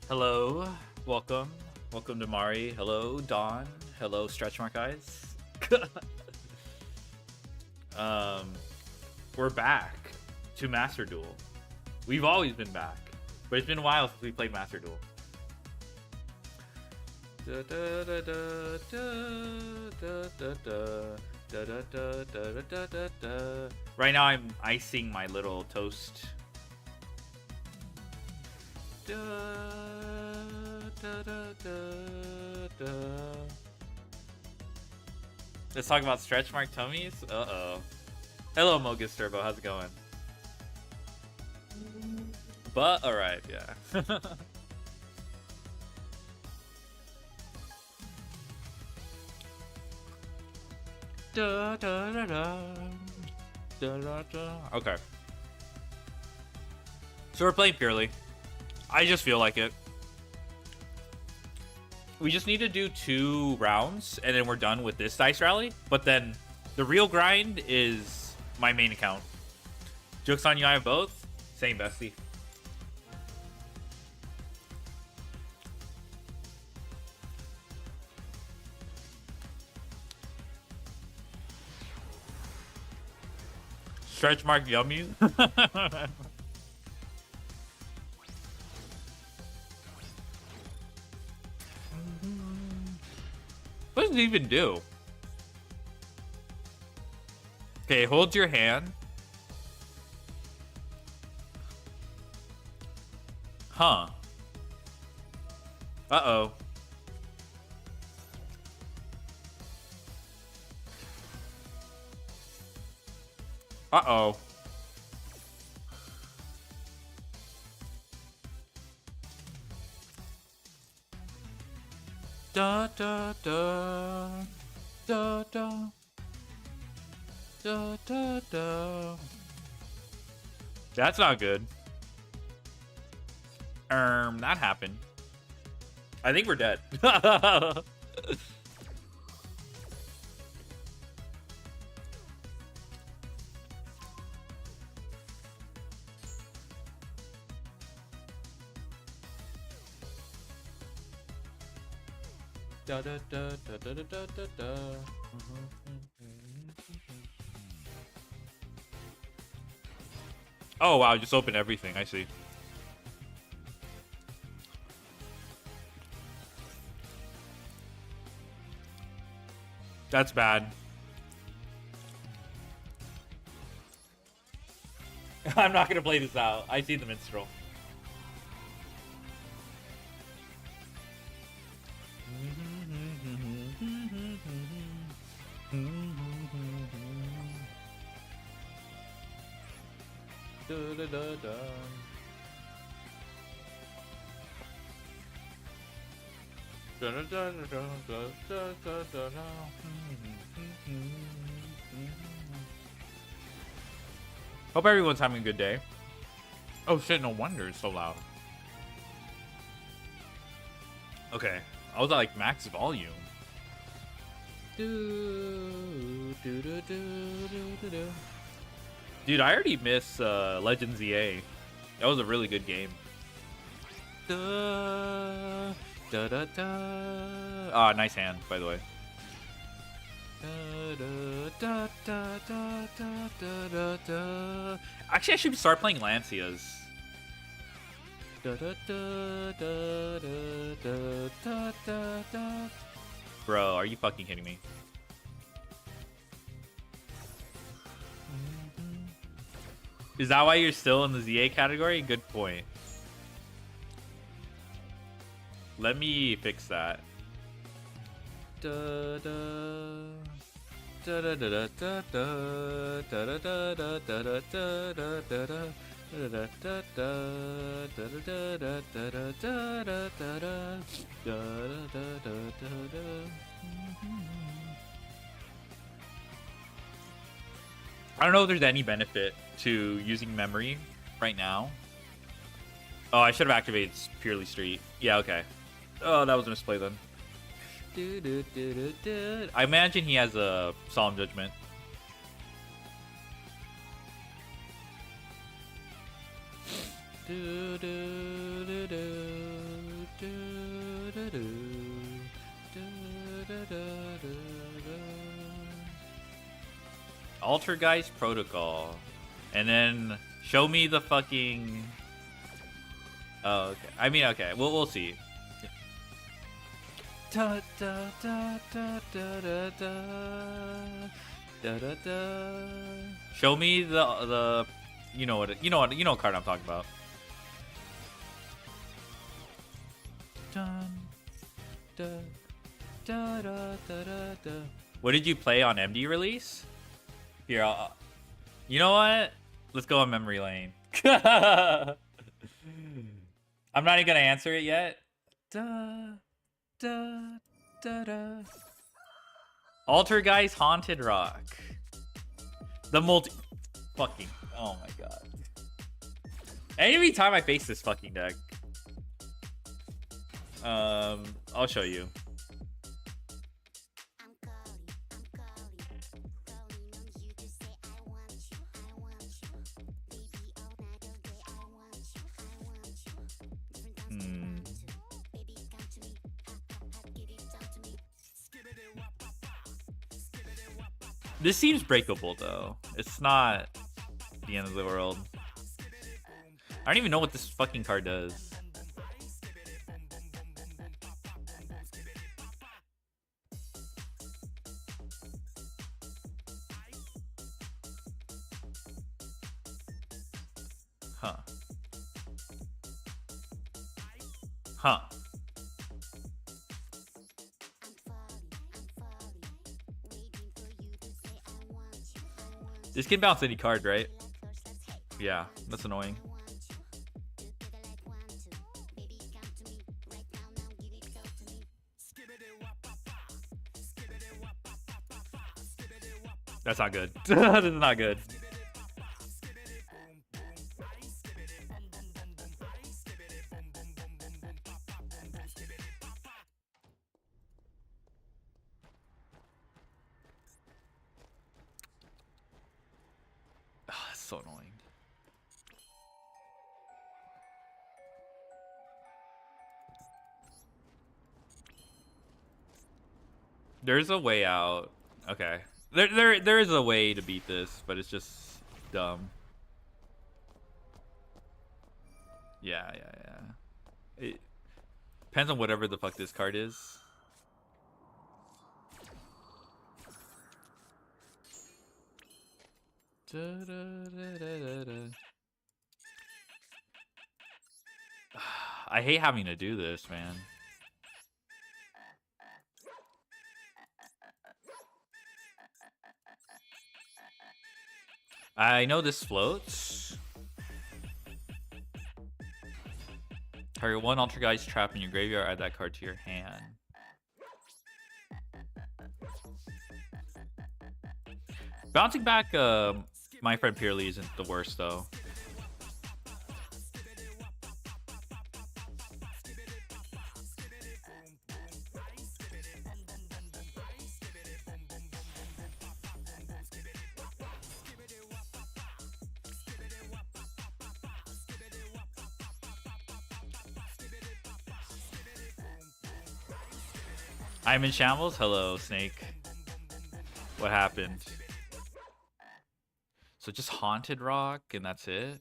Hello, welcome. Welcome to Mari. Hello, Dawn. Hello, stretch mark eyes. um, we're back to Master Duel. We've always been back, but it's been a while since we played Master Duel. Right now I'm icing my little toast. Let's talk about stretch mark tummies. Uh-oh. Hello, Mogus Turbo. How's it going? But alright, yeah. Okay. So we're playing purely. I just feel like it. We just need to do 2 rounds, and then we're done with this dice rally. But then the real grind is my main account. Joke's on you, I have both. Same bestie. Stretch mark yummy. What does it even do? Okay, hold your hand. Huh. Uh-oh. Uh-oh. Da da da da da da da da. That's not good. That happened. I think we're dead. Da da da da da da da da. Oh wow, just open everything. I see. That's bad. I'm not gonna play this out. I see the minstrel. Hope everyone's having a good day. Oh shit, no wonder it's so loud. Okay, I was at like max volume. Dude, I already miss Legends EA. That was a really good game. Ah, nice hand, by the way. Actually, I should start playing Lancias. Bro, are you fucking kidding me? Is that why you're still in the ZA category? Good point. Let me fix that. I don't know if there's any benefit to using memory right now. Oh, I should have activated purely street. Yeah, okay. Oh, that was a misplay then. I imagine he has a Solemn Judgment. Altergeist Protocol. And then show me the fucking... Oh, okay. I mean, okay. We'll see. Da, da, da, da, da, da, da. Da, da, da. Show me the you know what card I'm talking about. Dun, da, da, da, da, da, da. What did you play on MD release? Here, you know what? Let's go on memory lane. I'm not even gonna answer it yet. Da, da, da, da. Altergeist Haunted Rock. The multi... Fucking... Oh my god. Every time I face this fucking deck. I'll show you. This seems breakable, though. It's not the end of the world. I don't even know what this fucking card does. Huh. Huh. This can bounce any card, right? Yeah, that's annoying. That's not good. This is not good. So annoying. There's a way out. Okay. There is a way to beat this, but it's just dumb. Yeah. It depends on whatever the fuck this card is. I hate having to do this, man. I know this floats. Target one Altergeist trap in your graveyard, add that card to your hand. Bouncing back my friend Purely isn't the worst, though. I'm in shambles? Hello, Snake. What happened? So just Haunted Rock and that's it?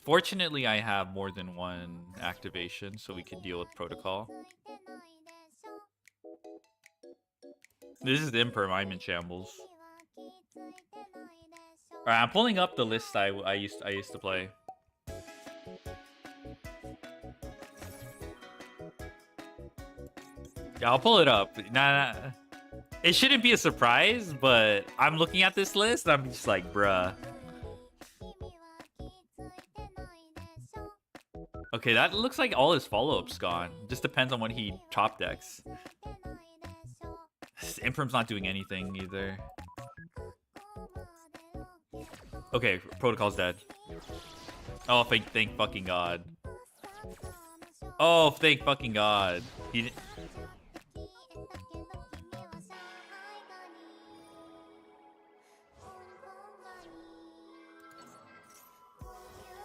Fortunately, I have more than one activation, so we can deal with Protocol. This is the Imperm. I'm in shambles. Alright, I'm pulling up the list I used to play. Yeah, I'll pull it up. Nah. It shouldn't be a surprise, but I'm looking at this list and I'm just like, bruh. Okay, that looks like all his follow-ups gone. Just depends on when he top decks. Imperm's not doing anything either. Okay, Protocol's dead. Oh, thank fucking God. Oh, thank fucking God. He didn't...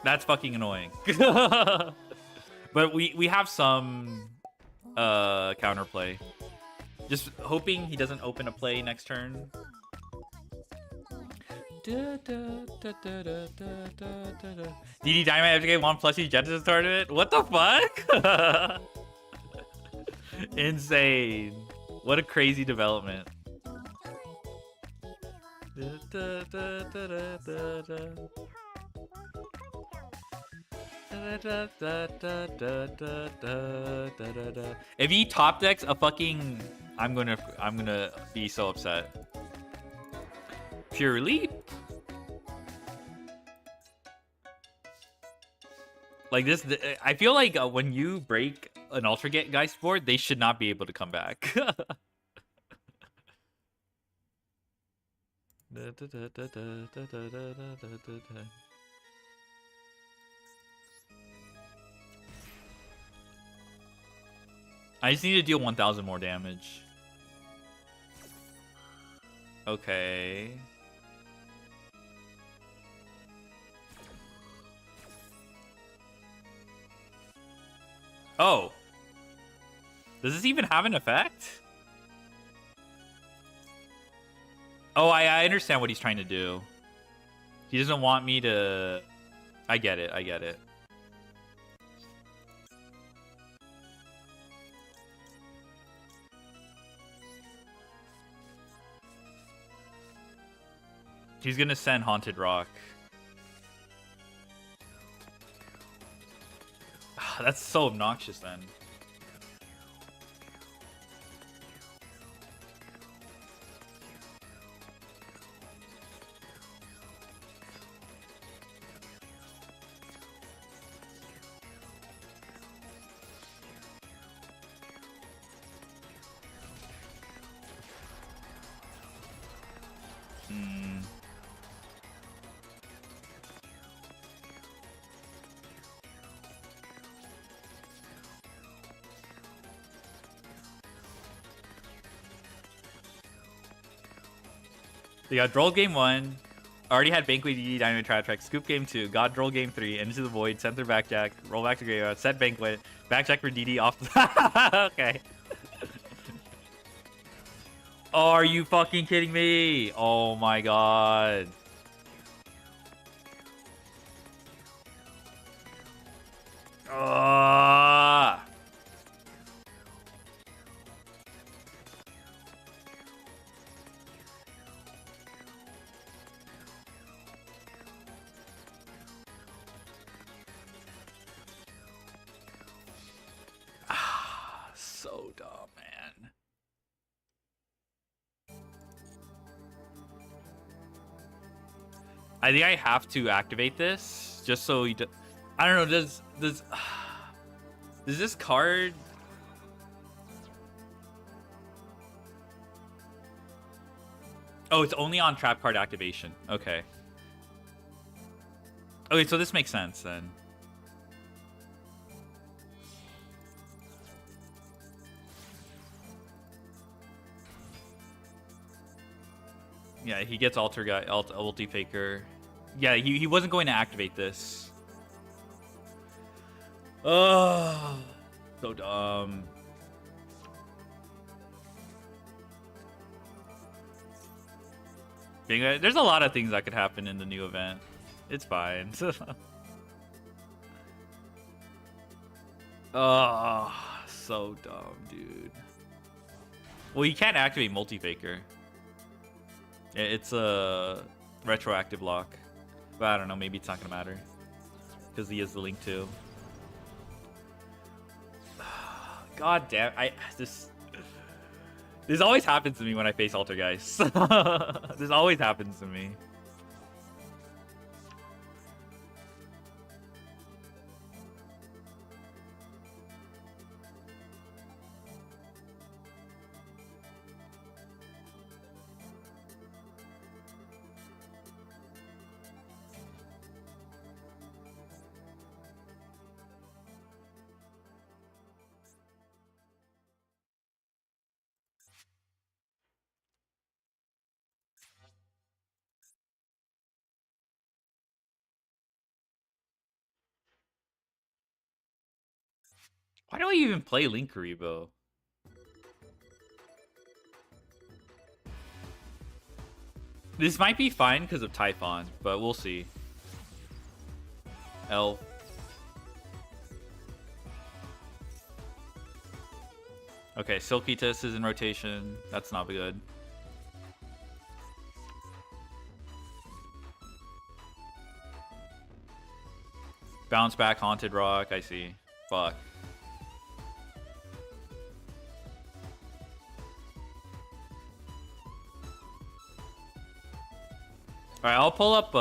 That's fucking annoying. But we have some counterplay. Just hoping he doesn't open a play next turn. DD Dynamite have to get 1 plushie Genesis tournament? What the fuck? Insane. What a crazy development. If he top decks a fucking, I'm gonna be so upset. Pure Leap. Like this, I feel like when you break an Ultra Geist board, they should not be able to come back. I just need to deal 1,000 more damage. Okay. Oh. Does this even have an effect? Oh, I understand what he's trying to do. He doesn't want me to... I get it, I get it. He's gonna send Haunted Rock. That's so obnoxious then. They got Droll game 1. Already had Banquet, DD, Dynamite, Trap Track. Scoop game 2. Got Droll game 3. Into the Void. Center Backjack. Roll back to Graveyard. Set Banquet. Backjack for DD off the... Okay. Oh, are you fucking kidding me? Oh my god. So dumb, man. I think I have to activate this just so he I don't know, does this card... Oh, it's only on trap card activation. Okay. Okay, so this makes sense then. Yeah, he gets ulti faker. Yeah, he wasn't going to activate this. Oh, so dumb. There's a lot of things that could happen in the new event. It's fine. Oh, so dumb, dude. Well, you can't activate multi-faker. It's a retroactive lock. But I don't know, maybe it's not going to matter. Because he has the link too. God damn, this always happens to me when I face Altergeist. This always happens to me. Why do I even play Linkaribo? This might be fine because of Typhon, but we'll see. L. Okay, Silkitus is in rotation. That's not good. Bounce back, Haunted Rock. I see. Fuck. Alright, I'll pull up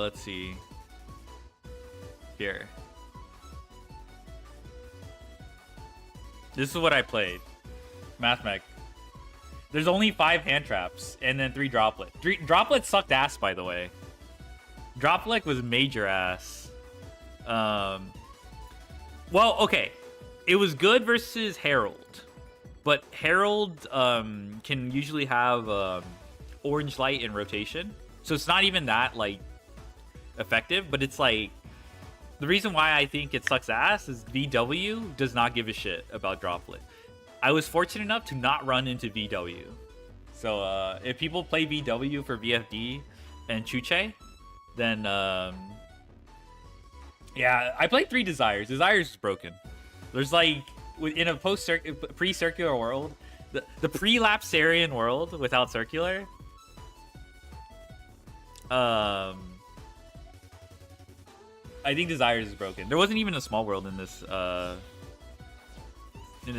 let's see. Here. This is what I played. Mathmech. There's only 5 hand traps and then 3 droplet. Droplet sucked ass, by the way. Droplet was major ass. Well, okay. It was good versus Herald. But Herald can usually have orange light in rotation. So it's not even that, like, effective. But it's like... The reason why I think it sucks ass is VW does not give a shit about Droplet. I was fortunate enough to not run into VW. So if people play VW for VFD and Chuche, then yeah, I played 3 Desires. Desires is broken. There's like in a pre-circular world, the pre-Lapsarian world without circular. I think Desires is broken. There wasn't even a small world in this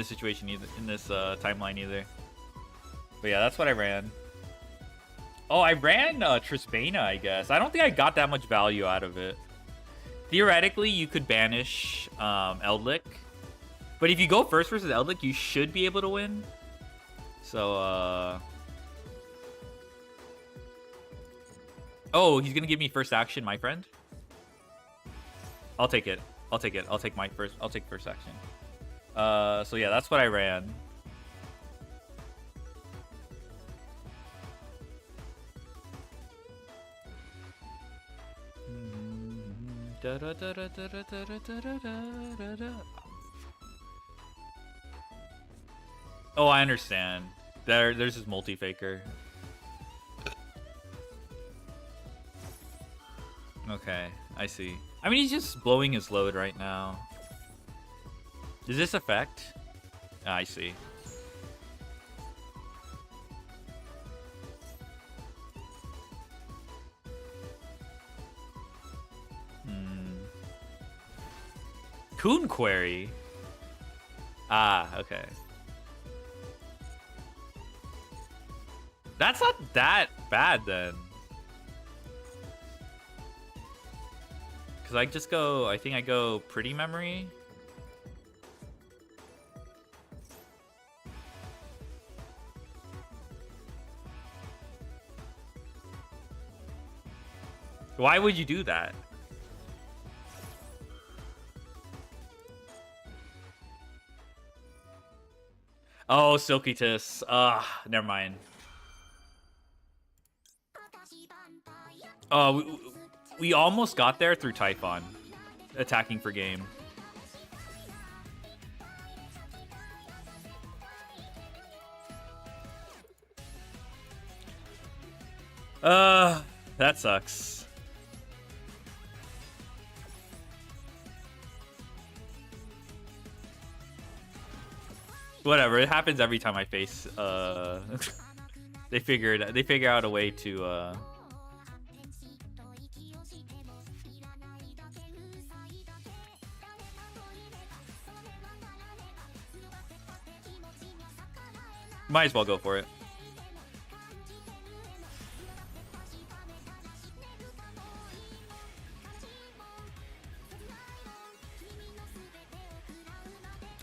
situation either, in this timeline either. But yeah, that's what I ran. Oh, I ran Trispana, I guess. I don't think I got that much value out of it. Theoretically, you could banish Eldlick. But if you go first versus Eldlick, you should be able to win. So, oh, he's gonna give me first action, my friend. I'll take it. I'll take it. I'll take first action. So yeah, that's what I ran. Oh, I understand. There's his multi-faker. Okay, I see. I mean, he's just blowing his load right now. Does this affect? I see. Coon Query? Ah, okay. That's not that bad then. Because I just go, I think I go Pretty Memory. Why would you do that? Oh, Silkitus. Never mind. Oh, we almost got there through Typhon. Attacking for game. That sucks. Whatever, it happens every time I face they figure out a way to might as well go for it.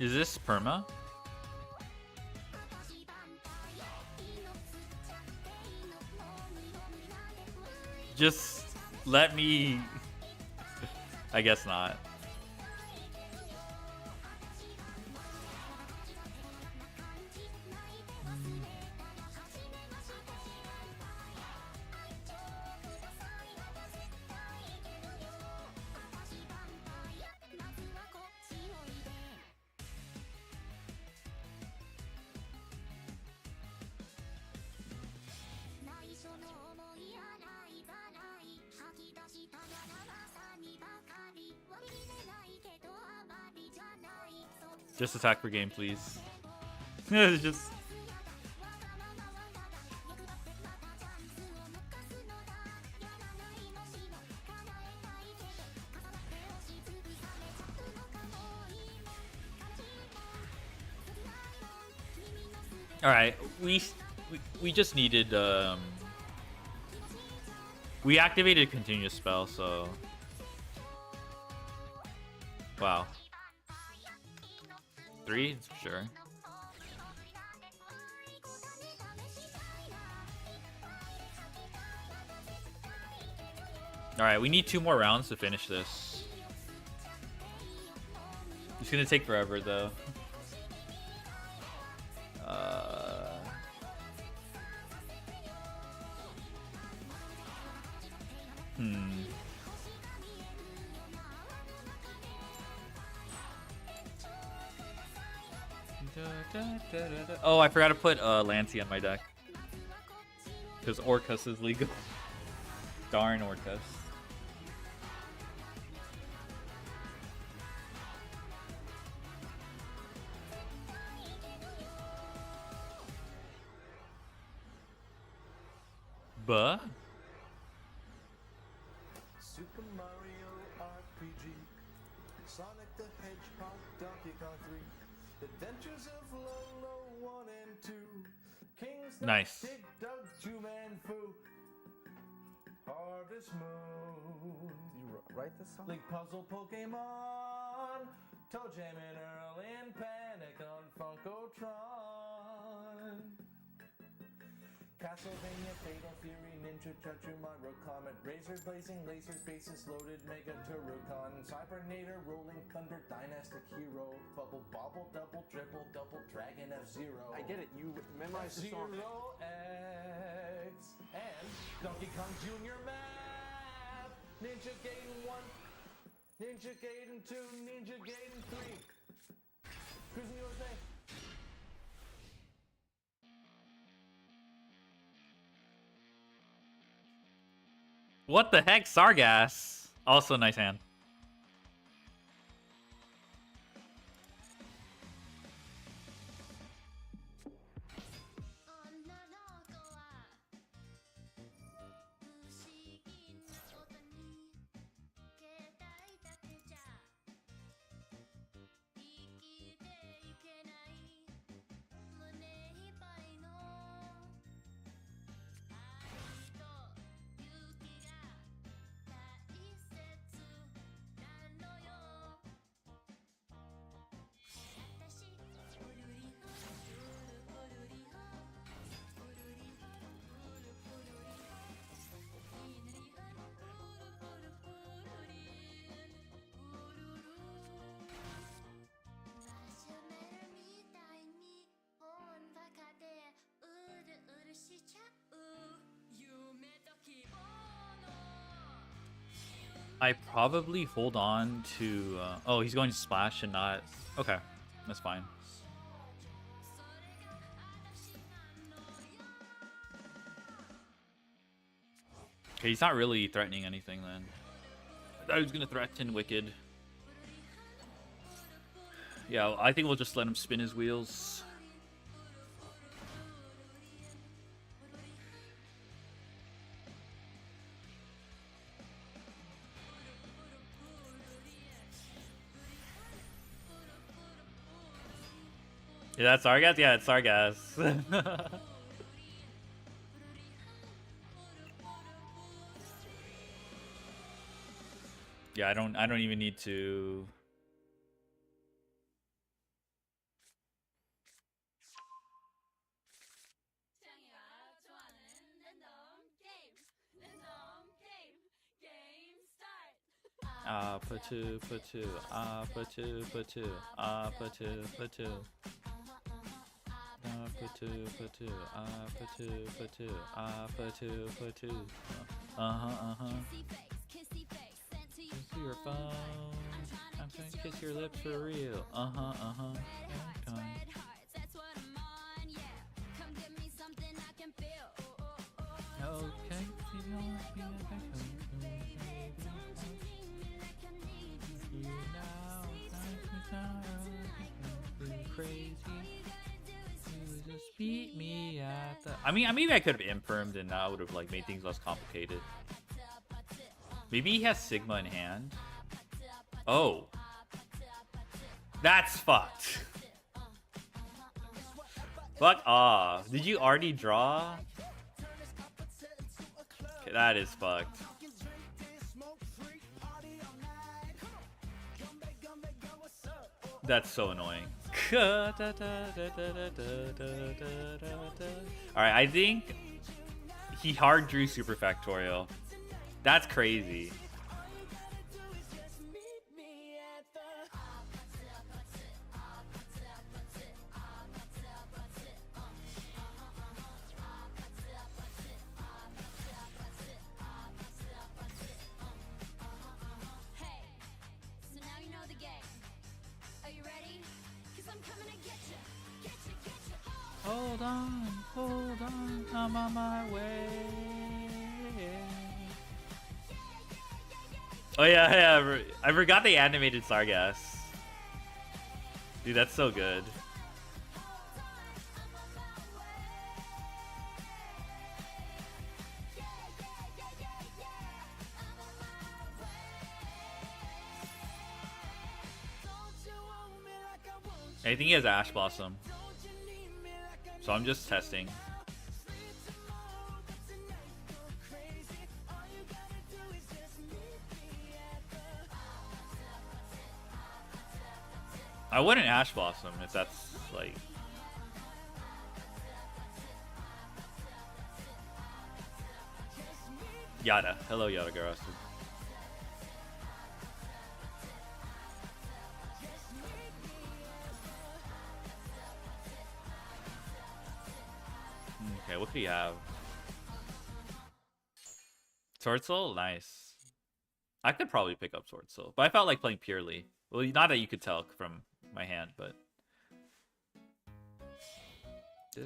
Is this perma? Just let me... I guess not. Just attack per game, please. It's just. All right, we just needed we activated continuous spell, so wow. 3, sure. All right, we need 2 more rounds to finish this. It's gonna take forever though. Oh, I forgot to put Lancey on my deck. Because Orcus is legal. Darn Orcus. Buh? Super Mario RPG, Sonic the Hedgehog, Donkey Kong 3, Adventures of Lolo 1 and 2, King's Nice. Dig Dug, Two-Man Fu, Harvest Moon. Did you write this song? League Puzzle Pokemon, Toe Jam and Earl and Panic on Funkotron. Castlevania, Fatal Fury, Ninja Chuchu, Mario Comet, Razor Blazing, Lasers, Bases Loaded, Mega Turrican, Cybernator, Rolling Thunder, Dynastic Hero, Bubble Bobble, Double Dribble, Double Dragon F-Zero. I get it, you memorized the song. Zero X and Donkey Kong Jr. Map, Ninja Gaiden 1, Ninja Gaiden 2, Ninja Gaiden 3. Cruising USA. What the heck, Sargass? Also nice hand. I probably hold on to... oh, he's going to splash and not... Okay, that's fine. Okay, he's not really threatening anything then. I thought he was going to threaten Wicked. Yeah, I think we'll just let him spin his wheels. Yeah, that's Sargass? Yeah, it's Sargass. Yeah, I don't even need to. Put two, put two, put two, put two, put two, put two. Put two, put two, put two, put two, put two, put two. Kiss your phone. I'm gonna kiss your lips for real. Okay. Beat me at the... I mean, maybe I could have impermed and that would have like made things less complicated. Maybe he has Sigma in hand. Oh. That's fucked. Fuck off. Did you already draw? Okay, that is fucked. That's so annoying. Alright, I think he hard drew Super Factorial. That's crazy. Hold on, I'm on my way. Oh yeah, I forgot they animated Sargass. Dude, that's so good. I think he has Ash Blossom. So I'm just testing. I wouldn't Ash Blossom if that's like... Yada. Hello, Yada Garasu. Okay, what do you have? Sword Soul? Nice. I could probably pick up Sword Soul, but I felt like playing purely. Well, not that you could tell from my hand, but... So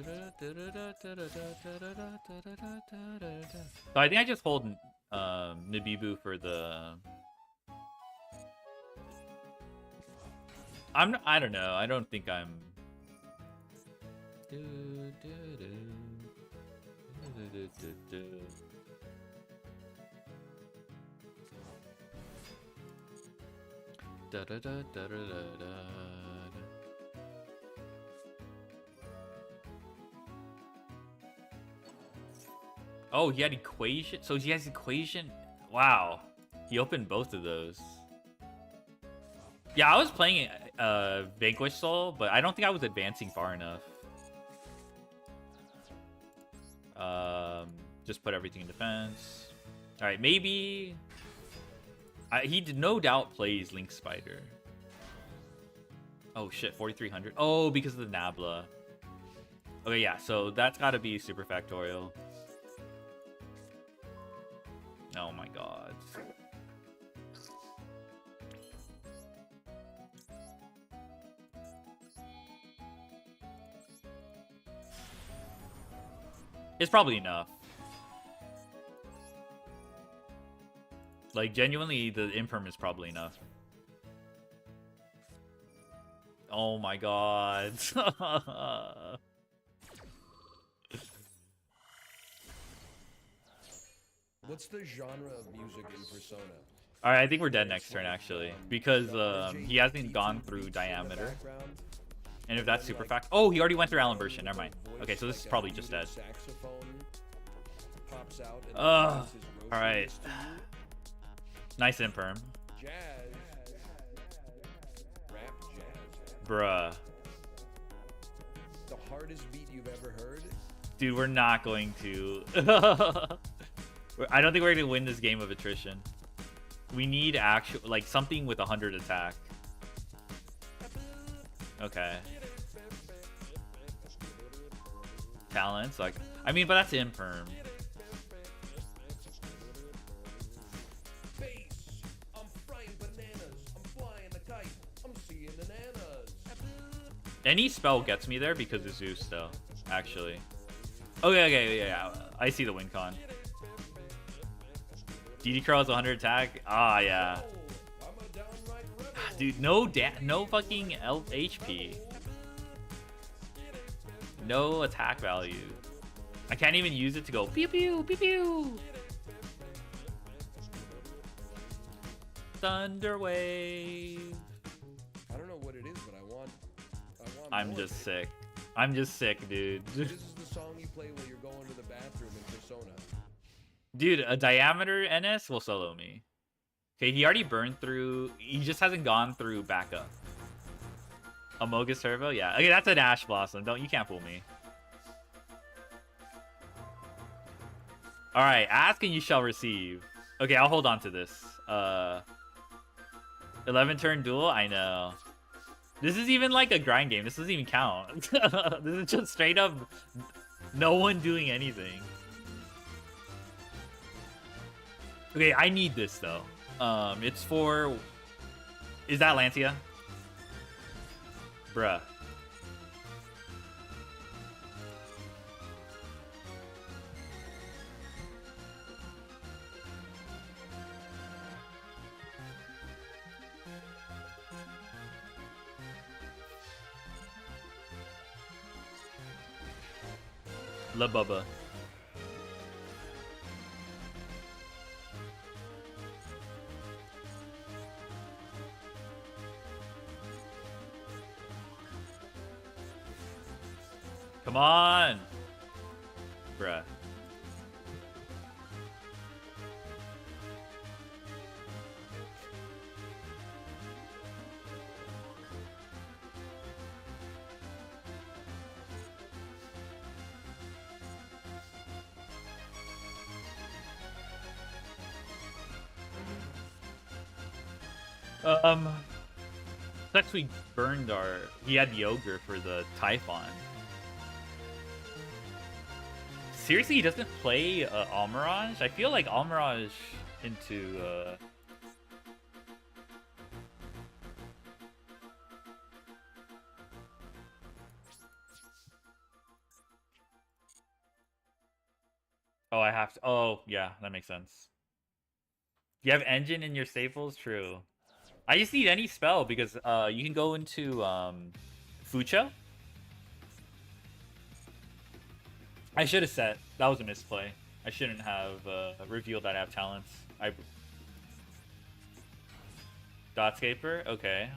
I think I just hold Nibibu for the... I don't know. I don't think I'm... Oh, he had equation. So he has equation. Wow, he opened both of those. Yeah, I was playing Vanquish Soul, but I don't think I was advancing far enough. Just put everything in defense. All right, maybe he no doubt plays Link Spider. Oh shit, 4,300. Oh, because of the Nabla. Okay, yeah, so that's got to be Super Factorial. Oh my god. It's probably enough. Like, genuinely, the imperm is probably enough. Oh my god. What's the genre of music in Persona? Alright, I think we're dead next turn, actually. Because he hasn't gone through Diameter. And if that's Super Fact... Oh, he already went through Alan Version. Never mind. Okay, so this is probably just dead. Alright. Nice imperm. Bruh. The hardest beat you've ever heard? Dude, we're not going to. I don't think we're going to win this game of attrition. We need actual, like, something with 100 attack. Okay. Talents, like, I mean, but that's imperm. Any spell gets me there because of Zeus, though, actually. Okay, yeah. I see the win con. DD Curl has 100 attack. Ah, yeah. Dude, no fucking HP. No attack value. I can't even use it to go pew pew pew pew. Thunder Wave. I don't know what it is, but I want I'm more. just sick. I'm just sick, dude. This is the song you play when you're going to the bathroom in Persona. Dude, a Diameter NS will solo me. Okay, he already burned through. He just hasn't gone through backup. Amogus Turbo? Yeah. Okay, that's an Ash Blossom. You can't fool me. Alright, ask and you shall receive. Okay, I'll hold on to this. 11 turn duel? I know. This is even like a grind game. This doesn't even count. This is just straight up no one doing anything. Okay, I need this though. It's for... Is that Lancia? Bruh. La Bubba. Come on! Bruh. Sucks we burned our... He had the Ogre for the Typhon. Seriously, he doesn't play Almirage? I feel like Almirage into... Oh, I have to... Oh, yeah, that makes sense. You have Engine in your staples? True. I just need any spell because you can go into Fucho. I should have set. That was a misplay. I shouldn't have revealed that I have talents. Dotscaper? Okay.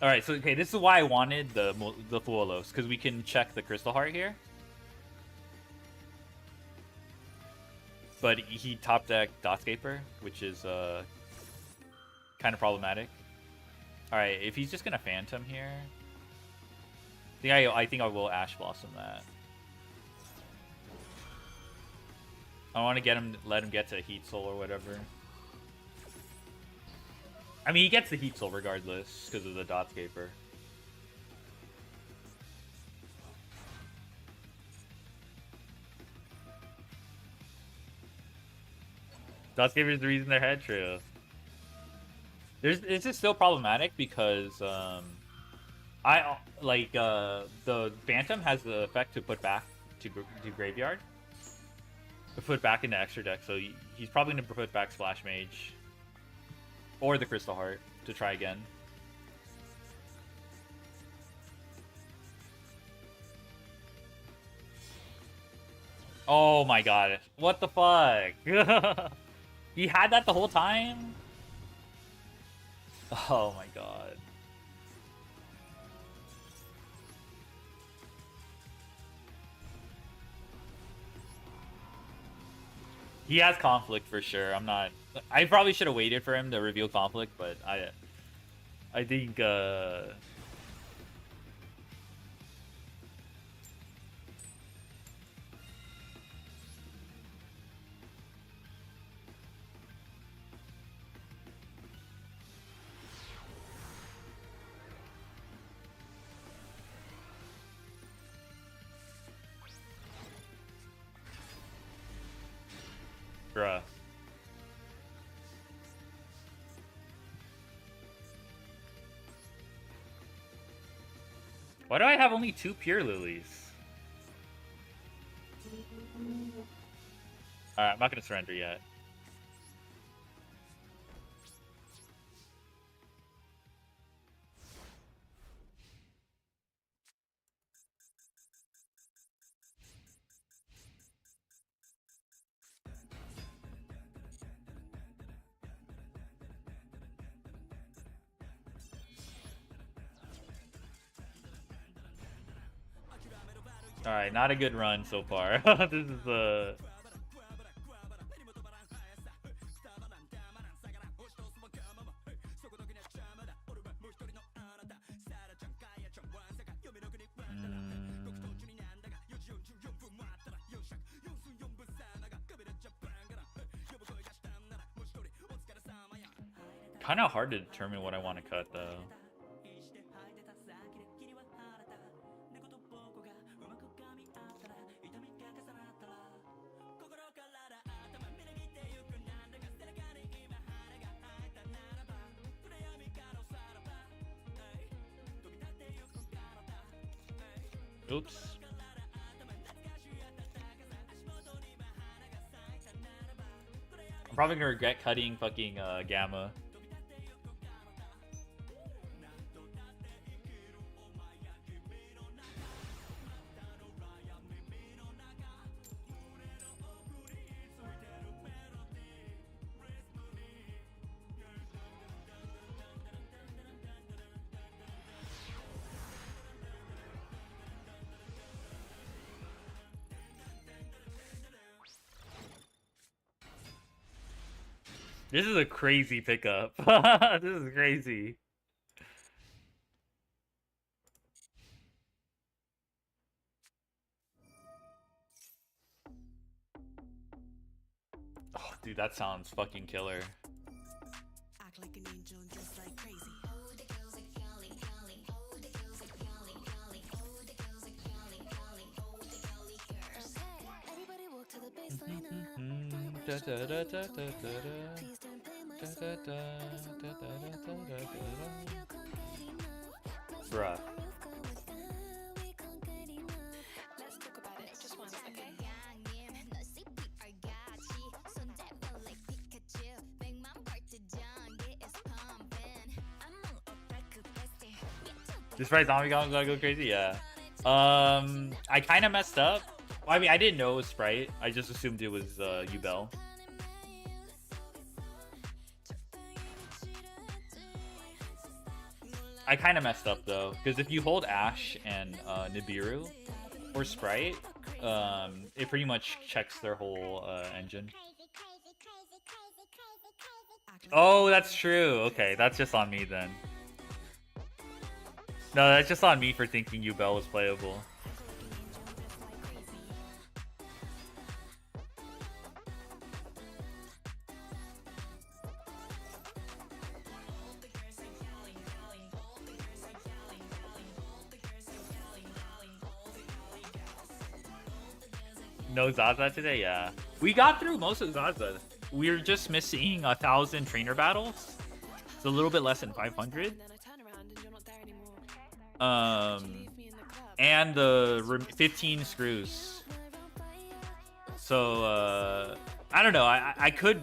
Alright, so okay, this is why I wanted the Fuolos, because we can check the Crystal Heart here. But he top decked Dotscaper, which is kind of problematic. Alright, if he's just gonna Phantom here, I think I will Ash Blossom that. I want to let him get to Heat Soul or whatever. I mean, he gets the Heat Soul regardless because of the Dotscaper. Dotscaper is the reason they're head true. It's just still problematic because the Phantom has the effect to put back to Graveyard, to put back into extra deck. So he's probably gonna put back Splash Mage. Or the Crystal Heart to try again. Oh my god. What the fuck? He had that the whole time? Oh my god. He has conflict for sure. I probably should have waited for him to reveal conflict, but I think bruh. Why do I have only 2 Pure Lilies? Alright, I'm not gonna surrender yet. Alright, not a good run so far. This is kind of hard to determine what I want to cut though. Oops. I'm probably gonna regret cutting fucking Gamma. This is a crazy pickup. This is crazy. Oh, dude, that sounds fucking killer. Act like an angel and dress like crazy. Everybody walk to the baseline Da, da, da, da, da, da, da. Please don't play my Da, song. da, da, da, da, da, da, da, da. Bruh. Let's talk about it just once, okay? This right zombie gonna go crazy? Yeah. I kind of messed up. Well, I mean, I didn't know it was Sprite. I just assumed it was Ubel. I kind of messed up though, because if you hold Ash and Nibiru or Sprite, it pretty much checks their whole engine. Oh, that's true. Okay, that's just on me then. No, that's just on me for thinking Ubel was playable. No Zaza today? Yeah. We got through most of Zaza. We're just missing 1,000 trainer battles. It's a little bit less than 500. And the 15 screws. So, I don't know. I could...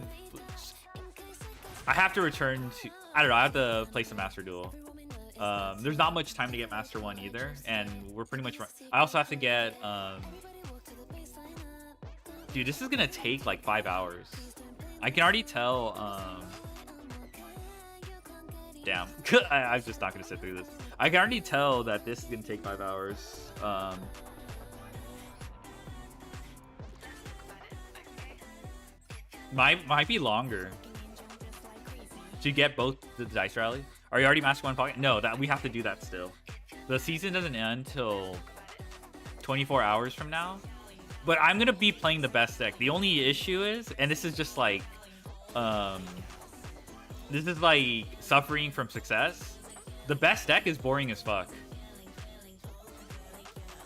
I have to return to... I don't know. I have to play some Master Duel. There's not much time to get Master 1 either. And we're pretty much... I also have to get... Dude, this is gonna take like 5 hours. I can already tell... Damn. I'm just not gonna sit through this. I can already tell that this is gonna take 5 hours. Might be longer. To get both the dice rally. Are you already Master 1 Pocket? No, that we have to do that still. The season doesn't end till 24 hours from now. But I'm gonna be playing the best deck. The only issue is, and this is just like, this is like suffering from success. The best deck is boring as fuck.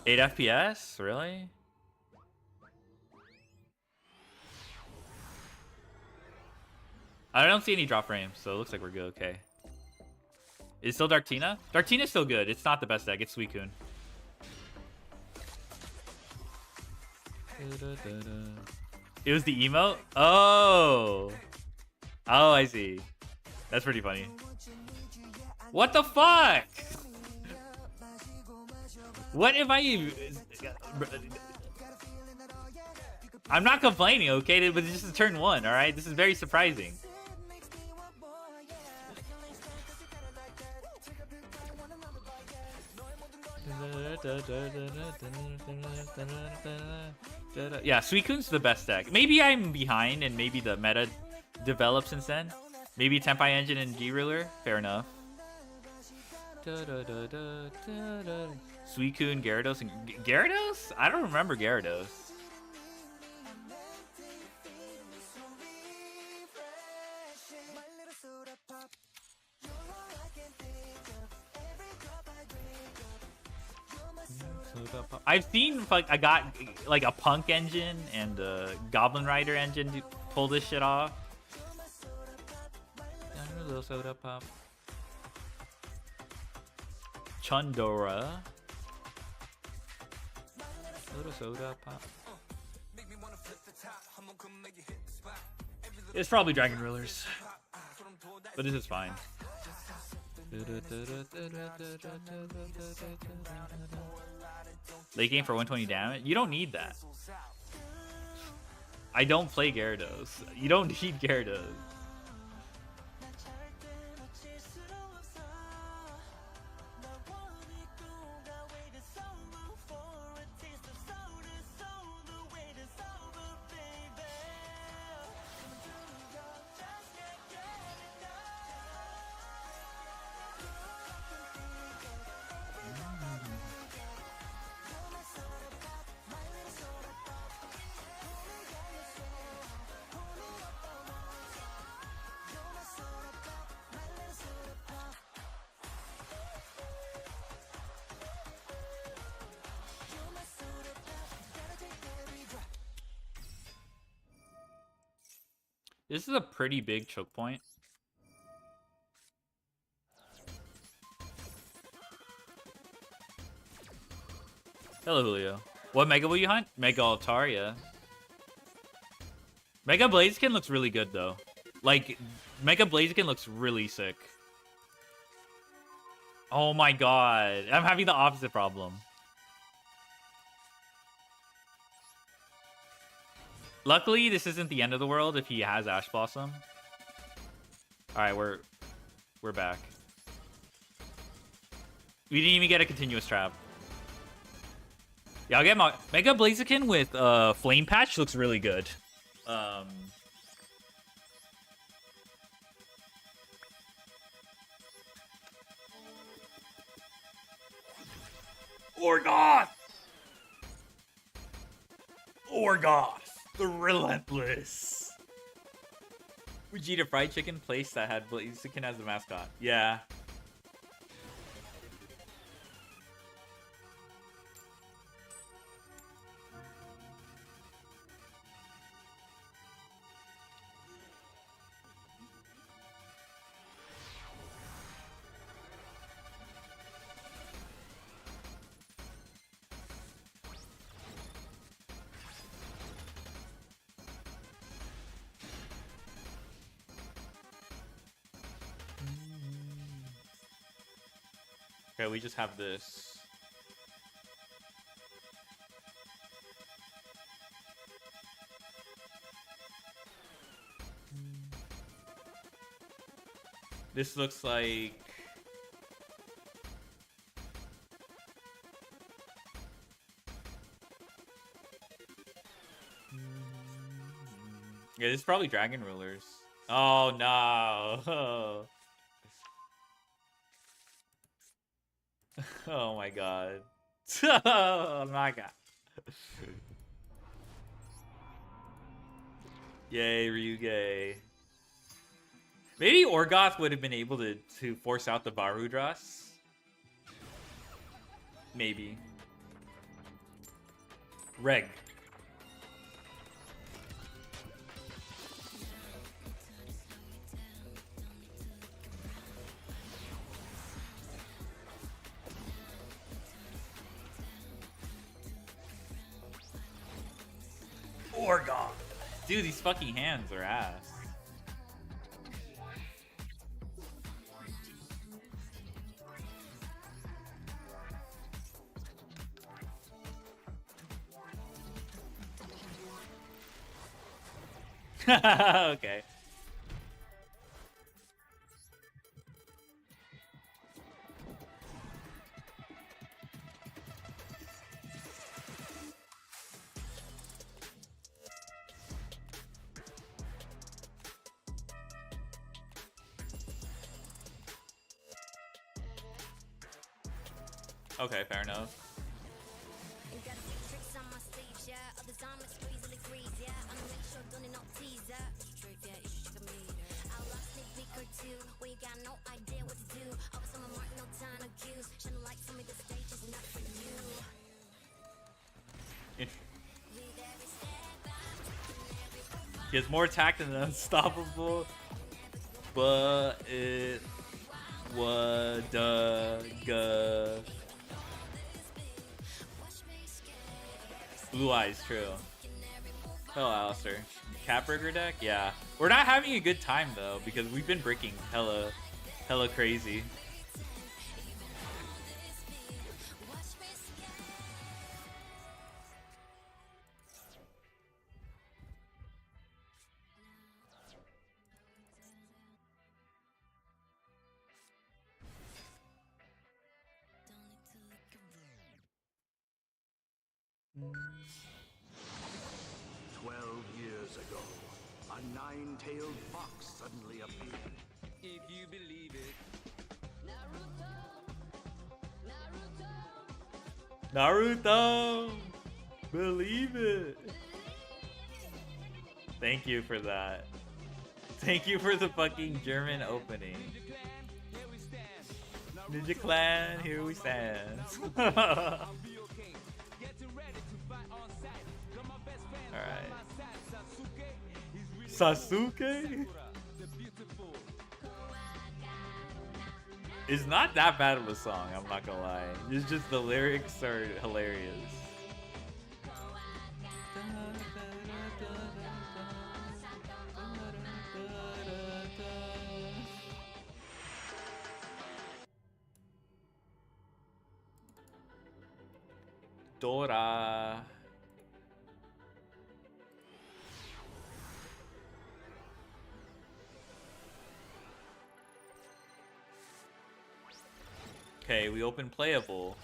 8 FPS? Really? I don't see any drop frames, so it looks like we're good. Okay. Is it still Darktina? Darktina's still good. It's not the best deck. It's Suicune. It was the emote? Oh. Oh, I see. That's pretty funny. What the fuck? What if I... I'm not complaining, okay? But this is turn 1, alright? This is very surprising. Yeah, Suicune's the best deck. Maybe I'm behind and maybe the meta develops since then. Maybe Tenpai Engine and G-Ruler. Fair enough. Suicune, Gyarados, and Gyarados? I don't remember Gyarados. I've seen like I got like a Punk engine and a Goblin Rider engine to pull this shit off. Little soda pop. Chundora. Little soda pop. It's probably Dragon Rulers, but this is fine. Late game for 120 damage? You don't need that. I don't play Gyarados. You don't need Gyarados. This is a pretty big choke point. Hello, Julio. What Mega will you hunt? Mega Altaria. Mega Blaziken looks really good, though. Like, Mega Blaziken looks really sick. Oh my god. I'm having the opposite problem. Luckily, this isn't the end of the world if he has Ash Blossom. Alright, we're back. We didn't even get a continuous trap. Yeah, I'll get my Mega Blaziken with Flame Patch looks really good. Orgoth! Orgoth! The Relentless! Vegeta Fried Chicken place that had Blaziken as the mascot. Yeah. Okay, we just have this. This looks like... Yeah, this is probably Dragon Rulers. Oh, no. Oh my god. Oh my god. Yay, Ryuge. Maybe Orgoth would have been able to force out the Varudras. Maybe. Reg. Orgoth. Dude, these fucking hands are ass. Okay. Okay, fair enough. He has more attack than unstoppable, but it was Blue Eyes, true. Hello, Alistair. Catburger deck? Yeah. We're not having a good time though because we've been breaking hella crazy. Years ago, a nine-tailed fox suddenly appeared. If you believe it. Naruto! Believe it! Thank you for that. Thank you for the fucking German opening. Ninja Clan, here we stand. Alright. Sasuke? It's not that bad of a song, I'm not gonna lie. It's just the lyrics are hilarious. Dora. Okay, we open playable.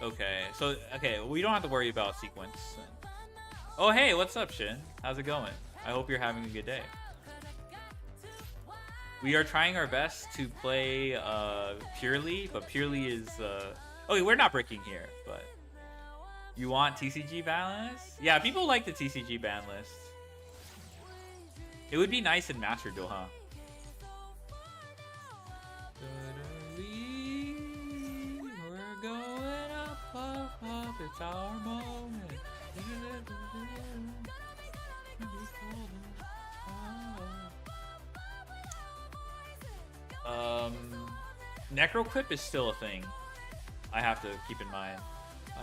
Okay, we don't have to worry about sequence. Oh, hey, what's up, Shin? How's it going? I hope you're having a good day. We are trying our best to play Purely, but Purely is... Okay, we're not breaking here, but... You want TCG ban list? Yeah, people like the TCG ban list. It would be nice in Master Duel, huh? We're going up, it's our moment. Necroquip is still a thing. I have to keep in mind. I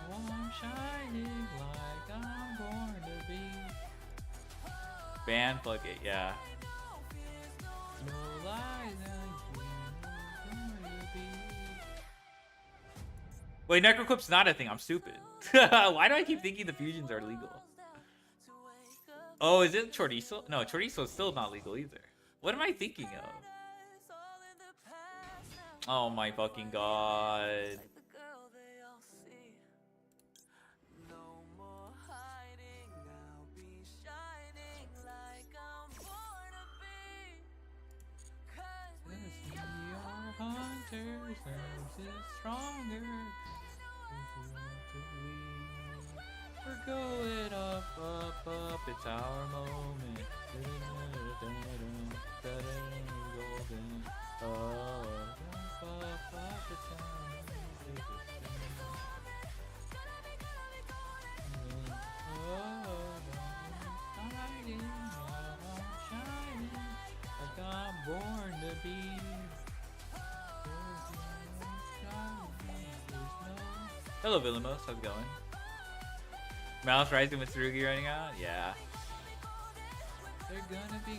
was shining like I'm born to be. Ban plug it, yeah. No lies Wait, Necroquip's not a thing. I'm stupid. Why do I keep thinking the fusions are legal? Oh, is it Chorizo? No, Chorizo is still not legal either. What am I thinking of? Oh my fucking god. We're going up, it's our moment. Born to be. Hello, Villimos. How's it going? Mouse Rising with Tsurugi running out? Yeah. They're gonna be.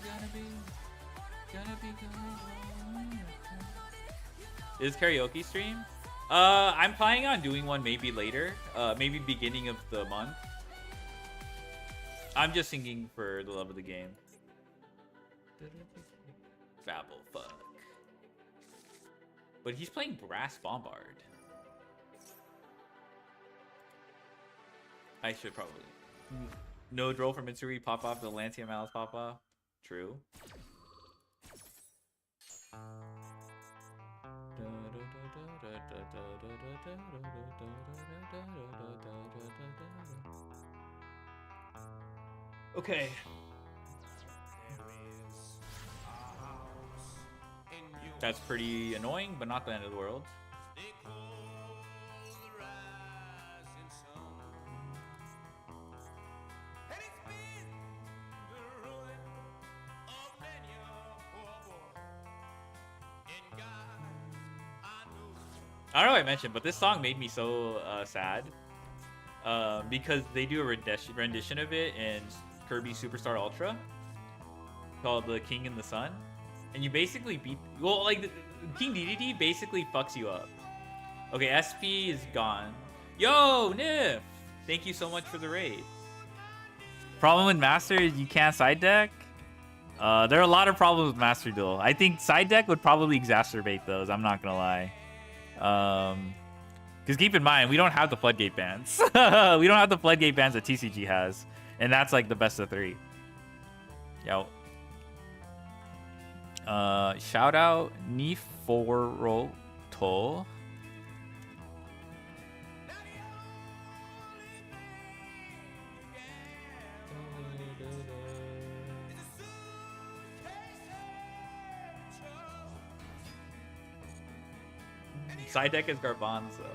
Is karaoke stream? I'm planning on doing one maybe later. Maybe beginning of the month. I'm just singing for the love of the game. Babble fuck. But he's playing Brass Bombard. I should probably. No Droll from Mitsuri pop off, the Lancia Malice pop off. True. Okay. That's pretty annoying, but not the end of the world. I don't know if I mentioned, but this song made me so sad. Because they do a rendition of it in Kirby Superstar Ultra called The King in the Sun. And you basically beat... Well, like, King DDD basically fucks you up. Okay, SP is gone. Yo, Nif! Thank you so much for the raid. Problem with Master is you can't side deck. There are a lot of problems with Master Duel. I think side deck would probably exacerbate those, I'm not gonna lie. Because keep in mind, we don't have the floodgate bans. We don't have the floodgate bans that TCG has. And that's like the best of 3. Yo. Shout out Niforoto. Side deck is Garbanzo.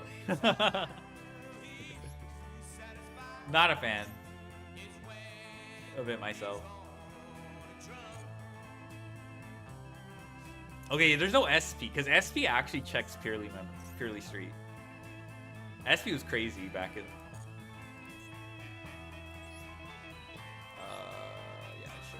Not a fan of it myself. Okay, there's no SP because SP actually checks purely street. SP was crazy back in. Yeah, sure.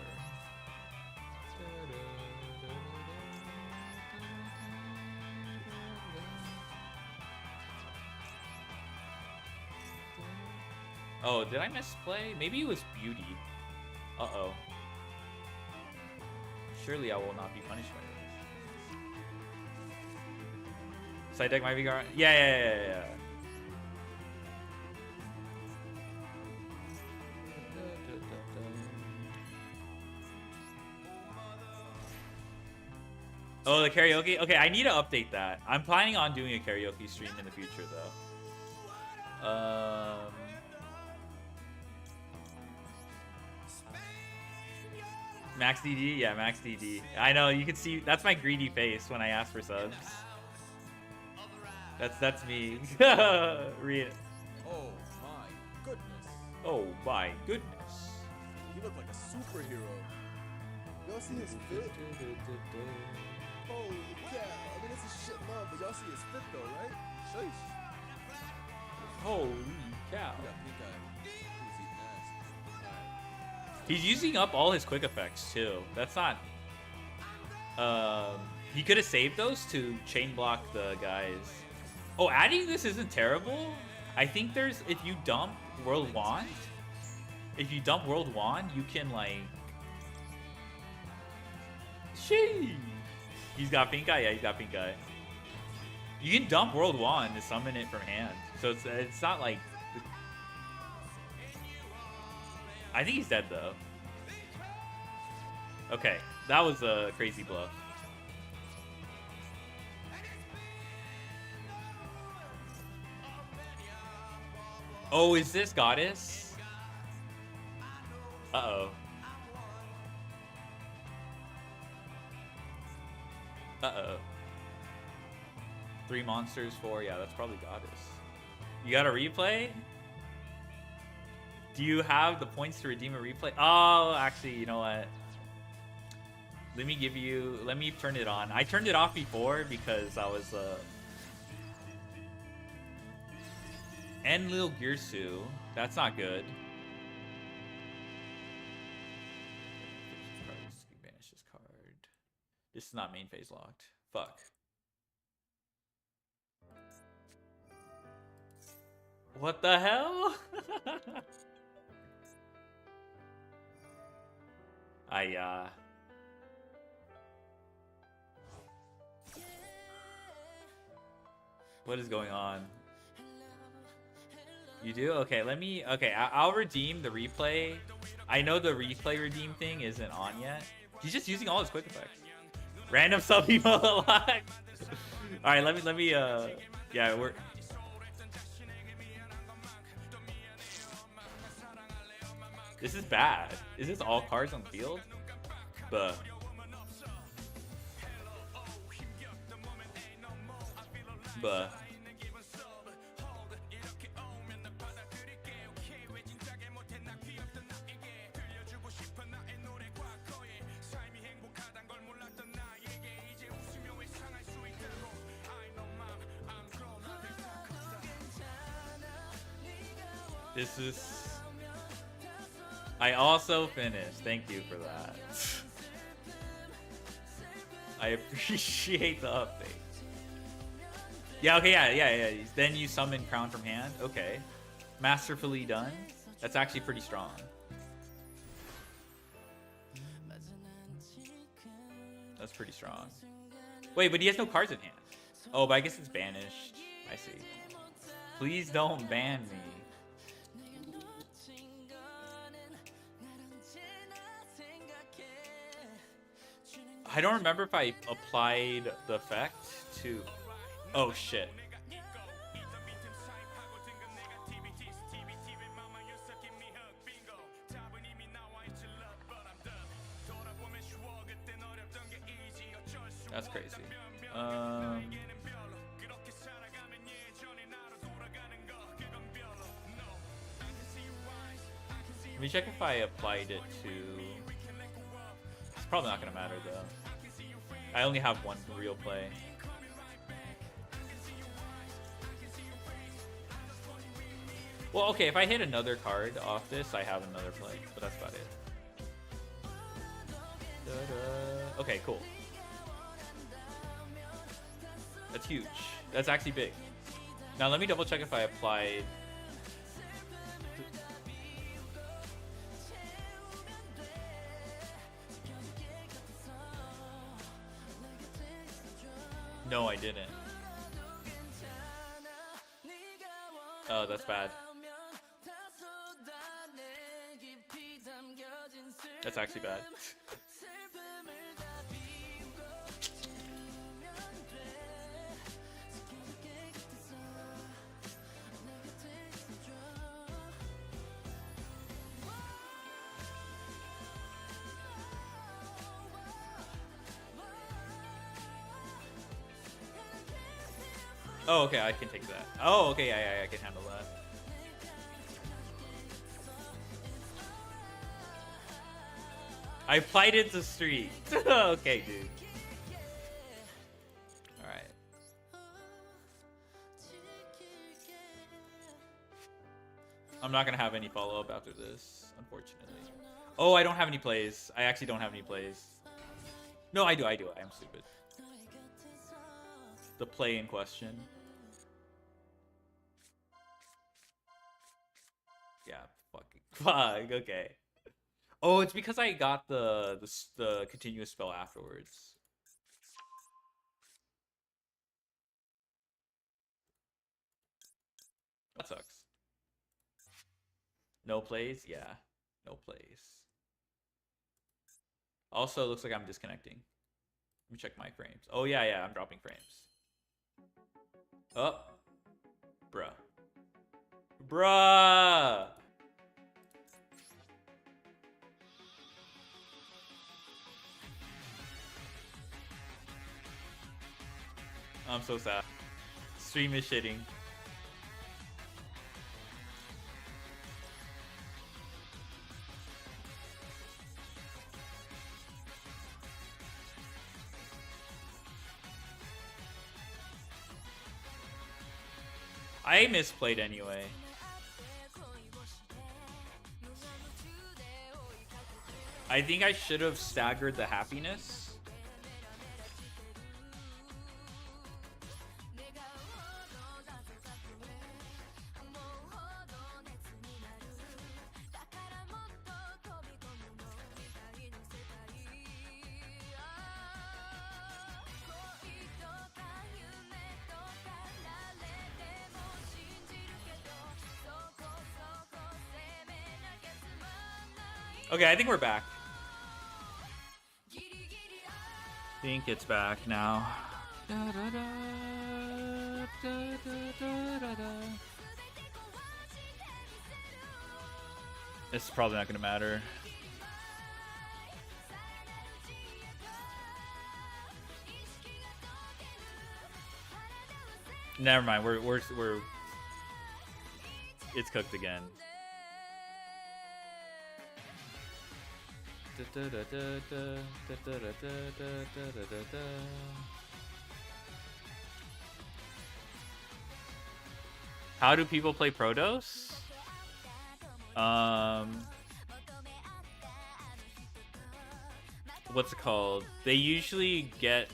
Oh, did I misplay? Maybe it was Beauty. Uh-oh. Surely I will not be punished by this. Side deck might be gone. Yeah. Oh, the karaoke? Okay, I need to update that. I'm planning on doing a karaoke stream in the future, though. Max DD? Yeah, Max DD. I know, you can see, that's my greedy face when I ask for subs. That's me. Read it. Oh my goodness. Oh my goodness. You look like a superhero. Y'all see his fit? Holy cow. I mean, it's a shit love, but y'all see his fit though, right? Sheesh. Holy cow. Yeah, pink eye. Who's eating ass? Alright. He's using up all his quick effects too. That's not... he could have saved those to chain block the guys. Oh, adding this isn't terrible. I think there's... If you dump World Wand... If you dump World Wand, you can like... Sheesh. He's got pink eye? Yeah, he's got pink eye. You can dump World Wand to summon it from hand. So it's not like... I think he's dead though. Okay, that was a crazy bluff. Oh, is this Goddess? Uh-oh. Uh-oh. 3 monsters, 4. Yeah, that's probably Goddess. You got a replay? Do you have the points to redeem a replay? Oh, actually, you know what? Let me give you... Let me turn it on. I turned it off before because I was... And Lil Girsu. That's not good. Banish this card. This is not main phase locked. Fuck. What the hell? What is going on? You do? Okay, let me... Okay, I'll redeem the replay. I know the replay redeem thing isn't on yet. He's just using all his quick effects. Random sub emote a lot. Alright, let me, yeah, we're... This is bad. Is this all cards on the field? But... This is... I also finished. Thank you for that. I appreciate the update. Yeah, okay, yeah. Then you summon Crown from hand. Okay. Masterfully done. That's actually pretty strong. That's pretty strong. Wait, but he has no cards in hand. Oh, but I guess it's banished. I see. Please don't ban me. I don't remember if I applied the effect to... Oh, shit. That's crazy. Let me check if I applied it to... It's probably not going to matter, though. I only have one real play. Well, okay, if I hit another card off this, I have another play, but that's about it. Da-da. Okay, cool. That's huge. That's actually big. Now let me double check if I applied... No, I didn't. Oh, that's bad. That's actually bad. Oh, okay, I can take that. Oh, okay, yeah, I can handle that. I applied it to street. Okay, dude. Alright. I'm not gonna have any follow-up after this, unfortunately. Oh, I don't have any plays. I actually don't have any plays. No, I do. I am stupid. The play in question. Yeah, fuck, okay. Oh, it's because I got the continuous spell afterwards. That sucks. No plays? Yeah, no plays. Also, looks like I'm disconnecting. Let me check my frames. Oh, yeah, I'm dropping frames. Oh. Bruh. I'm so sad. Stream is shitting. I misplayed anyway. I think I should have staggered the happiness. Okay, I think we're back. I think it's back now. This is probably not gonna matter. Never mind. We're it's cooked again. How do people play Protos? What's it called? They usually get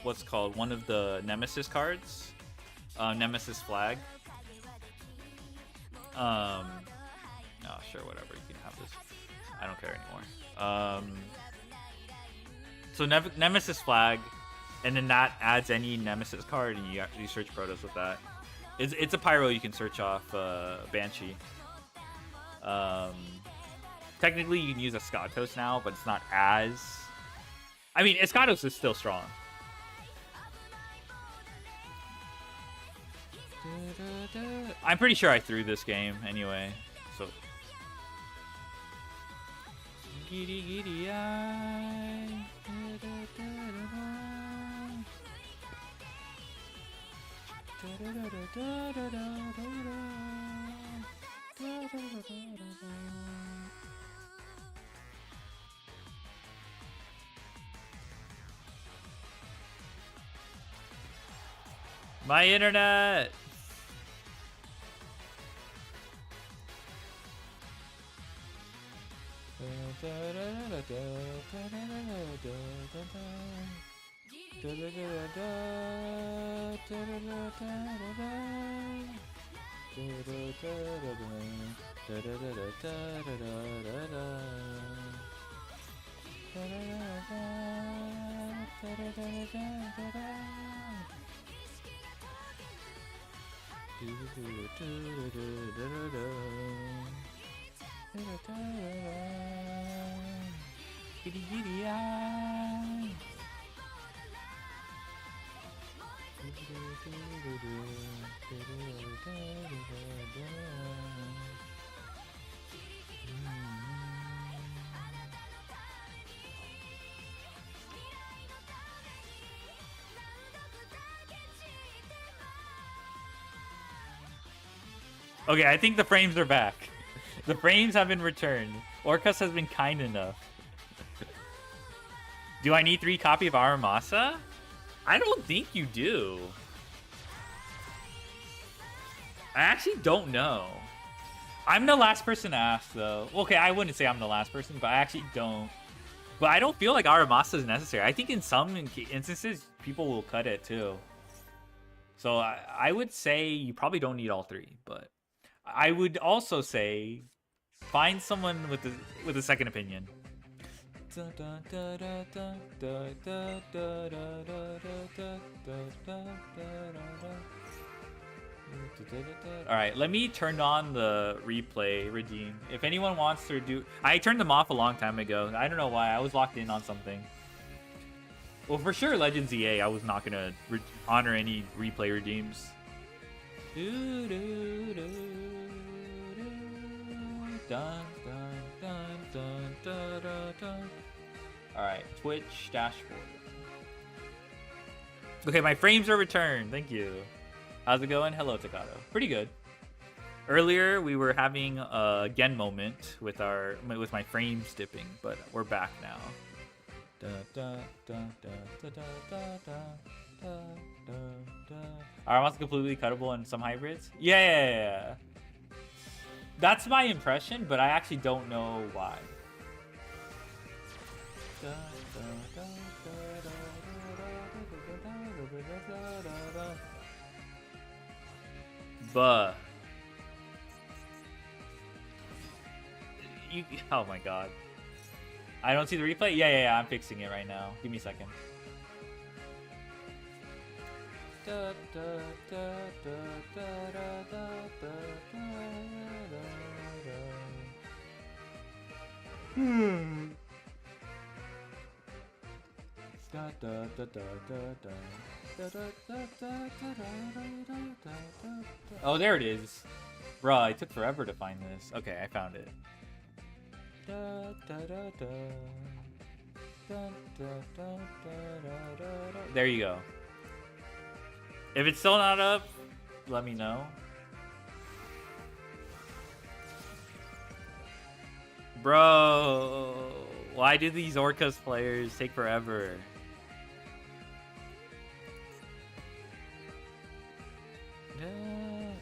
what's called one of the Nemesis cards. Nemesis flag. Oh, sure, whatever. You can have this. I don't care anymore. So Nemesis flag, and then that adds any Nemesis card, and you search Protoss with that. It's a pyro you can search off Banshee. Technically, you can use Escatos now, but it's not as. I mean, Escatos is still strong. I'm pretty sure I threw this game anyway, so. Giddy giddy eye. My internet. Giddy giddy eye. Okay, I think the frames are back. The frames have been returned. Orcus has been kind enough. Do I need 3 copy of Aramasa? I don't think you do. I actually don't know. I'm the last person to ask, though. Okay, I wouldn't say I'm the last person, but I actually don't. But I don't feel like Aramasa is necessary. I think in some instances, people will cut it, too. So I would say you probably don't need all 3, but I would also say find someone with a second opinion. Alright, let me turn on the replay redeem. If anyone wants to do... I turned them off a long time ago. I don't know why. I was locked in on something. Well, for sure, Legends EA, I was not going to honor any replay redeems. Alright, Twitch dashboard. Okay, my frames are returned. Thank you. How's it going? Hello, Takato. Pretty good. Earlier, we were having a Gen moment with my frames dipping, but we're back now. Arma's completely cuttable in some hybrids? Yeah. That's my impression, but I actually don't know why. But oh my god. I don't see the replay? Yeah, I'm fixing it right now. Give me a second. Oh, there it is. Bruh, it took forever to find this. Okay, I found it. There you go. If it's still not up, let me know. Bro, why do these Orcas players take forever?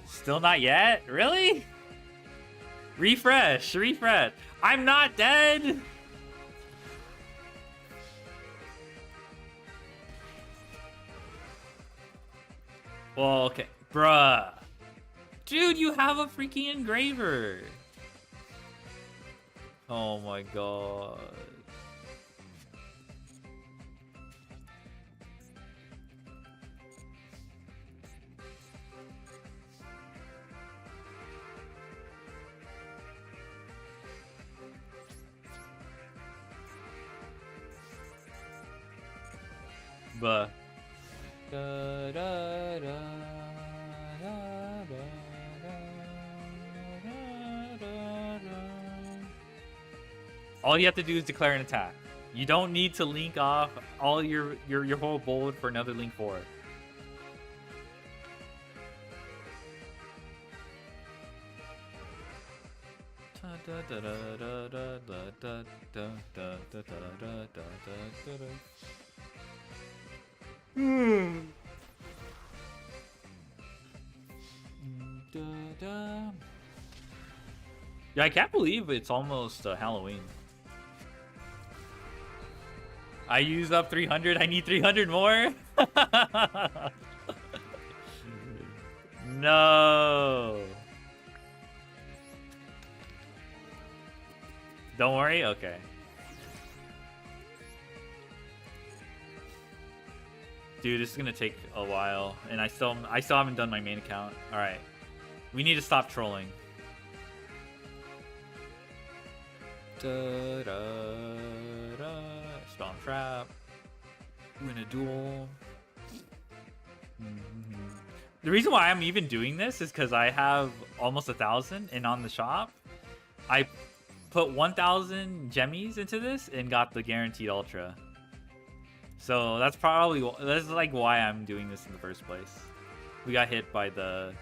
Still not yet? Really? Refresh, refresh. I'm not dead. Well, okay. Bruh. Dude, you have a freaking engraver. Oh my god. But all you have to do is declare an attack. You don't need to link off all your whole board for another link 4. Yeah, I can't believe it's almost Halloween. I used up 300. I need 300 more. No. Don't worry. Okay. Dude, this is gonna take a while, and I still haven't done my main account. All right, we need to stop trolling. Spawn trap. Win a duel. The reason why I'm even doing this is because I have almost 1,000, and on the shop, I put 1,000 gemmies into this and got the guaranteed ultra. So that's like why I'm doing this in the first place. We got hit by the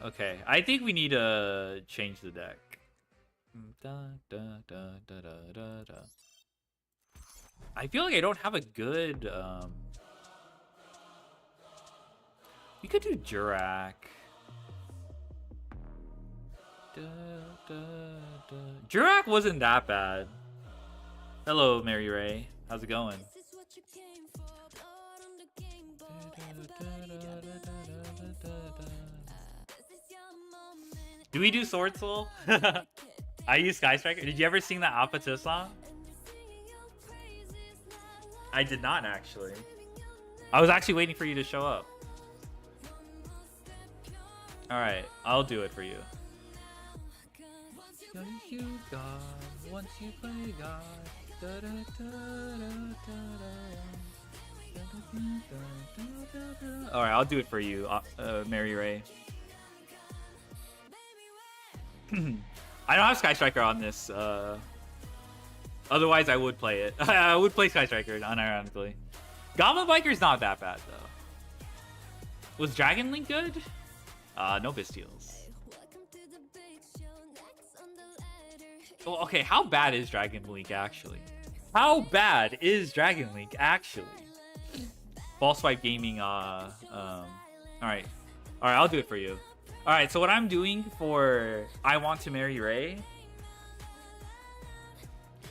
Okay, I think we need to change the deck. I feel like I don't have a good we could do Jurak. Jurak wasn't that bad. Hello, Mary Ray. How's it going? Do we do Sword Soul? I use Sky Striker. Did you ever sing that Apata song? I did not, actually. I was actually waiting for you to show up. Alright, I'll do it for you. Once you play God. Alright, I'll do it for you, Mary Ray. I don't have Sky Striker on this. Otherwise, I would play it. I would play Sky Striker, unironically. Goblin Biker's not that bad, though. Was Dragon Link good? No Bestials. Well, okay, how bad is Dragon Link, actually? How bad is Dragon Link, actually? Ball Swipe Gaming, Alright, I'll do it for you. Alright, so what I'm doing for I Want to Marry Ray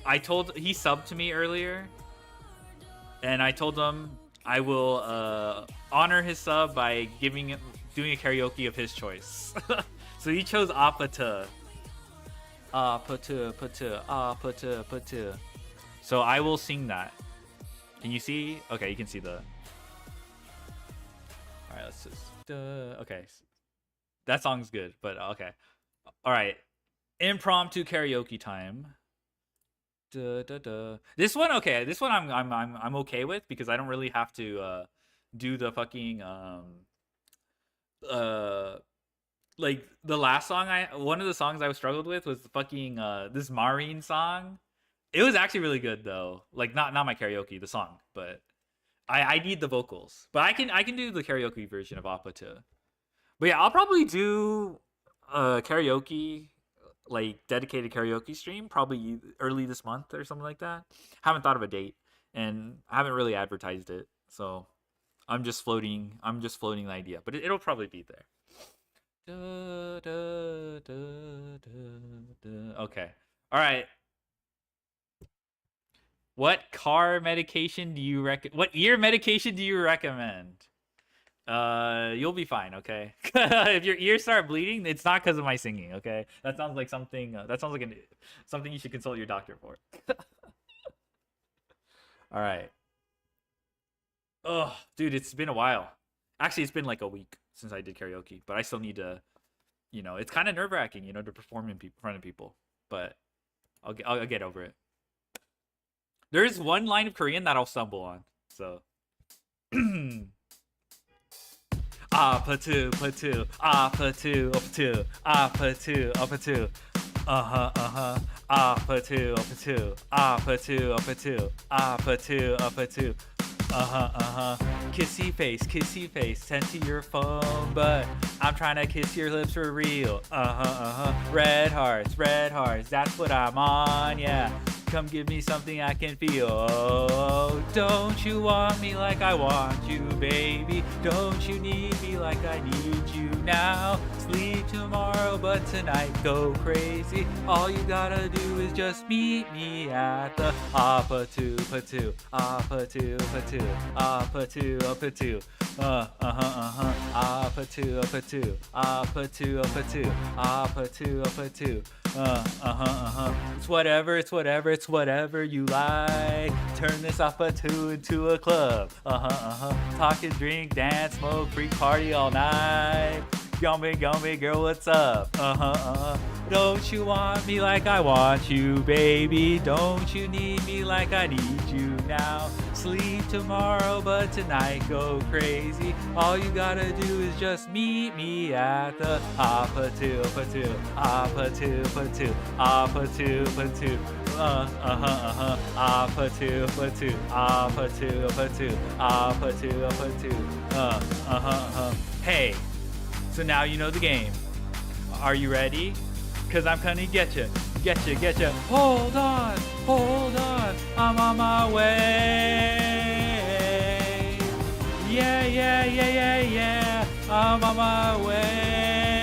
he subbed to me earlier, and I told him I will honor his sub by doing a karaoke of his choice. So he chose Apata. Apata. So I will sing that. Can you see? Okay, you can see the. All right, let's just. Okay, that song's good, but okay. All right, impromptu karaoke time. This one, okay. This one I'm okay with because I don't really have to do the fucking like the last song one of the songs I struggled with was the fucking this Marine song. It was actually really good though. Like not my karaoke, the song, but I need the vocals. But I can do the karaoke version of Appa too. But yeah, I'll probably do karaoke, like dedicated karaoke stream probably early this month or something like that. Haven't thought of a date and I haven't really advertised it, so I'm just floating the idea, but it'll probably be there. Okay, all right. What car medication do you what ear medication do you recommend? You'll be fine, okay? If your ears start bleeding, it's not because of my singing, okay? That sounds like something. That sounds like something you should consult your doctor for. All right. Oh, dude, it's been a while. Actually, it's been like a week since I did karaoke, but I still need to. It's kind of nerve-wracking, to perform in front of people. But I'll get over it. There's one line of Korean that I'll stumble on, so. Patu, patu, patu, patu, patu, patu. Patu, patu, patu, patu, patu. Kissy face, sent to your phone, but I'm trying to kiss your lips for real. Red hearts, that's what I'm on, yeah. Come give me something I can feel. Oh, don't you want me like I want you, baby? Don't you need me like I need you now? Sleep tomorrow, but tonight go crazy. All you gotta do is just meet me at the Patu, patu, patu, patu, patu, patu. Patu, patu, patu, patu, patu. It's whatever you like. Turn this Patu into a club. Talk and drink, dance, smoke, freak party all night. Gummy, girl, what's up? Don't you want me like I want you, baby? Don't you need me like I need you now? Sleep tomorrow, but tonight go crazy. All you gotta do is just meet me at the Patu, patu, patu, patu, patu, patu. Patu, patu, patu, patu. Hey. So now you know the game. Are you ready? Cause I'm gonna get you. Hold on, I'm on my way. Yeah, I'm on my way.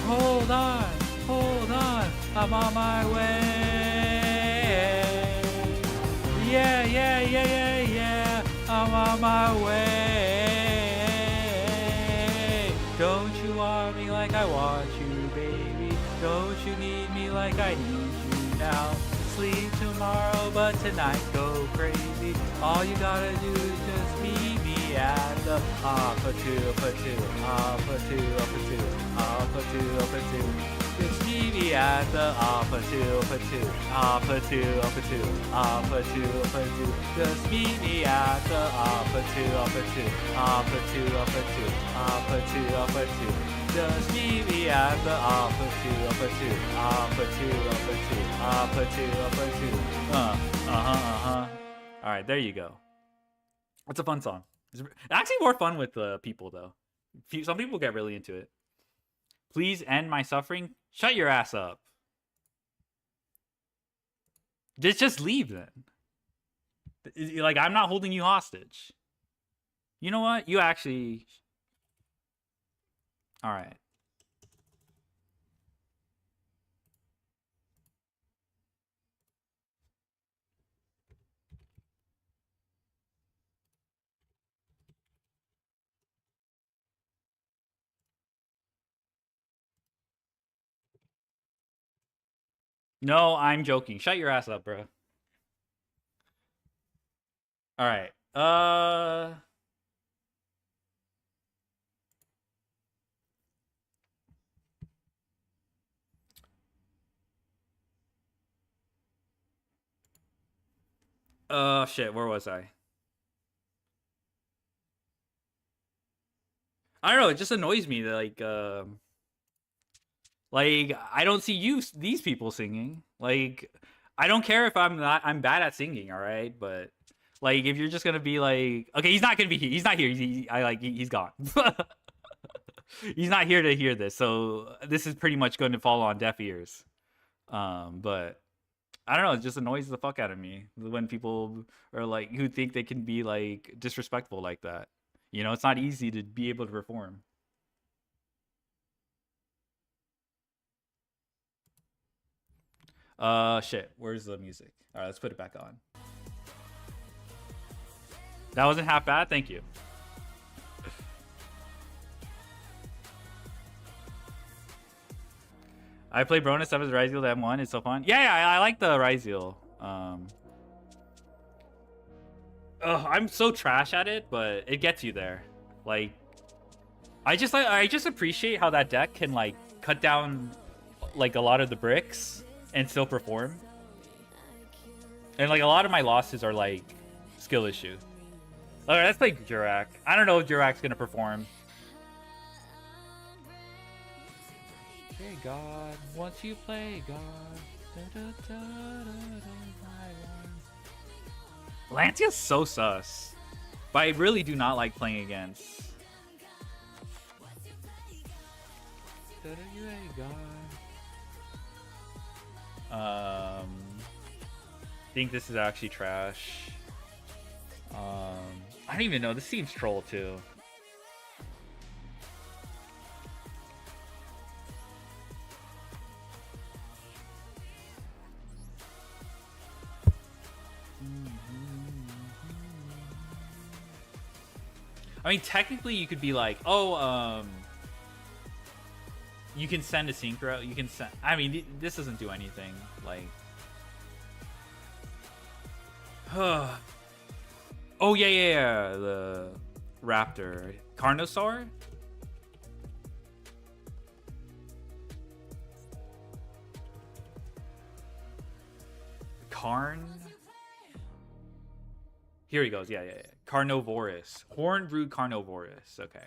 Hold on, I'm on my way. Yeah, I'm on my way. Don't you want me like I want you, baby? Don't you need me like I need you now? Sleep tomorrow, but tonight go crazy. All you gotta do is just meet me at the Patu, patu, patu, patu, patu, patu. Just meet me at the Patu, patu, patu, patu, patu, patu. Just meet me at the Patu, patu, patu, patu, patu, patu. Just meet me at the Patu, patu, patu, patu, patu. All right, there you go. It's a fun song. It's actually more fun with people though. Some people get really into it. Please end my suffering. Shut your ass up. Just leave then. Like, I'm not holding you hostage. You know what? You actually... Alright. No, I'm joking. Shut your ass up, bro. All right. Shit. Where was I? I don't know. It just annoys me that like I don't see these people singing. Like I don't care if I'm bad at singing, all right? But like if you're just gonna be like, okay, he's not gonna be here. He's not here. He's gone. He's not here to hear this. So this is pretty much going to fall on deaf ears. But I don't know. It just annoys the fuck out of me when people are like who think they can be like disrespectful like that. You know, it's not easy to be able to perform. Shit. Where's the music? All right, let's put it back on. That wasn't half bad. Thank you. I play Bronus stuff as Ryzeal to M1. It's so fun. Yeah, I like the Ryzeal. I'm so trash at it, but it gets you there. Like, I just appreciate how that deck can like cut down like a lot of the bricks and still perform. And like a lot of my losses are like skill issue. All right, let's play Jurak. I don't know if Jurak's gonna perform. Hey God, once you play God. Lancia's so sus, but I really do not like playing against. Think this is actually trash. I don't even know. This seems troll too. I mean, technically, you could be like, oh, you can send a synchro. You can send. I mean, this doesn't do anything. Like, oh yeah, the raptor, Carnosaur. Carn. Here he goes. Yeah. Carnovorous. Horn-brood Carnovorous. Okay.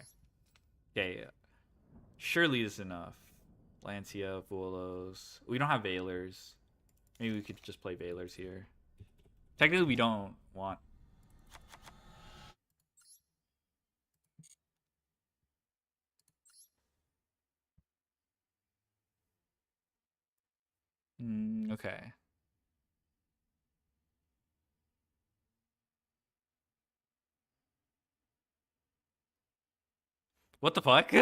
Yeah. Surely this is enough. Lancia, Vuelos. We don't have Veilers. Maybe we could just play Veilers here. Technically, we don't want... okay. What the fuck?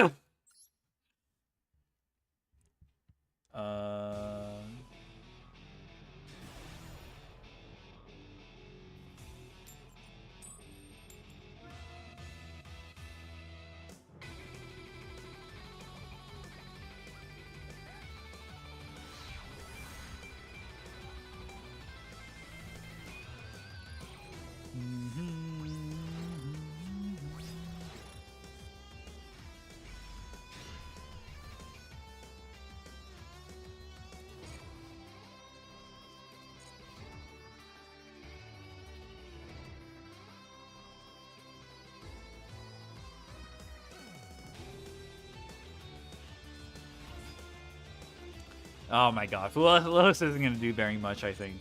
Oh my god. Lewis isn't going to do very much, I think.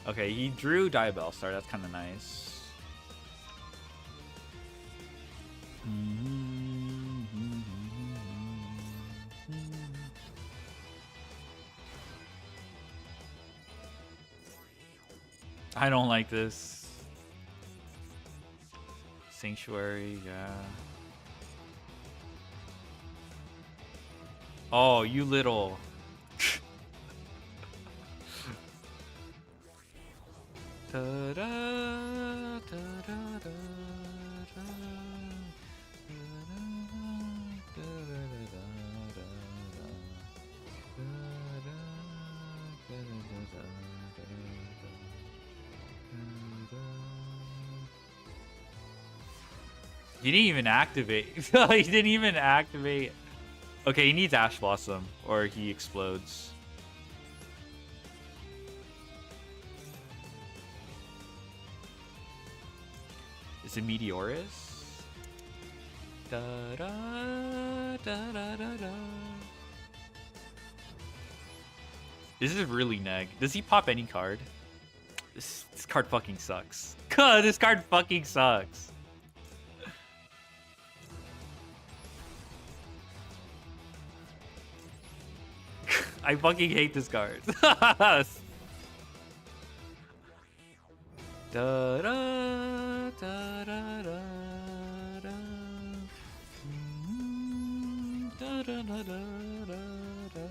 Okay, he drew Diabell Star. That's kind of nice. I don't like this. Sanctuary, yeah. Oh, you little. He didn't even activate. He didn't even activate. Okay, he needs Ash Blossom or he explodes. Is it Meteorus? Da, da, da, da, da, da. This is really neg. Does he pop any card? This card fucking sucks. This card fucking sucks. I fucking hate this card. Da, da, da, da, da, da. Da, da, da, da, da, da.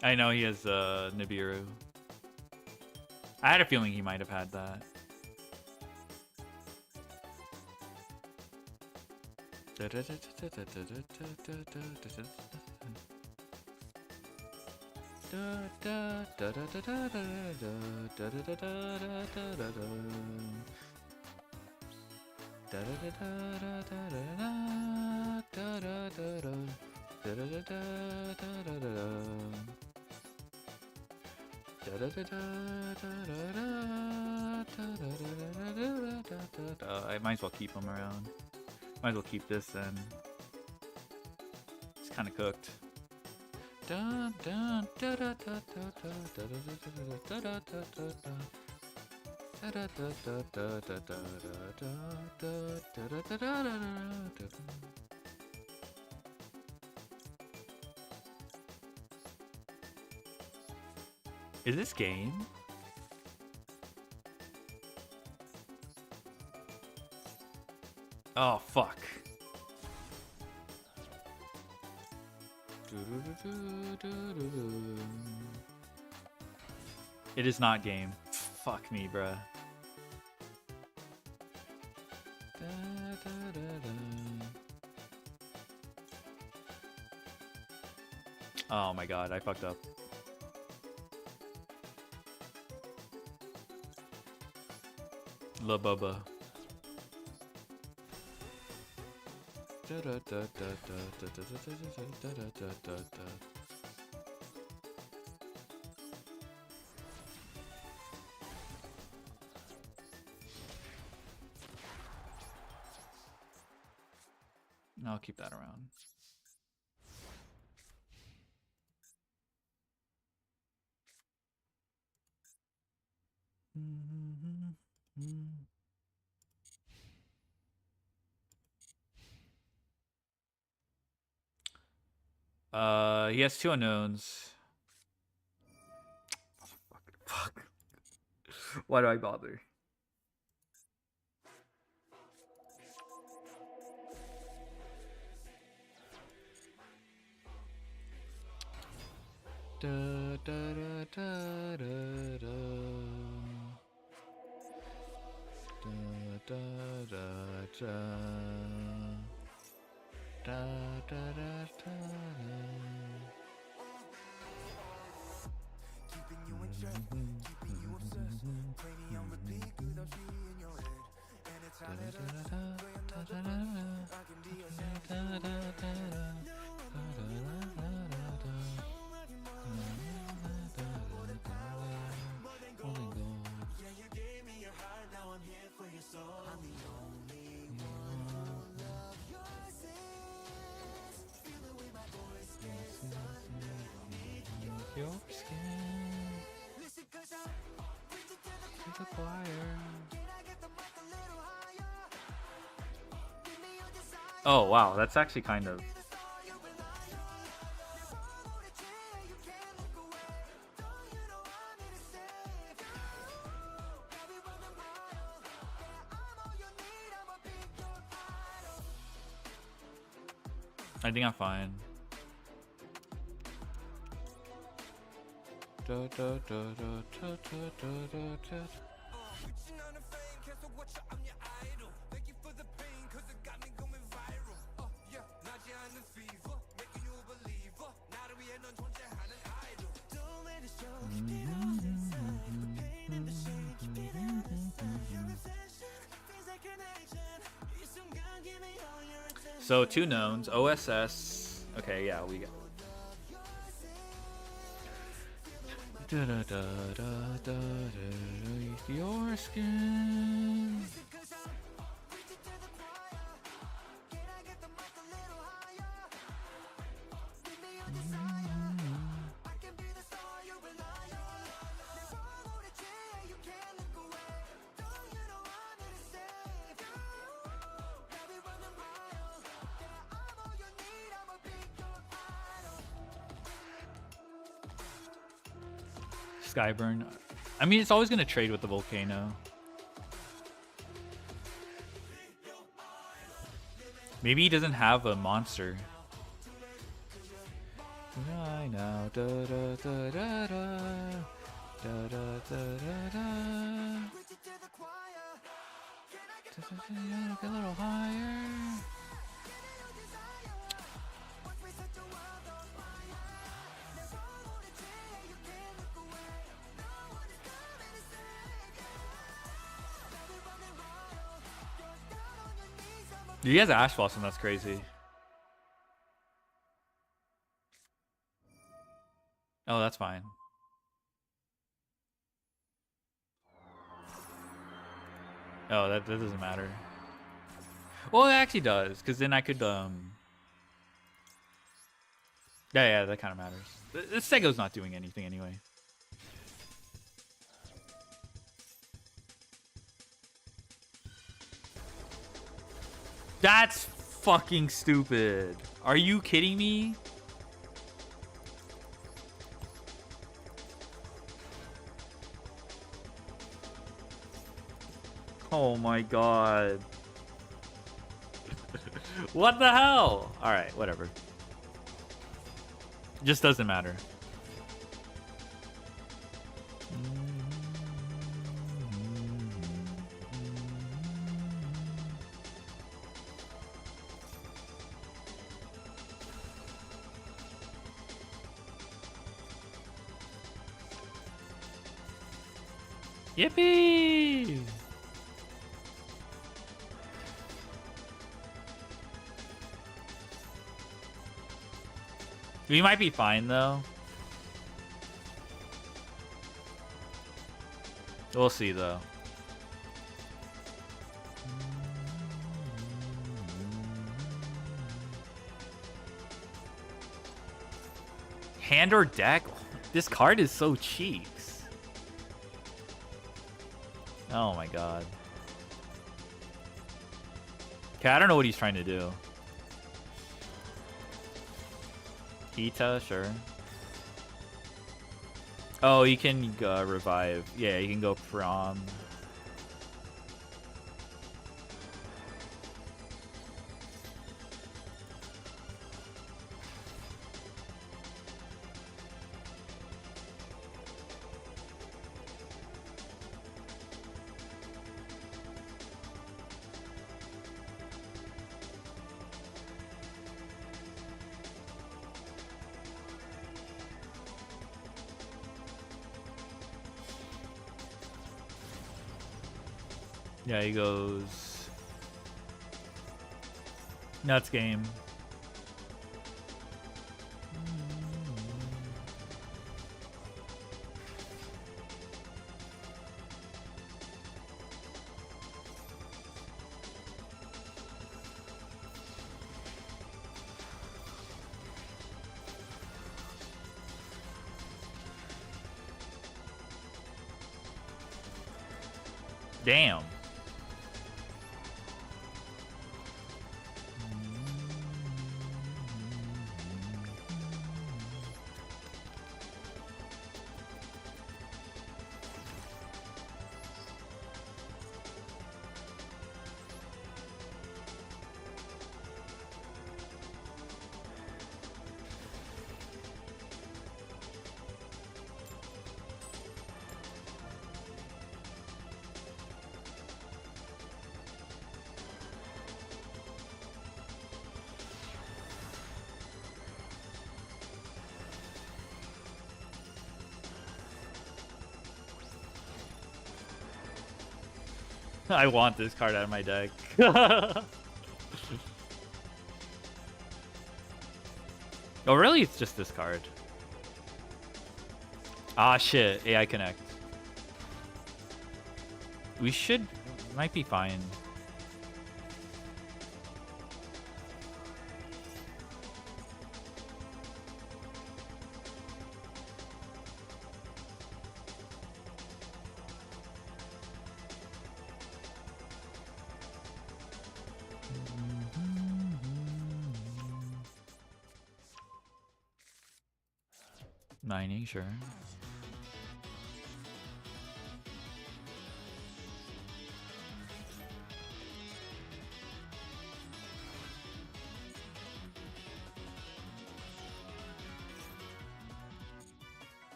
I know he has Nibiru. I had a feeling he might have had that. I might as well keep him around. Might as well keep this then. It's kind of cooked. Is this game? Oh, fuck. It is not game. Fuck me, bruh. Oh my god, I fucked up. La Bubba. I'll keep that around. He has 2 unknowns. Fuck. Why do I bother? Da, da, da, da, da, da. Da, da, da, da. Da, da, da, da, Keeping you in check, keeping you obsessed. Playing on repeat without you in your head. And it's how that hurts. Play another breath. I can be your second. Yeah, you gave me your heart, now I'm here for your soul. I'm the only one who'll love your sin. Your skin to the choir. Oh wow, that's actually kind of. I think I'm fine. Da, da, da, da, da, da, da, da. So 2 knowns, OSS. Okay, yeah, we got. Da, da, da, da, da, da, your skin. Skyburn. I mean, it's always going to trade with the volcano. Maybe he doesn't have a monster. I know. Da, da, da, da, da. Da, da, da, da, da. A little higher. He has Ash Blossom, that's crazy. Oh, that's fine. Oh, that doesn't matter. Well, it actually does, because then I could, Yeah, that kind of matters. The Sego's not doing anything anyway. That's fucking stupid. Are you kidding me? Oh my god. What the hell? Alright, whatever. Just doesn't matter. Yippee! We might be fine though. We'll see though. Hand or deck? This card is so cheeks. Oh my god. Okay, I don't know what he's trying to do. Kita, sure. Oh, you can revive. Yeah, you can go prom. Yeah, he goes nuts game. Damn. I want this card out of my deck. Oh, really? It's just this card. Ah, shit. AI Connect. We might be fine. Mining, sure.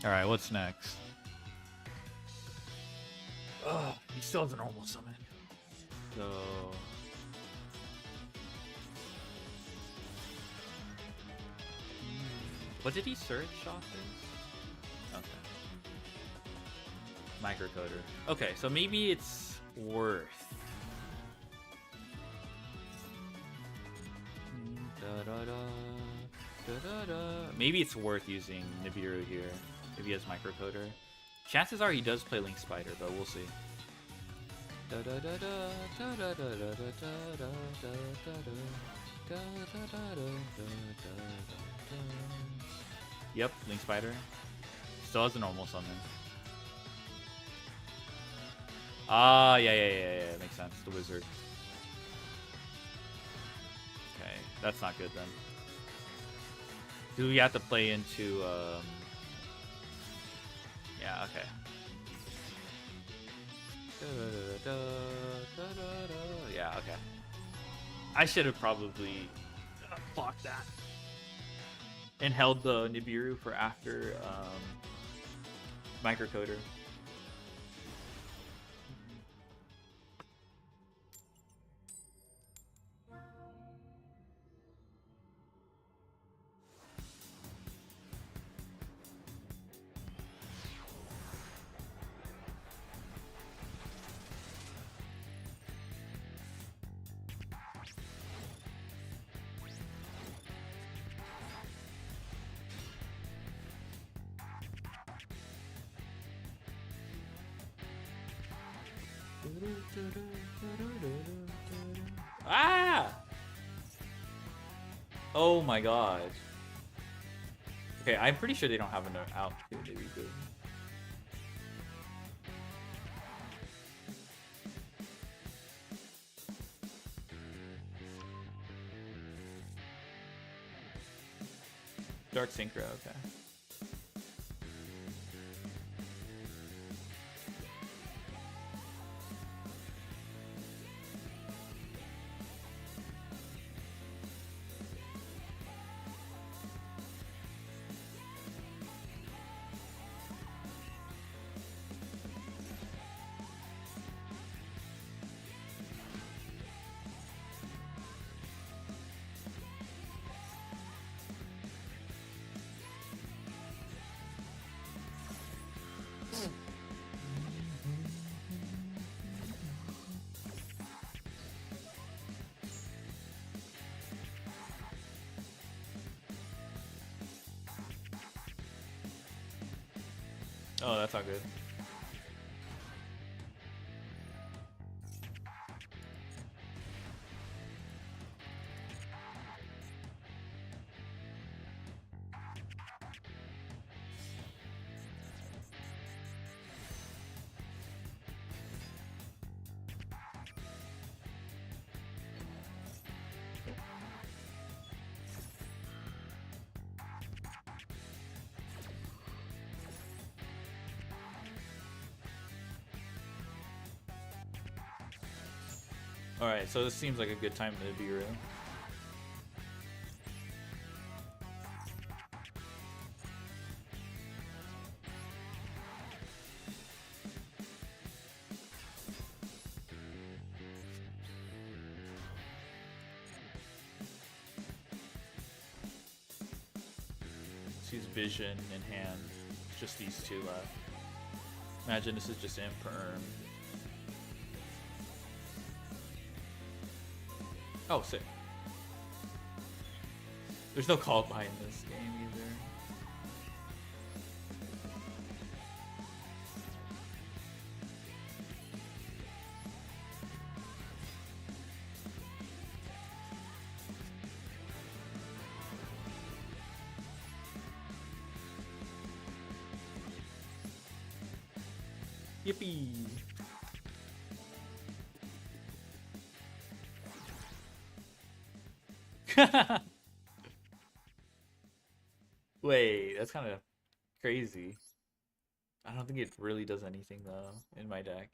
Alright, what's next? Oh, he still has a normal summon. So... What did he search off this? Okay. Microcoder. Okay, so maybe it's worth... Maybe it's worth using Nibiru here if he has microcoder. Chances are he does play Link Spider, but we'll see. Yep, Link Spider. Still has a normal summon. Ah, yeah. Makes sense. The wizard. Okay, that's not good then. Do we have to play into, yeah, okay. Yeah, okay. I should have probably blocked that. And held the Nibiru for after, microcoder. Ah! Oh my god. Okay, I'm pretty sure they don't have enough out to reboot. Dark Synchro, okay. Oh, that's not good. Alright, so this seems like a good time to be real. She's vision in hand. Just these two left. Imagine this is just imperm. Oh, sick. There's no call behind this game either. Yippee! Wait, that's kind of crazy. I don't think it really does anything though in my deck.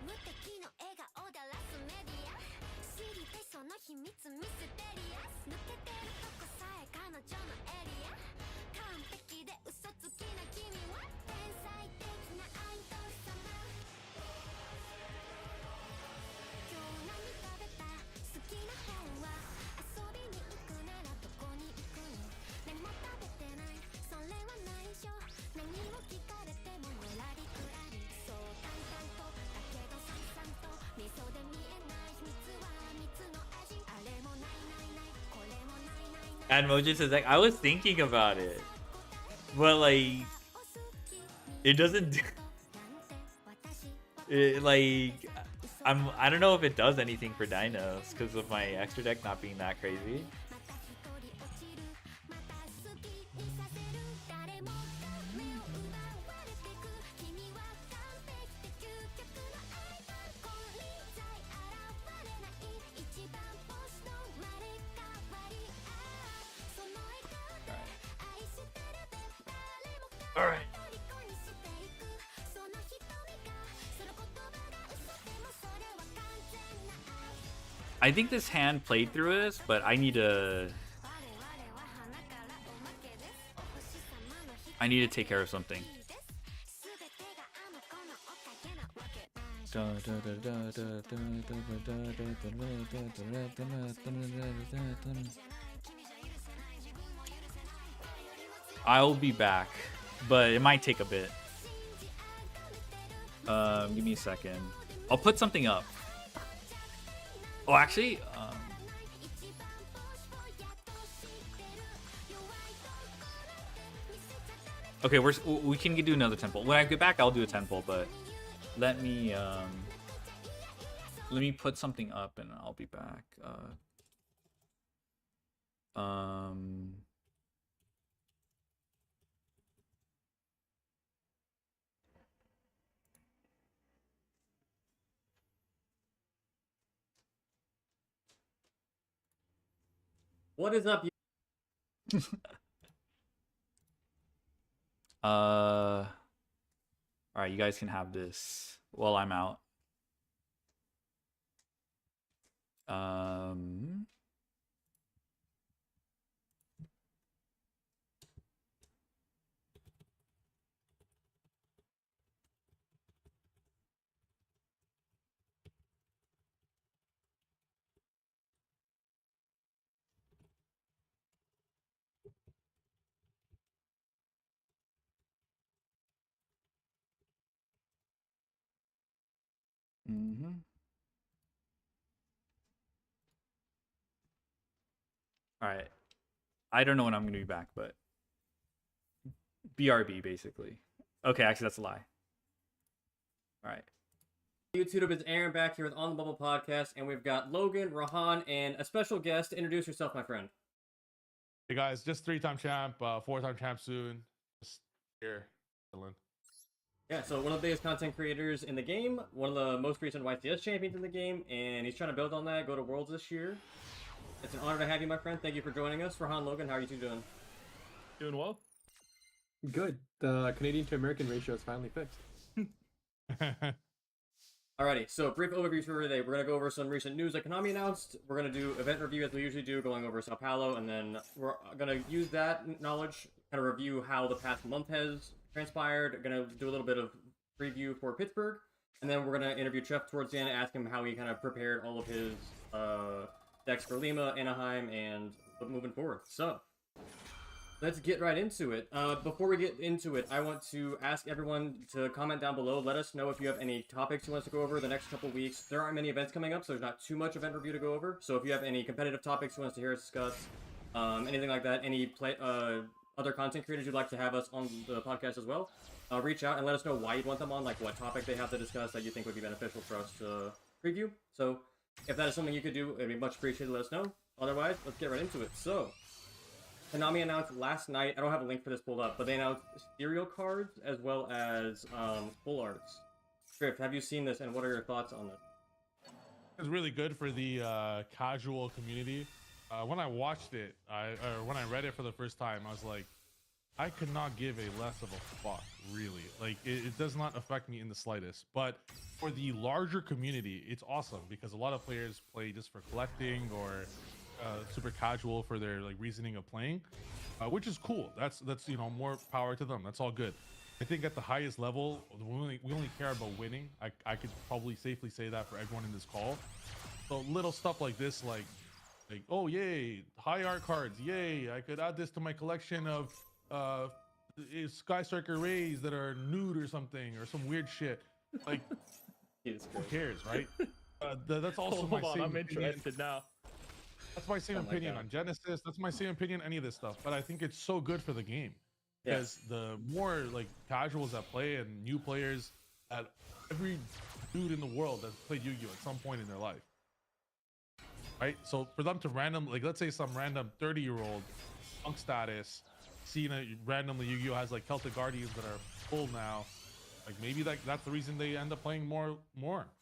無敵の笑顔だらすメディア知りたいその秘密ミステリアス抜けてるとこさえ彼女のエリア完璧で嘘つきな君は天才的なアイドル様今日何食べた好きな本は遊びに行くならどこに行くの何も食べてないそれは内緒何を聞かれてものらりくらりそう淡々とだけどさんさんと味噌で見えない秘密は蜜の味あれもないないないこれもないないない And Moji says like I was thinking about it, but like it doesn't. It, like I don't know if it does anything for dinos because of my extra deck not being that crazy. All right. I think this hand played through this, but I need to take care of something. I'll be back, but it might take a bit. Give me a second. I'll put something up. Oh, actually, okay, we can do another temple. When I get back, I'll do a temple, but let me put something up and I'll be back. What is up? All right, you guys can have this while I'm out. All right. I don't know when I'm going to be back, but BRB basically. Okay, actually, that's a lie. All right. YouTube, it's Aaron back here with On the Bubble Podcast, and we've got Logan, Rahan, and a special guest. Introduce yourself, my friend. Hey guys, just 3-time champ, 4-time champ soon. Just here, chilling. Yeah, so one of the biggest content creators in the game, one of the most recent YCS champions in the game, and he's trying to build on that, go to Worlds this year. It's an honor to have you, my friend. Thank you for joining us. Rahan, Logan, how are you two doing? Doing well. Good. The Canadian to American ratio is finally fixed. Alrighty, so brief overview for today. We're going to go over some recent news that Konami announced. We're going to do event review as we usually do, going over Sao Paulo, and then we're going to use that knowledge, kind of review how the past month has transpired. Going to do a little bit of preview for Pittsburgh, and then we're going to interview Trev towards the end, ask him how he kind of prepared all of his decks for Lima, Anaheim, and moving forward. So, let's get right into it. Before we get into it, I want to ask everyone to comment down below. Let us know if you have any topics you want us to go over the next couple weeks. There aren't many events coming up, so there's not too much event review to go over. So if you have any competitive topics you want us to hear us discuss, anything like that, any other content creators you'd like to have us on the podcast as well, reach out and let us know why you'd want them on, like what topic they have to discuss that you think would be beneficial for us to preview. So if that is something you could do, it'd be much appreciated. Let us know. Otherwise, let's get right into it. So, Konami announced last night, I don't have a link for this pulled up, but they announced serial cards as well as full arts. Drift, have you seen this and what are your thoughts on this? It's really good for the casual community. When I watched it, or when I read it for the first time, I was like, I could not give a less of a fuck, really. Like, it does not affect me in the slightest. But for the larger community, it's awesome because a lot of players play just for collecting or super casual for their like reasoning of playing, which is cool. That's you know, more power to them. That's all good. I think at the highest level, we only care about winning. I could probably safely say that for everyone in this call. So little stuff like this, like oh yay, high art cards, yay! I could add this to my collection of Sky Striker Rays that are nude or something or some weird shit. Like, who cares, right? That's also my same I'm opinion. interested now. That's my same opinion on Genesis. That's my same opinion on any of this stuff. But I think it's so good for the game because the more like casuals that play and new players, at every dude in the world that's played Yu-Gi-Oh at some point in their life, right? So for them to let's say some random 30-year-old punk status, seeing a randomly Yu-Gi-Oh has like Celtic Guardians that are full now, like maybe that's the reason they end up playing more.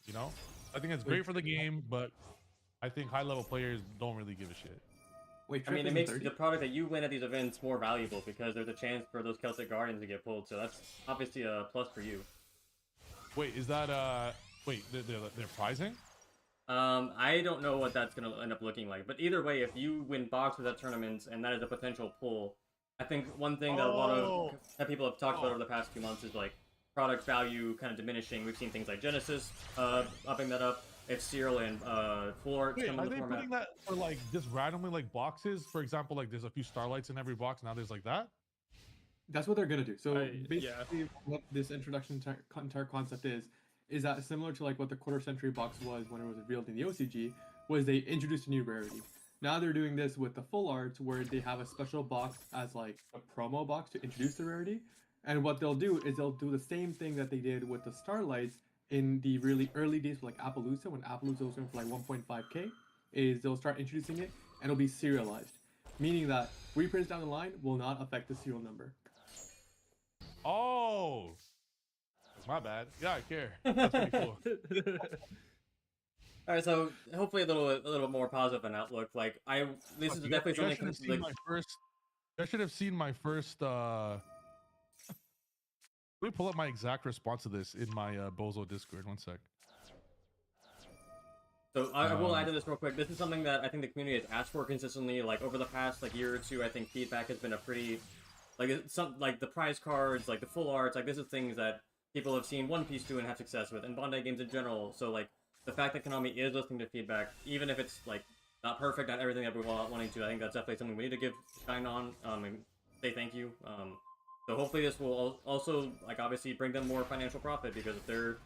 You know, I think it's great for the game, but I think high-level players don't really give a shit. Wait, I mean, it makes the product that you win at these events more valuable because there's a chance for those Celtic Guardians to get pulled. So that's obviously a plus for you. Wait, is that wait, they're prizing? I don't know what that's gonna end up looking like, but either way, if you win boxes at tournaments and that is a potential pull, I think one thing that a lot of people have talked about over the past few months is like product value kind of diminishing. We've seen things like Genesis upping that up. It's Serial and full art. Wait, come are in the they format. putting that for like just randomly like boxes? For example, like there's a few starlights in every box. Now there's like that. That's what they're gonna do. So Yeah. basically, what this introduction entire concept is that similar to like what the quarter century box was when it was revealed in the OCG, was they introduced a new rarity. Now they're doing this with the full arts where they have a special box as like a promo box to introduce the rarity. And what they'll do is they'll do the same thing that they did with the starlights in the really early days for like Appaloosa, when Appaloosa was going for like 1.5k, is they'll start introducing it and it'll be serialized, meaning that reprints down the line will not affect the serial number. Oh, my bad. Yeah, I care. That's pretty cool. All right, so hopefully a little bit more positive an outlook. Like this is definitely something. I should have seen my first. Let me pull up my exact response to this in my Bozo Discord. One sec. So I will add to this real quick. This is something that I think the community has asked for consistently. Like over the past like year or two, I think feedback has been a pretty like the prize cards, like the full arts. Like this is things that people have seen One Piece do and have success with, and Bandai games in general. So like the fact that Konami is listening to feedback, even if it's like not perfect, not everything that we want wanting to, I think that's definitely something we need to give shine on and say thank you. So hopefully this will also, like, obviously bring them more financial profit, because if they're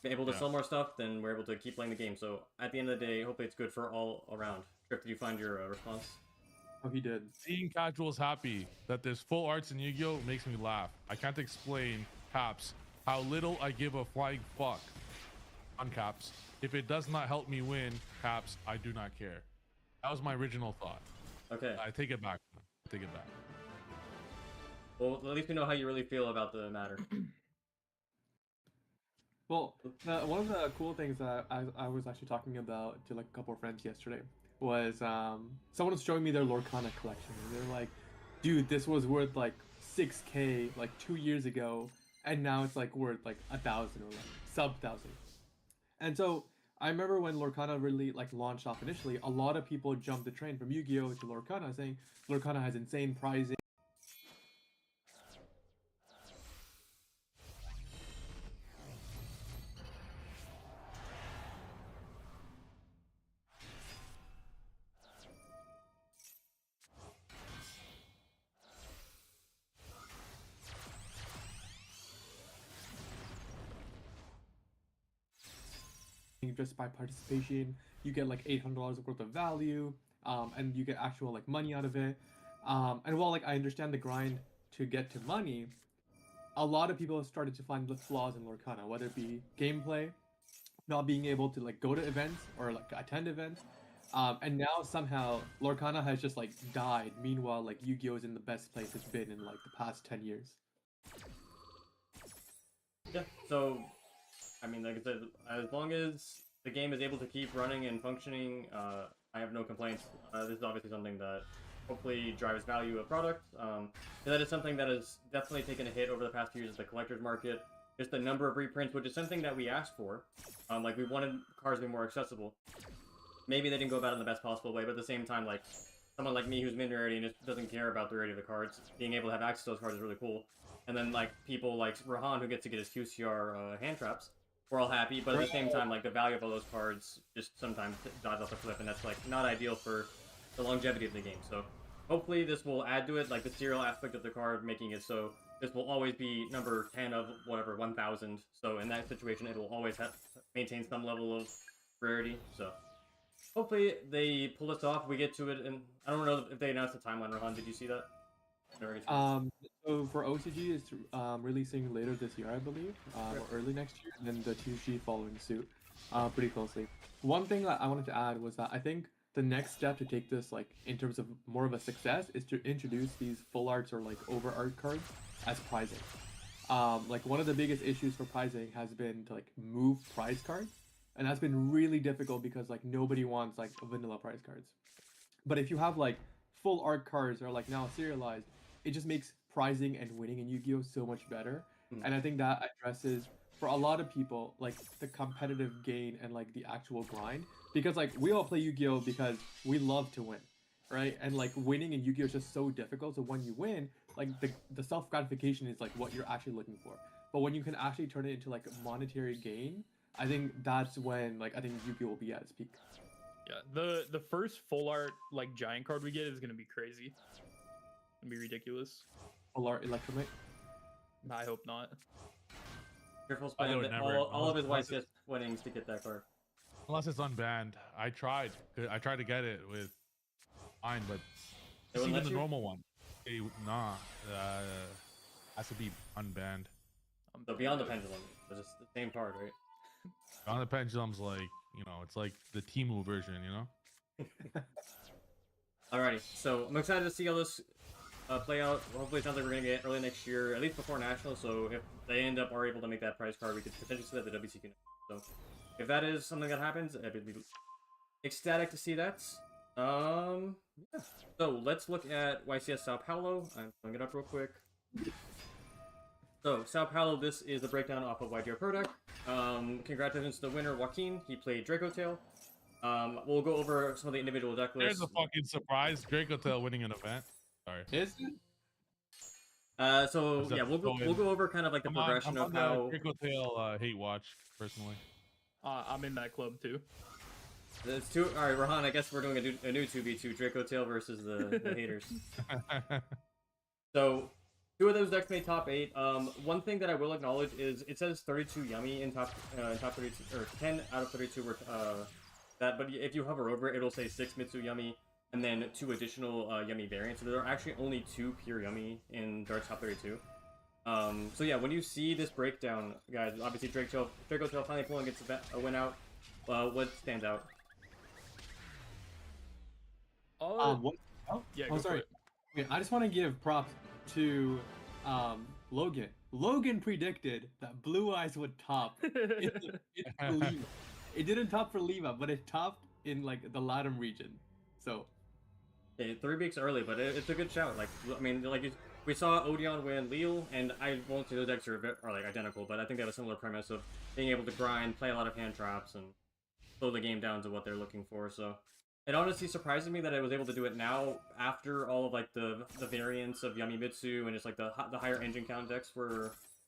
able to sell more stuff, then we're able to keep playing the game. So at the end of the day, hopefully it's good for all around. Trip, did you find your response? Oh, he did. Seeing casuals happy that there's full arts in Yu-Gi-Oh makes me laugh. I can't explain caps, how little I give a flying fuck on caps. If it does not help me win, caps, I do not care. That was my original thought. Okay. I take it back. Take it back. Well, at least we know how you really feel about the matter. Well, one of the cool things that I was actually talking about to like a couple of friends yesterday was someone was showing me their Lorcana collection. And they're like, dude, this was worth like 6K like 2 years ago, and now it's like worth like 1,000 or like sub 1,000. And so I remember when Lorcana really like launched off initially, a lot of people jumped the train from Yu-Gi-Oh to Lorcana, saying Lorcana has insane pricing. Just by participation, you get like $800 worth of value, and you get actual like money out of it. And while like I understand the grind to get to money, a lot of people have started to find the flaws in Lorcana, whether it be gameplay, not being able to like go to events or like attend events, and now somehow Lorcana has just like died. Meanwhile, like Yu-Gi-Oh is in the best place it's been in like the past 10 years. Yeah. So, I mean, like I said, as long as the game is able to keep running and functioning, I have no complaints. This is obviously something that hopefully drives value of product. And that is something that has definitely taken a hit over the past few years of the collector's market. Just the number of reprints, which is something that we asked for. Like, we wanted cars to be more accessible. Maybe they didn't go about it in the best possible way, but at the same time, like, someone like me who's min rarity and just doesn't care about the rarity of the cards, being able to have access to those cards is really cool. And then, like, people like Rahan, who gets to get his QCR hand traps, we're all happy, but at the same time, like, the value of all those cards just sometimes dives off the cliff, and that's, like, not ideal for the longevity of the game. So, hopefully this will add to it, like, the serial aspect of the card, making it so this will always be number 10 of, whatever, 1,000. So, in that situation, it will always maintain some level of rarity, so... Hopefully they pull this off, we get to it, and I don't know if they announced the timeline, Rahan, did you see that? So for OCG, it's releasing later this year, I believe, or early next year, and then the TCG following suit, pretty closely. One thing that I wanted to add was that I think the next step to take this, like, in terms of more of a success, is to introduce these full arts or, like, over art cards as prizing. Like, one of the biggest issues for prizing has been to, like, move prize cards, and that's been really difficult because, like, nobody wants, like, vanilla prize cards. But if you have, like, full art cards or, like, now serialized, it just makes prizing and winning in Yu-Gi-Oh so much better. And I think that addresses, for a lot of people, like, the competitive gain and, like, the actual grind. Because, like, we all play Yu-Gi-Oh because we love to win, right? And, like, winning in Yu-Gi-Oh is just so difficult, so when you win, like, the self-gratification is, like, what you're actually looking for. But when you can actually turn it into, like, a monetary gain, I think that's when, like, I think Yu-Gi-Oh will be at its peak. Yeah, the first full art, like, giant card we get is gonna be crazy. It'll be ridiculous. Full art Electromite? I hope not. Careful spending all of his YCS winnings to get that card. Unless it's unbanned. I tried to get it with mine, but it's even the normal one. Nah, has to be unbanned. So Beyond the Pendulum, it's just the same card, right? Beyond the Pendulum's like, you know, it's like the Temu version, you know? Alrighty, so I'm excited to see how this play out. Hopefully it sounds like we're going to get early next year, at least before National, so if they are able to make that prize card, we could potentially see that at the WCQ. So if that is something that happens, I'd be ecstatic to see that. Yeah. So let's look at YCS Sao Paulo. I'm pulling it up real quick. So, Sao Paulo, this is the breakdown off of YGR Pro Deck. Congratulations to the winner, Joaquin. He played Draco Tail. We'll go over some of the individual deck lists. There's a fucking surprise. Draco Tail winning an event. Sorry. Is it? So, yeah, we'll go over kind of like the progression of how... Draco Tail hate watch, personally. I'm in that club, too. It's two... Alright, Rahan, I guess we're doing a new 2v2. Draco Tail versus the haters. So... Two of those decks made top 8. One thing that I will acknowledge is it says 32 Yummy in top 32, or 10 out of 32 were that. But if you hover over it, it'll say 6 Mitsu Yummy and then 2 additional Yummy variants. So there are actually only 2 pure Yummy in Dark's top 32. So yeah, when you see this breakdown, guys, obviously Draco Tail finally pulling gets a win out. What stands out? What? Oh, Yeah, oh go for sorry. it. Okay, I just want to give props to Logan. Logan predicted that Blue Eyes would top in Lima. It didn't top for Lima, but it topped in like the Latam region. So Yeah, 3 weeks early, but it's a good shout. Like, I mean, like we saw Odeon win Lille, and I won't say those decks are like identical, but I think they have a similar premise of being able to grind, play a lot of hand traps, and slow the game down to what they're looking for. So it honestly surprises me that I was able to do it now after all of like the variants of Yummy Mitsu and just like the higher engine count decks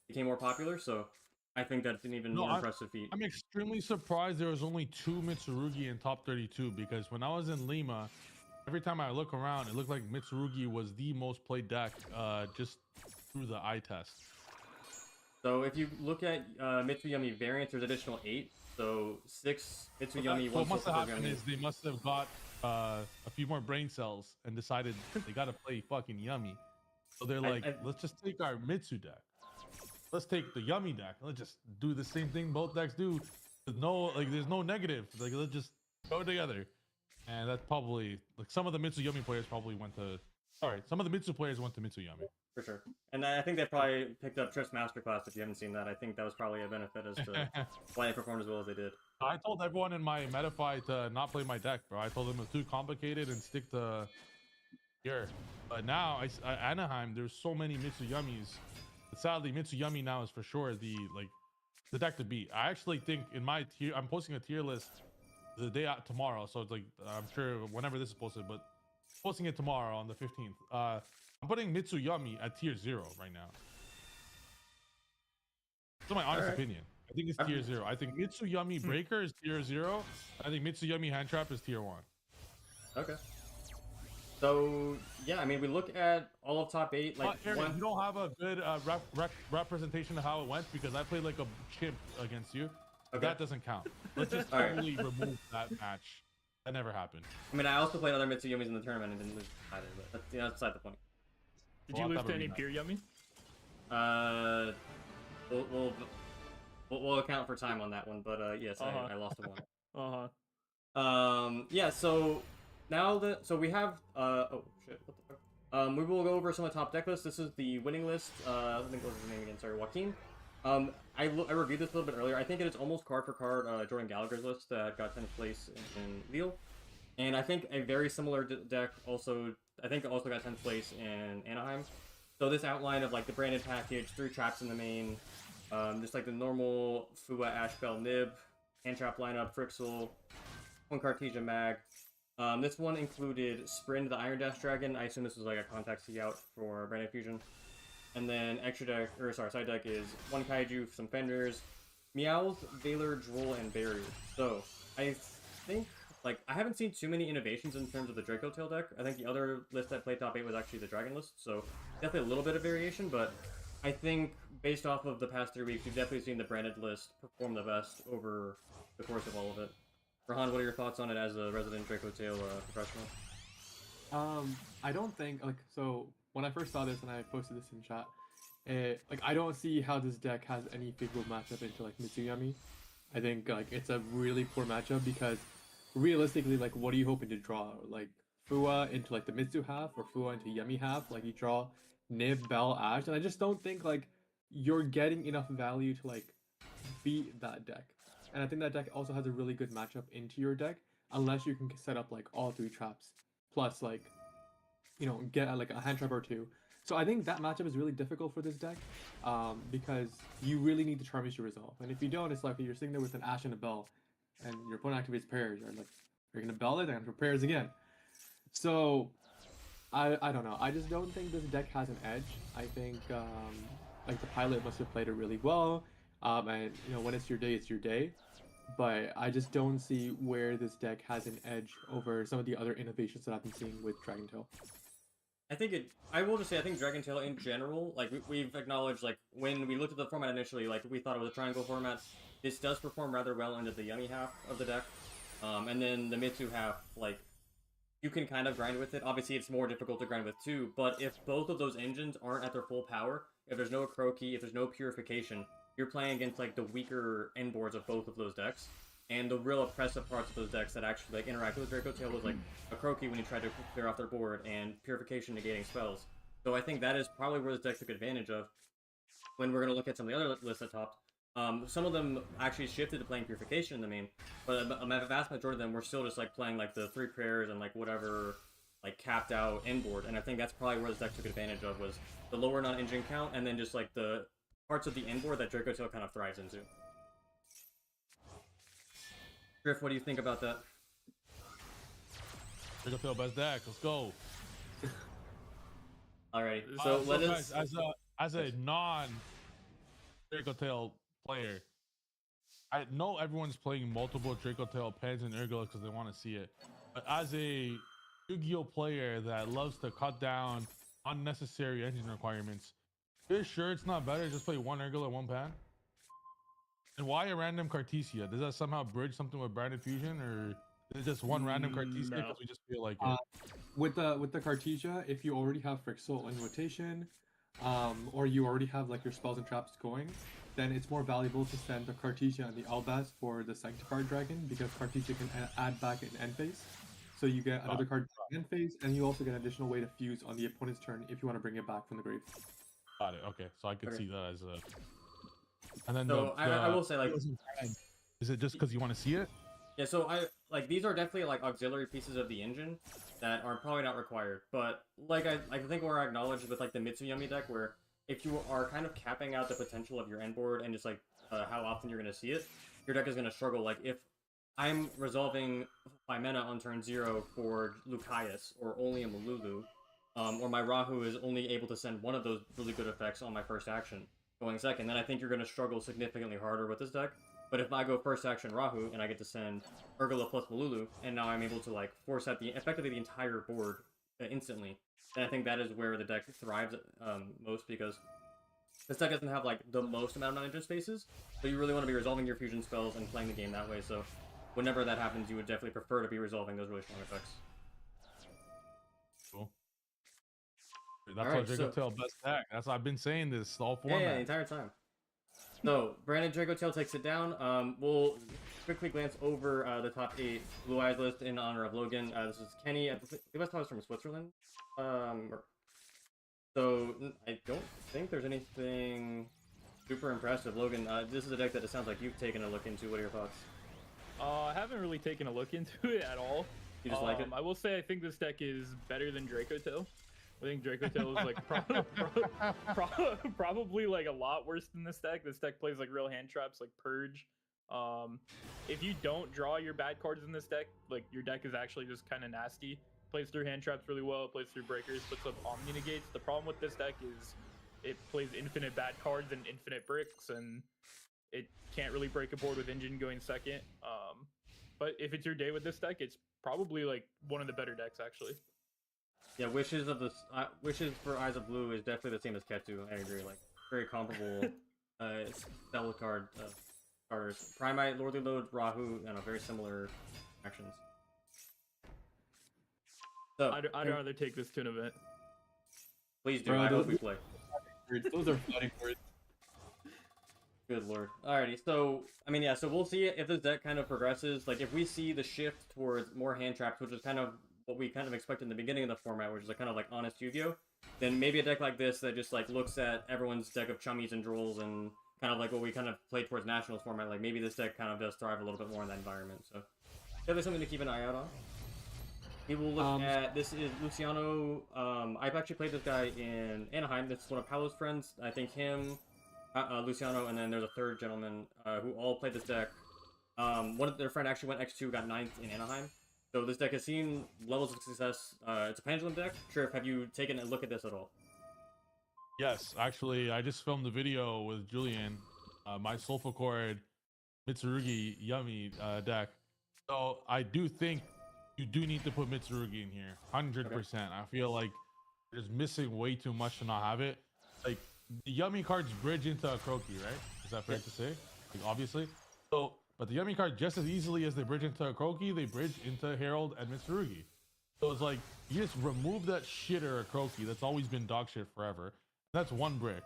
became more popular. So I think that's an even more impressive feat. I'm extremely surprised there was only 2 Mitsurugi in top 32 because when I was in Lima, every time I look around, it looked like Mitsurugi was the most played deck just through the eye test. So if you look at Mitsuyami variants, there's additional 8. So 6 Mitsuyami, What 1 must have happened Mitsuyami. is they must have got a few more brain cells and decided they gotta play fucking Yummy. So they're like, let's just take our Mitsu deck. Let's take the Yummy deck. Let's just do the same thing both decks do. There's no negative. Like, let's just go together. And that's probably like some of the Mitsu Yummy players probably went to. Sorry, some of the Mitsu players went to Mitsu Yummy. For sure. And I think they probably picked up Triss Masterclass. If you haven't seen that, I think that was probably a benefit as to why they performed as well as they did. I told everyone in my Metafy to not play my deck, bro. I told them it was too complicated and stick to here. But now, Anaheim, there's so many Mitsu Yummies. Sadly, Mitsu Yummy now is for sure the deck to beat. I actually think in my tier, I'm posting a tier list the day out tomorrow. So it's like, I'm sure whenever this is posted, but posting it tomorrow on the 15th. I'm putting Mitsu Yummy at tier 0 right now. That's my honest opinion. I think it's tier 0. I think Mitsu Yummy Breaker is tier 0. I think Mitsu Yummy Hand Trap is tier 1. Okay. So yeah, I mean, we look at all of top 8. Like, Aaron, you don't have a good representation of how it went because I played like a chimp against you. Okay. That doesn't count. Let's just totally remove that match. That never happened. I mean, I also played other Mitsu Yumis in the tournament and didn't lose either, but that's beside the point. Did you lose to any pure Yummy? We'll account for time on that one, but yes, I lost to one. Yeah, so now so we have oh shit, what the fuck? We will go over some of the top deck lists. This is the winning list. Let me go over his name again. Sorry, Joaquin. I reviewed this a little bit earlier. I think it is almost card for card Jordan Gallagher's list that got 10th place in Lille. And I think a very similar deck also got 10th place in Anaheim. So this outline of like the branded package, 3 traps in the main, just like the normal Fua, Ashbel, Nib, hand trap lineup, Frixel, 1 Cartesia Mag. This one included Sprint, the Iron Dash Dragon. I assume this was like a contact C out for Branded Fusion. And then side deck is 1 Kaiju, some Fenders, Meowth, Valor, Droll, and Barrier. So, I think, like, I haven't seen too many innovations in terms of the Draco Tail deck. I think the other list that played top 8 was actually the Dragon list, so definitely a little bit of variation, but I think based off of the past 3 weeks, we've definitely seen the branded list perform the best over the course of all of it. Rahan, what are your thoughts on it as a resident Draco Tail professional? I don't think, like, so when I first saw this and I posted this in chat, like, I don't see how this deck has any favorable matchup into, like, Mitsuyami. I think, like, it's a really poor matchup because realistically, like, what are you hoping to draw? Like, Fua into, like, the Mitsu half or Fua into Yummy half? Like, you draw Nib, Bell, Ash, and I just don't think, like, you're getting enough value to, like, beat that deck. And I think that deck also has a really good matchup into your deck, unless you can set up, like, all 3 traps, plus, like, you know, get, like, a hand trap or 2. So I think that matchup is really difficult for this deck, because you really need the Charmies to resolve. And if you don't, it's like you're sitting there with an Ash and a Bell, and your opponent activates prayers. You're like, you're gonna Bell it, they're gonna prayers again. So I don't know. I just don't think this deck has an edge. I think like the pilot must have played it really well, and you know, when it's your day, it's your day. But I just don't see where this deck has an edge over some of the other innovations that I've been seeing with Dragon Tail. I will just say, I think Dragon Tail in general, like, we've acknowledged, like, when we looked at the format initially, like, we thought it was a triangle format. This does perform rather well into the Yummy half of the deck. And then the Mitsu half, like, you can kind of grind with it. Obviously, it's more difficult to grind with too, but if both of those engines aren't at their full power, if there's no Croaky, if there's no Purification, you're playing against like the weaker end boards of both of those decks. And the real oppressive parts of those decks that actually like interact with Draco Tail was like a Croaky when you tried to clear off their board, and Purification negating spells. So I think that is probably where this deck took advantage of. When we're going to look at some of the other lists at top, some of them actually shifted to playing Purification in the main, but a vast majority of them were still just like playing like the 3 prayers and like whatever like capped out end board. And I think that's probably where this deck took advantage of, was the lower non-engine count and then just like the parts of the end board that Draco Tail kind of thrives into. Griff, what do you think about that? Draco Tail best deck. Let's go. Alright, so let us... Guys, as a non Draco Tail player, I know everyone's playing multiple Draco Tail pens and Urgula because they want to see it. But as a Yu-Gi-Oh player that loves to cut down unnecessary engine requirements, you're sure it's not better to just play one Urgula, one pan? And why a random Cartesia? Does that somehow bridge something with Branded Fusion, or is it just one random Cartesia because we just feel like it? With the Cartesia, if you already have Frixel in rotation, or you already have like your spells and traps going, then it's more valuable to send the Cartesia and the Albaz for the Sanctified Dragon, because Cartesia can add back an end phase. So you get another card end phase, and you also get an additional way to fuse on the opponent's turn if you want to bring it back from the grave. Got it. Okay, so I could see that as a. And then so I will say, like, is it just because you want to see it? Yeah, so I like these are definitely like auxiliary pieces of the engine that are probably not required. But like I think we're acknowledged with like the Mitsuyami deck, where if you are kind of capping out the potential of your end board and just like how often you're gonna see it, your deck is gonna struggle. Like if I'm resolving my mana on turn 0 for Lucaeus or only a Malulu, or my Rahu is only able to send one of those really good effects on my first action going second, then I think you're going to struggle significantly harder with this deck. But if I go first action Rahu and I get to send Urgula plus Malulu, and now I'm able to like force out effectively the entire board instantly, then I think that is where the deck thrives most, because this deck doesn't have like the most amount of non-engine spaces, so you really want to be resolving your fusion spells and playing the game that way. So whenever that happens, you would definitely prefer to be resolving those really strong effects. Cool. That's why Draco Tail best deck. That's why I've been saying this all format. Yeah, the entire time. So Brandon Draco Tail takes it down. We'll quickly glance over the top 8 Blue Eyes list in honor of Logan. This is Kenny. I believe that's from Switzerland. So I don't think there's anything super impressive. Logan, this is a deck that it sounds like you've taken a look into. What are your thoughts? I haven't really taken a look into it at all. You just like it? I will say I think this deck is better than Draco Tail. I think Draco Tail is like probably like a lot worse than this deck. This deck plays like real hand traps, like Purge. If you don't draw your bad cards in this deck, like your deck is actually just kind of nasty. Plays through hand traps really well. It plays through breakers, puts up Omni negates. The problem with this deck is it plays infinite bad cards and infinite bricks, and it can't really break a board with Engine going second. But if it's your day with this deck, it's probably like one of the better decks actually. Yeah, Wishes for Eyes of Blue is definitely the same as Ketu. I agree. Like very comparable spell card starters. Primite, Lordly Load, Rahu, and very similar actions. So I'd rather take this to an event. Please do. I hope we play. Those are fighting words. Good lord. Alrighty, so I mean, yeah, so we'll see if this deck kind of progresses. Like if we see the shift towards more hand traps, which is kind of what we kind of expect in the beginning of the format, which is like kind of like honest Yu-Gi-Oh, then maybe a deck like this that just like looks at everyone's deck of chummies and drools and kind of like what we kind of play towards Nationals format, like maybe this deck kind of does thrive a little bit more in that environment. So definitely something to keep an eye out on. We will look at, this is Luciano. I've actually played this guy in Anaheim. This is one of Paolo's friends. I think him, Luciano, and then there's a third gentleman who all played this deck. One of their friend actually went X2, got 9th in Anaheim. So this deck has seen levels of success. It's a pendulum deck. Sheriff, have you taken a look at this at all? Yes, actually, I just filmed the video with Julian, my Soulful Chord Mitsurugi Yummy deck. So I do think you do need to put Mitsurugi in here, 100%. Okay. I feel like there's missing way too much to not have it. Like, the Yummy cards bridge into a Croaky, right? Is that fair to say? Like, obviously. So, but the Yummy card, just as easily as they bridge into a Croaky, they bridge into Herald and Mitsurugi. So it's like, you just remove that shitter a Croaky that's always been dog shit forever. That's one brick.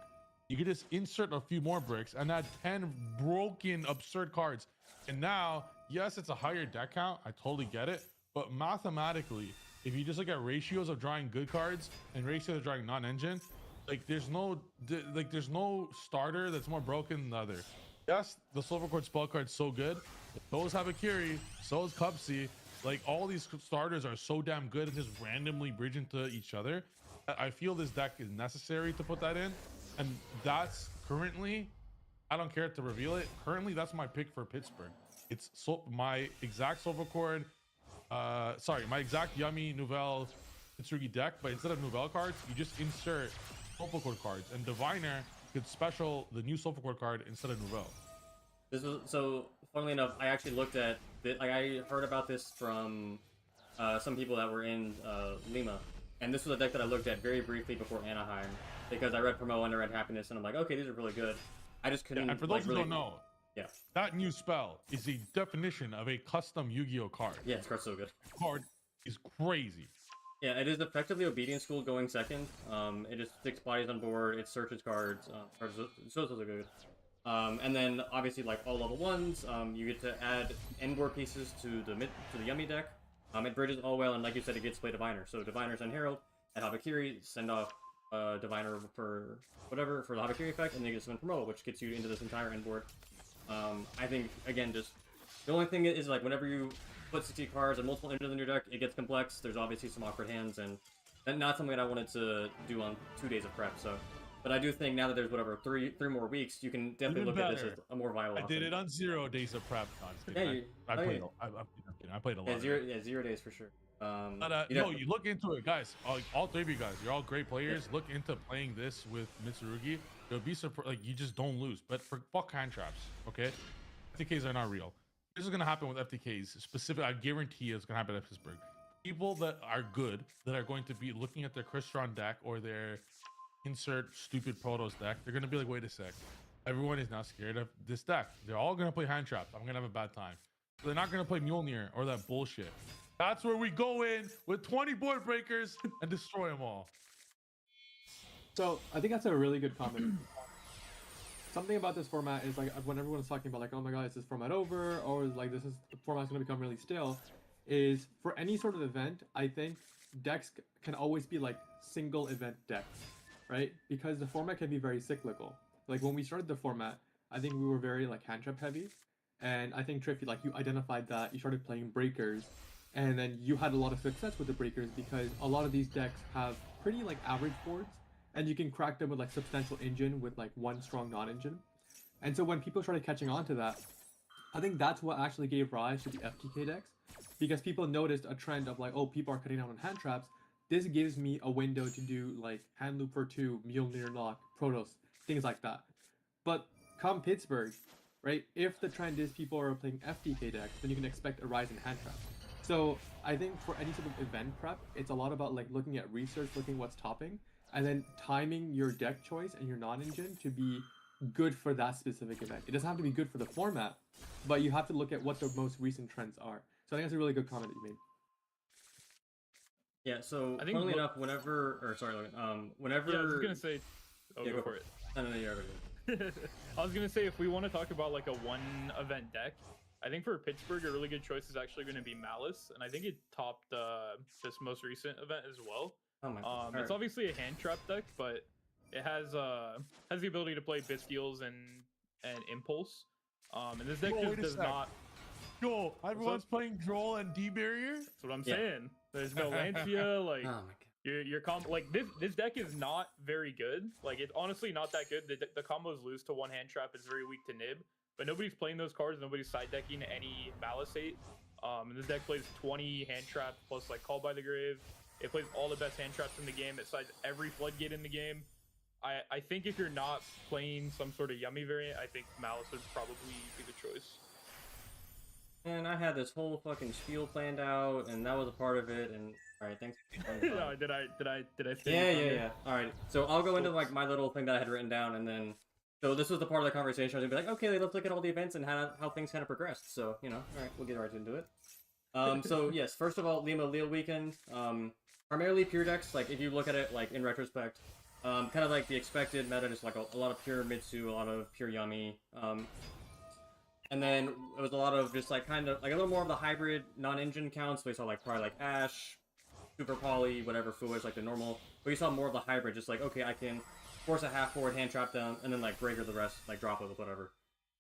You could just insert a few more bricks and add 10 broken absurd cards. And now, yes, it's a higher deck count. I totally get it. But mathematically, if you just look at ratios of drawing good cards and ratios of drawing non-engine, like there's no starter that's more broken than the other. Yes, the Silver Cord spell card's so good. So is Habakiri, so is Cupsy. Like all these starters are so damn good and just randomly bridge into each other. I feel this deck is necessary to put that in. And that's currently, I don't care to reveal it. Currently, that's my pick for Pittsburgh. It's my exact Silver Cord, my exact Yummy Nouvelle Kitsugi deck, but instead of Nouvelle cards, you just insert Silver Cord cards. And Diviner could special the new Silver Cord card instead of Nouvelle. This was so. Funnily enough, I actually looked at I heard about this from some people that were in Lima, and this was a deck that I looked at very briefly before Anaheim because I read Promo and I read Happiness, and I'm like, okay, these are really good. I just couldn't. Yeah, and for those who don't know, yeah, that new spell is a definition of a custom Yu-Gi-Oh card. Yeah, this card's so good. The card is crazy. Yeah, it is effectively Obedience School going second. It just sticks bodies on board. It searches cards. Cards so good. And then obviously like all level ones, you get to add end board pieces to the Yummy deck. It bridges all well, and like you said, it gets play Diviner. So Diviner's and Herald and Habakiri send off Diviner for whatever for the Habakiri effect, and then you get summon Promo, which gets you into this entire end board. I think again, just the only thing is like whenever you put 60 cards and multiple engines in your deck, it gets complex. There's obviously some awkward hands, and not something that I wanted to do on 2 days of prep. So. But I do think now that there's whatever three more weeks, you can definitely look at this as a more viable option. I did it on 0 days of prep. I played a lot. Yeah, 0 days for sure. No, you look into it, guys. All three of you guys, you're all great players. Look into playing this with Mitsurugi. You'll be surprised. Like you just don't lose. But for fuck hand traps, okay? FTKs are not real. This is gonna happen with FTKs. I guarantee it's gonna happen at Pittsburgh. People that are good, that are going to be looking at their Crystron deck or their insert stupid Protoss deck, they're gonna be like, wait a sec, everyone is now scared of this deck. They're all gonna play hand traps. I'm gonna have a bad time. So they're not gonna play Mjolnir or that bullshit. That's where we go in with 20 board breakers and destroy them all. So I think that's a really good comment. Something about this format is like when everyone's talking about like, oh my god, is this format over, or is like the format's gonna become really stale, is for any sort of event, I think decks can always be like single event decks. Right? Because the format can be very cyclical. Like when we started the format, I think we were very like hand trap heavy. And I think Triffy, like you identified that, you started playing breakers, and then you had a lot of success with the breakers because a lot of these decks have pretty like average boards, and you can crack them with like substantial engine with like one strong non-engine. And so when people started catching on to that, I think that's what actually gave rise to the FTK decks, because people noticed a trend of like, oh, people are cutting down on hand traps. This gives me a window to do like hand loop for 2, Mjolnir lock, Protoss, things like that. But come Pittsburgh, right? If the trend is people are playing FTK decks, then you can expect a rise in hand trap. So I think for any sort of event prep, it's a lot about like looking at research, looking what's topping, and then timing your deck choice and your non-engine to be good for that specific event. It doesn't have to be good for the format, but you have to look at what the most recent trends are. So I think that's a really good comment that you made. Yeah, so funnily enough, whenever Yeah, I was gonna say, go for it. No, you're over. I was gonna say if we want to talk about like a one event deck, I think for Pittsburgh a really good choice is actually going to be Malice, and I think it topped this most recent event as well. Oh my God. It's obviously a hand trap deck, but it has the ability to play Bestials and Impulse. And this deck just does not. Joel, everyone's playing Droll and D Barrier. That's what I'm saying. There's no Lancia, like oh my God. your combo, like this deck is not very good. Like it's honestly not that good. The combos lose to one hand trap. It's very weak to nib, but nobody's playing those cards. Nobody's side decking any Malisate. And this deck plays 20 hand traps plus like Call by the Grave. It plays all the best hand traps in the game. It sides every floodgate in the game. I think if you're not playing some sort of Yummy variant, I think Malice would probably be the choice. And I had this whole fucking spiel planned out, and that was a part of it. And all right, thanks. No, did I? Yeah. All right, so I'll go into like my little thing that I had written down, and then so this was the part of the conversation. I was gonna be like, okay, let's look at all the events and how things kind of progressed. So all right, we'll get right into it. So yes, first of all, Lima Lille weekend. Primarily pure decks. Like if you look at it like in retrospect, Kind of like the expected meta, just like a lot of pure Mitsu, a lot of pure Yummy. And then it was a lot of just like kind of like a little more of the hybrid non-engine counts. We saw like probably like Ash, Super Poly, whatever Fuish, like the normal. But you saw more of the hybrid, just like okay, I can force a half forward, hand trap them, and then like breaker the rest, like drop it with whatever.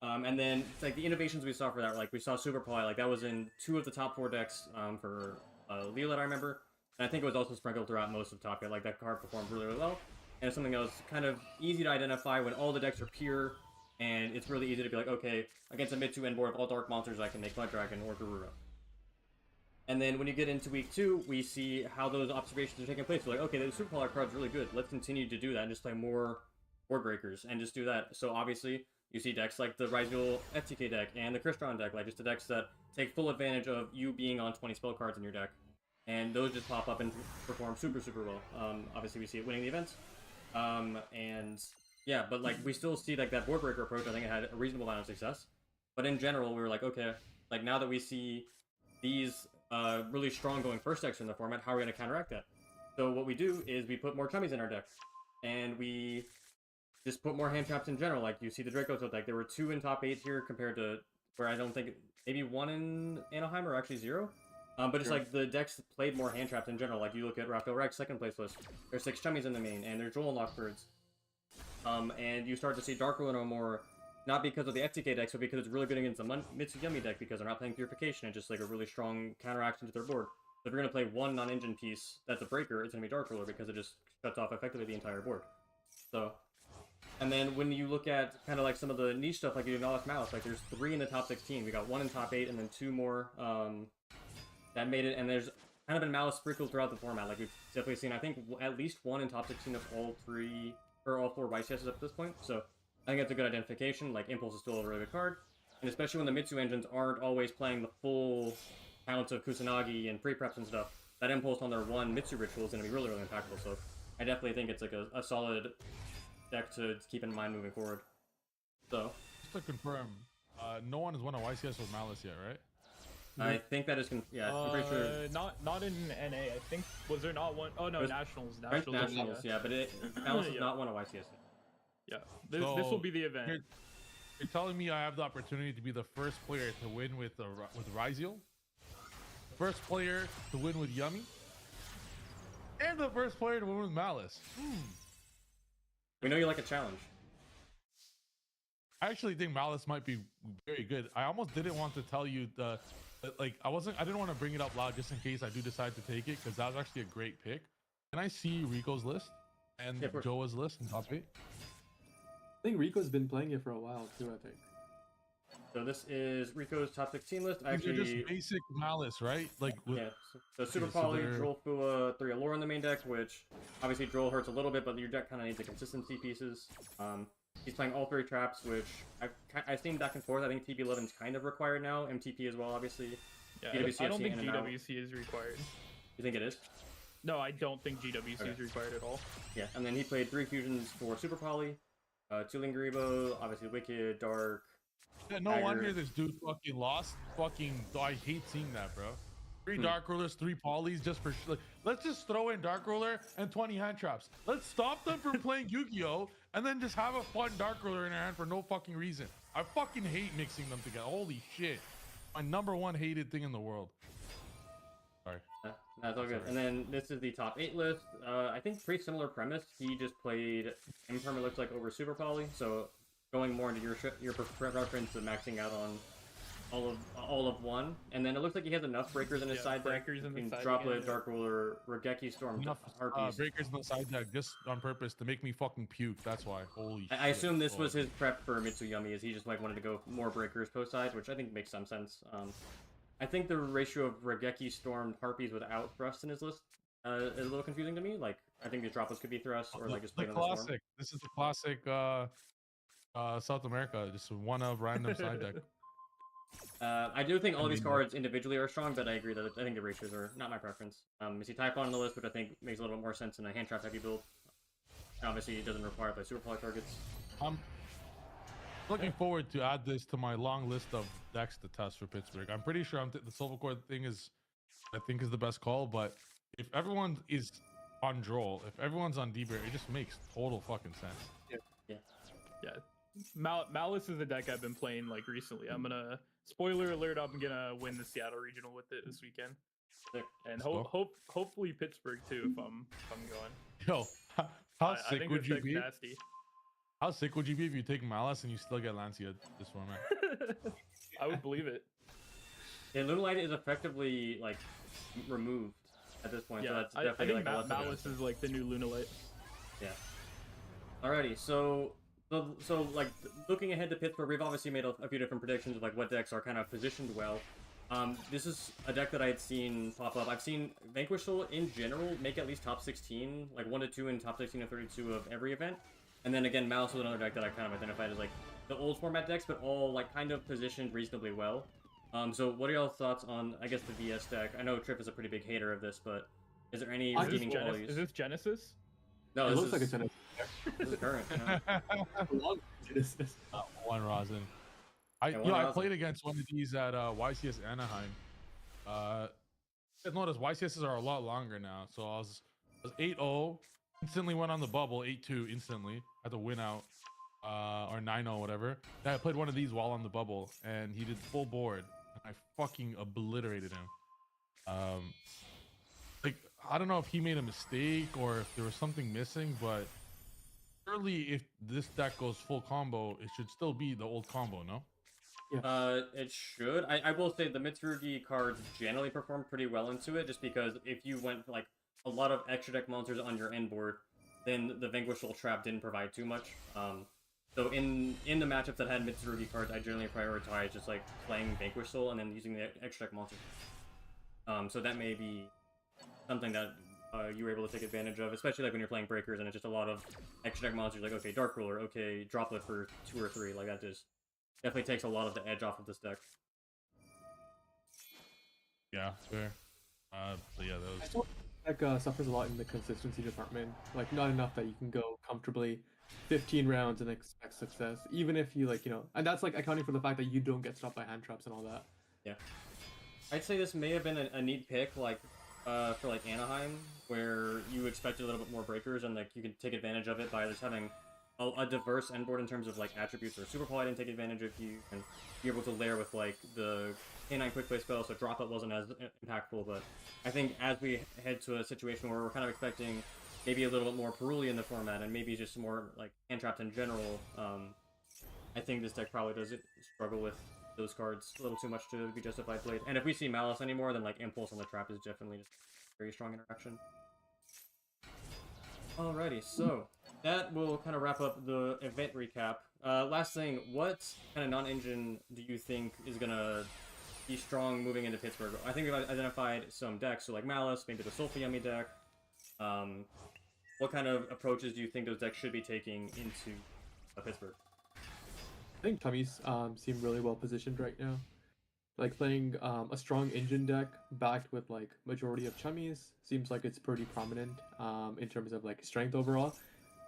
And then it's like the innovations we saw for that, like we saw Super Poly, like that was in 2 of the top 4 decks for Leela, I remember. And I think it was also sprinkled throughout most of top 8. Like that card performed really, really well. And it's something that was kind of easy to identify when all the decks are pure. And it's really easy to be like, okay, against a mid-2 end board of all dark monsters, I can make Mud Dragon or Garura. And then when you get into week 2, we see how those observations are taking place. We're like, okay, the Super Polar card's really good. Let's continue to do that and just play more board breakers and just do that. So obviously, you see decks like the Rizul FTK deck and the Crystron deck, like just the decks that take full advantage of you being on 20 spell cards in your deck. And those just pop up and perform super, super well. Obviously, we see it winning the events. And yeah, but like we still see like that board breaker approach. I think it had a reasonable amount of success. But in general, we were like, okay, like now that we see these really strong going first decks in the format, how are we going to counteract that? So what we do is we put more chummies in our deck, and we just put more hand traps in general. Like you see the Draco deck, there were 2 in top 8 here compared to where I don't think maybe 1 in Anaheim or actually 0. But it's like the decks played more hand traps in general. Like you look at Raphael Rex second place list, there's 6 chummies in the main, and there's Joel and Lockbirds. And you start to see Dark Ruler more, not because of the FTK decks, but because it's really good against the Mitsuyami deck because they're not playing Purification and just like a really strong counteraction to their board. So if you're going to play one non-engine piece that's a breaker, it's going to be Dark Ruler because it just shuts off effectively the entire board. So, and then when you look at kind of like some of the niche stuff like you do Knowledge Malice, like there's 3 in the top 16. We got 1 in top 8 and then 2 more that made it, and there's kind of been Malice sprinkled throughout the format. Like we've definitely seen, I think, at least 1 in top 16 of all 3 or all 4 YCSs up to this point. So I think that's a good identification. Like Impulse is still a really good card, and especially when the Mitsu engines aren't always playing the full counts of Kusanagi and pre-preps and stuff, that Impulse on their 1 Mitsu ritual is going to be really, really impactful. So I definitely think it's like a solid deck to keep in mind moving forward. So just to confirm, no one has won a YCS with Malice yet, right? I think that is, yeah, I'm pretty sure. Not in NA. I think, was there not one? Oh no, Nationals. Nationals, yeah, but Malice has not won a YCS yet. Yeah, this will be the event. You're telling me I have the opportunity to be the first player to win with Ryziel, first player to win with Yummy, and the first player to win with Malice. We know you like a challenge. I actually think Malice might be very good. I almost didn't want to tell you I didn't want to bring it up loud just in case I do decide to take it, because that was actually a great pick. Can I see Rico's list and Joa's list in top 8? I think Rico's been playing it for a while too, I think. So this is Rico's top 16 list. These are just basic Malice, right? Like yeah. So Super Poly, Droll, Fua, 3 Allure in the main deck, which obviously Droll hurts a little bit, but your deck kind of needs the consistency pieces. He's playing all 3 traps, which I've seen back and forth. I think TP11 is kind of required now. MTP as well, obviously. Yeah, I don't think GWC is required. You think it is? No, I don't think GWC is required at all. Yeah, and then he played 3 fusions for Super Poly, 2 Lingaribo, obviously Wicked, Dark. Yeah, no wonder this dude fucking lost. I hate seeing that, bro. 3 Dark Rulers, 3 Polys just for like, let's just throw in Dark Ruler and 20 hand traps. Let's stop them from playing Yu-Gi-Oh! And then just have a fun Dark Ruler in their hand for no fucking reason. I fucking hate mixing them together. Holy shit. My #1 hated thing in the world. Sorry. That's all good. And then this is the top 8 list. I think pretty similar premise. He just played Imperm, it looks like, over Super Poly. So going more into your preference of maxing out on all of 1, and then it looks like he has enough breakers in his side deck. Droplet, Dark Ruler, Regeki, Storm, Harpies. Breakers in the side deck just on purpose to make me fucking puke. That's why. Holy shit. I assume this was his prep for Mitsuyami, as he just like wanted to go more breakers post side, which I think makes some sense. I think the ratio of Regeki, Storm, Harpies without thrust in his list is a little confusing to me. Like I think the droplets could be thrust, or like just play them as Storm. This is the classic South America, just one of random side deck. I do think all these cards individually are strong, but I agree that I think the ratios are not my preference. You see Typhon on the list, which I think makes a little bit more sense in a hand trap heavy build. Obviously, it doesn't require play Super Poly targets. I'm looking forward to add this to my long list of decks to test for Pittsburgh. I'm pretty sure the Silver Core thing is, I think, is the best call. But if everyone is on Droll, if everyone's on D-Bear, it just makes total fucking sense. Yeah. Malice is a deck I've been playing like recently. I'm gonna spoiler alert. I'm gonna win the Seattle regional with it this weekend, and hopefully Pittsburgh too if I'm going. Yo, how I sick think would this you deck's be? nasty. How sick would you be if you take Malice and you still get Lancia this format? I would believe it. Yeah, Lunalight is effectively like removed at this point. Yeah, so that's I definitely think like a lesson. Malice is like the new Lunalight. Yeah. Alrighty, so like looking ahead to Pittsburgh, we've obviously made a few different predictions of like what decks are kind of positioned well. This is a deck that I had seen pop up. I've seen Vanquishal in general make at least top 16, like 1 to 2 in top 16 and 32 of every event. And then again, Malice was another deck that I kind of identified as like the old format decks, but all like kind of positioned reasonably well. So what are y'all's thoughts on, I guess, the VS deck? I know Trip is a pretty big hater of this, but is there any redeeming qualities? Is this Genesis? No, It this looks like it's in this is current. Genesis. One rosin. I played against one of these at YCS Anaheim. I noticed YCSs are a lot longer now, so I was 8-0, instantly went on the bubble, 8-2 instantly, had to win out, or 9-0, whatever. Then I played one of these while on the bubble, and he did full board, and I fucking obliterated him. Like, I don't know if he made a mistake or if there was something missing, but surely if this deck goes full combo, it should still be the old combo, no? It should. I will say the Mitsurugi cards generally perform pretty well into it, just because if you went like a lot of extra deck monsters on your end board, then the Vanquishal trap didn't provide too much. So in the matchups that had Mitsurugi cards, I generally prioritize just like playing Vanquishal and then using the extra deck monsters. So that may be something that you were able to take advantage of, especially like when you're playing Breakers and it's just a lot of extra deck monsters, like, okay, Dark Ruler, okay, Droplet for 2 or 3, like that just definitely takes a lot of the edge off of this deck. Yeah, fair. So yeah, those... Deck suffers a lot in the consistency department. Like, not enough that you can go comfortably 15 rounds and expect success, even if you, like, you know, and that's like accounting for the fact that you don't get stopped by hand traps and all that. Yeah. I'd say this may have been a neat pick, like, for like Anaheim, where you expected a little bit more breakers and like you could take advantage of it by just having a diverse end board in terms of like attributes or super quality and take advantage of you and be able to layer with like the K9 quick play spell, so drop it wasn't as impactful. But I think as we head to a situation where we're kind of expecting maybe a little bit more Peruli in the format and maybe just more like hand traps in general, I think this deck probably does struggle with those cards a little too much to be justified played. And if we see Malice anymore, then like Impulse on the trap is definitely just a very strong interaction. Alrighty, so that will kind of wrap up the event recap. Last thing, what kind of non-engine do you think is gonna be strong moving into Pittsburgh? I think we've identified some decks, so like Malice, maybe the Sulfa Yummy deck. What kind of approaches do you think those decks should be taking into Pittsburgh? I think Tummies seem really well positioned right now. Like playing a strong engine deck backed with like majority of Chummies seems like it's pretty prominent in terms of like strength overall.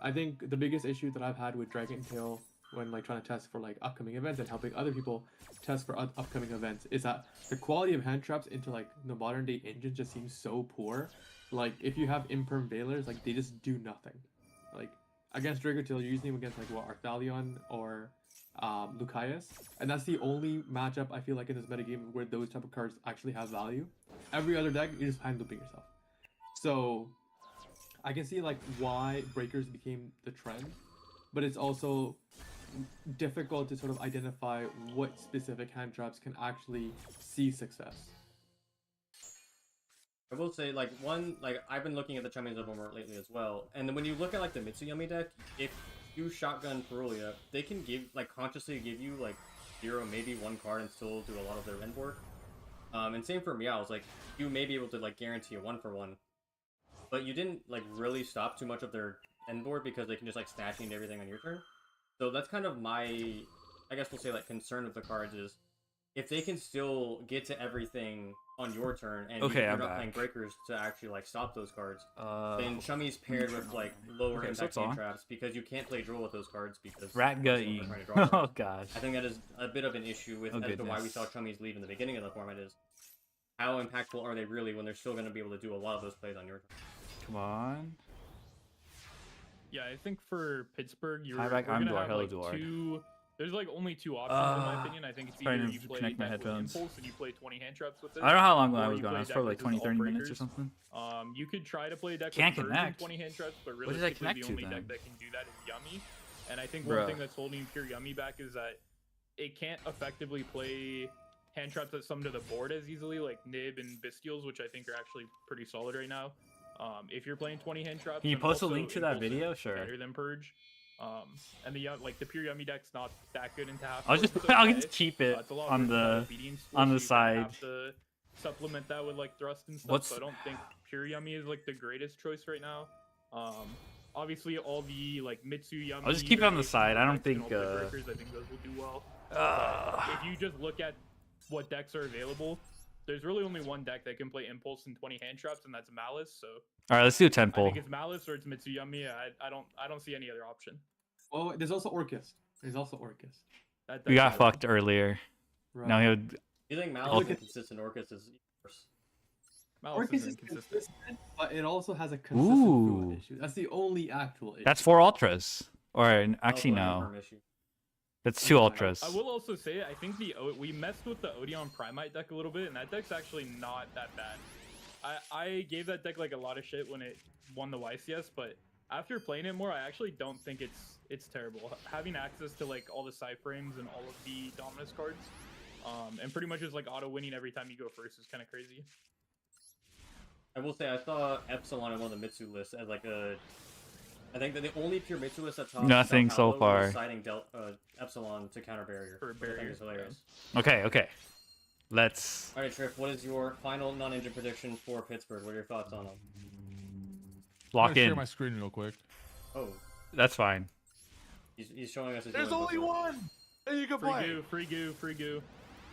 I think the biggest issue that I've had with Dragon Tail when like trying to test for like upcoming events and helping other people test for upcoming events is that the quality of hand traps into like the modern day engine just seems so poor. Like if you have Imperm Veilers, like they just do nothing. Like against Dragon Tail, you're using them against like what, Arthalion or Lucaeus, and that's the only matchup I feel like in this metagame where those type of cards actually have value. Every other deck, you're just hand looping yourself. So I can see like why Breakers became the trend, but it's also difficult to sort of identify what specific hand traps can actually see success. I will say, like, I've been looking at the Chummies a little more lately as well, and then when you look at, like, the Mitsuyami deck, if you shotgun Perulia, they can consciously give you, like, 0, maybe 1 card and still do a lot of their end board. And same for Meows, like, you may be able to, like, guarantee a 1-for-1, but you didn't, like, really stop too much of their end board because they can just, like, snatch into everything on your turn. So that's kind of my, I guess we'll say, like, concern with the cards is, if they can still get to everything on your turn, and you're not playing Breakers to actually like stop those cards, then Chummy's paired with like lower impact hand traps because you can't play Droll with those cards because Rat gut eating. Oh gosh. I think that is a bit of an issue with as to why we saw Chummy's leave in the beginning of the format is how impactful are they really when they're still going to be able to do a lot of those plays on your turn. Come on. Yeah, I think for Pittsburgh, Hi, back. we're I'm gonna Duel. have Hello, like Duel. two. There's like only two options in my opinion. I think it's trying either to you play connect my deck with headphones. Impulse and you play 20 hand traps with it. I don't know how long or I was you gone. play I was deck probably like versus 20, all 30 minutes or breakers. something. You could try to play a deck Can't with Purge and connect. 20 hand traps, but What does I realistically, connect the to only then? deck that can do that is Yummy. And I think Bruh. one thing that's holding pure Yummy back is that it can't effectively play hand traps that sum to the board as easily, like Nib and Bestials, which I think are actually pretty solid right now. If you're playing 20 hand traps, Can you and post a also link to that Impulse is video? Sure. Better than Purge. And the pure Yummy deck's not that good into half. I'll just court, so I'll it's just keep it it's a lot on worse than the beating school, on so the you kinda side. have to supplement that with like thrust and stuff. What's- So I don't think pure Yummy is like the greatest choice right now. Obviously all the like Mitsu Yummy. I'll just keep it on the variations side. of I don't decks and think, all the breakers, I think those will do well. But if you just look at what decks are available, there's really only one deck that can play Impulse and 20 hand traps, and that's Malice. So All right, let's do I Temple. think it's Malice or it's Mitsuyami. I don't see any other option. Oh, there's also Orcus. There's also Orcus. We got fucked earlier. Right. Now he would. You think Malice is inconsistent? Orcus is worse. Malice Orcus is is inconsistent. consistent, but it also has a consistent Ooh. fluid issue. That's the only actual issue. That's 4 ultras. Or actually no. Confirm issue. That's 2 ultras. I will also say I think we messed with the Odeon Primite deck a little bit, and that deck's actually not that bad. I gave that deck like a lot of shit when it won the YCS, but after playing it more, I actually don't think it's terrible. Having access to like all the side frames and all of the Dominus cards, and pretty much just like auto winning every time you go first is kind of crazy. I will say I saw Epsilon in one of the Mitsu lists as like a. I think that the only pure Mitsu list that talks Nothing about so Paolo far. was citing Epsilon to counter barrier. For which I think barrier, is hilarious. Okay. Let's. All right, Triff. What is your final non-injured prediction for Pittsburgh? What are your thoughts on them? I'm Lock gonna share in. my screen real quick. Oh, That's fine. he's showing us. His There's Duel only book. one that you can play. Free goo.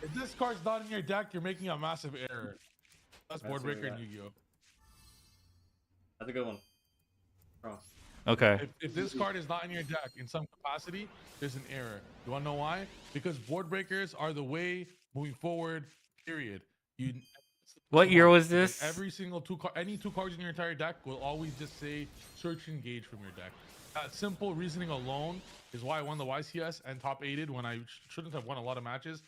If this card's not in your deck, you're making a massive error. That's That's board what we breaker and got. Yu-Gi-Oh. That's a good one. Wrong. Okay. If this card is not in your deck in some capacity, there's an error. You wanna know why? Because board breakers are the way moving forward. Period. What year was Okay, this? Every single any 2 cards in your entire deck will always just say search engage from your deck. That simple reasoning alone is why I won the YCS and top 8'd when I shouldn't have won a lot of matches.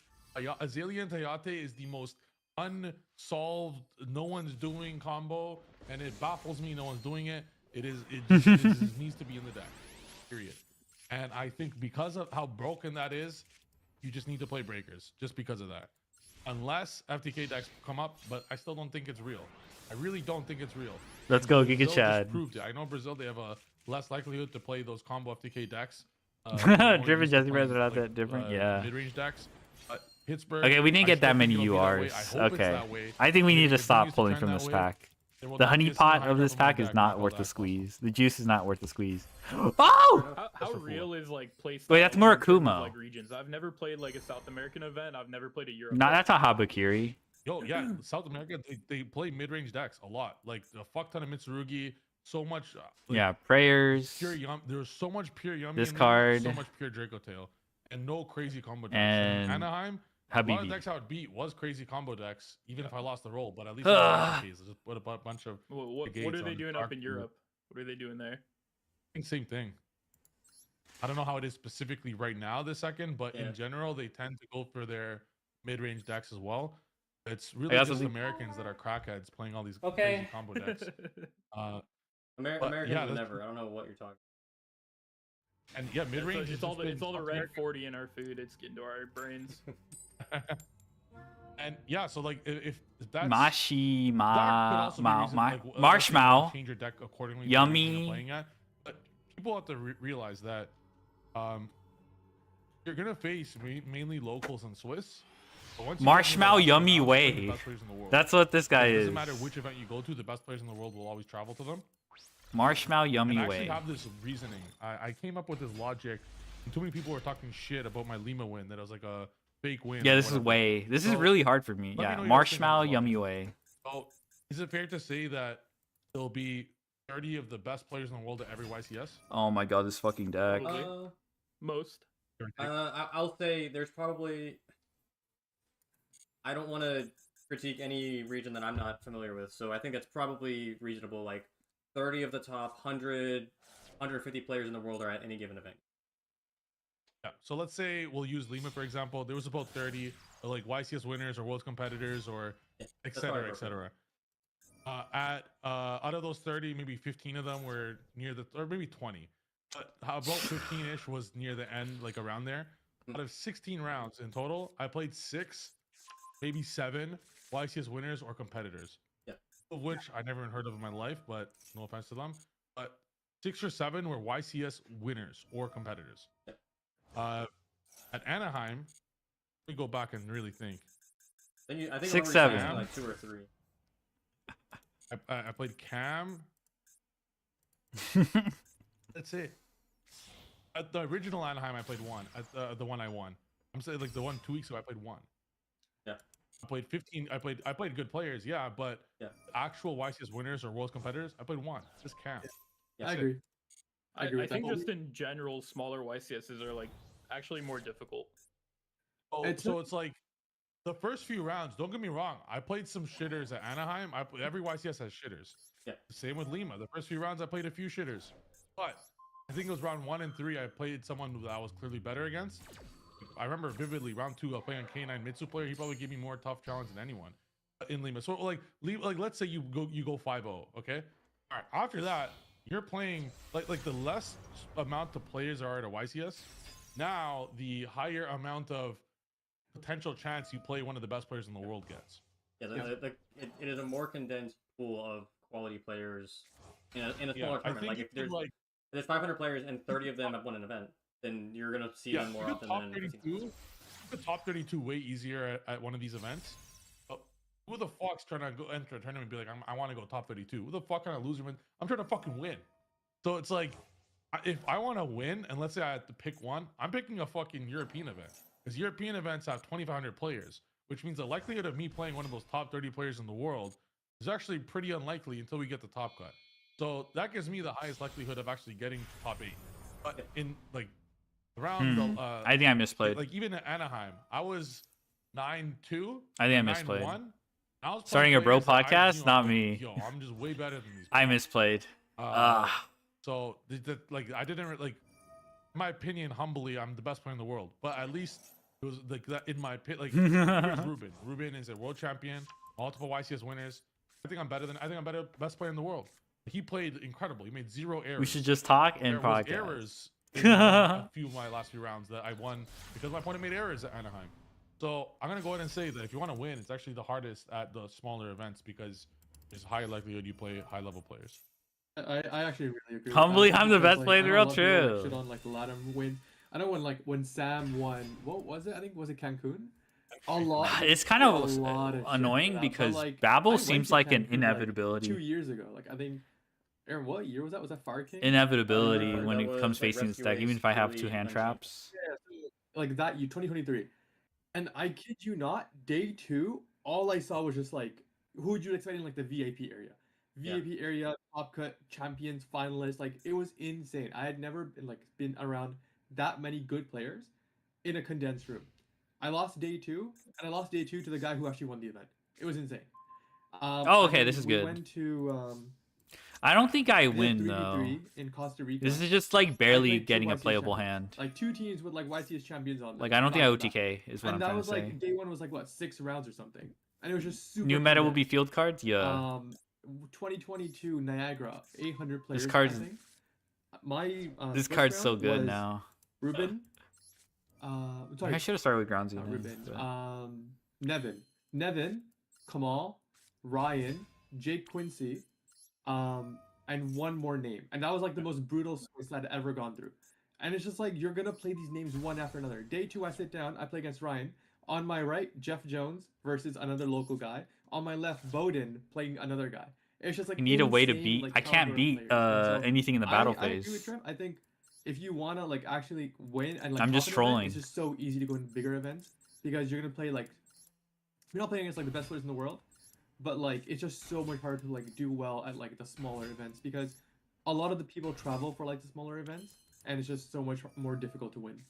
Azalea and Tayate is the most unsolved, no one's doing combo, and it baffles me no one's doing it. It just needs to be in the deck. Period. And I think because of how broken that is, you just need to play breakers just because of that. Unless FTK decks come up, but I still don't think it's real. I really don't think it's real. Let's go, Brazil Giga just Chad. proved it. I know Brazil, they have a less likelihood to play those combo FTK decks. Driven Jesse Brothers are not that different. Yeah. Mid-range decks. But Pittsburgh. Okay, we didn't I get still that many think it'll be that way. I URs. hope it's Okay. that way. I think we If need it to stop continues pulling trend from that this way, pack. then we'll The not honey get some pot high of this level pack is deck not like all worth the that. squeeze. The juice is not worth the squeeze. Oh! How real is like play Wait, that's style in terms of, Murakumo. like regions? I've never played like a South American event. I've never played a Europe. No, that's a Habakiri. Yo, yeah, South America, they play mid-range decks a lot. Like a fuck ton of Mitsurugi, so much. Like, Yeah, prayers. Pure Yum. There's so much pure Yummy. This in there, card. So much pure Draco Tail, and no crazy combo decks. And In Anaheim, a lot Habibi. of decks I would beat was crazy combo decks, even if I lost the roll. But at least Ugh. in just put a bunch of. What negates are they on doing up in Arc. Europe? What are they doing there? I think same thing. I don't know how it is specifically right now this second, but Yeah. in general, they tend to go for their mid-range decks as well. It's really also just think- Americans that are crackheads playing all these Okay. crazy combo decks. But Americans yeah, would that's- never. I don't know what you're talking. And yeah, mid-range. It's all the red 40 in our food. It's getting to our brains. And yeah, so like if that's Mashi, that could ma, also be ma, reason, ma, like, let's say you marshmallow. change your deck accordingly to what you're Yummy. playing at. But people have to realize that you're gonna face mainly locals and Swiss. But once you get into Marshmallow the Yummy top, they're the Way. best players in the world. That's what this guy It is. doesn't matter which event you go to, the best players in the world will always travel to them. Marshmallow And Yummy I actually Way. have this reasoning. I came up with this logic. And too many people were talking shit about my Lima win. That it was like a fake win. Yeah, or this is whatever. way. This is So, really hard for me. let me Yeah, know your opinion Marshmallow on this Yummy logic. Way. So, is it fair to say that there'll be 30 of the best players in the world at every YCS? Oh my god, this fucking deck. Probably. Most. I'll say there's probably. I don't want to critique any region that I'm not familiar with, so I think that's probably reasonable. Like 30 of the top 150 players in the world are at any given event. Yeah. So let's say we'll use Lima for example. There was about 30 like YCS winners or world competitors or etc. etc. Out of those 30, maybe 15 of them were near the, or maybe 20, but about 15-ish was near the end, like around there. Out of 16 rounds in total, I played 6, maybe 7 YCS winners or competitors. Yeah. Of which I never even heard of in my life, but no offense to them. But 6 or 7 were YCS winners or competitors. Yeah. At Anaheim, let me go back and really think. Then I think 6, 7. Like 2 or 3. I played Cam. That's it. At the original Anaheim, I played 1. At the one I won, I'm saying like the one 2 weeks ago, I played 1. Yeah. I played 15. I played good players, yeah, but actual YCS winners or world competitors, I played 1. Just Cam. I agree. I think just in general, smaller YCSs are like actually more difficult. Oh, so it's like the first few rounds. Don't get me wrong. I played some shitters at Anaheim. Every YCS has shitters. Yeah. Same with Lima. The first few rounds, I played a few shitters, but I think it was round 1 and 3. I played someone that I was clearly better against. I remember vividly round 2. I was playing a K9 Mitsu player. He probably gave me more tough challenge than anyone in Lima. So like let's say you go 5-0. Okay. All right. After that, you're playing like the less amount of players are at a YCS. Now the higher amount of potential chance you play one of the best players in the world gets. Yeah, it is a more condensed pool of quality players in a smaller tournament. Like if there's 500 players and 30 of them have won an event, then you're gonna see them more often than 32. The top 32 way easier at one of these events. But who the fuck's trying to go enter a tournament and be like, I want to go top 32? Who the fuck can I lose win? I'm trying to fucking win. So it's like, if I want to win, and let's say I have to pick one, I'm picking a fucking European event. Because European events have 2,500 players, which means the likelihood of me playing one of those top 30 players in the world is actually pretty unlikely until we get the top cut. So that gives me the highest likelihood of actually getting top 8. But in like around I think I misplayed. Like even at Anaheim, I was 9-2. I think I misplayed. 9-1. I was Starting a bro podcast, not like, me. Yo, I'm just way better than these people. I misplayed. So like I didn't like, in my opinion, humbly, I'm the best player in the world. But at least it was like that in my pit. Like here's Ruben. Ruben is a world champion, multiple YCS winners. I think I'm best player in the world. He played incredible. He made 0 errors. We should just talk and there podcast. Was errors in a few of my last few rounds that I won because my opponent made errors at Anaheim. So I'm gonna go ahead and say that if you want to win, it's actually the hardest at the smaller events because there's high likelihood you play high level players. I actually really agree. Humbly, I'm the best player in the world. True. Shit on like Latam win. I know when Sam won. What was it? I think was it Cancun? A lot. It's kind of annoying because like, Babel seems like an inevitability. Like 2 years ago, like I think. Aaron, what year was that? Was that Fire King? Inevitability when it comes facing this deck, even if I have 2 hand traps. Yeah, so, like that 2023. And I kid you not, day 2, all I saw was just like, who would you expect in like the VIP area? VIP area, top cut, champions, finalists, like it was insane. I had never been around that many good players in a condensed room. I lost day 2, and I lost day 2 to the guy who actually won the event. It was insane. Oh, okay, this is good. Went to I don't think I win though. In Costa Rica. This is just like barely getting a playable hand. Like 2 teams with like YCS champions on them. Like I don't think I OTK is what I'm trying to say. And that was like day 1 was like what, 6 rounds or something, and it was just super. New meta will be field cards, yeah. 2022 Niagara 800 players. This card's this card's so good now. Ruben. Sorry. I should have started with Groundsy. Ruben. Nevin, Kamal, Ryan, Jake Quincy, and one more name, and that was like the most brutal choice I'd ever gone through. And it's just like you're gonna play these names one after another. Day 2, I sit down, I play against Ryan. On my right, Jeff Jones versus another local guy. On my left, Bowden playing another guy. It's just like you need a way to beat. Like, I can't beat anything in the battle phase. I think if you wanna like actually win and like I'm just trolling. It's just so easy to go in bigger events because you're gonna play like you're not playing against like the best players in the world, but like it's just so much harder to like do well at like the smaller events because a lot of the people travel for like the smaller events and it's just so much more difficult to win.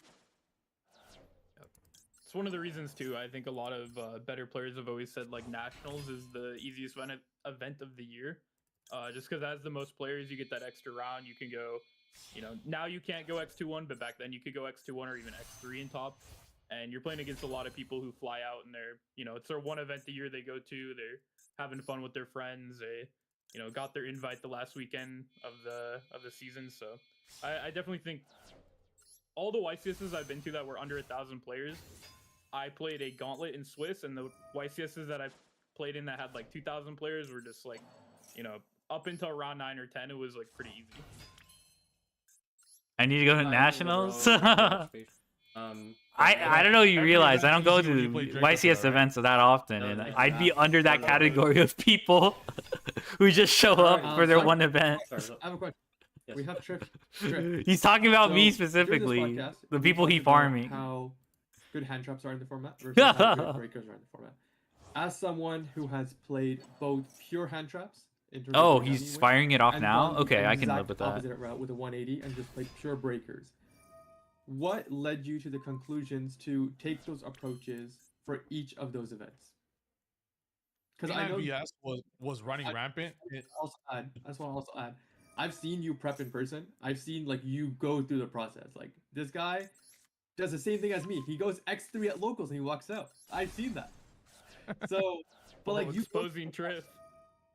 It's one of the reasons too. I think a lot of better players have always said like nationals is the easiest event of the year, just because as the most players, you get that extra round. You can go, you know, now you can't go X2-1, but back then you could go X2-1 or even X3 in top. And you're playing against a lot of people who fly out and they're, you know, it's their one event a year they go to. They're having fun with their friends. They, you know, got their invite the last weekend of the season. So I definitely think all the YCSs I've been to that were under 1,000 players, I played a gauntlet in Swiss, and the YCSs that I played in that had like 2,000 players were just like, you know, up until round 9 or 10, it was like pretty easy. I need to go to nationals. I I don't know. You Every realize I event don't go easy when to you play Draco YCS Star, right? events that often, No, and no, I'd be no, under that no, no. category of people who just show up Alright, for their so I- one event. I have a question. Yes. We have Trip. He's talking about me So, during this specifically, podcast, the we people he talked about farming. How good hand traps are in the format versus how good breakers are in the format. As someone who has played both pure hand traps, in terms of Oh, their he's value weight, firing it off and now? gone the Okay, I can live exact with that. opposite route with a 180 and just played pure breakers. What led you to the conclusions to take those approaches for each of those events? Because I know VS was running rampant. I just want to also add, I've seen you prep in person. I've seen like you go through the process. Like this guy does the same thing as me. He goes X3 at locals and he walks out. I've seen that. So, but like you go exposing Triff.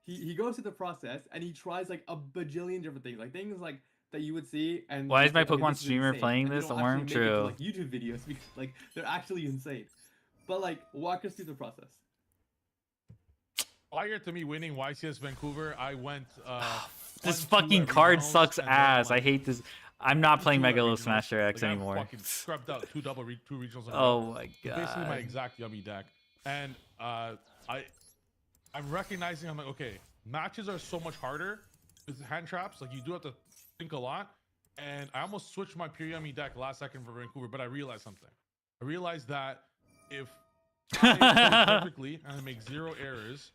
he goes through the process and he tries like a bajillion different things, like things like that you would see. And Why you is my say, "Okay, Pokemon this is streamer insane," playing and you this? don't Orm? actually make it to, True. like YouTube videos because like they're actually insane. But like, walk us through the process. Prior to me winning YCS Vancouver, I went. This 1-2 fucking at card regionals, sucks and then, ass. I like, hate this. I'm not playing 2 at Megalo regionals. Smasher X Like, I anymore. fucking scrubbed out two regionals. In a Oh row. my It's basically my god. exact yummy deck, and I'm recognizing, I'm like, okay, matches are so much harder with hand traps. Like you do have to think a lot, and I almost switched my pure yummy deck last second for Vancouver, but I realized something. I realized that if I play perfectly and I make 0 errors,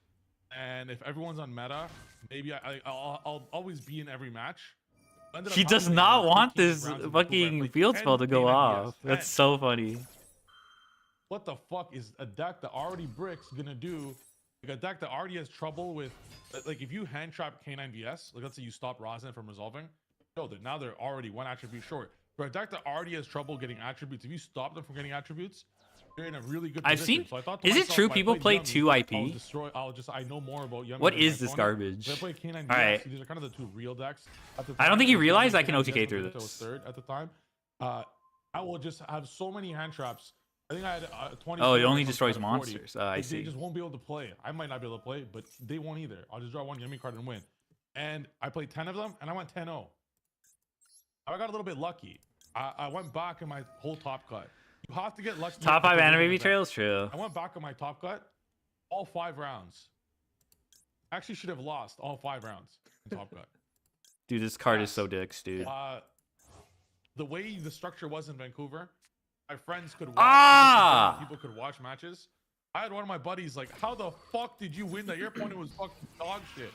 and if everyone's on meta, maybe I'll always be in every match. Ended up He does happening not like want 15 this rounds of Vancouver. I fucking played field 10 spell to go main off. IPS, That's 10. so funny. What the fuck is a deck that already bricks gonna do? Like a deck that already has trouble with, like if you hand trap K9 VS, like let's say you stop Rosin from resolving, now they're already 1 attribute short. For a deck that already has trouble getting attributes, if you stop them from getting attributes, you're in a really good I've position. seen. So I thought to Is it myself, true if I people played play Yummy, 2 IP? I know more about Yummy. What than my is this opponent. garbage? So I play K9 VS. Alright. These are kind of the 2 real decks. At the I don't time, think he was realized K9 I can VS OTK through because I was this. 3rd at the time. I will just have so many hand traps. I think I had 20. Oh, it only destroys monsters. I Like, see. They just won't be able to play. I might not be able to play, but they won't either. I'll just draw 1 Yummy card and win. And I played 10 of them, and I went 10-0. I got a little bit lucky. I went back in my whole top cut. You have to get lucky. Top 5 to win anime an event. betrayals? True. I went back on my top cut, all 5 rounds. Actually, should have lost all 5 rounds in top cut. Dude, this card is so dicks, dude. The way the structure was in Vancouver, my friends could watch. Ah! People could watch matches. I had one of my buddies like, "How the fuck did you win that? Your opponent was fucking dog shit."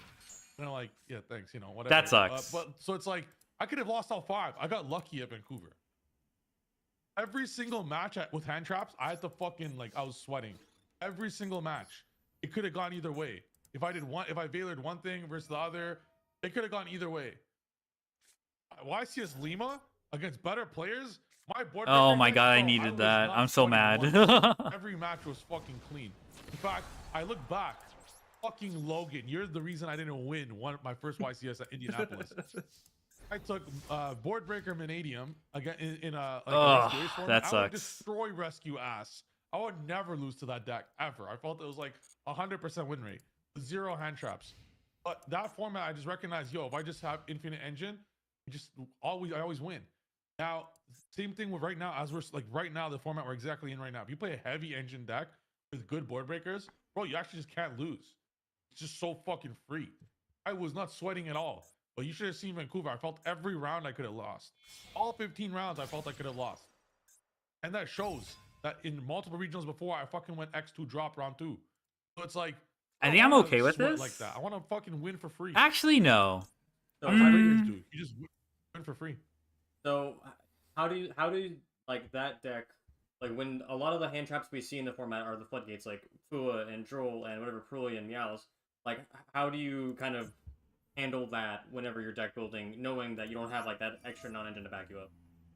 And I'm like, "Yeah, thanks. You know, whatever." That sucks. But so it's like I could have lost all 5. I got lucky at Vancouver. Every single match with hand traps, I had to fucking I was sweating. Every single match, it could have gone either way. If I veilered one thing versus the other, it could have gone either way. YCS Lima against better players, my board. Oh breaker my deck, god, I bro, needed was that. not I'm so sweating mad. once. Every match was fucking clean. In fact, I look back, fucking Logan, you're the reason I didn't win my first YCS at Indianapolis. I took board breaker Vanadium again in a Ugh, rescue format. that I would sucks. destroy rescue ass. I would never lose to that deck ever. I felt it was like 100% win rate, 0 hand traps. But that format, I just recognized, if I just have infinite engine, I always win. Now, same thing with right now, right now, the format we're exactly in right now. If you play a heavy engine deck with good board breakers, bro, you actually just can't lose. It's just so fucking free. I was not sweating at all. But you should have seen Vancouver. I felt every round I could have lost. All 15 rounds I felt I could have lost. And that shows that in multiple regionals before, I fucking went X2 drop round 2. So it's like, I think I'm wanna okay with sweat this. like that. I want to fucking win for free. Actually, no. So, You just win for free. So how do you like that deck? Like when a lot of the hand traps we see in the format are the floodgates, like Fua and Droll and whatever Pruly and Meows. Like how do you kind of handle that whenever you're deck building, knowing that you don't have like that extra non-engine to back you up?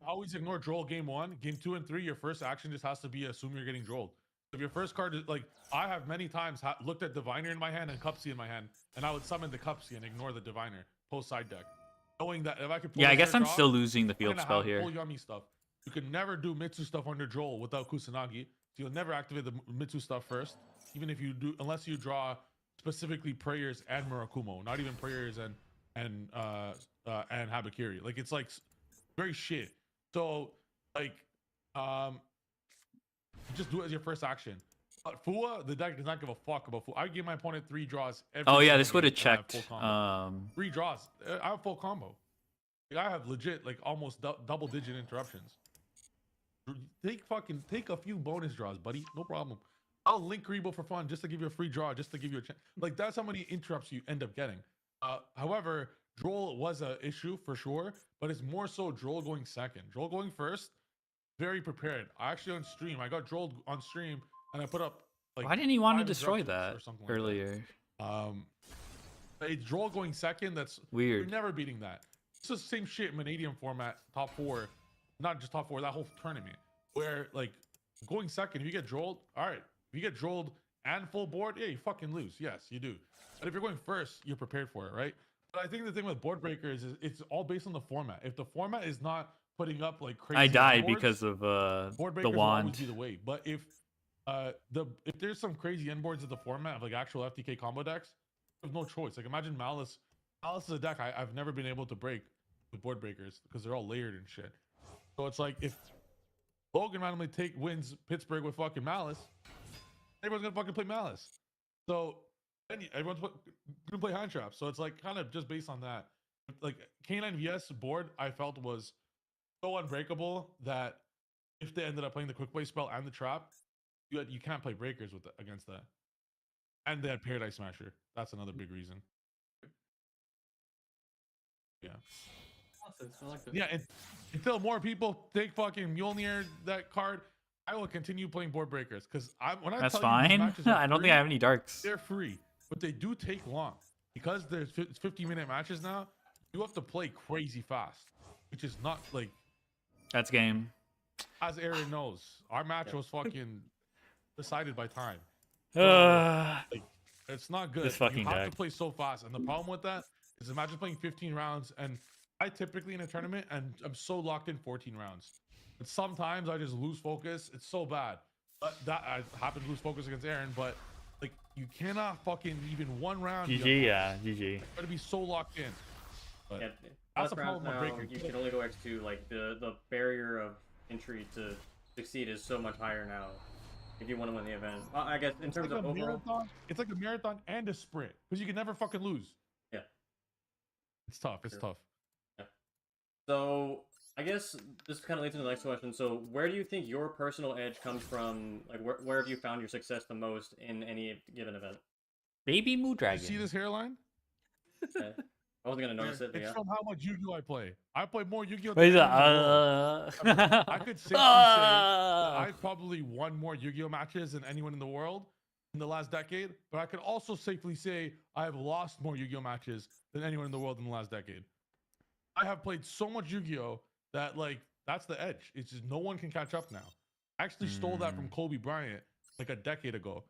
Always ignore droll game 1. Game 2 and 3, your first action just has to be assume you're getting drolled. If your first card is like, I have many times looked at Diviner in my hand and Cupsy in my hand, and I would summon the Cupsy and ignore the Diviner post side deck, knowing that if I could pull Yeah, I a guess search I'm off, still losing the I'm field gonna spell have here. full yummy stuff. You can never do Mitsu stuff under droll without Kusanagi, so you'll never activate the Mitsu stuff first, even if you do, unless you draw specifically Prayers and Murakumo, not even Prayers and Habakiri. Like it's like very shit. So like just do it as your first action. But Fua, the deck does not give a fuck about Fua. I give my opponent 3 draws every Oh yeah, single this would have game, and I have checked. full combo. 3 draws. I have full combo. Like, I have legit like almost double digit interruptions. Take a few bonus draws, buddy. No problem. I'll link Rebo for fun just to give you a free draw, just to give you a chance. Like that's how many interrupts you end up getting. However, Droll was an issue for sure, but it's more so Droll going second. Droll going first, very prepared. I actually on stream, I got Drolled on stream, and I put up like. Why didn't he want to 5 destroy interruptions that or something earlier? Like that. A Droll going second, that's Weird. You're never beating that. It's the same shit in Vanadium format, top 4, not just top 4, that whole tournament, where like going second, if you get Drolled, all right. If you get Drolled and full board, yeah, you fucking lose. Yes, you do. But if you're going first, you're prepared for it, right? But I think the thing with board breakers is it's all based on the format. If the format is not putting up like crazy, I died boards, because of board the breakers will always wand. be the way. But if there's some crazy end boards of the format of like actual FTK combo decks, there's no choice. Like imagine Malice. Malice is a deck I've never been able to break with board breakers because they're all layered and shit. So it's like if Logan randomly wins Pittsburgh with fucking Malice, everyone's gonna fucking play Malice. So then everyone's gonna play hand traps. So it's like kind of just based on that. Like K9 VS board, I felt was so unbreakable that if they ended up playing the quick play spell and the trap, you can't play breakers with against that. And they had Paradise Smasher. That's another big reason. Yeah. I like that. Yeah, until more people take fucking Mjolnir that card, I will continue playing board breakers because when I That's tell you these fine. matches are I don't free, think I have any darks. they're free, but they do take long because there's 50-minute matches now. You have to play crazy fast, which is not like. That's game. As Aaron knows, our match was fucking decided by time. So, like, it's not good. This fucking you have deck. to play so fast, and the problem with that is imagine playing 15 rounds, and I typically in a tournament, and I'm so locked in 14 rounds. But sometimes I just lose focus. It's so bad. But that I happen to lose focus against Aaron, but like you cannot fucking even one round. GG, yeah, GG. Got to be so locked in. But Yeah, that's last the round problem with now, breaking. you can only go X2. Like the barrier of entry to succeed is so much higher now. If you want to win the event, I guess in terms like of a overall, marathon, it's like a marathon and a sprint because you can never fucking lose. Yeah, it's tough. It's tough. Yeah. So I guess this kind of leads into the next question. So where do you think your personal edge comes from? Like where have you found your success the most in any given event? Baby Moo Dragon. You see this hairline? Okay. I wasn't gonna notice it, but It's yeah. from how much Yu-Gi-Oh I play. I play more Yu-Gi-Oh. What is than that? anyone in the world. I could safely say that I've probably won more Yu-Gi-Oh matches than anyone in the world in the last decade. But I could also safely say I have lost more Yu-Gi-Oh matches than anyone in the world in the last decade. I have played so much Yu-Gi-Oh that like that's the edge. It's just no one can catch up now. I actually stole that from Kobe Bryant like a decade ago.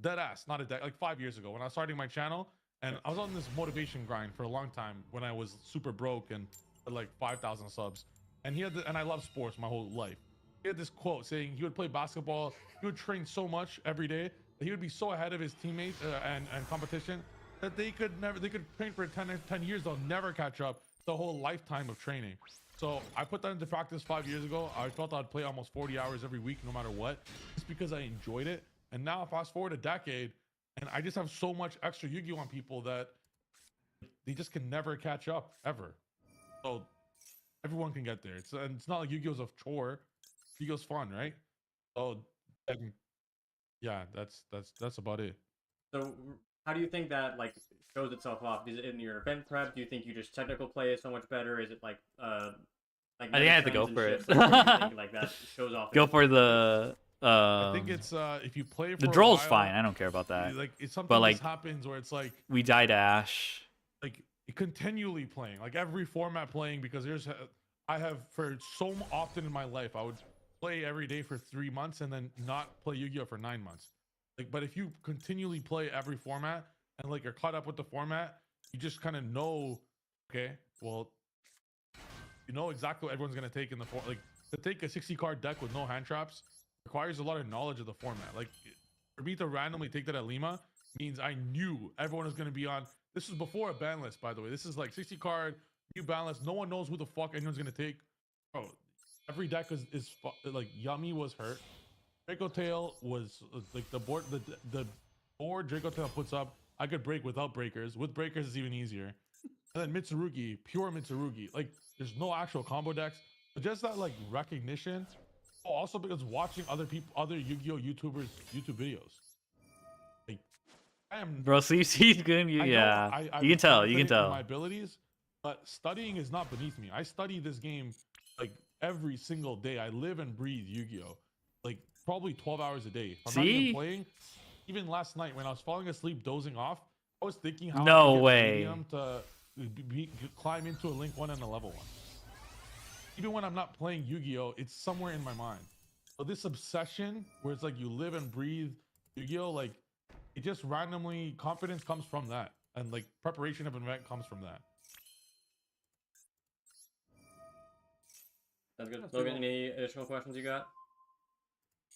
Dead ass, not a decade, like 5 years ago when I was starting my channel. And I was on this motivation grind for a long time when I was super broke and had like 5,000 subs. And and I love sports my whole life. He had this quote saying he would play basketball. He would train so much every day that he would be so ahead of his teammates and competition that they could train for 10 years. They'll never catch up the whole lifetime of training. So I put that into practice 5 years ago. I felt I'd play almost 40 hours every week, no matter what, just because I enjoyed it. And now fast forward a decade, and I just have so much extra Yu-Gi-Oh on people that they just can never catch up ever. So everyone can get there. And it's not like Yu-Gi-Oh's a chore. Yu-Gi-Oh's fun, right? So yeah, that's about it. So how do you think that like shows itself off? Is it in your event prep? Do you think you just technical play is so much better? Is it like I think I have to go for it. Like, where do you think, like that shows off? Go for the. I think it's if you play for the a droll's while, fine. I don't care about that. Like it's something but like happens where it's like we died to Ash. like continually playing, like every format playing, because I have for so often in my life I would play every day for 3 months and then not play Yu-Gi-Oh for 9 months. Like, but if you continually play every format and like you're caught up with the format, you just kind of know, okay, well, you know exactly what everyone's gonna take in the like to take a 60 card deck with no hand traps requires a lot of knowledge of the format. Like for me to randomly take that at Lima means I knew everyone was gonna be on. This is before a ban list, by the way. This is like 60 card new ban list. No one knows who the fuck anyone's gonna take. Bro, every deck is like Yummy was hurt. Draco Tail was like the board Draco Tail puts up. I could break without breakers. With breakers, it's even easier. And then Mitsurugi, pure Mitsurugi. Like, there's no actual combo decks, but just that like recognition. Oh, also because watching other Yu-Gi-Oh YouTubers YouTube videos. Like, I am. Bro, he's good. Yeah, you can tell. You can tell. My abilities, but studying is not beneath me. I study this game like every single day. I live and breathe Yu-Gi-Oh. Like probably 12 hours a day. If I'm not even playing. Even last night when I was falling asleep, dozing off, I was thinking how no I could get way Stadium to climb into a Link 1 and a level 1. Even when I'm not playing Yu-Gi-Oh, it's somewhere in my mind. So this obsession, where it's like you live and breathe Yu-Gi-Oh, like it just randomly confidence comes from that, and like preparation of an event comes from that. That's good. Logan, any additional questions you got?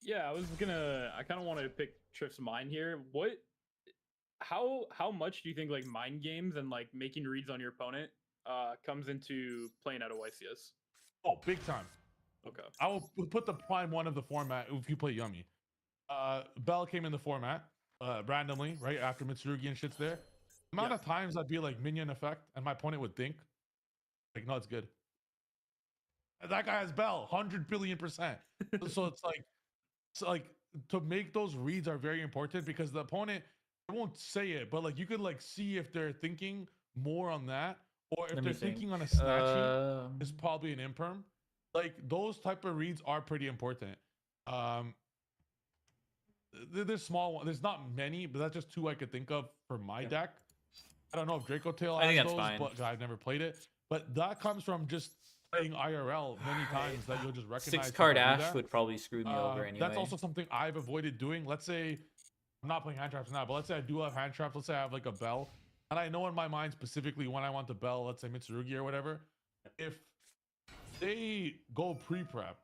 Yeah, I kind of wanted to pick Triff's mind here. How much do you think like mind games and like making reads on your opponent comes into playing out of YCS? Oh, big time. Okay. I will put the prime one of the format if you play Yummy. Bell came in the format randomly, right after Mitsurugi and shit's there. Amount of times I'd be like minion effect and my opponent would think, like, no, it's good. That guy has Bell, 100 billion%. So it's like, to make those reads are very important because the opponent, I won't say it, but like you could like see if they're thinking more on that, or if they're thinking on a snatching, is probably an imperm. Like those type of reads are pretty important. There's small one. There's not many, but that's just two I could think of for my deck. I don't know if Draco Tail has those, but I've never played it. But that comes from just playing IRL many times that you'll just recognize. 6-card Ash would probably screw me over anyway. That's also something I've avoided doing. Let's say I'm not playing hand traps now, but let's say I do have hand traps. Let's say I have like a Bell, and I know in my mind specifically when I want the Bell, let's say Mitsurugi or whatever. If they go pre-prep,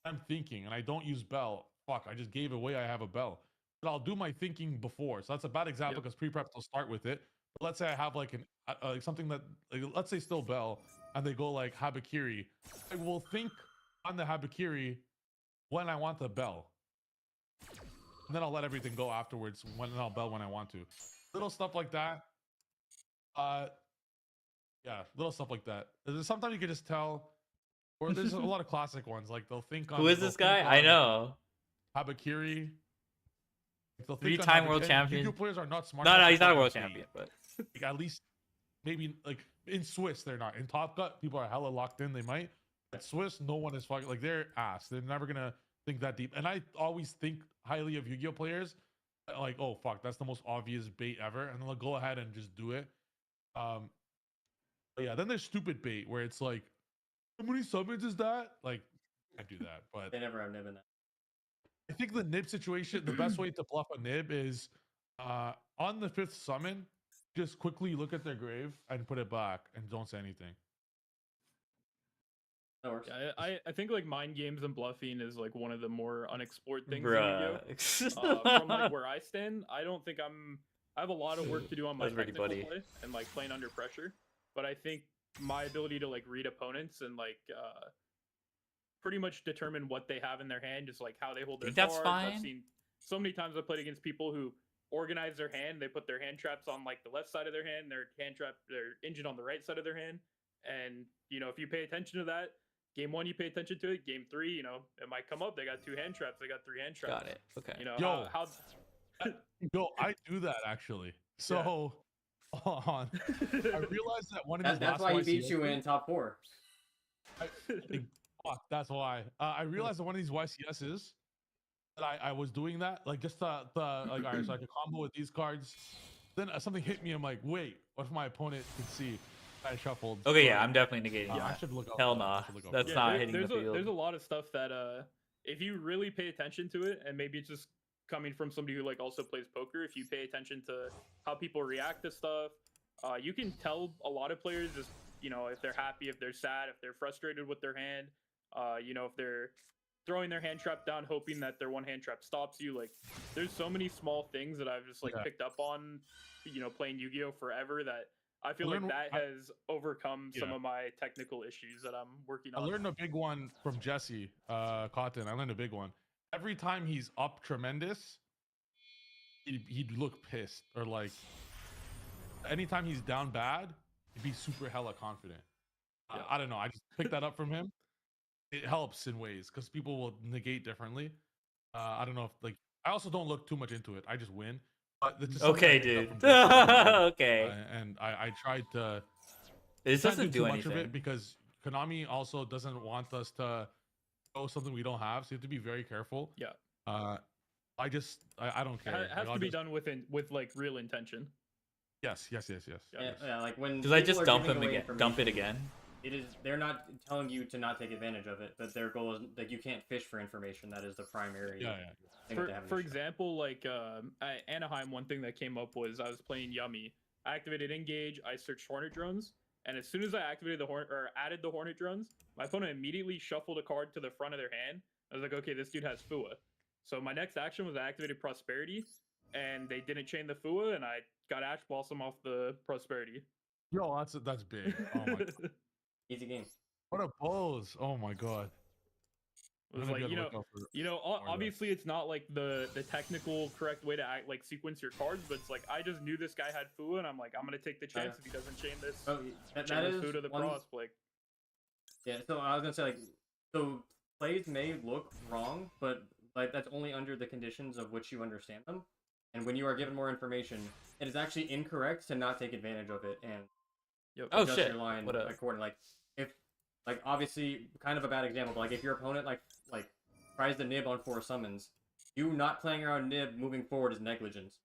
I'm thinking, and I don't use Bell, fuck, I just gave away I have a Bell. But I'll do my thinking before. So that's a bad example because pre-prep will start with it. But let's say I have like something that, like, let's say still Bell, and they go like Habakiri. I will think on the Habakiri when I want the Bell. And then I'll let everything go afterwards when I'll Bell when I want to. Little stuff like that. Yeah, little stuff like that. Sometimes you can just tell, or there's a lot of classic ones. Like they'll think on. Who is this guy? I know. Habakiri. 3-time world champion. Yu-Gi-Oh players are not smart. No, he's not a world champion, but like, at least maybe like in Swiss they're not. In Top Cut, people are hella locked in. They might. At Swiss, no one is fucking like they're ass. They're never gonna think that deep. And I always think highly of Yu-Gi-Oh players. Like, oh fuck, that's the most obvious bait ever, and they'll go ahead and just do it. But yeah, then there's stupid bait where it's like, how many summons is that? Like, I do that, but they never have nib in that. I think the nib situation, the best way to bluff a nib is on the 5th summon, just quickly look at their grave and put it back and don't say anything. That works. Yeah, I think like mind games and bluffing is like one of the more unexplored things in Yu-Gi-Oh. From like where I stand, I don't think I have a lot of work to do on my technical play and like playing under pressure. But I think my ability to like read opponents and like pretty much determine what they have in their hand, just like how they hold their cards. That's fine. I've seen so many times I've played against people who organize their hand. They put their hand traps on like the left side of their hand, their engine on the right side of their hand. And you know, if you pay attention to that, game 1 you pay attention to it. Game 3, you know, it might come up. They got 2 hand traps. They got 3 hand traps. Got it. Okay. You know, Yo, I do that actually. So hold on. I realized that one of these that's why he beat you in top 4. Fuck, that's why. I realized that one of these YCSs that I was doing that, like just like, all right, so I could combo with these cards, Then something hit me. I'm like, wait, what if my opponent can see I shuffled? Okay, yeah, I'm definitely negating I that. should look up. Hell I nah. should look up That's for not it. hitting the field. There's a lot of stuff that if you really pay attention to it, and maybe it's just coming from somebody who like also plays poker, if you pay attention to how people react to stuff, you can tell a lot of players just, you know, if they're happy, if they're sad, if they're frustrated with their hand, you know, if they're throwing their hand trap down hoping that their one hand trap stops you. Like there's so many small things that I've just like picked up on, you know, playing Yu-Gi-Oh forever, that I feel like that has overcome some of my technical issues that I'm working on. I learned a big one from Jesse Cotton. I learned a big one. Every time he's up tremendous, he'd look pissed, or like anytime he's down bad, he'd be super hella confident. I don't know. I just picked that up from him. It helps in ways because people will negate differently. I don't know if like I also don't look too much into it. I just win. But this is okay, dude. Okay. And I tried to. This doesn't do much anything. of it because Konami also doesn't want us to show something we don't have, so you have to be very careful. Yeah. I don't care. It has to be done with like real intention. Yes. Yeah, like when Because I just people are dump giving him away again. Dump it information, again. It is they're not telling you to not take advantage of it, but their goal is like you can't fish for information. That is the primary. Thing that they have an For issue. example, like at Anaheim, one thing that came up was I was playing Yummy. I activated Engage. I searched Hornet drones, and as soon as I activated added the Hornet drones, my opponent immediately shuffled a card to the front of their hand. I was like, okay, this dude has Fua. So my next action was I activated Prosperity, and they didn't chain the Fua, and I got Ash Blossom off the Prosperity. Yo, that's big. Oh my god. Easy game. What a pose! Oh my god. It was like, obviously it's not like the technical correct way to act, like sequence your cards, but it's like I just knew this guy had Fua, and I'm like, I'm gonna take the chance if he doesn't chain this. That Fua is to the one... pros, like. Yeah, so I was gonna say like, so plays may look wrong, but like that's only under the conditions of which you understand them, and when you are given more information, it is actually incorrect to not take advantage of it and adjust your line accordingly. Like if, like obviously, kind of a bad example, but like if your opponent like tries to nib on 4 summons, you not playing around nib moving forward is negligence.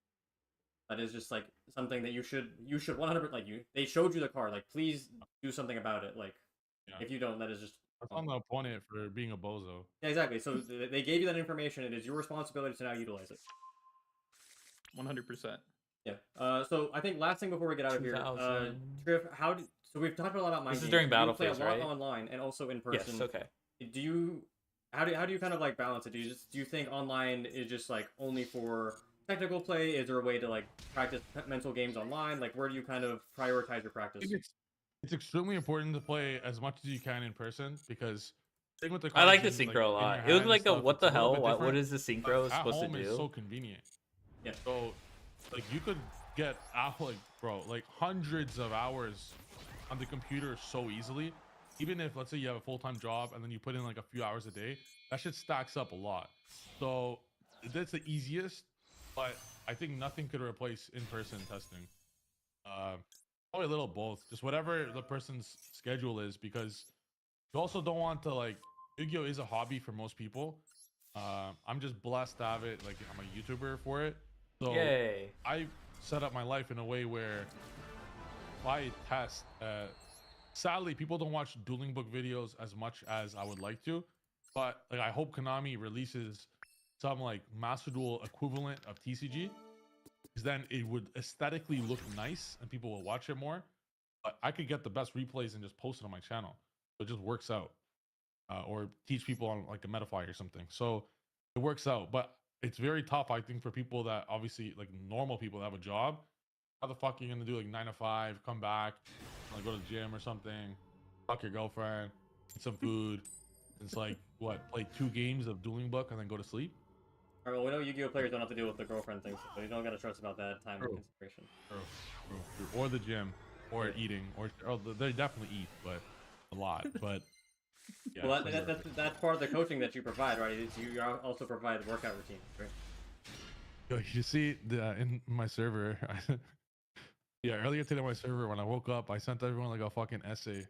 That is just like something that you should 100% like they showed you the card, like please do something about it. Like if you don't, that is just on the opponent for being a bozo. Yeah, exactly. So they gave you that information. It is your responsibility to now utilize it. 100%. Yeah. So I think last thing before we get out of here, Triff, so we've talked a lot about mind This games. is during battle play phase, a lot right? online and also in person. Yes. Okay. How do you kind of like balance it? Do you think online is just like only for technical play? Is there a way to like practice mental games online? Like where do you kind of prioritize your practice? It's extremely important to play as much as you can in person because thing with the I like the cards and, synchro a in lot. your It was hand like and a stuff, what it's the a little hell? bit What different. is the synchro At supposed to home, do? It's so convenient. Yeah. So like you could get like hundreds of hours on the computer so easily. Even if let's say you have a full-time job and then you put in like a few hours a day, that shit stacks up a lot. So that's the easiest, but I think nothing could replace in-person testing. Probably a little both, just whatever the person's schedule is, because you also don't want to like Yu-Gi-Oh is a hobby for most people. I'm just blessed to have it. Like I'm a YouTuber for it, so Yay. I set up my life in a way where I test. Sadly, people don't watch dueling book videos as much as I would like to, but like I hope Konami releases some like Master Duel equivalent of TCG, because then it would aesthetically look nice and people will watch it more. But I could get the best replays and just post it on my channel, so it just works out. Or teach people on like a Metafly or something, so it works out. But it's very tough, I think, for people that obviously like normal people that have a job. How the fuck are you gonna do like 9 to 5, come back, like go to the gym or something, fuck your girlfriend, eat some food? It's like what, play 2 games of dueling book and then go to sleep? Alright, well we know Yu-Gi-Oh players don't have to deal with the girlfriend thing, so you don't gotta stress about that time and consideration. True. Or the gym, or eating, or they definitely eat, but a lot. But yeah, well, that's part of the coaching that you provide, right? You also provide workout routines, right? Yo, you see in my server, yeah, earlier today on my server when I woke up, I sent everyone like a fucking essay.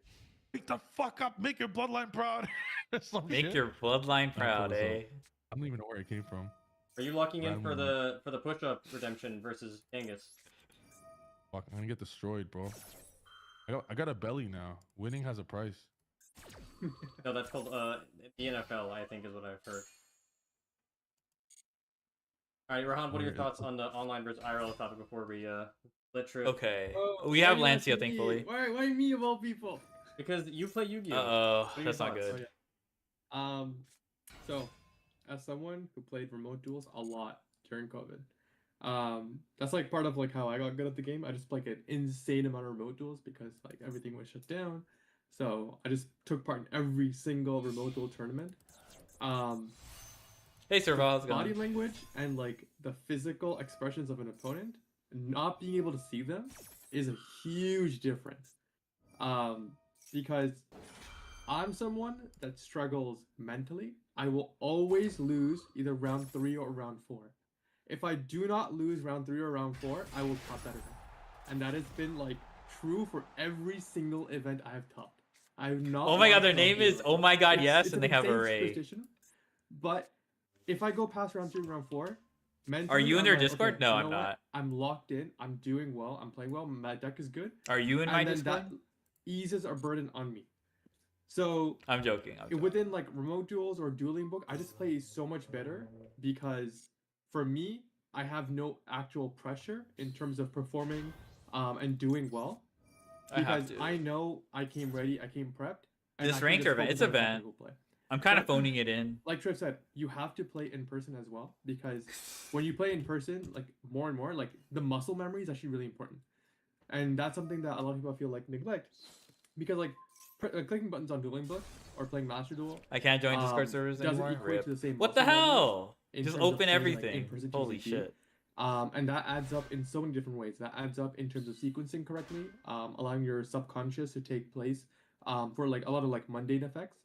Wake the fuck up, make your bloodline proud. Make your bloodline proud, eh? I don't even know where it came from. Are you locking in for the push-up redemption versus Genghis? Fuck, I'm gonna get destroyed, bro. I got a belly now. Winning has a price. No, that's called the NFL, I think is what I've heard. Alright, Rahan, what are your thoughts on the online versus IRL topic before we let Trip? Okay. Oh, We why have you asking Lancia, me? thankfully. Why me of all people? Because you play Yu-Gi-Oh! Uh-oh, What are your that's not thoughts? good. So, as someone who played remote duels a lot during COVID, that's like part of like how I got good at the game. I just played an insane amount of remote duels because like everything was shut down. So I just took part in every single remote duel tournament. Hey, Serval, how's it Body going? language and like the physical expressions of an opponent, not being able to see them is a huge difference. Because I'm someone that struggles mentally. I will always lose either round 3 or round 4. If I do not lose round 3 or round 4, I will top that event. And that has been like true for every single event I have topped. I've not. Oh my god, lost their round name 3 or is round Oh 4. my god, yes, It's and an they have insane Array. superstition, but if I go past round 3 and round 4, Are mentally, you in I'm their like, Discord? okay, No, you I'm know what? not. I'm locked in. I'm doing well. I'm playing well. My deck is good. Are you in my And then Discord? that eases a burden on me. So I'm joking. within like remote duels or dueling book, I just play so much better because for me, I have no actual pressure in terms of performing and doing well. Because I know I came ready, I came prepped. And I This can ranked just event, focus it's on event. technical play. I'm kind of But, phoning it in. like Triff said, you have to play in person as well because when you play in person, like more and more, like the muscle memory is actually really important, and that's something that a lot of people feel like neglect because like clicking buttons on dueling book or playing Master Duel. I can't join Discord servers doesn't anymore. equate Rip. to the same. What the muscle memory hell? in Just terms of open playing, like, everything. in-person Holy TCG. shit. And that adds up in so many different ways. That adds up in terms of sequencing correctly, allowing your subconscious to take place for like a lot of like mundane effects.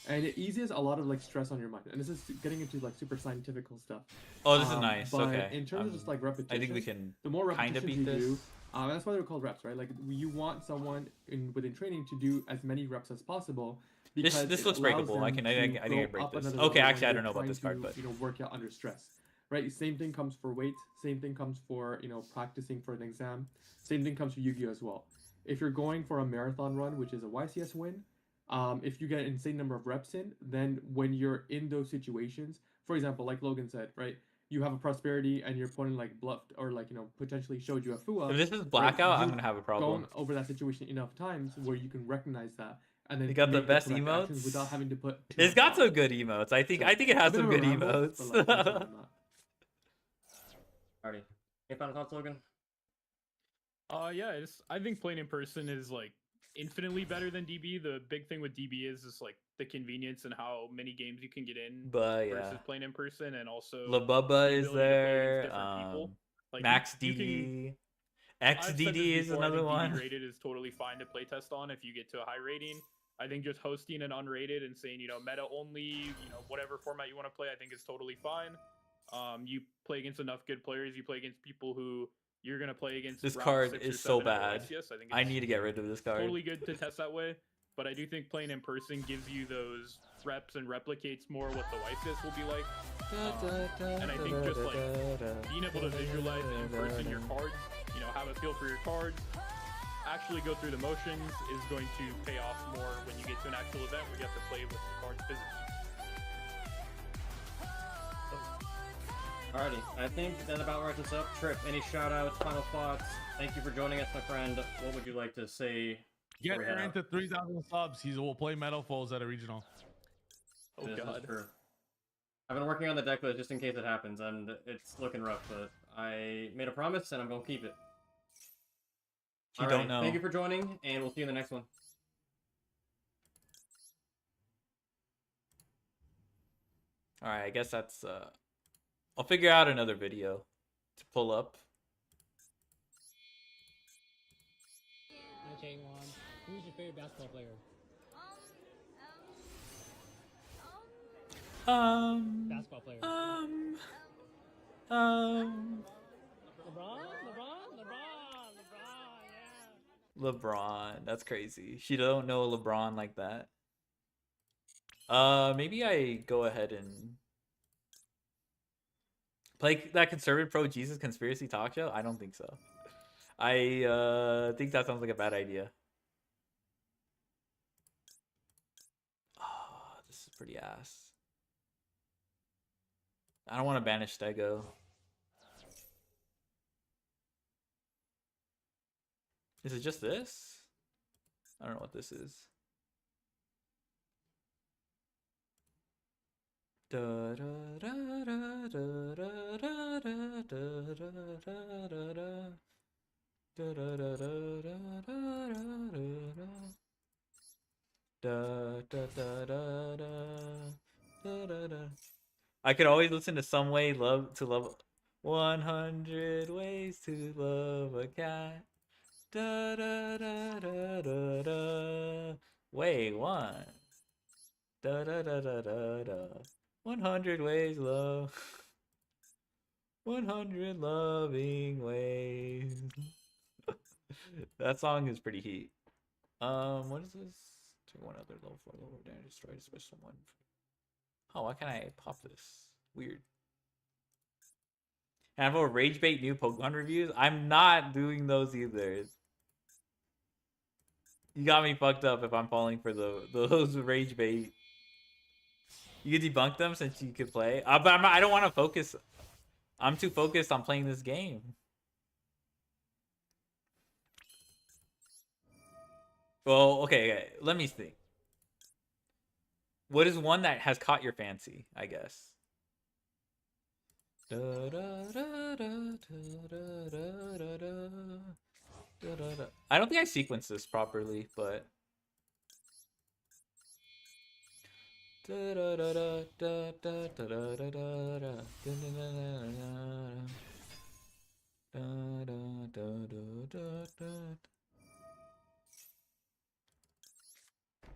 And it eases a lot of like stress on your mind. And this is getting into like super scientific stuff. Oh, this is nice. But Okay. in terms of just like repetition, I think we can the more kind of repetitions beat you this. do, that's why they're called reps, right? Like you want someone within training to do as many reps as possible. This Because looks it breakable. allows I them think I to can go break up this. another Okay, level actually, I when don't know they're about this trying card, to, but work out under stress. Right? Same thing comes for weight. Same thing comes for, practicing for an exam. Same thing comes for Yu-Gi-Oh as well. If you're going for a marathon run, which is a YCS win, if you get an insane number of reps in, then when you're in those situations, for example, like Logan said, right? You have a prosperity and your opponent like bluffed or like, potentially showed you a FUA. if this is right? blackout, I'm You've gonna have a problem. gone over that situation enough times where you can recognize that and then You got the make best correct actions emotes without having to put too It's much got thought. some good emotes. I think So, it has a bit some of a good ramble, emotes. but, like, that's where I'm at. Alrighty. Any final thoughts, Logan? Yeah, I think playing in person is like infinitely better than DB. The big thing with DB is just like the convenience and how many games you can get in But yeah, versus playing in person, and also La Bubba the is ability to play against there. different people. Like Max you can. DD, I've said this XDD is before, I another think one. DB rated is totally fine to playtest on if you get to a high rating. I think just hosting an unrated and saying, meta only, whatever format you want to play, I think is totally fine. You play against enough good players, you play against people who you're going to play against. This round card 6 or is so 7 at bad. OSCS. I think I it's need to get rid of this card. totally good to test that way, but I do think playing in person gives you those reps and replicates more what the YCS will be like. And I think just like being able to visualize in person your cards, have a feel for your cards, actually go through the motions is going to pay off more when you get to an actual event where you have to play with the cards physically. Alrighty, I think that about wraps us up. Trip, any shout outs, final thoughts? Thank you for joining us, my friend. What would you like to say? Get before we head her out? into 3,000 subs. We'll play Metal Foes at a regional. Oh This is god. true. I've been working on the deck list just in case it happens, and it's looking rough, but I made a promise and I'm gonna keep it. You Alrighty, don't know. Thank you for joining, and we'll see you in the next one. Alright, I guess that's I'll figure out another video to pull up. Hi, Changwon. Who's your favorite basketball player? Basketball player. LeBron, that's crazy. She don't know LeBron like that. Maybe I go ahead and play that conservative pro Jesus conspiracy talk show. I don't think so. I think that sounds like a bad idea. Oh, this is pretty ass. I don't want to banish Stego. Is it just this? I don't know what this is. Da da da da da da da da da da da da. Da da da da da da da da da da da da. I could always listen to Some Way Love to Love 100 Ways to Love a Cat. Da da da da da da. Way one. Da da da da da da. 100 ways love. 100 loving ways. That song is pretty heat. What is this? Take one other level 4 level damage, destroy a special one. Oh, why can't I pop this? Weird. Have a rage bait new Pokemon reviews? I'm not doing those either. You got me fucked up if I'm falling for those rage bait. You could debunk them since you could play. But I don't want to focus. I'm too focused on playing this game. Well, okay. Let me think. What is one that has caught your fancy, I guess? I don't think I sequenced this properly, but...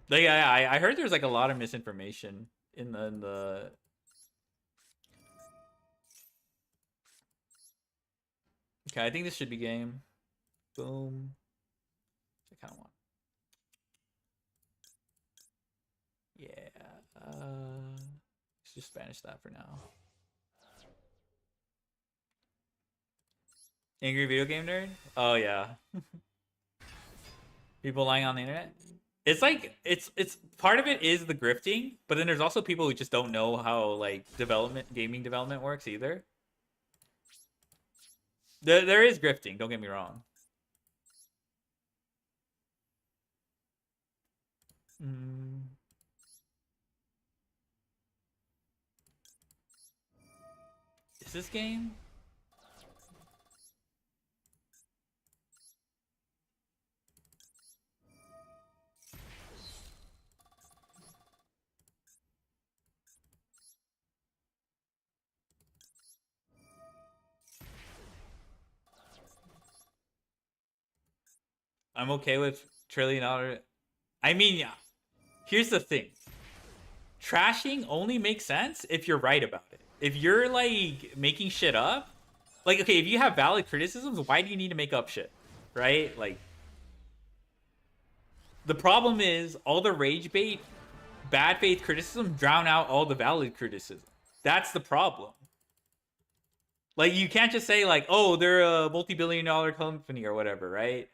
Like, yeah, I heard there's like a lot of misinformation in the Okay, I think this should be game. Boom. I kind of want. Yeah. Let's just banish that for now. Angry video game nerd? Oh yeah. People lying on the internet? It's like it's part of it is the grifting, but then there's also people who just don't know how like gaming development works either. There is grifting, don't get me wrong. Is this game? I'm okay with $1 trillion. I mean, yeah. Here's the thing. Trashing only makes sense if you're right about it. If you're like making shit up, like, okay, if you have valid criticisms, why do you need to make up shit? Right? Like, the problem is all the rage bait, bad faith criticism drown out all the valid criticism. That's the problem. Like, you can't just say like, oh, they're a multi-billion-dollar company or whatever, right?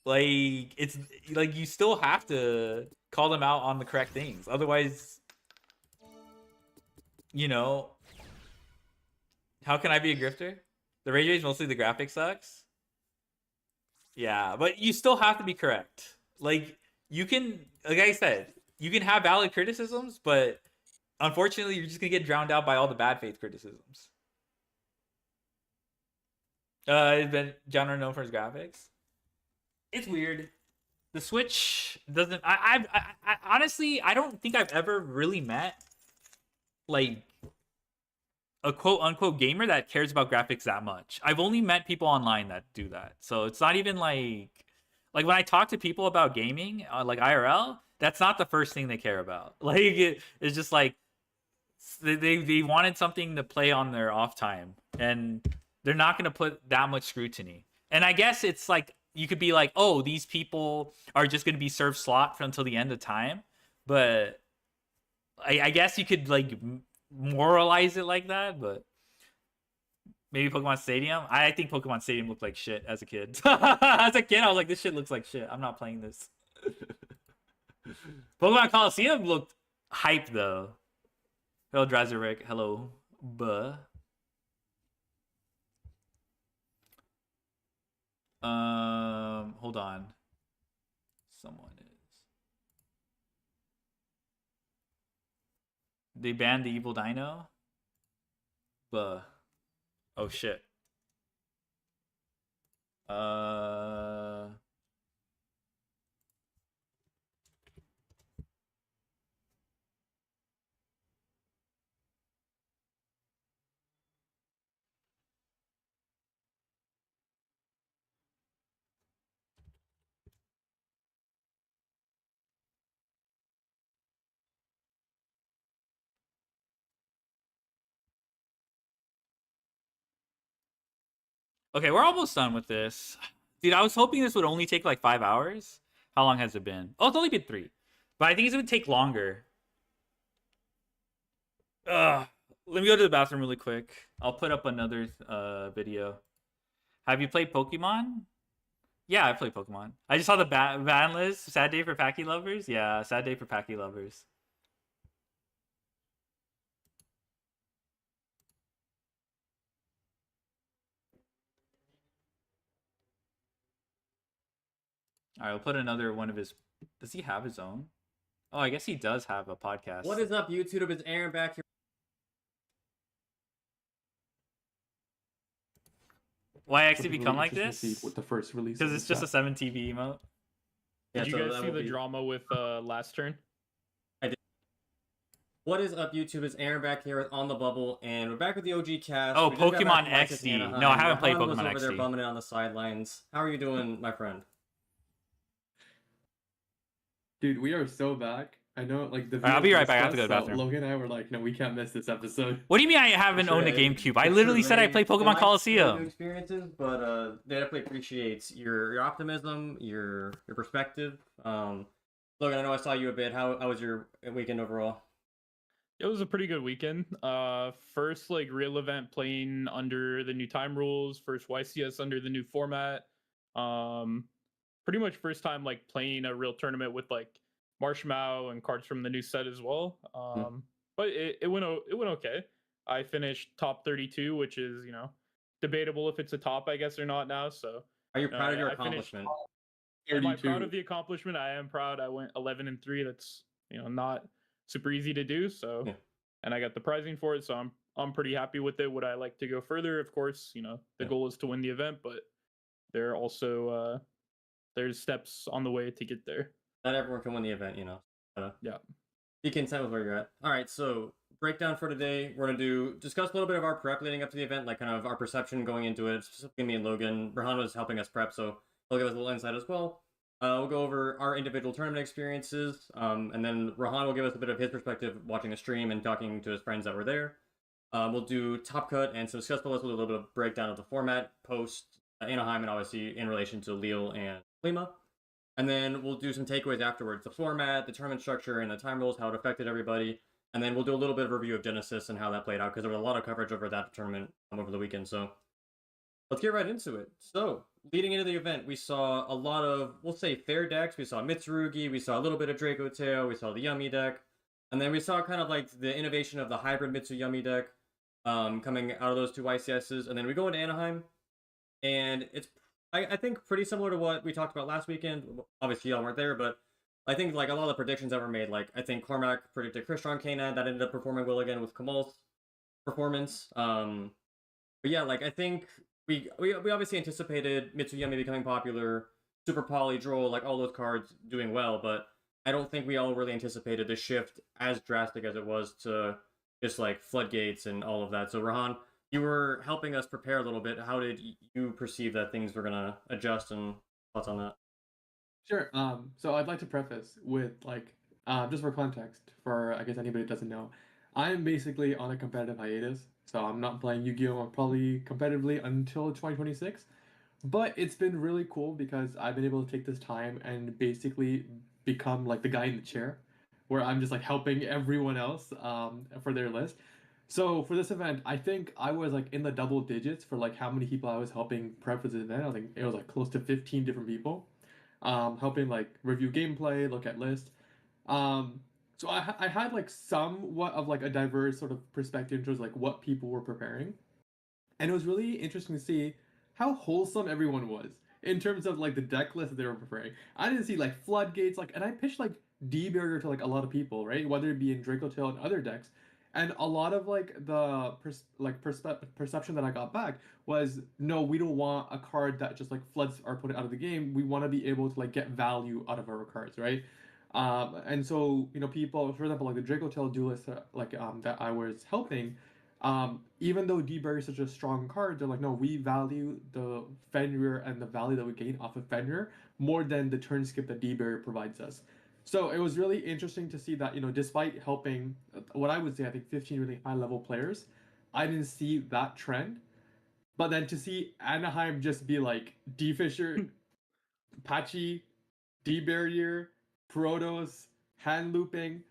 Like, it's like you still have to call them out on the correct things. Otherwise, you know, how can I be a grifter? The rage is mostly the graphic sucks. Yeah, but you still have to be correct. Like, you can, like I said, you can have valid criticisms, but unfortunately, you're just gonna get drowned out by all the bad faith criticisms. It's been genre known for its graphics. It's weird. The Switch doesn't. I honestly, I don't think I've ever really met like a quote unquote gamer that cares about graphics that much. I've only met people online that do that, so it's not even like when I talk to people about gaming, like IRL, that's not the first thing they care about. Like it's just like they wanted something to play on their off time, and they're not going to put that much scrutiny. And I guess it's like, you could be like, oh, these people are just going to be served slot until the end of time. But I guess you could like moralize it like that. But Maybe Pokemon Stadium. I think Pokemon Stadium looked like shit as a kid. As a kid, I was like, this shit looks like shit. I'm not playing this. Pokemon Coliseum looked hype though. Hello, Drazeric. Hello, buh. Hold on. Someone is. They banned the evil dino? Buh. Oh shit. Okay, we're almost done with this. Dude, I was hoping this would only take like 5 hours. How long has it been? Oh, it's only been 3. But I think it's gonna take longer. Ugh. Let me go to the bathroom really quick. I'll put up another video. Have you played Pokemon? Yeah, I played Pokemon. I just saw the ban list. Sad day for Packy lovers? Yeah, sad day for Packy lovers. All right, I'll put another one of his. Does he have his own? Oh, I guess he does have a podcast. What is up, YouTube? It's Aaron back here. Why actually become like this? With the first release. Because it's just a 7 TV emote. Did you guys see the drama with last turn? I did. What is up, YouTube? It's Aaron back here with On the Bubble, and we're back with the OG cast. Oh, Pokemon XD. No, I haven't played Pokemon over there XD. bumming it on the sidelines. How are you doing, my friend? Dude, we are so back. I know, like the. I'll be right back. I have to go to the bathroom. Logan and I were like, no, we can't miss this episode. What do you mean I haven't owned a GameCube? I literally said I played Pokemon Coliseum. Experiences, but they definitely appreciates your optimism, your perspective. Logan, I know I saw you a bit. How was your weekend overall? It was a pretty good weekend. First like real event playing under the new time rules. First YCS under the new format. Pretty much first time like playing a real tournament with like Marshmallow and cards from the new set as well. But it went okay. I finished top 32, which is, you know, debatable if it's a top, I guess, or not now. So are you proud of your accomplishment? Am I proud of the accomplishment? I am proud. I went 11-3. That's, you know, not super easy to do. So and I got the prizing for it, so I'm pretty happy with it. Would I like to go further? Of course, you know, the goal is to win the event, but there are also there's steps on the way to get there. Not everyone can win the event, you know. Yeah. Be content with where you're at. All right, so breakdown for today. We're gonna discuss a little bit of our prep leading up to the event, like kind of our perception going into it. Specifically, me and Logan. Rahan was helping us prep, so he'll give us a little insight as well. We'll go over our individual tournament experiences, and then Rahan will give us a bit of his perspective watching the stream and talking to his friends that were there. We'll do top cut and some discuss with a little bit of breakdown of the format post Anaheim, and obviously in relation to Lille and Lima. And then we'll do some takeaways afterwards. The format, the tournament structure, and the time rules, how it affected everybody. And then we'll do a little bit of review of Genesis and how that played out, because there was a lot of coverage over that tournament over the weekend. So let's get right into it. So leading into the event, we saw a lot of, we'll say, fair decks. We saw Mitsurugi, we saw a little bit of Draco Tail, we saw the Yummy deck. And then we saw kind of like the innovation of the hybrid Mitsu Yummy deck coming out of those two YCSs. And then we go into Anaheim, and it's I think pretty similar to what we talked about last weekend. Obviously, y'all weren't there, but I think like a lot of the predictions that were made, like I think Cormac predicted Crystron Canine, that ended up performing well again with Kamal's performance. But yeah, like I think we obviously anticipated Mitsuyami becoming popular, Super Poly, Droll, like all those cards doing well, but I don't think we all really anticipated the shift as drastic as it was to just like floodgates and all of that. So Rahan, you were helping us prepare a little bit. How did you perceive that things were gonna adjust, and thoughts on that? Sure. So I'd like to preface with like, just for context, for I guess anybody that doesn't know, I'm basically on a competitive hiatus. So I'm not playing Yu-Gi-Oh! Probably competitively until 2026. But it's been really cool because I've been able to take this time and basically become like the guy in the chair, where I'm just like helping everyone else for their list. So for this event, I think I was like in the double digits for like how many people I was helping prep for this event. I think it was like close to 15 different people, helping like review gameplay, look at list. So I had like somewhat of like a diverse sort of perspective in terms of like what people were preparing. And it was really interesting to see how wholesome everyone was in terms of like the deck list that they were preparing. I didn't see like floodgates, like, and I pitched like D barrier to like a lot of people, right? Whether it be in Draco Tail and other decks, and a lot of like the perception that I got back was no, we don't want a card that just like floods our opponent out of the game. We want to be able to like get value out of our cards, right? And so people, for example, like the Draco Tail duelist, that I was helping, even though D-Berry is such a strong card, they're like, no, we value the Fenrir and the value that we gain off of Fenrir more than the turn skip that D-Berry provides us. So it was really interesting to see that, despite helping what I would say, I think 15 really high level players, I didn't see that trend. But then to see Anaheim just be like D Fisher, Patchy, D Barrier, Protos, hand looping,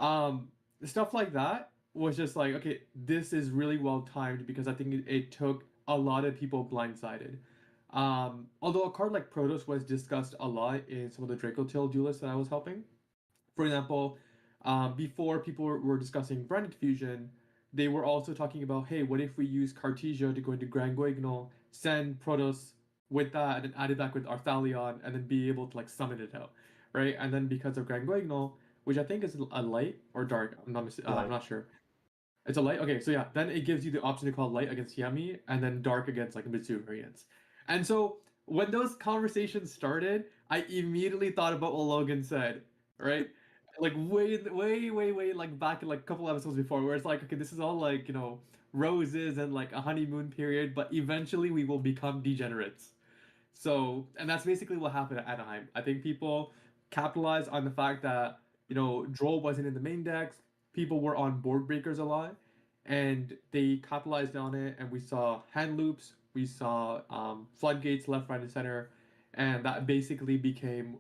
um, stuff like that was just like, okay, this is really well timed because I think it took a lot of people blindsided. Although a card like Protos was discussed a lot in some of the Draco Tail duelists that I was helping. For example, before people were discussing brand confusion, they were also talking about, hey, what if we use Cartesia to go into Grand Guignol, send Protos with that, and then add it back with Arthalion, and then be able to like summon it out, right? And then because of Grand Guignol, which I think is a light or dark, I'm not sure. It's a light? Okay, so yeah, then it gives you the option to call light against Yami, and then dark against like Mitsu variants. And so when those conversations started, I immediately thought about what Logan said, right? Like way like back in like a couple episodes before, where it's like, okay, this is all like, roses and like a honeymoon period, but eventually we will become degenerates. So, and that's basically what happened at Anaheim. I think people capitalized on the fact that, Droll wasn't in the main decks, people were on board breakers a lot, and they capitalized on it, and we saw hand loops, we saw floodgates left, right, and center, and that basically became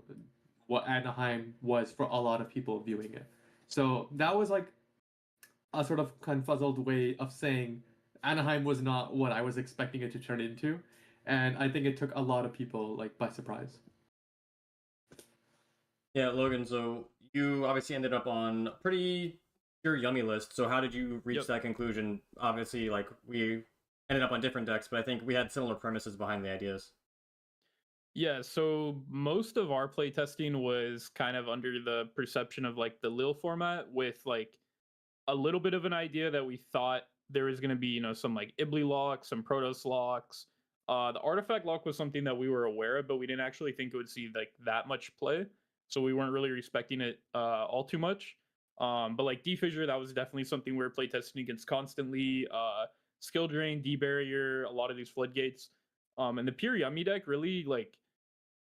what Anaheim was for a lot of people viewing it. So that was like a sort of confuzzled way of saying Anaheim was not what I was expecting it to turn into, and I think it took a lot of people like by surprise. Yeah, Logan, so you obviously ended up on a pretty pure yummy list. So how did you reach that conclusion? Obviously, like we ended up on different decks, but I think we had similar premises behind the ideas. Yeah, so most of our playtesting was kind of under the perception of like the Lil format with like a little bit of an idea that we thought there was going to be, some like Ibli locks, some Protoss locks. The artifact lock was something that we were aware of, but we didn't actually think it would see like that much play. So we weren't really respecting it all too much. But like D Fissure, that was definitely something we were playtesting against constantly. Skill Drain, D Barrier, a lot of these floodgates. And the pure Yummy deck really like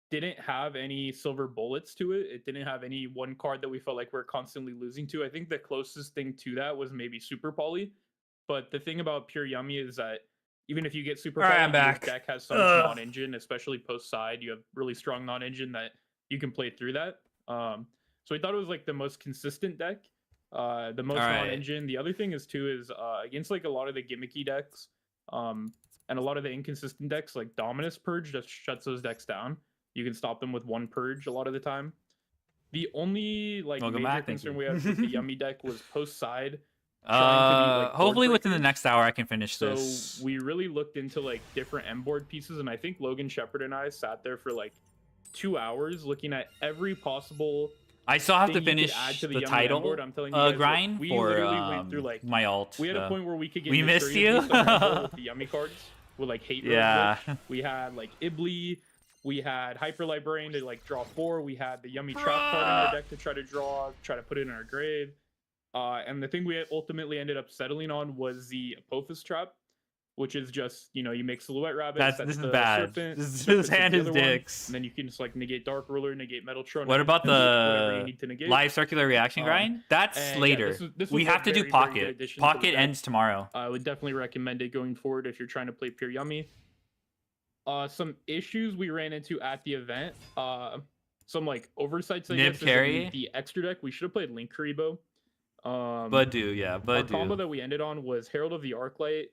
didn't have any silver bullets to it. It didn't have any one card that we felt like we're constantly losing to. I think the closest thing to that was maybe Super Poly. But the thing about Pure Yummy is that even if you get Super Poly, I'm back. your deck has so much non-engine, especially post-side. You have really strong non-engine that you can play through that. So I thought it was like the most consistent deck, the most non-engine. The other thing is too is against like a lot of the gimmicky decks, and a lot of the inconsistent decks, like Dominus Purge just shuts those decks down. You can stop them with one purge a lot of the time. The only like major concern we had with the Yummy deck was post side. Hopefully within the next hour I can finish this. So we really looked into like different M board pieces, and I think Logan Shepard and I sat there for like 2 hours looking at every possible. I still have to finish the title grind we for went through, like, my alt. We had a point where we could get. We missed you. With the Yummy cards with like hate. Yeah. We had like Ibli. We had Hyper Librarian to like draw 4. We had the Yummy Trap card in our deck to try to put it in our grave. And the thing we ultimately ended up settling on was the Apophis Trap, which is just, you make Silhouette Rabbit. This is bad. This hand is dicks. And then you can just like negate Dark Ruler, negate Metaltron. What about the live circular reaction grind? That's later. This we have to do Pocket. Pocket ends tomorrow. I would definitely recommend it going forward if you're trying to play pure Yummy. Some issues we ran into at the event. Some like oversights. I guess, carry. The extra deck. We should have played Link Karibo. Badu, yeah, Our combo Badu. that we ended on was Herald of the Arclight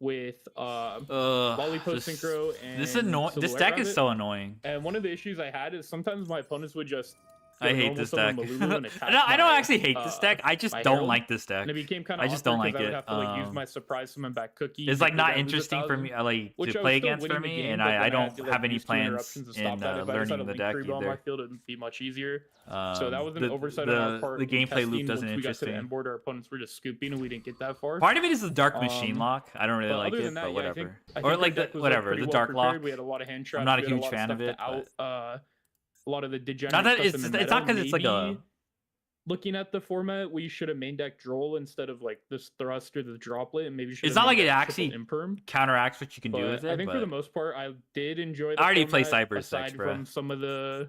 with Lollipop Synchro and This Silhouette deck is Rabbit. so annoying. And one of the issues I had is sometimes my opponents would just I hate this deck. No, I don't actually hate this deck. I just don't like this deck. And it became kind of I just don't like I would it. have to like use my surprise summon back cookie. It's like because not I lose interesting for 1,000, me, like which to I was play still against winning for the me, game, and but then I had don't to, like, have any use two plans interruptions to stop in that. If I decided learning to the leave deck Kuriboh on my either. field, it would be much easier. So that was an The- oversight on our part. the with gameplay loop testing. doesn't Once we got to the interest me. end board, our opponents were just scooping, and we didn't get that far. Part of it is the dark machine lock. I don't really But like other it, than that, but yeah, whatever. I Or think like our the deck was, whatever, pretty the well dark prepared. lock. We had a lot of hand traps. I'm not a we had huge lot fan of stuff it, to but out, a lot of the degenerate not that stuff it's in the it's not meta. because it's like a Maybe looking at the format, we should have main deck Droll instead of like this thrust or the droplet, and maybe should it's have not like main it deck actually triple imperm. counteracts what you can do But with it. I think but for the most part, I did enjoy the I already play format, Cyber Sex, aside bro. from some of the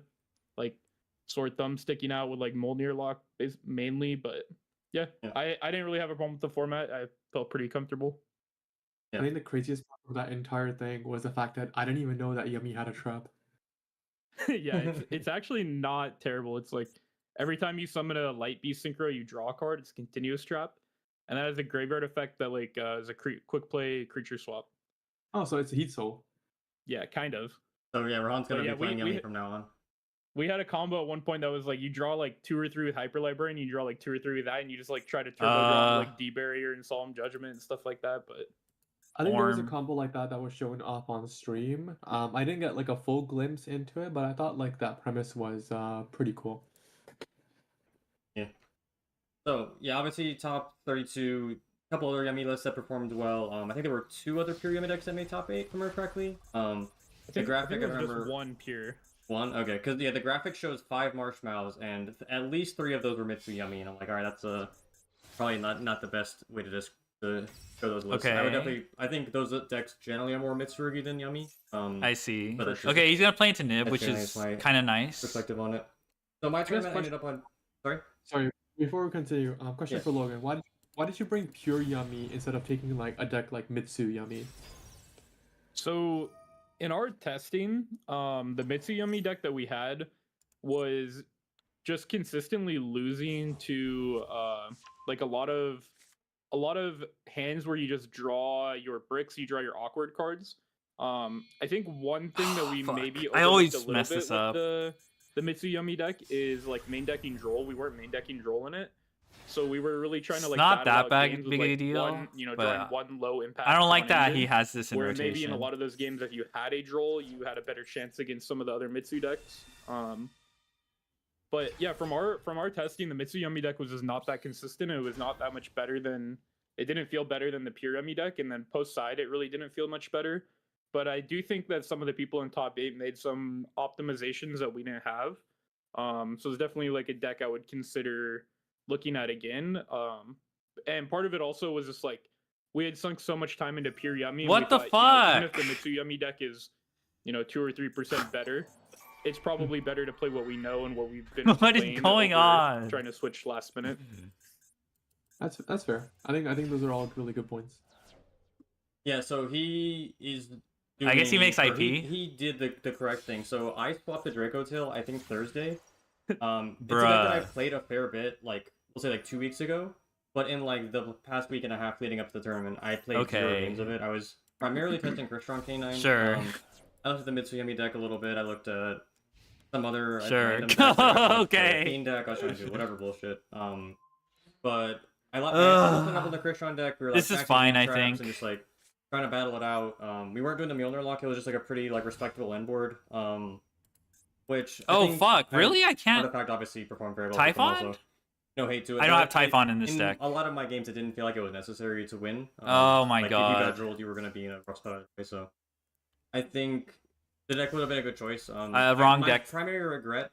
like sword thumb sticking out with like Molnir lock mainly, but yeah, I didn't really have a problem with the format. I felt pretty comfortable. I think the craziest part of that entire thing was the fact that I didn't even know that Yummy had a trap. Yeah, it's actually not terrible. It's like every time you summon a light beast synchro, you draw a card. It's a continuous trap, and that has a graveyard effect that like is a quick play creature swap. Oh, so it's a Heat Soul. Yeah, kind of. So yeah, Rahan's But gonna yeah, be playing Yummy from now on. We had a combo at one point that was like you draw like 2 or 3 with Hyper Librarian, you draw like 2 or 3 with that, and you just like try to turbo draw like D Barrier and Solemn Judgment and stuff like that. But I think there was a combo like that that was shown off on stream. I didn't get like a full glimpse into it, but I thought like that premise was pretty cool. Yeah. So yeah, obviously top 32. A couple other Yummy lists that performed well. I think there were 2 other pure Yummy decks that made top 8, if I remember correctly. The graphic, I remember just one pure. One? Okay, because yeah, the graphic shows 5 marshmallows, and at least 3 of those were Mitsu Yummy, and I'm like, alright, that's probably not the best way to just show those lists. I would definitely, I think those decks generally are more Mitsurugi than Yummy. I see. But that's Okay, he's gonna play into Nib, which generally is my kind of nice. perspective on it. So my tournament ended up on. Sorry, before we continue, question Yeah. for Logan. Why did you bring pure Yummy instead of taking like a deck like Mitsu Yummy? So in our testing, the Mitsuyumi deck that we had was just consistently losing to like a lot of hands where you just draw your bricks, you draw your awkward cards. I think one thing that we maybe I always overlooked a little mess bit this with up. the Mitsuyumi deck is like main decking Droll. We weren't main decking Droll in it. So we were really trying to like not battle that out big, games with, big a like, deal. one, but drawing one low impact. I don't like on that engine, he has this in where rotation. maybe in a lot of those games, if you had a Droll, you had a better chance against some of the other Mitsu decks. But yeah, from our testing, the Mitsuyumi deck was just not that consistent. It was not that much better than. It didn't feel better than the pure Yummy deck, and then post side, it really didn't feel much better. But I do think that some of the people in top 8 made some optimizations that we didn't have. So it's definitely like a deck I would consider looking at again. And part of it also was just like we had sunk so much time into pure Yummy. And What we the thought, even if fuck? the Mitsuyumi deck is, 2 or 3% better, it's probably better to play what we know and what we've been. What is playing going over on? Trying to switch last minute. That's fair. I think those are all really good points. Yeah, so he is. I guess he makes or IP. He did the correct thing. So I swapped the Draco Tail, I think Thursday. It's a deck that Bruh. I played a fair bit, like we'll say like 2 weeks ago. But in like the past week and a half leading up to the tournament, I played 0 games of it. I was primarily testing Crystron K9. Sure. I looked at the Mitsuyumi deck a little bit. I looked at some other Sure. random decks, like, Okay. Pain deck. I was trying to do whatever bullshit. But I looked up on the Crystron deck. We were, like, This is maxing fine, hand I traps think. And just like trying to battle it out. We weren't doing the Mjolnir lock. It was just like a pretty like respectable end board. Which I Oh think fuck! Really? I can't. Artifact obviously performed very well. Typhon? Also. No hate to it. I don't but have Typhon in this deck. A lot of my games, it didn't feel like it was necessary to win. Oh my like, god! If you got drilled, you were gonna be in a rough spot. So, I think the deck would have been a good choice. Wrong my deck. Primary regret.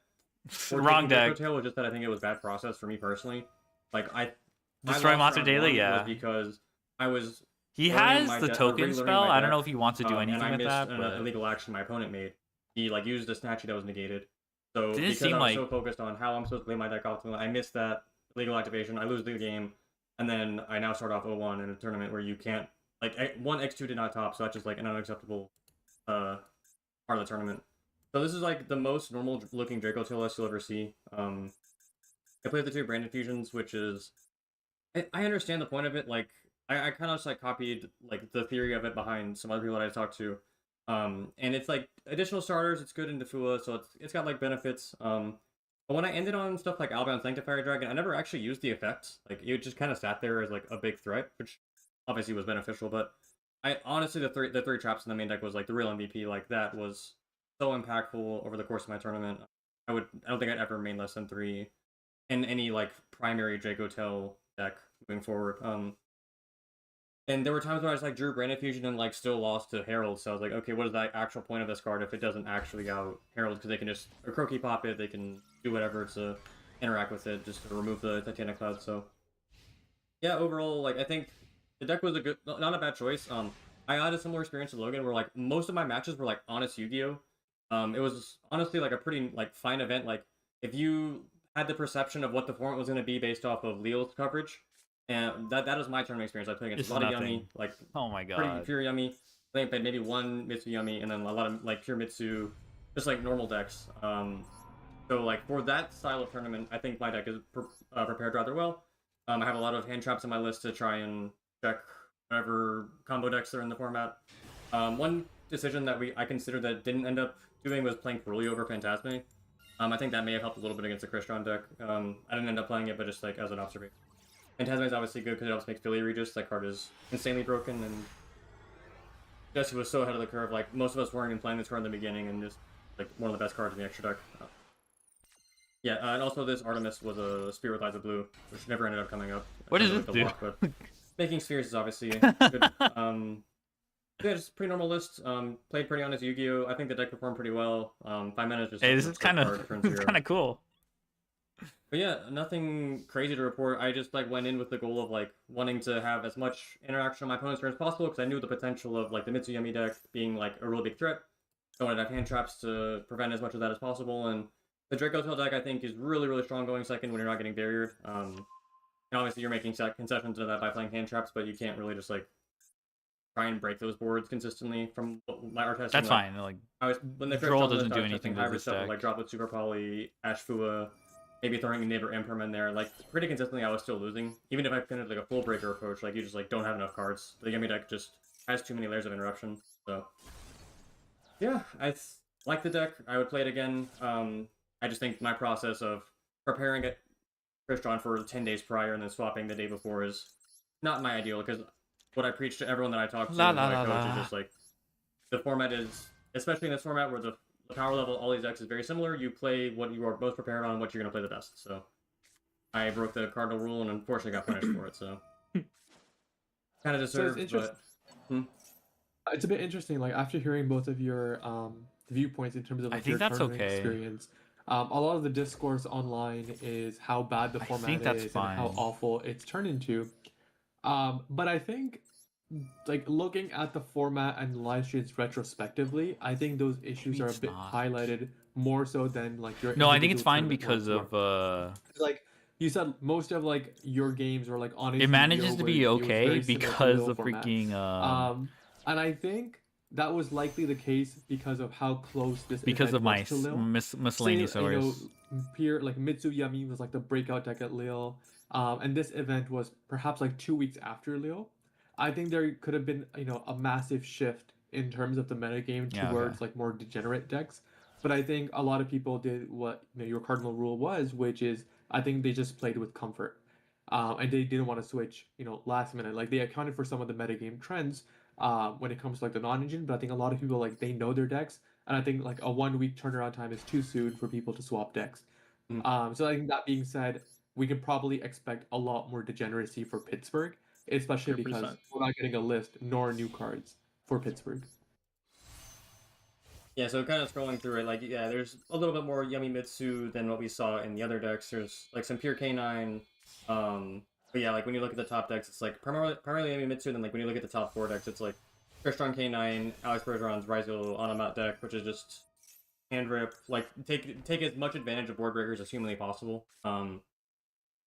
for Wrong taking deck. Draco Tail was just that I think it was bad process for me personally. Like Destroy lost Monster round Daily, 1 yeah. was because I was. He learning has my the deck- token relearning spell. my I don't deck, know if he wants to do and anything I with missed that. an But illegal action my opponent made. He like used a statue that was negated. So Didn't it because seem I was like- so focused on how I'm supposed to play my deck optimally, I missed that legal activation. I lose the game, and then I now start off 0-1 in a tournament where you can't one X2 did not top, so that's just like an unacceptable part of the tournament. So this is like the most normal looking Draco Tail you'll ever see. I played the 2 Branded Fusions, which is I understand the point of it. Like, I kind of just like copied like the theory of it behind some other people that I talked to. And it's like additional starters. It's good in Defua, so it's got like benefits. But when I ended on stuff like Albion Sanctifier Dragon, I never actually used the effects. Like, it just kind of sat there as like a big threat, which obviously was beneficial. But I honestly, the three traps in the main deck was like the real MVP. Like, that was so impactful over the course of my tournament. I don't think I'd ever main less than 3 in any like primary Draco Tail deck moving forward. And there were times where I just like drew Brain Infusion and like still lost to Herald, so I was like, okay, what is the actual point of this card if it doesn't actually out Herald? Because they can just Croaky pop it, they can do whatever to interact with it, just to remove the Titanic Cloud. So yeah, overall, like I think the deck was a good, not a bad choice. I had a similar experience with Logan, where like most of my matches were like honest Yu-Gi-Oh. It was honestly like a pretty like fine event. Like if you had the perception of what the format was going to be based off of Leo's coverage. And that was my tournament experience. I played against It's a lot of nothing. Yummy, like Oh my pretty god. pure Yummy. I think I played maybe one Mitsu Yummy, and then a lot of like pure Mitsu, just like normal decks. So like for that style of tournament, I think my deck is prepared rather well. I have a lot of hand traps on my list to try and check whatever combo decks are in the format. One decision that I considered that didn't end up doing was playing Feruli over Phantasme. I think that may have helped a little bit against the Crystron deck. I didn't end up playing it, but just like as an observation. Phantasme is obviously good because it helps make Philly Regis. That card is insanely broken, and Jesse was so ahead of the curve. Like, most of us weren't even playing this card in the beginning, and just like one of the best cards in the extra deck. Yeah, and also this Artemis was a Spear with Eyes of Blue, which never ended up coming up. What does Like it do? Lock, but making spheres is obviously good. Yeah, just pretty normal list. Played pretty honest Yu-Gi-Oh. I think the deck performed pretty well. 5 mana is just Hey, like, this looks is like kind card of turn it's 0. kind of cool. But yeah, nothing crazy to report. I just like went in with the goal of like wanting to have as much interaction on my opponent's turn as possible, because I knew the potential of like the Mitsuyami deck being like a really big threat. I wanted to have hand traps to prevent as much of that as possible, and the Draco Tail deck I think is really, really strong going second when you're not getting barriered. And obviously you're making concessions to that by playing hand traps, but you can't really just like try and break those boards consistently from our testing. That's like, fine. Like, when the Droll Crystron doesn't list, do I was anything testing to hybrid this stuff with, deck. like Droplet Super Poly, Ashfua, maybe throwing a Neighbor Imperm in there. Like, pretty consistently I was still losing. Even if I finished like a full breaker approach, like you just like don't have enough cards. The Yummy deck just has too many layers of interruption. So yeah, I like the deck. I would play it again. I just think my process of preparing it Crystron for 10 days prior and then swapping the day before is not my ideal, because what I preach to everyone that I talk to and I coach is just like, the format is, especially in this format where the power level of all these decks is very similar, you play what you are most prepared on, what you're going to play the best. So I broke the cardinal rule and unfortunately got punished for it, so kind of deserved, but it's a bit interesting, like after hearing both of your viewpoints in terms of like, I think your that's tournament okay. experience. A lot of the discourse online is how bad the format think that's is and how fine. awful it's turned into. But I think, like looking at the format and live streams retrospectively, I think those issues are a bit highlighted more so than like your. No, I think it's individual fine tournament because ones, of like you said, most of like your games were like on. it manages to be okay because of freaking And I think that was likely the case because of how close this because event of my was to Lille. miscellaneous Say, you know, hours. Peer like Mitsuyami was like the breakout deck at Lille, and this event was perhaps like 2 weeks after Lille. I think there could have been, you know, a massive shift in terms of the metagame Yeah, towards like more degenerate decks. But I think a lot of people did what, you know, your cardinal rule was, which is I think they just played with comfort, and they didn't want to switch, you know, last minute. Like they accounted for some of the metagame trends when it comes to like the non-engine, but I think a lot of people like they know their decks, and I think like a 1 week turnaround time is too soon for people to swap decks. So I think that being said, we can probably expect a lot more degeneracy for Pittsburgh, especially because 100%. we're not getting a list nor new cards for Pittsburgh. yeah, so kind of scrolling through it, like, yeah, there's a little bit more Yummy Mitsu than what we saw in the other decks. There's like some pure K9, but yeah, like when you look at the top decks, it's like primarily Yummy Mitsu. Then like when you look at the top 4 decks, it's like Crystron K9, Alex Bergeron's Ryzel Automat deck, which is just hand rip, like take as much advantage of board breakers as humanly possible. And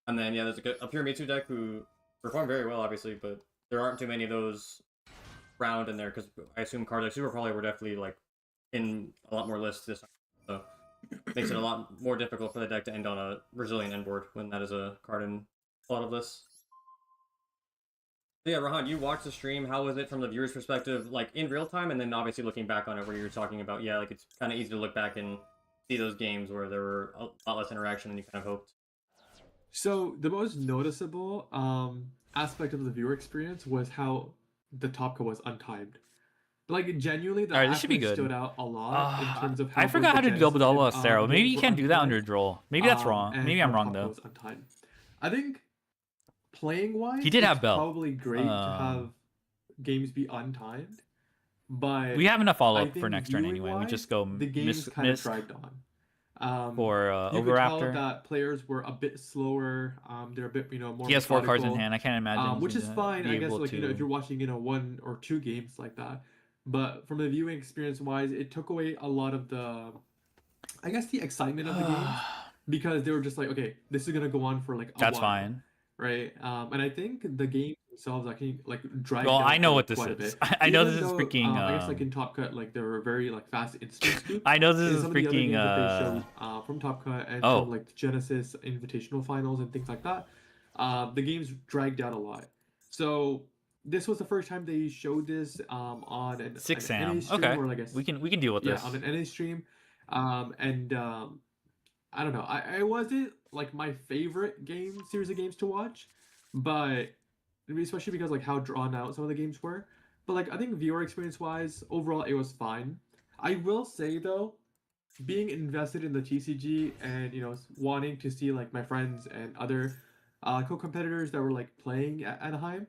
then yeah, there's a pure Mitsu deck who performed very well, obviously, but there aren't too many of those round in there because I assume cards like Super Probably were definitely like in a lot more lists this time, so makes it a lot more difficult for the deck to end on a resilient end board when that is a card in a lot of lists. So yeah, Rahan, you watched the stream. How was it from the viewer's perspective, like in real time, and then obviously looking back on it, where you were talking about, yeah, like it's kind of easy to look back and see those games where there were a lot less interaction than you kind of hoped. So the most noticeable aspect of the viewer experience was how the top cut was untimed. Like genuinely, the Alright, this should be aspect good. stood out a lot in terms of how I both forgot the how to Genesis double and, Astero. Maybe games you were can't do that under untimed, Droll. Maybe that's wrong. and Maybe I'm how wrong top cut though. was untimed. I think playing wise, He did have it's Bell. probably great to have games be untimed, but We have enough I follow up think for next turn viewing anyway. We wise, just go the games kind of missed dragged on. for You could tell Overraptor. that players were a bit slower. They're a bit, more. He has 4 cards in methodical, hand. I can't imagine which he's is gonna fine. be I guess able like to. if you're watching 1 or 2 games like that. But from the viewing experience wise, it took away a lot of the, I guess, the excitement of the games because they were just like, okay, this is gonna go on for like a That's while, fine. right? And I think the games themselves actually like dragged Well, out I know for what this quite a is. bit. I know Even this is though, freaking. I guess like in Top Cut, like there were very like fast instant scoops. I know this in is some of the other freaking. games that they showed from Top Cut and from like Genesis Invitational Finals and things like that, the games dragged out a lot. So this was the first time they showed this on an 6 NA Sam. stream, Okay. or like We can deal with this. on an NA stream, and I don't know. I wasn't like my favorite series of games to watch, but especially because like how drawn out some of the games were. But like I think viewer experience wise, overall it was fine. I will say though, being invested in the TCG and wanting to see like my friends and other co-competitors that were like playing at Anaheim,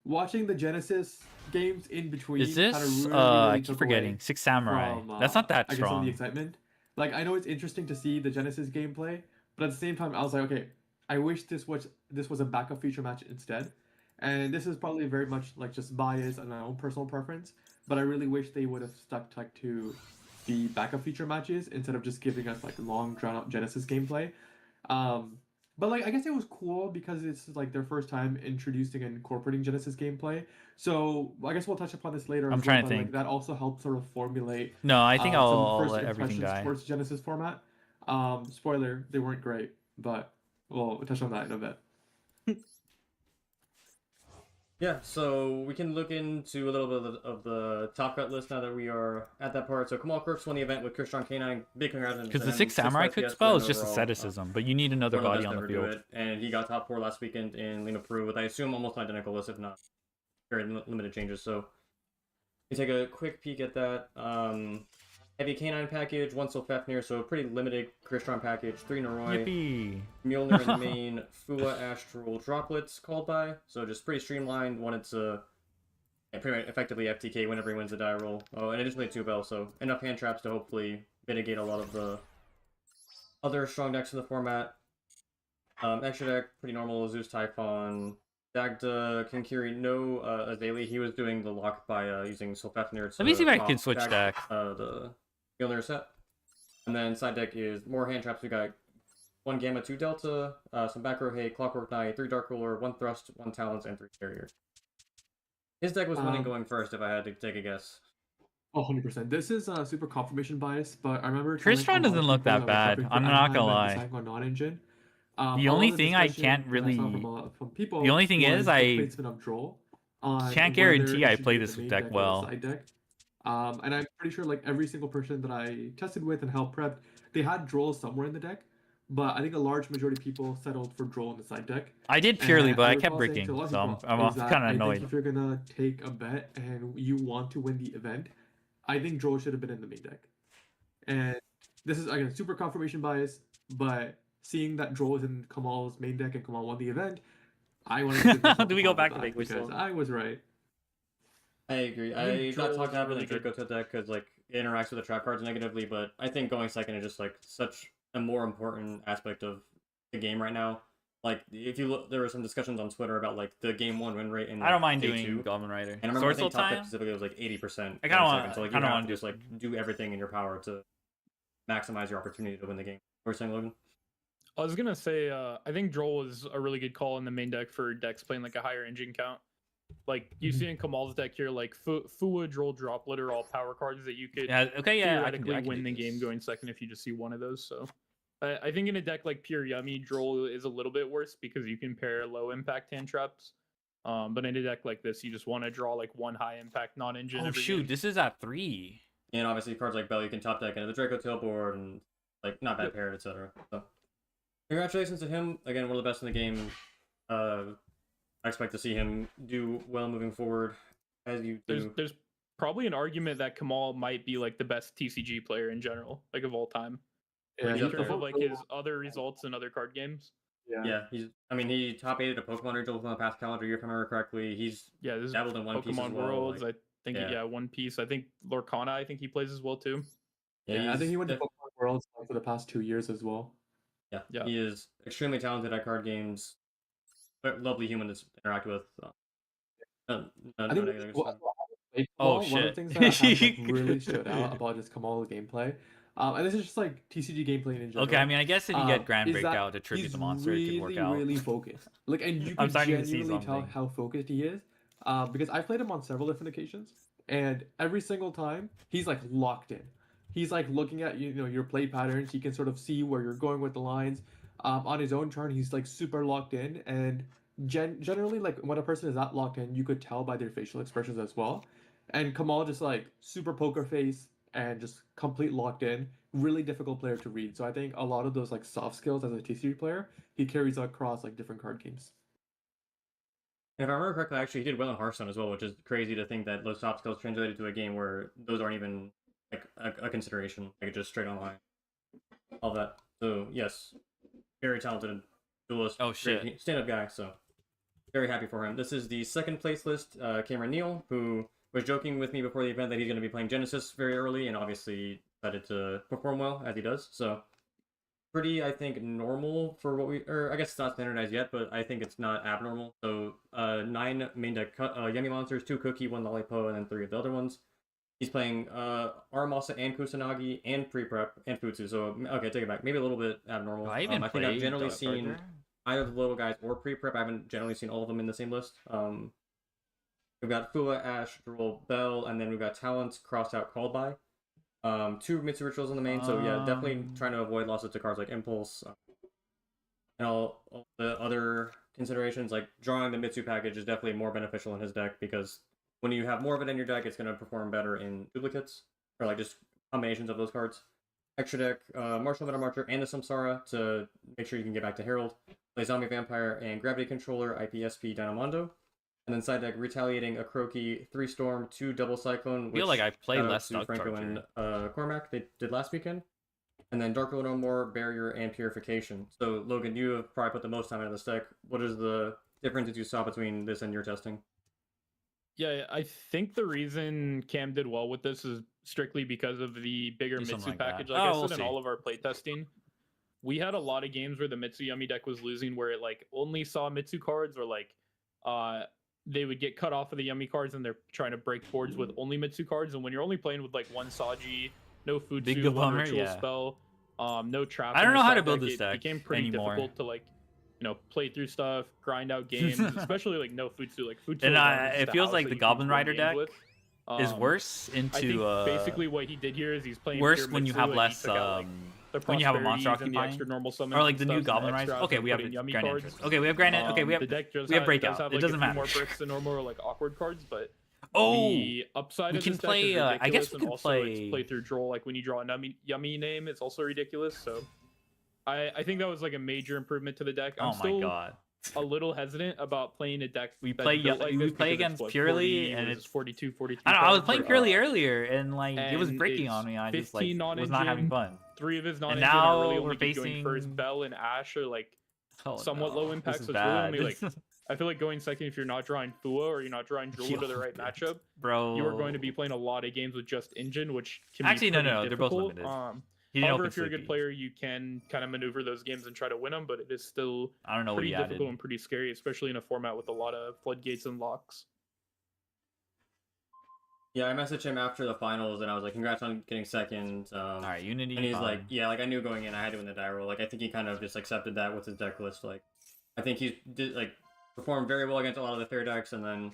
watching the Genesis games in between Is kind this? of really I keep took forgetting. away 6 Samurai. from That's not that I guess some of the strong. excitement. Like I know it's interesting to see the Genesis gameplay, but at the same time I was like, okay, I wish this was a backup feature match instead. And this is probably very much like just bias and my own personal preference, but I really wish they would have stuck to the backup feature matches instead of just giving us like long drawn out Genesis gameplay. But like I guess it was cool because it's like their first time introducing and incorporating Genesis gameplay. So I guess we'll touch upon this later. I'm as trying well, to but, think. like, that also helped sort of formulate. No, I think some I'll first let everything impressions die. towards Genesis format. Spoiler, they weren't great, but we'll touch on that in a bit. Yeah, so we can look into a little bit of the top cut list now that we are at that part. So Kamal Crooks won the event with Christian K9. Big congratulations. Because the to 6 him. Samurai 6 quick FPS spell win is just overall. asceticism, but you need another One of body best on the ever do field. it. And he got top 4 last weekend in Lima, Peru with, I assume, almost an identical list, if not very limited changes. So you take a quick peek at that. Heavy K9 package, 1 Sylfefnir, so a pretty limited Crystron package, 3 Noroi, Yippee! Mjolnir in the main, Fua Astral Droplets called by, so just pretty streamlined, wanted to pretty much effectively FTK whenever he wins the die roll. Oh, and additionally 2 Bell, so enough hand traps to hopefully mitigate a lot of the other strong decks in the format. Extra deck, pretty normal, Zeus Typhon, Dagda, Kinkiri, no Azali. He was doing the lock by using Sylfefnir to Let me see if I pop can switch deck. The Mjolnir set. And then side deck is more hand traps. We got 1 Gamma, 2 Delta, some back row Hay, Clockwork Knight, 3 Dark Ruler, 1 Thrust, 1 Talons, and 3 Carrier. His deck was winning going first if I had to take a guess. 100%. This is super confirmation bias, but I remember Crystron doesn't look that bad. I'm not gonna lie. Non-engine. The only thing I can't really. The only thing is I can't guarantee I play this deck well. And I'm pretty sure like every single person that I tested with and helped prep, they had Droll somewhere in the deck. But I think a large majority of people settled for Droll in the side deck. I did purely, and but I recall kept saying bricking, to a lot of so people I'm is that kind of I annoyed. think if you're gonna take a bet and you want to win the event, I think Droll should have been in the main deck. And this is again super confirmation bias, but seeing that Droll is in Kamal's main deck and Kamal won the event, I wanted to give myself Do we a go pat back on to that Big because Whistle? I was right. I agree. I think got Droll talked is out really in the Draco to deck because like it interacts with the trap cards negatively, but I think going second is just like such a more important aspect of the game right now. Like if you look, there were some discussions on Twitter about like the game 1 win rate in I don't mind day doing 2. Goblin Rider. And I remember I think Sorcel top deck time? specifically was like 80%. I kinda want- So like I you don't have wanna to just like do everything in your power to maximize your opportunity to win the game. What were you saying, Logan? I was gonna say, I think Droll was a really good call in the main deck for decks playing like a higher engine count. Like you see in Kamal's deck here, like Fua, Droll, Droplet are all power cards that you could theoretically win the game going second if you just see one of those. So I think in a deck like Pure Yummy, Droll is a little bit worse because you can pair low impact hand traps But in a deck like this, you just want to draw like one high impact non-engine. Oh every shoot, game. this is at 3. And obviously cards like Bell you can top deck into the Draco Tailboard and like not bad paired, etc. So congratulations to him. Again, one of the best in the game. I expect to see him do well moving forward as you do. There's probably an argument that Kamal might be like the best TCG player in general, like of all time. Yeah, Like, he's in terms the of like his other results in other card games. Yeah, he top 8 at a Pokemon regional in the past calendar year, if I remember correctly. He's This is dabbled in One Piece as Pokemon well. Worlds. Like, I think One Piece. I think Lorcana. I think he plays as well too. Yeah, I think he went to Pokemon Worlds like, for the past 2 years as well. Yeah, he is extremely talented at card games. But lovely human to interact with. I think Oh, one of shit. the things that I have, like, really stood out about just Kamal's gameplay, and this is just like TCG gameplay in general. Okay, I mean, I guess if you get Grand is that Breakout to tribute he's the monster, it could work out. Really focused. Like, and you I'm can starting to see genuinely tell something. how focused he is. Because I've played him on several different occasions, and every single time he's like locked in. He's like looking at your play patterns. He can sort of see where you're going with the lines. On his own turn, he's like super locked in, and generally, like when a person is that locked in, you could tell by their facial expressions as well. And Kamal just like super poker face and just complete locked in. Really difficult player to read. So I think a lot of those like soft skills as a TCG player, he carries across like different card games. If I remember correctly, actually, he did well in Hearthstone as well, which is crazy to think that those soft skills translated to a game where those aren't even like a consideration, like just straight online. All that. So yes, very talented duelist. Oh shit, stand-up guy. So very happy for him. This is the second place list. Cameron Neal, who was joking with me before the event that he's going to be playing Genesis very early, and obviously decided to perform well as he does. So pretty, I think, normal for what I guess it's not standardized yet, but I think it's not abnormal. So 9 main deck Yummy Monsters, 2 Cookie, 1 Lollipo, and then 3 of the other ones. He's playing Aramasa and Kusanagi and pre-prep and Futsu. So okay, take it back. Maybe a little bit abnormal. I think I've generally seen either the little guys or pre-prep. I haven't generally seen all of them in the same list. We've got Fua, Ash, Droll, Bell, and then we've got Talents crossed out called by. 2 Mitsu Rituals in the main, so yeah, definitely trying to avoid losses to cards like Impulse. And all the other considerations, like drawing the Mitsu package is definitely more beneficial in his deck, because when you have more of it in your deck, it's going to perform better in duplicates, or like just combinations of those cards. Extra deck, Martial Metal Marcher and the Samsara to make sure you can get back to Herald. Play Zombie Vampire and Gravity Controller, IPSP, Dynamondo. And then side deck, Retaliating, a Croaky, 3 Storm, 2 Double Cyclone. I feel like I play less to Franco and Cormac, they did last weekend. And then Dark World No More, Barrier, and Purification. So, Logan, you have probably put the most time into this deck. What is the difference that you saw between this and your testing? Yeah, I think the reason Cam did well with this is strictly because of the bigger Mitsu like package. that. Like I we'll said in all of our playtesting, we had a lot of games where the Mitsu Yummy deck was losing, where it like only saw Mitsu cards, or like they would get cut off of the Yummy cards and they're trying to break boards with only Mitsu cards. And when you're only playing with like 1 Saji, no Futsu, 1 ritual spell, no trap. I don't know how to deck, build this deck It became pretty anymore. difficult to like, play through stuff, grind out games, especially like no Futsu. Like Futsu, and it feels like the Goblin Rider deck is worse into. I think basically what he did here is he's playing worse when you have less. When you have a monster occupying, or like the new Goblin Rise. Okay, we have Grand Entrance. Okay, we have Grand. Okay, we have Breakout. It doesn't matter. More bricks than normal, or like awkward cards, but the upside we of can this play. deck is I guess we can play. Play through Droll. Like when you draw a Yummy name, it's also ridiculous. So I think that was like a major improvement to the deck. I'm oh my god. A little hesitant about playing a deck. We play against Purely, and it's 42, 43. I don't know, I was playing Purely earlier, and like it was breaking on me. I just like was not having fun. 3 of his non-engine and now are really we're only facing going first. Bell and Ash are like somewhat low impact, so it's bad. really only like I feel like going second if you're not drawing Fua or you're not drawing Drool to the right matchup, bro. You are going to be playing a lot of games with just engine, which can actually be no, difficult. they're both limited. However, if you're a good player, you can kind of maneuver those games and try to win them, but it is still pretty difficult and pretty scary, especially in a format with a lot of floodgates and locks. Yeah, I messaged him after the finals, and I was like, "Congrats on getting second." All right, Unity. And he's like, "Yeah, like I knew going in, I had to win the die roll. Like I think he kind of just accepted that with his deck list. Like, I think he did like performed very well against a lot of the fair decks, and then."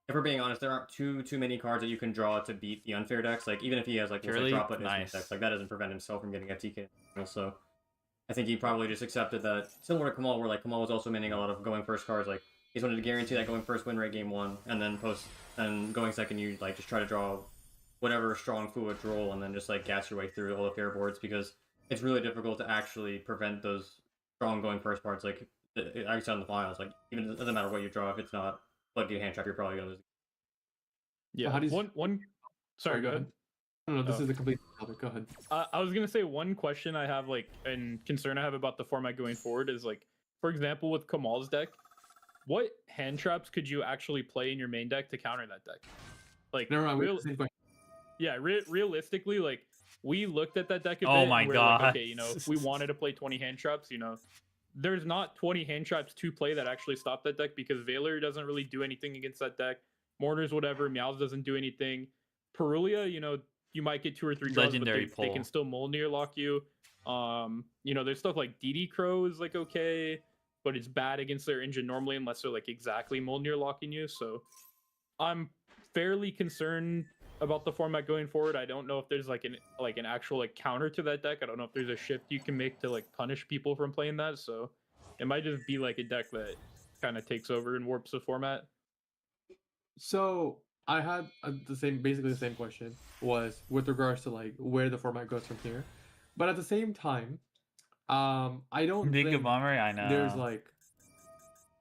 If we're being honest, there aren't too many cards that you can draw to beat the unfair decks. Like even if he has like drop button decks, like that doesn't prevent himself from getting a TK. So I think he probably just accepted that, similar to Kamal, where like Kamal was also manning a lot of going first cards. Like just wanted to guarantee that going first win rate game 1, and then going second you like just try to draw whatever strong fluid roll and then just like gas your way through all the fair boards, because it's really difficult to actually prevent those strong going first parts. Like I said in the finals, like even it doesn't matter what you draw, if it's not floodgate hand trap, you're probably gonna lose. Yeah. How do you... One. Sorry, go ahead. No, this is a complete topic. Go ahead. I was gonna say one question I have, like, and concern I have about the format going forward is, like, for example, with Kamal's deck, what hand traps could you actually play in your main deck to counter that deck? Like, realistically, like, we looked at that deck a bit. Oh my and we're god. Like, okay, you know, if we wanted to play 20 hand traps, you know, there's not 20 hand traps to play that actually stop that deck, because Valor doesn't really do anything against that deck. Mortars, whatever. Meows doesn't do anything. Perulia, you know, you might get 2 or 3 draws, Legendary but they can still Molnir lock you. You know, there's stuff like DD Crow is like okay, but it's bad against their engine normally unless they're like exactly Molnir locking you. So I'm fairly concerned about the format going forward. I don't know if there's like an actual like counter to that deck. I don't know if there's a shift you can make to like punish people from playing that. So it might just be like a deck that kind of takes over and warps the format. So I had basically the same question, was with regards to like where the format goes from here, but at the same time, I don't think Bomber, I know. there's like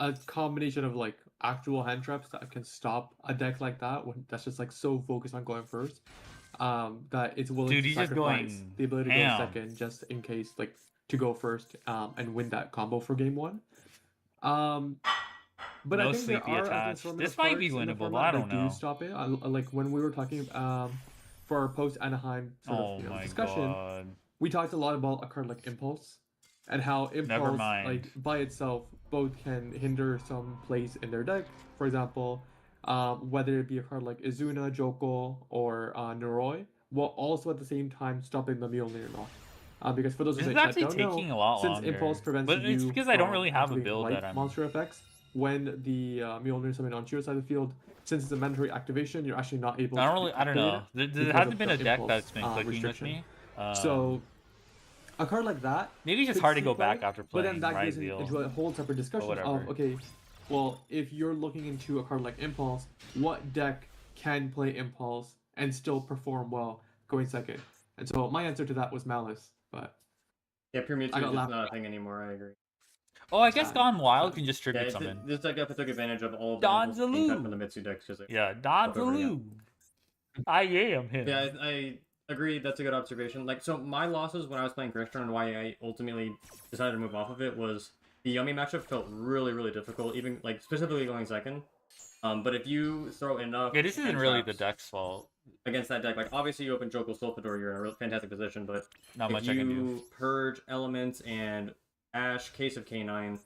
a combination of like actual hand traps that can stop a deck like that when that's just like so focused on going first, that it's willing to sacrifice the ability to go second just in case, like to go first, and win that combo for game 1. But no I think sleepy there are attached. This might be winnable, but I don't know. Do stop it. Like when we were talking for our post Anaheim sort of discussion, we talked a lot about a card like Impulse and how Impulse like by itself both can hinder some plays in their deck. For example, whether it be a card like Izuna, Joko, or Noroi, while also at the same time stopping the Mjolnir lock. Because for those this of is you actually that don't taking know, a lot since longer. Impulse prevents but it's because I don't really have a build that I'm monster effects. When the Mjolnir summon onto your side of the field, since it's a mandatory activation, you're actually not able to I don't know. There hasn't been a deck that's been clicking with me. So a card like that, maybe it's just hard to go back after playing. But then that goes into a whole separate discussion of, okay, well, if you're looking into a card like Impulse, what deck can play Impulse and still perform well going second? And so my answer to that was Malice, but yeah, Pure Mewtwo is not a thing anymore. I agree. Oh, I guess Gone Wild can just tribute summon. This deck definitely took advantage of all of Donzaloo from the Mitsu decks. Yeah, Donzaloo. I am him. Yeah, I agree. That's a good observation. Like, so my losses when I was playing Crystron and why I ultimately decided to move off of it was the Yummy matchup felt really, really difficult, even like specifically going second. But if you throw enough, this isn't really the deck's fault against that deck. Like, obviously you open Joko Sulfador, you're in a really fantastic position. But not much I can do. Purge elements and Ash, Case of K9,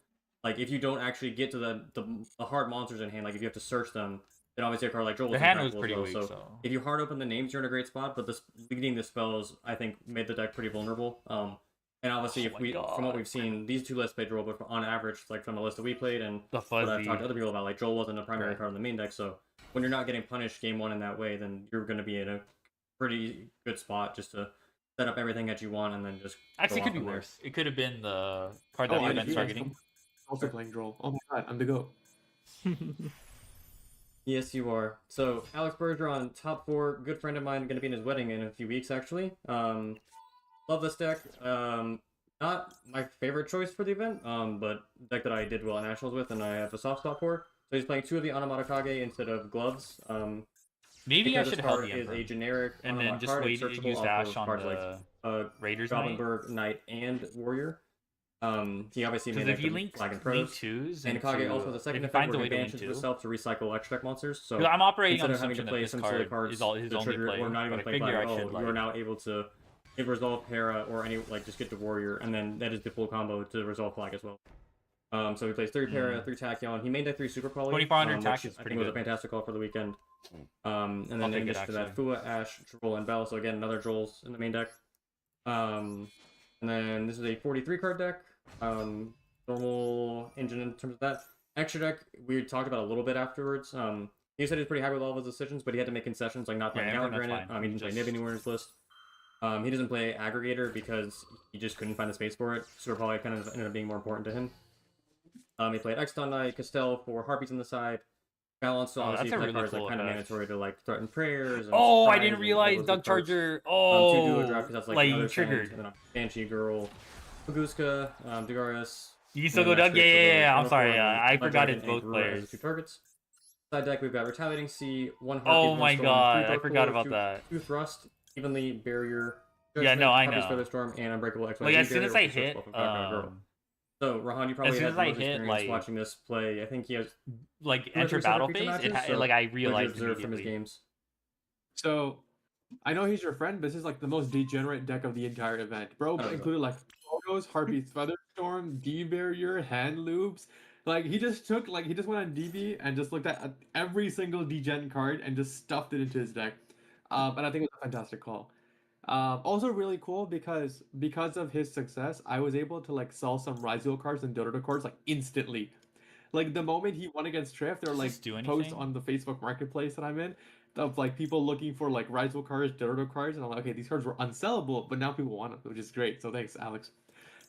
like if you don't actually get to the hard monsters in hand, like if you have to search them, then obviously a card like Joel the hand was pretty weak. So if you hard open the names, you're in a great spot. But leading the spells, I think, made the deck pretty vulnerable. And obviously, from what we've seen, these two lists played Joel, but on average, like from the list that we played and what I've talked to other people about, like Joel wasn't a primary card on the main deck. So when you're not getting punished game 1 in that way, then you're going to be in a pretty good spot just to set up everything that you want and then just actually it could be worse. It could have been the card that we've been targeting. Also playing Droll. Oh my god, I'm the GOAT. Yes, you are. So Alex Bergeron, top 4, good friend of mine, going to be in his wedding in a few weeks actually. Love this deck. Not my favorite choice for the event, but deck that I did well at Nationals with and I have a soft spot for. So he's playing 2 of the Anamata Kage instead of gloves. Maybe I should help the Emperor. Is a generic and then just wait to use Dash on the like, Raiders Goblinberg, Knight, and Warrior. He obviously made if you link twos, and Kage also has a second effect where he banishes himself to recycle extra deck monsters. So I'm operating on instead of having to that play this some card silly cards is his only play, or not even play figure at all, you are now able to resolve Para or any just get to Warrior, and then that is the full combo to resolve Flag as well. So he plays 3 Para, 3 Tachyon. He made that 3 Super Poly. 2400 Tach is pretty good. Was a fantastic call for the weekend. And then in addition to that, Fua, Ash, Droll, and Bell. So again, another Joel's in the main deck. And then this is a 43 card deck. Normal engine in terms of that. Extra deck, we talked about a little bit afterwards. He said he's pretty happy with all of his decisions, but he had to make concessions, like not playing Gallagher in it. He didn't play Nib anywhere in his list. He doesn't play Aggregator because he just couldn't find the space for it. Super Poly kind of ended up being more important to him. He played Exton Knight, Castell for Harpies on the side. Balance, so obviously that's a play really cards cool like kind of effect. mandatory to like threaten prayers. And Oh, I surprise didn't and all realize those Doug good cards. Charger. Two Oh, duo draft because that's like, like the other triggered. send, and then Banshee Girl, Paguska, Dagaris. You can still go Doug? Yeah. I'm sorry. I forgot it's both players. 2 targets. Side deck, we've got Retaliating Sea, 1 Heartbeat, Oh 1 my Storm, god, 3 I Dark forgot Core, about that. 2 Thrust, Evenly Barrier. Yeah, Judgment, no, I Harpy's know. Feather Storm, and Unbreakable XYZ Like as soon Barrier, as I which is hit, buff of Background Girl. So Rahan, you probably as soon had as the I most hit, experience like- watching this play. I think he has like 2 or enter 3 separate battle feature phase, matches, so like I what did you realized observe from his immediately. games? So, I know he's your friend, but this is like the most degenerate deck of the entire event. Bro Oh, included like photos, Harpy's Featherstorm, D Barrier, hand loops. Like he just took he just went on DB and just looked at every single degen card and just stuffed it into his deck. And I think it was a fantastic call. Also really cool because of his success, I was able to like sell some Rizal cards and Dodo cards like instantly. Like the moment he won against Triff, there were Does like this do posts anything? on the Facebook marketplace that I'm in of like people looking for like Rizal cards, Dodo cards, and I'm like, okay, these cards were unsellable, but now people want them, which is great. So thanks, Alex.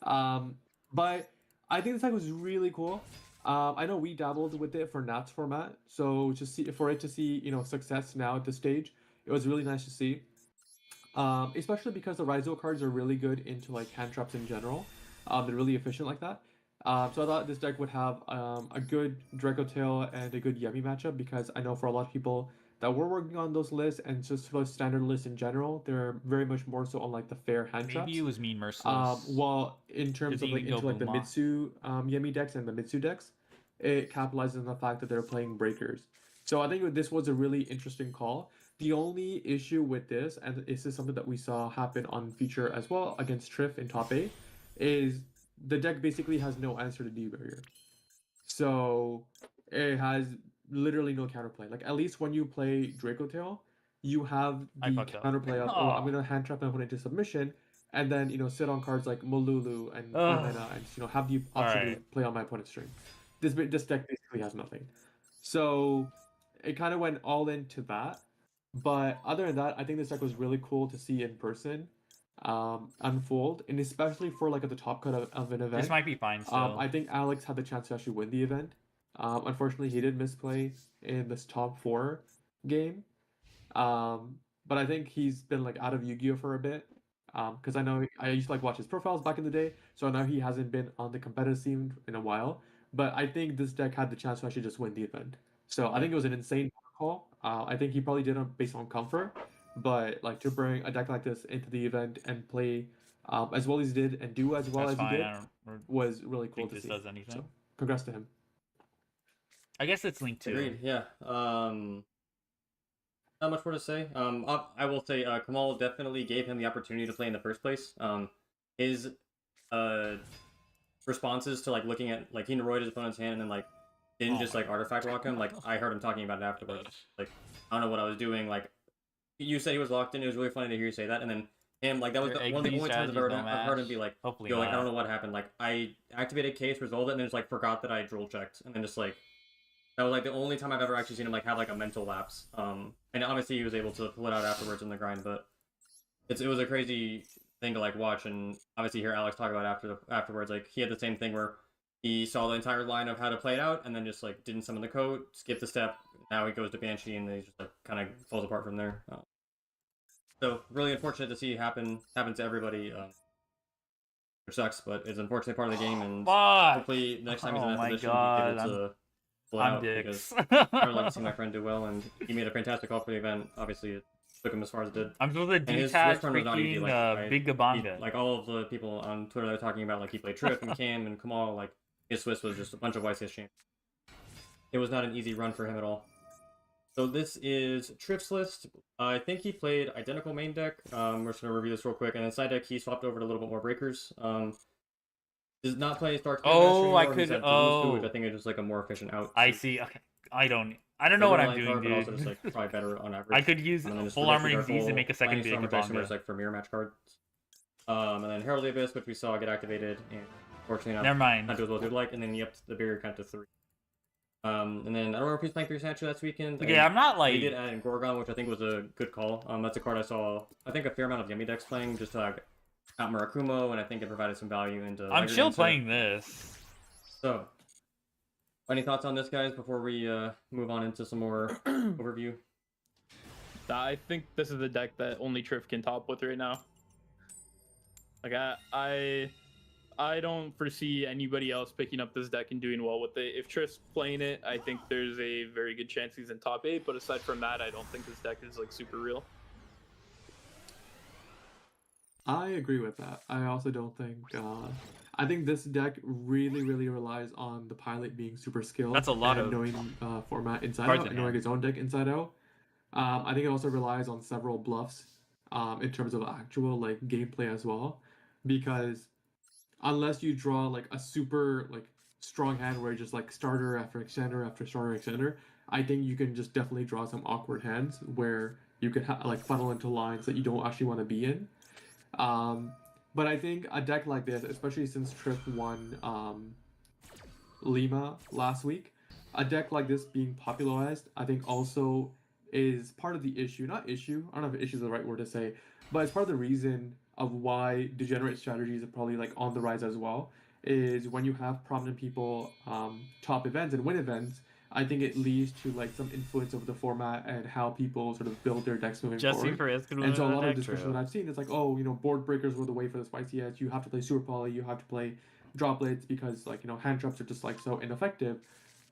But I think this deck was really cool. I know we dabbled with it for Nats format, so for it to see success now at this stage, it was really nice to see. Especially because the Rizal cards are really good into like hand traps in general. They're really efficient like that. So I thought this deck would have a good Draco Tail and a good Yemi matchup because I know for a lot of people that were working on those lists and just those standard lists in general, they're very much more so on like the fair hand traps. Maybe it was mean merciless. While in terms 'Cause of you like can go into like the Buma. Mitsu Yemi decks and the Mitsu decks, it capitalizes on the fact that they're playing breakers. So I think this was a really interesting call. The only issue with this, and this is something that we saw happen on feature as well against Triff in top 8, is the deck basically has no answer to D barrier. So it has literally no counterplay. Like at least when you play Draco Tail, you have I the fucked up. counterplay of Aw. I'm gonna hand trap my opponent into submission, and then sit on cards like Molulu and Ugh. Armena and have the option to Alright. play on my opponent's string. This deck basically has nothing. So it kind of went all into that. But other than that, I think this deck was really cool to see in person unfold, and especially for like at the top cut of an event. This might be fine still. I think Alex had the chance to actually win the event. Unfortunately, he did misplay in this top 4 game. But I think he's been like out of Yu-Gi-Oh for a bit. Because I know I used to like watch his profiles back in the day, so I know he hasn't been on the competitive scene in a while. But I think this deck had the chance to actually just win the event. So I think it was an insane call. I think he probably did it based on comfort, but like to bring a deck like this into the event and play as well as he did and do as well That's as fine. he did I don't was really cool think to this see. does anything. So congrats to him. I guess it's linked to. Agreed. Yeah. Not much more to say. I will say Kamal definitely gave him the opportunity to play in the first place. His responses to like looking at like he roided his opponent's hand and then like didn't just like artifact lock him. Like I heard him talking about it afterwards. Like I don't know what I was doing. Like you said he was locked in. It was really funny to hear you say that. And then him like that was Your one of the egg only times strategies I've heard him be like, Hopefully yo, like I not. don't know what happened. Like I activated case, resolved it, and then just like forgot that I drill checked, and then just like that was like the only time I've ever actually seen him like have like a mental lapse. And obviously he was able to pull it out afterwards in the grind, but it was a crazy thing to like watch, and obviously hear Alex talk about afterwards. Like he had the same thing where he saw the entire line of how to play it out, and then just like didn't summon the code, skipped the step. Now he goes to Banshee, and then he just like kind of falls apart from there. So really unfortunate to see happen to everybody. Which sucks, but it's unfortunately part of the game, and hopefully next time he's in that position, he's able to pull it out. dicks. Because I would like to see my friend do well, and he made a fantastic call for the event. Obviously, it took him as far as it did. I'm supposed to And his detach run was not easy. freaking Big Gabanga. Like all of the people on Twitter that are talking about, like he played Trip and Cam and Kamal, like his Swiss was just a bunch of White Swiss champs. It was not an easy run for him at all. So this is Tripp's list. I think he played identical main deck. We're just gonna review this real quick, and then side deck he swapped over to a little bit more breakers. Does not play Dark Master anymore. I He's could. at Toulouse, which I think is just like a more efficient out. I see. Okay. I don't know what I'm doing, card, dude. but also just like probably better on average. I could use And then just full the armor Dark Xyz Hole, and make a second Lightning Big Storm, which I assume Gabanga. is like for mirror match cards. And then Herald of the Abyss, which we saw get activated, and unfortunately Never mind. not do as well as we'd like, and then he upped the barrier count to 3. And then I don't remember if he's playing 3 Sancho last weekend. Okay, I'm not like. He did add in Gorgon, which I think was a good call. That's a card I saw, I think, a fair amount of Yemi decks playing, just to like, out Murakumo, and I think it provided some value into. I'm chill playing this. So, Any thoughts on this, guys, before we move on into some more overview? I think this is the deck that only Triff can top with right now. Like I don't foresee anybody else picking up this deck and doing well with it. If Triff's playing it, I think there's a very good chance he's in top 8. But aside from that, I don't think this deck is like super real. I agree with that. I also don't think. I think this deck really relies on the pilot being super skilled. That's a lot and of knowing format inside cards out in and knowing hand. his own deck inside out. I think it also relies on several bluffs in terms of actual like gameplay as well, because unless you draw like a super like strong hand where you just like starter after extender after starter extender, I think you can just definitely draw some awkward hands where you could like funnel into lines that you don't actually want to be in. But I think a deck like this, especially since Triff won Lima last week, a deck like this being popularized, I think also is part of the issue. Not issue, I don't know if issue is the right word to say, but it's part of the reason of why degenerate strategies are probably like on the rise as well. Is when you have prominent people top events and win events, I think it leads to like some influence over the format and how people sort of build their decks moving Jesse forward. Perez could And win so a on lot a of deck discussion trail. that I've seen is like, oh, board breakers were the way for the spicy edge. You have to play super poly, you have to play droplets because like hand traps are just like so ineffective.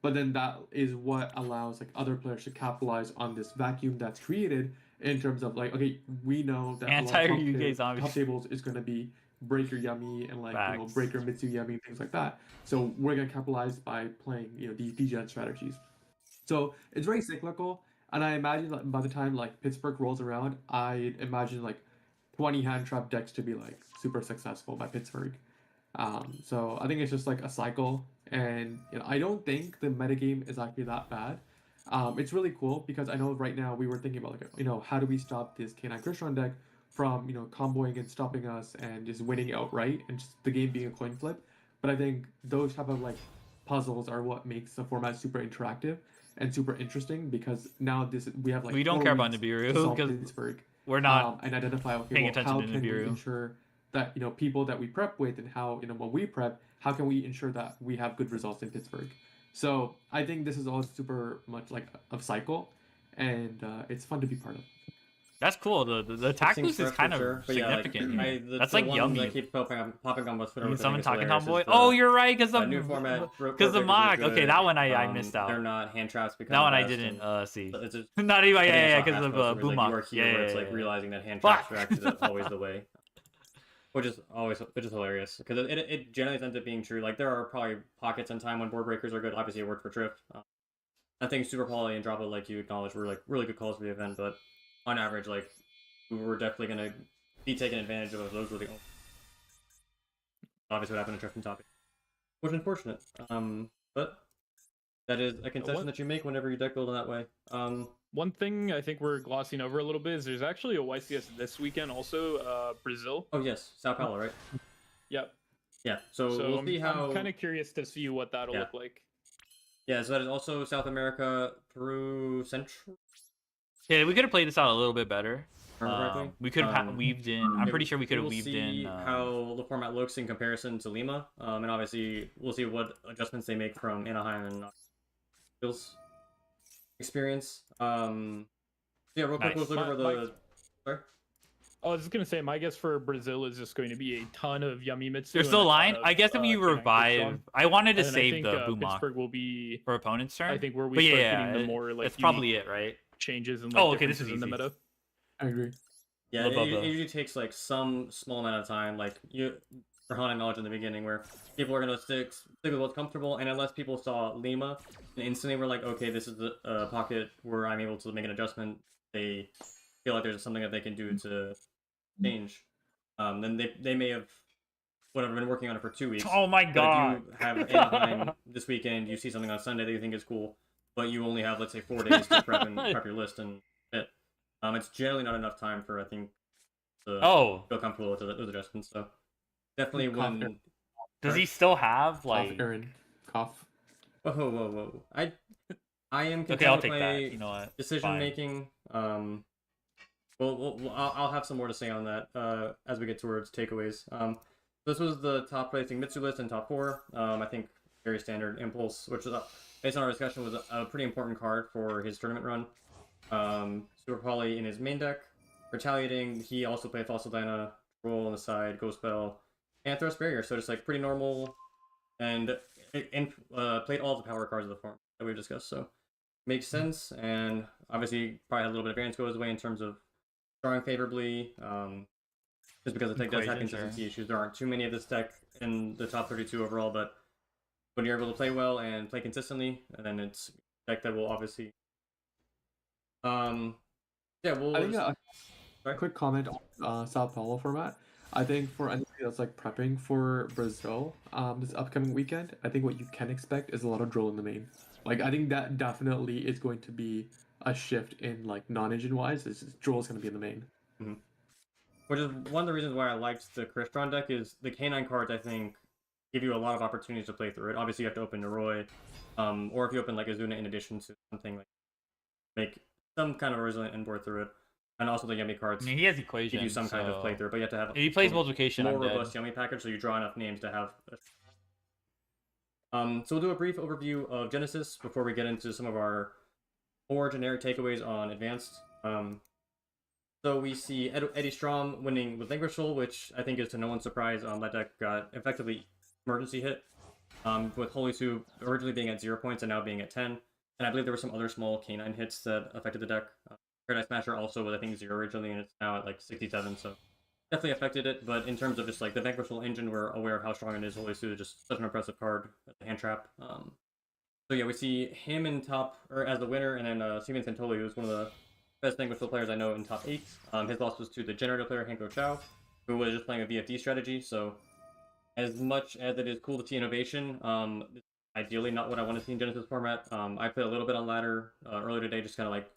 But then that is what allows like other players to capitalize on this vacuum that's created in terms of like, okay, we know that a lot of Anti-Ryuge zombies. top tables is going to be Breaker Yummy and like Facts. Breaker Mitsu Yummy and things like that. So we're gonna capitalize by playing these degen strategies. So it's very cyclical, and I imagine that by the time like Pittsburgh rolls around, I imagine like 20 hand trap decks to be like super successful by Pittsburgh. So I think it's just like a cycle, and I don't think the metagame is actually that bad. It's really cool because I know right now we were thinking about like how do we stop this K9 Crystron deck from comboing and stopping us and just winning outright and just the game being a coin flip. But I think those type of like puzzles are what makes the format super interactive and super interesting because now we have like We don't 4 care about weeks Nibiru to solve 'cause Pittsburgh, we're not and identify paying well, attention how to can we Nibiru. ensure that people that we prep with and how when we prep, how can we ensure that we have good results in Pittsburgh. So I think this is all super much like a cycle, and it's fun to be part of. That's cool. The attack Seems boost is rough kind for of sure, but yeah, significant. like, here. That's the like one yummy. that keeps popping on my Twitter. You which I summon think is Talking hilarious, Tomboy. is Oh, you're right, because the new format. because the mock. Okay, that one I missed out. They're not hand traps because that one I didn't see. It's just, Not even yeah, because of like, boom you mock. are here, where it's like realizing that hand traps are actually always the way, which is hilarious because it generally ends up being true. Like there are probably pockets in time when board breakers are good. Obviously, it worked for Triff. I think Super Poly and Droplet, like you acknowledged, were like really good calls for the event, but on average, like we were definitely gonna be taking advantage of those. Were the obviously what happened to Triff and Topic, which is unfortunate. But that is a concession that you make whenever you deck build in that way. One thing I think we're glossing over a little bit is there's actually a YCS this weekend also, Brazil. Oh yes, Sao Paulo, right? Yep. Yeah, so we'll see how. I'm kind of curious to see what that'll look like. Yeah, so that is also South America, Peru, Central. Yeah, we could have played this out a little bit better. Correctly. We could have weaved in. I'm pretty sure we could have weaved in. How the format looks in comparison to Lima, and obviously we'll see what adjustments they make from Anaheim and Bill's experience. Yeah, real quick, let's look over the. Sorry. I was just gonna say, my guess for Brazil is just going to be a ton of Yummy Mitsu. There's still a line. I guess if you revive, I wanted to save the boom mock Pittsburgh will be for opponent's turn. I think where we start getting the more like that's probably it, right? Changes and like, okay, this is in the meta. I agree. Yeah, it usually takes like some small amount of time, like for HANA knowledge in the beginning, where people are gonna stick with what's comfortable, and unless people saw Lima and instantly were like, okay, this is a pocket where I'm able to make an adjustment, they feel like there's something that they can do to change. Then they may have been working on it for 2 weeks. Oh my god! But if you have Anaheim this weekend, you see something on Sunday that you think is cool, but you only have, let's say, 4 days to prep your list and fit. It's generally not enough time for, I think, to feel comfortable with those adjustments. So definitely when. Does he still have like? Cough, Aaron. Cough. Whoa! I am okay. I'll take my that. You know what? Decision making. I'll have some more to say on that as we get towards takeaways. This was the top placing Mitsu list in top 4. I think very standard. Impulse, which is based on our discussion was a pretty important card for his tournament run. Super Poly in his main deck. Retaliating, he also played Fossil Dyna, roll on the side, Ghost Spell, and Thrust Barrier. So just like pretty normal, and played all the power cards of the form that we've discussed. So makes sense, and obviously probably had a little bit of variance go his way in terms of drawing favorably. Just because the deck does have consistency issues. There aren't too many of this deck in the top 32 overall, but when you're able to play well and play consistently, and then it's a deck that will obviously yeah, I think a quick comment on Sao Paulo format. I think for anybody that's like prepping for Brazil this upcoming weekend, I think what you can expect is a lot of drill in the main. Like I think that definitely is going to be a shift in like non-engine wise. Is drill is going to be in the main. Mm-hmm. Which is one of the reasons why I liked the Crystron deck is the Canine cards, I think, give you a lot of opportunities to play through it. Obviously, you have to open Noroi, or if you open like Azuna in addition to something, like make some kind of a resilient inboard through it. And also the Yummy cards. I mean, he has Equation. Give you some kind of playthrough, but you have to have if he plays multiplication, more robust Yummy package, so you draw enough names to have. So we'll do a brief overview of Genesis before we get into some of our more generic takeaways on Advanced. So we see Eddie Strom winning with Vanquish Soul, which I think is to no one's surprise. That deck got effectively emergency hit, with Holy Sue originally being at 0 points and now being at 10. And I believe there were some other small canine hits that affected the deck. Paradise Smasher also was, I think, 0 originally, and it's now at like 67, so definitely affected it. But in terms of just like the Vanquish Soul engine, we're aware of how strong it is. Holy Sue is just such an impressive card as a hand trap. So yeah, we see him in top, or as the winner, and then Steven Santoli, who's one of the best Vanquish Soul players I know in top 8. His loss was to the generator player, Hanko Chow, who was just playing a VFD strategy. So as much as it is cool to see innovation, ideally not what I want to see in Genesis format. I played a little bit on ladder earlier today, just kind of like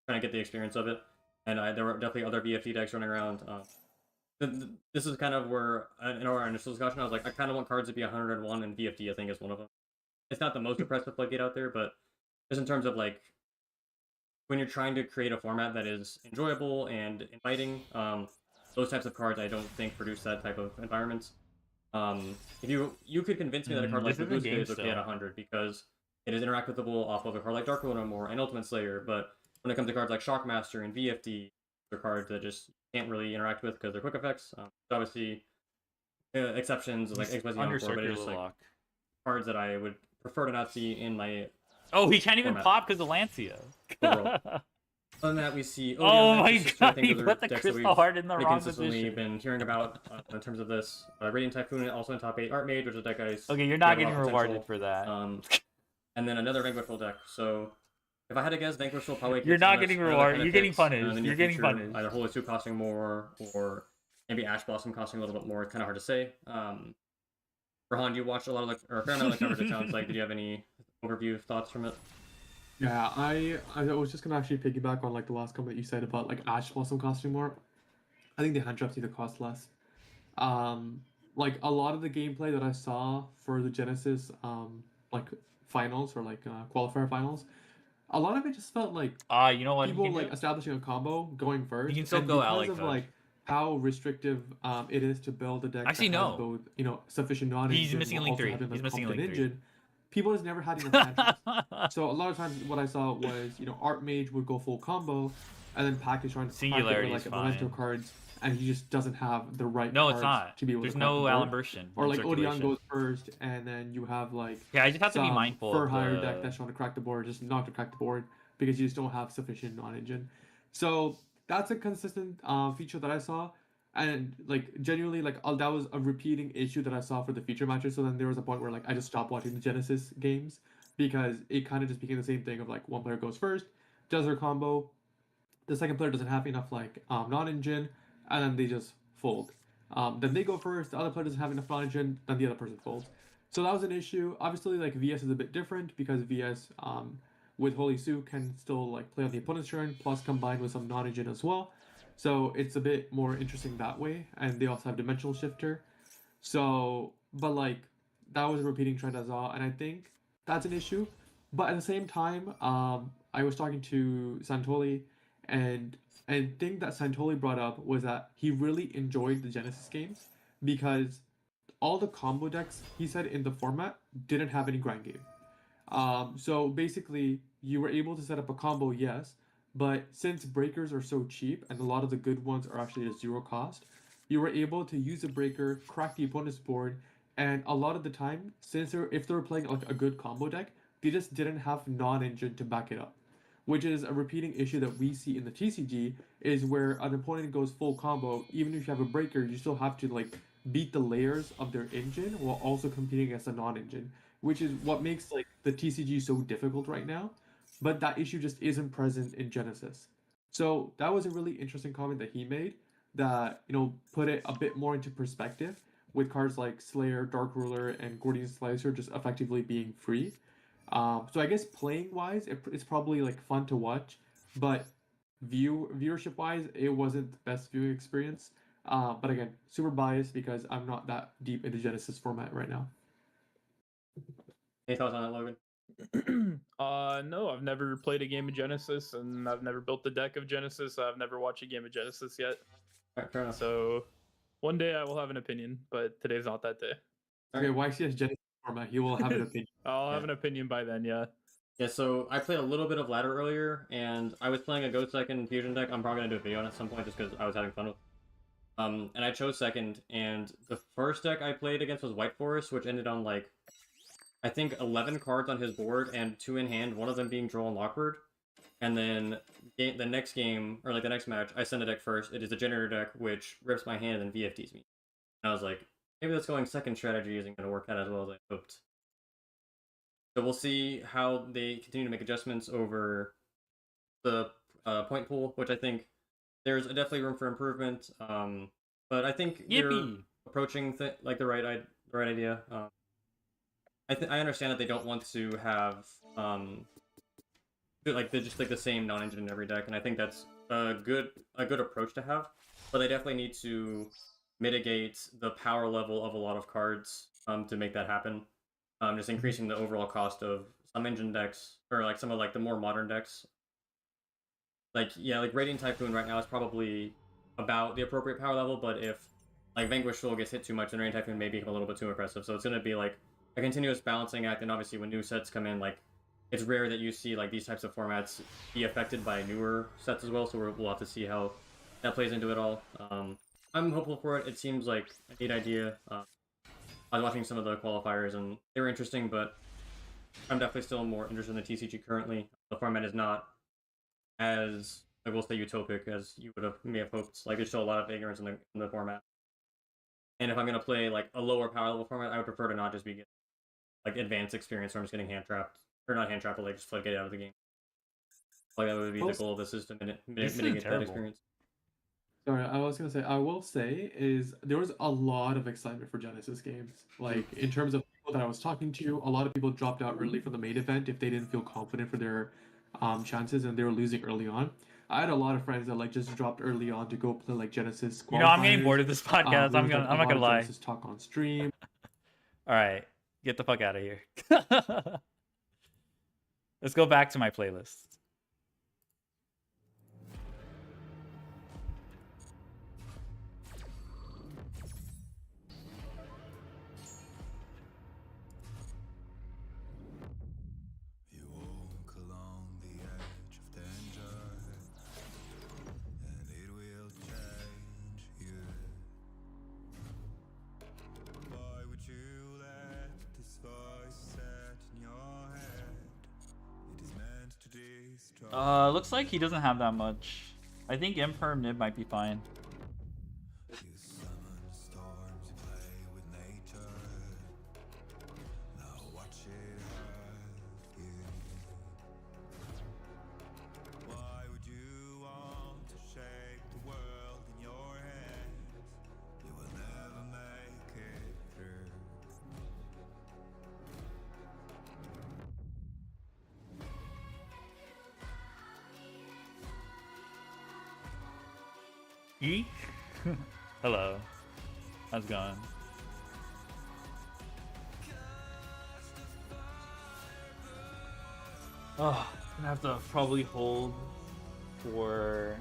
trying to get the experience of it, and there were definitely other VFD decks running around. This is kind of where, in our initial discussion, I was like, I kind of want cards to be 101, and VFD I think is one of them. It's not the most impressive floodgate out there, but just in terms of like when you're trying to create a format that is enjoyable and inviting, those types of cards I don't think produce that type of environments. If you could convince me that a card like the Boost is okay at 100 because it is interactable off of a card like Dark Rotom or an Ultimate Slayer, but when it comes to cards like Shockmaster and VFD, they're cards that just can't really interact with because they're quick effects. Obviously, exceptions like XYZ on 4, but it's just like cards that I would prefer to not see in my. Oh, he can't even pop because of Lancia. Other than that, we see. Oh my god, he put the Crystal Heart in the wrong position. Been hearing about in terms of this. Radiant Typhoon also in top 8. Art Mage, which is a deck I. Okay, you're not getting rewarded for that. And then another Vanquish Soul deck. So. If I had to guess, Vanquish will probably. You're not getting rewarded. You're getting punished. You're getting punished. Either Holy Sue costing more, or maybe Ash Blossom costing a little bit more. It's kind of hard to say. Rahan, you watched a lot of or a fair amount of coverage. It sounds like. Did you have any overview thoughts from it? Yeah, I was just gonna actually piggyback on like the last comment you said about like Ash Blossom costing more. I think the hand traps need to cost less. Like a lot of the gameplay that I saw for the Genesis like finals or like qualifier finals. A lot of it just felt like you know what, people like establishing a combo going first. You can still go out because of like how restrictive it is to build a deck. Actually, that no. has both, sufficient non-engine. He's missing Link 3. He's missing Link 3. Engine. People just never had enough hand So a lot of times, what I saw was Art Mage would go full combo, and then Pack is trying to Singularity like memento cards, and he just doesn't have the right. No, cards it's not. To be able There's to no Alan Burstyn. Or like Odeon goes first, and then you have like. Yeah, I just have to be mindful. For higher deck that's trying to crack the board, just not to crack the board because you just don't have sufficient non-engine. So that's a consistent feature that I saw, and like genuinely like that was a repeating issue that I saw for the feature matches. So then there was a point where like I just stopped watching the Genesis games because it kind of just became the same thing of like one player goes first, does their combo, the second player doesn't have enough like non-engine, and then they just fold. Then they go first, the other player doesn't have enough non-engine, then the other person folds. So that was an issue. Obviously, like VS is a bit different because VS with Holy Sue can still like play on the opponent's turn, plus combined with some non-engine as well. So it's a bit more interesting that way, and they also have Dimensional Shifter. So, but like that was a repeating trend as well, and I think that's an issue. But at the same time, I was talking to Santoli, and thing that Santoli brought up was that he really enjoyed the Genesis games because all the combo decks he said in the format didn't have any grind game. So basically, you were able to set up a combo, yes, but since breakers are so cheap and a lot of the good ones are actually at 0 cost, you were able to use a breaker, crack the opponent's board, and a lot of the time, if they were playing like a good combo deck, they just didn't have non-engine to back it up, which is a repeating issue that we see in the TCG, is where an opponent goes full combo, even if you have a breaker, you still have to like beat the layers of their engine while also competing against a non-engine, which is what makes like the TCG so difficult right now. But that issue just isn't present in Genesis. So that was a really interesting comment that he made that, you know, put it a bit more into perspective with cards like Slayer, Dark Ruler, and Gordian Slicer just effectively being free. So I guess playing wise, it's probably like fun to watch, but viewership wise, it wasn't the best viewing experience. But again, super biased because I'm not that deep into Genesis format right now. Any thoughts on that, Logan? No, I've never played a game of Genesis, and I've never built the deck of Genesis. I've never watched a game of Genesis yet. Alright, fair enough. So one day I will have an opinion, but today's not that day. Okay, YCS Genesis format, he will have an opinion. I'll have an opinion by then, yeah. Yeah, so I played a little bit of ladder earlier, and I was playing a Go Second Fusion deck. I'm probably gonna do a video on it at some point just because I was having fun with it. And I chose second, and the first deck I played against was White Forest, which ended on like, I think 11 cards on his board and 2 in hand, one of them being Droll and Lockbird. And then the next game, or like the next match, I send a deck first. It is a generator deck, which rips my hand and VFDs me. And I was like, maybe this going second strategy isn't going to work out as well as I hoped. So we'll see how they continue to make adjustments over the point pool, which I think there's definitely room for improvement. But I think they're approaching like the right idea. I understand that they don't want to have just the same non-engine in every deck, and I think that's a good approach to have. But they definitely need to mitigate the power level of a lot of cards to make that happen. Just increasing the overall cost of some engine decks, or like some of like the more modern decks. Like Radiant Typhoon right now is probably about the appropriate power level, but if like Vanquish Soul gets hit too much, then Radiant Typhoon may become a little bit too aggressive. So it's gonna be like a continuous balancing act, and obviously when new sets come in, like it's rare that you see like these types of formats be affected by newer sets as well. So we'll have to see how that plays into it all. I'm hopeful for it. It seems like a neat idea. I was watching some of the qualifiers and they were interesting, but I'm definitely still more interested in the TCG currently. The format is not as, I will say, utopic as you may have hoped. Like there's still a lot of ignorance in the format. And if I'm gonna play like a lower power level format, I would prefer to not just be getting like advanced experience where I'm just getting hand trapped, or not hand trapped, but like just get out of the game. Like that would be the goal of the system, and mitigate that experience. Sorry, I was gonna say, I will say is there was a lot of excitement for Genesis games. Like in terms of people that I was talking to, a lot of people dropped out early from the main event if they didn't feel confident for their chances and they were losing early on. I had a lot of friends that like just dropped early on to go play like Genesis. You know, I'm getting bored of this podcast. I'm not gonna lie. Genesis talk on stream. All right, get the fuck out of here. Let's go back to my playlist. Looks like he doesn't have that much. I think Imperm Nib might be fine. Hello. How's it going? Oh, I'm gonna have to probably hold for...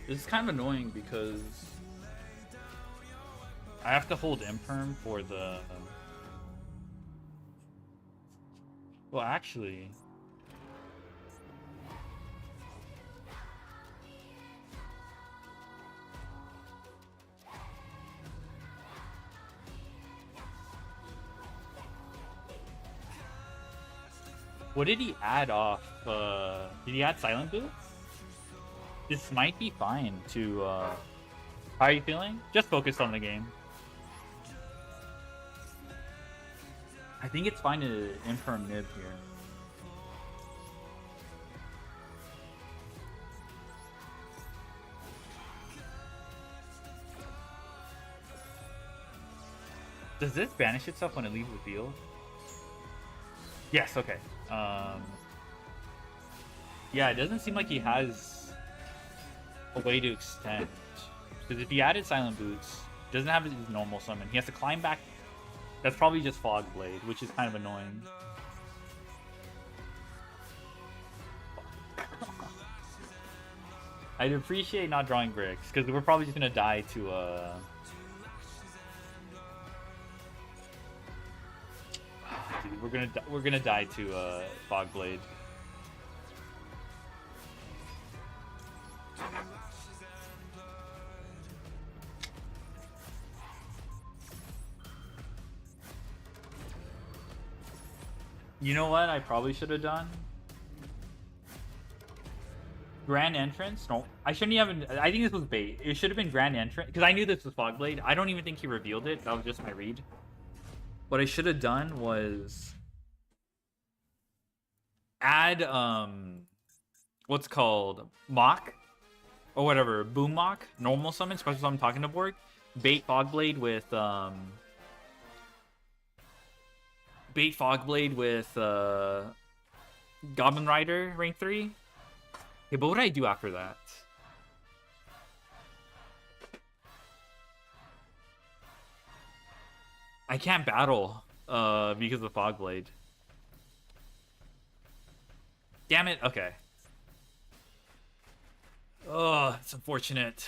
This is kind of annoying because I have to hold imperm for the... Well, actually... What did he add off? Did he add silent boots? This might be fine to, How are you feeling? Just focus on the game. I think it's fine to imperm nib here. Does this banish itself when it leaves the field? Yes, okay. Yeah, it doesn't seem like he has a way to extend. Because if he added Silent Boots, doesn't have his normal summon. He has to climb back. That's probably just Fog Blade, which is kind of annoying. I'd appreciate not drawing bricks, because we're probably just gonna die to dude, we're gonna die to Fog Blade. You know what I probably should have done? Grand Entrance? No, I shouldn't even... I think this was bait. It should have been Grand Entrance, because I knew this was Fog Blade. I don't even think he revealed it. That was just my read. What I should have done was... add, what's called? Mock? Or whatever. Boom Mock? Normal summon, special summon talking to board. Bait Fog Blade with, bait Fogblade with Goblin Rider rank 3. Okay, but what do I do after that? I can't battle because of Fogblade. Damn it, okay. Oh, it's unfortunate.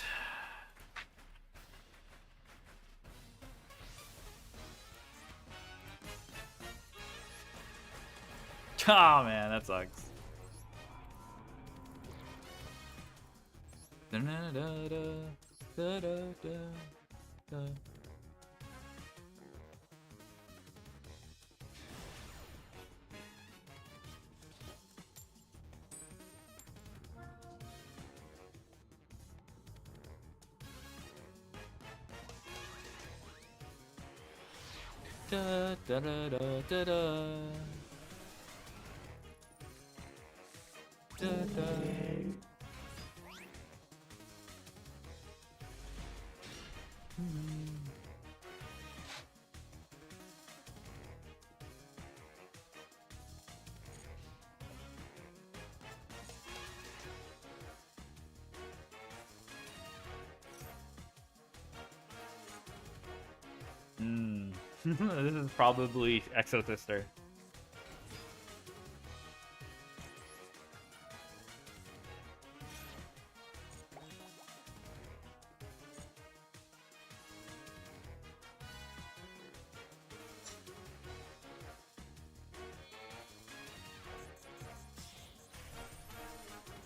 Oh man, that sucks. Da da da da da da. Da, da. This is probably Exo Sister.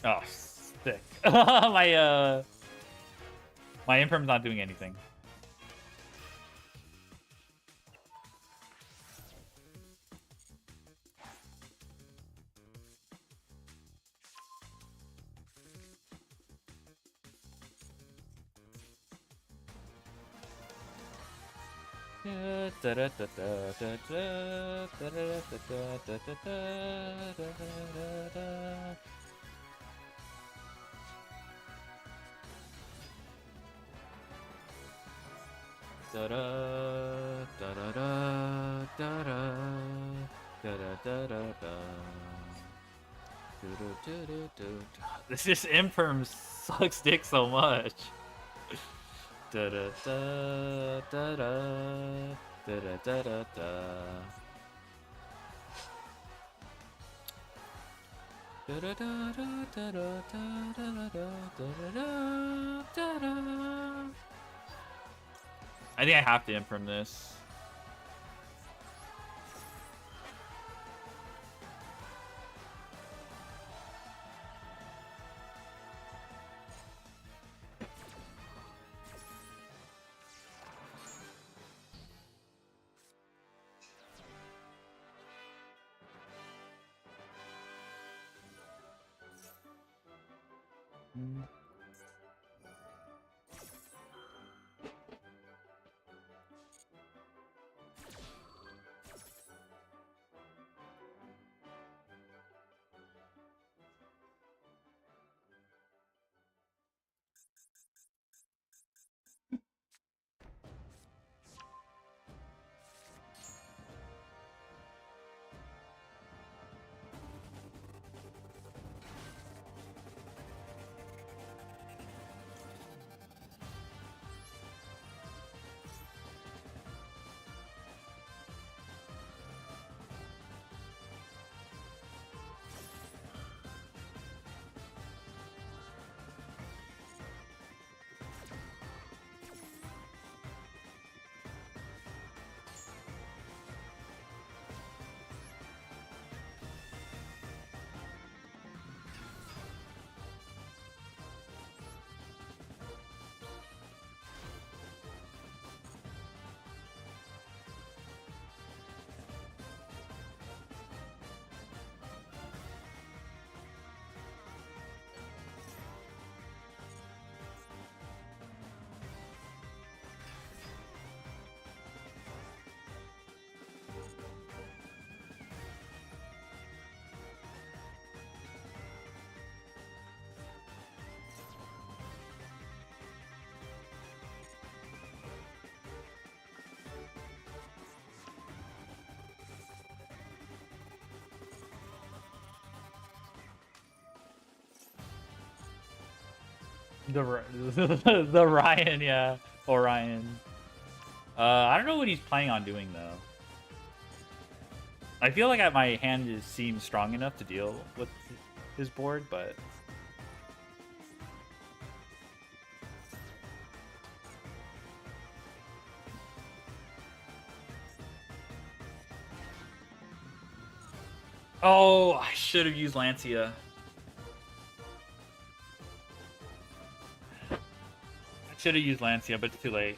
Oh, sick. My Imperm's not doing anything. This Imperm sucks dick so much. I think I have to imprint this. The Ryan, yeah, Orion. I don't know what he's planning on doing though. I feel like my hand seems strong enough to deal with his board, but oh, I should have used Lancia. I should have used Lancia, but it's too late.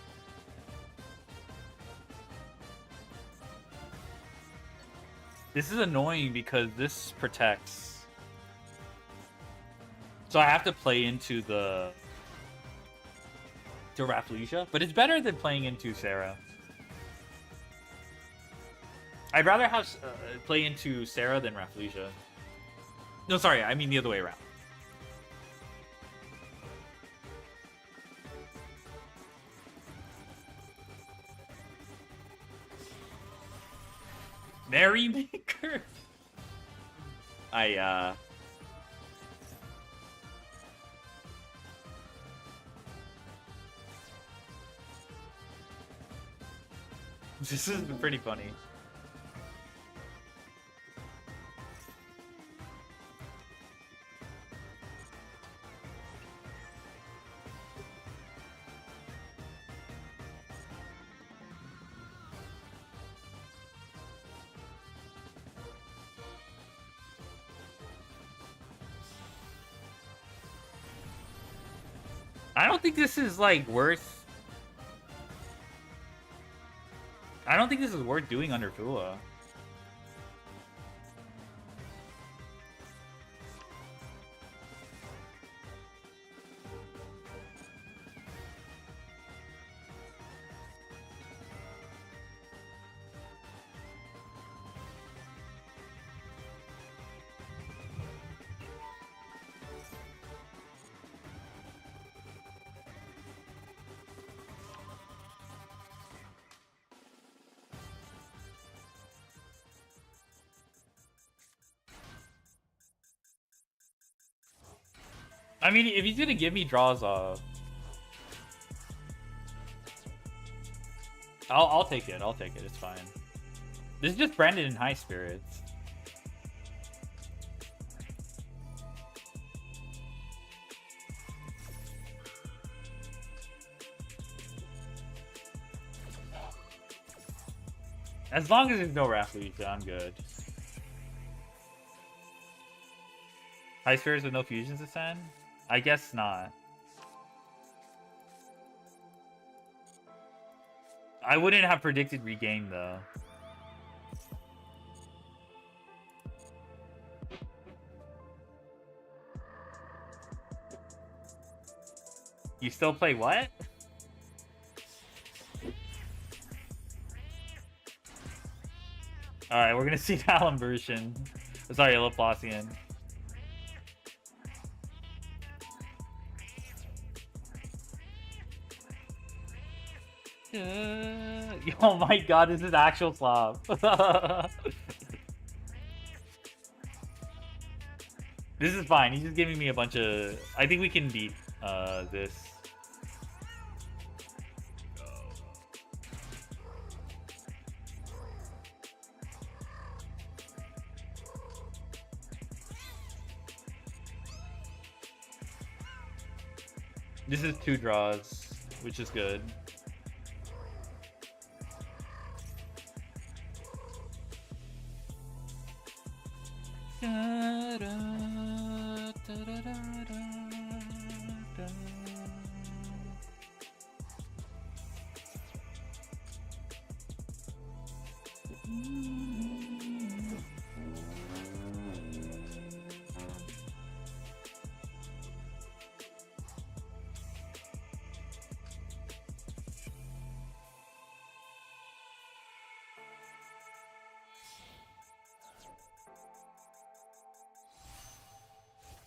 This is annoying because this protects. So I have to play into the Rafflesia, but it's better than playing into Sarah. I'd rather have play into Sarah than Rafflesia. No, sorry, I mean the other way around. Merrymaker. This has been pretty funny. I don't think this is like worth. I don't think this is worth doing under Fula. I mean, if he's gonna give me draws, I'll take it. I'll take it. It's fine. This is just Brandon in high spirits. As long as there's no Rafflesia, I'm good. High spirits with no fusions to send? I guess not. I wouldn't have predicted regain though. You still play what? Alright, we're gonna see Talon version. Sorry, Laplacian. Oh my god, this is actual flop. This is fine. He's just giving me a bunch of... I think we can beat this. This is 2 draws, which is good.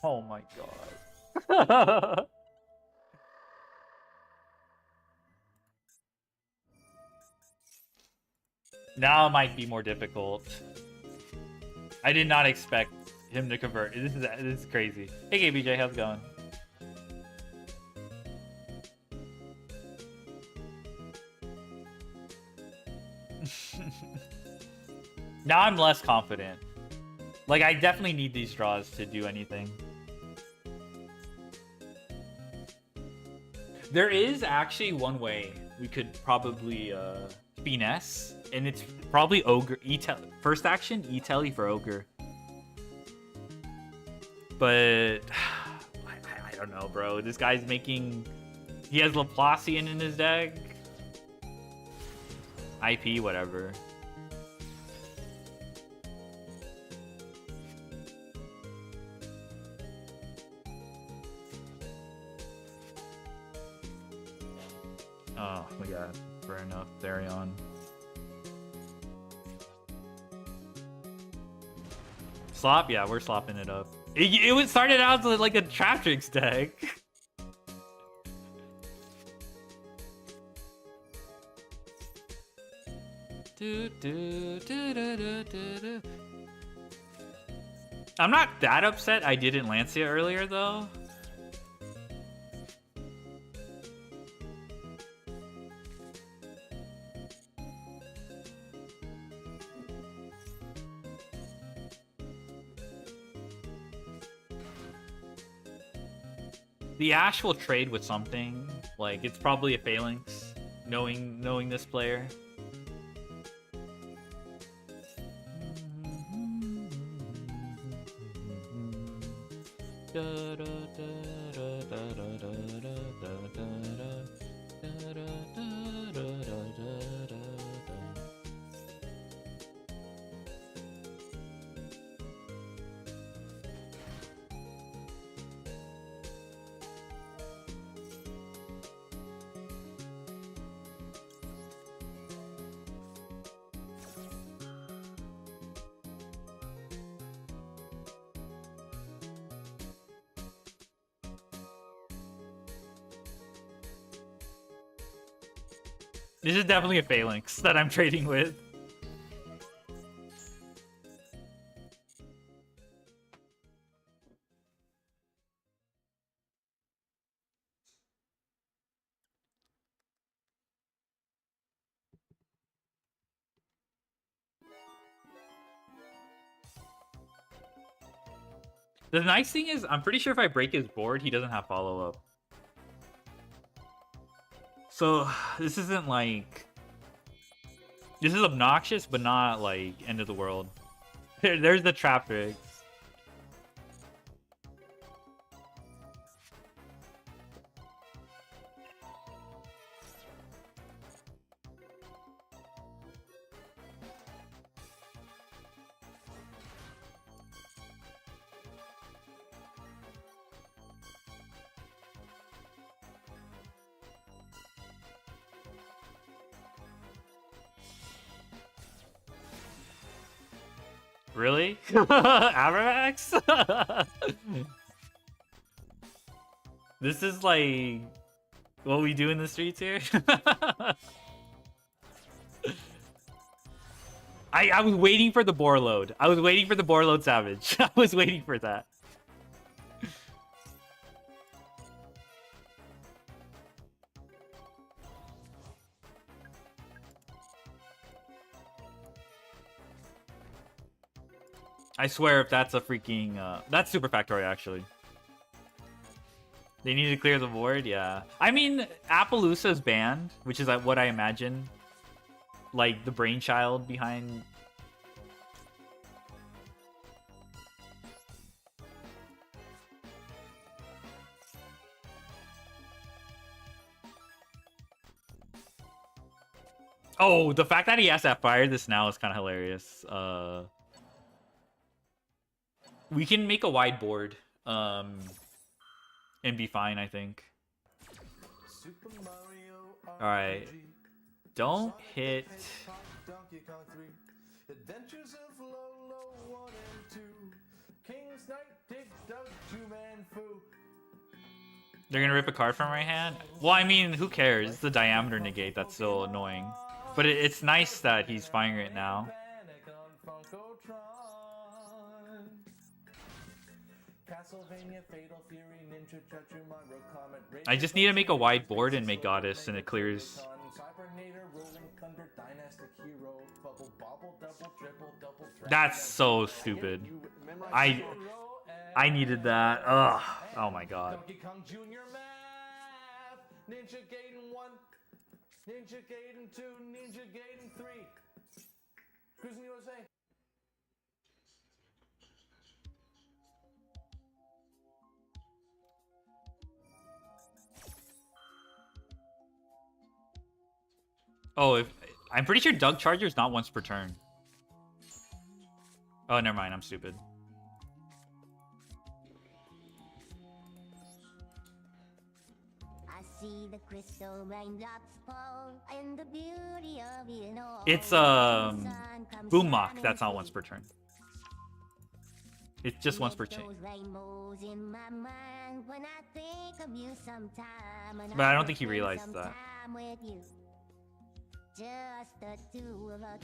Oh my god. Now it might be more difficult. I did not expect him to convert. This is crazy. Hey KBJ, how's it going? Now I'm less confident. Like, I definitely need these draws to do anything. There is actually one way we could probably finesse, and it's probably Ogre. First action, E-Telly for Ogre. But I don't know, bro. This guy's making... He has Laplacian in his deck. IP, whatever. Oh my god, fair enough. Therion. Slop? Yeah, we're slopping it up. It started out as like a Traptrix deck. I'm not that upset I didn't Lancia earlier though. The Ash will trade with something. Like, it's probably a Phalanx, knowing this player. This is definitely a Phalanx that I'm trading with. The nice thing is, I'm pretty sure if I break his board, he doesn't have follow-up. So, this isn't This is obnoxious, but not like end of the world. There's the traffic. Really? Abramax? This is like what we do in the streets here. I was waiting for the boar load. I was waiting for the boar load savage. I was waiting for that. I swear if that's a freaking that's super factory actually. They need to clear the board, yeah. I mean, Appaloosa's banned, which is what I imagine like the brainchild behind. Oh, the fact that he has to fire this now is kind of hilarious. We can make a wide board, and be fine, I think. All right, don't hit. Adventures of Lolo 1 and 2. King's Knight, Dig Dug, Two-Man Fu. They're gonna rip a card from my hand. Well, I mean, who cares? It's the diameter negate that's so annoying. But it's nice that he's firing it now. I just need to make a wide board and make Goddess, and it clears. That's so stupid. I needed that. Ugh. Oh my god. Ninja Gaiden 1, Ninja Gaiden 2, Ninja Gaiden 3. Cruising USA. Oh, I'm pretty sure Doug Charger is not once per turn. Oh, never mind. I'm stupid. The crystal raindrops fall and the beauty of it all. It's Boom Mock. That's not once per turn. It's just once per chain. But I don't think he realized that. Just the two of us.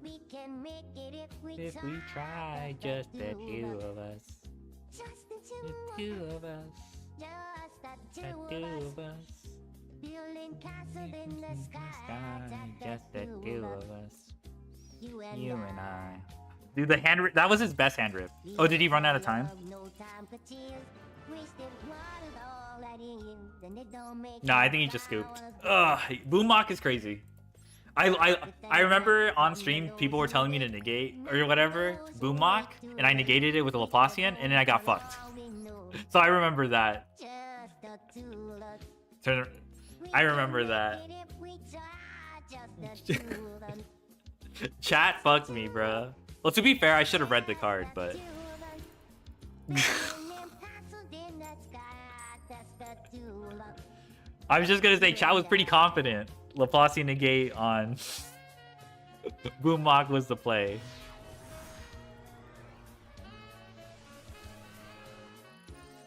We can make it if we try. Just the two of us. Just the two of us. Just the two of us. Building castles in the sky. Just the two of us. You and I. Dude, the hand rip, that was his best hand rip. Oh, did he run out of time? No, I think he just scooped. Ugh, Boom Mock is crazy. I remember on stream people were telling me to negate or whatever Boom Mock, and I negated it with a Laplacian, and then I got fucked. So I remember that. I remember that. Chat fucked me, bro. Well, to be fair, I should have read the card, but. I was just gonna say, chat was pretty confident. Laplacian negate on Boom Mock was the play.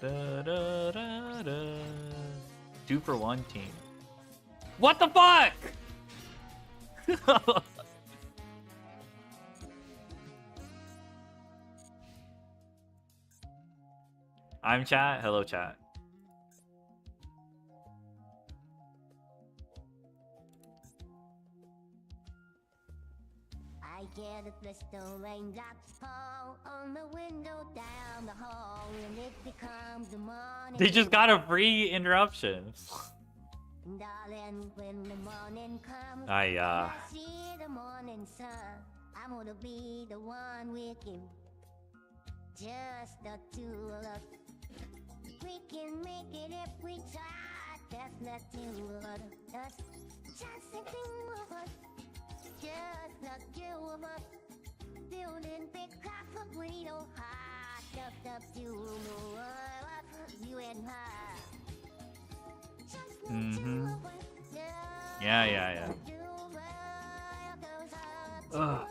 Da, da, da, da. 2-for-1 team. What the fuck? I'm chat. Hello, chat. I get the crystal raindrops fall on the window down the hall, and it becomes the morning. They just got a free interruption. Darling, when the morning comes, I and I see the morning sun, I'm gonna be the one with you. Just the two of us. We can make it if we try. Just the two of us. Just the two of us. Just the two of us. Building big concrete high. Just the two of us. You and I. Just the two of us. Yeah, yeah, yeah. Ugh.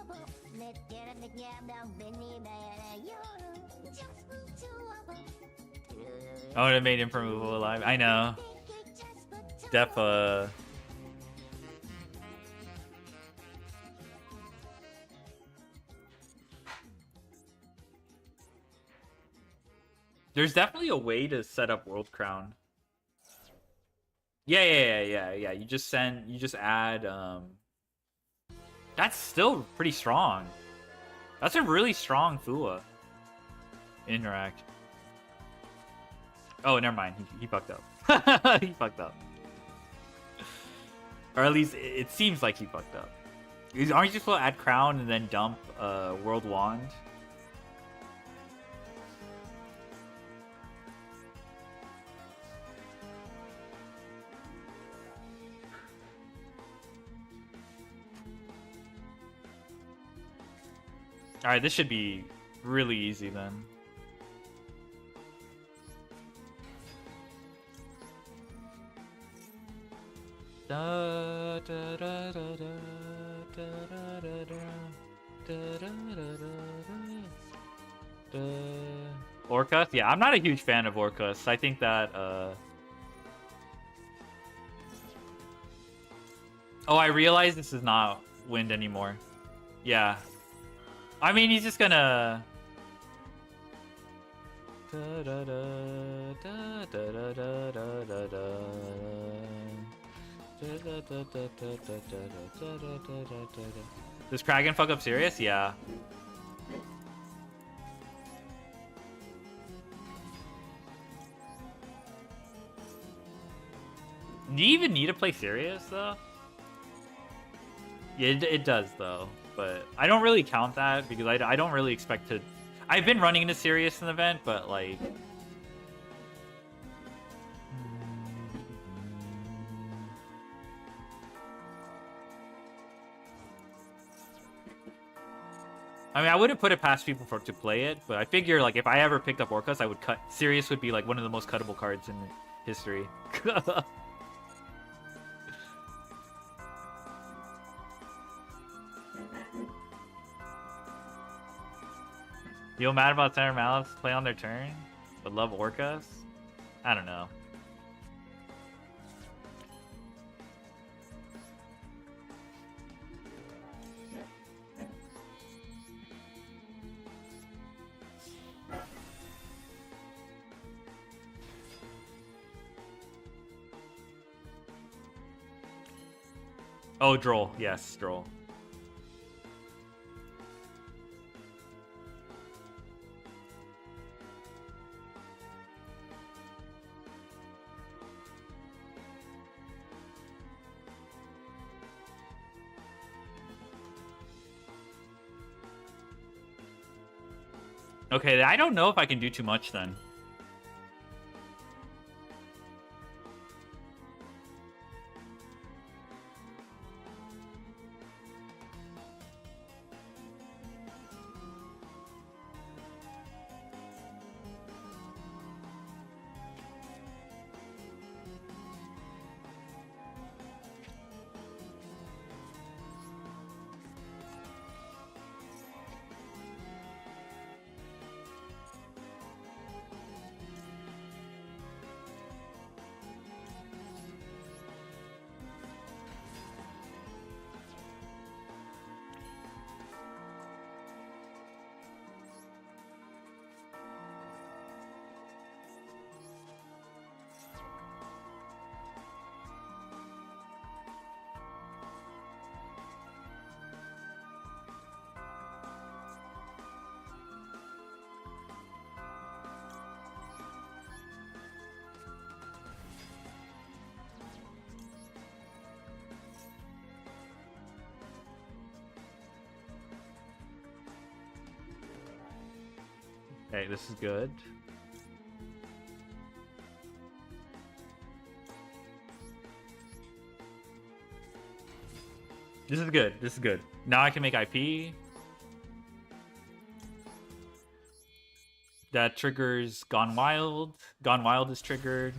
Let's get it together, Benny, baby. Just the two of us. I would have made him from Removal alive. I know. Defa. There's definitely a way to set up World Crown. Yeah. You just add, that's still pretty strong. That's a really strong Fua. Interact. Oh, never mind. He fucked up. He fucked up. Or at least it seems like he fucked up. Aren't you supposed to add Crown and then dump World Wand? Alright, this should be really easy then. Orcus? Yeah, I'm not a huge fan of Orcus. I think that, Oh, I realize this is not wind anymore. Yeah. I mean, he's just gonna... Does Kragan fuck up serious? Yeah. Do you even need to play serious though? Yeah, it does though, but I don't really count that because I don't really expect to. I've been running into serious in the event, but like. I mean, I wouldn't put it past people to play it, but I figure like if I ever picked up Orcus, I would cut. Sirius would be like one of the most cuttable cards in history. You feel mad about Center Malice play on their turn, but love Orcus? I don't know. Oh, Droll. Yes, Droll. Okay, I don't know if I can do too much then. Hey, this is good. This is good. This is good. Now I can make IP. That triggers Gone Wild. Gone Wild is triggered.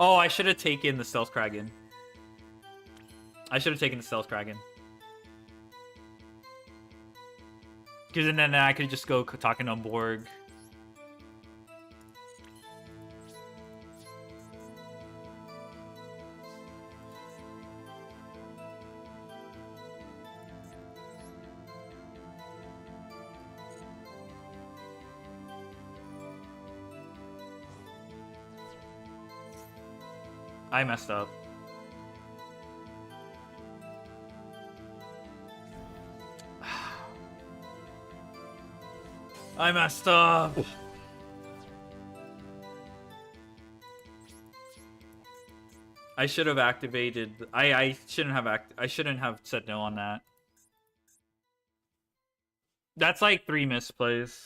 Oh, I should have taken the Stealth Kraken. I should have taken the Stealth Kraken. Because then I could just go talking on Borg. I messed up. I messed up. I should have activated. I shouldn't have I shouldn't have said no on that. That's like 3 misplays.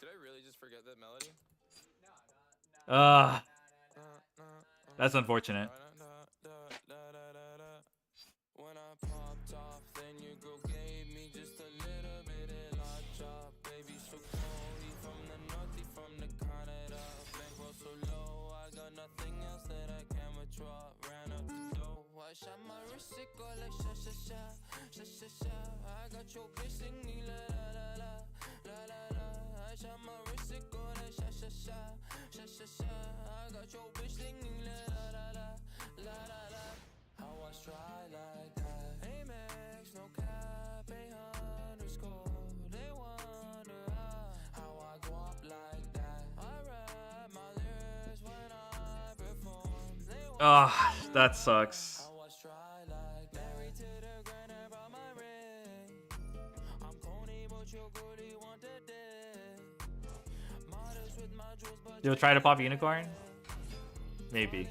Did I really just forget that melody? That's unfortunate. When I popped off, then you go gave me just a little bit of lot chop. Baby, so cold, he from the north, he from the Canada. Bankroll so low, I got nothing else that I can withdraw. Ran up the dough, I shot my wrist, it go like sha sha sha, sha sha sha. I got your bitch singing la la la la, la la la. I shot my wrist, it go like sha sha sha, sha sha sha. I got your bitch singing la la la la, la la la. How I stride like that. Amex, no cap, _. They wonder how I go up like that. I rap my lyrics when I perform. Ah, that sucks. How I stride like that. Married to the grind about my ring. I'm corny, but your goodie want the dick. Modest with my jewels, but You'll try to pop unicorn? Maybe.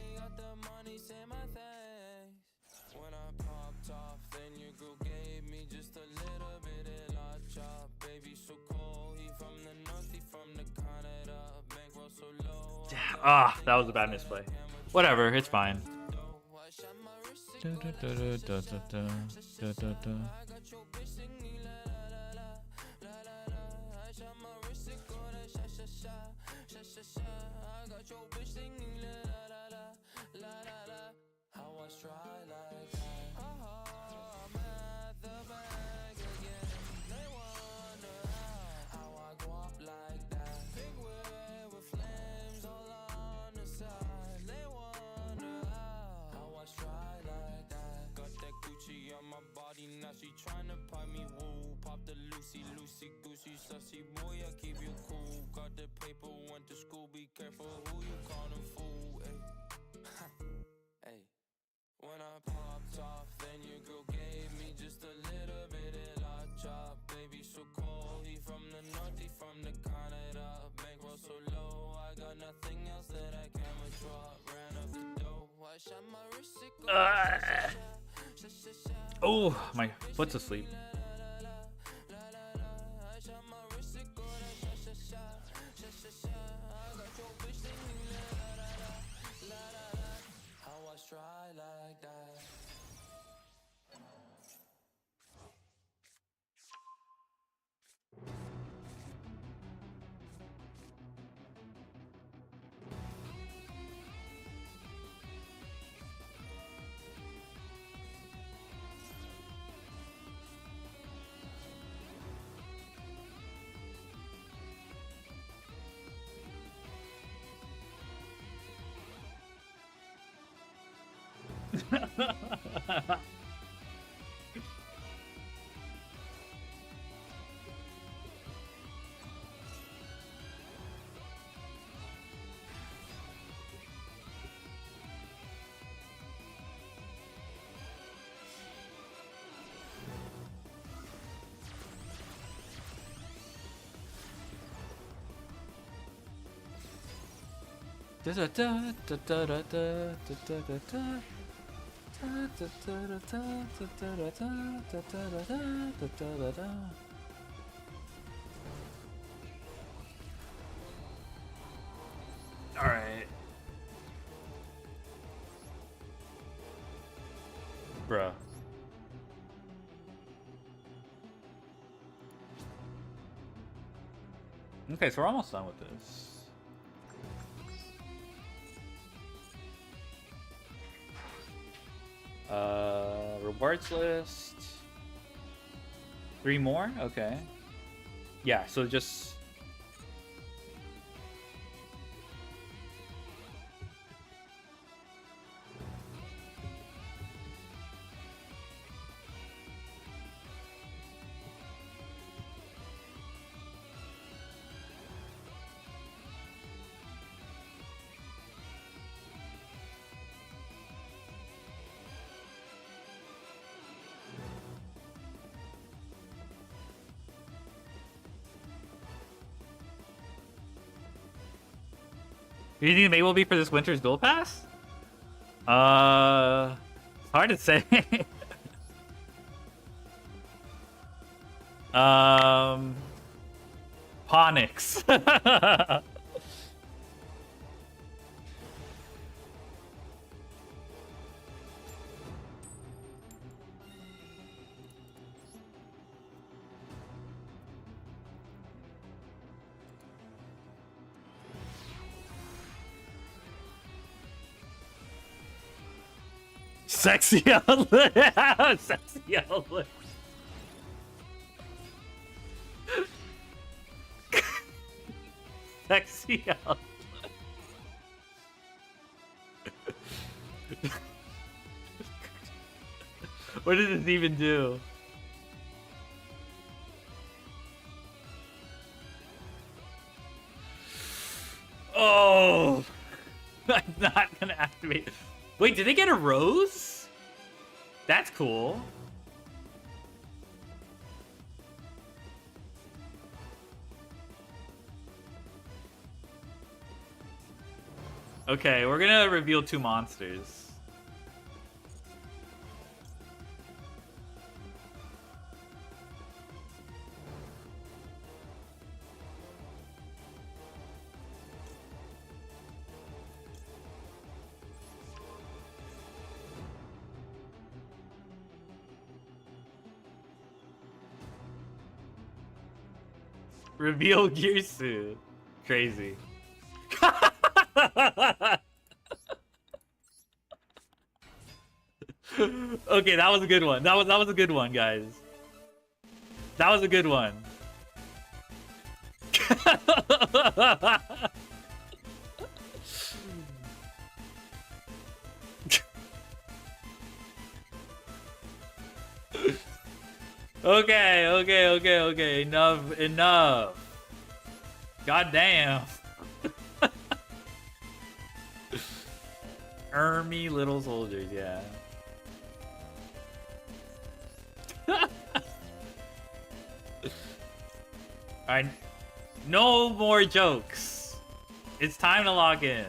Ah, that was a bad misplay. Whatever, it's fine. Now she tryna pipe me woo. Pop the Lucy, Lucy, Goosey, sussy boy, I keep you cool. Got the paper, went to school, be careful who you callin' fool, ayy. Ayy. When I popped off, then your girl gave me just a little bit of lot chop. Baby, so cold, he from the north, he from the Canada. Bankroll so low, I got nothing else that I can withdraw. Ran up the dough, I shot my wrist, it go Oh, my foot's asleep. How I stride like that. All right, bruh. Okay, so we're almost done with this. Rewards list. 3 more? Okay. Yeah, so just... You think maybe will be for this winter's Duel Pass? It's hard to say. Ponix. Sexy outlet. Sexy outlet. Sexy outlet. What does this even do? Oh, I'm not gonna activate. Wait, did they get a rose? That's cool. Okay, we're gonna reveal 2 monsters. Reveal Girsu. Crazy. Okay, that was a good one. That was a good one, guys. That was a good one. Okay. Enough. God damn. Ermy little soldiers, yeah. Alright. No more jokes. It's time to log in.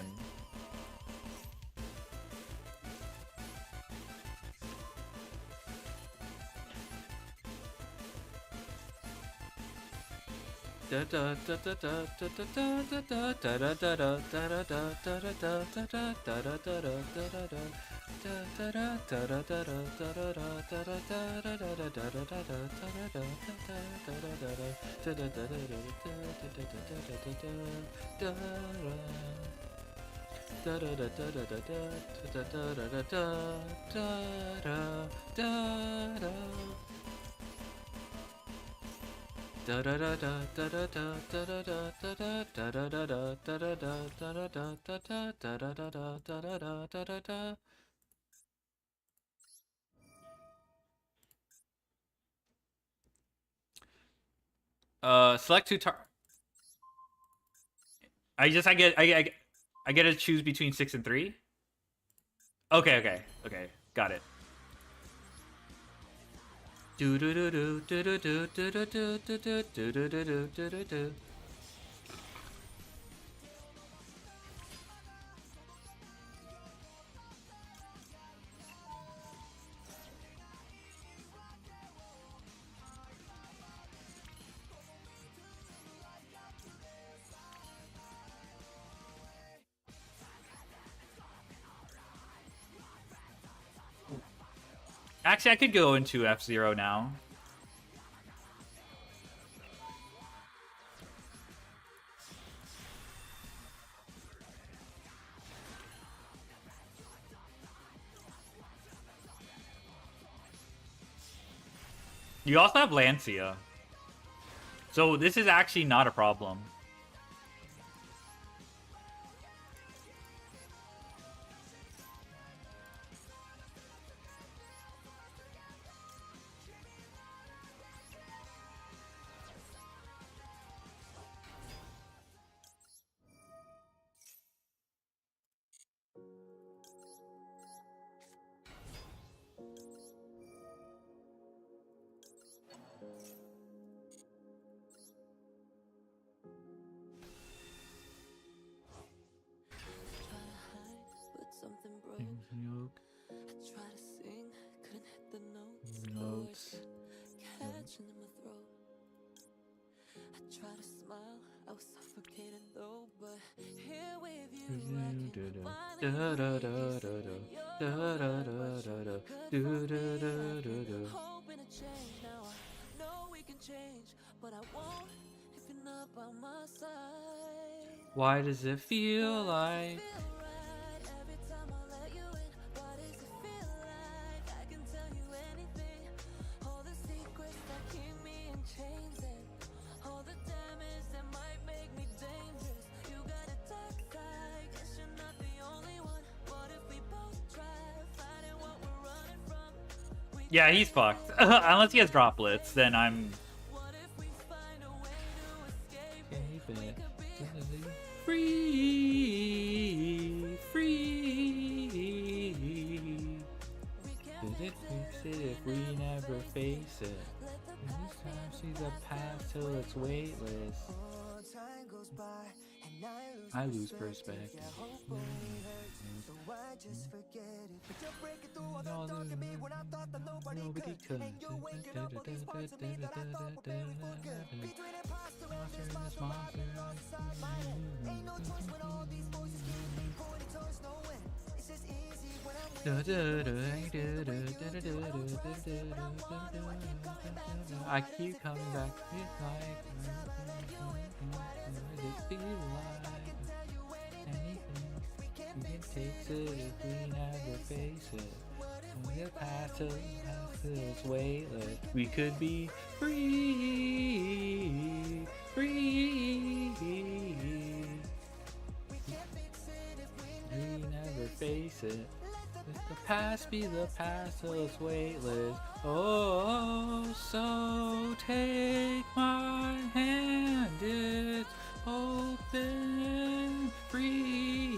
Select two I get to choose between 6 and 3. Okay. Got it. Do do do do do do do do do do do do do do do do. Actually, I could go into F-Zero now. You also have Lancia. So this is actually not a problem. Notes. Catching in my throat. I try to smile, I was suffocating though, but here with you I can finally hoping to change now. I know we can change, but I won't if you're not by my side. Why does it feel like Every time I let you in, why does it feel like I can tell you anything? All the secrets that keep me in chains and all the damage that might make me dangerous. You got a dark side, guess you're not the only one. What if we both try finding what we're running from? Yeah, he's fucked. Unless he has droplets, then I'm What if we find a way to escape? free. Did it fix it if we never face it? This time see the path till it's weightless. I lose perspective. Nobody could. I keep coming back to like it feel like anything takes it if we never face it. When the path is weightless, we could be free. We never face it. Let the past be the past till it's weightless. Oh, so take my hand, it's open, free.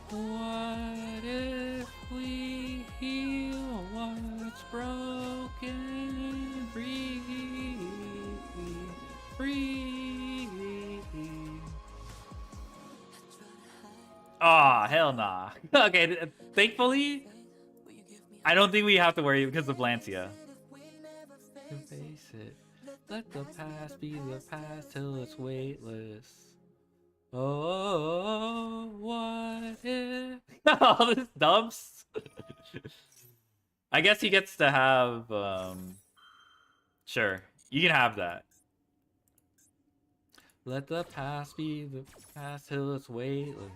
What if we heal what's broken? Free. Ah, hell nah. Okay, thankfully, I don't think we have to worry because of Lancia. Face it. Let the past be the past till it's weightless. Oh, what if... All this dumps? I guess he gets to have... Sure, you can have that. Let the past be the past till it's weightless.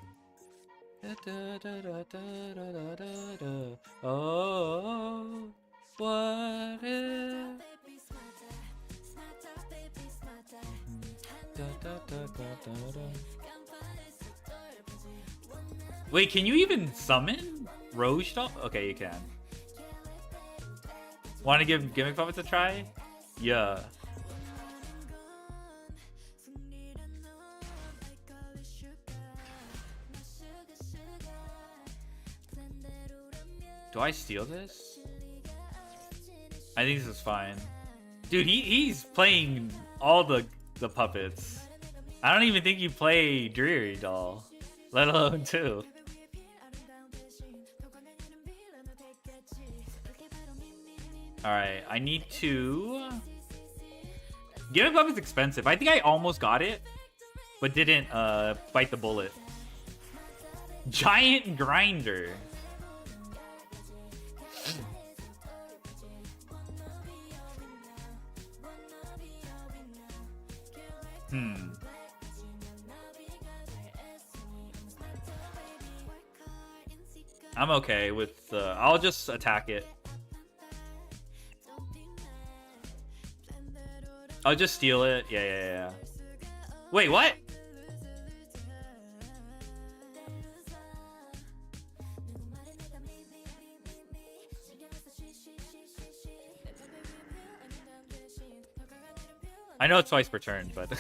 Oh, what if... Wait, can you even summon Roge Doll? Okay, you can. Want to give Gimmick Puppets a try? Yeah. Do I steal this? I think this is fine. Dude, he's playing all the puppets. I don't even think you play Dreary Doll, let alone 2. Alright, I need to... Gimmick Puppet's expensive. I think I almost got it, but didn't bite the bullet. Giant Grinder. I'm okay with I'll just attack it. I'll just steal it. Yeah. Wait, what? I know it's twice per turn, but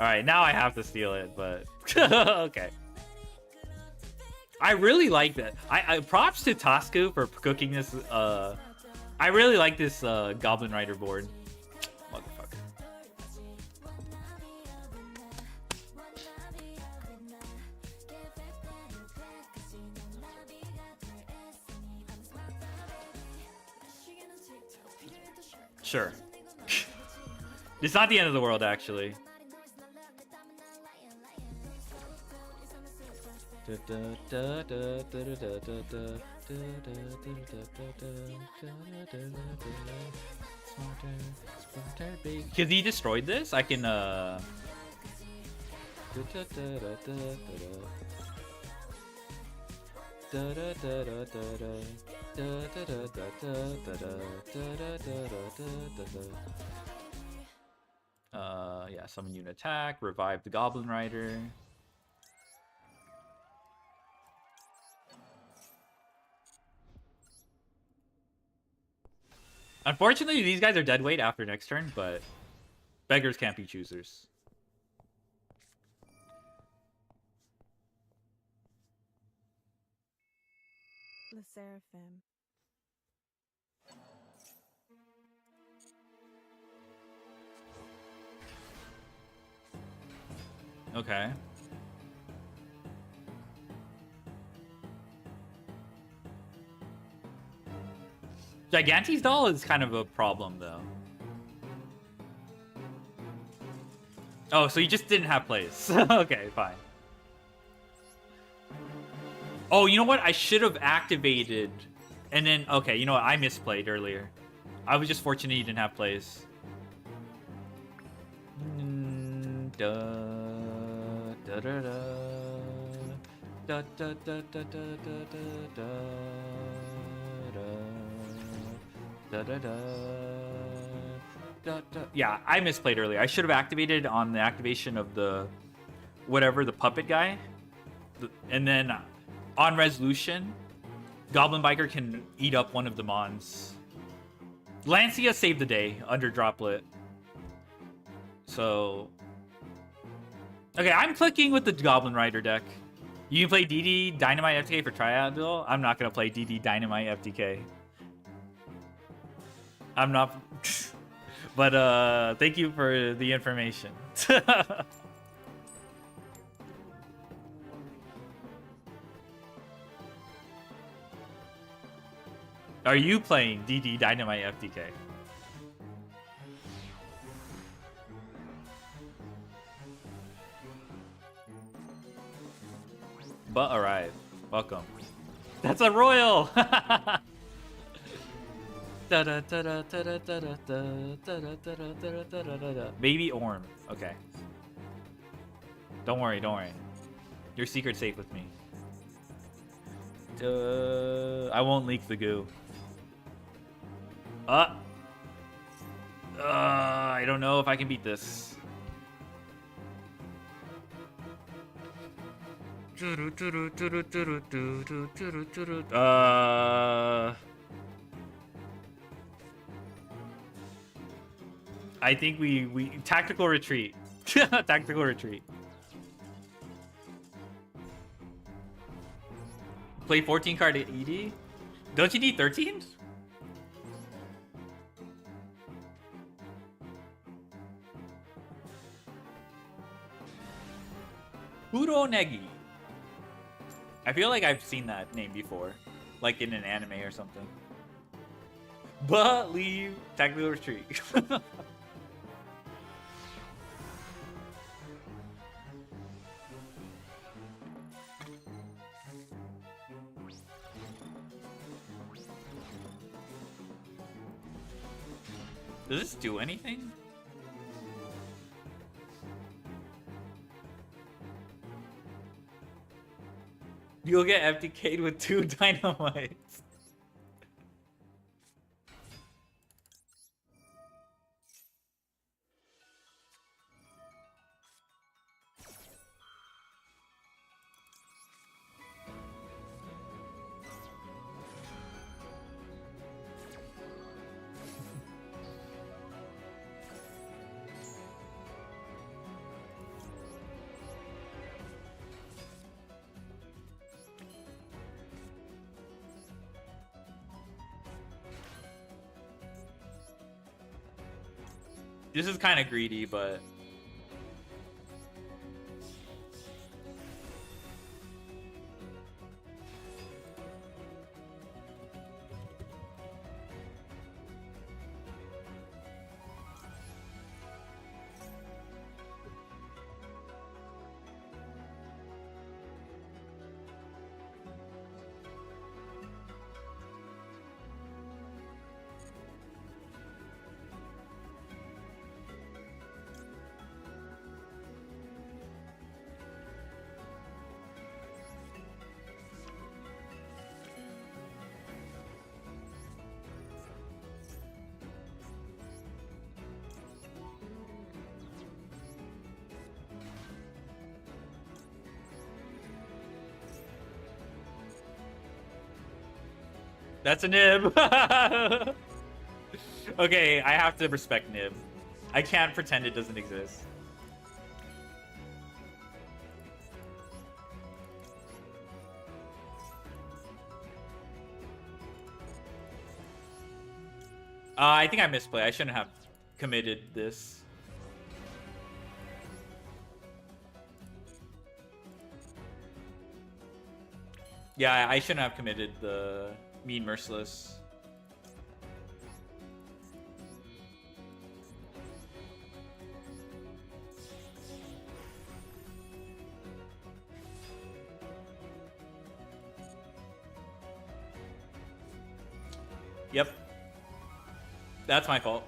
alright, now I have to steal it, but okay. I really like that. I props to Tasku for cooking this. I really like this Goblin Rider board. Motherfucker. Sure. It's not the end of the world, actually. Because he destroyed this, I can yeah, summon unit attack, revive the Goblin Rider. Unfortunately, these guys are dead weight after next turn, but beggars can't be choosers. The Seraphim. Okay. Gigante's doll is kind of a problem, though. Oh, so you just didn't have plays. Okay, fine. Oh, you know what? I should have activated. And then, okay, you know what? I misplayed earlier. I was just fortunate you didn't have plays. Yeah, I misplayed earlier. I should have activated on the activation of the whatever, the puppet guy. And then on resolution, Goblin Biker can eat up one of the mons. Lancia saved the day under Droplet. So okay, I'm clicking with the Goblin Rider deck. You can play DD Dynamite FTK for Triad Duel. I'm not gonna play DD Dynamite FTK. I'm not. But thank you for the information. Are you playing DD Dynamite FTK? But arrive. Welcome. That's a royal. Baby Orm. Okay. Don't worry, don't worry. Your secret's safe with me. I won't leak the goo. I don't know if I can beat this. I think we tactical retreat. Tactical retreat. Play 14 card ED? Don't you need 13? Uronegi. I feel like I've seen that name before. Like in an anime or something. But leave tactical retreat. Does this do anything? You'll get FTK'd with 2 dynamites. This is kind of greedy, but that's a nib. Okay, I have to respect nib. I can't pretend it doesn't exist. I think I misplay. I shouldn't have committed this. Yeah, I shouldn't have committed the mean merciless. Yep. That's my fault.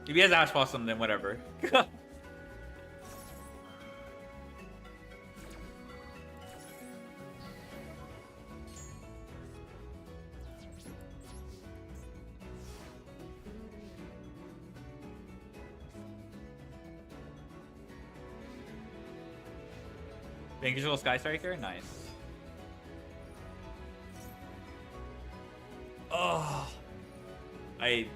If he has Ash Blossom, then whatever. Visual Sky Striker? Nice. Oh. I...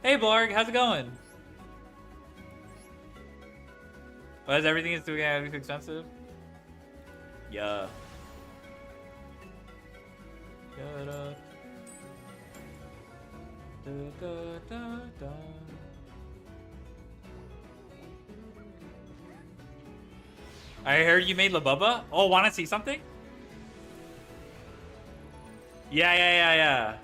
Hey Blarg, how's it going? Why is everything is too expensive? Yeah. Da-da. Da-da-da-da. I heard you made La Bubba. Oh, wanna see something? Yeah.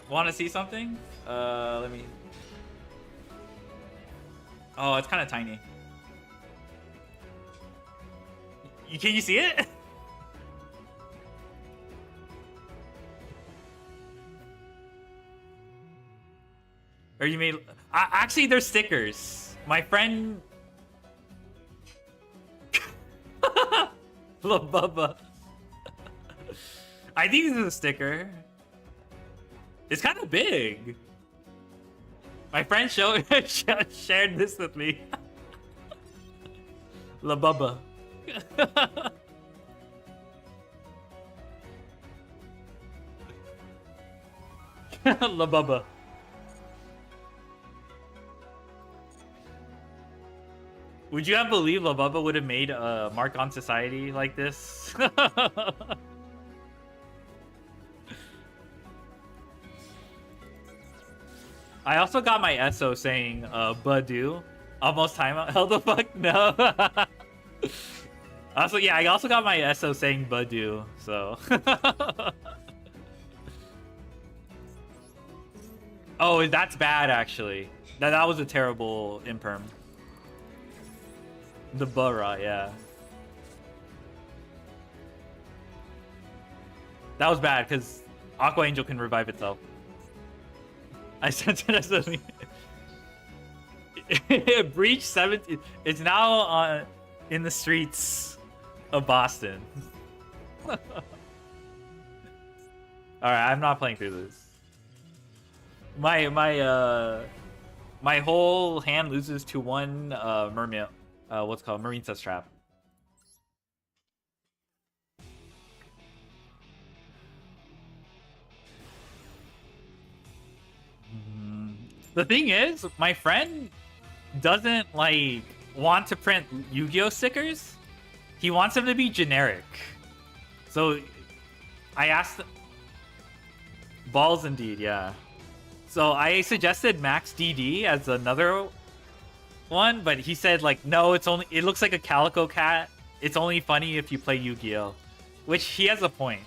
Wanna see something? Let me... Oh, it's kind of tiny. Can you see it? Or you made... actually, they're stickers. My friend... La Bubba. I think this is a sticker. It's kind of big. My friend shared this with me. La Bubba. La Bubba. Would you have believed La Bubba would have made a mark on society like this? I also got my SO saying Badu. Almost timeout. Hell the fuck no. Also, yeah, I also got my SO saying Badu, so. Oh, that's bad actually. That was a terrible imperm. The Burra, yeah. That was bad because Aqua Angel can revive itself. I sent it as a Breach 17. It's now in the streets of Boston. All right, I'm not playing through this. My whole hand loses to one mermaid. What's it called? Marine Cess Trap. The thing is, my friend doesn't like want to print Yu-Gi-Oh stickers. He wants them to be generic. So I asked balls indeed, yeah. So I suggested Max DD as another one, but he said like, no, it looks like a calico cat. It's only funny if you play Yu-Gi-Oh, which he has a point.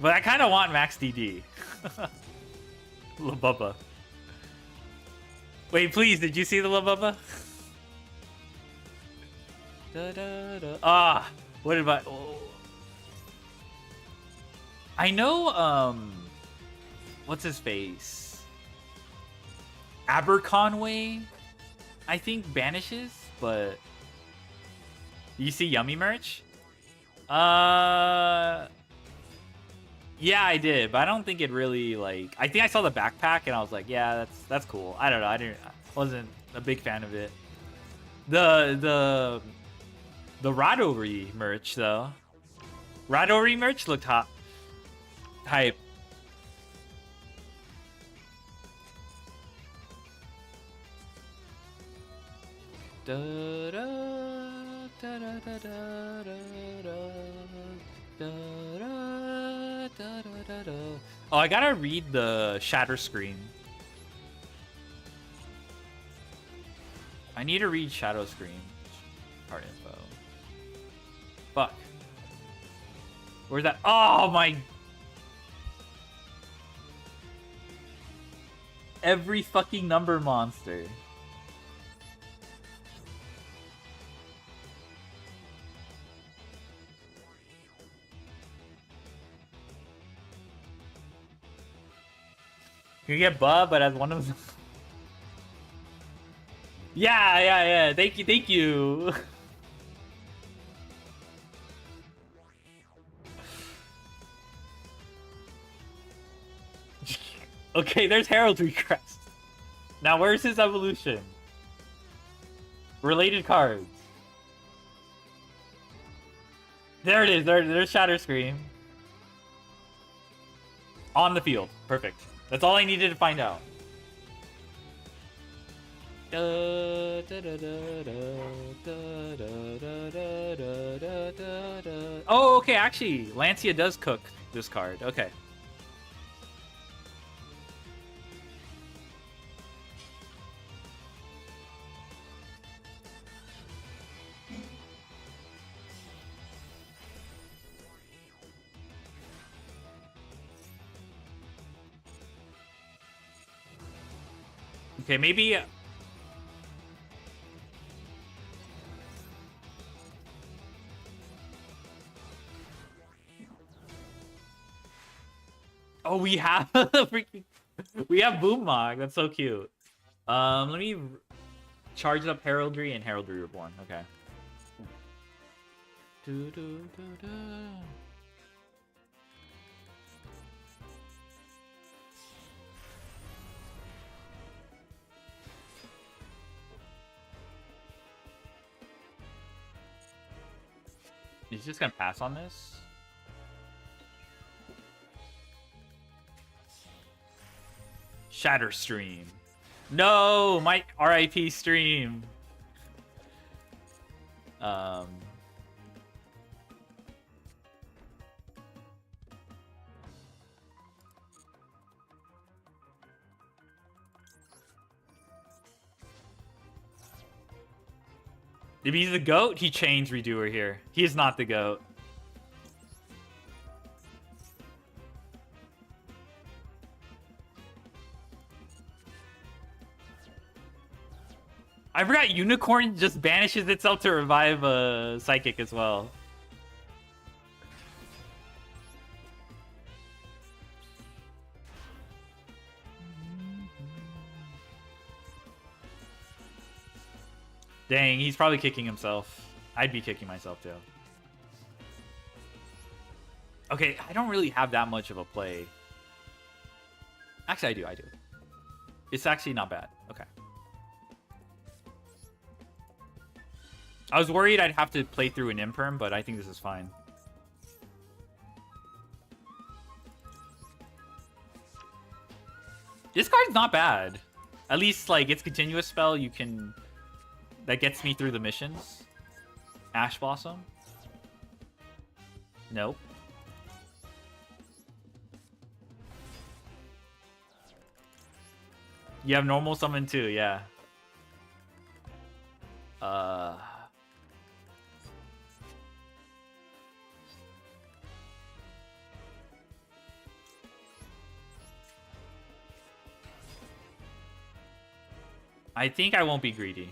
But I kind of want Max DD. La Bubba. Wait, please, did you see the La Bubba? Ah, what about... Oh. I know, what's his face? Aberconway, I think, banishes, but... You see Yummy merch? Yeah, I did, but I don't think it really, like... I think I saw the backpack, and I was like, yeah, that's cool. I don't know, I wasn't a big fan of it. The Radory merch, though. Radory merch looked hot. Hype. Oh, I gotta read the shatter screen. I need to read shadow screen. Card info. Fuck. Where's that? Oh my... Every fucking number monster. You get Bub, but as one of them. Yeah. Thank you. Okay, there's Heraldry Crest. Now, where's his evolution? Related cards. There it is. There's Shatter Scream. On the field. Perfect. That's all I needed to find out. Oh, okay, actually, Lancia does cook this card. Okay. Okay, maybe... Oh, we have freaking... We have Boomog. That's so cute. Let me charge up Heraldry and Heraldry Reborn. Okay. He's just gonna pass on this. Shatter Stream. No, my RIP stream. If he's the GOAT, he changed Redoer here. He is not the GOAT. I forgot Unicorn just banishes itself to revive a Psychic as well. Dang, he's probably kicking himself. I'd be kicking myself too. Okay, I don't really have that much of a play. Actually, I do. It's actually not bad. Okay. I was worried I'd have to play through an Imperm, but I think this is fine. This card's not bad. At least, like, its continuous spell, you can... That gets me through the missions. Ash Blossom. Nope. You have normal summon too, yeah. I think I won't be greedy.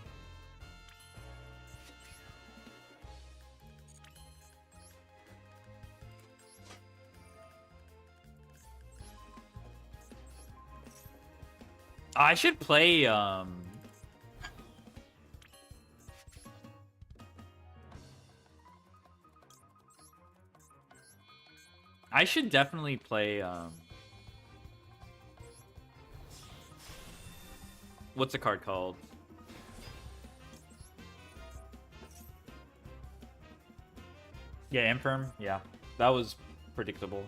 I should play, I should definitely play, what's the card called? Yeah, Infirm. Yeah, that was predictable.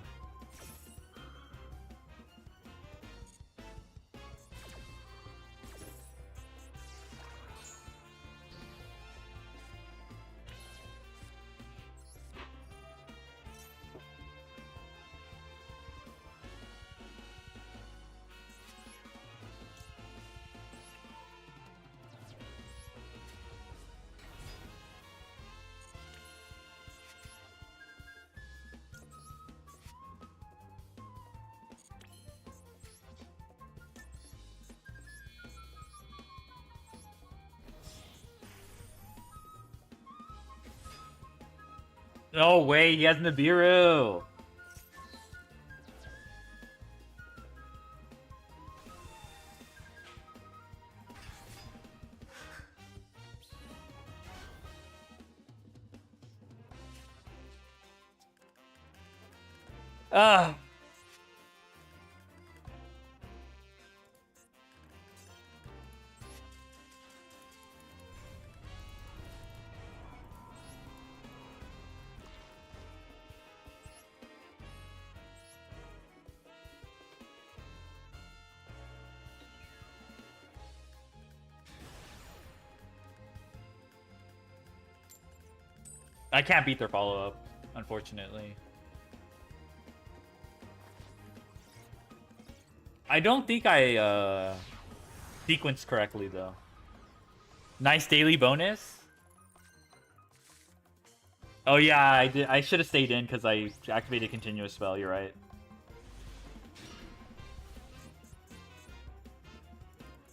No way, he has Nibiru. Ah. I can't beat their follow-up, unfortunately. I don't think I sequenced correctly though. Nice daily bonus. Oh yeah, I did. I should have stayed in because I activated continuous spell. You're right.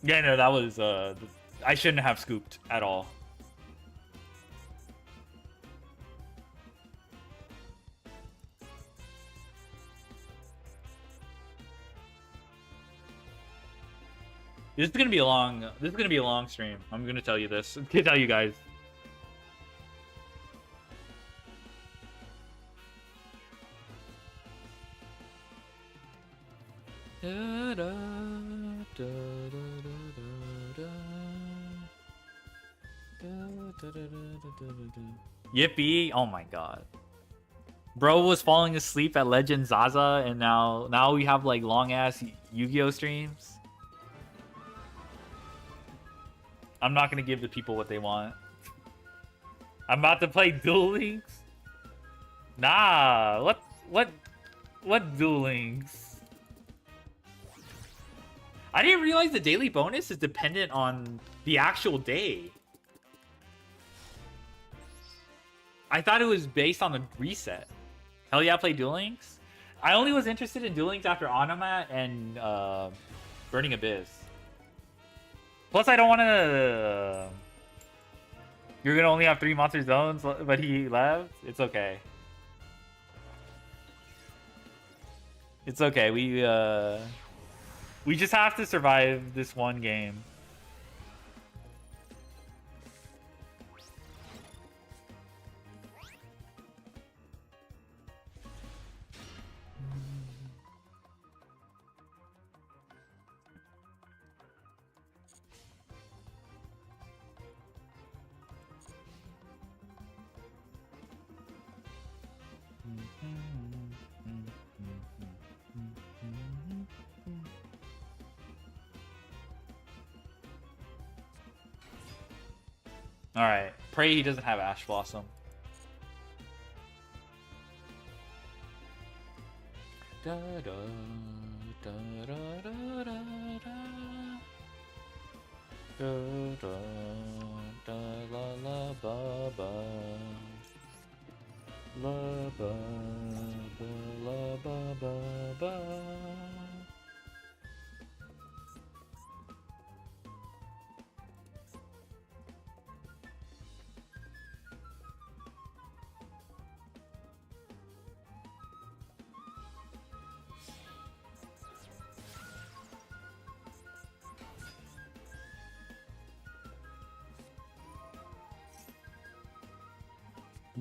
Yeah, no, that was I shouldn't have scooped at all. This is gonna be a long. This is gonna be a long stream. I'm gonna tell you this. I'm gonna tell you guys. Yippee! Oh my god. Bro was falling asleep at Legend Zaza, and now we have like long ass Yu-Gi-Oh streams. I'm not gonna give the people what they want. I'm about to play Duel Links. Nah, what Duel Links? I didn't realize the daily bonus is dependent on the actual day. I thought it was based on the reset. Hell yeah, play Duel Links. I only was interested in Duel Links after Onomat and Burning Abyss. Plus, I don't want to... You're going to only have 3 monster zones, but he left? It's okay. It's okay. We just have to survive this one game. Alright. Pray he doesn't have Ash Blossom. Da, da, da, da, da, da, da. Da, da, da, la, la, ba, ba. La, ba, ba, la, ba, ba, ba.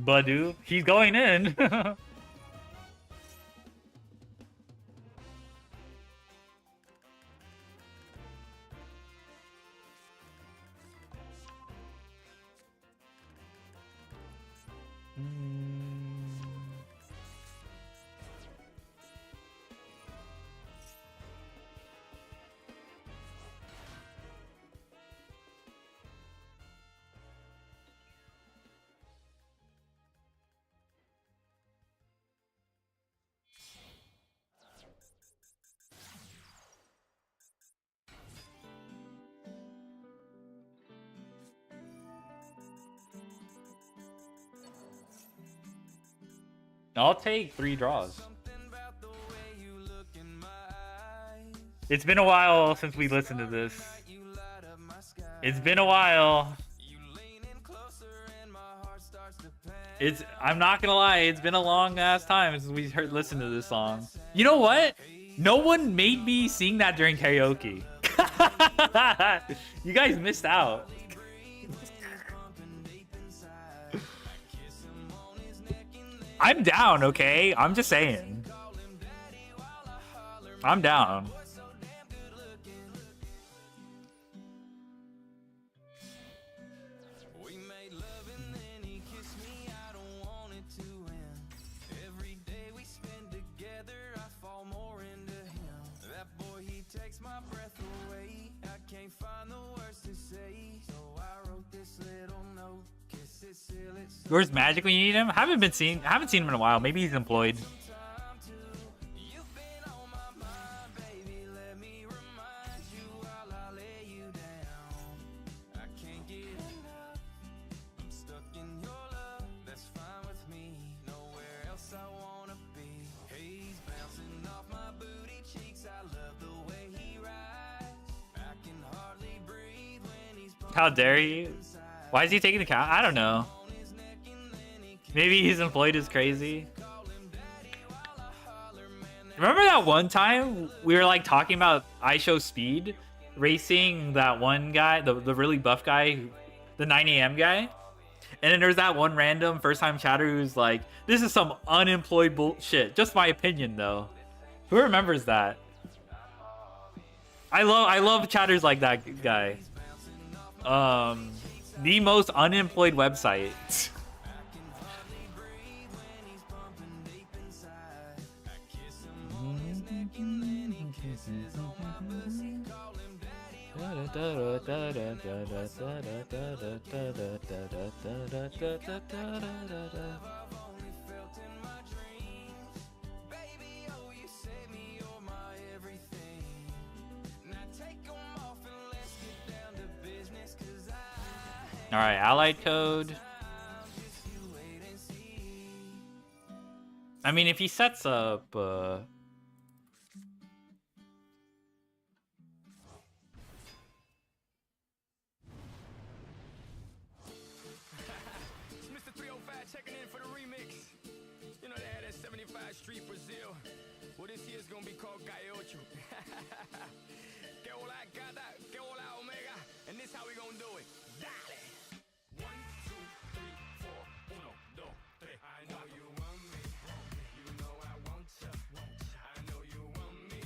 Badu, he's going in. I'll take 3 draws. It's been a while since we listened to this. It's been a while. I'm not gonna lie, it's been a long ass time since we listened to this song. You know what? No one made me sing that during karaoke. You guys missed out. I'm down, okay? I'm just saying. I'm down. Where's Magic when you need him? Haven't seen him in a while. Maybe he's employed. How dare you? Why is he taking the count? I don't know. Maybe he's employed is crazy. Remember that one time we were like talking about iShowSpeed racing that one guy, the really buff guy, the 9 AM guy? And then there's that one random first time chatter who's like, this is some unemployed bullshit. Just my opinion though. Who remembers that? I love chatters like that guy. The most unemployed website. All right, allied code. I mean, if he sets up Mr. 305 checking in for the remix. You know they had that 75 Street Brazil. Well, this year's gonna be called Gaiocho. Que hola gata, que hola omega. And this how we gonna do it. Dale. 1, 2, 3, 4. 1, 2, 3. I know you want me. You know I want ya. I know you want me.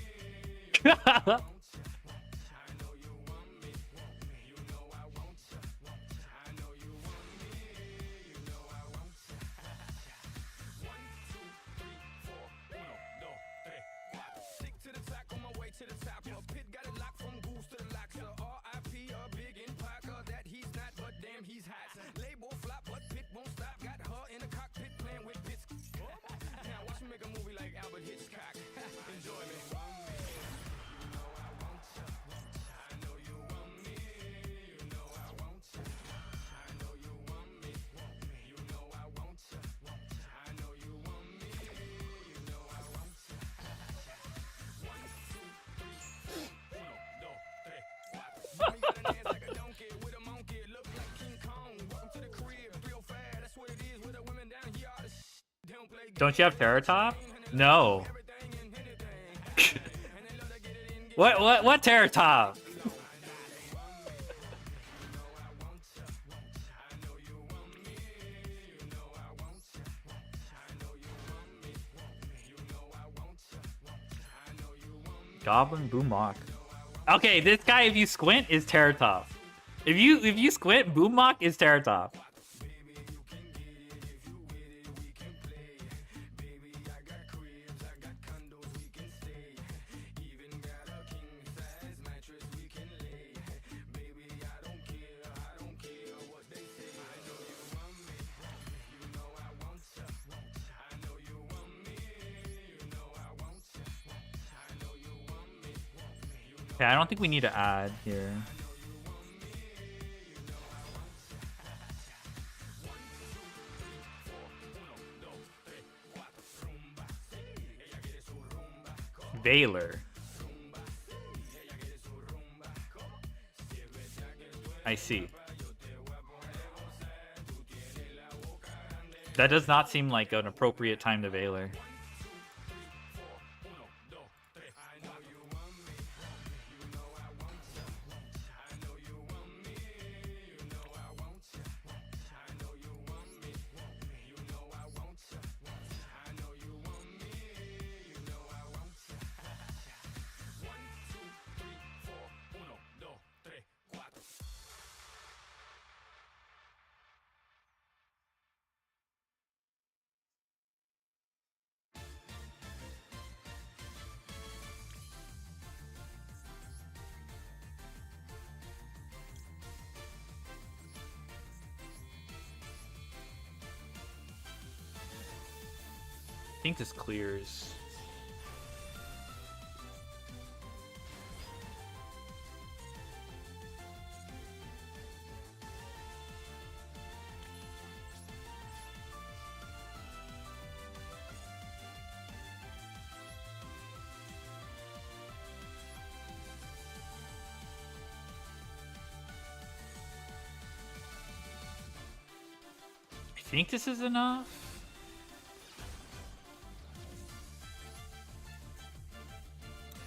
Don't you have Terratop? No. What Terratop? Goblin Boomlock. Okay, this guy, if you squint, is Terratop. If you squint, Boomlock is Terratop. Okay, I don't think we need to add here. Valor. I see. That does not seem like an appropriate time to Valor. think this clears. I think this is enough.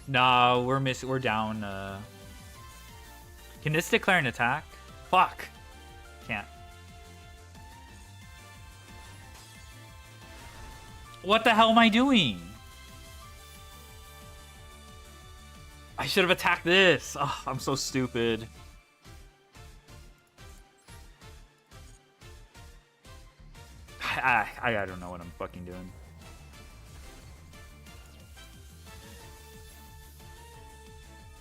No, we're down. Can this declare an attack? Fuck. Can't. What the hell am I doing? I should have attacked this. Oh, I'm so stupid. I don't know what I'm fucking doing.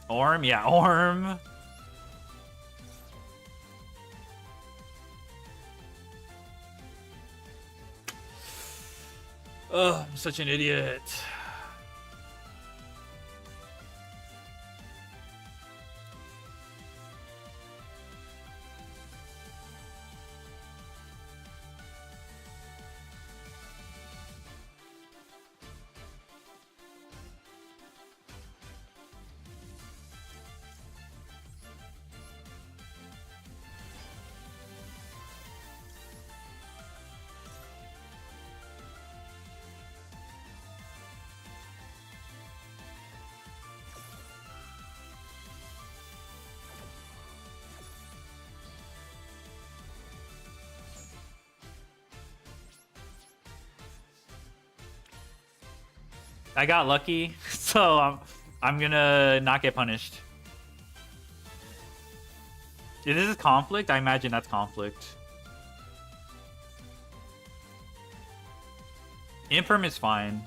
Orm? Yeah, Orm. Ugh, I'm such an idiot. I got lucky, so I'm gonna not get punished. If this is conflict, I imagine that's conflict. Imperm is fine.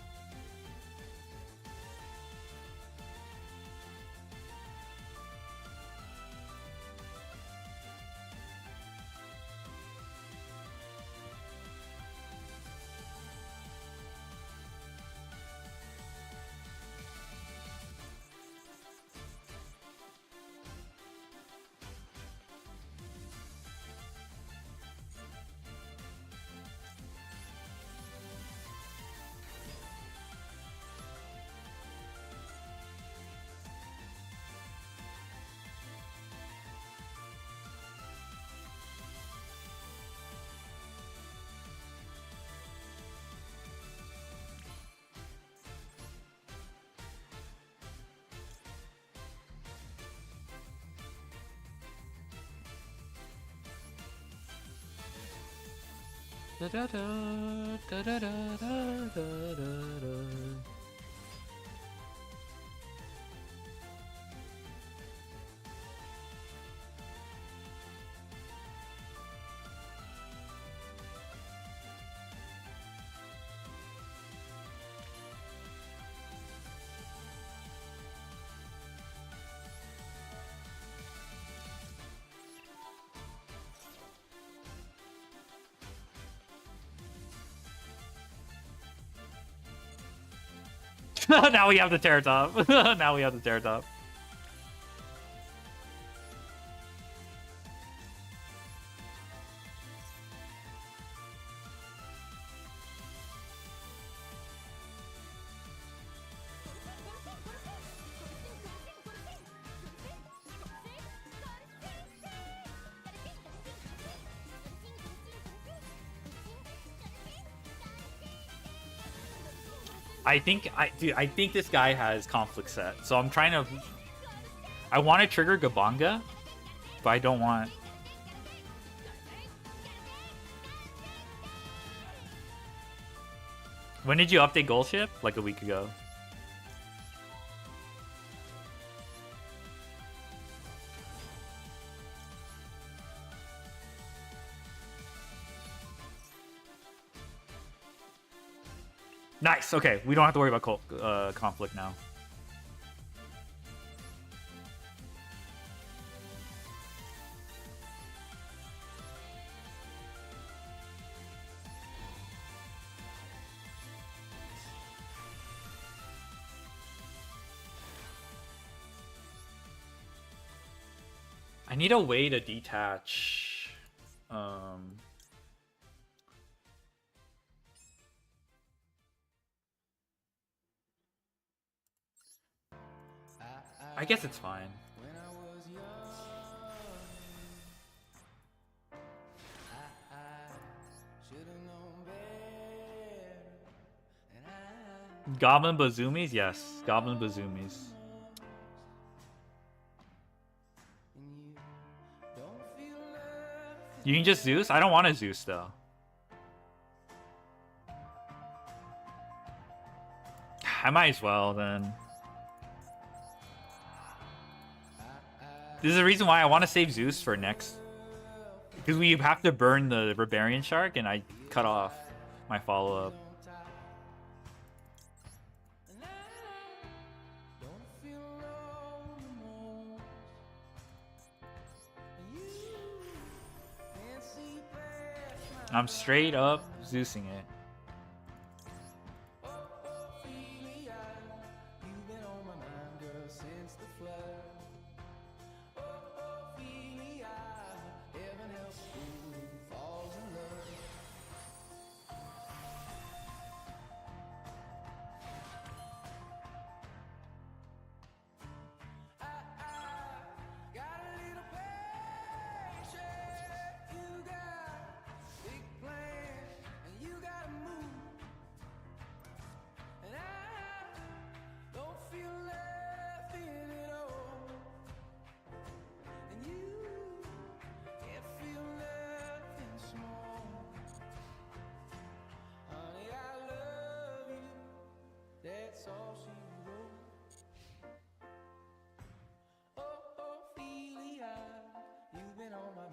Da da da da da da da da da. Now we have the Terror Top. Now we have the Terror Top. I think this guy has conflict set. So I'm trying to. I want to trigger Gabanga, but I don't want. When did you update Goal Ship? Like a week ago. Nice. Okay, we don't have to worry about conflict now. need a way to detach. I guess it's fine. Goblin Bazumis? Yes, Goblin Bazumis. You can just Zeus? I don't want a Zeus though. I might as well then. This is the reason why I want to save Zeus for next. Because we have to burn the Barbarian Shark and I cut off my follow-up. I'm straight up Zeusing it.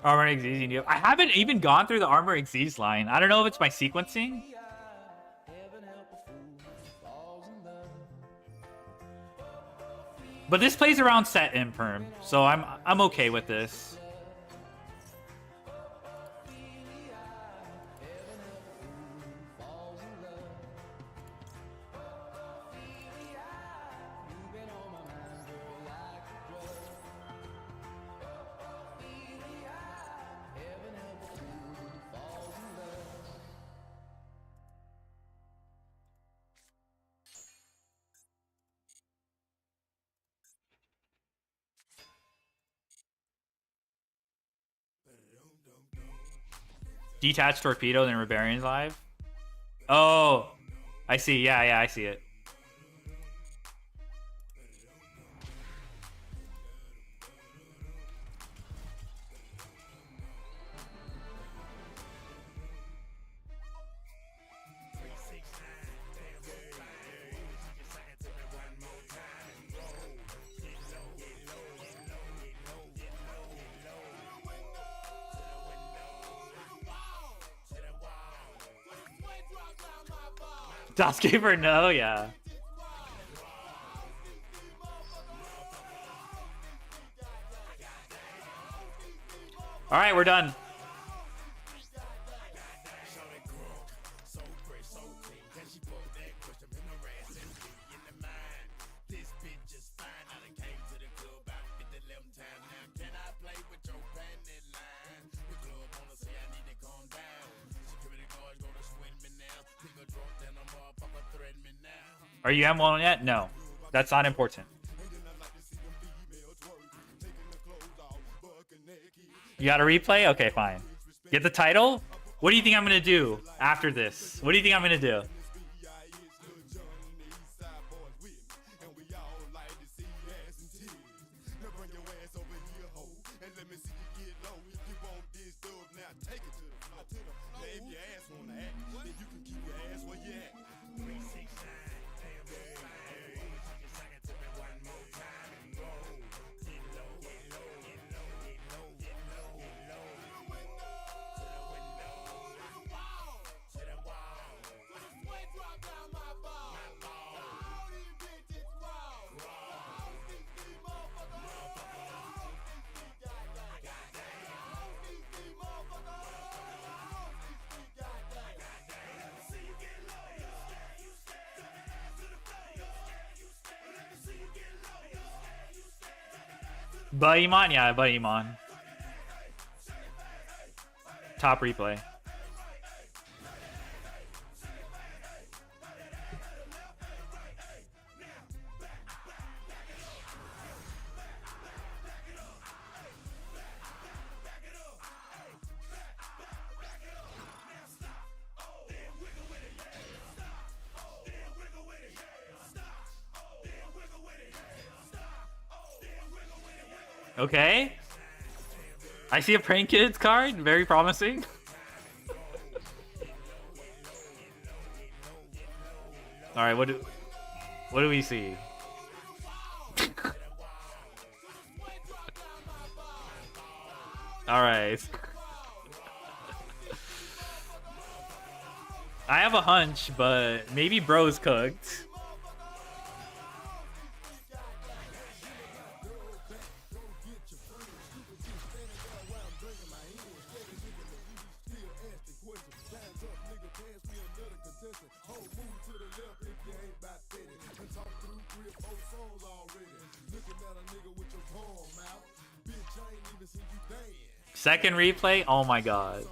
Armor Xyz. I haven't even gone through the Armor Xyz line. I don't know if it's my sequencing. But this plays around set imperm, so I'm okay with this. Detached torpedo, then Rebarian's live. Oh, I see. Yeah, I see it. Doskeeper, no, yeah. All right, we're done. Are you M1 yet? No. That's not important. You got a replay? Okay, fine. Get the title? What do you think I'm going to do after this? What do you think I'm going to do? Baiman, yeah, Baiman. top replay. Okay. I see a Prank Kids card. Very promising. All right, what do we see? All right. I have a hunch, but maybe bro's cooked. Second replay? Oh my god.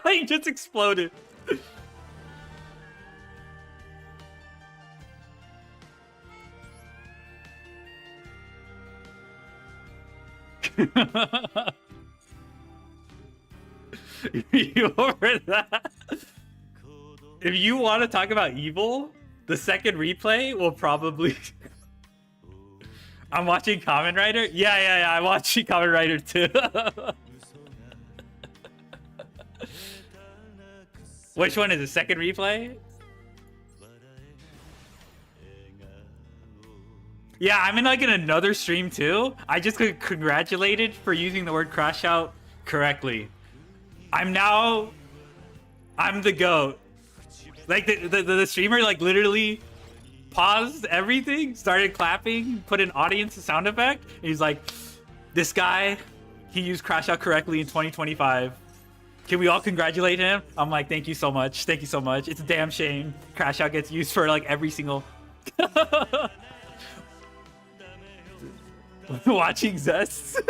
He just exploded. You over that? If you want to talk about evil, the second replay will probably... I'm watching Kamen Rider? Yeah, I'm watching Kamen Rider too. Which one is the second replay? Yeah, I'm in like in another stream too. I just got congratulated for using the word crash out correctly. I'm the GOAT. Like the streamer like literally paused everything, started clapping, put an audience sound effect. And he's like, this guy, he used crash out correctly in 2025. Can we all congratulate him? I'm like, thank you so much. Thank you so much. It's a damn shame crash out gets used for like every single... Watching Zest?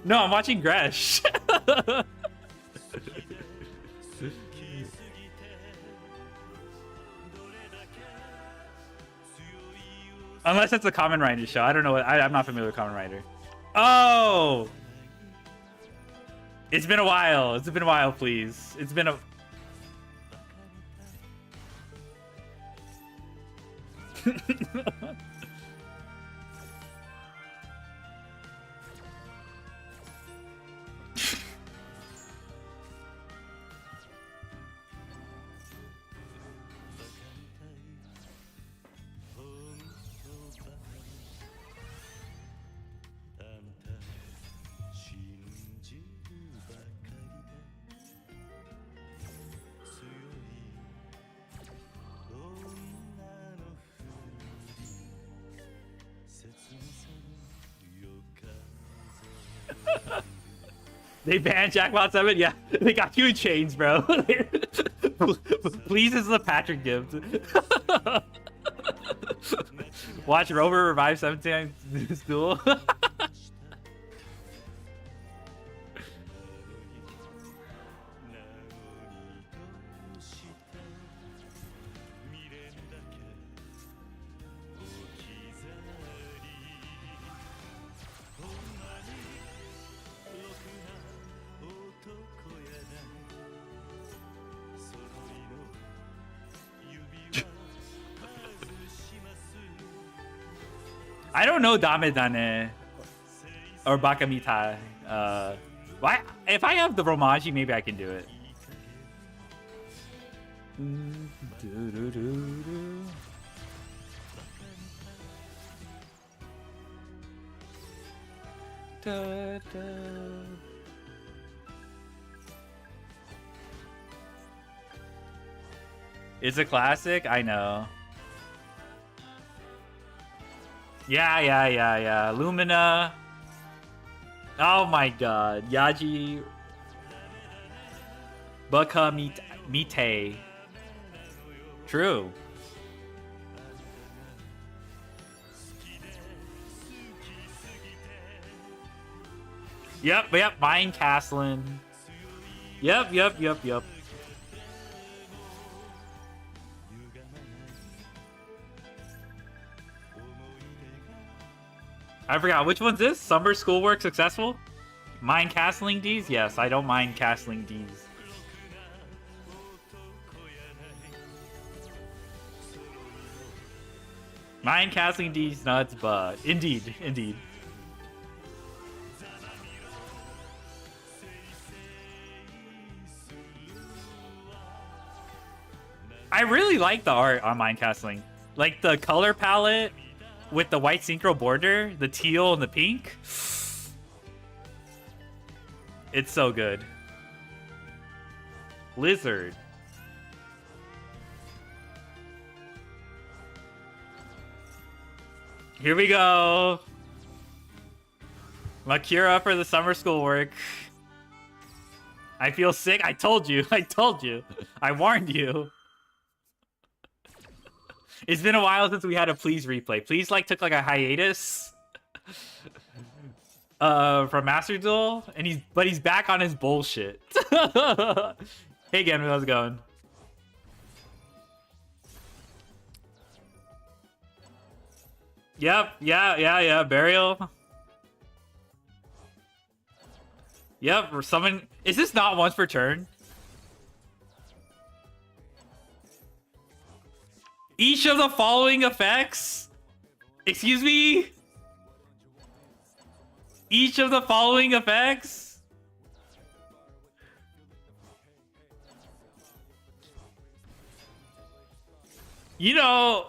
No, I'm watching Gresh. Unless it's a Kamen Rider show. I don't know. I'm not familiar with Kamen Rider. Oh! It's been a while. It's been a while, please. It's been a... They banned Jackpot 7? Yeah, they got you in chains, bro. Please, this is a Patrick gift. Watch Rover revive 7 times this duel. I don't know Dame Dane or Bakamita. Why? If I have the Romaji, maybe I can do it. It's a classic, I know. Yeah. Lumina. Oh my god. Yaji. Baka Mite. True. Yep. Mind Castling. Yep. I forgot, which one's this? Summer schoolwork successful? Mind castling D's? Yes, I don't mind castling D's. Mind castling D's nuts, but indeed. I really like the art on mind castling. Like the color palette with the white synchro border, the teal and the pink. It's so good. Lizard. Here we go. Makura for the summer schoolwork. I feel sick. I told you. I warned you. It's been a while since we had a Please replay. Please took a hiatus from Master Duel, and he's back on his bullshit. Hey again, how's it going? Yep, yeah. Burial. Yep, or summon. Is this not once per turn? Each of the following effects? Excuse me? Each of the following effects? You know,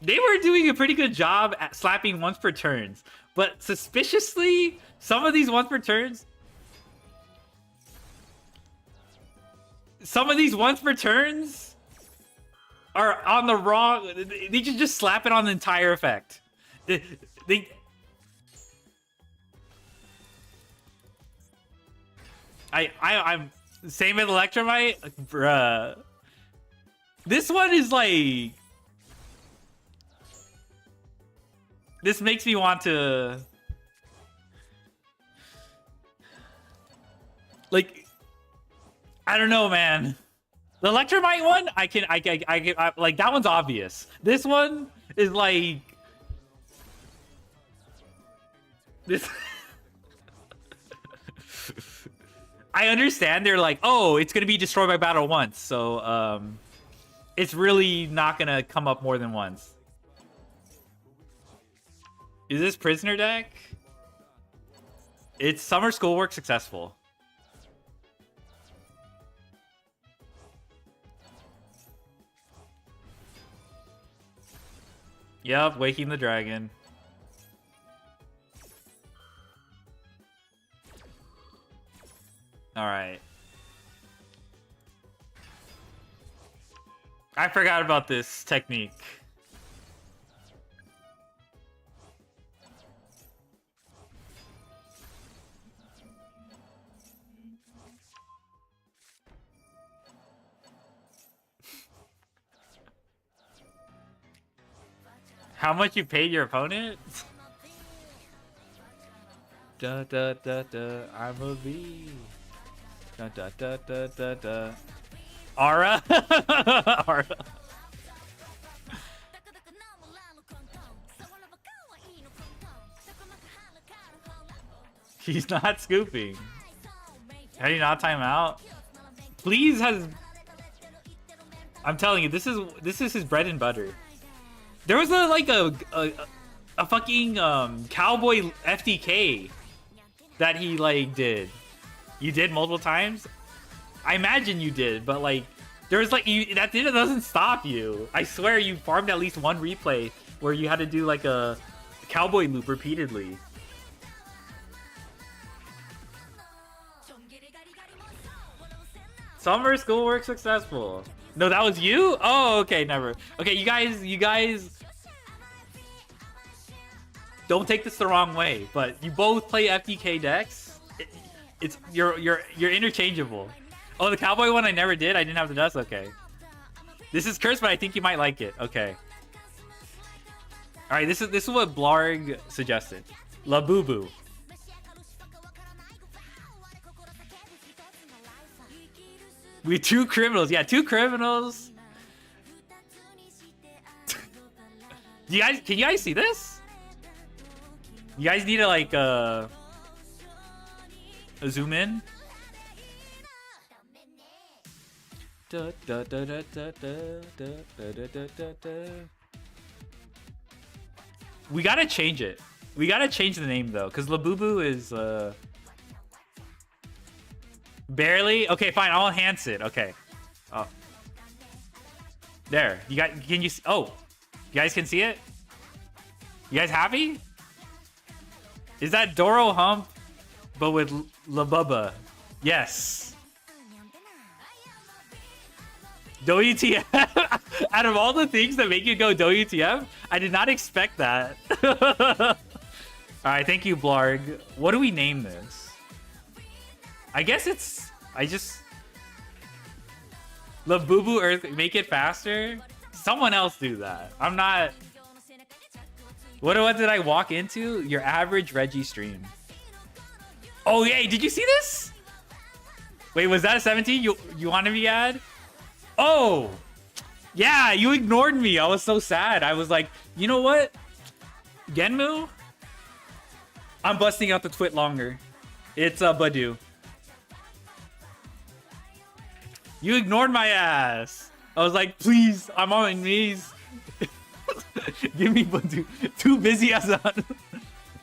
they were doing a pretty good job at slapping once per turns, but suspiciously, some of these once per turns are on the wrong. They just slap it on the entire effect. I'm same with Electromite, bruh. This one is like. This makes me want to. I don't know, man. The Electromite one, I can like that one's obvious. This one is like this. I understand they're like, oh, it's gonna be destroyed by battle once, so it's really not gonna come up more than once. Is this prisoner deck? It's summer schoolwork successful. Yep, waking the dragon. All right. I forgot about this technique. How much you paid your opponent? Da da da da. I'm a V. Da da da da da da. Aura. Aura. He's not scooping. How do you not time out? Please has. I'm telling you, this is his bread and butter. There was a fucking cowboy FTK that he like did. You did multiple times. I imagine you did, but like there was like that doesn't stop you. I swear you farmed at least one replay where you had to do like a cowboy loop repeatedly. Summer schoolwork successful. No, that was you? Oh, okay, never. Okay, you guys don't take this the wrong way, but you both play FDK decks. You're interchangeable. Oh, the cowboy one I never did. I didn't have the dust. Okay. This is cursed, but I think you might like it. Okay. All right, this is what Blarg suggested. La Boo Boo. We two criminals. Yeah, two criminals. Can you guys see this? You guys need to like zoom in. We gotta change it. We gotta change the name though, because Labubu is barely. Okay, fine. I'll enhance it. Okay. Oh, there. You got? Can you? Oh, you guys can see it. You guys happy? Is that Doro Hump, but with Labubba? Yes. WTF? Out of all the things that make you go WTF, I did not expect that. Alright, thank you, Blarg. What do we name this? I guess it's... Labubu Earth... Make it faster? Someone else do that. I'm not... What did I walk into? Your average Reggie stream. Oh, yeah, did you see this? Wait, was that a 17 you wanted me to add? Oh! Yeah, you ignored me. I was so sad. I was like, you know what? Genmu? I'm busting out the twit longer. It's Badu. You ignored my ass. I was like, please, I'm on my knees. Give me Badu. Too busy as a...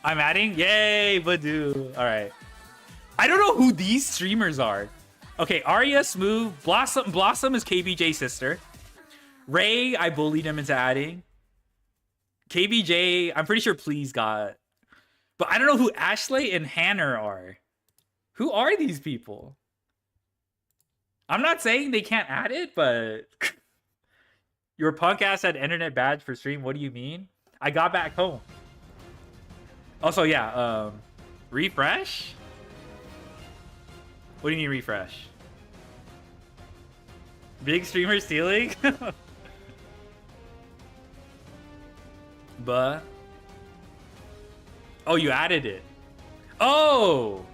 I'm adding? Yay, Badu. All right. I don't know who these streamers are. Okay, Arya, Smooth, Blossom. Blossom is KBJ's sister. Ray, I bullied him into adding. KBJ, I'm pretty sure Please got. But I don't know who Ashley and Hanner are. Who are these people? I'm not saying they can't add it, but... Your punk ass had internet badge for stream. What do you mean? I got back home. Also, yeah, refresh? What do you mean refresh? Big streamer stealing? But... Oh, you added it. Oh!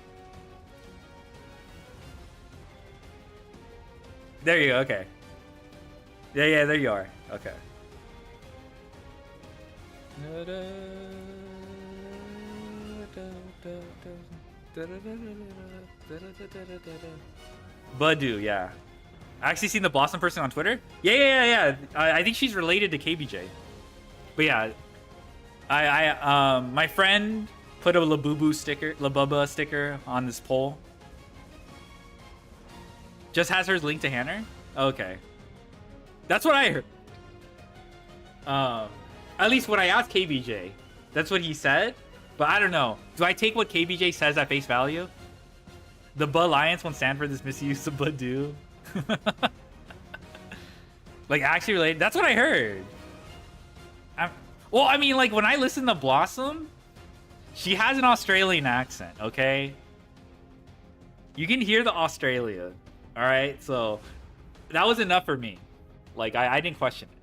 There you go, okay. Yeah, there you are. Okay. Badu, yeah. I actually seen the Blossom person on Twitter. Yeah. I think she's related to KBJ. But yeah, my friend put a Labubba sticker on this poll. Just has hers linked to Hanner. Okay, that's what I heard. At least when I asked KBJ, that's what he said. But I don't know. Do I take what KBJ says at face value? The Alliance won't stand for this misuse of Badu. Like, actually related. That's what I heard. Well, I mean, like, when I listen to Blossom, she has an Australian accent, okay? You can hear the Australia, all right? So that was enough for me. Like, I didn't question it.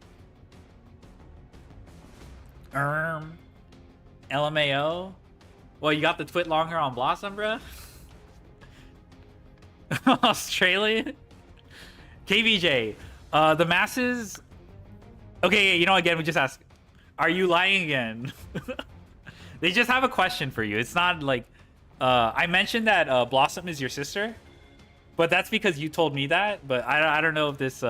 LMAO. Well, you got the twit longer on Blossom, bruh? Australian? KVJ. The masses... Okay, you know, again, we just ask, are you lying again? They just have a question for you. It's not like... I mentioned that Blossom is your sister, but that's because you told me that, but I don't know if this...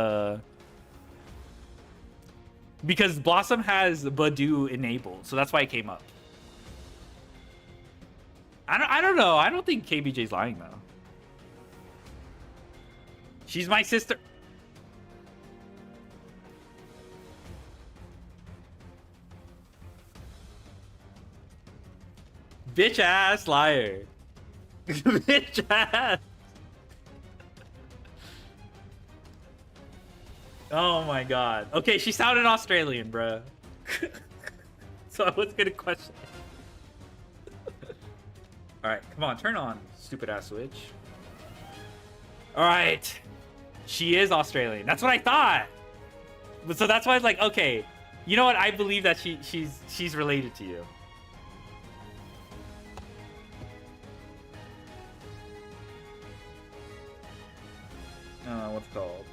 Because Blossom has Badu enabled, so that's why it came up. I don't know. I don't think KBJ's lying, though. She's my sister. Bitch ass liar. Bitch ass. Oh my god. Okay, she sounded Australian, bruh. So I was gonna question it. Alright, come on, turn on, stupid ass Switch. Alright. She is Australian. That's what I thought. So that's why I was like, okay, you know what? I believe that she's related to you. What's it called?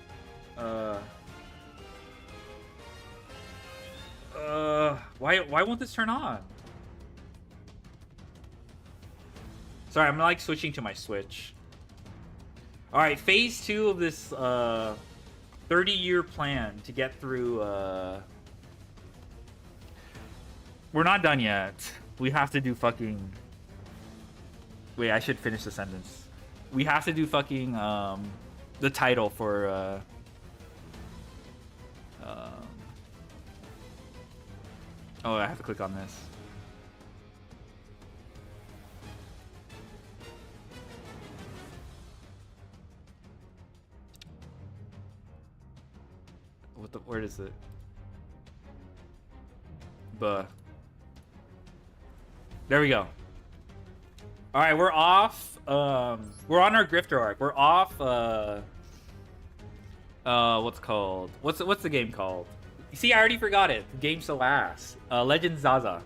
Why won't this turn on? Sorry, I'm like switching to my Switch. All right, phase 2 of this 30-year plan to get through. We're not done yet. We have to do fucking. Wait, I should finish the sentence. We have to do fucking the title for oh, I have to click on this. Where is it? There we go. All right, we're off. We're on our grifter arc. We're off. What's called? What's the game called? You see, I already forgot it. The game's so ass. Legend Zaza.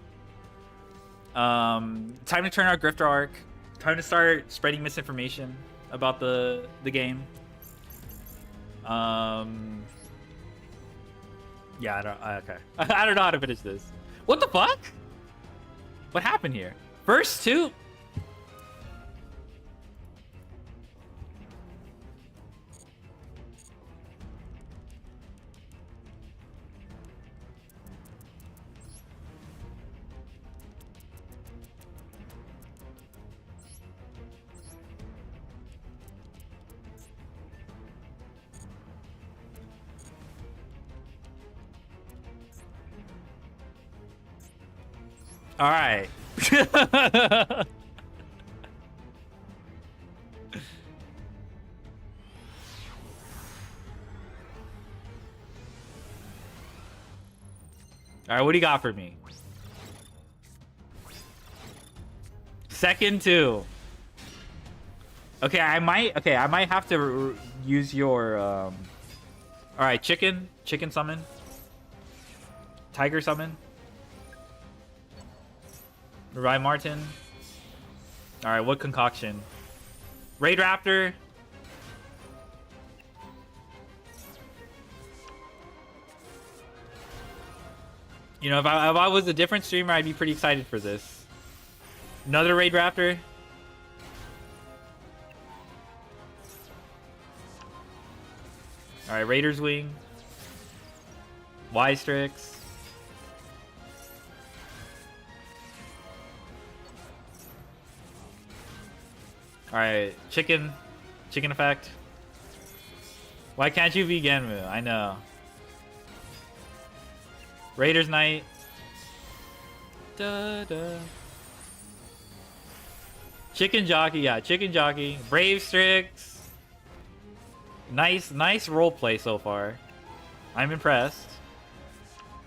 Time to turn our grifter arc. Time to start spreading misinformation about the game. Yeah, okay. I don't know how to finish this. What the fuck? What happened here? First 2? All right. All right, what do you got for me? Second 2. Okay, I might have to use your all right, chicken summon. Tiger summon. Revive Martin. Alright, what concoction? Raid Raptor. You know, if I was a different streamer, I'd be pretty excited for this. Another Raid Raptor. Alright, Raider's Wing. Y-Strix. Alright, chicken effect. Why can't you be Genmu? I know. Raiders Knight. Chicken Jockey, yeah, Chicken Jockey. Brave Strix. Nice roleplay so far. I'm impressed.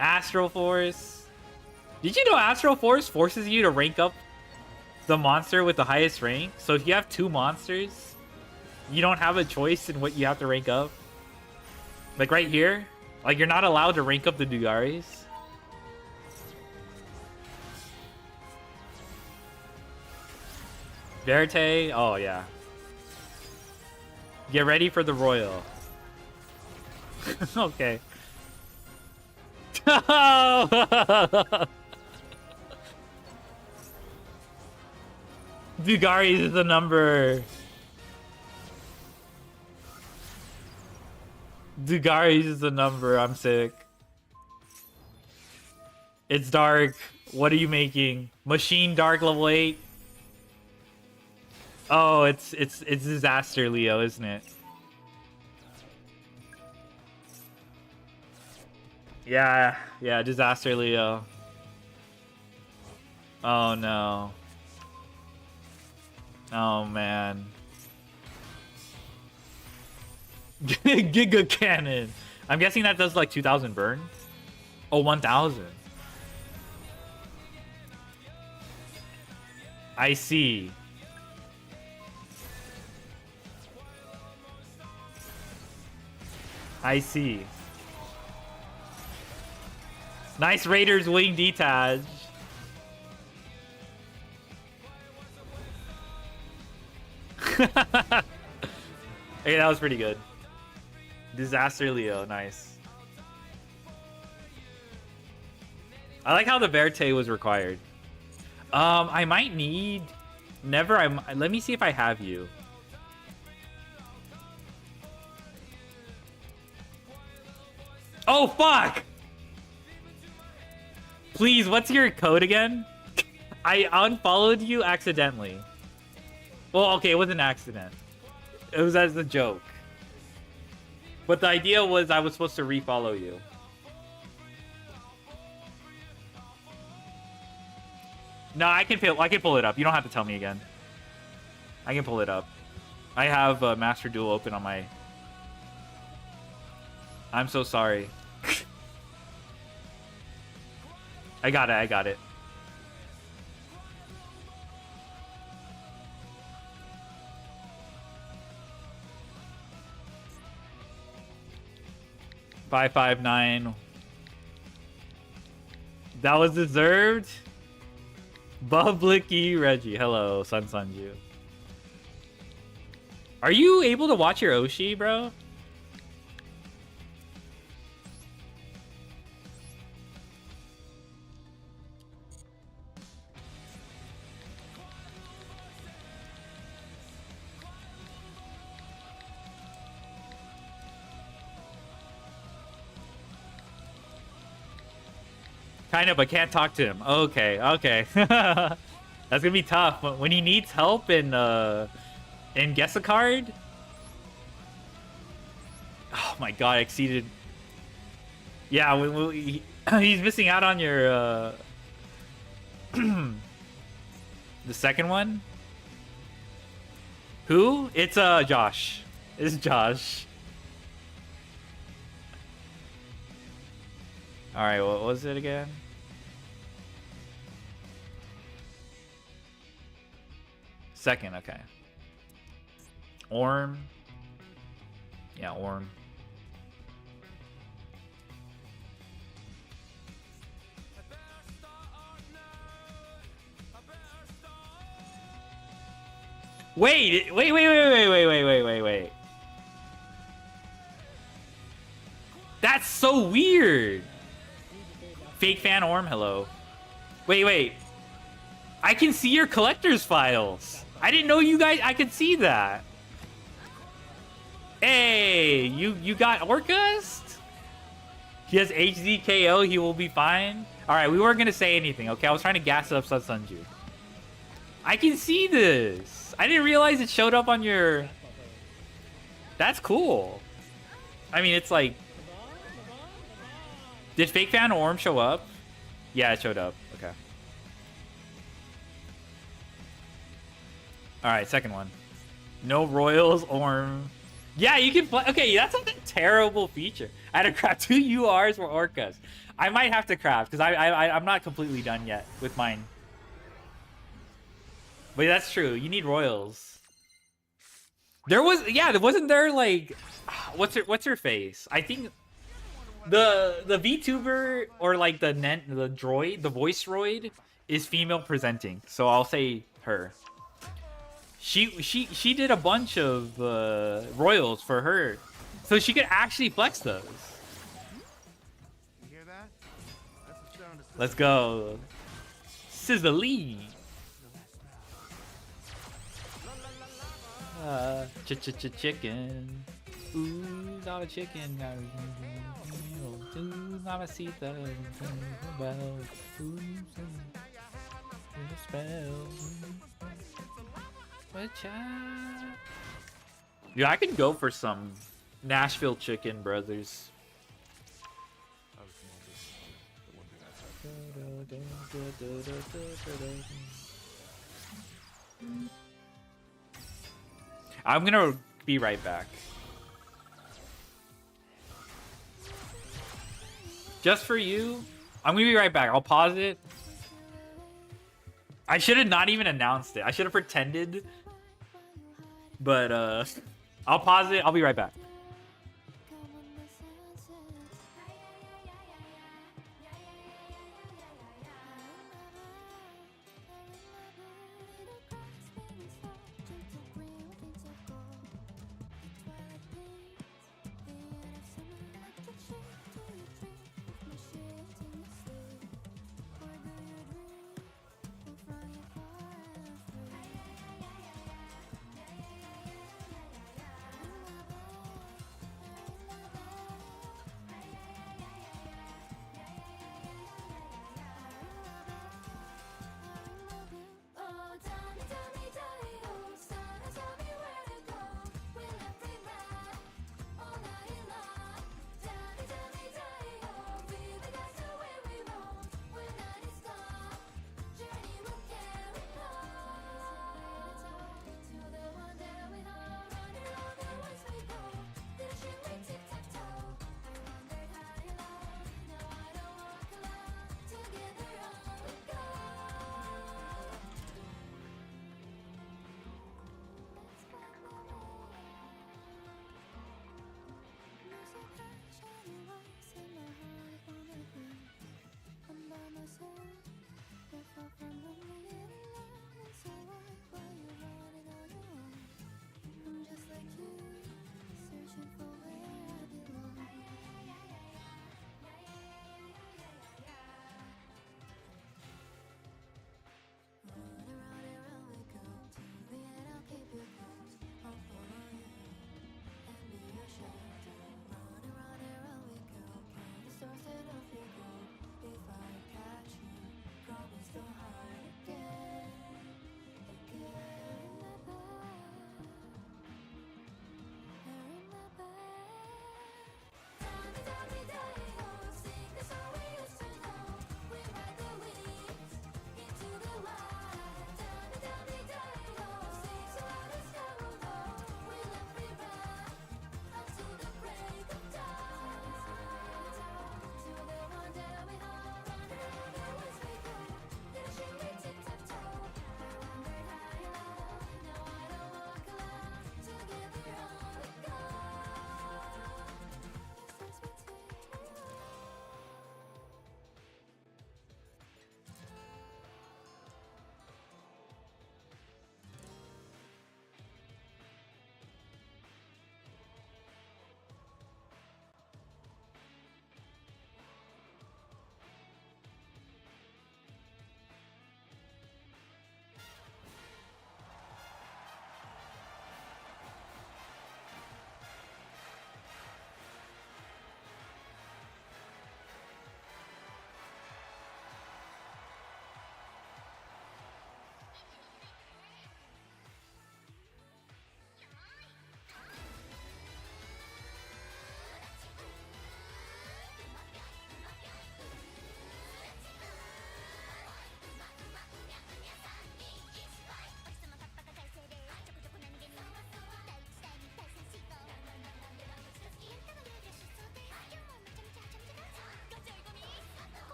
Astral Force. Did you know Astral Force forces you to rank up the monster with the highest rank? So if you have 2 monsters, you don't have a choice in what you have to rank up. Like right here, like you're not allowed to rank up the Dugaris. Verte. Oh yeah. Get ready for the royal. Okay. Dugaris is the number. Dugaris is the number. I'm sick. It's dark. What are you making? Machine dark level 8. Oh, it's disaster, Leo, isn't it? Yeah, disaster, Leo. Oh no. Oh man. Giga cannon. I'm guessing that does like 2,000 burn. Oh, 1,000. I see. I see. Nice Raiders wing detach. Hey, that was pretty good. Disaster Leo, nice. I like how the Verte was required. I might need... Never, let me see if I have you. Oh, fuck! Please, what's your code again? I unfollowed you accidentally. Well, okay, it was an accident. It was as a joke. But the idea was I was supposed to refollow you. No, I can pull it up. You don't have to tell me again. I can pull it up. I have Master Duel open on my... I'm so sorry. I got it. $559. That was deserved. Bublicky Reggie. Hello, Sun Sunju. Are you able to watch your Oshi, bro? Kind of, but can't talk to him. Okay. That's gonna be tough. When he needs help in Guess a Card. Oh my god, exceeded. Yeah, he's missing out on your the second one. Who? It's Josh. It's Josh. All right, what was it again? Second, okay. Orm. Yeah, Orm. Wait. That's so weird. Fake fan Orm, hello. Wait. I can see your collector's files. I didn't know you guys, I could see that. Hey, you got Orcust? He has HZKO, he will be fine. All right, we weren't gonna say anything, okay? I was trying to gas up Sunju. I can see this. I didn't realize it showed up on your... That's cool. I mean, it's like... Did Fake Fan Orm show up? Yeah, it showed up. Okay. Alright, second one. No Royals, Orm. Yeah, you can play. Okay, that's not a terrible feature. I had to craft 2 URs for Orcas. I might have to craft because I'm not completely done yet with mine. But that's true. You need Royals. There was, yeah, wasn't there like, what's her face? I think the VTuber or like the droid, the voice droid is female presenting. So I'll say her. She did a bunch of royals for her, so she could actually flex those. You hear that? That's the sound of Let's go, Sizzling. Chicken. Ooh, not a chicken. Ooh, mamacita. Well, ooh, spell. Yeah, I could go for some Nashville chicken, brothers. I'm gonna be right back. Just for you, I'm gonna be right back. I'll pause it. I should have not even announced it. I should have pretended. But I'll pause it. I'll be right back.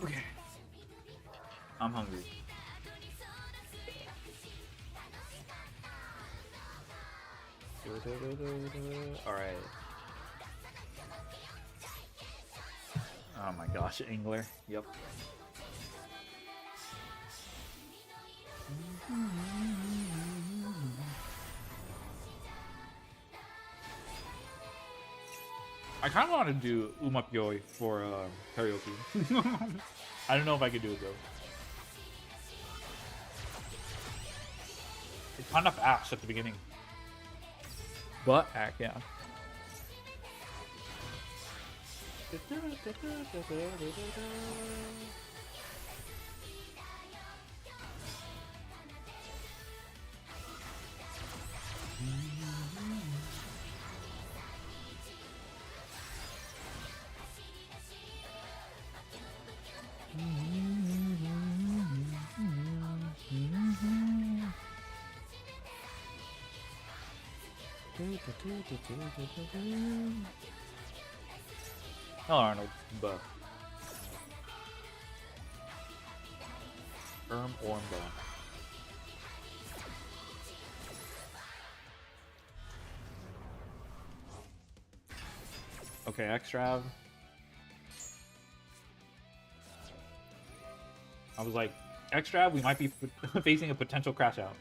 Okay. I'm hungry. Alright. Oh my gosh, Angler. Yep. I kind of want to do Umapyoi for karaoke. I don't know if I could do it though. It's kind of ass at the beginning. But act, yeah. Hello, Arnold. Buff. Orm Buff. Okay, Xtrav. I was like, Xtrav, we might be facing a potential crash out.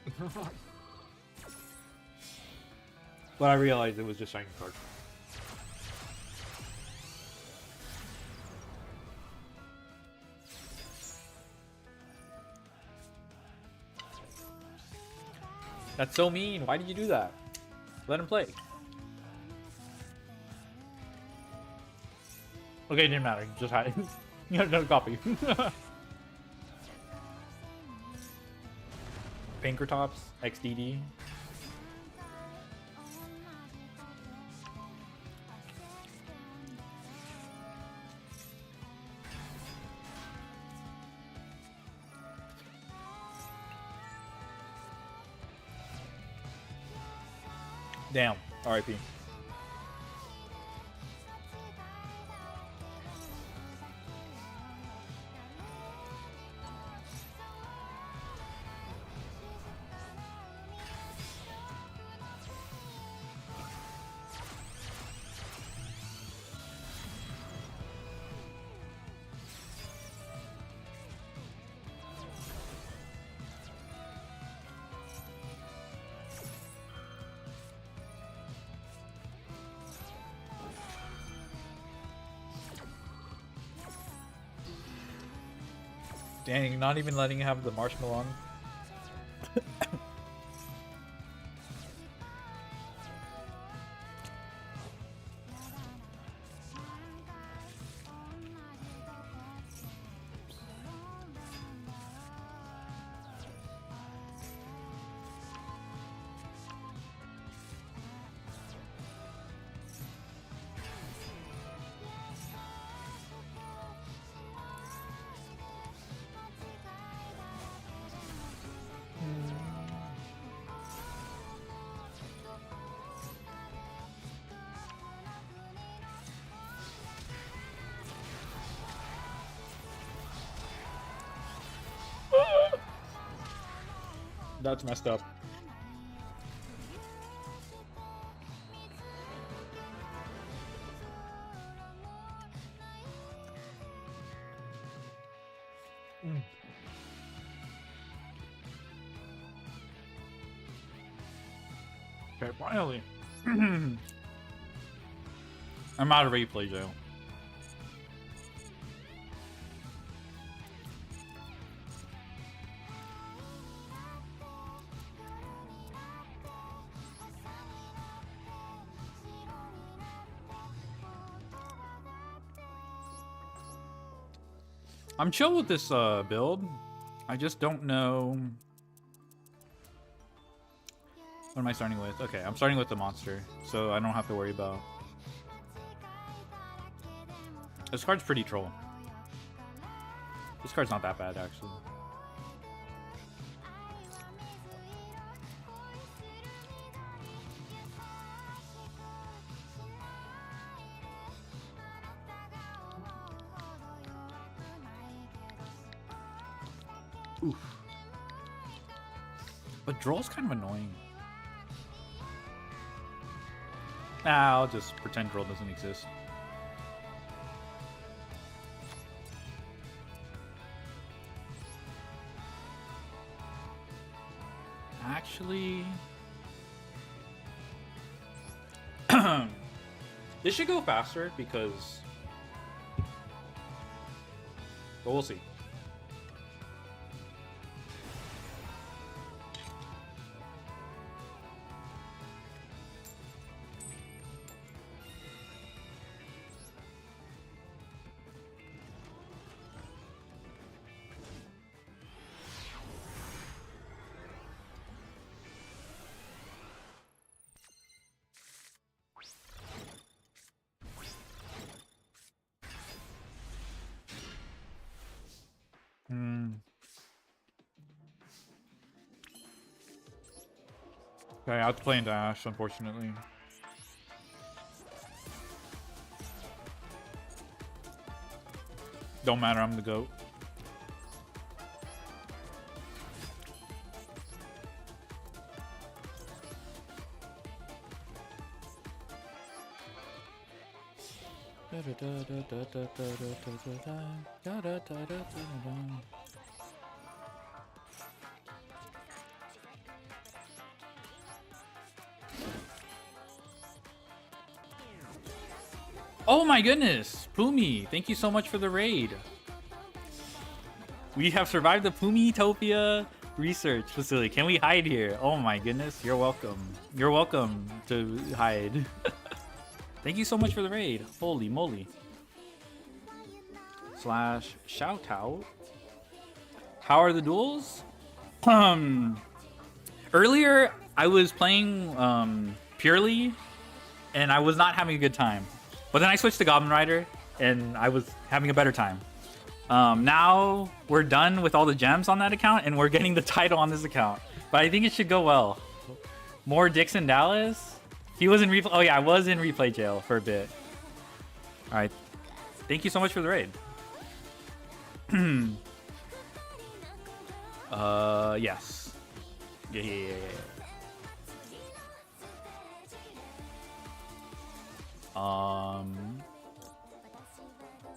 But I realized it was just shiny card. That's so mean. Why did you do that? Let him play. Okay, it didn't matter. Just hide. You had another copy. Pinkertops, XDD. Damn. RIP. Dang, not even letting you have the marshmallow on. That's messed up. Okay, finally. I'm out of replay jail. I'm chill with this build. I just don't know. What am I starting with? Okay, I'm starting with the monster, so I don't have to worry about. This card's pretty troll. This card's not that bad, actually. Oof. But Droll's kind of annoying. Nah, I'll just pretend Droll doesn't exist. Actually... this should go faster because... But we'll see. Okay, I have to play into Ash, unfortunately. Don't matter, I'm the GOAT. Oh my goodness, Pumi, thank you so much for the raid. We have survived the Pumitopia research facility. Can we hide here? Oh my goodness, you're welcome. You're welcome to hide. Thank you so much for the raid. Holy moly. Slash shout out. How are the duels? Earlier I was playing purely and I was not having a good time. But then I switched to Goblin Rider, and I was having a better time. Now we're done with all the gems on that account, and we're getting the title on this account. But I think it should go well. More Dixon Dallas? He was in replay. Oh yeah, I was in replay jail for a bit. All right. Thank you so much for the raid. Yes. Yeah.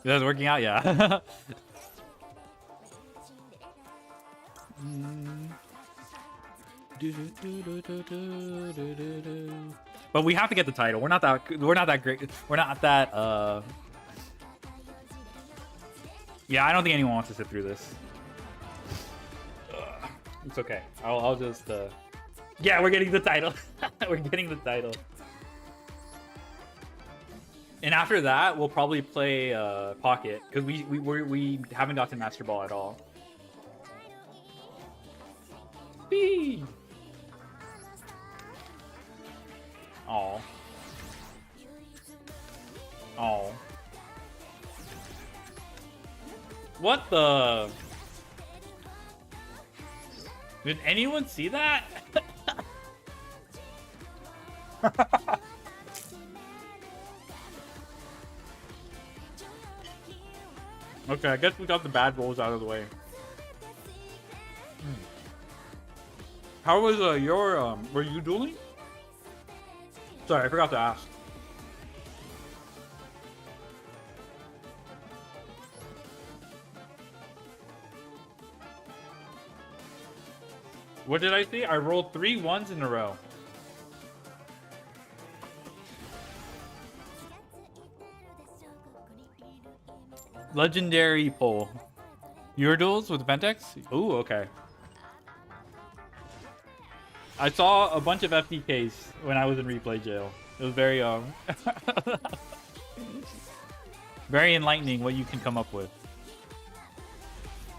That's working out, yeah. But we have to get the title. We're not that great. We're not that yeah, I don't think anyone wants to sit through this. It's okay. I'll just yeah, we're getting the title. We're getting the title. And after that, we'll probably play Pocket because we haven't gotten Master Ball at all. Bee. Oh. Oh. What the? Did anyone see that? Okay, I guess we got the bad rolls out of the way. How was your were you dueling? Sorry, I forgot to ask. What did I see? I rolled 3 ones in a row. Legendary poll. Your duels with Ventex? Ooh, okay. I saw a bunch of FDKs when I was in replay jail. It was very very enlightening what you can come up with.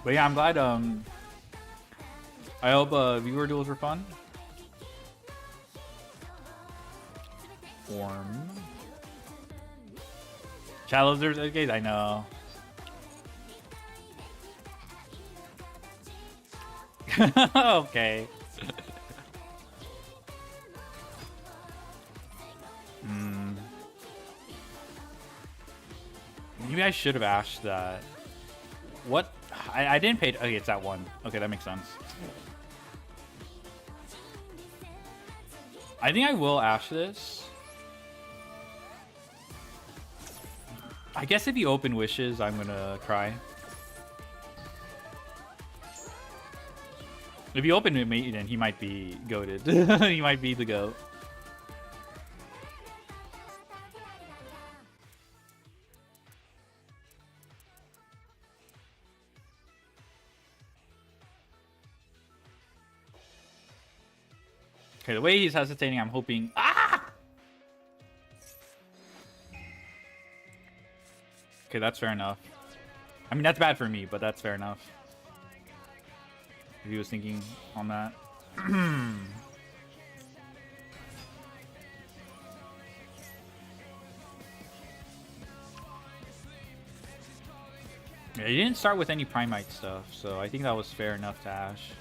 But yeah, I'm glad I hope viewer duels were fun. Form. Shallows, there's okay, I know. Okay. Maybe I should have asked that. What? I didn't pay. Okay, it's that one. Okay, that makes sense. I think I will Ash this. I guess if you open wishes, I'm gonna cry. If you open Maiden, he might be goated. He might be the GOAT. Okay, the way he's hesitating, I'm hoping. Ah! Okay, that's fair enough. I mean, that's bad for me, but that's fair enough. If he was thinking on that. Yeah, he didn't start with any Primite stuff, so I think that was fair enough to Ash.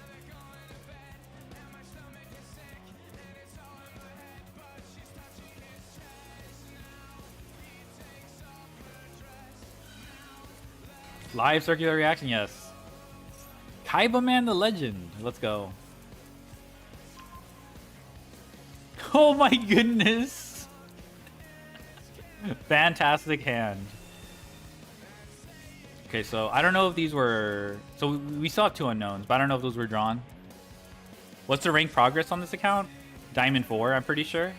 Live circular reaction, yes. Kaiba Man the Legend. Let's go. Oh my goodness. Fantastic hand. Okay, so I don't know if these were... So we still have 2 unknowns, but I don't know if those were drawn. What's the rank progress on this account? Diamond 4, I'm pretty sure.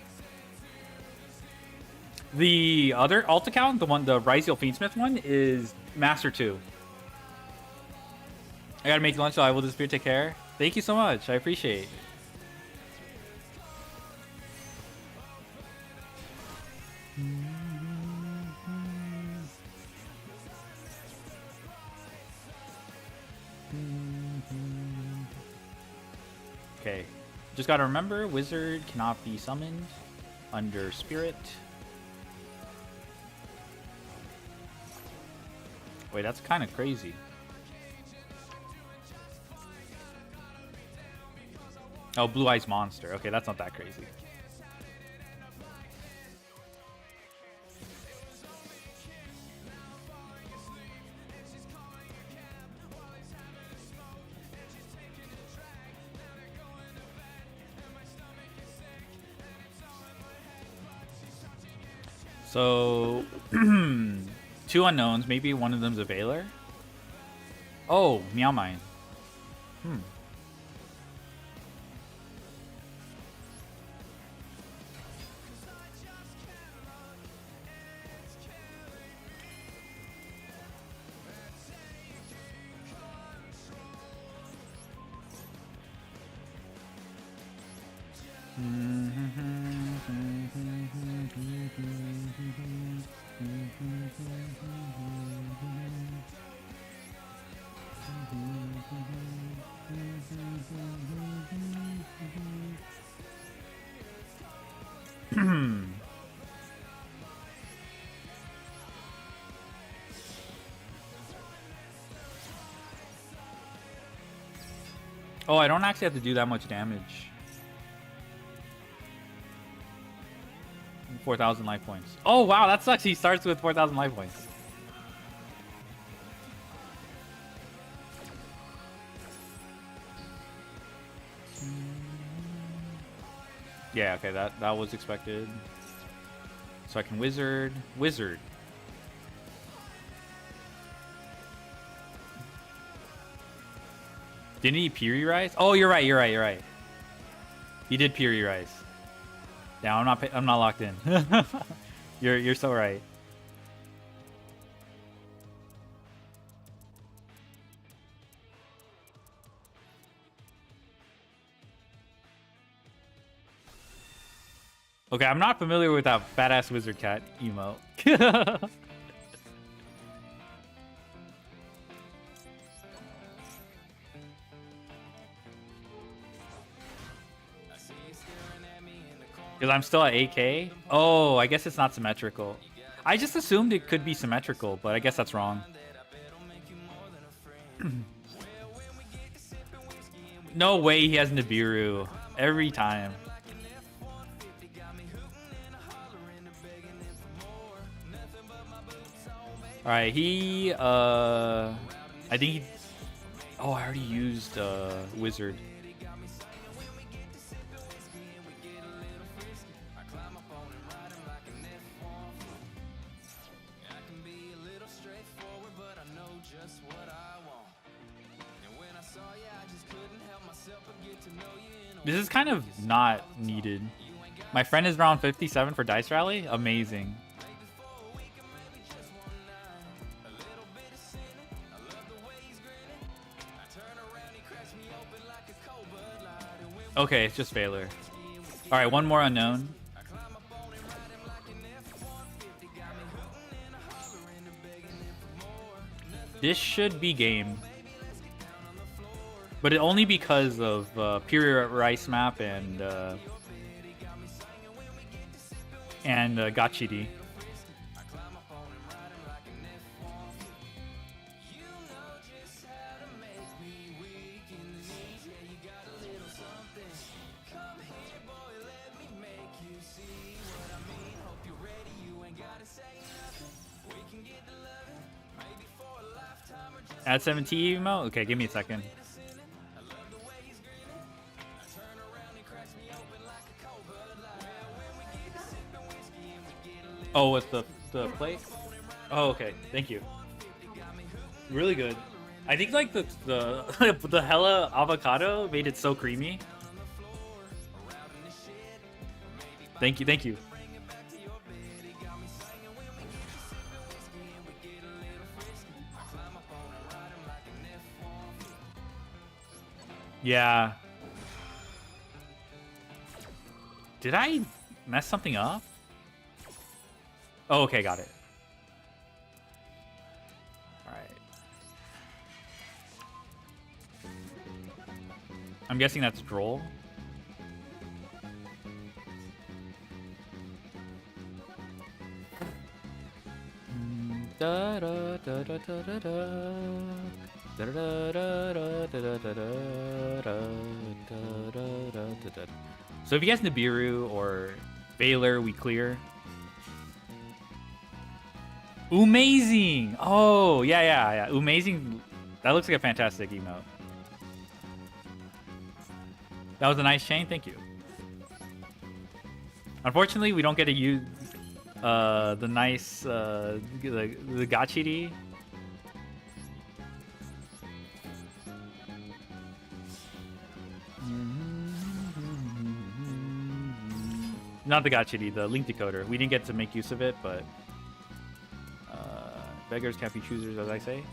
The other alt account, the Ryziel Fiendsmith one, is Master 2. I gotta make lunch, so I will disappear. Take care. Thank you so much. I appreciate it. Okay. Just gotta remember, wizard cannot be summoned under spirit. Wait, that's kind of crazy. Oh, Blue Eyes Monster. Okay, that's not that crazy. So, 2 unknowns. Maybe one of them's a Veiler. Oh, Meow Mine. Oh, I don't actually have to do that much damage. 4,000 life points. Oh, wow, that sucks. He starts with 4,000 life points. Yeah, okay, that was expected. So I can wizard. Wizard. Didn't he Piri Rise? Oh, you're right. He did Piri Rise. Yeah, I'm not locked in. You're so right. Okay, I'm not familiar with that badass wizard cat emote. Because I'm still at 8K? Oh, I guess it's not symmetrical. I just assumed it could be symmetrical, but I guess that's wrong. No way he has Nibiru. Every time. Alright, I think Oh, I already used Wizard. This is kind of not needed. My friend is round 57 for Dice Rally. Amazing. Okay, it's just failure. All right, one more unknown. This should be game. But only because of Pure Rice map and Gachidi. Add 17 emote? Okay, give me a second. Oh, with the plate? Oh, okay. Thank you. Really good. I think like the the hella avocado made it so creamy. Thank you, thank you. Yeah. Did I mess something up? Oh, okay, got it. All right. I'm guessing that's Droll. Da da da da da da da. Da da da da da da da. So if you guys Nibiru or Valor, we clear. Amazing! Oh, yeah. Amazing. That looks like a fantastic emote. That was a nice chain. Thank you. Unfortunately, we don't get to use the nice the Gachidi. Not the Gachidi, the link decoder. We didn't get to make use of it, but beggars can't be choosers, as I say.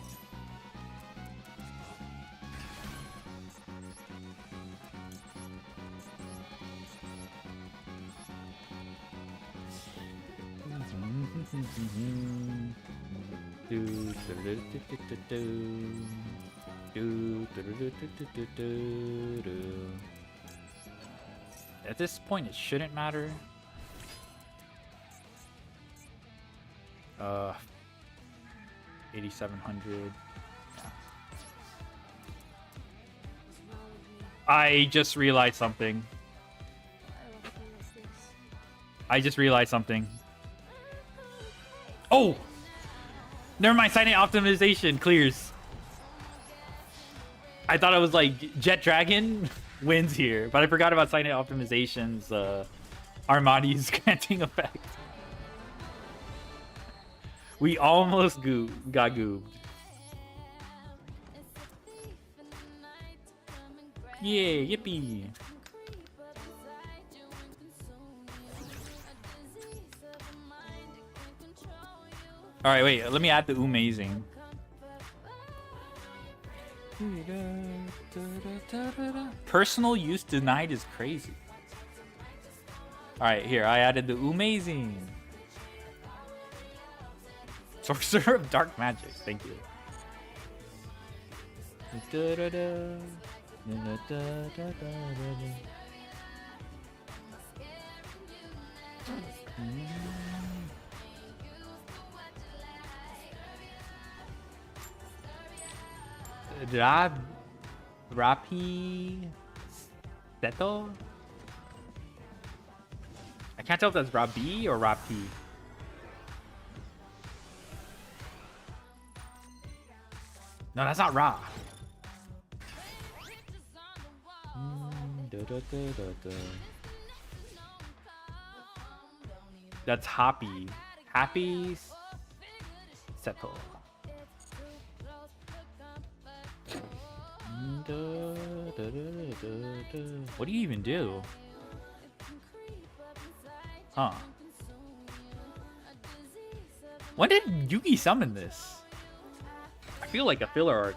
At this point, it shouldn't matter. 8,700. I just realized something. Oh! Never mind, Signet optimization clears. I thought it was like Jet Dragon wins here, but I forgot about Signet optimization's Armadi's granting effect. We almost got goobed. Yeah, yippee. All right, wait. Let me add the amazing. Personal use denied is crazy. All right, here. I added the amazing. Sorcerer of Dark Magic. Thank you. Rapi Seto? I can't tell if that's Rabi or Rapi. No, that's not Ra. That's Hoppy. Happy Settle. What do you even do? Huh. When did Yugi summon this? I feel like a filler arc.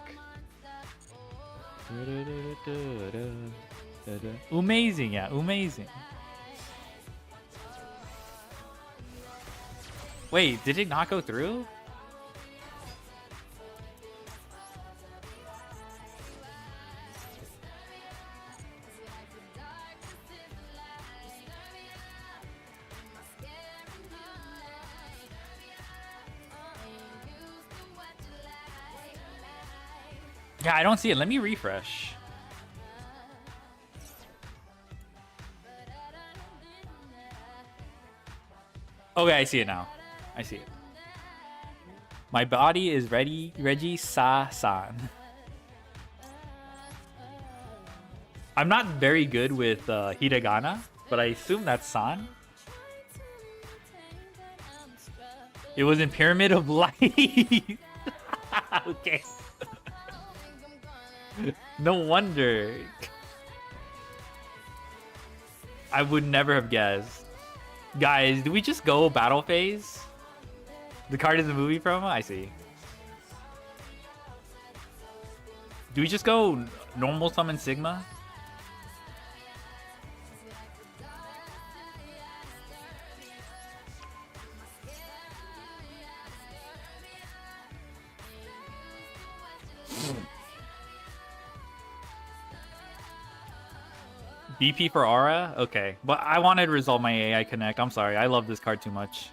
Amazing, yeah, amazing. Wait, did it not go through? Yeah, I don't see it. Let me refresh. Okay, I see it now. I see it. My body is ready, Reggie Sa-san. I'm not very good with hiragana, but I assume that's San. It was in Pyramid of Light. Okay. No wonder. I would never have guessed. Guys, do we just go battle phase? The card is a movie promo? I see. Do we just go normal summon Sigma? BP for Aura? Okay. But I wanted to resolve my AI Connect. I'm sorry. I love this card too much.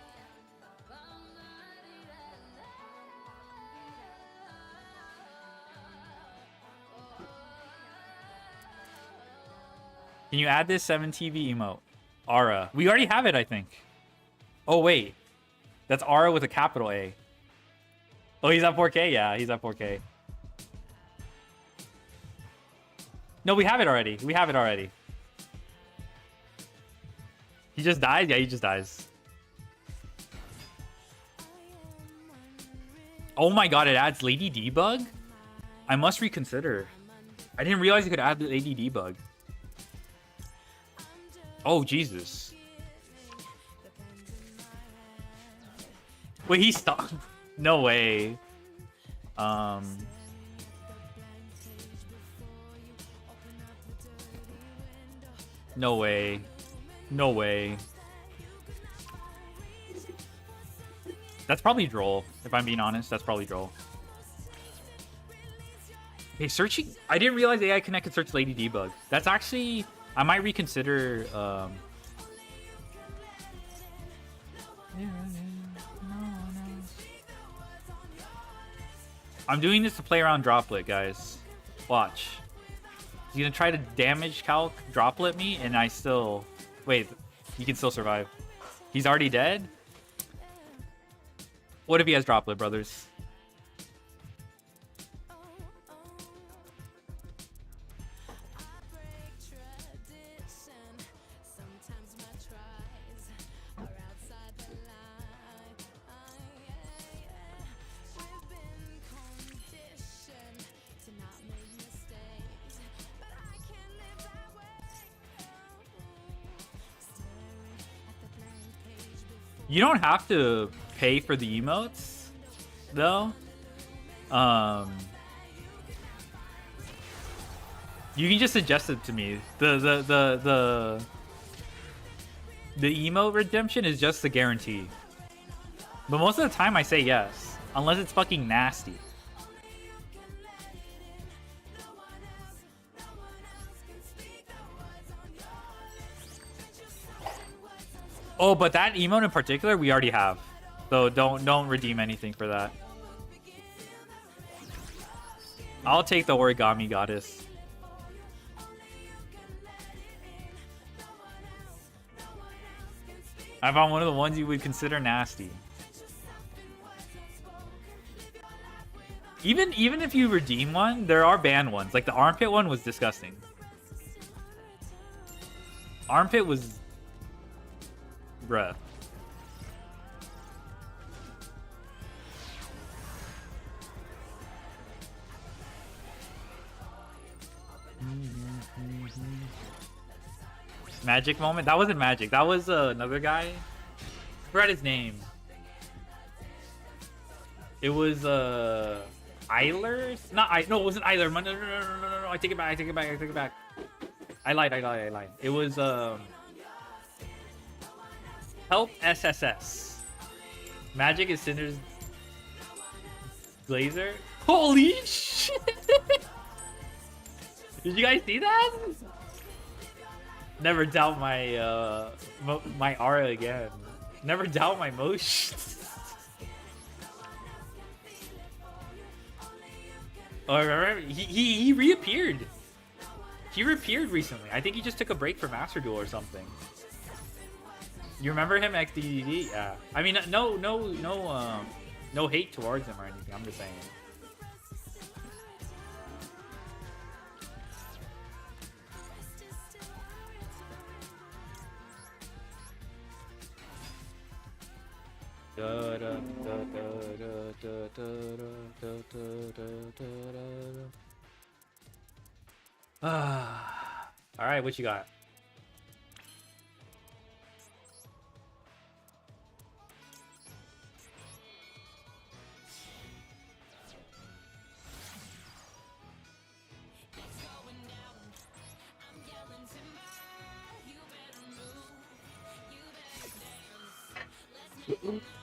Can you add this 7TV emote? Aura. We already have it, I think. Oh, wait. That's Aura with a capital A. Oh, he's at 4K? Yeah, he's at 4K. No, we have it already. We have it already. He just dies? Yeah, he just dies. Oh my god, it adds Lady Debug? I must reconsider. I didn't realize you could add the Lady Debug. Oh, Jesus. Wait, he stopped? No way. No way. No way. That's probably Droll, if I'm being honest. That's probably Droll. Okay, searching... I didn't realize AI Connect could search Lady Debug. That's actually... I might reconsider... I'm doing this to play around Droplet, guys. Watch. He's gonna try to damage calc Droplet me, and I still... Wait, he can still survive. He's already dead? What if he has Droplet, brothers? You don't have to pay for the emotes, though. You can just suggest it to me. The emote redemption is just a guarantee. But most of the time I say yes, unless it's fucking nasty. Oh, but that emote in particular, we already have. So don't redeem anything for that. I'll take the Origami Goddess. I found one of the ones you would consider nasty. Even if you redeem one, there are banned ones. Like the armpit one was disgusting. Armpit was... Bruh. Magic moment? That wasn't magic. That was another guy. I forgot his name. It was Eiler? Not I. No, it wasn't Eiler. No, no, no, no, no, no, no. I take it back. I take it back. I take it back. I lied. I lied. I lied. It was Help SSS. Magic is Cinder's Glazer. Holy shit! Did you guys see that? Never doubt my my aura again. Never doubt my motions. Oh, remember? He reappeared. He reappeared recently. I think he just took a break from Master Duel or something. You remember him, XDDD? Yeah. I mean, no hate towards him or anything. I'm just saying. All right, what you got?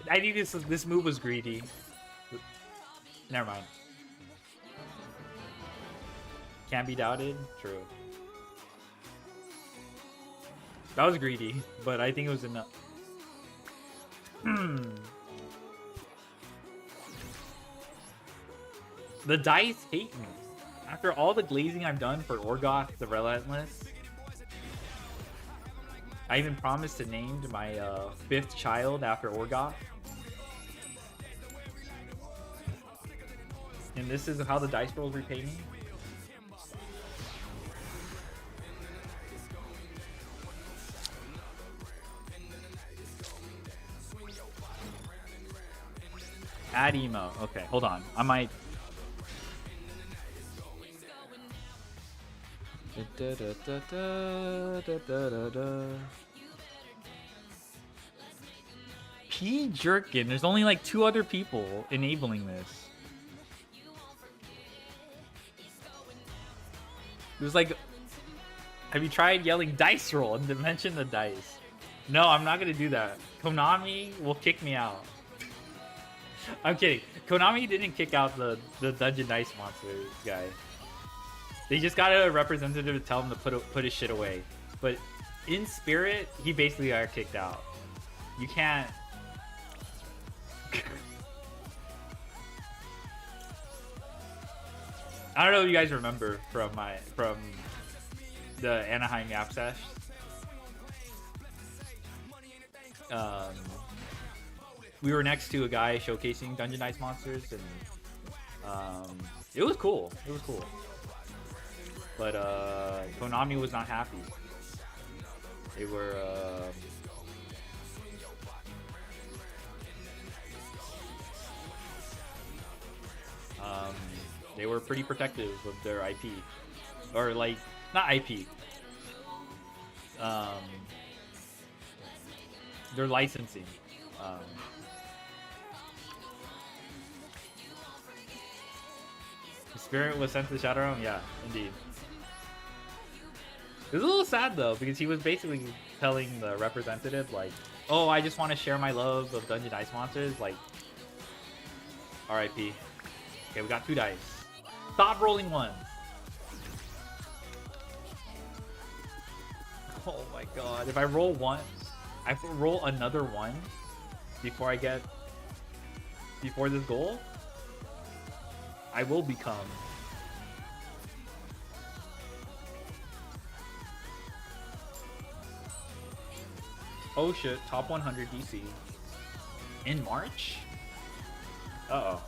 I think this move was greedy. Never mind. Can't be doubted. True. That was greedy, but I think it was enough. The dice hate me. After all the glazing I've done for Orgoth the Relentless, I even promised to name my 5th child after Orgoth. And this is how the dice rolls repay me. Add emo. Okay, hold on. I might... P Jerkin. There's only like 2 other people enabling this. There's like, have you tried yelling dice roll and to mention the dice? No, I'm not gonna do that. Konami will kick me out. I'm kidding. Konami didn't kick out the Dungeon Dice Monsters guy. They just got a representative to tell him to put his shit away. But in spirit, he basically got kicked out. You can't. I don't know if you guys remember from the Anaheim Yap Sesh. We were next to a guy showcasing Dungeon Dice Monsters, and it was cool. It was cool. But Konami was not happy. They were they were pretty protective of their IP, or like not IP. Their licensing. The spirit was sent to the Shadow Realm? Yeah, indeed. It was a little sad though, because he was basically telling the representative like, oh, I just want to share my love of Dungeon Dice Monsters, like, RIP. Okay, we got 2 dice. Stop rolling 1. Oh my god, if I roll 1, I have to roll another 1 before I get, before this goal, I will become. Oh shit, top 100 DC. In March? Uh-oh.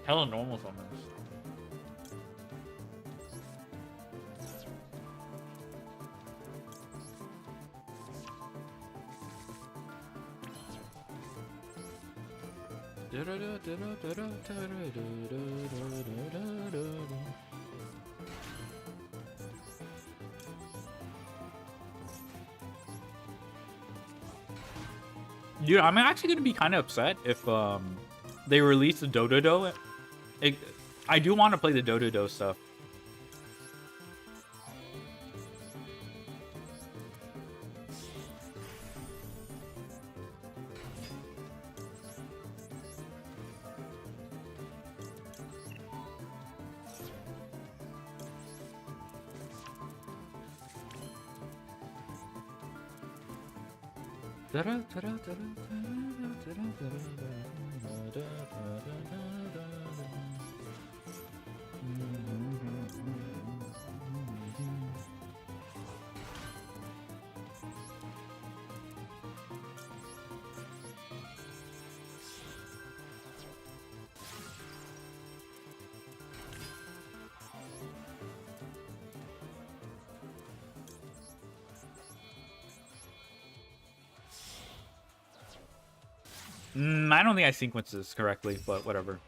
Hella normal summons. Dude, I'm actually gonna be kind of upset if they release the Dododo. I do want to play the Dododo stuff. I don't think I sequenced this correctly, but whatever.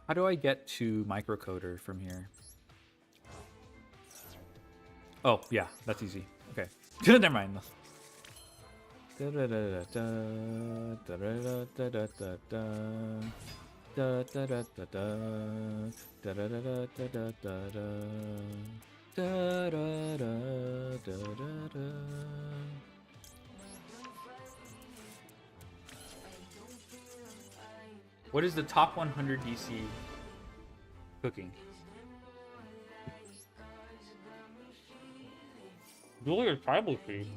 How do I get to microcoder from here? Oh, yeah, that's easy. Okay. Never mind. What is the top 100 DC cooking? Duel or tribal tree?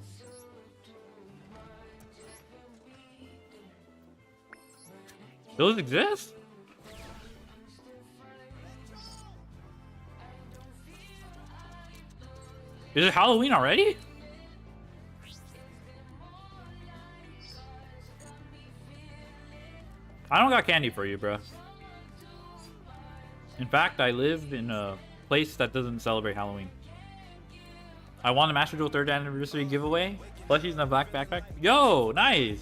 Those exist? Is it Halloween already? I don't got candy for you, bro. In fact, I live in a place that doesn't celebrate Halloween. I won the Master Duel 3rd anniversary giveaway. Plushies in a black backpack. Yo, nice.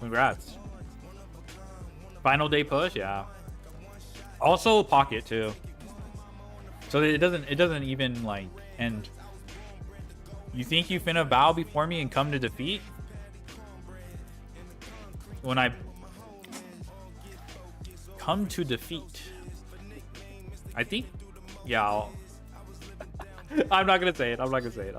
Congrats. Final day push, yeah. Also pocket too. So it doesn't even like end. You think you finna bow before me and come to defeat? When I come to defeat, I think, yeah. I'm not gonna say it. I'm not gonna say it.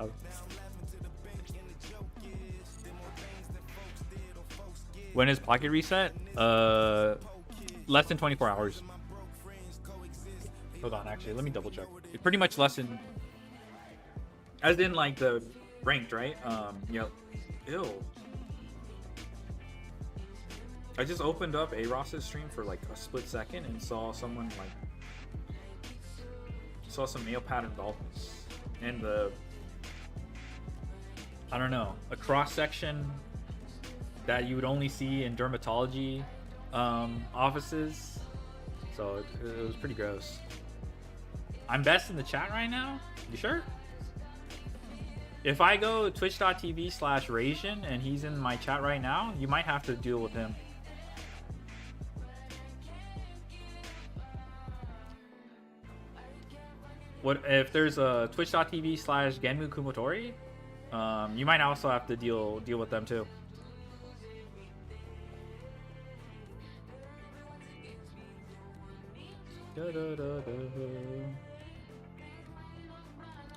When is pocket reset? Less than 24 hours. Hold on, actually, let me double check. It's pretty much less than, as in like the ranked, right? Yep. Ew. I just opened up A-Ross's stream for like a split second and saw someone like, saw some male pattern dolphins and I don't know, a cross section that you would only see in dermatology offices. So it was pretty gross. I'm best in the chat right now? You sure? If I go twitch.tv/Rasian and he's in my chat right now, you might have to deal with him. What if there's a twitch.tv/Genmu Kumotori? You might also have to deal with them too.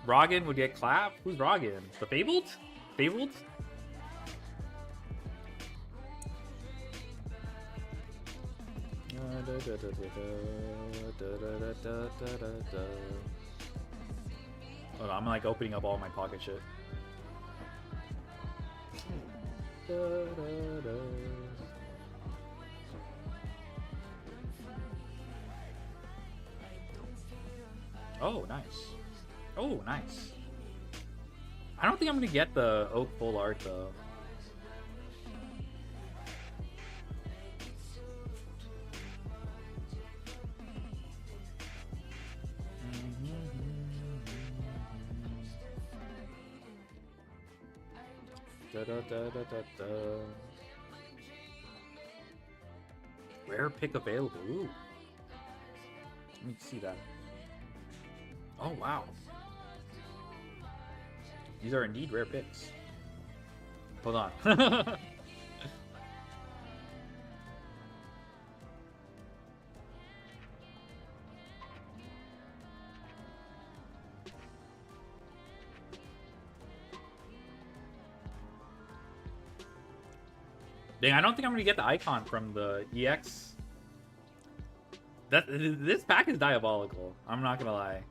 Rogan would get clapped? Who's Rogan? The Fabled? Fabled? Hold on, I'm like opening up all my pocket shit. Oh, nice. Oh, nice. I don't think I'm gonna get the oak full art though. Da, da, da, da, da, da. Rare pick available. Ooh. Let me see that. Oh, wow. These are indeed rare picks. Hold on. Dang, I don't think I'm gonna get the icon from the EX. This pack is diabolical. I'm not gonna lie.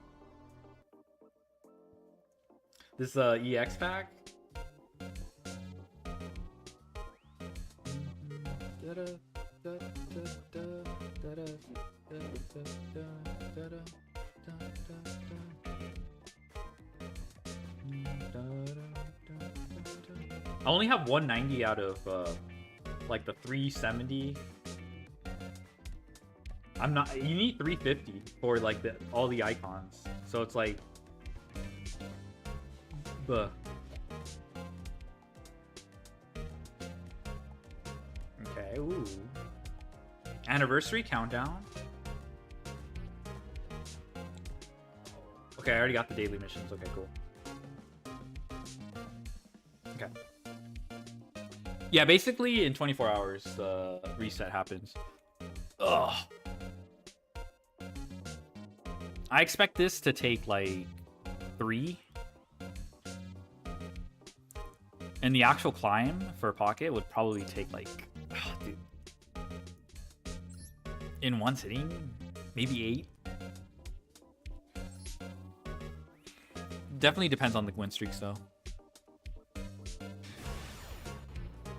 This EX pack. I only have 190 out of like the 370. I'm not. You need 350 for like all the icons. So it's like, okay. Ooh. Anniversary countdown. Okay, I already got the daily missions. Okay, cool. Okay. Yeah, basically in 24 hours, the reset happens. Ugh. I expect this to take like 3. And the actual climb for Pocket would probably take like, dude, in one sitting, maybe 8. Definitely depends on the win streaks though.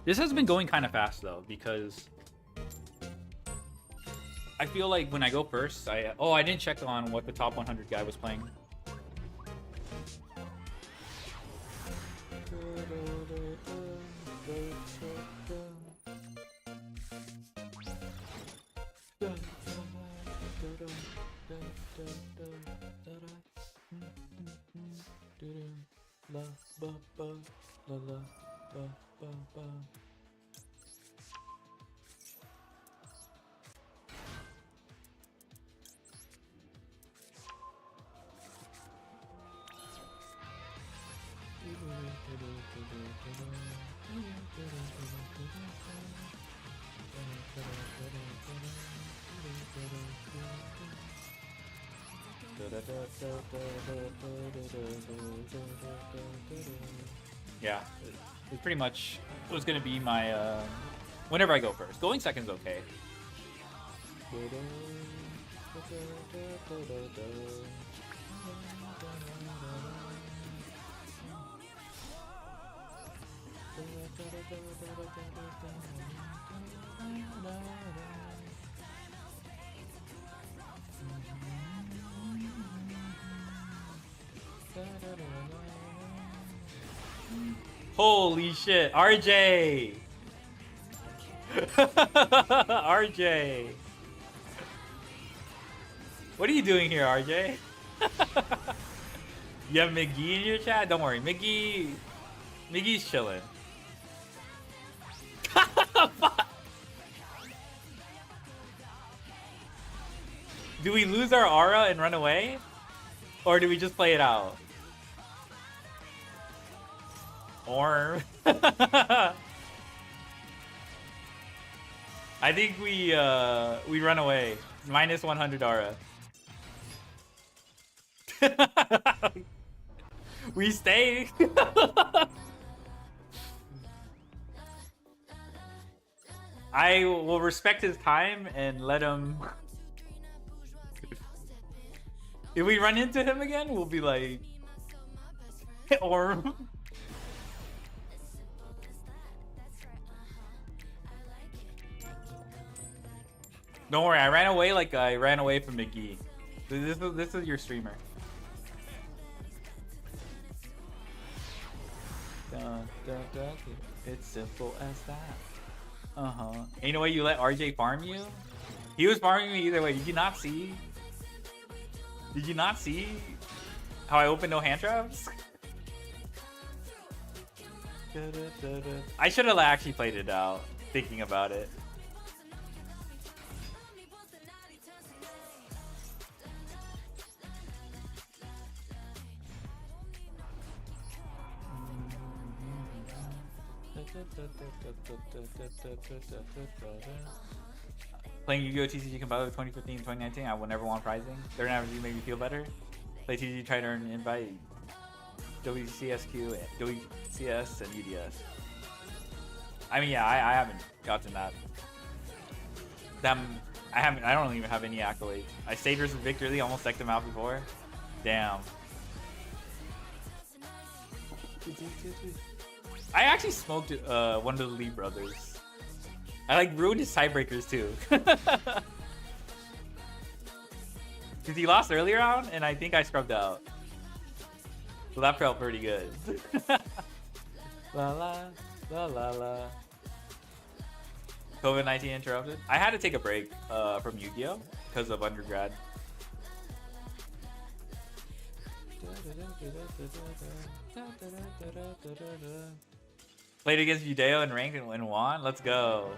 This has been going kind of fast though, because I feel like when I go first, I didn't check on what the top 100 guy was playing. Yeah, it pretty much was gonna be my whenever I go first. Going second's okay. Holy shit, RJ! RJ! What are you doing here, RJ? You have McGee in your chat? Don't worry, McGee's chilling. Fuck. Do we lose our aura and run away? Or do we just play it out? Or I think we run away. Minus 100 aura. We stay. I will respect his time and let him. If we run into him again, we'll be like, or. Don't worry, I ran away like I ran away from McGee. This is your streamer. Dun, dun, dun, dun. It's simple as that. Ain't no way you let RJ farm you? He was farming me either way. Did you not see? Did you not see how I opened no hand traps? I should have actually played it out, thinking about it. Playing Yu-Gi-Oh! TCG Compiler 2015 2019, I will never want prizing. Their average made me feel better. Play TCG, try to earn an invite. WCSQ, WCS, and UDS. I mean, yeah, I haven't gotten that. I don't even have any accolades. I stayed versus Victor Lee, almost decked him out before. Damn. I actually smoked one of the Lee brothers. I like ruined his tiebreakers too. Because he lost earlier on, and I think I scrubbed out. So that felt pretty good. La la la la la. COVID-19 interrupted. I had to take a break from Yu-Gi-Oh! Because of undergrad. Played against Udeo and ranked and won. Let's go.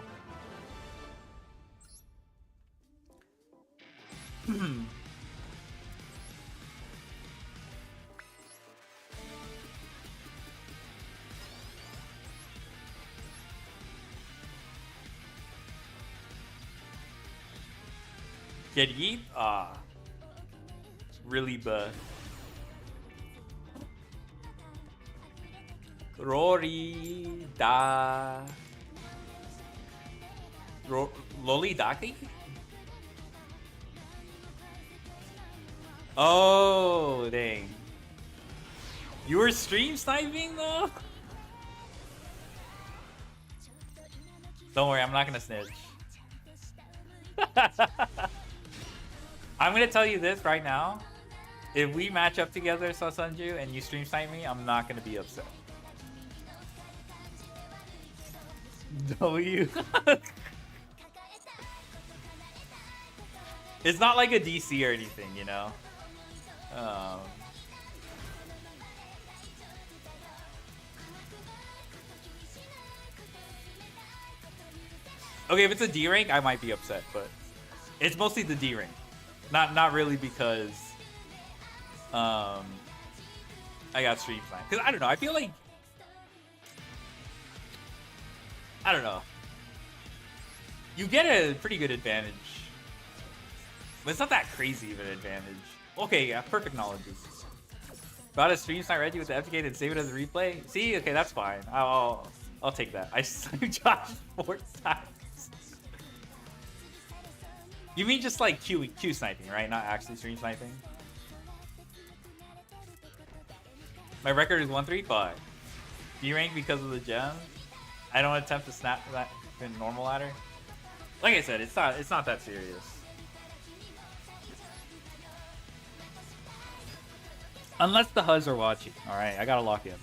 Get yeet? Ah. Really buh. Rory da. Loli Daki? Oh, dang. You were stream sniping though? Don't worry, I'm not gonna snitch. I'm gonna tell you this right now. If we match up together, Sasanju, and you stream snipe me, I'm not gonna be upset. W. It's not like a DC or anything, you know? Okay, if it's a D rank, I might be upset, but it's mostly the D rank. Not really because I got stream sniped. Because I don't know, I feel like I don't know. You get a pretty good advantage. But it's not that crazy of an advantage. Okay, yeah, perfect knowledge. Got a stream snipe Reggie with the FK and save it as a replay? See? Okay, that's fine. I'll take that. I sniped Josh 4 times. You mean just like Q sniping, right? Not actually stream sniping? My record is 135. D rank because of the gem. I don't attempt to snap that in normal ladder. Like I said, it's not that serious. Unless the HUDs are watching. Alright, I gotta lock in.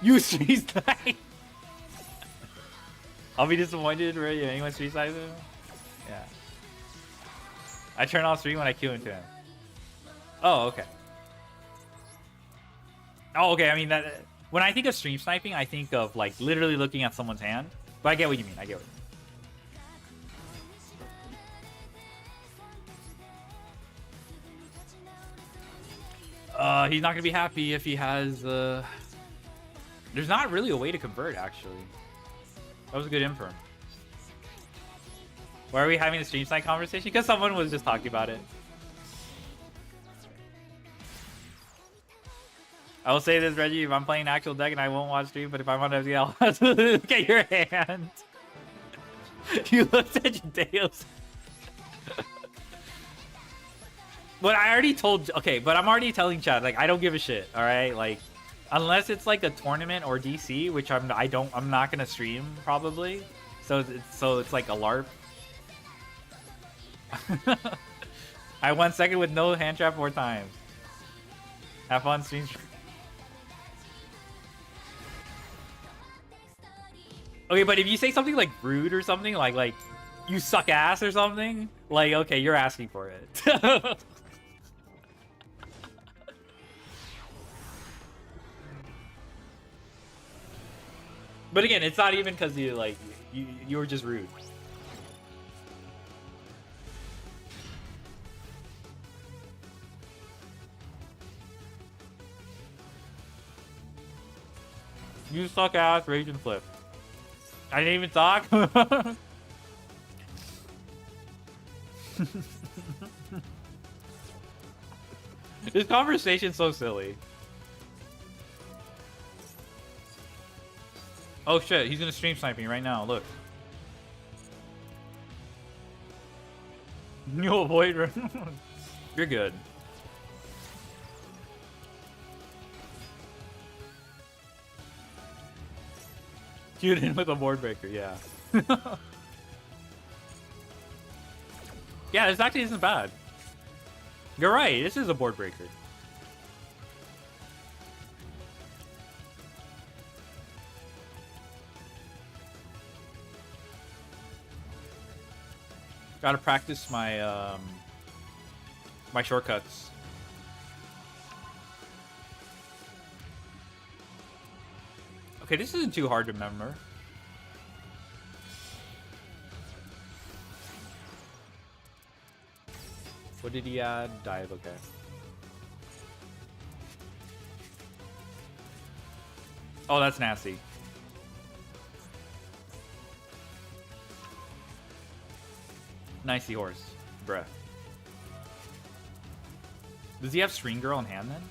You stream snipe! I'll be disappointed, right? Anyone stream snipe him? Yeah. I turn off stream when I queue into him. Oh, okay. Oh, okay. I mean, that when I think of stream sniping, I think of like literally looking at someone's hand. But I get what you mean. I get what you mean. He's not gonna be happy if he has. There's not really a way to convert, actually. That was a good info. Why are we having a stream snipe conversation? Because someone was just talking about it. I will say this, Reggie, if I'm playing actual deck and I won't watch stream, but if I'm on FZL, I'll look at your hand. You looked at Judeo's. But I already told, okay, but I'm already telling chat, like, I don't give a shit, alright? Like, unless it's like a tournament or DC, which I'm not gonna stream, probably. So it's like a LARP. I won second with no hand trap 4 times. Have fun stream. Okay, but if you say something like rude or something, like you suck ass or something, like, okay, you're asking for it. But again, it's not even because you like you were just rude. You suck ass, rage and flip. I didn't even talk. This conversation's so silly. Oh shit, he's gonna stream snipe me right now, look. You avoid. You're good. Queued in with a board breaker, yeah. Yeah, this actually isn't bad. You're right, this is a board breaker. Gotta practice my my shortcuts. Okay, this isn't too hard to remember. What did he add? Dive, okay. Oh, that's nasty. Nice seahorse. Bruh. Does he have Screen Girl in hand then?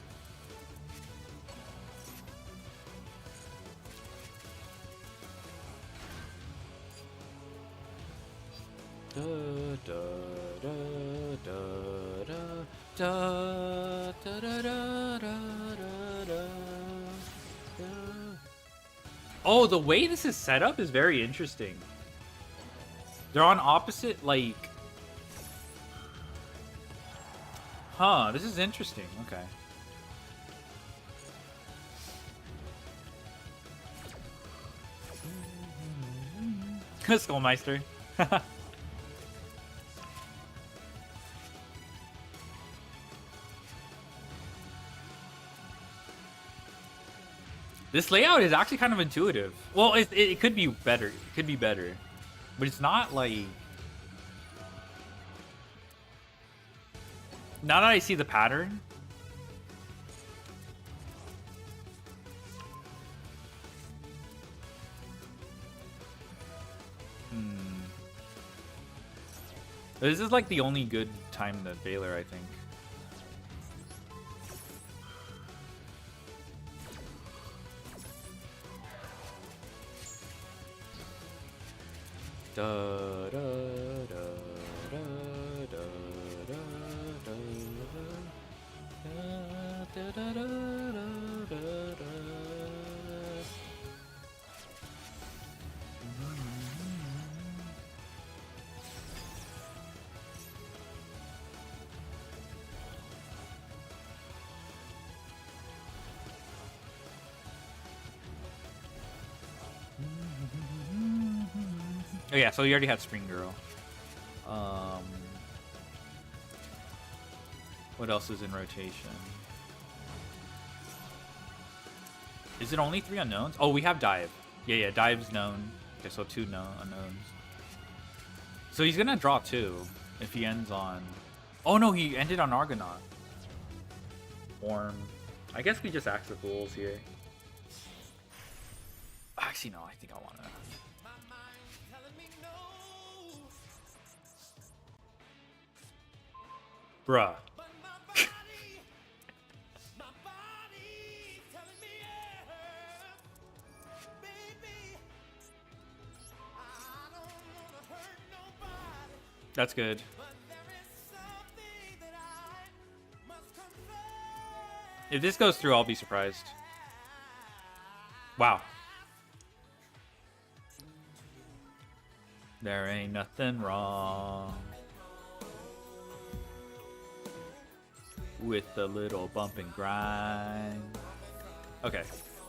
Da, da, da, da, da, da, da, da, da, da, da. Oh, the way this is set up is very interesting. They're on opposite, like... Huh, this is interesting. Okay. Skullmeister. This layout is actually kind of intuitive. Well, it could be better. It could be better. But it's not like... Now that I see the pattern... This is like the only good time to Baylor, I think. Da, da, da, da, da, da, da, da, da, da, da, da. Oh yeah, so you already had Spring Girl. What else is in rotation? Is it only 3 unknowns? Oh, we have Dive. Yeah, Dive's known. Okay, so 2 unknowns. So he's gonna draw 2 if he ends on... Oh no, he ended on Argonaut. Orm. I guess we just axe the fools here. Actually, no, I think I wanna... Bruh. That's good. If this goes through, I'll be surprised. Wow. There ain't nothing wrong with a little bump and grind. Okay,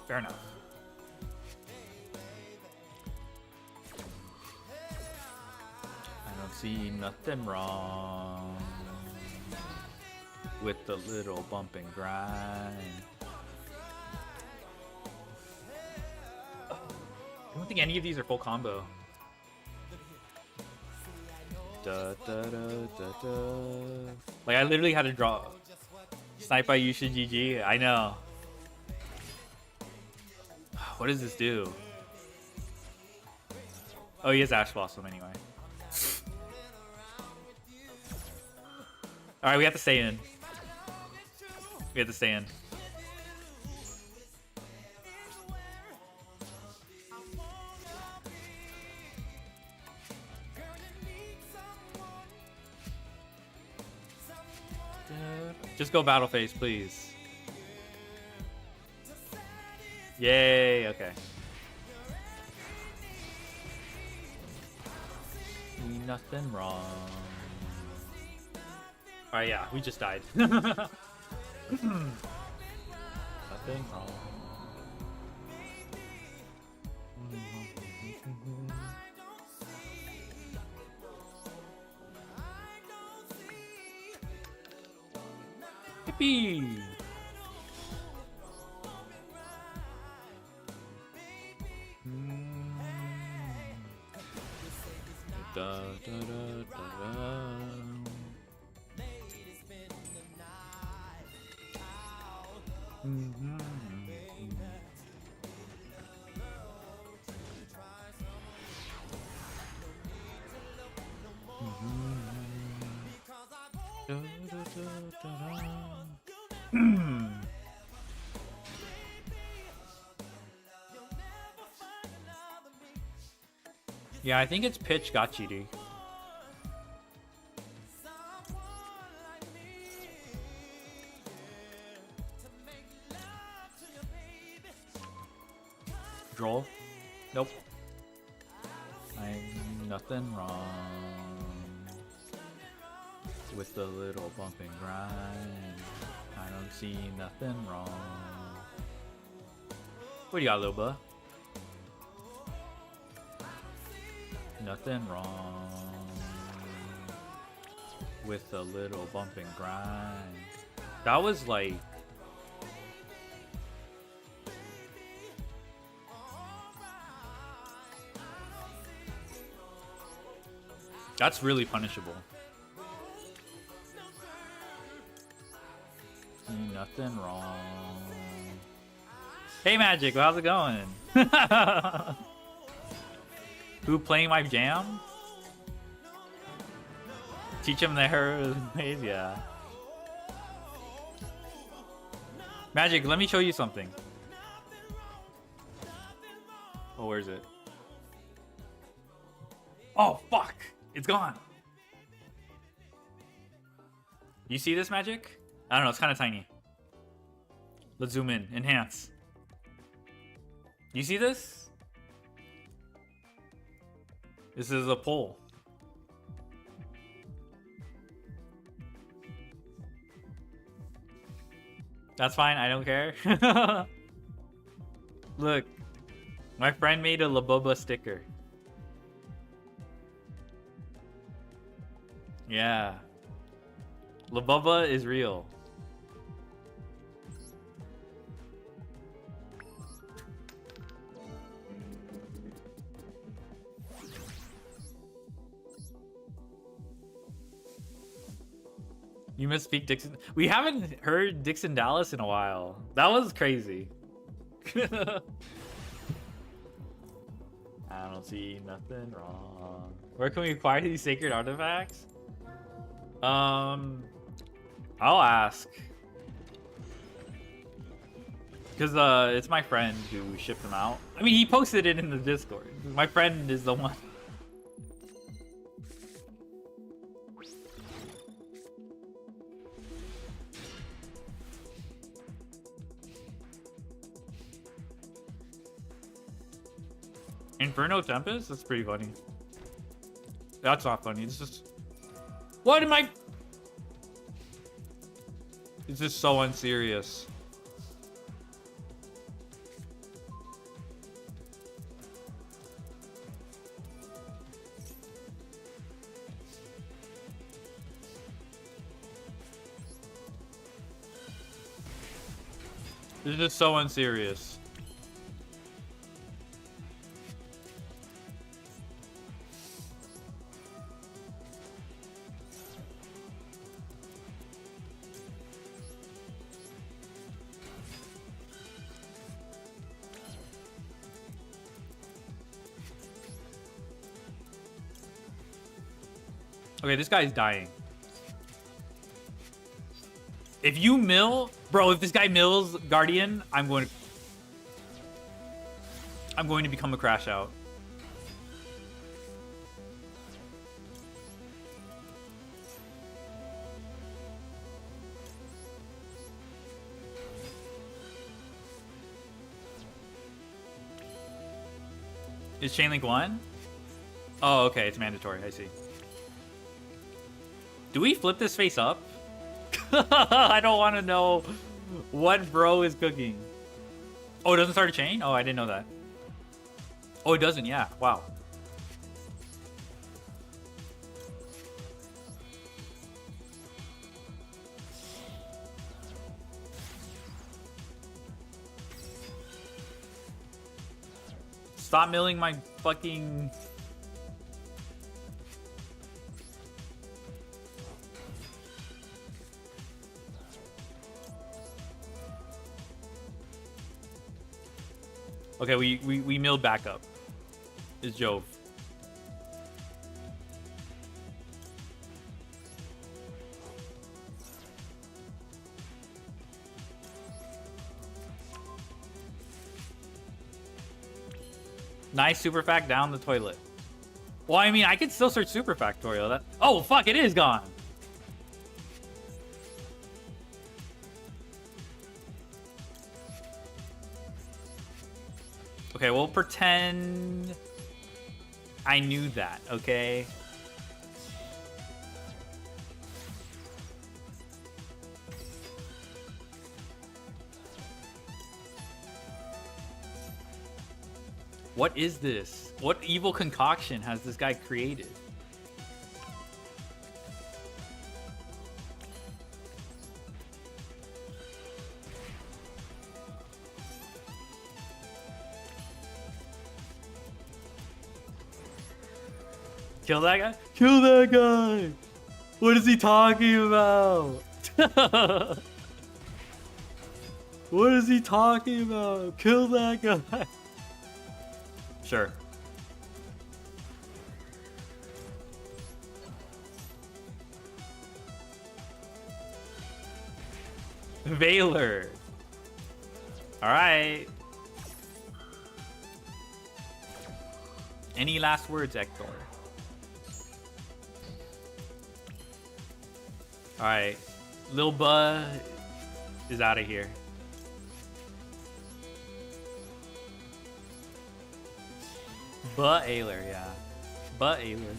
fair enough. see nothing wrong with the little bump and grind. I don't think any of these are full combo. Da, da, da, da, da. Like I literally had to draw snipe by Yusha GG. I know. What does this do? Oh, he has Ash Blossom anyway. Alright, we have to stay in. We have to stay in. Just go battle phase, please. Yay, okay. Nothing wrong. Alright, yeah, we just died. Nothing wrong. Yippee! Da, da, da, da, da. Yeah, I think it's pitch got GD. Droll? Nope. I'm nothing wrong with the little bump and grind. I don't see nothing wrong. What do you got, Loba? Nothing wrong with the little bump and grind. That was like... That's really punishable. Nothing wrong. Hey Magic, how's it going? Who playing my jam? Teach him their ways, yeah. Magic, let me show you something. Oh, where is it? Oh, fuck! It's gone! You see this, Magic? I don't know, it's kind of tiny. Let's zoom in. Enhance. You see this? This is a pole. That's fine, I don't care. Look, my friend made a Laboba sticker. Yeah. Laboba is real. You must speak Dixon. We haven't heard Dixon Dallas in a while. That was crazy. I don't see nothing wrong. Where can we acquire these sacred artifacts? I'll ask. Because it's my friend who shipped them out. I mean, he posted it in the Discord. My friend is the one. Inferno Tempest? That's pretty funny. That's not funny. It's just... What am I... It's just so unserious. This is just so unserious. Okay, this guy's dying. If you mill, bro, if this guy mills Guardian, I'm going to become a crash out. Is Chainlink 1? Oh, okay, it's mandatory. I see. Do we flip this face up? I don't want to know what bro is cooking. Oh, it doesn't start a chain? Oh, I didn't know that. Oh, it doesn't. Yeah. Wow. Stop milling my fucking... Okay, we milled back up. Is Jove. Nice super fact down the toilet. Well, I mean, I could still search super factorial. That. Oh fuck! It is gone. Okay, we'll pretend I knew that, okay? What is this? What evil concoction has this guy created? Kill that guy? Kill that guy! What is he talking about? What is he talking about? Kill that guy! Sure. Valor. Alright. Any last words, Hector? Alright. Lil Buh is out of here. But Ayler, yeah. But Ayler.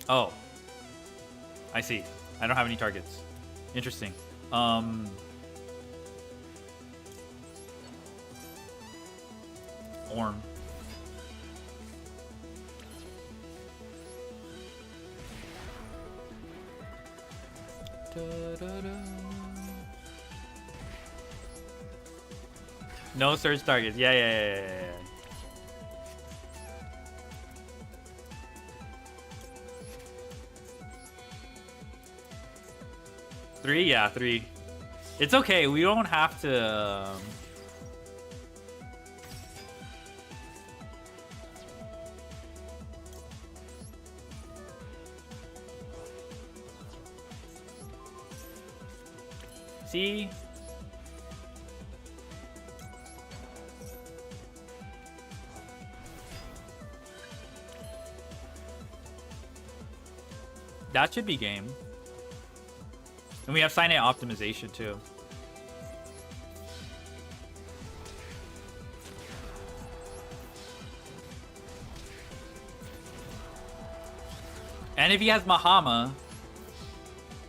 Oh. I see. I don't have any targets. Interesting. Orm. No search targets. Yeah. 3? Yeah, 3. It's okay. We don't have to... See? That should be game. And we have Sign A optimization too. And if he has Mahama,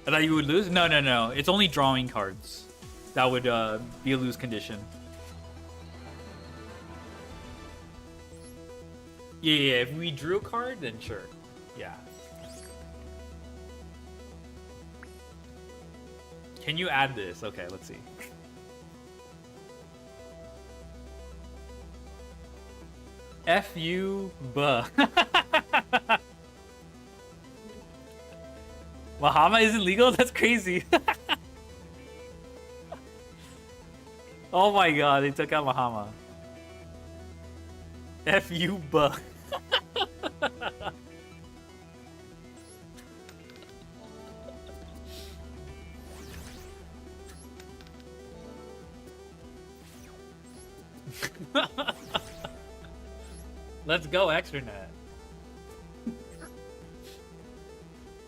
I thought you would lose? No. It's only drawing cards. That would be a lose condition. Yeah, if we drew a card, then sure. Yeah. Can you add this? Okay, let's see. F you, buh. Bahama isn't legal? That's crazy. Oh my god, they took out Bahama. F you, buh. Let's go, extranet.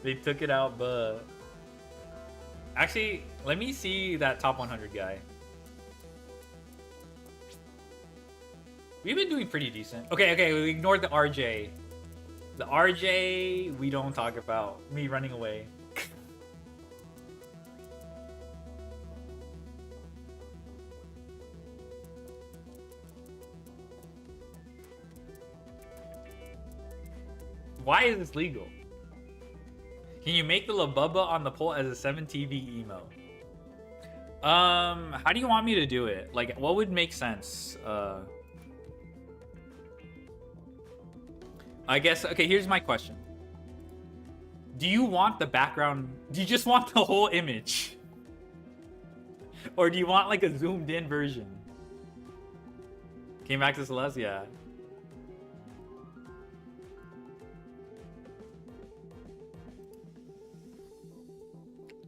They took it out, but actually, let me see that top 100 guy. We've been doing pretty decent. Okay, we ignored the RJ. The RJ, we don't talk about. Me running away. Why is this legal? Can you make the Labubba on the pole as a 7 TV emo? How do you want me to do it? Like, what would make sense? I guess, okay, here's my question. Do you want the background? Do you just want the whole image? Or do you want like a zoomed in version? Came back to Celeste? Yeah.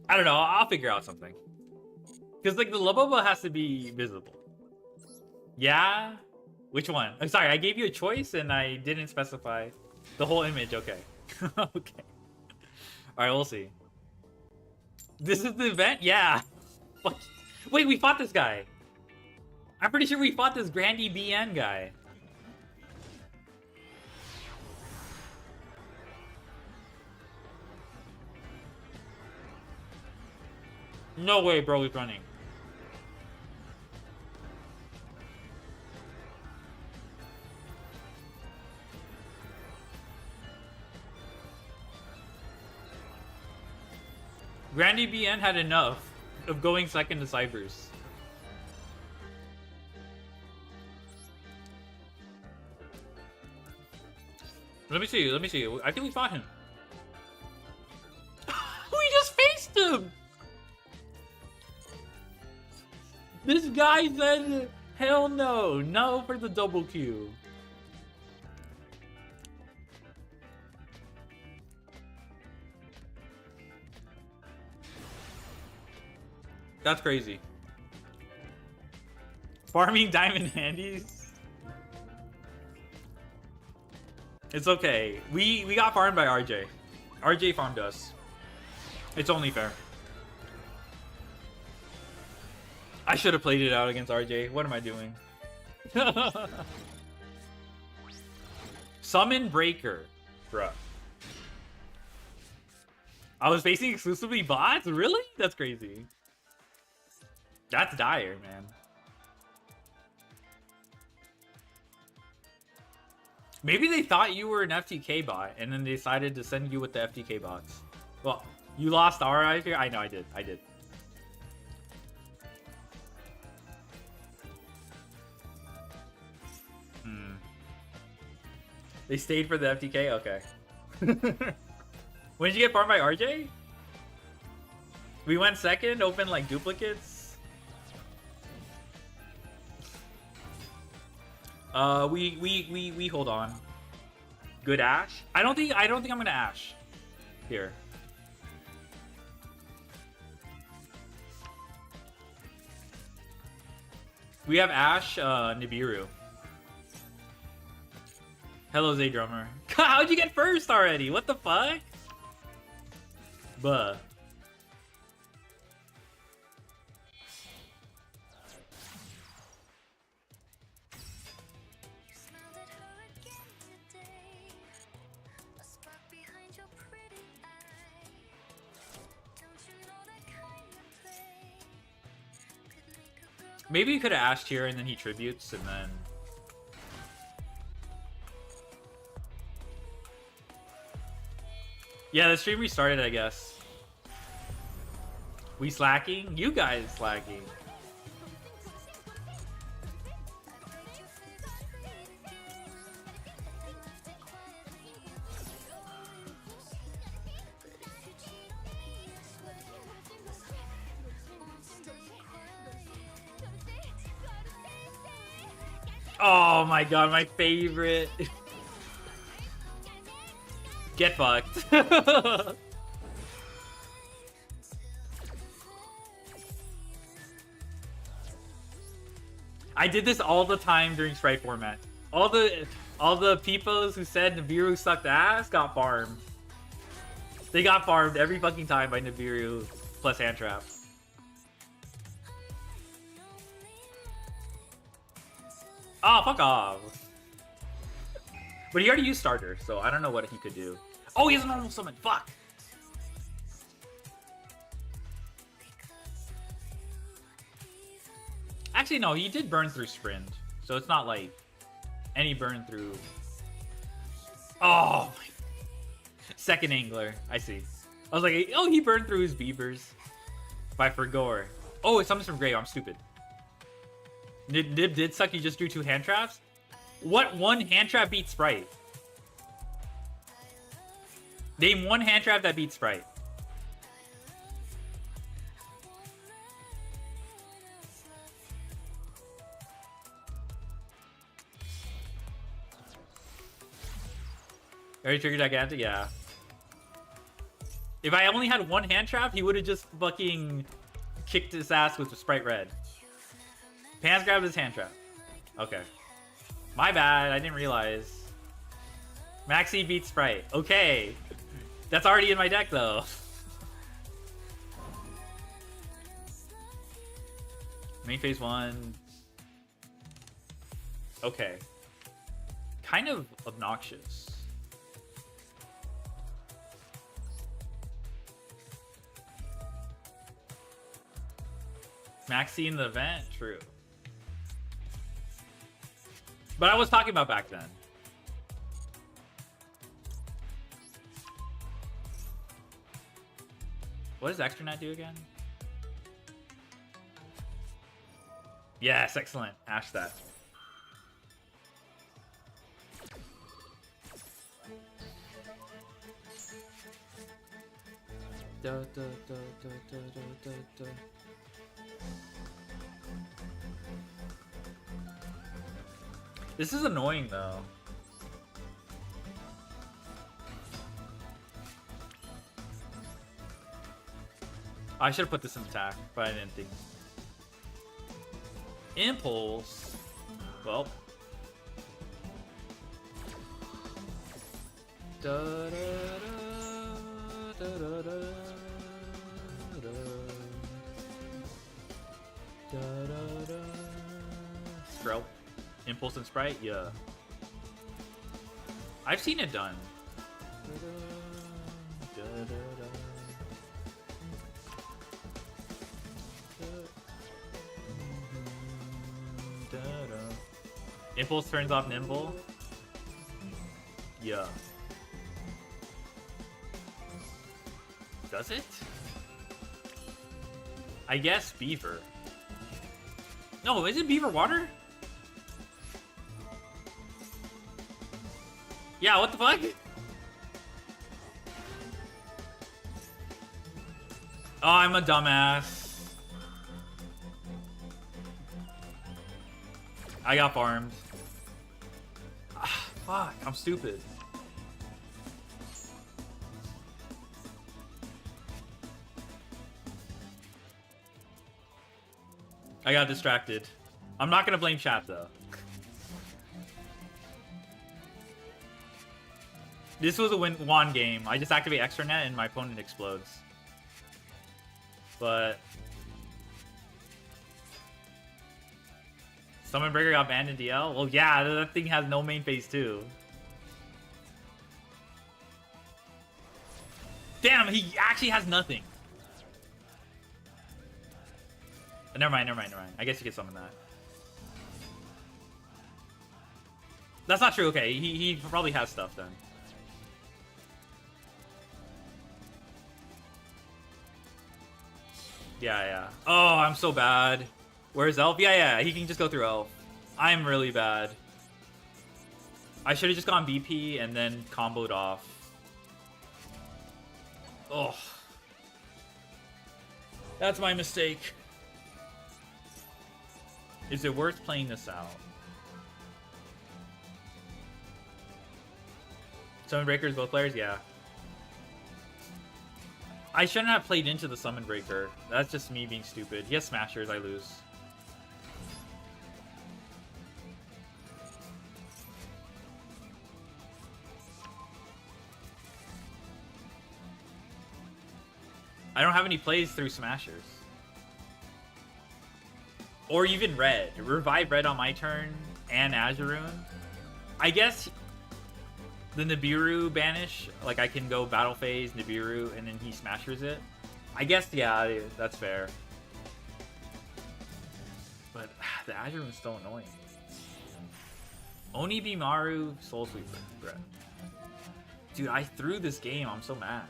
I don't know. I'll figure out something. Because like the Labubba has to be visible. Yeah? Which one? I'm sorry, I gave you a choice and I didn't specify the whole image. Okay. Okay. Alright, we'll see. This is the event? Yeah. Wait, we fought this guy. I'm pretty sure we fought this Grandy BN guy. No way, bro, he's running. Grandy BN had enough of going second to Cybers. Let me see. I think we fought him. We just faced him! This guy said, hell no. No for the double Q. That's crazy. Farming diamond handies? It's okay. We got farmed by RJ. RJ farmed us. It's only fair. I should have played it out against RJ. What am I doing? Summon Breaker. Bruh. I was facing exclusively bots? Really? That's crazy. That's dire, man. Maybe they thought you were an FTK bot, and then they decided to send you with the FTK bots. Well, you lost RI here? I know, I did. They stayed for the FTK? Okay. When did you get farmed by RJ? We went second, opened like duplicates. We hold on. Good Ash? I don't think I'm gonna Ash. Here. We have Ash, Nibiru. Hello, Zay Drummer. How'd you get first already? What the fuck? Buh. Maybe he could have asked here and then he tributes and then... Yeah, the stream restarted, I guess. We slacking? You guys slacking. Oh my god, my favorite. Get fucked. I did this all the time during Sprite format. All the peoples who said Nibiru sucked ass got farmed. They got farmed every fucking time by Nibiru plus hand trap. Oh, fuck off. But he already used starter, so I don't know what he could do. Oh, he has a normal summon. Fuck. Actually, no, he did burn through sprint, so it's not like any burn through. Oh, my. Second angler. I see. I was like, oh, he burned through his beavers by Fergor. Oh, it summons from grave. I'm stupid. Nib did suck. He just drew 2 hand traps. What one hand trap beats Sprite? Name one hand trap that beats Sprite. Already triggered Gigantic? Yeah. If I only had one hand trap, he would have just fucking kicked his ass with the Sprite Red. Pans grabbed his hand trap. Okay. My bad, I didn't realize. Maxi beats Sprite. Okay. That's already in my deck, though. Main phase 1. Okay. Kind of obnoxious. Maxi in the event? True. But I was talking about back then. What does Extranet do again? Yes, excellent. Ash that. Da, da, da, da, da, da, da. This is annoying though. I should have put this in attack, but I didn't think. Impulse. Well. Da, da, da, da, da, da, da, da, da, da. Sprout. Impulse and Sprite? Yeah. I've seen it done. Da, da, da, da. Impulse turns off Nimble. Yeah. Does it? I guess Beaver. No, is it Beaver Water? Yeah, what the fuck? Oh, I'm a dumbass. I got farmed. Ah, fuck, I'm stupid. I got distracted. I'm not gonna blame chat though. This was a wand game. I just activate Extranet and my opponent explodes. But Summon Breaker got banned in DL? Well, yeah, that thing has no main phase too. Damn, he actually has nothing. Never mind. I guess you can summon that. That's not true. Okay, he probably has stuff then. Yeah, yeah. Oh, I'm so bad. Where's Elf? Yeah, yeah, he can just go through Elf. I'm really bad. I should have just gone BP and then comboed off. Oh. That's my mistake. Is it worth playing this out? Summon Breakers, both players? Yeah. I shouldn't have played into the Summon Breaker. That's just me being stupid. He has Smashers, I lose. I don't have any plays through Smashers. Or even Red. Revive Red on my turn and Azuroon. I guess the Nibiru banish, like I can go Battle Phase, Nibiru, and then he Smashers it. I guess, yeah, that's fair. But the Azuroon's still annoying. Oni Bimaru, Soul Sweeper. Brett. Dude, I threw this game. I'm so mad.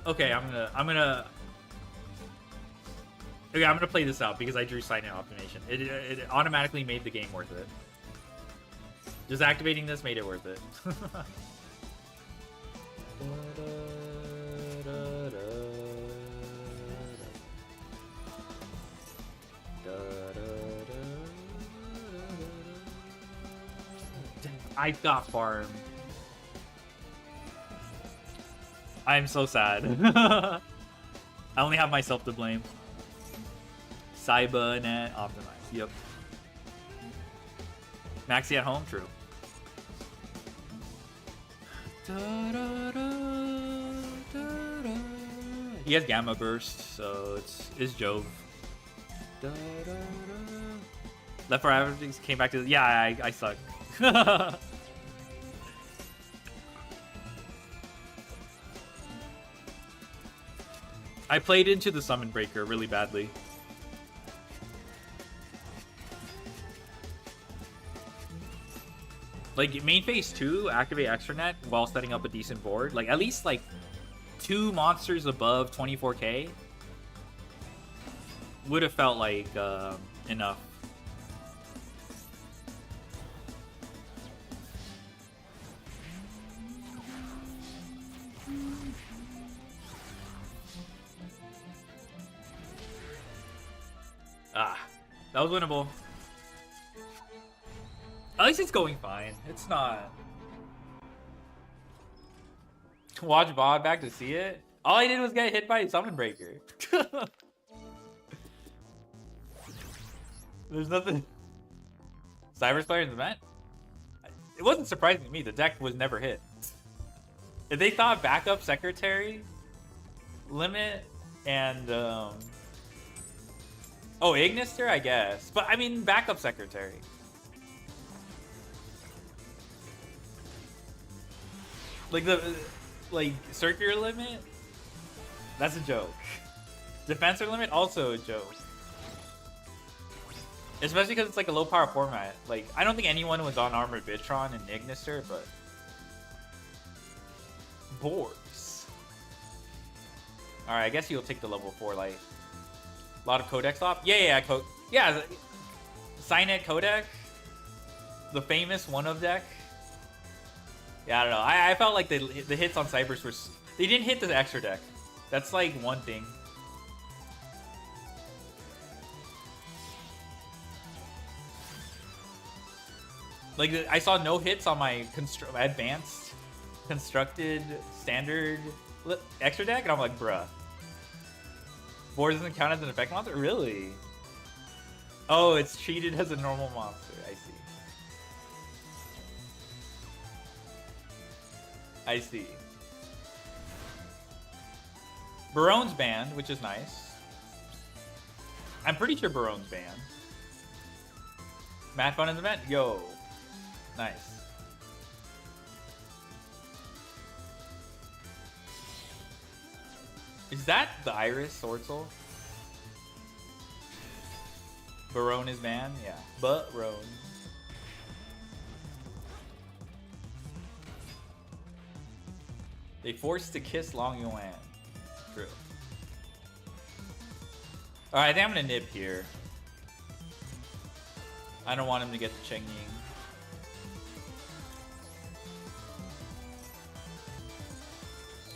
Okay, I'm gonna play this out because I drew Silent Optimation. It automatically made the game worth it. Just activating this made it worth it. I got farm. I'm so sad. I only have myself to blame. Cybernet optimized. Yep. Maxi at home? True. He has Gamma Burst, so it's Jove. Left 4 Averages came back to... Yeah, I suck. I played into the Summon Breaker really badly. Like, main phase 2, activate Extranet while setting up a decent board. Like, at least, like, 2 monsters above 24k would have felt like enough. Ah, that was winnable. At least it's going fine. It's not. Watch VOD back to see it. All I did was get hit by a Summon Breaker. There's nothing. Cyber's player in the event? It wasn't surprising to me. The deck was never hit. If they thought backup secretary, limit, and oh, Ignister, I guess. But I mean, backup secretary. Like circular limit, that's a joke. Defensor limit, also a joke. Especially because it's like a low power format. Like, I don't think anyone was on Armored Bitron and Ignister, but boards. All right, I guess you'll take the level 4 light. A lot of codex op. Yeah. Cynet codec, the famous one of deck. Yeah, I don't know. I felt like the hits on Cybers were... They didn't hit the extra deck. That's like one thing. Like, I saw no hits on my advanced, constructed, standard extra deck, and I'm like, bruh. Board doesn't count as an effect monster? Really? Oh, it's treated as a normal monster. I see. I see. Barone's banned, which is nice. I'm pretty sure Barone's banned. Matt Fun in the event? Yo. Nice. Is that the Iris Sword Soul? Barone is banned? Yeah. Barone. They forced to kiss Long Yuan. True. Alright, I think I'm gonna nip here. I don't want him to get the Cheng Ying.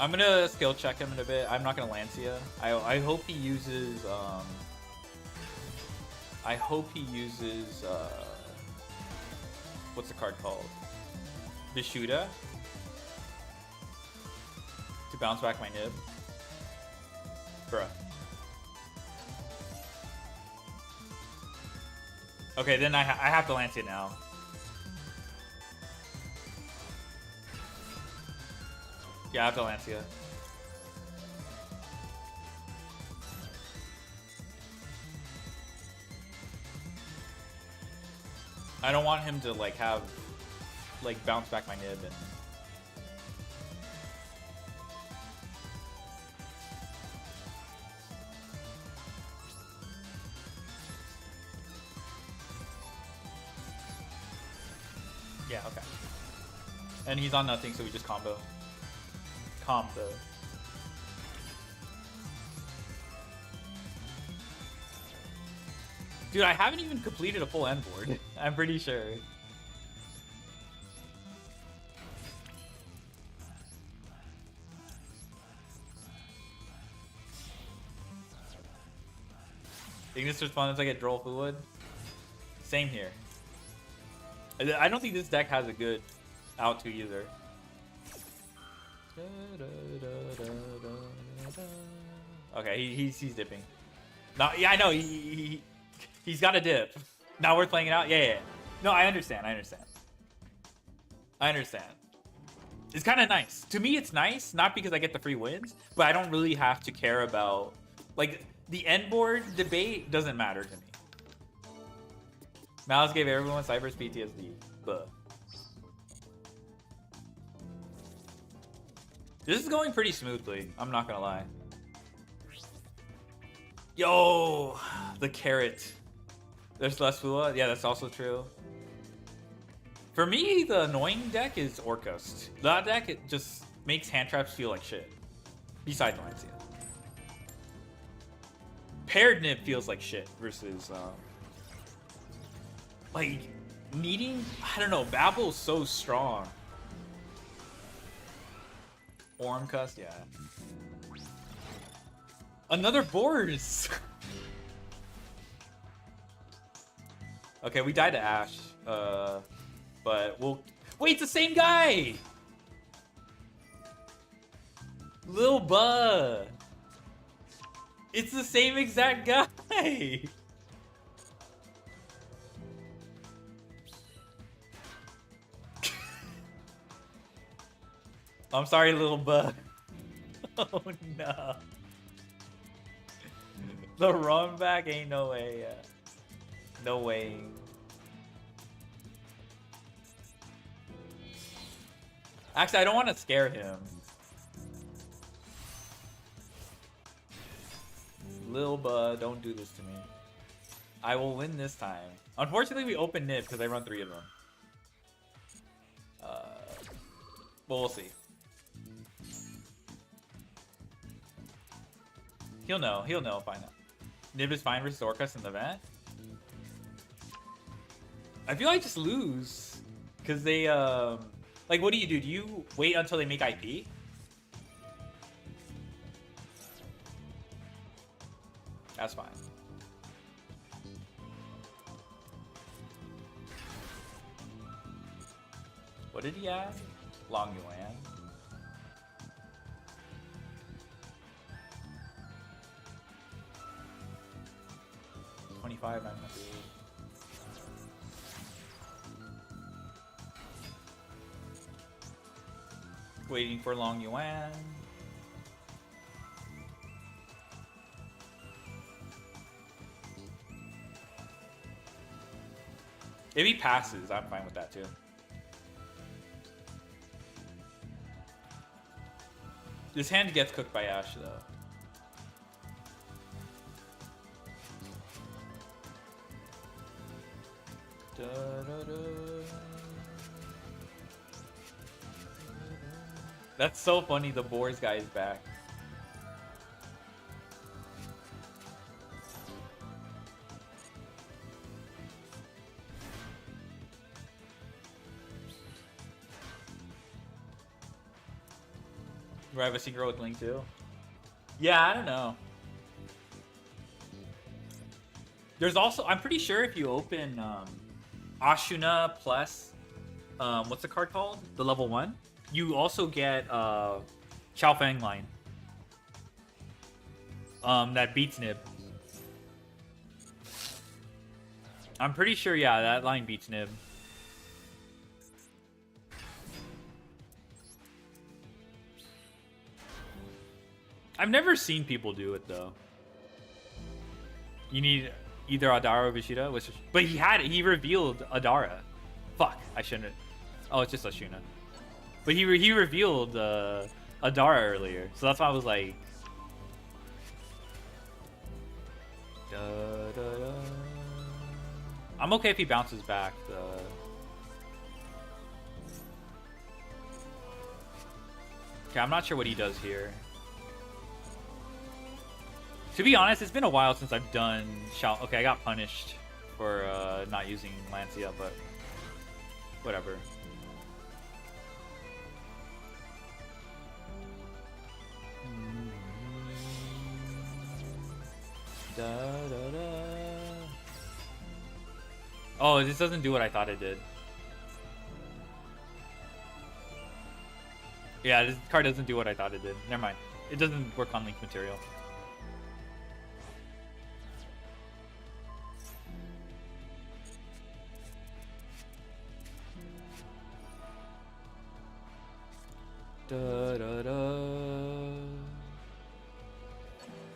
I'm gonna skill check him in a bit. I'm not gonna Lancia. I hope he uses what's the card called? Bishuda to bounce back my nib. Bruh. Okay, then I have to Lancia now. Yeah, I have to Lancia. I don't want him to like have like bounce back my nib and yeah, okay. And he's on nothing, so we just combo. Combo. Dude, I haven't even completed a full end board. I'm pretty sure. Ignis responds I get Droll Fluid. Same here. I don't think this deck has a good out to either. Okay, he's dipping. No, yeah, I know he's got a dip. Now we're playing it out. Yeah. No, I understand. It's kind of nice. To me, it's nice, not because I get the free wins, but I don't really have to care about like the end board debate doesn't matter to me. Malice gave everyone Cyber's PTSD. But this is going pretty smoothly. I'm not gonna lie. Yo, the carrot. There's less Fua. Yeah, that's also true. For me, the annoying deck is Orcust. That deck, it just makes hand traps feel like shit. Besides Lancia. Paired Nib feels like shit versus, like, needing, I don't know, Babble's so strong. Ormcust, yeah. Another Boars! Okay, we died to Ash. But we'll... Wait, it's the same guy! Lil Buh! It's the same exact guy! I'm sorry, Lil Buh. Oh no. The run back ain't no way. No way. Actually, I don't want to scare him. Lil Buh, don't do this to me. I will win this time. Unfortunately, we open Nib because I run 3 of them. But we'll see. He'll know if I know. Nib is fine versus Orcust in the event. I feel like I just lose. Because they, like, what do? Do you wait until they make IP? That's fine. What did he add? Long Yuan. $25, $900. Waiting for Long Yuan. If he passes, I'm fine with that too. This hand gets cooked by Ash though. That's so funny. The Boars guy is back. Do I have a secret with Link too? Yeah, I don't know. There's also, I'm pretty sure if you open Ashuna plus, what's the card called? The level 1? You also get Chao Fang line. That beats Nib. I'm pretty sure, yeah, that line beats Nib. I've never seen people do it though. You need either Adara or Vishida, but he revealed Adara. Fuck, I shouldn't. Oh, it's just Ashuna. But he revealed Adara earlier, so that's why I was like. I'm okay if he bounces back. Okay, I'm not sure what he does here. To be honest, it's been a while since I've done Shao. Okay, I got punished for not using Lancia, but whatever. Oh, this doesn't do what I thought it did. Yeah, this card doesn't do what I thought it did. Never mind. It doesn't work on Link material.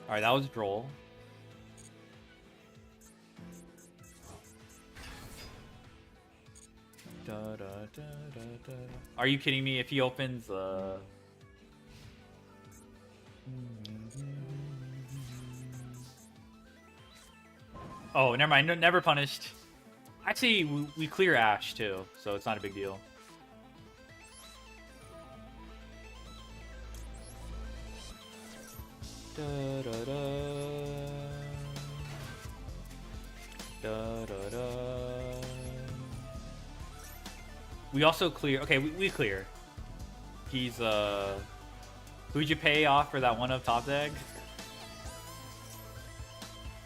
Alright, that was Droll. Are you kidding me? If he opens oh, never mind. No, never punished. Actually, we clear Ash too, so it's not a big deal. We also clear. Okay, we clear. He's who'd you pay off for that one of top deck?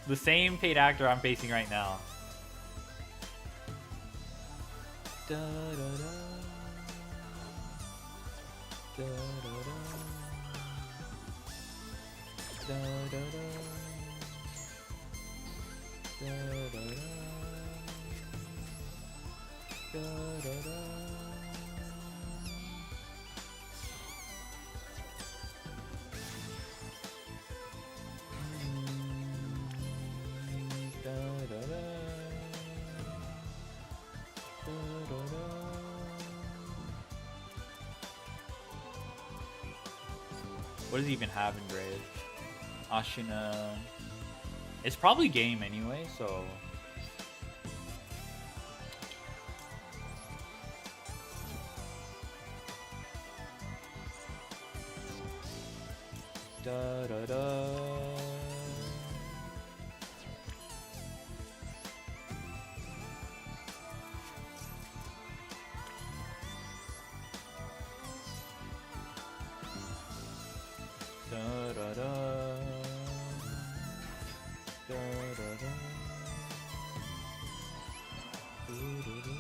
The same paid actor I'm facing right now. What does he even have in grade? Ashina. It's probably game anyway, so. Da da da. Da da da. Da da da. Do do do.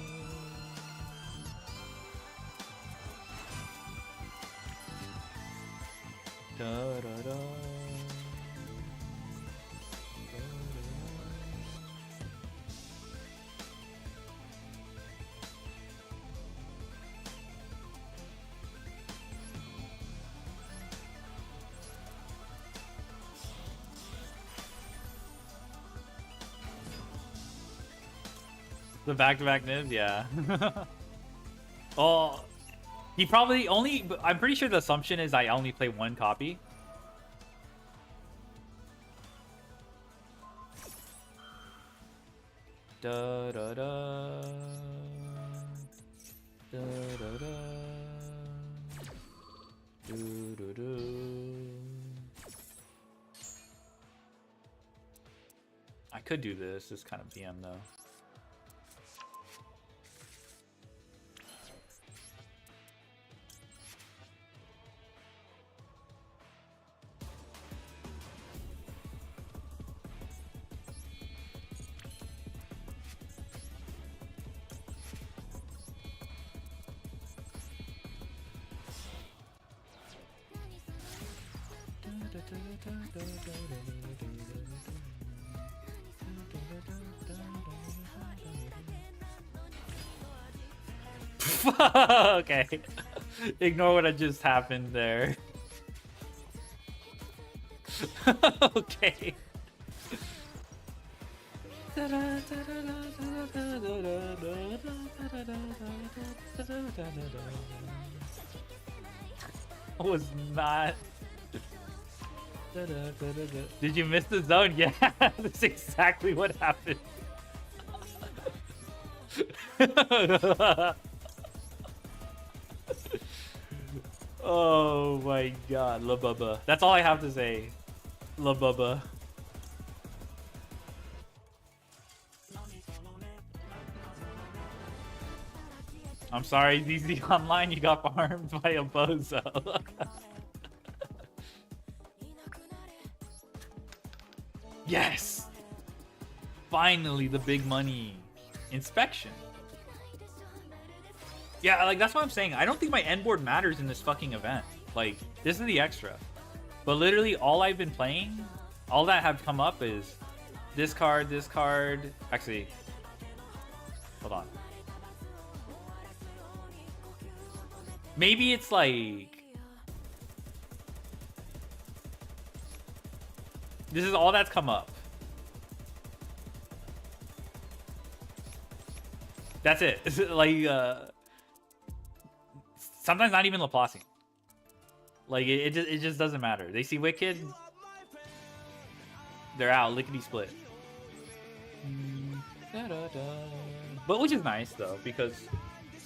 Da da da. The back-to-back nibs, yeah. Oh, he probably only. I'm pretty sure the assumption is I only play one copy. Da da da. Da da da. Do do do. I could do this. This kind of BM though. Okay. Ignore what just happened there. Okay. Was not. Did you miss the zone? Yeah, that's exactly what happened. Oh my god, La Bubba. That's all I have to say. La Bubba. I'm sorry, ZZ Online, you got farmed by a bozo. Yes! Finally, the big money. Inspection. Yeah, like, that's what I'm saying. I don't think my end board matters in this fucking event. Like, this is the extra. But literally, all I've been playing, all that have come up is this card, this card. Actually, hold on. Maybe it's like... This is all that's come up. That's it. It's like, sometimes not even Laplacian. Like, it just doesn't matter. They see Wicked, they're out, lickety split. But which is nice though, because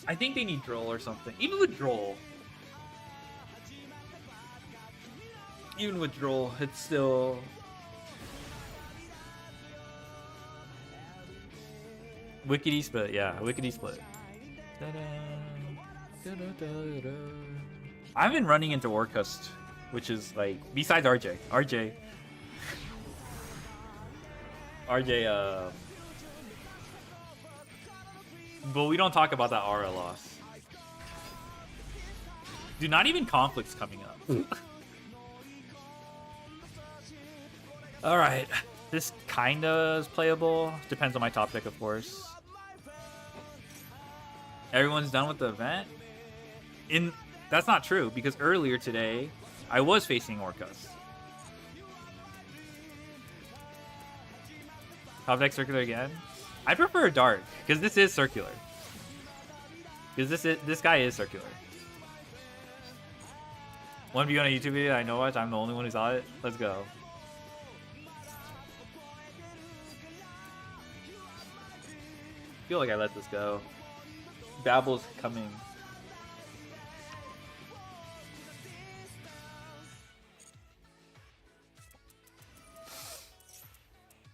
I think they need Droll or something. Even with Droll, it's still... Wickedy split, yeah, Wickedy split. I've been running into Orcust, which is like, besides RJ, but we don't talk about that aura loss. Dude, not even conflicts coming up. Alright, this kinda is playable. Depends on my top deck, of course. Everyone's done with the event? That's not true, because earlier today, I was facing Orcust. Top deck circular again? I prefer dark, because this is circular. Because this guy is circular. One view on a YouTube video I know what, I'm the only one who saw it. Let's go. I feel like I let this go. Babble's coming.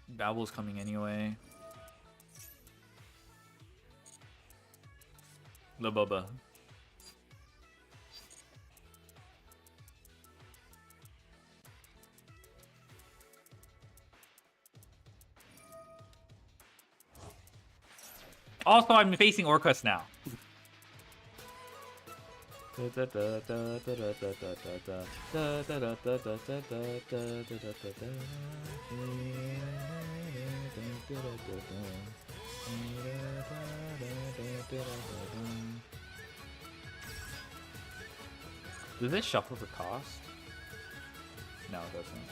Babble's coming anyway. La Bubba. Also, I'm facing Orcust now. Does this shuffle for cost? No, it doesn't.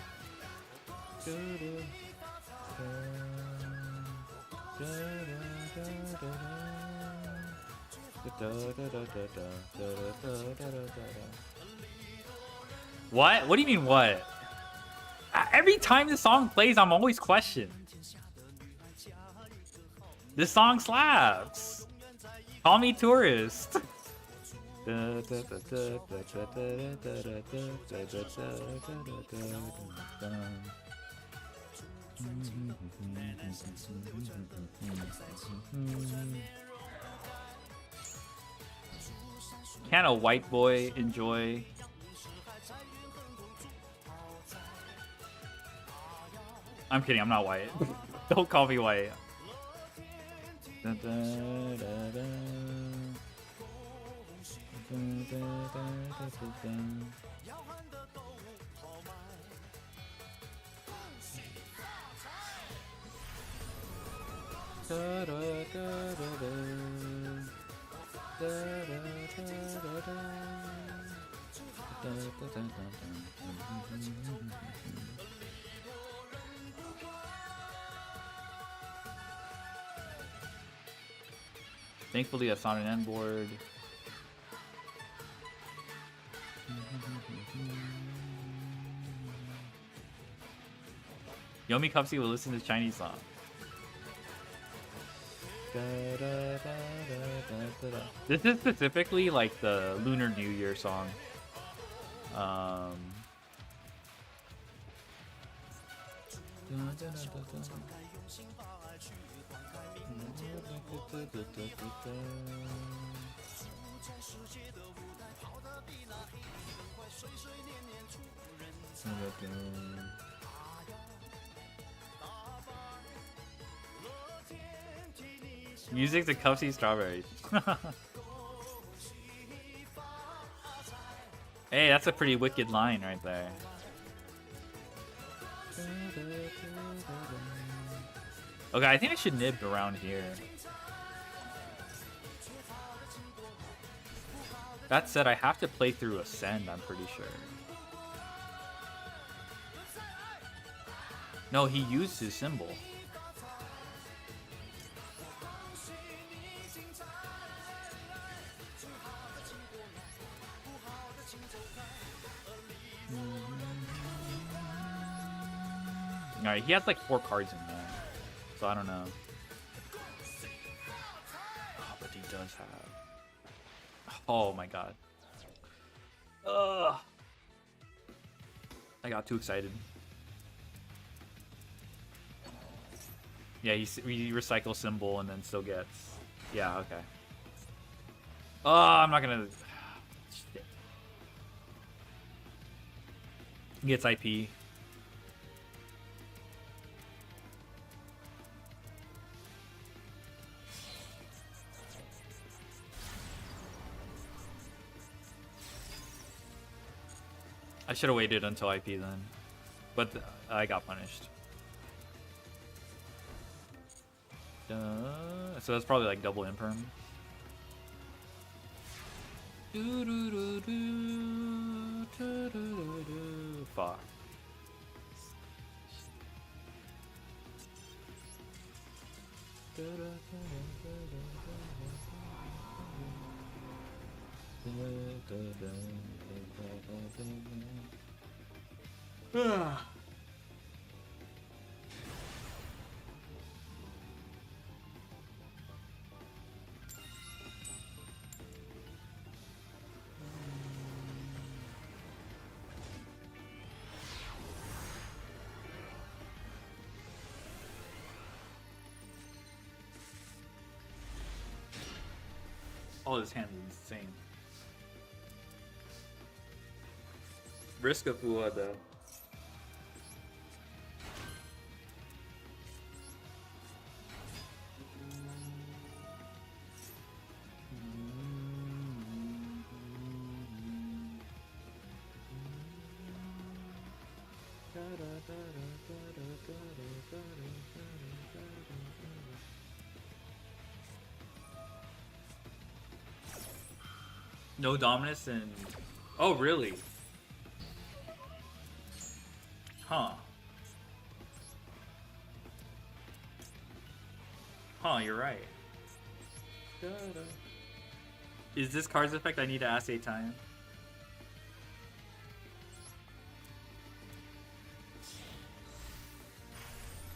What? What do you mean what? Every time the song plays, I'm always questioned. This song slaps. Call me tourist. Can a white boy enjoy? I'm kidding, I'm not white. Don't call me white. Thankfully, that's not an end board. Yomi Cupsy will listen to Chinese song. This is specifically like the Lunar New Year song. Music to Cupsy Strawberries. Hey, that's a pretty wicked line right there. Okay, I think I should nib around here. That said, I have to play through Ascend, I'm pretty sure. No, he used his symbol. Alright, he has like 4 cards in there. So I don't know. Oh, but he does have... Oh my god. Ugh. I got too excited. Yeah, he recycles symbol and then still gets... Yeah, okay. Oh, I'm not gonna... Shit. He gets IP. I should have waited until IP then, but I got punished. So that's probably like double imperm. Fuck. Oh, this hand is insane. Risk of Fua though. No Dominus and... Oh, really? Huh. Huh, you're right. Is this card's effect I need to ask 8 times?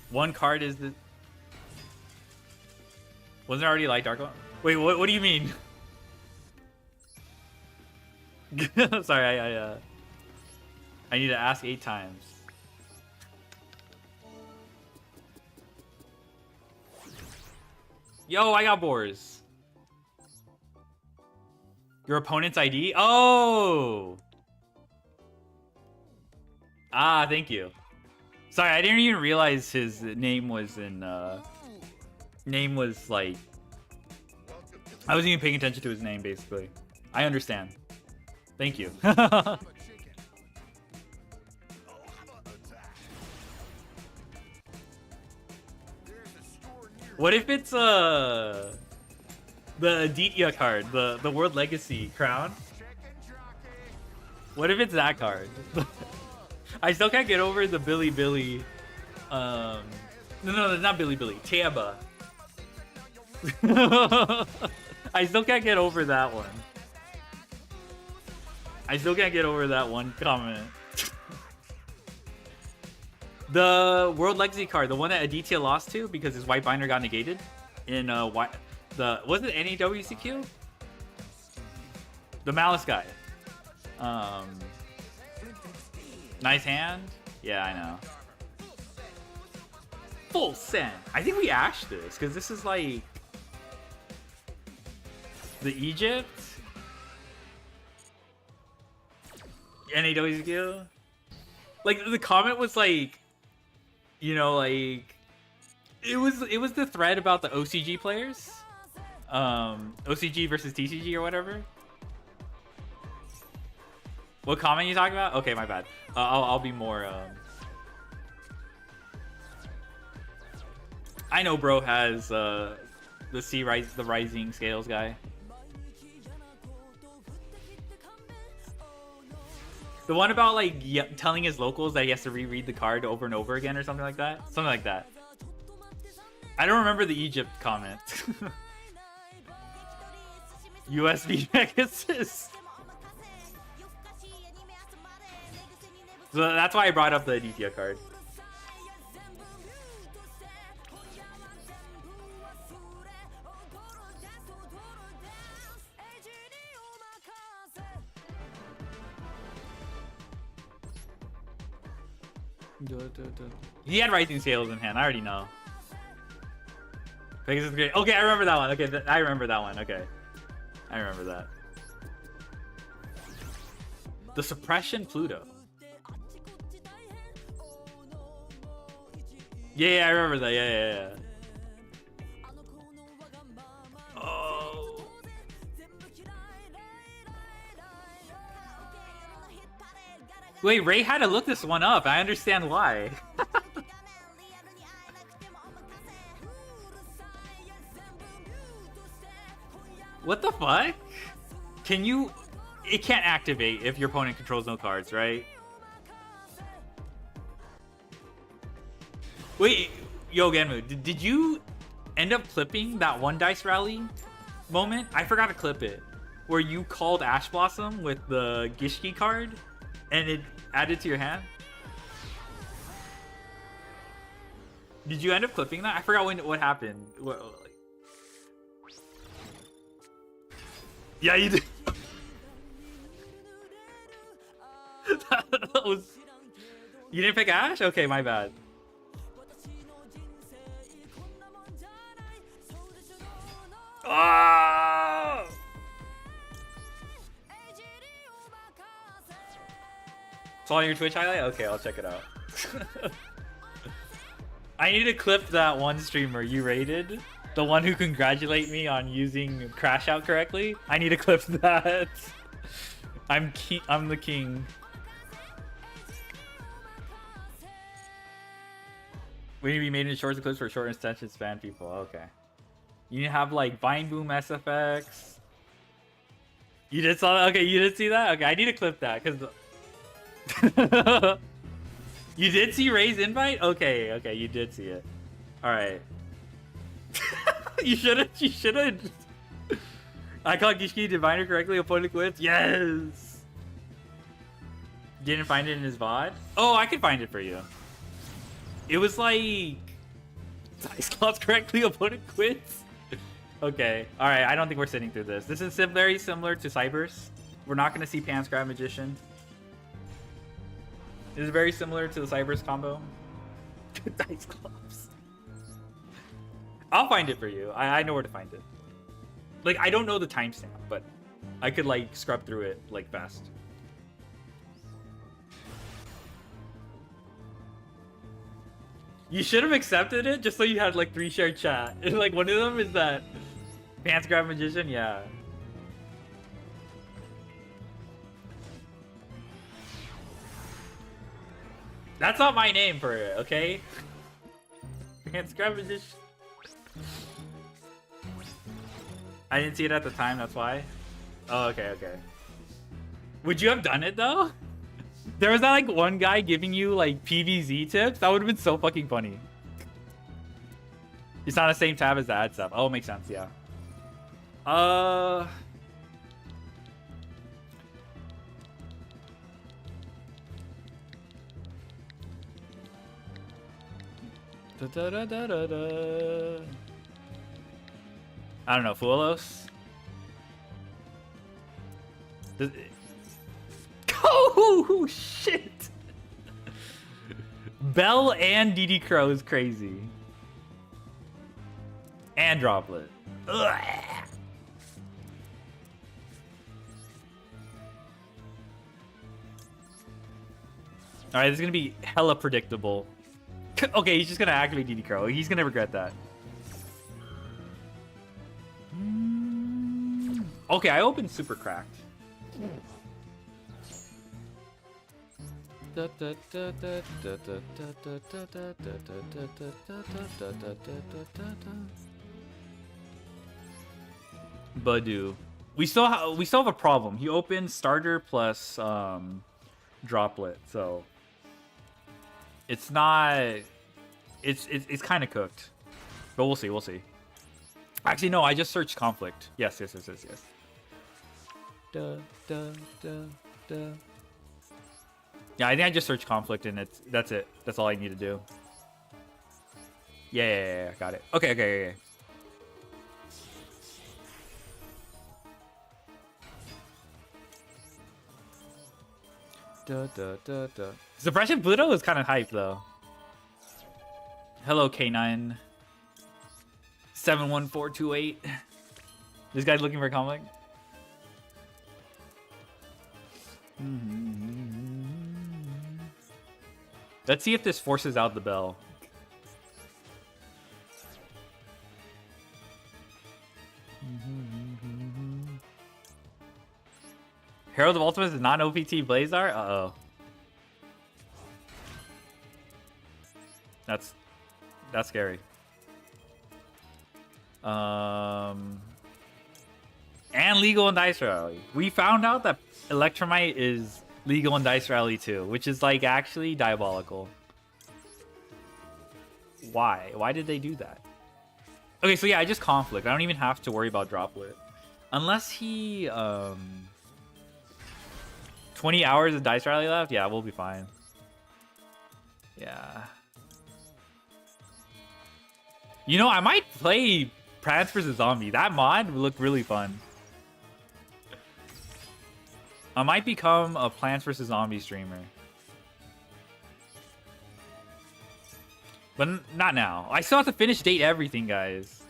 One card is the... Wasn't it already like Dark One? Wait, what do you mean? Sorry, I need to ask 8 times. Yo, I got Boars. Your opponent's ID? Oh! Ah, thank you. Sorry, I didn't even realize his name was in, name was like... I wasn't even paying attention to his name, basically. I understand. Thank you. What if it's the Aditya card, the World Legacy crown? What if it's that card? I still can't get over the Billy. No, it's not Billy. Taba. I still can't get over that one. I still can't get over that one comment. The World Legacy card, the one that Aditya lost to because his white binder got negated in was it NAWCQ? The Malice guy. Nice hand. Yeah, I know. Full send. I think we ashed this because this is like the Egypt. NAWCQ. Like the comment was like, you know, like it was the thread about the OCG players, OCG versus TCG or whatever. What comment you talking about? Okay, my bad. I'll be more. I know, bro has the rising scales guy. The one about like telling his locals that he has to reread the card over and over again or something like that. Something like that. I don't remember the Egypt comment. USB Pegasus. So that's why I brought up the Aditya card. He had Rising Scales in hand. I already know. Pegasus is great. Okay, I remember that one. Okay, I remember that one. Okay, I remember that. The Suppression Pluto. Yeah, I remember that. Yeah. Oh. Wait, Ray had to look this one up. I understand why. What the fuck? Can you... It can't activate if your opponent controls no cards, right? Wait, yo, Genmu, did you end up clipping that one dice rally moment? I forgot to clip it. Where you called Ash Blossom with the Gishki card and it added to your hand? Did you end up clipping that? I forgot what happened. Yeah, you did. That was... You didn't pick Ash? Okay, my bad. Oh! It's on your Twitch highlight? Okay, I'll check it out. I need to clip that one streamer you rated. The one who congratulated me on using Crash Out correctly. I need to clip that. I'm the king. We need to be made in shorts and clips for short attention span people. Okay. You need to have like Vine Boom SFX. You did saw that? Okay, you did see that? Okay, I need to clip that because you did see Ray's invite? Okay, you did see it. Alright. You should've. I called Gishki Diviner correctly, opponent quits. Yes! Didn't find it in his VOD? Oh, I can find it for you. It was like... Dice slots correctly, opponent quits? Okay. All right. I don't think we're sitting through this. This is very similar to Cybers. We're not going to see Pants Grab Magician. This is very similar to the Cybers combo. Dice Clubs. I'll find it for you. I know where to find it. Like, I don't know the timestamp, but I could, like, scrub through it, like, fast. You should have accepted it just so you had, like, 3 shared chat. Like, one of them is that Pants Grab Magician, yeah. That's not my name for it, okay? Pants Grab Magician. I didn't see it at the time, that's why. Oh, okay, okay. Would you have done it, though? There was that, like, one guy giving you, like, PVZ tips. That would have been so fucking funny. It's not the same tab as the ad stuff. Oh, makes sense, yeah. I don't know, Fuelos? Oh, shit! Bell and DD Crow is crazy. And Droplet. Ugh. Alright, this is gonna be hella predictable. Okay, he's just gonna activate DD Crow. He's gonna regret that. Okay, I opened Super Cracked. Badu. We still have a problem. He opened starter plus Droplet, so it's not. It's kind of cooked, but we'll see. We'll see. Actually, no. I just searched conflict. Yes. Yeah, I think I just searched conflict and that's it. That's all I need to do. Yeah, got it. Okay. Suppression Pluto is kind of hype though. Hello, K9. 71428. This guy's looking for conflict. Let's see if this forces out the bell. Herald of Ultimates is not OPT Blazar? Uh-oh. That's scary. And legal in Dice Rally. We found out that Electromite is legal in Dice Rally too, which is like actually diabolical. Why? Why did they do that? Okay, so yeah, I just conflict. I don't even have to worry about Droplet. Unless he 20 hours of Dice Rally left? Yeah, we'll be fine. Yeah. You know, I might play Plants vs. Zombie. That mod would look really fun. I might become a Plants vs. Zombie streamer. But not now. I still have to finish date everything, guys.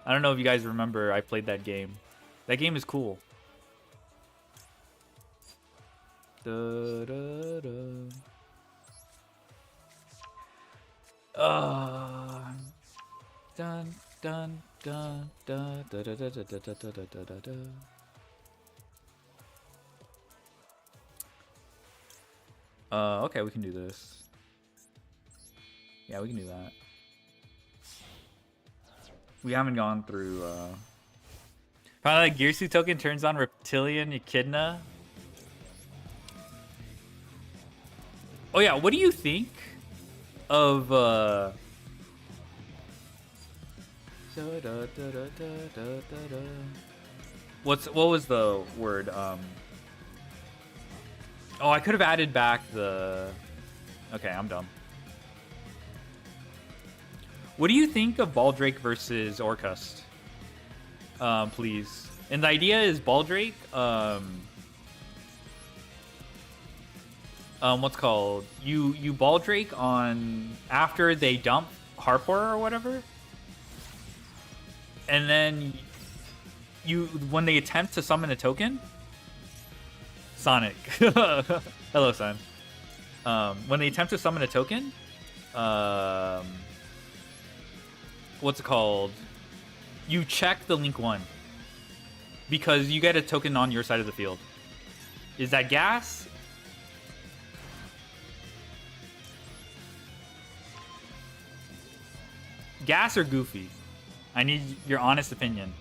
I don't know if you guys remember I played that game. That game is cool. Dun dun dun dun da da da da da da da da da da. Okay, we can do this. Yeah, we can do that. We haven't gone through, Probably like Gearsu token turns on Reptilian Echidna. Oh yeah, what do you think of, what was the word? Oh, I could have added back the... Okay, I'm dumb. What do you think of Baldrake versus Orcust? please. And the idea is Baldrake, what's called? You Baldrake on after they dump Harper or whatever, and then when they attempt to summon a token, Sonic. Hello, son. When they attempt to summon a token, what's it called? You check the Link 1 because you get a token on your side of the field. Is that gas? Gas or Goofy? I need your honest opinion.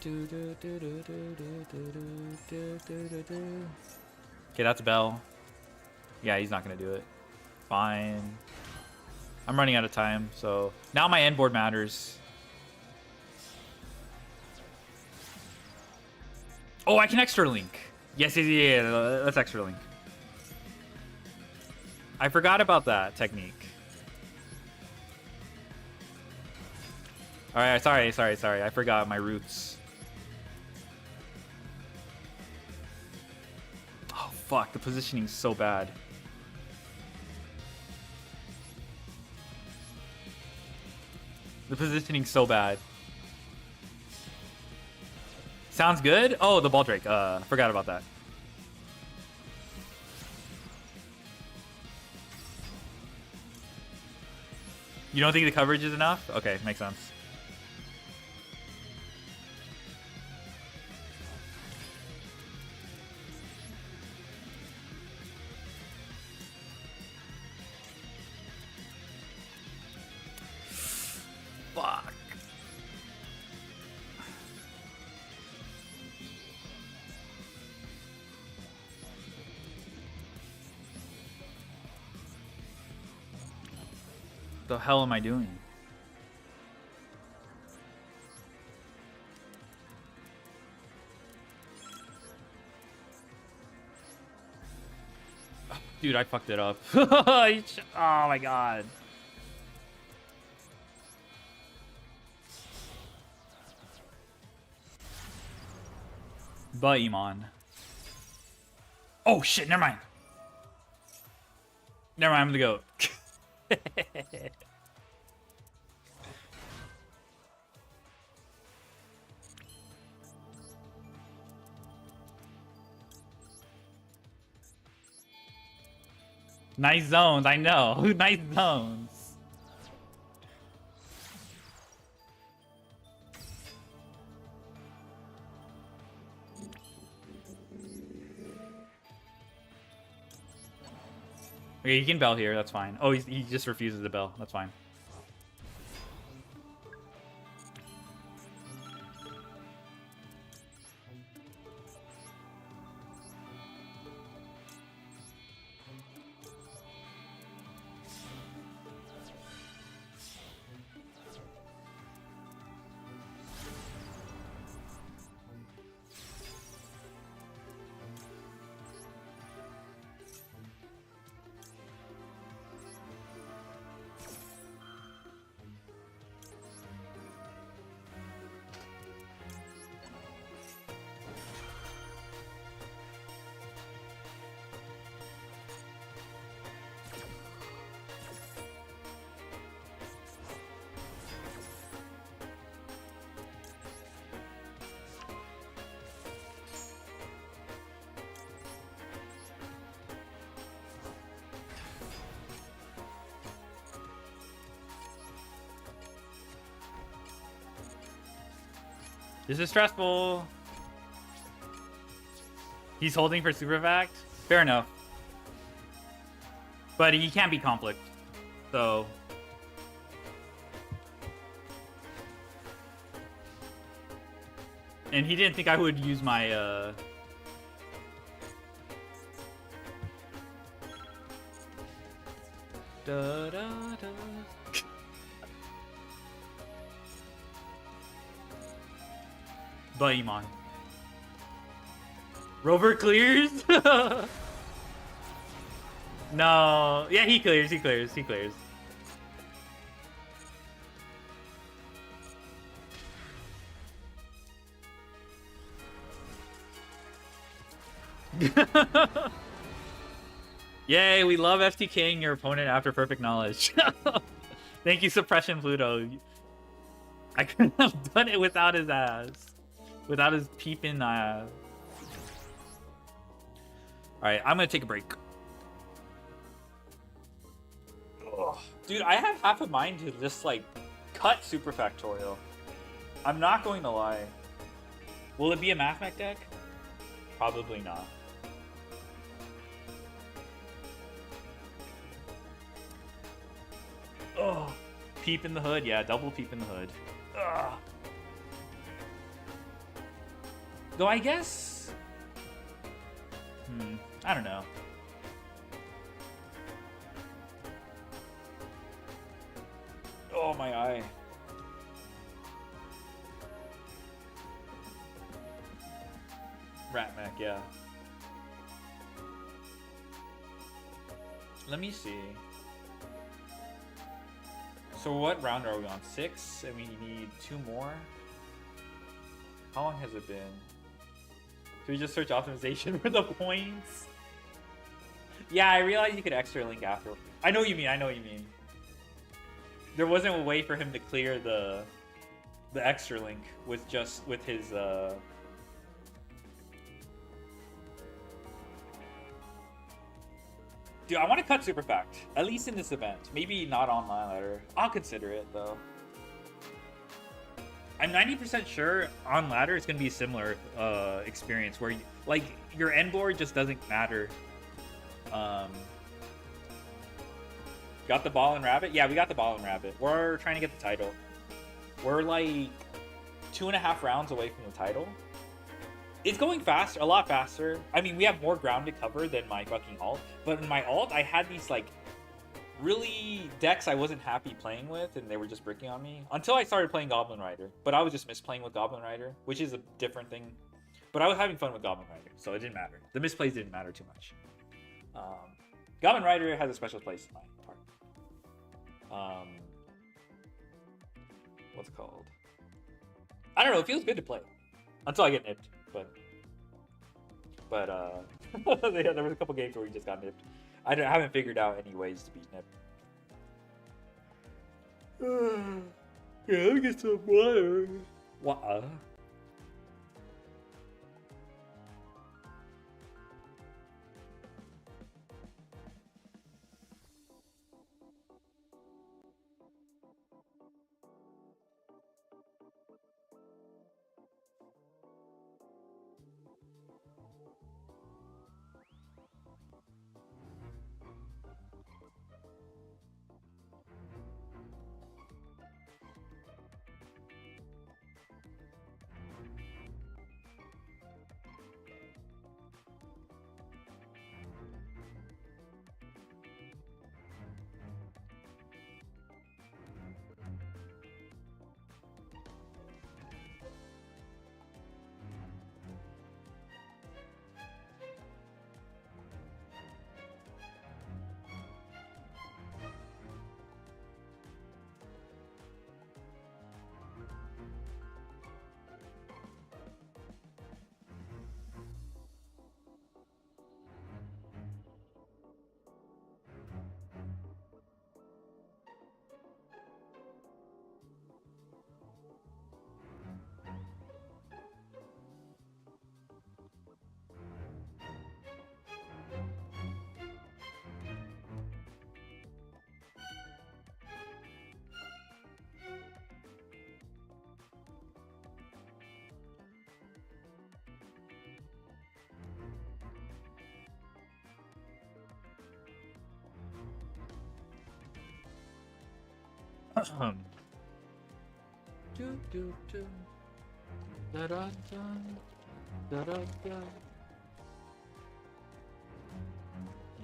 Okay, that's Bell. Yeah, he's not gonna do it. Fine. I'm running out of time, so now my end board matters. Oh, I can extra link. Yes, yeah. Let's extra link. I forgot about that technique. All right, sorry. I forgot my roots. Oh, fuck. The positioning's so bad. The positioning's so bad. Sounds good? Oh, the Baldrake. Forgot about that. You don't think the coverage is enough? Okay, makes sense. Fuck. The hell am I doing? Dude, I fucked it up. Oh my god. But Iman. Oh shit, never mind. Never mind, I'm the GOAT. Nice zones, I know. Nice zones. Okay, he can bell here, that's fine. Oh, he just refuses to bell, that's fine. This is stressful. He's holding for super fact. Fair enough. But he can't be conflict. So. And he didn't think I would use my da, da, da. But Iman. Rover clears? No. Yeah, he clears. Yay, we love FTKing your opponent after perfect knowledge. Thank you, Suppression Pluto. I couldn't have done it without his ass. Without his peeping ass. Alright, I'm gonna take a break. Ugh. Dude, I have half a mind to just, like, cut Super Factorial. I'm not going to lie. Will it be a Math Mech deck? Probably not. Oh, peep in the hood. Yeah, double peep in the hood. Ugh. Though I guess... I don't know. Oh, my eye. Rat Mech, yeah. Let me see. So what round are we on? 6? And we need 2 more? How long has it been? Do we just search optimization for the points? Yeah, I realized you could extra link after. I know what you mean, I know what you mean. There wasn't a way for him to clear the extra link with his Dude, I want to cut Super Fact, at least in this event. Maybe not online ladder. I'll consider it though. I'm 90% sure on ladder it's gonna be a similar experience where like your end board just doesn't matter. Got the ball and rabbit? Yeah, we got the ball and rabbit. We're trying to get the title. We're like 2.5 rounds away from the title. It's going faster, a lot faster. I mean, we have more ground to cover than my fucking alt. But in my alt, I had these like really decks I wasn't happy playing with, and they were just bricking on me until I started playing Goblin Rider. But I was just misplaying with Goblin Rider, which is a different thing. But I was having fun with Goblin Rider, so it didn't matter. The misplays didn't matter too much. Goblin Rider has a special place in my heart. What's it called? I don't know. It feels good to play until I get nipped. But yeah, there was a couple games where we just got nipped. I haven't figured out any ways to beat nipped. Yeah, let me get some water. Water.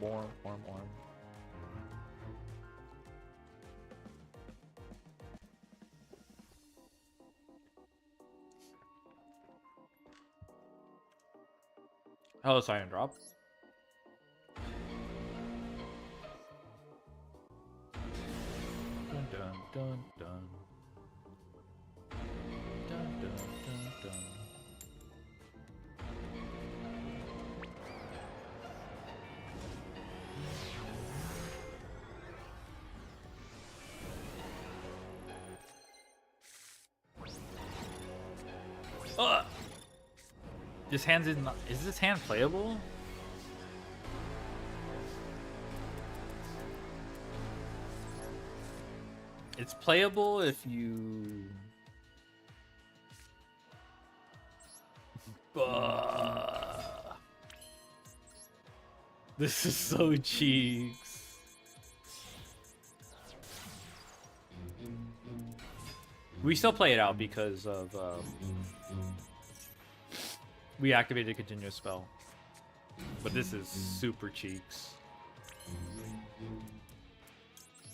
More. Hello, Silent Drop. Dun dun dun dun. Dun dun dun dun. Ugh. This hand's is this hand playable? It's playable if you... This is so cheeks. We still play it out because of we activated a continuous spell. But this is super cheeks.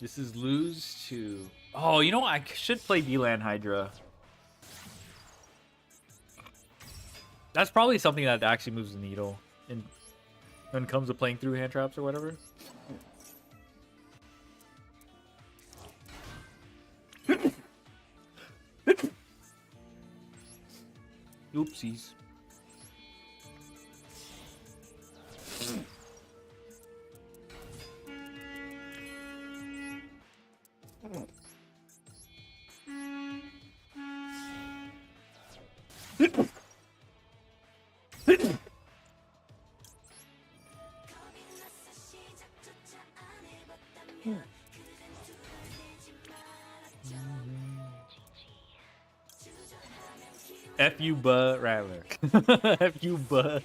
This is lose to... Oh, you know what? I should play VLAN Hydra. That's probably something that actually moves the needle in when it comes to playing through hand traps or whatever. Oopsies. F you, butt, Rattler. F you, butt.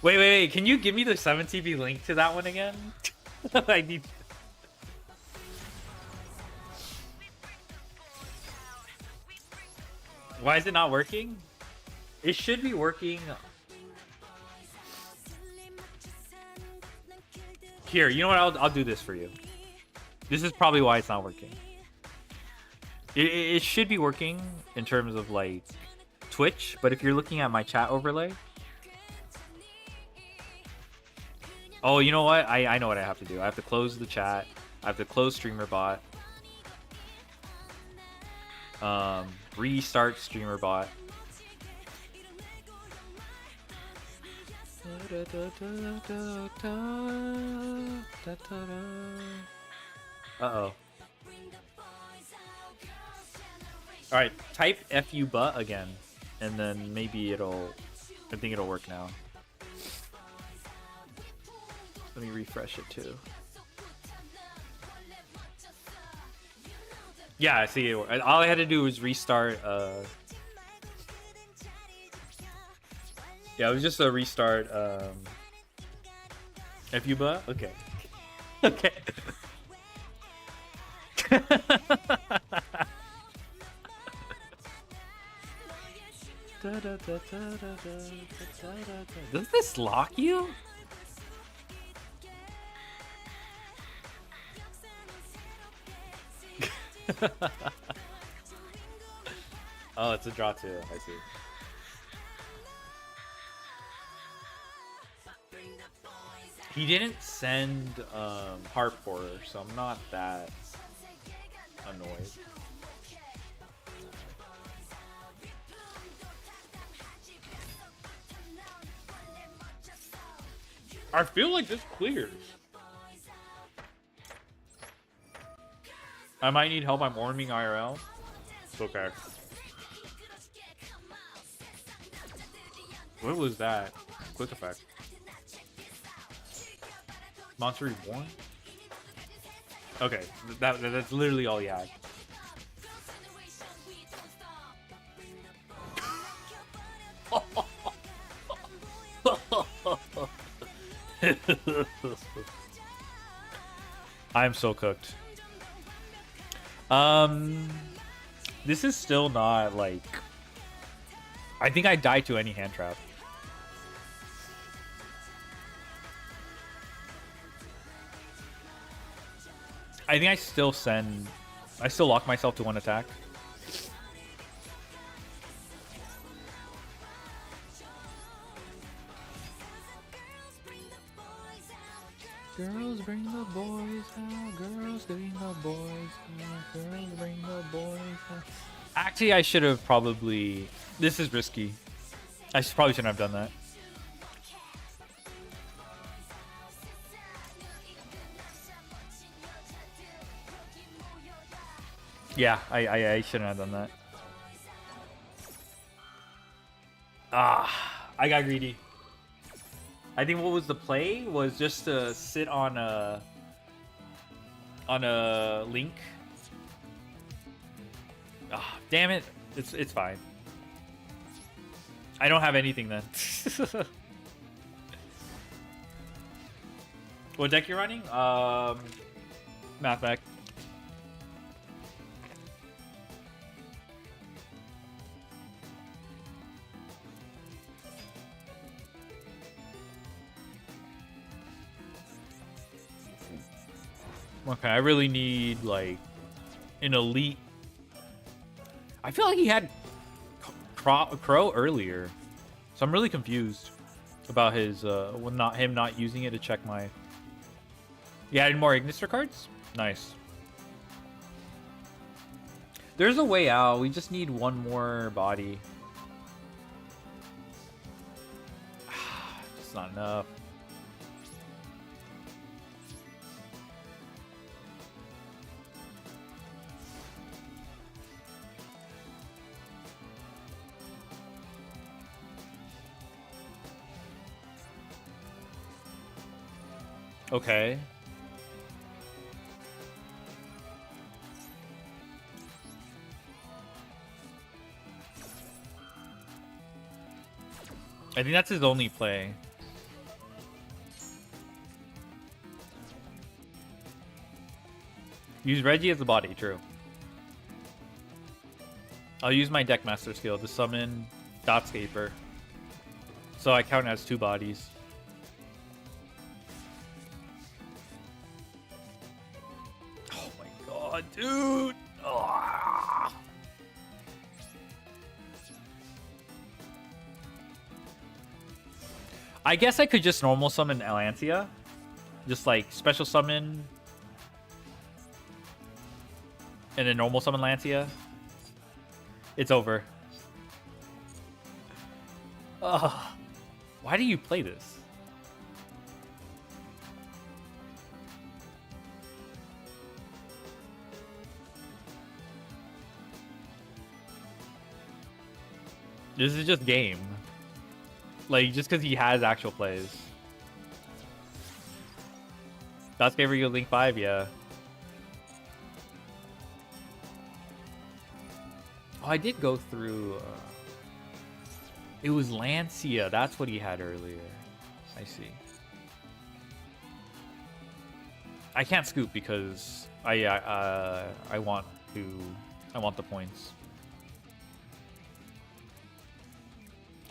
Wait. Can you give me the 7TB link to that one again? I need... Why is it not working? It should be working. Here, you know what? I'll do this for you. This is probably why it's not working. It should be working in terms of like Twitch, but if you're looking at my chat overlay. Oh, you know what? I know what I have to do. I have to close the chat. I have to close streamer bot. Restart streamer bot. Uh-oh. Alright, type FU butt again. And then maybe it'll... I think it'll work now. Let me refresh it too. Yeah, I see it. All I had to do was restart. Yeah, it was just a restart. FU butt? Okay. Okay. Does this lock you? Oh, it's a draw too. I see. He didn't send Heart Porter, so I'm not that annoyed. I feel like this clears. I might need help. I'm orming IRL. It's okay. What was that? Quick effect. Monster Reborn? Okay, that's literally all you had. I'm so cooked. This is still not like... I think I die to any hand trap. I think I still send... I still lock myself to one attack. Girls bring the boys out. Girls bring the boys out. Girls bring the boys out. Actually, I should have probably... This is risky. I probably shouldn't have done that. Yeah, I shouldn't have done that. Ah, I got greedy. I think what was the play was just to sit on a link. Ah, damn it. It's fine. I don't have anything then. What deck you're running? Math back. Okay, I really need like an elite. I feel like he had Crow earlier, so I'm really confused about his him not using it to check my. You added more Ignister cards? Nice. There's a way out. We just need one more body. It's not enough. Okay. I think that's his only play. Use Reggie as a body, true. I'll use my Deckmaster skill to summon Dotscaper. So I count as 2 bodies. Oh my god, dude! Ah. I guess I could just normal summon Atlantia. Just like special summon. And then normal summon Lancia. It's over. Ugh. Why do you play this? This is just game. Like, just because he has actual plays. That's favorite you Link 5, yeah. Oh, I did go through... it was Lancia. That's what he had earlier. I see. I can't scoop because I want the points.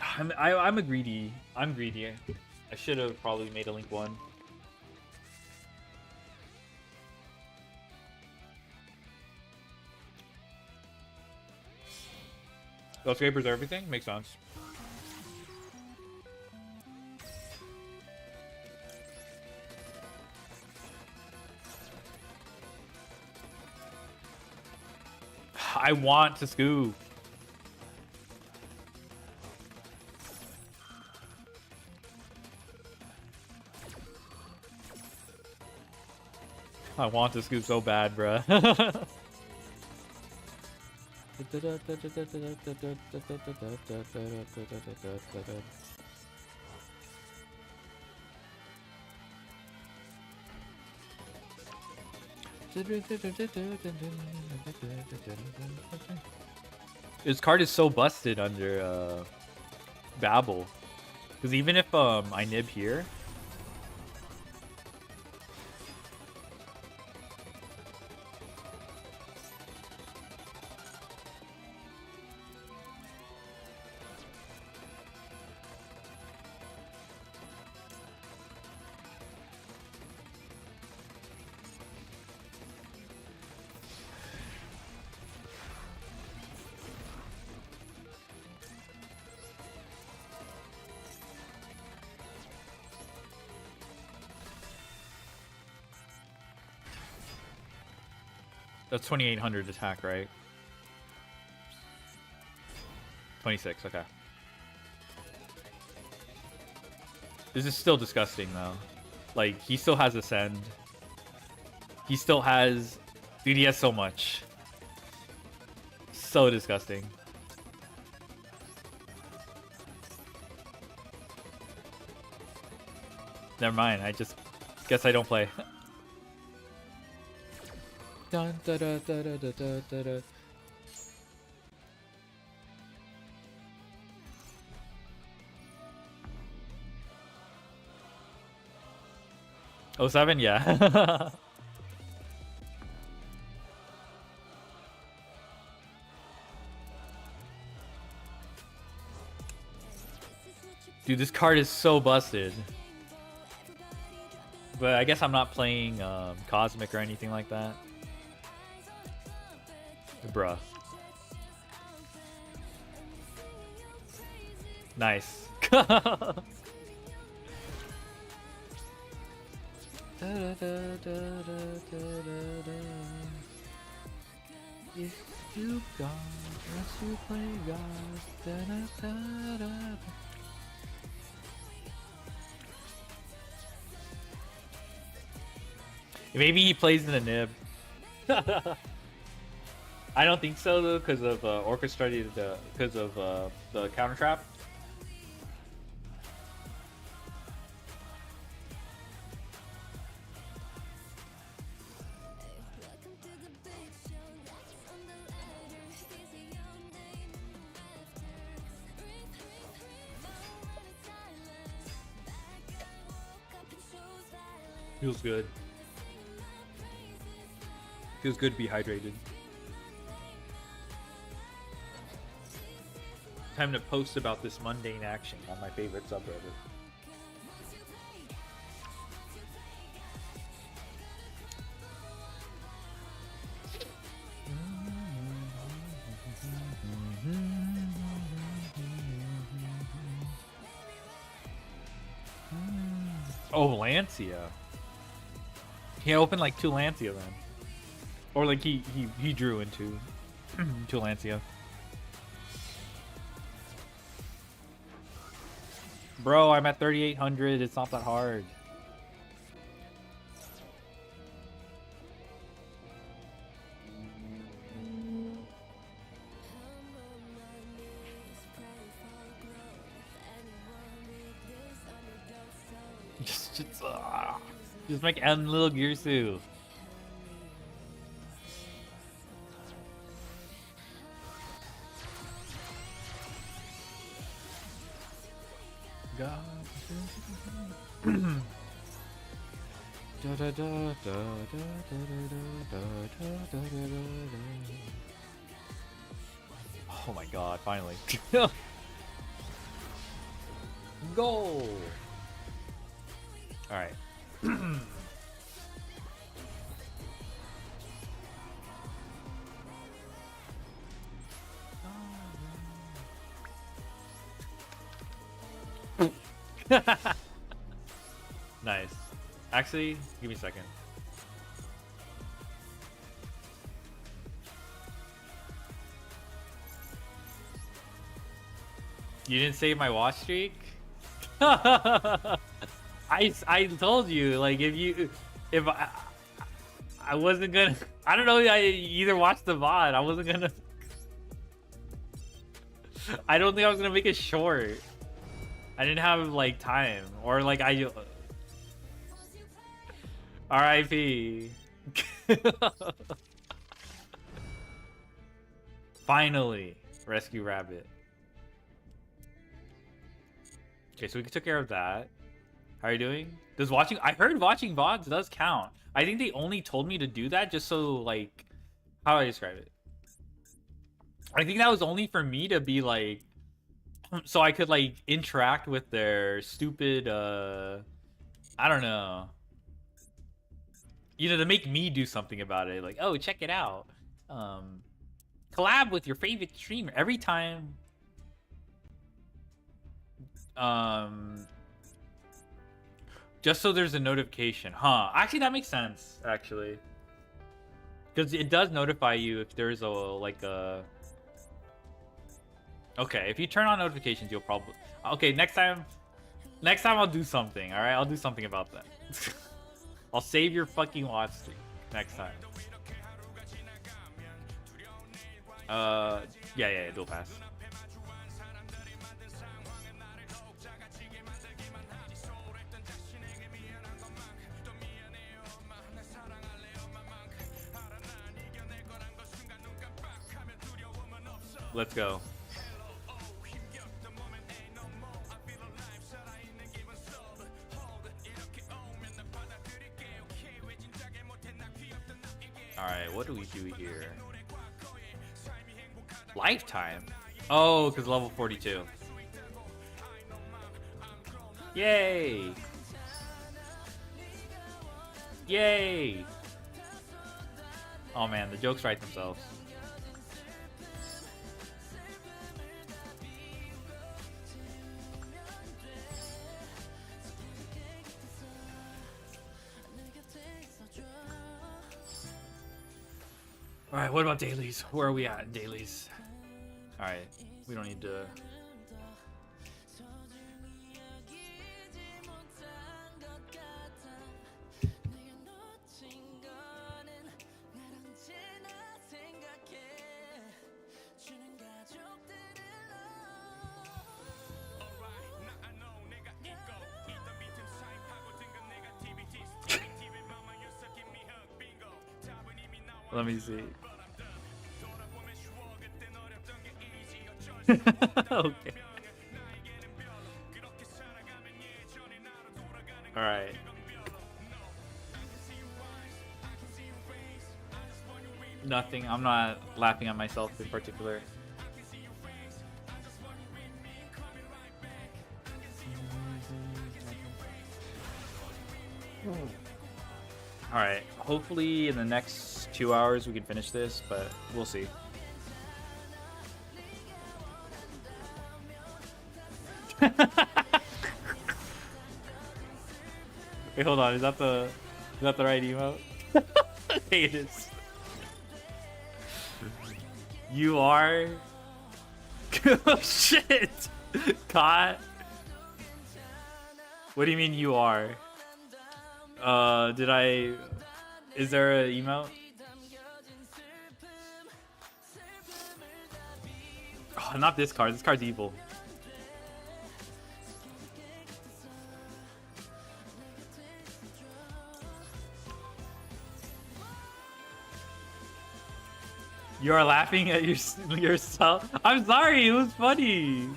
I'm a greedy. I'm greedy. I should have probably made a Link 1. Those scrapers are everything? Makes sense. I want to scoop. I want to scoop so bad, bruh. His card is so busted under Babel. Because even if I nib here, that's 2,800 attack, right? 26, okay. This is still disgusting, though. Like, he still has Ascend. He still has... Dude, he has so much. So disgusting. Never mind. I just guess I don't play. Dun, da, da, da, da, da, da, da, da. Oh, 07? Yeah. Dude, this card is so busted. But I guess I'm not playing Cosmic or anything like that. Bruh. Nice. If you gone, once you play God. Maybe he plays in the nib. I don't think so though, because of orchestrated, because of the counter trap. Feels good. Feels good to be hydrated. Time to post about this mundane action on my favorite subreddit. Oh, Lancia. He opened like 2 Lancia then. Or like he drew into 2 Lancia. Bro, I'm at 3,800. It's not that hard. Just make M little Girsu. God. Oh my god, finally. Goal! Alright. Nice. Actually, give me a second. You didn't save my watch streak? I told you, like, if I wasn't gonna, I don't know, I either watched the VOD, I wasn't gonna, I don't think I was gonna make it short. I didn't have like time, or like RIP. Finally, rescue rabbit. Okay, so we took care of that. How are you doing? Does watching? I heard watching VODs does count. I think they only told me to do that just so, like, how do I describe it? I think that was only for me to be like, so I could like interact with their stupid, I don't know. You know, to make me do something about it. Like, oh, check it out. Collab with your favorite streamer every time. Just so there's a notification, huh? Actually, that makes sense, actually. Because it does notify you if there's a, like a... Okay, if you turn on notifications, you'll probably... Okay, next time I'll do something, alright? I'll do something about that. I'll save your fucking watch streak next time. Yeah, dual pass. Let's go. Alright, what do we do here? Lifetime? Oh, because level 42. Yay! Yay! Oh man, the jokes write themselves. Alright, what about dailies? Where are we at in dailies? Alright, we don't need to... Let me see. Okay. Alright. Nothing. I'm not laughing at myself in particular. Alright. Hopefully in the next 2 hours we can finish this, but we'll see. Wait, hold on. Is that the right emote? Hey, it is. You are. Oh shit! Caught. What do you mean you are? Did I? Is there an emote? Oh, not this card. This card's evil. You are laughing at yourself. I'm sorry, it was funny.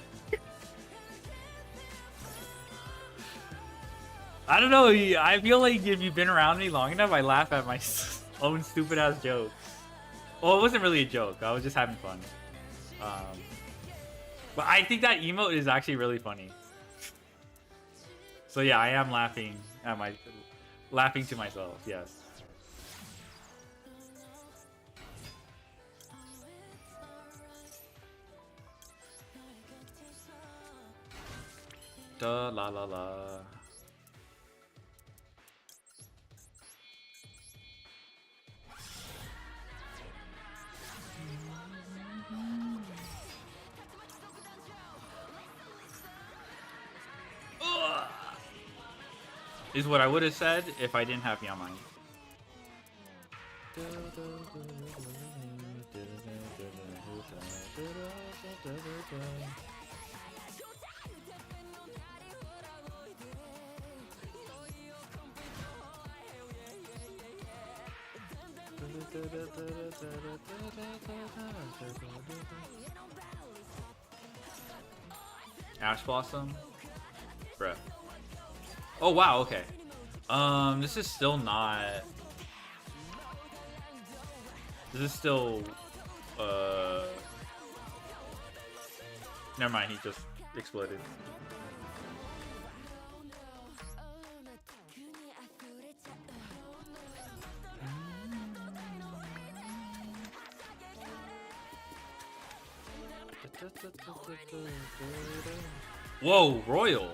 I don't know. I feel like if you've been around me long enough, I laugh at my own stupid ass jokes. Well, it wasn't really a joke. I was just having fun. But I think that emote is actually really funny. So yeah, I am laughing at laughing to myself. Yes. Da la la la. Is what I would have said if I didn't have Yamai. Ash Blossom? Bruh. Oh wow, okay. This is still not... This is still... Never mind, he just exploded. Whoa, Royal!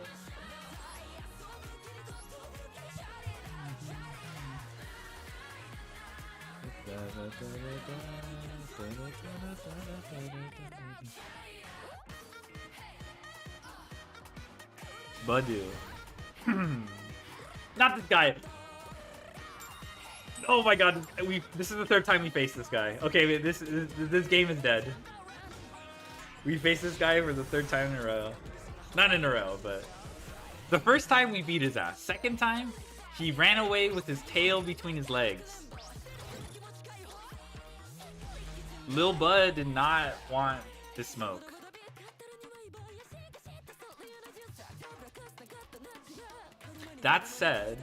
Badu. Not this guy. Oh my god, this is the third time we faced this guy. Okay, this game is dead. We faced this guy for the third time in a row. Not in a row, but the first time we beat his ass. Second time, he ran away with his tail between his legs. Lil Bud did not want to smoke. That said,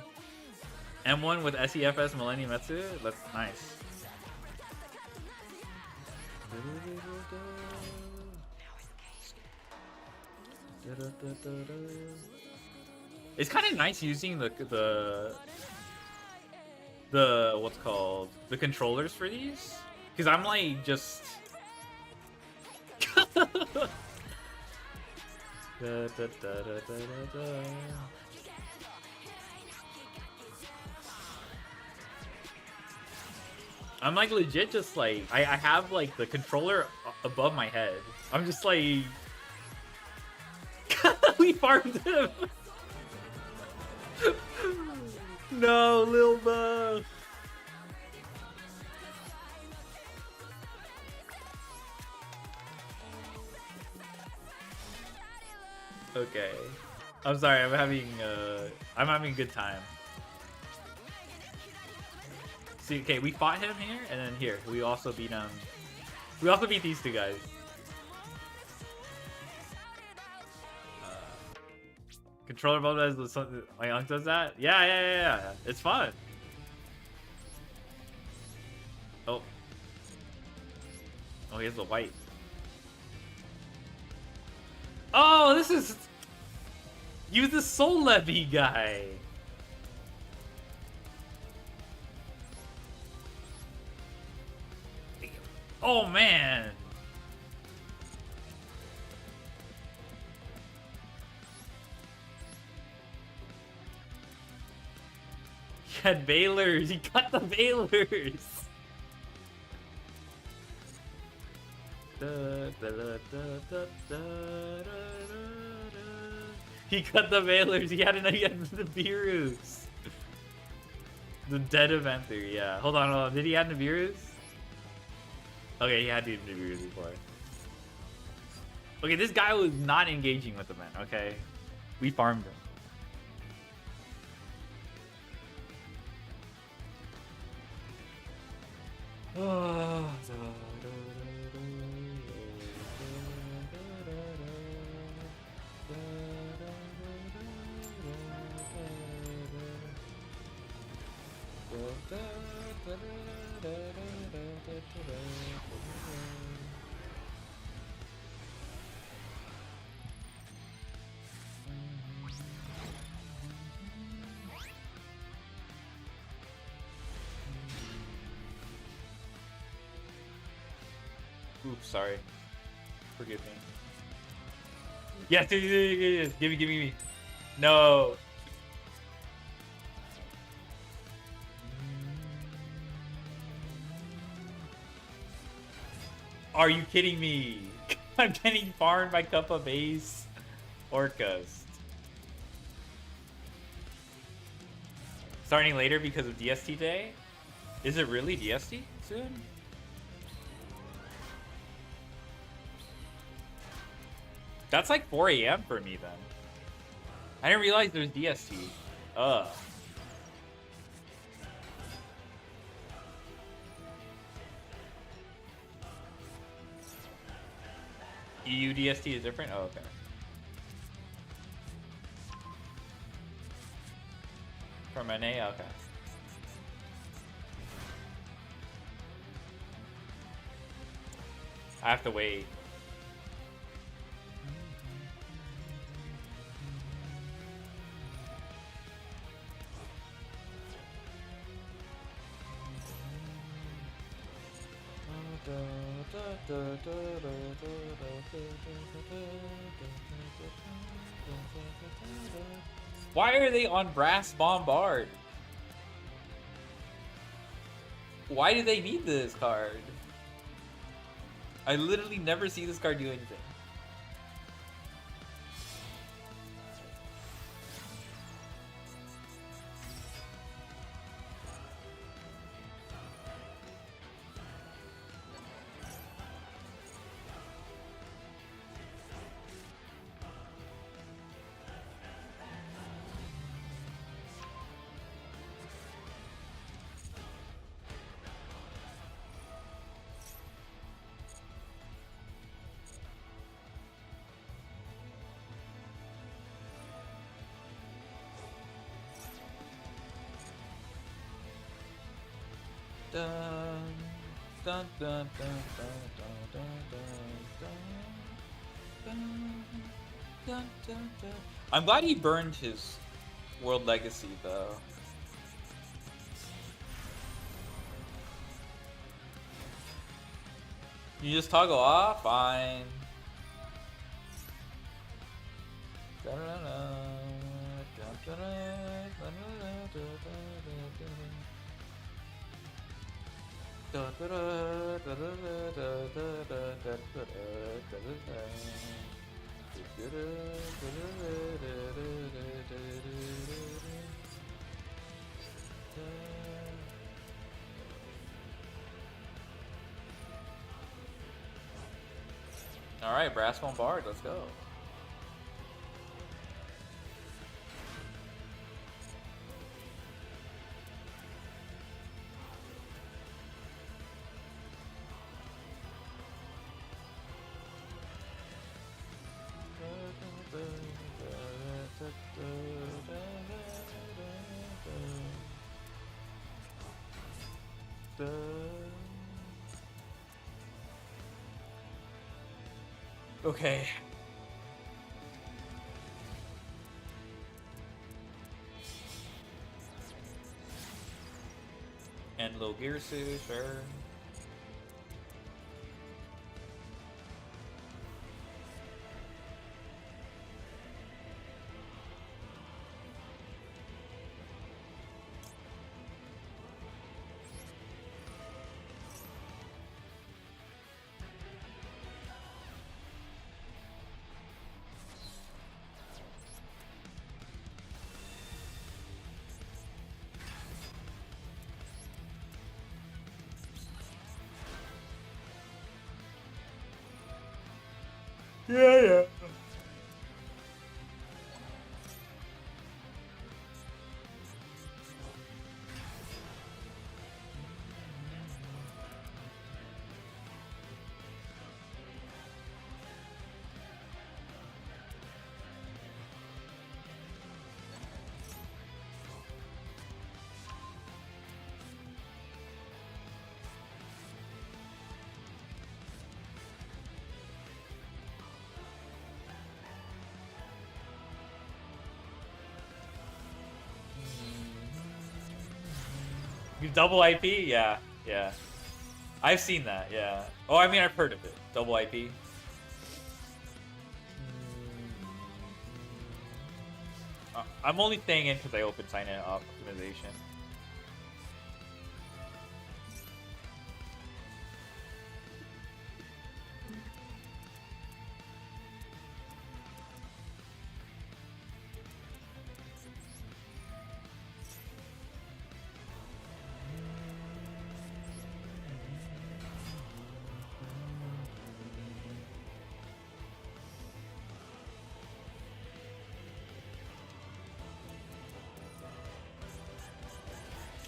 M1 with SEFS Millennium Etsu, that's nice. It's kind of nice using the what's called the controllers for these, because I'm like just I'm like legit just like I have like the controller above my head. I'm just like we farmed him. No, Lil Bo. Okay. I'm sorry, I'm having a good time. See, okay, we fought him here, and then here, we also beat him. We also beat these two guys. Controller mode as something my uncle does that? Yeah. It's fun. Oh. Oh, he has the white. Oh, this is... Use the Soul Levy guy. Oh, man. He had Baylors. He cut the Baylors. He cut the Baylors. He had the Beerus. The Dead Eventer, yeah. Hold on. Did he add Nibiru's? Okay, he had Nibiru's before. Okay, this guy was not engaging with the men, okay? We farmed him. Oh, oops, sorry. Forgive me. Yes, give me. No. Are you kidding me? I'm getting farmed by Kappa base Orcas. Starting later because of DST day? Is it really DST soon? That's like 4 AM for me then. I didn't realize there's DST. Ugh. EU DST is different? Oh, okay. From NA? Okay. I have to wait. Why are they on Brass Bombard? Why do they need this card? I literally never see this card do anything. dun, dun, dun, dun, dun, dun, dun, dun, dun, dun. I'm glad he burned his World Legacy though. You just toggle off? Fine. Alright, Brass Bombard, let's go. Okay. And little Girsu, sure. Yeah. You double IP? Yeah, yeah. I've seen that, yeah. Oh, I mean, I've heard of it. Double IP. I'm only staying in because I opened sign-in optimization.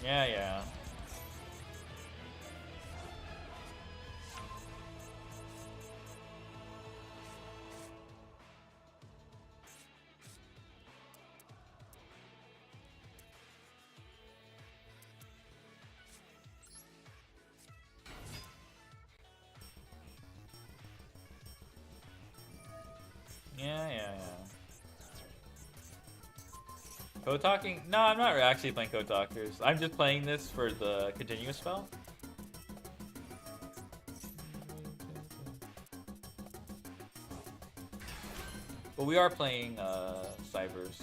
Yeah, yeah. Yeah, yeah, yeah. Code talking? No, I'm not actually playing Code Talkers. I'm just playing this for the continuous spell. But we are playing Cybers.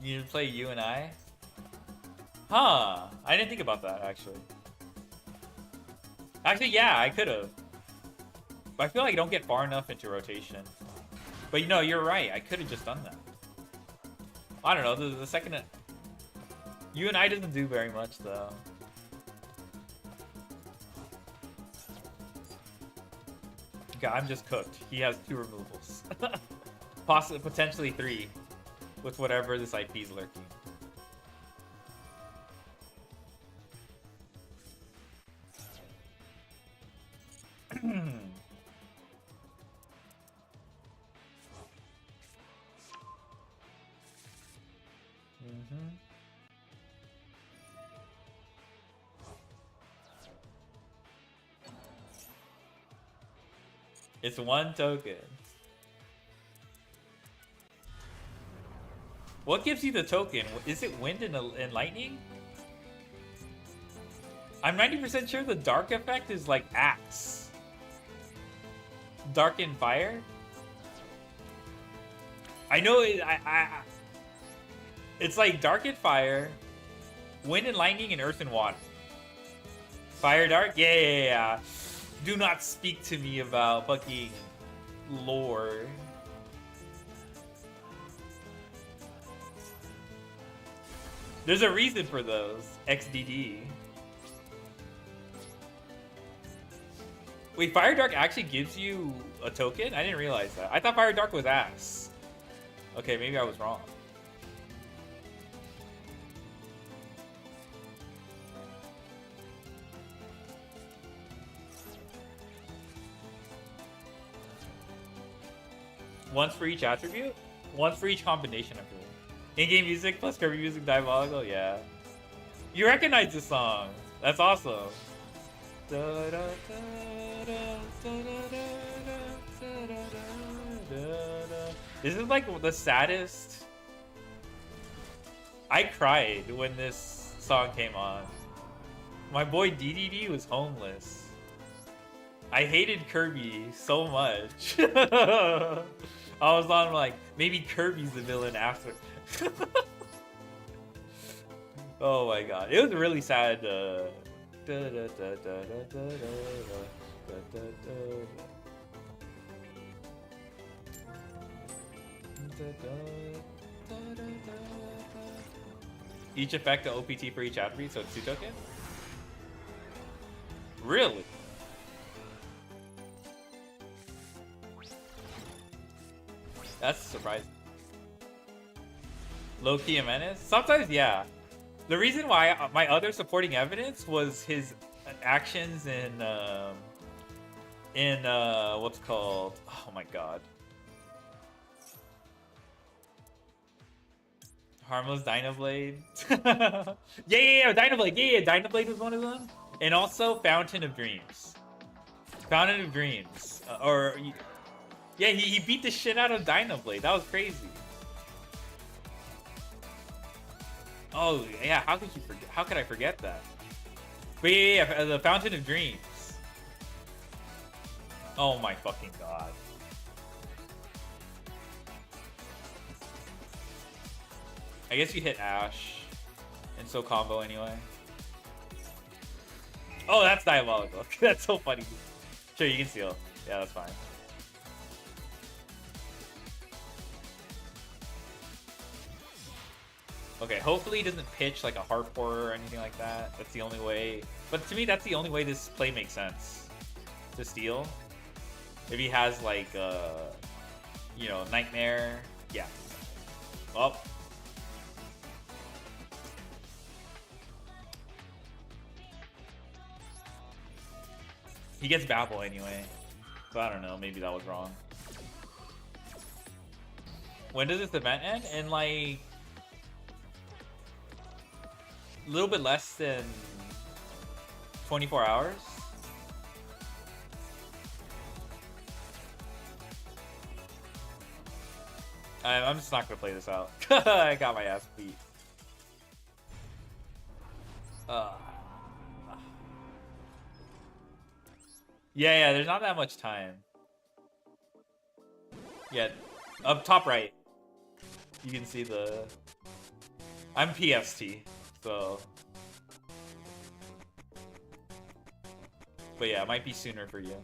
You need to play you and I? Huh. I didn't think about that, actually. Actually, yeah, I could have. But I feel like I don't get far enough into rotation. But you know, you're right. I could have just done that. I don't know. The second... You and I doesn't do very much, though. God, I'm just cooked. He has 2 removals. Possibly, potentially 3. with whatever this IP is lurking. It's one token. What gives you the token? Is it wind and lightning? I'm 90% sure the dark effect is like axe. Dark and fire? I know it, it's like dark and fire, wind and lightning, and earth and water. Fire dark? Yeah. Do not speak to me about fucking lore. There's a reason for those. XDD. Wait, Fire Dark actually gives you a token? I didn't realize that. I thought Fire Dark was ass. Okay, maybe I was wrong. Once for each attribute? Once for each combination of it. In-game music plus Kirby music diabolical? Yeah. You recognize this song. That's awesome. This is like the saddest. I cried when this song came on. My boy DDD was homeless. I hated Kirby so much. I was on like, maybe Kirby's the villain after. Oh my god. It was really sad. Each effect, an OPT for each attribute, so it's 2 tokens? Really? That's surprising. Low-key a menace? Sometimes, yeah. The reason why my other supporting evidence was his actions in what's called, oh my god, Harmless Dynablade. yeah, Dynablade. Yeah, Dynablade was one of them. And also Fountain of Dreams. Fountain of Dreams. Yeah, he beat the shit out of Dynablade. That was crazy. Oh yeah, how could you forget? How could I forget that? But yeah, the Fountain of Dreams. Oh my fucking god. I guess you hit Ash, and so combo anyway. Oh, that's diabolical. That's so funny. Sure, you can steal. Yeah, that's fine. Okay, hopefully he doesn't pitch like a Heart Horror or anything like that. That's the only way. But to me, that's the only way this play makes sense. To steal. If he has like, you know, Nightmare. Yeah. Well. He gets Babel anyway. So I don't know, maybe that was wrong. When does this event end? In like a little bit less than 24 hours. I'm just not gonna play this out. I got my ass beat. Yeah, there's not that much time. Yeah, up top right. You can see the... I'm PST, so... But yeah, it might be sooner for you.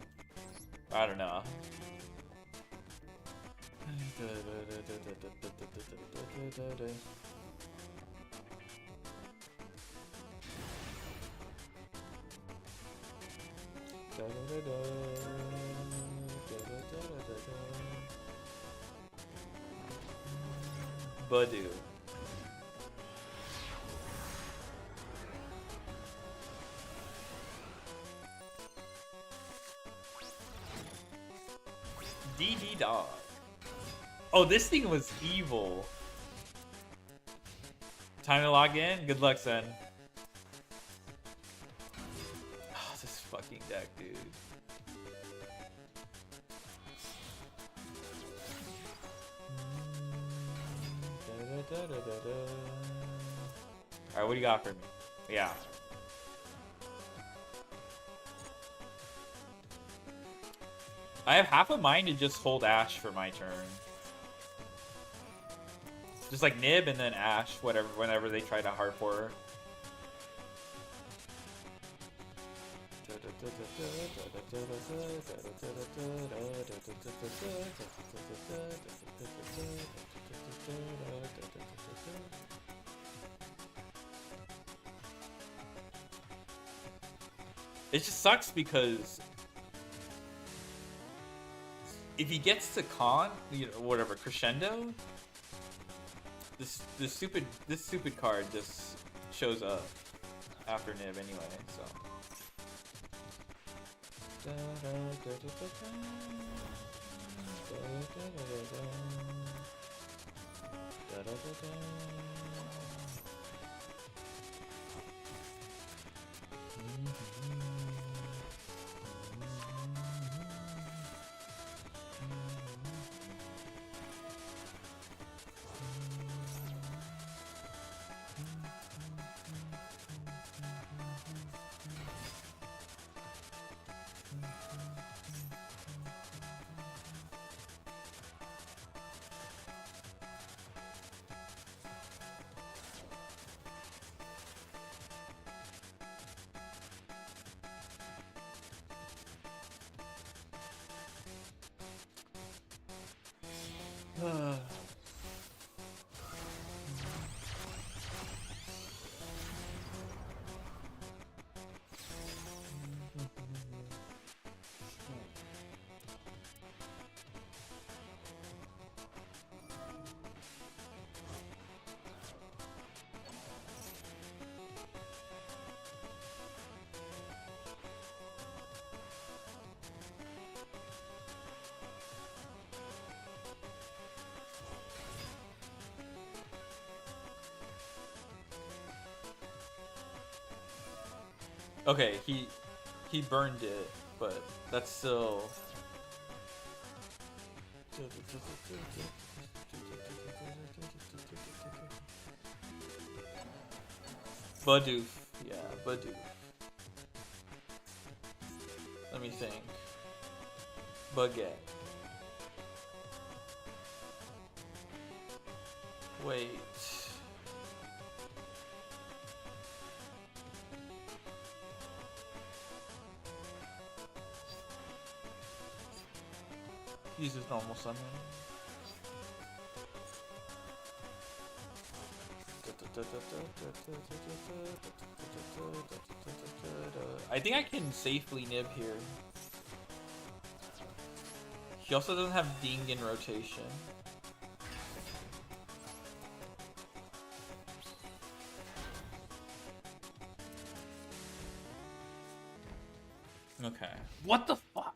I don't know. Budu. DD dog. Oh, this thing was evil. Time to log in? Good luck, son. Oh, this fucking deck, dude. Alright, what do you got for me? Yeah. I have half a mind to just hold Ash for my turn. Just like Nib and then Ash, whatever, whenever they try to hard forward. It just sucks because if he gets to con, you know, whatever, crescendo, this stupid card just shows up after Nib anyway, so. Okay, he burned it, but that's still. Badoof, yeah, Badoof. Let me think. Baguette. Wait. Use his normal summon. I think I can safely nib here. He also doesn't have Ding in rotation. Okay. What the fuck?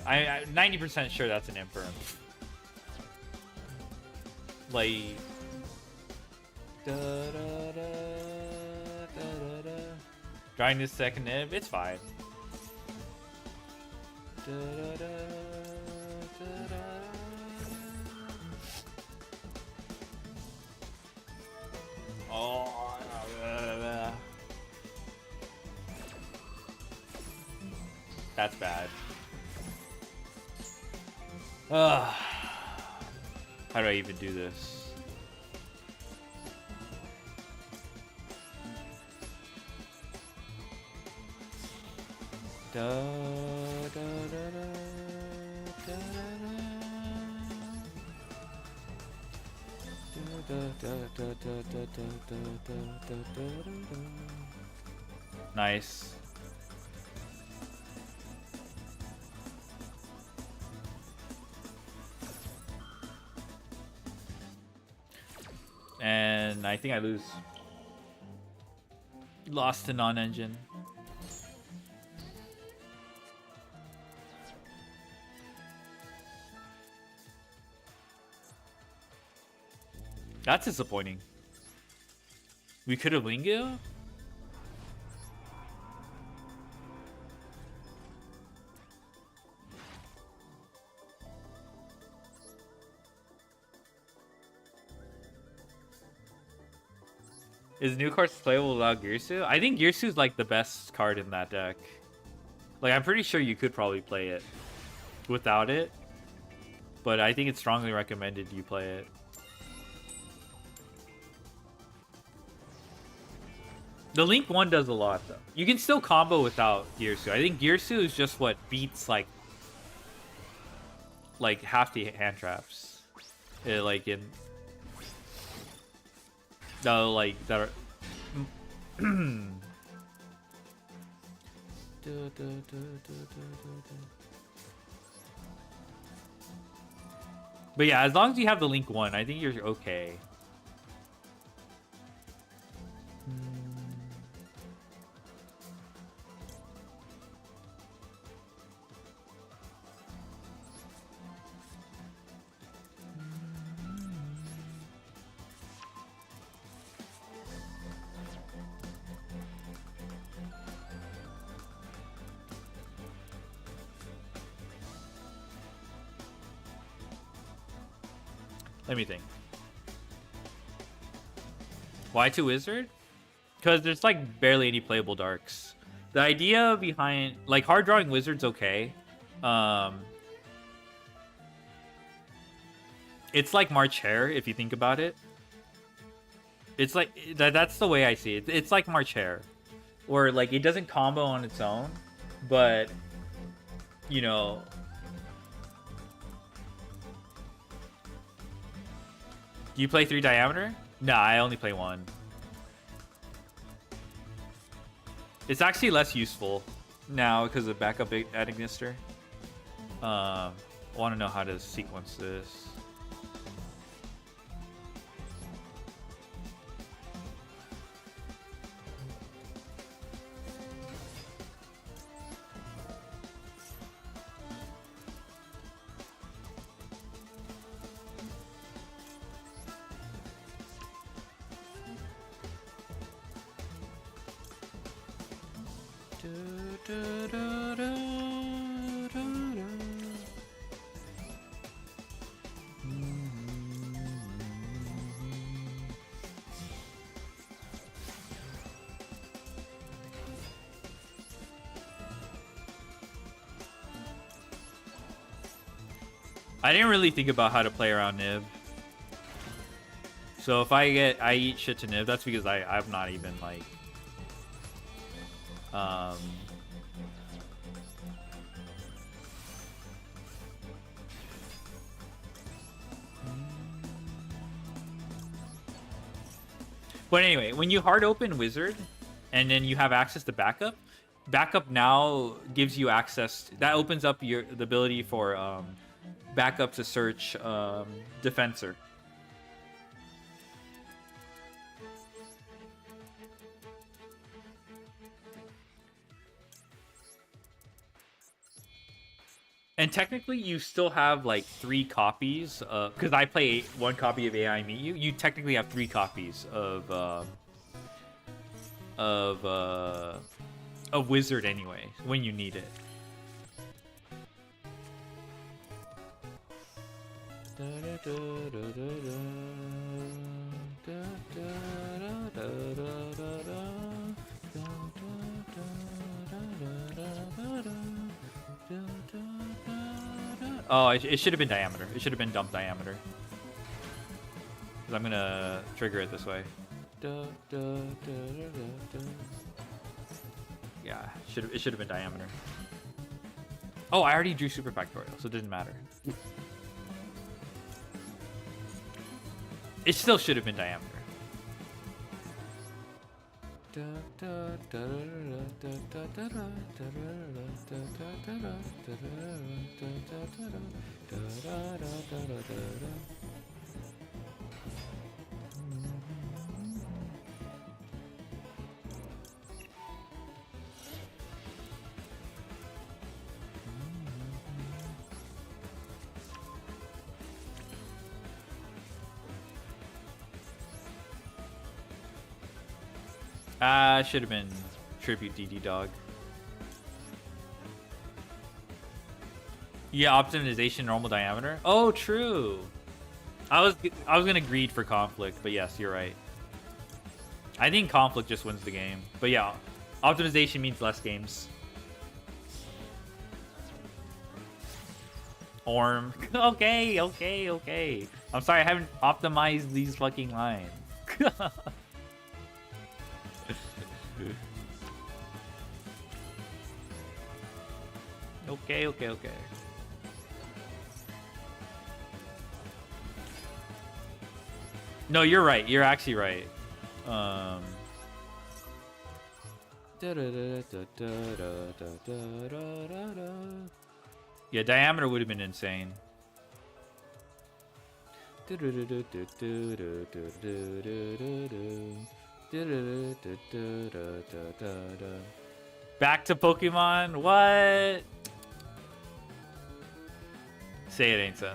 I'm 90% sure that's an Imperm. Like... Drawing this second nib, it's fine. Oh, that's bad. How do I even do this? Da, da, da, da, da, da. Nice. And I think I lose. Lost to non-engine. That's disappointing. We could have Lingo? Is new cards playable without Girsu? I think Girsu's like the best card in that deck. Like, I'm pretty sure you could probably play it without it. But I think it's strongly recommended you play it. The Link one does a lot, though. You can still combo without Girsu. I think Girsu is just what beats, like half the hand traps. Like, in... No, like, that are... But yeah, as long as you have the Link one, I think you're okay. Let me think. Why to Wizard? Because there's like barely any playable darks. The idea behind like hard drawing Wizard's okay. It's like March Hare if you think about it. It's like that's the way I see it. It's like March Hare, where like it doesn't combo on its own, but you know. Do you play 3 diameter? Nah, I only play 1. It's actually less useful now because of backup at Ignister. Want to know how to sequence this. I didn't really think about how to play around Nib. So if I eat shit to Nib, that's because I'm not even like But anyway, when you hard open Wizard and then you have access to backup, backup now gives you access. That opens up the ability for backup to search Defensor. And technically, you still have like 3 copies. Because I play 1 copy of AI Meet You. You technically have 3 copies of Wizard anyway when you need it. Oh, it should have been diameter. It should have been dump diameter. Because I'm gonna trigger it this way. Yeah, it should have been diameter. Oh, I already drew super factorial, so it didn't matter. It still should have been diameter. Should have been tribute DD dog. Yeah, optimization normal diameter. Oh, true. I was gonna greed for conflict, but yes, you're right. I think conflict just wins the game. But yeah, optimization means less games. Orm. Okay. I'm sorry, I haven't optimized these fucking lines. Okay. No, you're right. You're actually right. Yeah, diameter would have been insane. Back to Pokemon? What? Say it ain't so.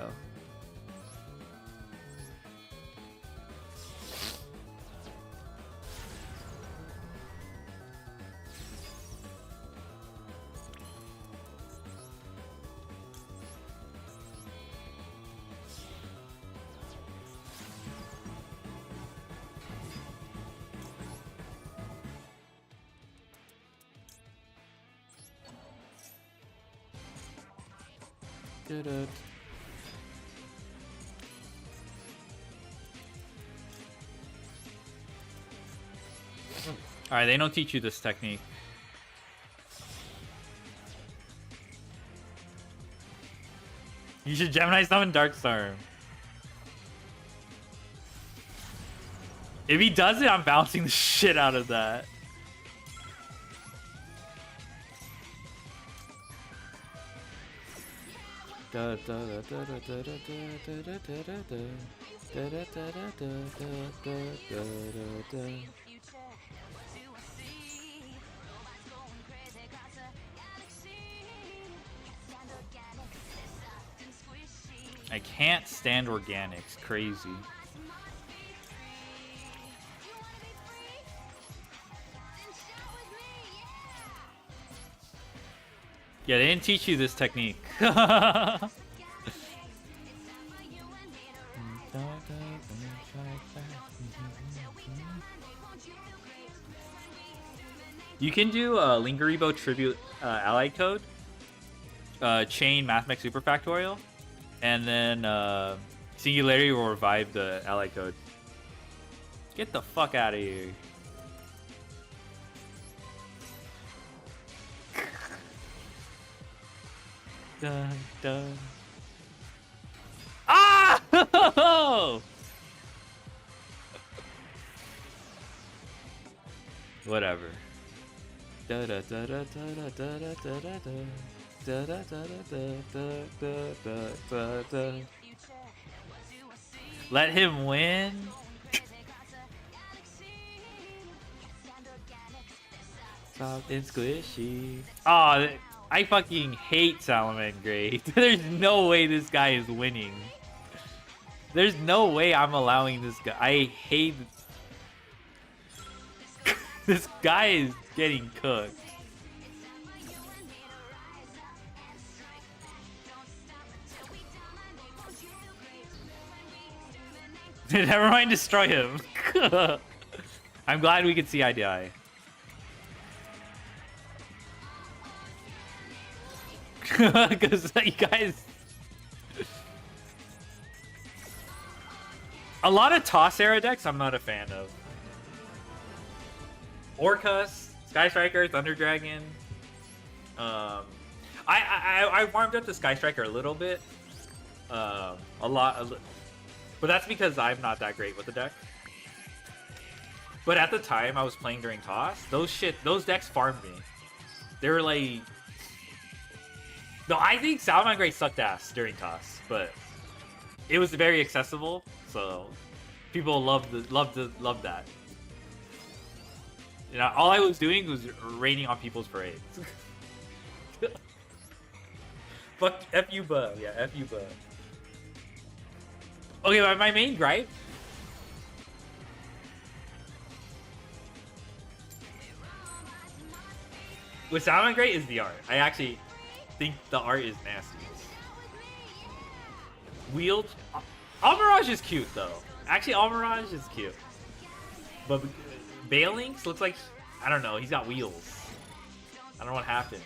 Alright, they don't teach you this technique. You should Gemini summon Darkstorm. If he does it, I'm bouncing the shit out of that. I can't stand organics. Crazy. Yeah, they didn't teach you this technique. You can do Lingeribo Tribute Ally Code, Chain Mathmech Super Factorial, and then Singularity will revive the Ally Code. Get the fuck out of here. Dun, dun. Ah! Whatever. Let him win. Soft and squishy. Oh, I fucking hate Salamangreat. There's no way this guy is winning. There's no way I'm allowing this guy. I hate this guy is getting cooked. Never mind, destroy him. I'm glad we could see eye to eye. Because you guys A lot of Toss era decks I'm not a fan of. Orcus, Sky Striker, Thunder Dragon. I warmed up to Sky Striker a little bit. A lot, but that's because I'm not that great with the deck. But at the time I was playing during Toss, those decks farmed me. They were like, no, I think Salamangreat Great sucked ass during Toss, but it was very accessible, so people loved that. You know, all I was doing was raining on people's parades. Fuck, F you, bub. Yeah, F you, bub. Okay, my main gripe. With Salamangreat Great is the art. I actually think the art is nasty. Wheeled. Almirage is cute, though. Actually, Almirage is cute. But Balinx looks like, I don't know, he's got wheels. I don't know what happened.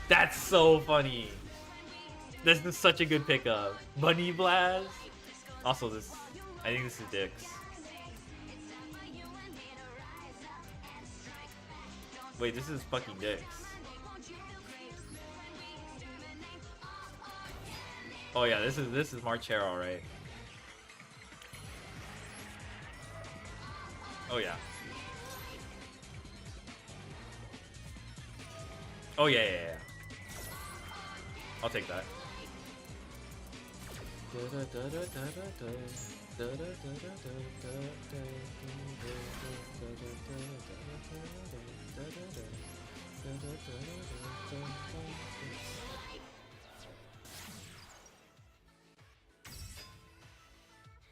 That's so funny. This is such a good pickup. Bunny Blast. Also, I think this is Dix. Wait, this is fucking Dix. Oh yeah, this is Marchero, right? Oh yeah. Oh yeah. I'll take that.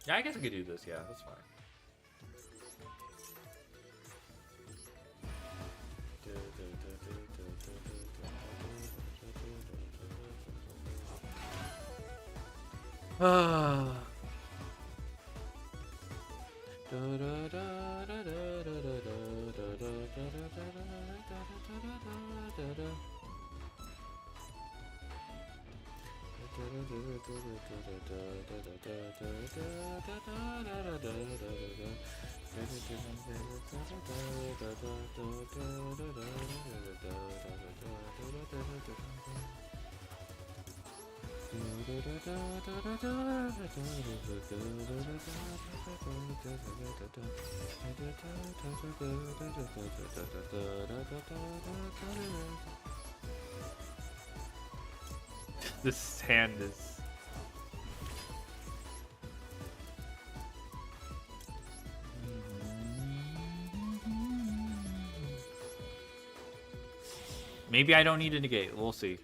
Yeah, I guess I could do this. Yeah, that's fine. This hand is... Maybe I don't need a negate. We'll see.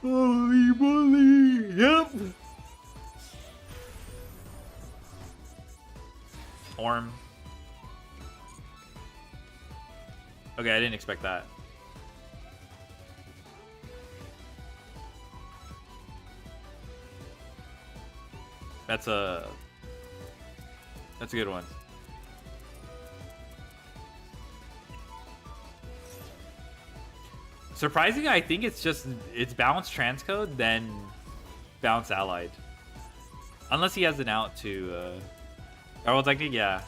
Holy moly! Yep. Orm. Okay, I didn't expect that. That's a good one. Surprisingly, I think it's bounce transcode, then bounce allied. Unless he has an out to well, technically, yeah.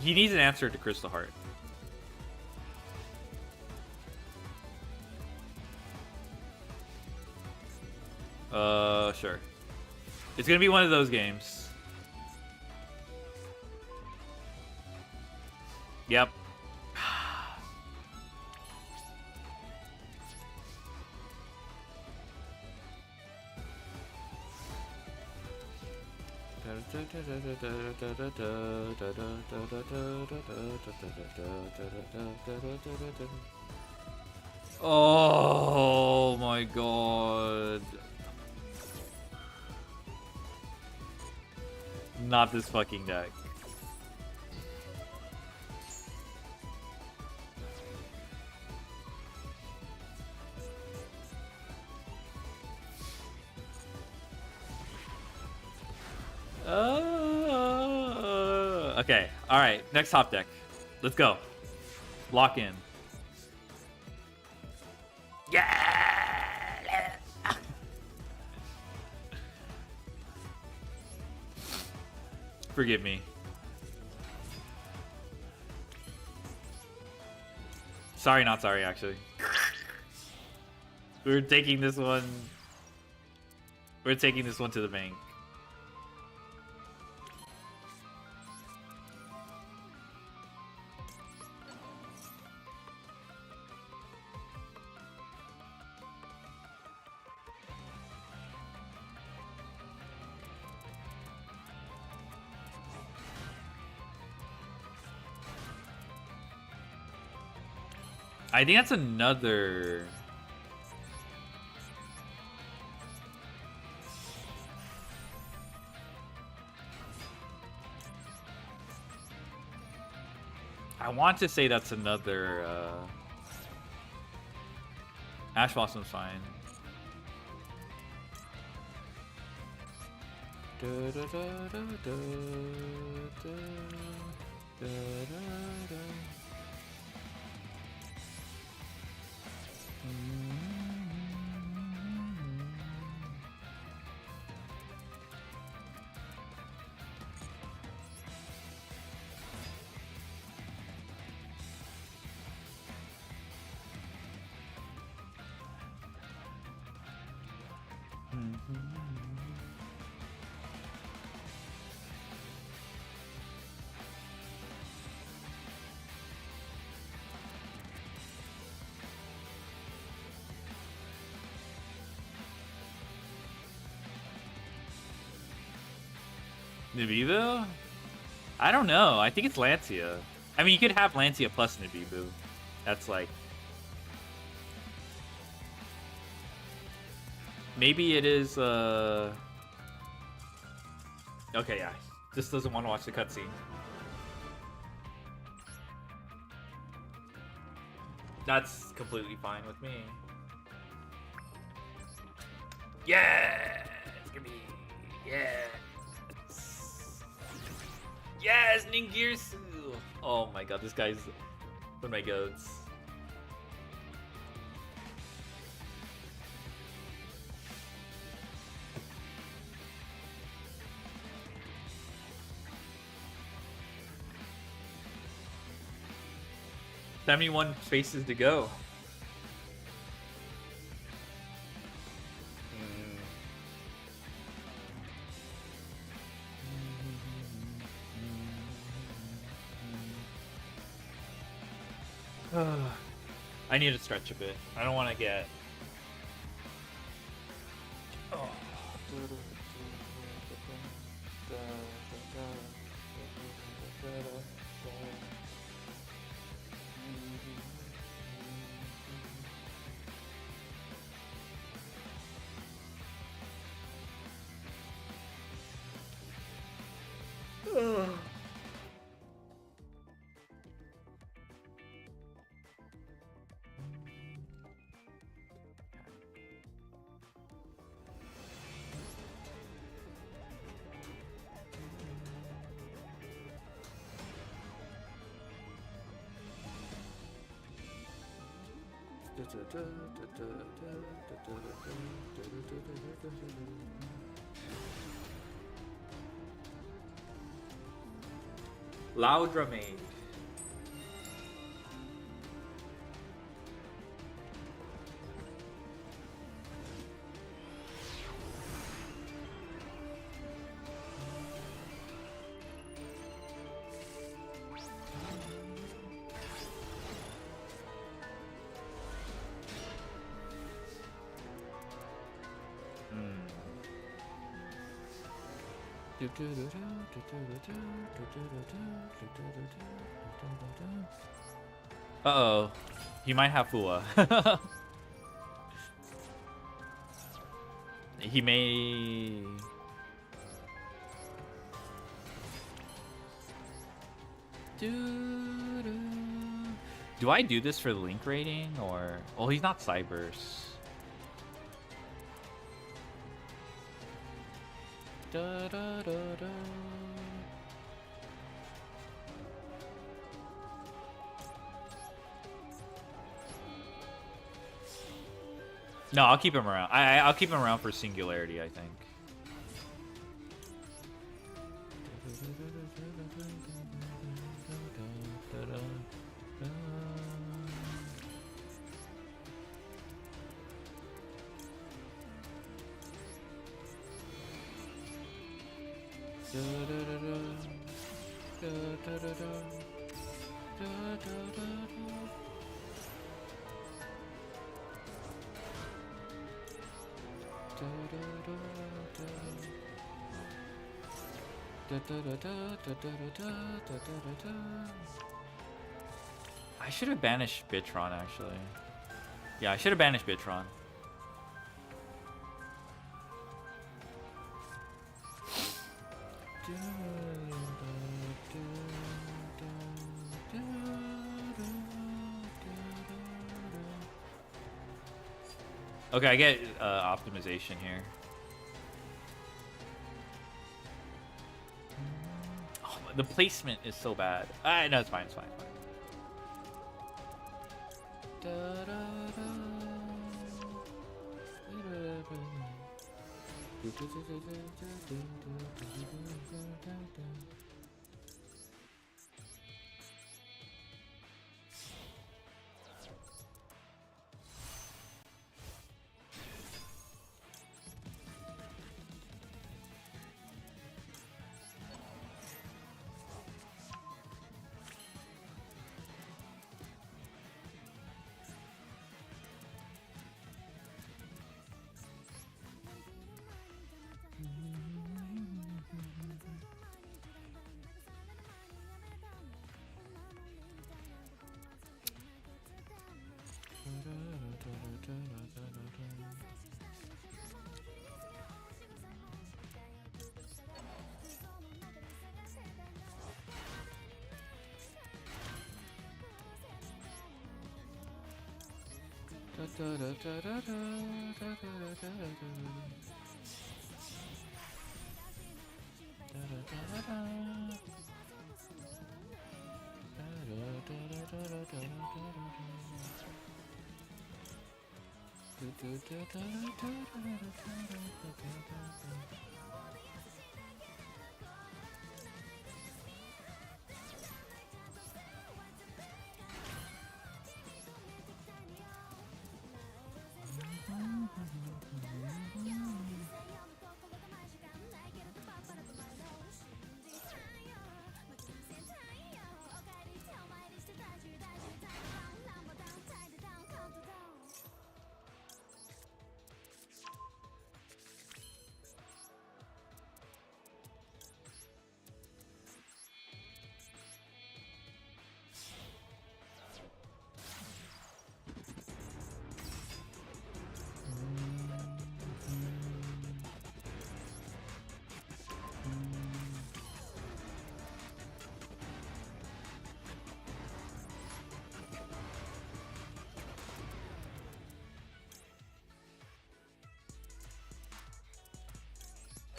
He needs an answer to Crystal Heart. Sure. It's gonna be one of those games. Yep. Oh my god. Not this fucking deck. Okay. All right. Next top deck. Let's go. Lock in. Yeah. Forgive me. Sorry, not sorry, actually. We're taking this one. We're taking this one to the bank. I think that's another. I want to say that's another. Ash Blossom's fine. Nibibu? I don't know. I think it's Lancia. I mean, you could have Lancia plus Nibibu. That's like... Maybe it is, Okay, yeah. Just doesn't want to watch the cutscene. That's completely fine with me. Yeah! It's gonna be... Yeah! Yes, Ningirsu! Oh my god, this guy's one of my goats. $71 spaces to go. I need to stretch a bit. I don't want to get... Oh. Loudramade. Uh-oh. He might have Fua. He may... Do I do this for the link rating or? Oh, he's not Cybers. No, I'll keep him around. I'll keep him around for Singularity, I think. I should have banished Bitron, actually. Yeah, I should have banished Bitron. Okay, I get optimization here. Oh, the placement is so bad. No, it's fine, it's fine, it's fine.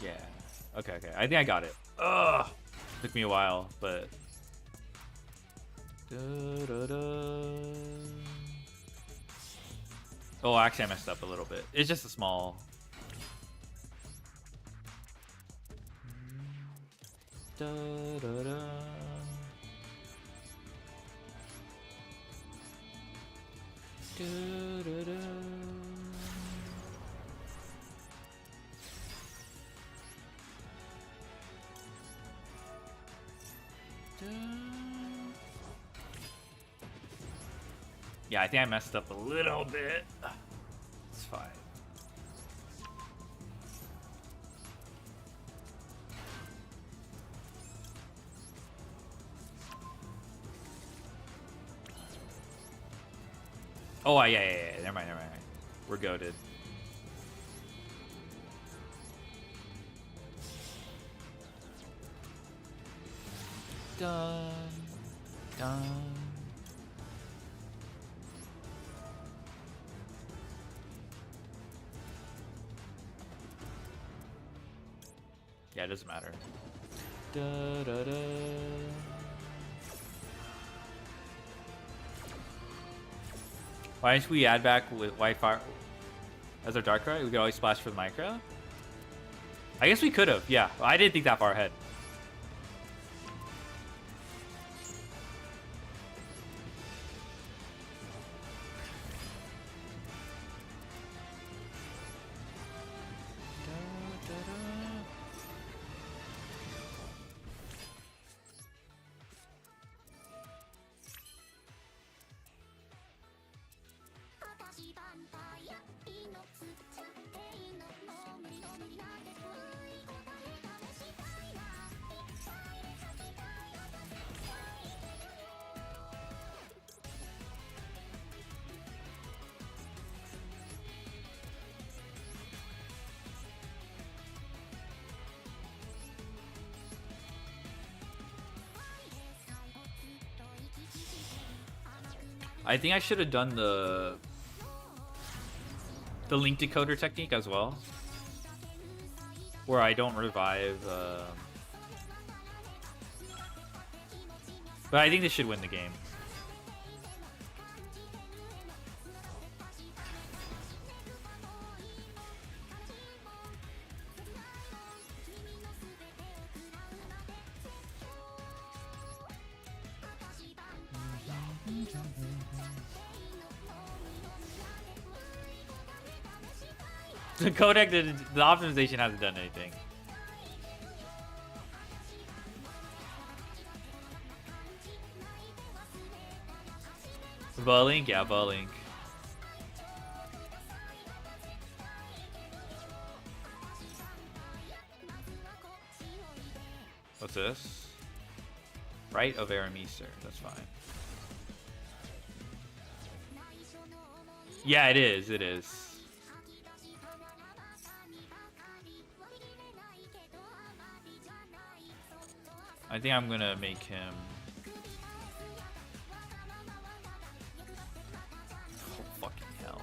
Yeah. Okay, okay. I think I got it. Ugh. Took me a while, but. Oh, actually, I messed up a little bit. It's just a small. Yeah, I think I messed up a little bit. It's fine. Oh, yeah. Never mind. We're goated. Done. Dun. Yeah, it doesn't matter. Da, da, da. Why don't we add back with Wi-Fi as our dark card? We could always splash for the micro. I guess we could have. Yeah, I didn't think that far ahead. I think I should have done the link decoder technique as well, where I don't revive. But I think this should win the game. The codec, the optimization hasn't done anything. Link, yeah, link. What's this? Right of Arameester, that's fine. Yeah, it is, it is. I think I'm gonna make him. Oh, fucking hell.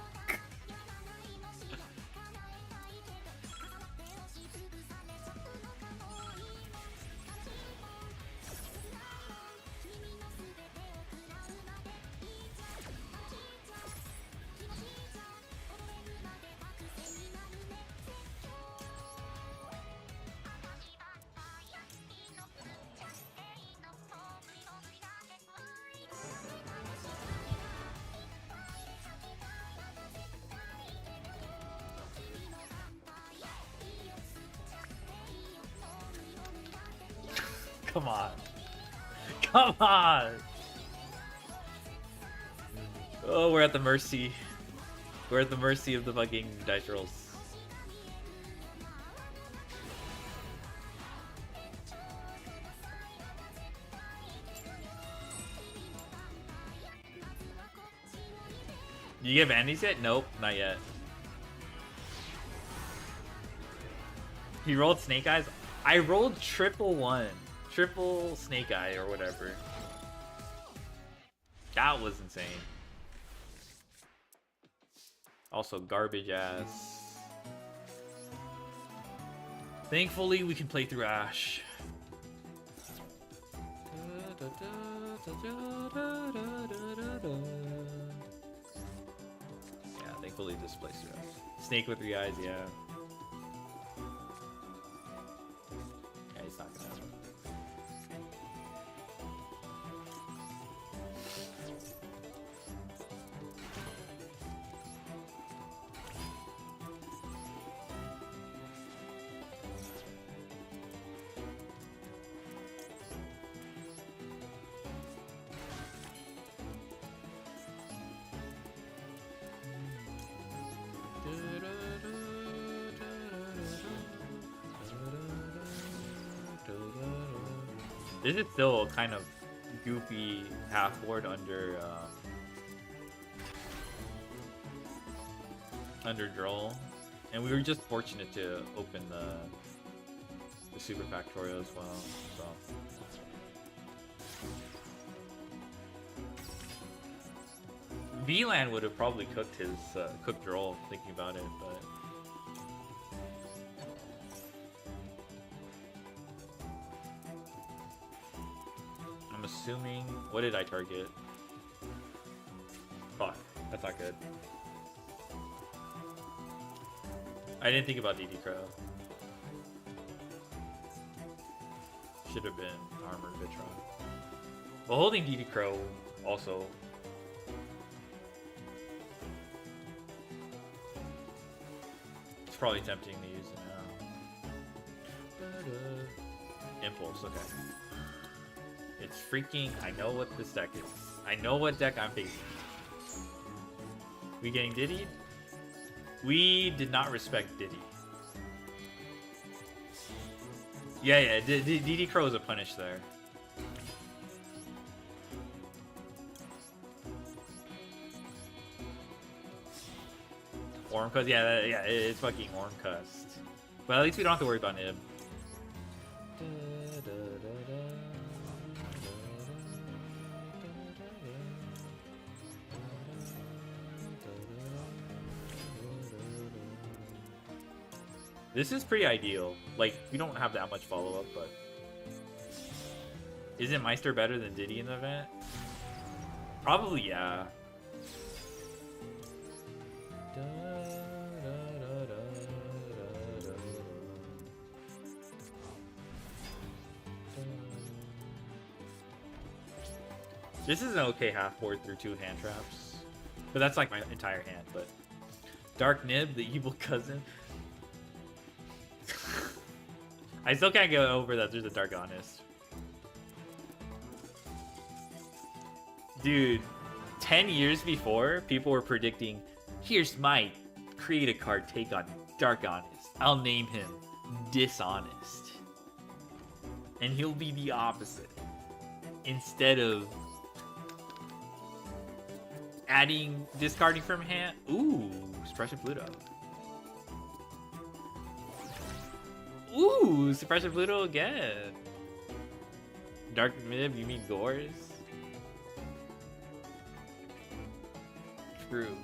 Come on. Come on. Oh, we're at the mercy. We're at the mercy of the fucking dice rolls. You get Vandy's yet? Nope, not yet. He rolled Snake Eyes? I rolled triple one. Triple Snake Eye or whatever. That was insane. Also garbage ass. Thankfully we can play through Ash. Yeah, thankfully this plays through Ash. Snake with 3 eyes, yeah. Yeah, he's not gonna. This is still a kind of goofy half board under Duel, and we were just fortunate to open the super factorial as well. So VLAN would have probably cooked his cooked roll, thinking about it, but I'm assuming. What did I target? Fuck, that's not good. I didn't think about DD Crow. Should have been Armored Vitron. Well, holding DD Crow also. It's probably tempting to use it now. Impulse, okay. It's freaking. I know what this deck is. I know what deck I'm facing. We getting Diddy? We did not respect Diddy. Yeah, DD Crow is a punish there. Ormcust, yeah, it's fucking Ormcust. But at least we don't have to worry about Nib. This is pretty ideal. Like, we don't have that much follow-up, but... Isn't Meister better than Diddy in the event? Probably, yeah. This is an okay half board through 2 hand traps. But that's like my entire hand, but... Dark Nib, the evil cousin. I still can't get over that there's a Dark Honest. Dude, 10 years before, people were predicting, here's my create a card take on Dark Honest. I'll name him Dishonest. And he'll be the opposite. Instead of adding discarding from hand. Ooh, Suppression Pluto. Ooh, Suppression Pluto again. Dark Mib, you mean Gores? True.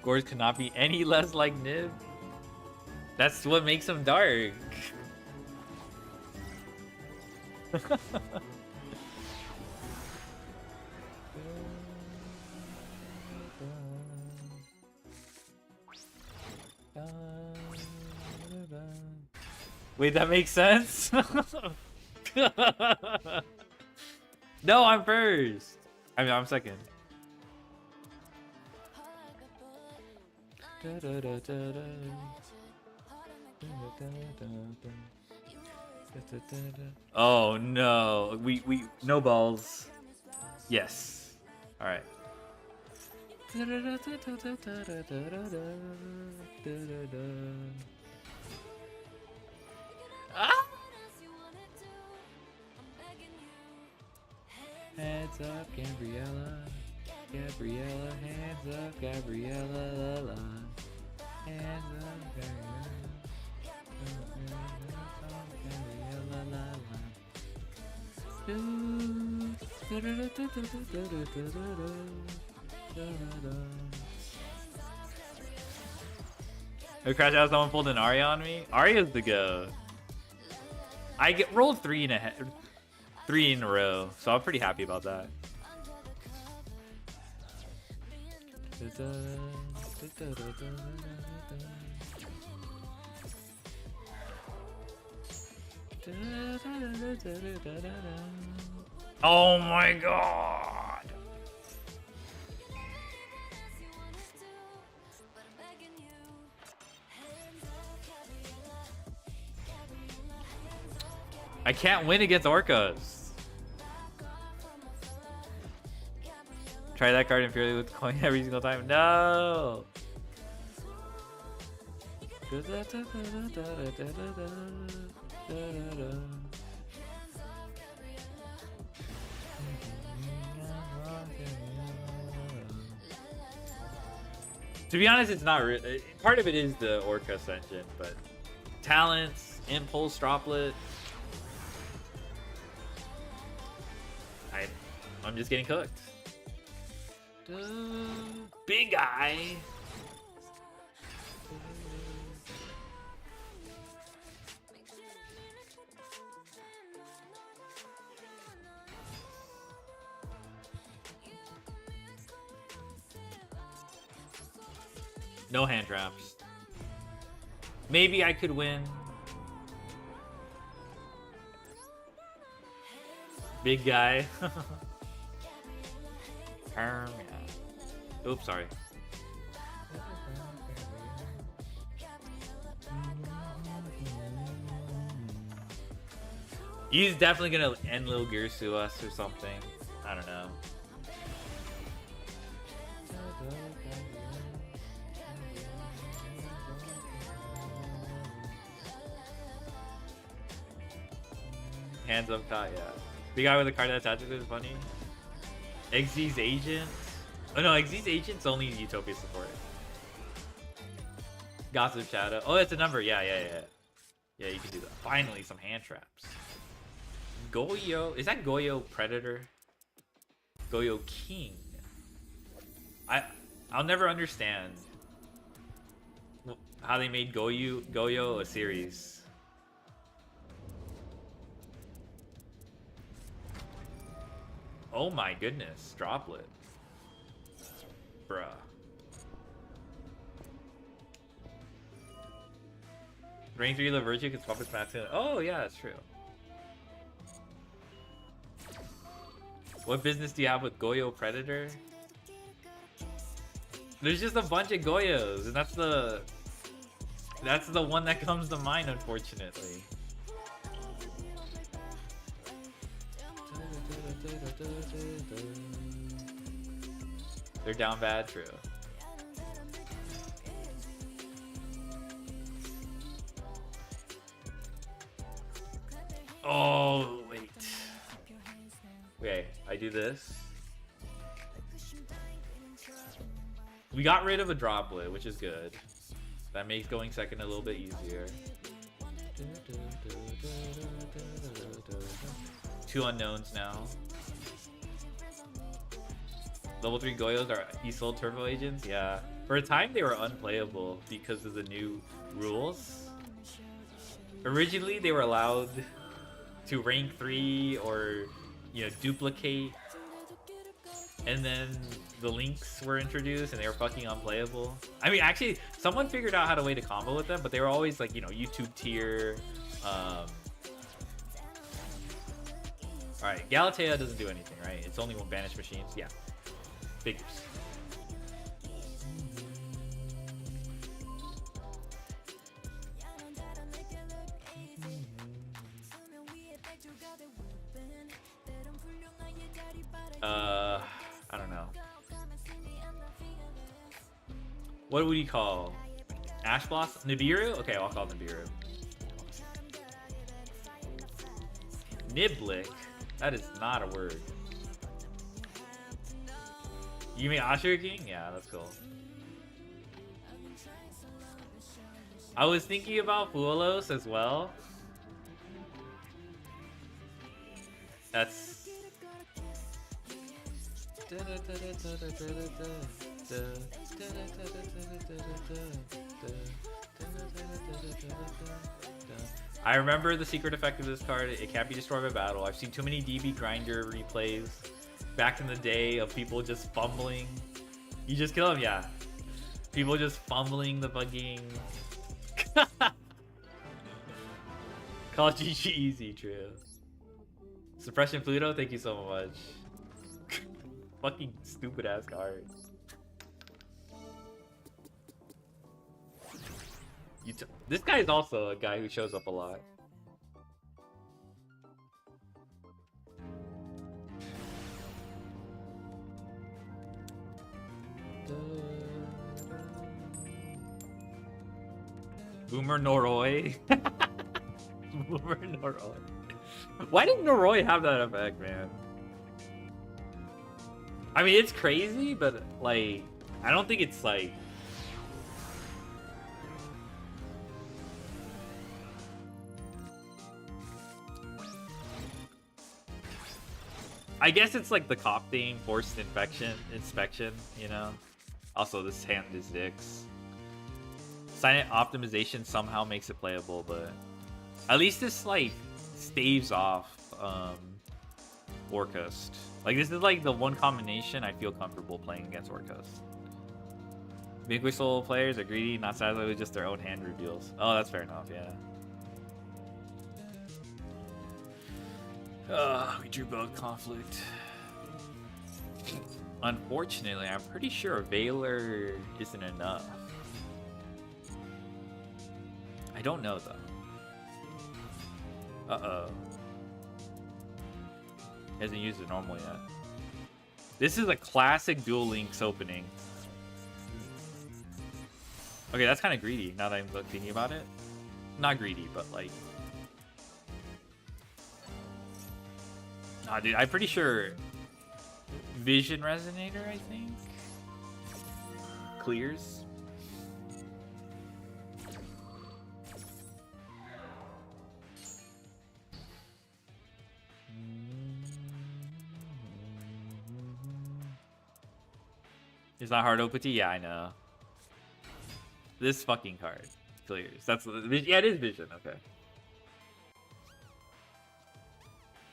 Gores could not be any less like Nib. That's what makes him dark. Wait, that makes sense? No, I'm first. I mean, I'm second. Oh no, we no balls. Yes. All right. Ah! Heads up, Gabriella. Gabriella, hands up, Gabriella, la la. Hands up, Gabriella. Gabriella, la la. Oh, Crash out, someone pulled an Arya on me? Arya's the go. I get rolled 3 in a row, so I'm pretty happy about that. Oh my god! I can't win against Orcas. Try that card inferiorly with coin every single time. No! To be honest, it's not really. Part of it is the Orca Ascension, but talents, impulse, droplet. I'm just getting cooked. Big guy. No hand traps. Maybe I could win. Big guy. Yeah. Oops, sorry. He's definitely gonna end Lil Gears to us or something. I don't know. Hands up, Kai, yeah. The guy with the card that's attaches is funny. XZ's agent. Oh no, XZ's agent's only Utopia support. Gossip Shadow. Oh, it's a number. Yeah. Yeah, you can do that. Finally, some hand traps. Goyo. Is that Goyo Predator? Goyo King. I'll never understand how they made Goyo a series. Oh my goodness, droplet. Bruh. Rank 3 La Virtue can swap its max in. Oh yeah, that's true. What business do you have with Goyo Predator? There's just a bunch of Goyos, and that's the one that comes to mind, unfortunately. They're down bad, true. Oh, wait. Okay, I do this. We got rid of a droplet, which is good. That makes going second a little bit easier. 2 unknowns now. Level 3 Goyos are ESOL Turbo Agents? Yeah. For a time they were unplayable because of the new rules. Originally they were allowed to rank 3 or, you know, duplicate. And then the links were introduced and they were fucking unplayable. I mean, actually, someone figured out how to way to combo with them, but they were always like, you know, YouTube tier. Alright, Galatea doesn't do anything, right? It's only one banished machines. Yeah. Figures. I don't know. What would you call? Ash Blossom? Nibiru? Okay, I'll call Nibiru. Niblick? That is not a word. You mean Ashura King? Yeah, that's cool. I was thinking about Fuelos as well. That's... I remember the secret effect of this card. It can't be destroyed by battle. I've seen too many DB grinder replays back in the day of people just fumbling. You just kill them, yeah. People just fumbling the fucking... Call GG easy, true. Suppression Pluto, thank you so much. Fucking stupid ass card. This guy is also a guy who shows up a lot. Boomer Noroi. Boomer Noroi. Why did Noroi have that effect, man? I mean, it's crazy, but like, I don't think it's like... I guess it's like the cop theme, forced inspection, you know? Also, this hand is dicks. Silent optimization somehow makes it playable, but at least this, like, staves off, Orcust. Like, this is, like, the one combination I feel comfortable playing against Orcust. Big Whistle players are greedy, not satisfied with just their own hand reveals. Oh, that's fair enough, yeah. We drew both conflict. Unfortunately, I'm pretty sure Valor isn't enough. I don't know, though. Uh-oh. Hasn't used it normal yet. This is a classic Duel Links opening. Okay, that's kind of greedy, now that I'm thinking about it. Not greedy, but like... Nah, dude, I'm pretty sure Vision Resonator, I think, clears. It's not hard OPT? Yeah, I know. This fucking card clears. That's yeah, it is Vision. Okay.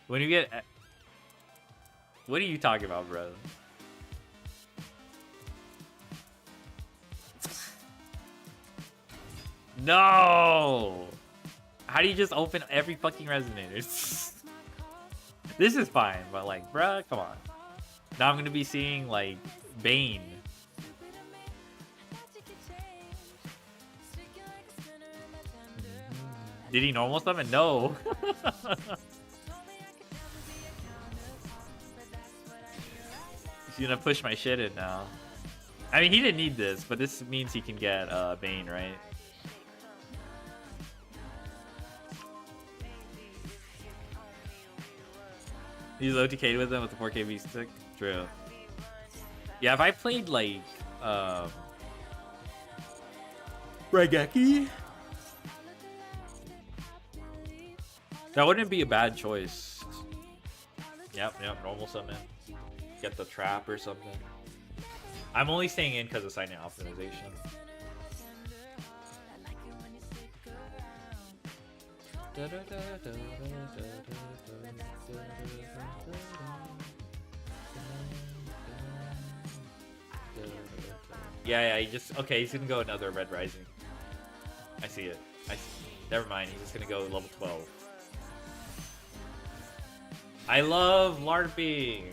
When you get, what are you talking about, bro? No. How do you just open every fucking resonator? This is fine, but like, bruh, come on. Now I'm gonna be seeing like Bane. Did he normal summon? No. He's gonna push my shit in now. I mean, he didn't need this, but this means he can get Bane, right? He's OTK'd with him with the 4K V stick. True. Yeah, if I played like Regeki, that wouldn't be a bad choice. Yep, normal summon. Get the trap or something. I'm only staying in because of signing optimization. Yeah, he just, okay, he's gonna go another Red Rising. I see it. Never mind, he's just gonna go level 12. I love LARPing!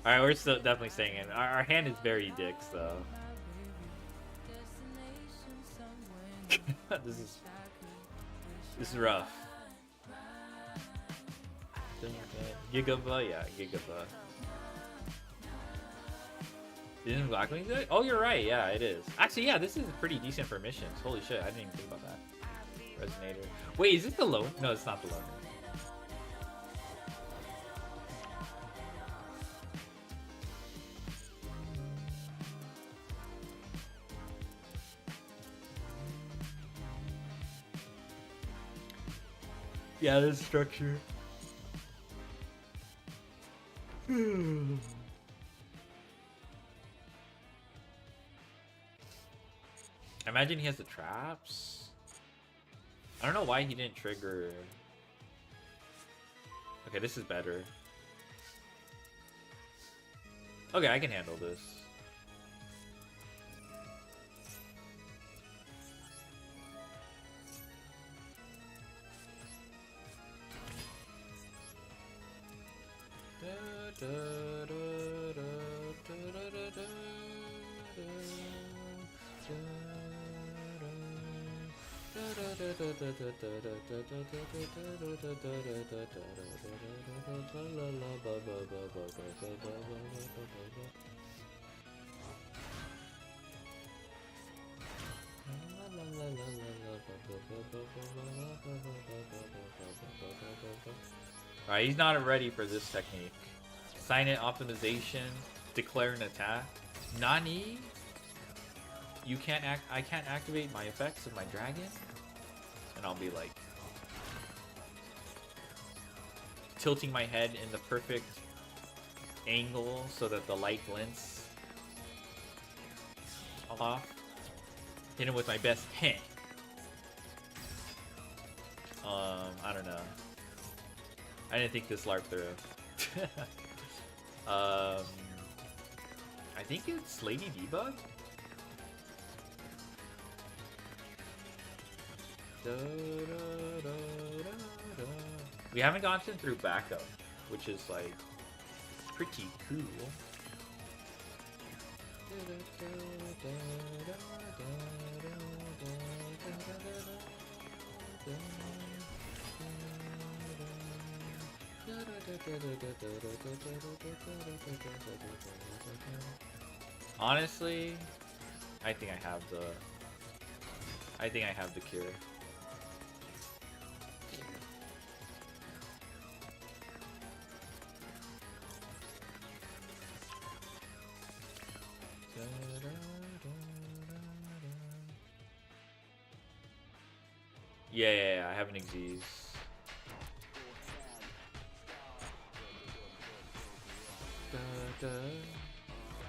Alright, we're still definitely staying in. Our hand is very dicks, though. This is rough. Gigaba, yeah, Gigaba. Isn't Blackwing good? Oh, you're right, yeah, it is. Actually, yeah, this is pretty decent for missions. Holy shit, I didn't even think about that. Resonator. Wait, is it the lone? No, it's not the lone. Yeah, there's structure. Imagine he has the traps. I don't know why he didn't trigger. Okay, this is better. Okay, I can handle this. Alright, he's not ready for this technique. Silent optimization, declare an attack. Nani? You can't I can't activate my effects of my dragon? And I'll be like tilting my head in the perfect angle so that the light glints off. Hit him with my best hit. I don't know. I didn't think this LARP through. I think it's Lady Debug? We haven't gotten through backup, which is like pretty cool. Honestly, I think I have the cure. Yeah, I have an Xyz.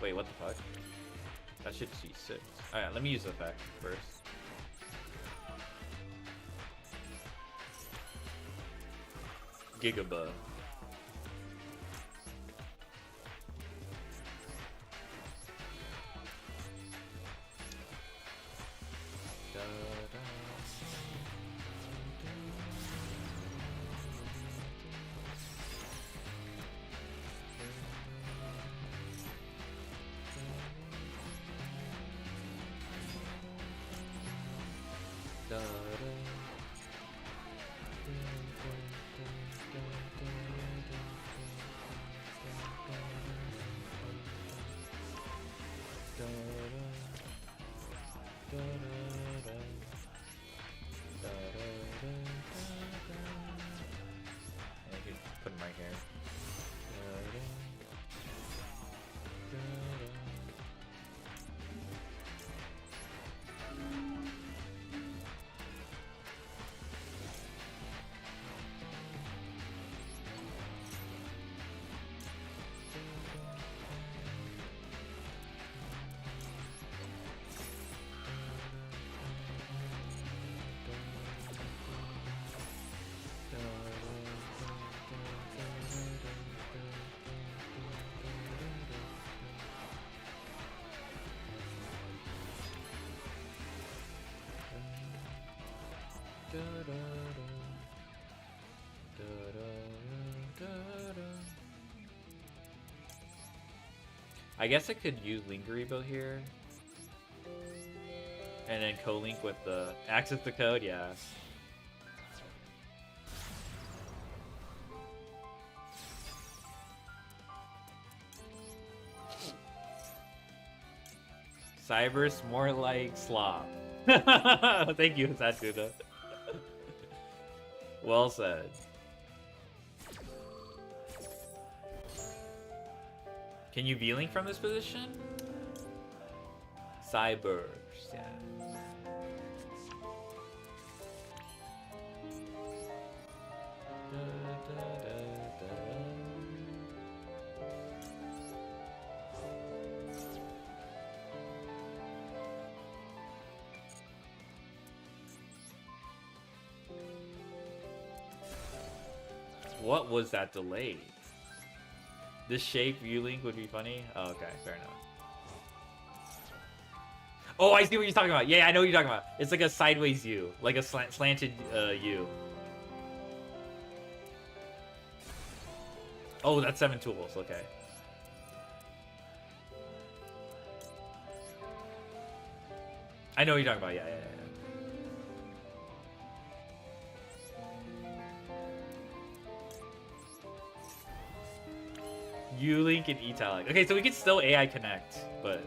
Wait, what the fuck? That should be 6. Alright, let me use the effect first. Gigaba. Put in my hair. I guess I could use Linkaribo here. And then co-link with the access the code, yeah. Cyber's more like slop. Thank you, Satsuda. Well said. Can you V-Link from this position? Cybers, yeah. What was that delay? This shape U-Link would be funny? Oh, okay, fair enough. Oh, I see what you're talking about. Yeah, I know what you're talking about. It's like a sideways U. Like a slanted U. Oh, that's 7 tools. Okay. I know what you're talking about. Yeah. U-Link and Italic. Okay, so we can still AI connect, but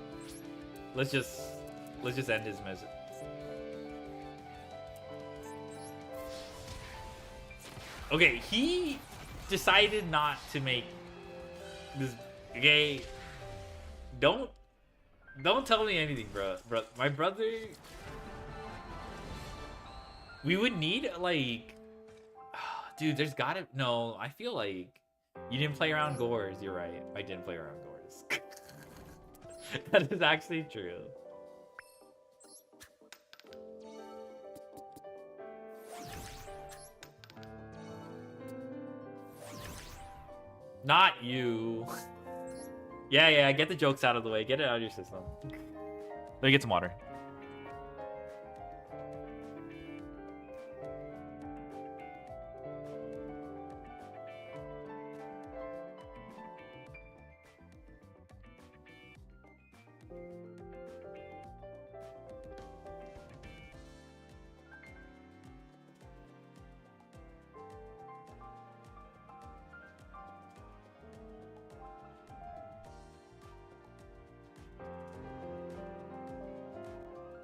let's just end his message. Okay, decided not to make this gay. Don't tell me anything, bro. My brother. We would need like, dude. There's gotta no. I feel like you didn't play around Gores. You're right. I didn't play around Gores. That is actually true. Not you. Yeah, get the jokes out of the way. Get it out of your system. Let me get some water.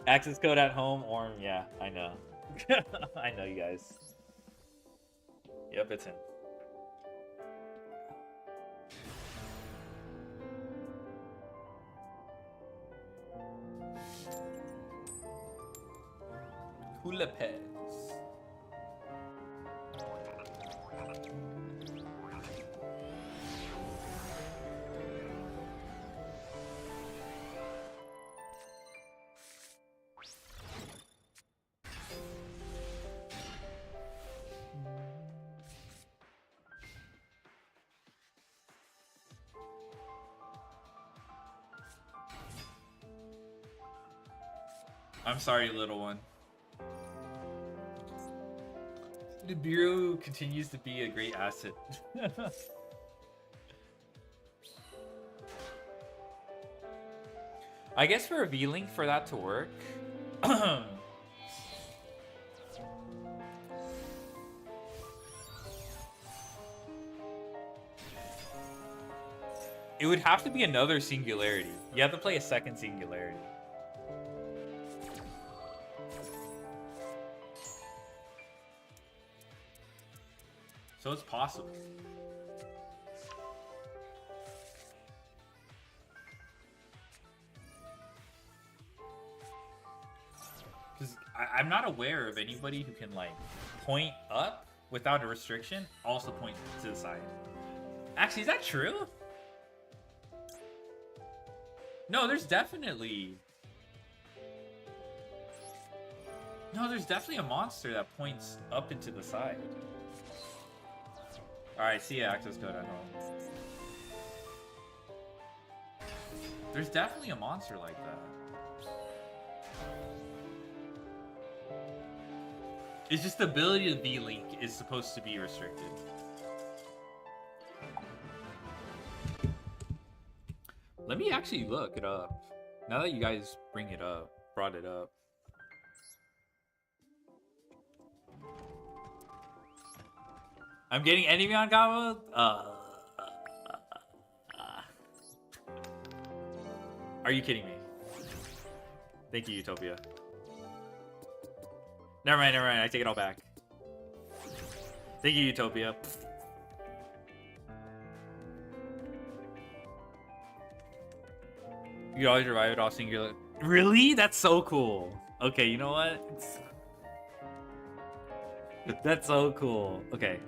Access code at home, or yeah, I know. I know you guys. Yep, it's him. Hulapez. I'm sorry, little one. The Bureau continues to be a great asset. I guess for revealing for that to work, it would have to be another singularity. You have to play a second singularity. So it's possible. Because I'm not aware of anybody who can like point up without a restriction, also point to the side. Actually, is that true? No, there's definitely... No, there's definitely a monster that points up into the side. Alright, see ya, access code at home. There's definitely a monster like that. It's just the ability to V-Link is supposed to be restricted. Let me actually look it up. Now that you guys brought it up. I'm getting enemy on combo? Are you kidding me? Thank you, Utopia. Never mind, I take it all back. Thank you, Utopia. You always revive it all singular. Really? That's so cool. Okay, you know what? That's so cool. Okay.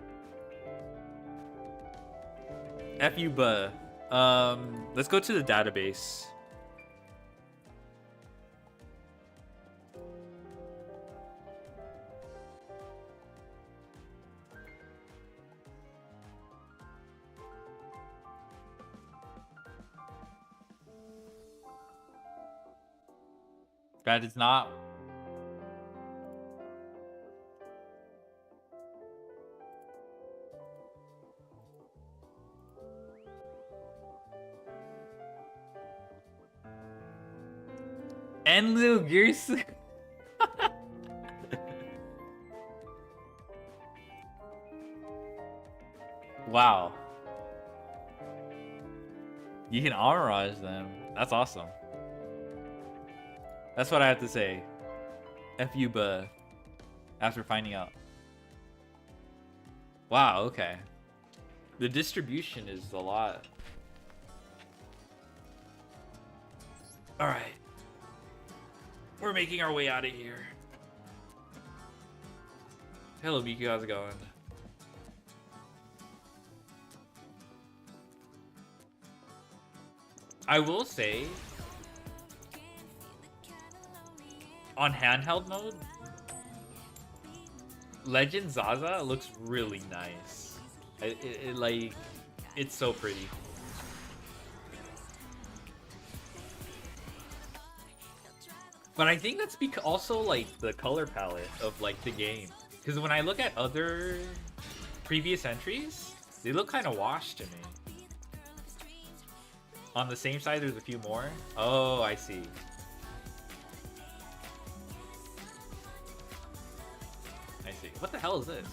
F you, buh. Let's go to the database. That is not. And Lil Gears. Wow. You can armorage them. That's awesome. That's what I have to say. F you, buh. After finding out. Wow, okay. The distribution is a lot. Alright. We're making our way out of here. Hello, Miku, how's it going? I will say, on handheld mode, Legend Zaza looks really nice. Like, it's so pretty. But I think that's because also like the color palette of like the game. Because when I look at other previous entries, they look kind of washed to me. On the same side, there's a few more. Oh, I see. I see. What the hell is this?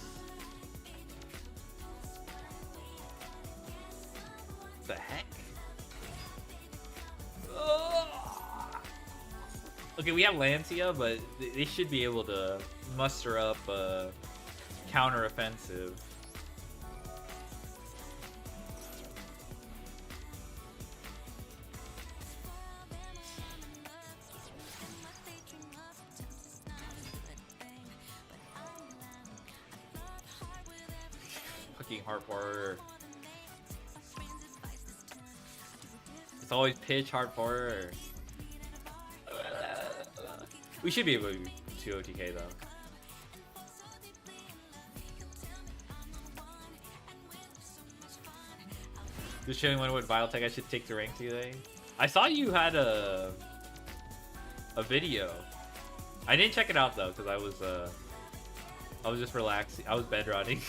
The heck? Oh! Okay, we have Lancia, but they should be able to muster up a counter-offensive. Fucking hardcore. It's always pitch hardcore. We should be able to OTK though. Just showing what Biotech I should take to rank today. I saw you had a video. I didn't check it out though because I was just relaxing. I was bedrotting.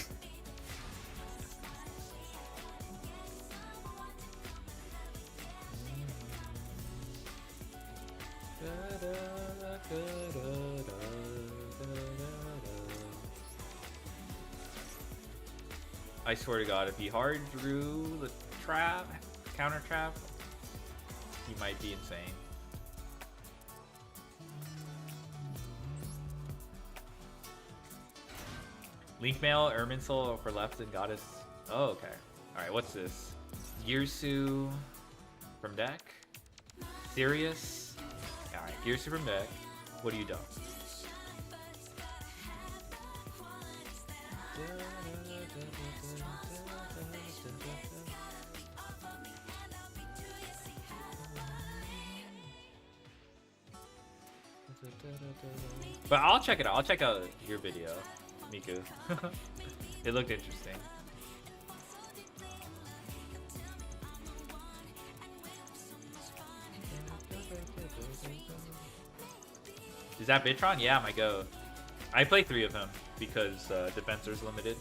I swear to God, if he hard drew the trap, counter trap, he might be insane. Link Mail, Erminsul for left and Goddess. Oh, okay. Alright, what's this? Girsu from deck. Sirius. Alright, Girsu from deck. What do you do? But I'll check it out. I'll check out your video, Miku. It looked interesting. Is that Bitron? Yeah, my goat. I play 3 of him because Defensor's limited.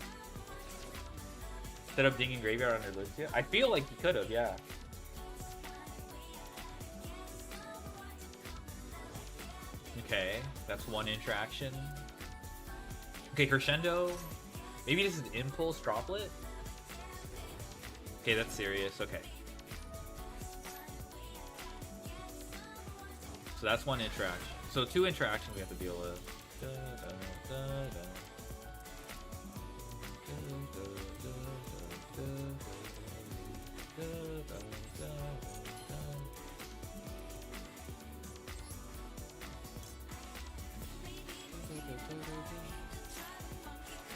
Set up Dinging Graveyard under Lucia. I feel like he could have, yeah. Okay, that's one interaction. Okay, Crescendo. Maybe this is Impulse Droplet? Okay, that's serious. Okay. So that's one interaction. So 2 interactions we have to deal with.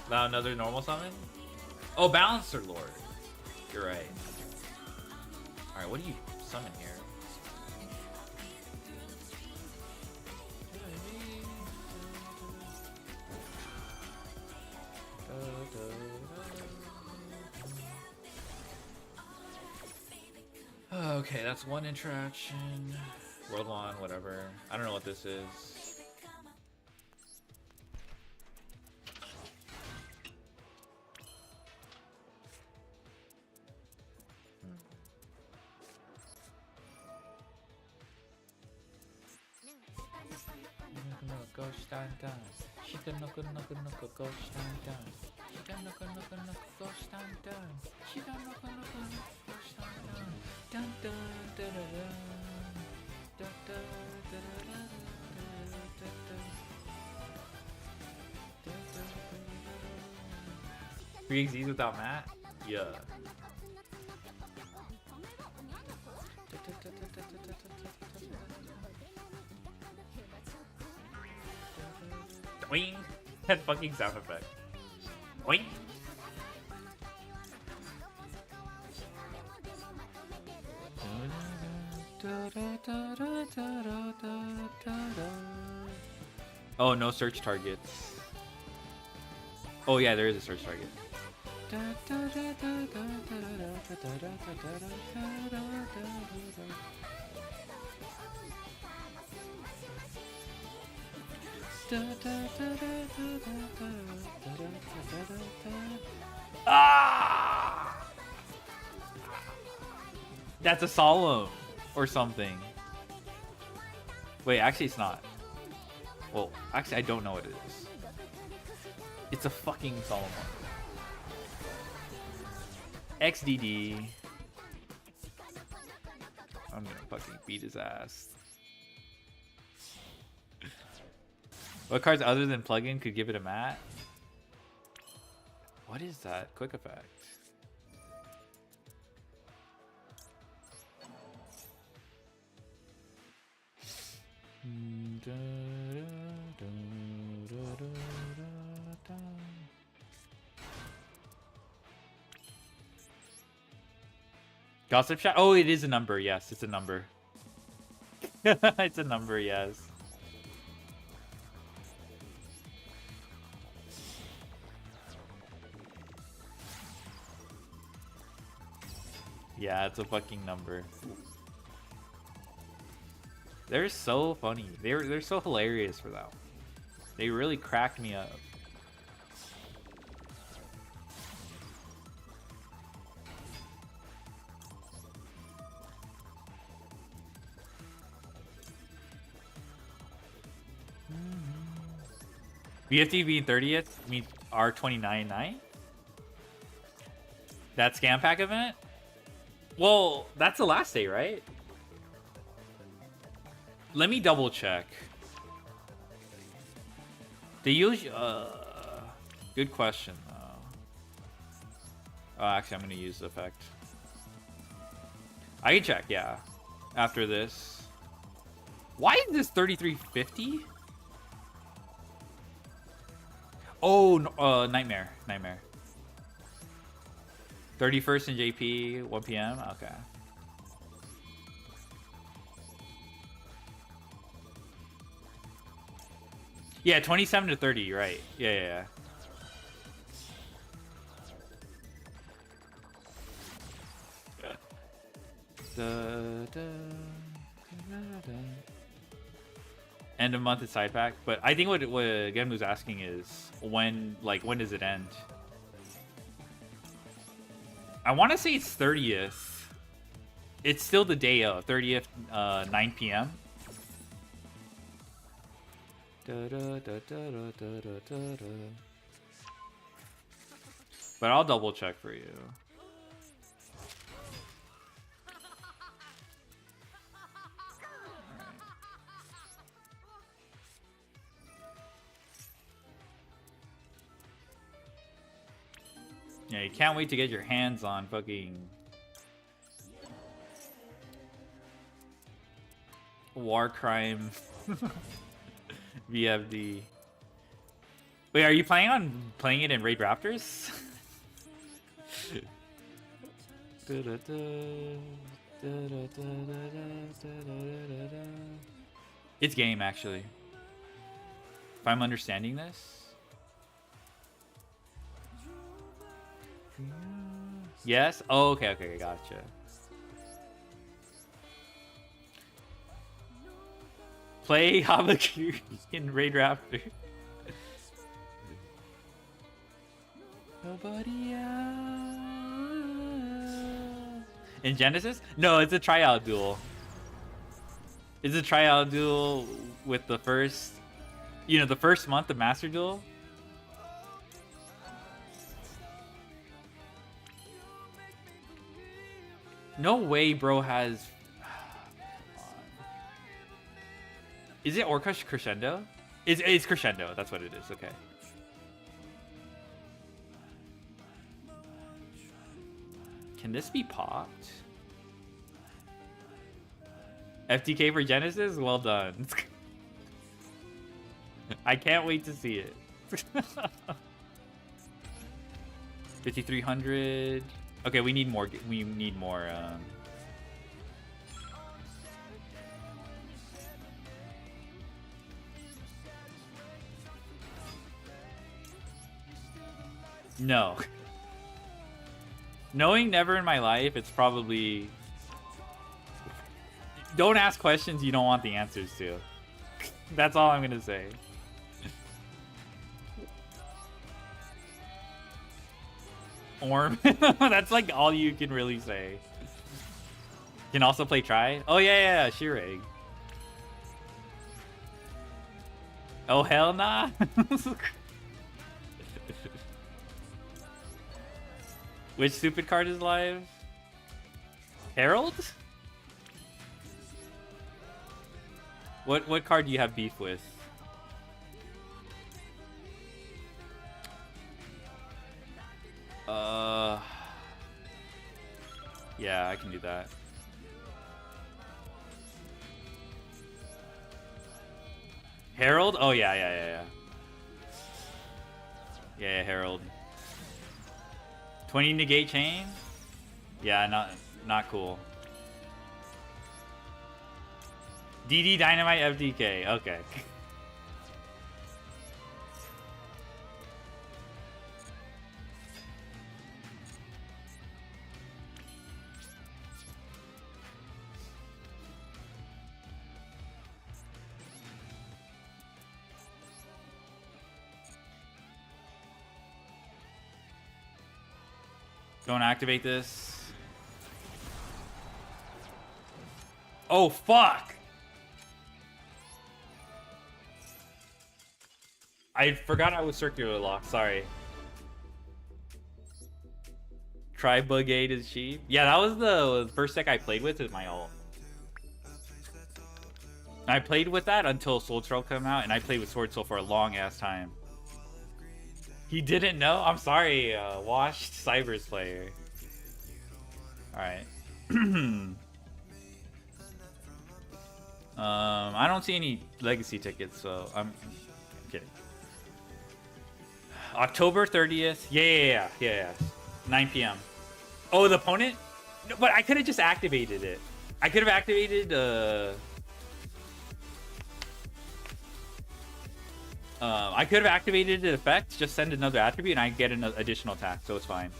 Allow another normal summon? Oh, Balancer Lord. You're right. Alright, what do you summon here? Okay, that's one interaction. World 1, whatever. I don't know what this is. Three XZs without Matt? Yeah. Wing. That fucking sound effect. Wing. Oh, no search targets. Oh yeah, there is a search target. Ah! That's a solemn or something. Wait, actually it's not. Well, actually I don't know what it is. It's a fucking solemn one. XDD. I'm gonna fucking beat his ass. What cards other than plugin could give it a mat? What is that? Quick effect. Gossip chat? Oh, it is a number. Yes, it's a number. It's a number, yes. Yeah, it's a fucking number. They're so funny. They're so hilarious for that one. They really cracked me up. BFT being 30th means R29.9? That scam pack event? Well, that's the last day, right? Let me double check. They usually good question though. Oh, actually I'm gonna use the effect. I can check, yeah. After this. Why is this 3350? Oh, Nightmare. 31st in JP, 1 p.m. Okay. Yeah, 27 to 30, right. Yeah. End of month is side pack, but I think what Genmu's asking is when does it end? I want to say it's 30th. It's still the day of 30th, 9 p.m. But I'll double check for you. Yeah, you can't wait to get your hands on fucking War Crime VFD. Wait, are you planning on playing it in Raid Raptors? It's game, actually. If I'm understanding this. Yes? Oh, okay, gotcha. Play Habakiri in Raid Raptor. Nobody else. In Genesis? No, it's a tryout duel. It's a tryout duel with the first, the first month of Master Duel. No way, bro has. Is it Orca Crescendo? It's Crescendo. That's what it is. Okay. Can this be popped? FTK for Genesis? Well done. I can't wait to see it. 5,300. Okay, we need more. We need more. No. Knowing never in my life, it's probably... Don't ask questions you don't want the answers to. That's all I'm gonna say. Orm. That's like all you can really say. Can also play Try. Oh yeah, Shireg. Oh hell nah. Which stupid card is live? Herald? What card do you have beef with? Yeah, I can do that. Herald? Oh yeah. Yeah, Herald. 20 negate chain? Yeah, not cool. DD Dynamite FDK. Okay. Don't activate this. Oh, fuck! I forgot I was circular lock, sorry. Try Bug 8 is cheap. Yeah, that was the first deck I played with my ult. I played with that until Sword Soul came out, and I played with Sword Soul for a long ass time. He didn't know? I'm sorry, washed Cybers player. Alright. I don't see any legacy tickets, so I'm kidding. October 30th. Yeah. 9 p.m. Oh, the opponent? No, but I could have just activated it. I could have activated, I could have activated the effect, just send another attribute, and I get an additional attack, so it's fine.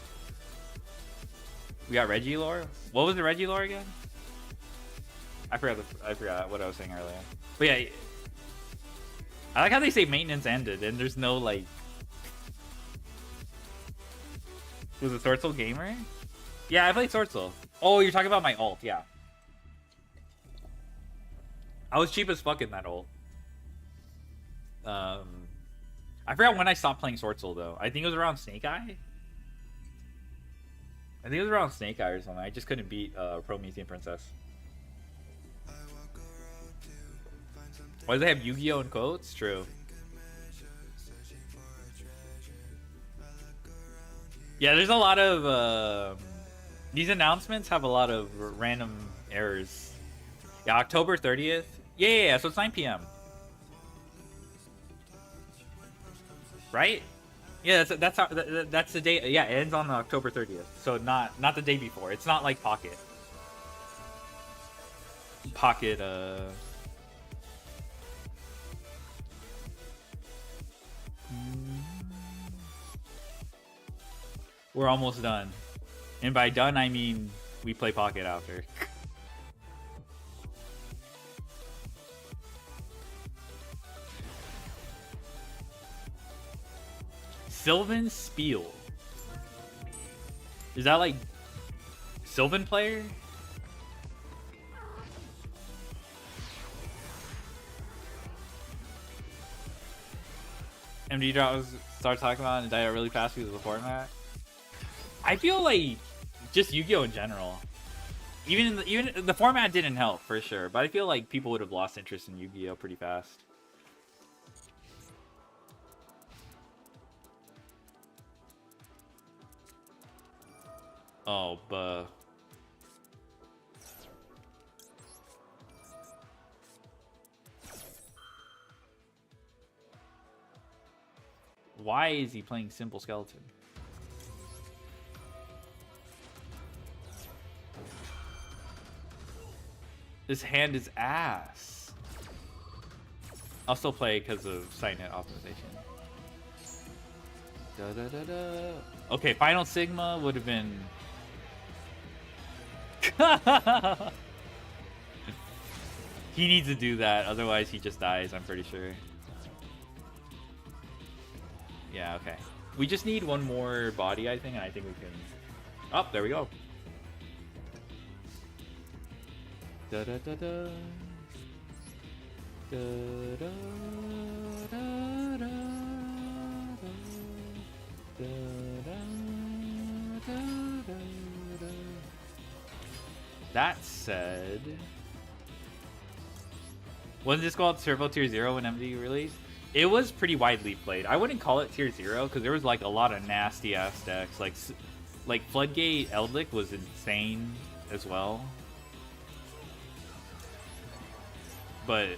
We got Regilore. What was the Regilore again? I forgot what I was saying earlier. But yeah, I like how they say maintenance ended, and there's no like. Was it Sword Soul gamer? Yeah, I played Sword Soul. Oh, you're talking about my ult, yeah. I was cheap as fuck in that ult. I forgot when I stopped playing Sword Soul though. I think it was around Snake Eye. I think it was around Snake Eye or something. I just couldn't beat Promethean Princess. Why do they have Yu-Gi-Oh in quotes? True. Yeah, there's a lot of these announcements have a lot of random errors. Yeah, October 30th. Yeah. So it's 9 p.m. Right? Yeah, that's the day. Yeah, it ends on October 30th. So not the day before. It's not like Pocket. We're almost done. And by done, I mean we play Pocket after. Sylvan Spiel. Is that like Sylvan player? MD drops start talking about and die out really fast because of the format. I feel like just Yu-Gi-Oh in general. Even the format didn't help for sure, but I feel like people would have lost interest in Yu-Gi-Oh pretty fast. Oh, but Why is he playing Simple Skeleton? This hand is ass. I'll still play because of Signet optimization. Okay, Final Sigma would have been... He needs to do that, otherwise he just dies, I'm pretty sure. Yeah, okay. We just need one more body, I think, and I think we can... Oh, there we go. Da da da da. Da da da da da da da da. That said, wasn't this called Servo Tier 0 when MD released? It was pretty widely played. I wouldn't call it Tier 0 because there was like a lot of nasty ass decks. Like Floodgate Eldlick was insane as well. But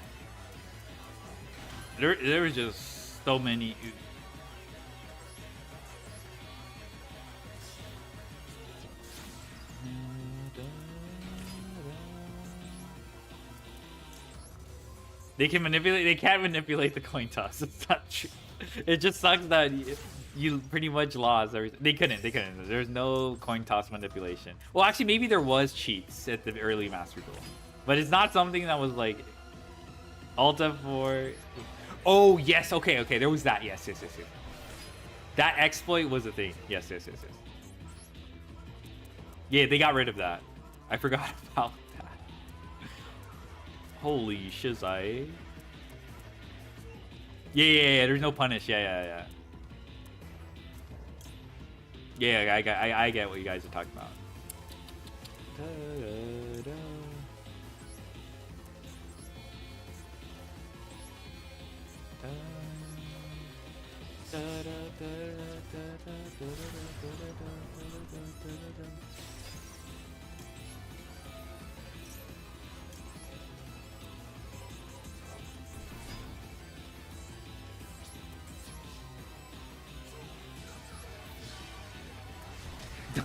there was just so many. They can manipulate. They can't manipulate the coin toss. It's not true. It just sucks that you pretty much lost everything. They couldn't. There's no coin toss manipulation. Well, actually, maybe there was cheats at the early Master Duel, but it's not something that was like Alta for. Oh yes. Okay. There was that. Yes. That exploit was a thing. Yes. Yeah, they got rid of that. I forgot about that. Holy shizai. Yeah. There's no punish. Yeah. Yeah, I get what you guys are talking about.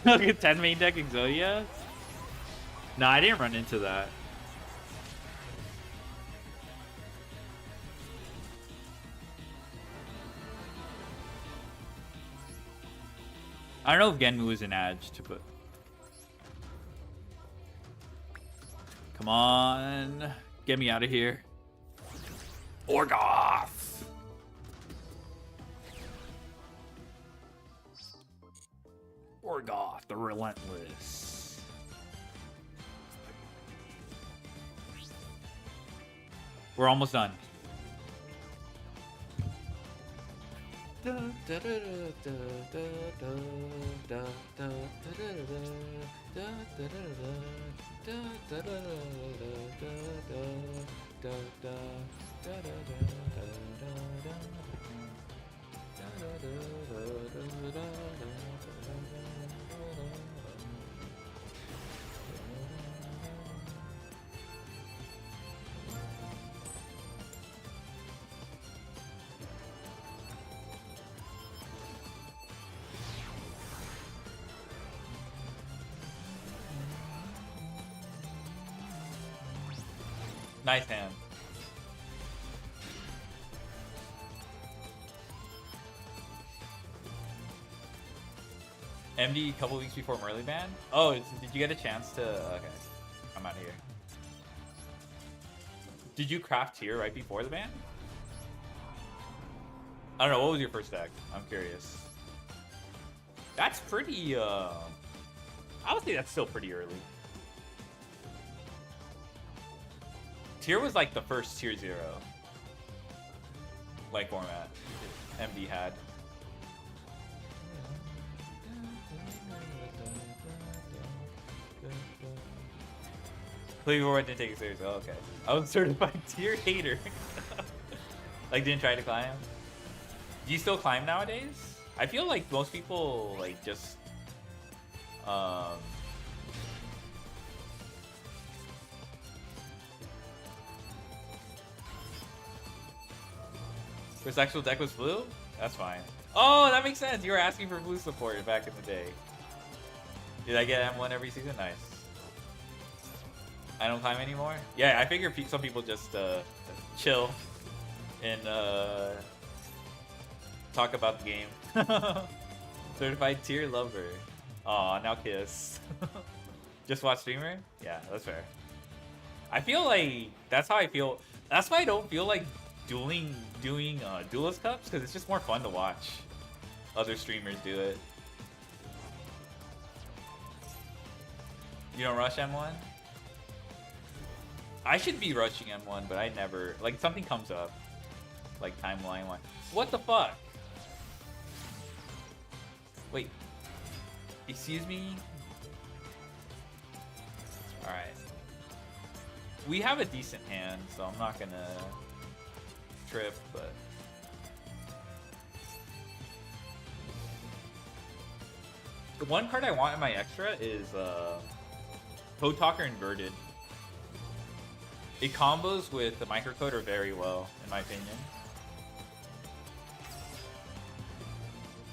Look at 10 main deck Exodia? No, I didn't run into that. I don't know if Genmu was an edge to put. Come on. Get me out of here. Orgoth! Orgoth, the Relentless. We're almost done. Nice hand. MD a couple weeks before Merly ban? Oh, did you get a chance to... Okay, I'm out of here. Did you craft tier right before the ban? I don't know, what was your first deck? I'm curious. That's pretty, I would say that's still pretty early. Tier was like the first Tier 0 like format MD had. Play forward didn't take it seriously. Oh, okay. I was a certified tier hater. Like didn't try to climb. Do you still climb nowadays? I feel like most people like just First actual deck was blue? That's fine. Oh, that makes sense. You were asking for blue support back in the day. Did I get M1 every season? Nice. I don't climb anymore? Yeah, I figure some people just chill and talk about the game. Certified tier lover. Aw, now kiss. Just watch streamer? Yeah, that's fair. I feel like that's how I feel. That's why I don't feel like doing duelist cups, because it's just more fun to watch other streamers do it. You don't rush M1? I should be rushing M1, but I never, like, something comes up, like timeline one. What the fuck? Wait, excuse me? All right. We have a decent hand, so I'm not gonna trip, but the one card I want in my extra is Code Talker Inverted. It combos with the microcoder very well, in my opinion.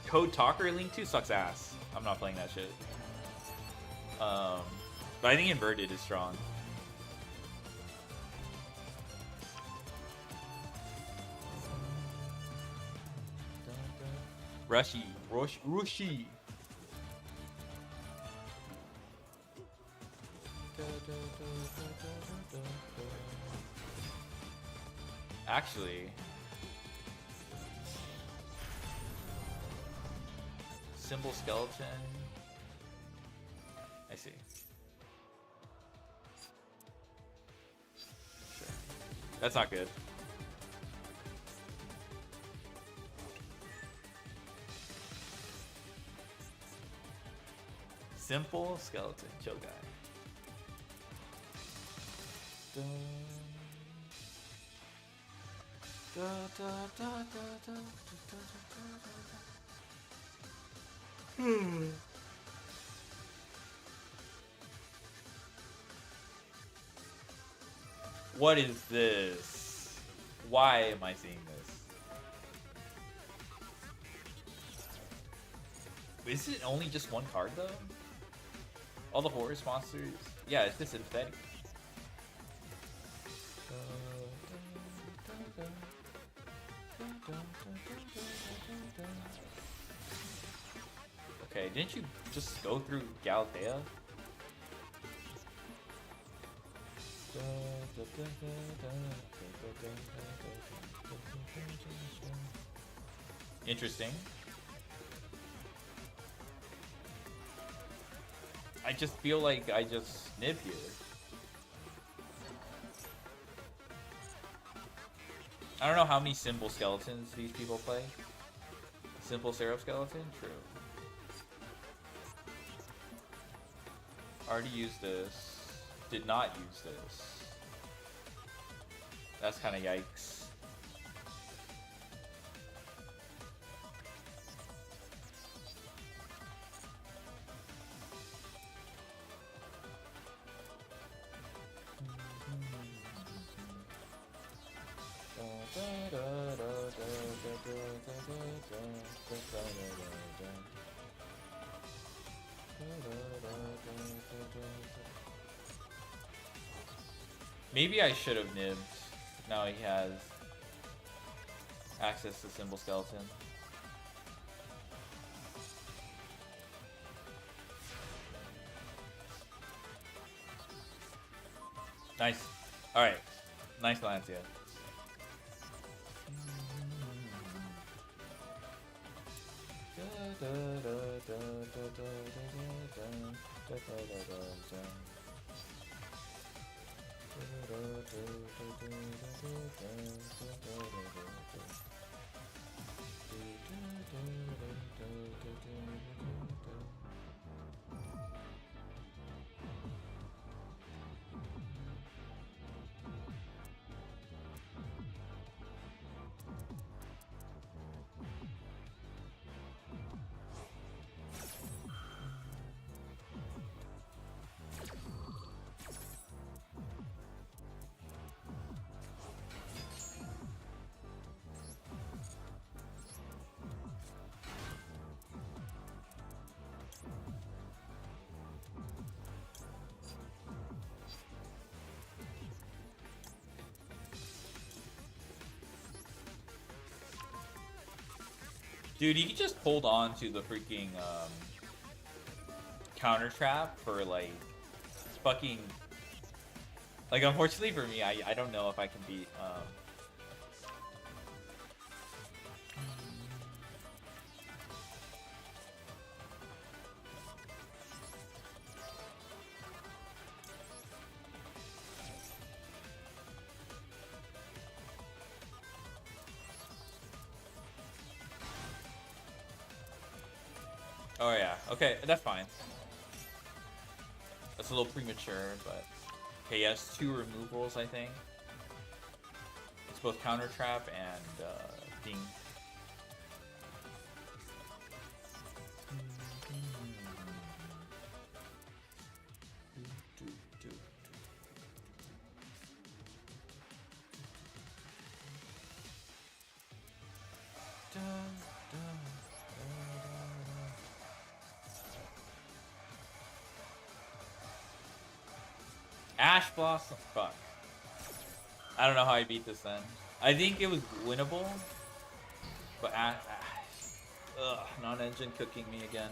Code Talker Link 2 sucks ass. I'm not playing that shit. But I think Inverted is strong. Rushy. Actually, Symbol Skeleton. I see. Sure. That's not good. Simple Skeleton, chill guy. What is this? Why am I seeing this? Is it only just one card though? All the horror monsters? Yeah, it's just synthetic. Okay, didn't you just go through Galatea? Interesting. I just feel like I just snip here. I don't know how many Simple Skeletons these people play. Simple Seraph Skeleton? True. Already used this. Did not use this. That's kind of yikes. Maybe I should have nibbed. Now he has access to Symbol Skeleton. Nice. Alright. Nice Lancia. Dude, you can just hold on to the freaking counter trap for like fucking. Like, unfortunately for me, I don't know if I can beat Oh yeah, okay, that's fine. That's a little premature, but okay, yes, 2 removals, I think. It's both counter trap and ding. Ash Blossom. Fuck. I don't know how I beat this then. I think it was winnable, but ugh, non-engine cooking me again.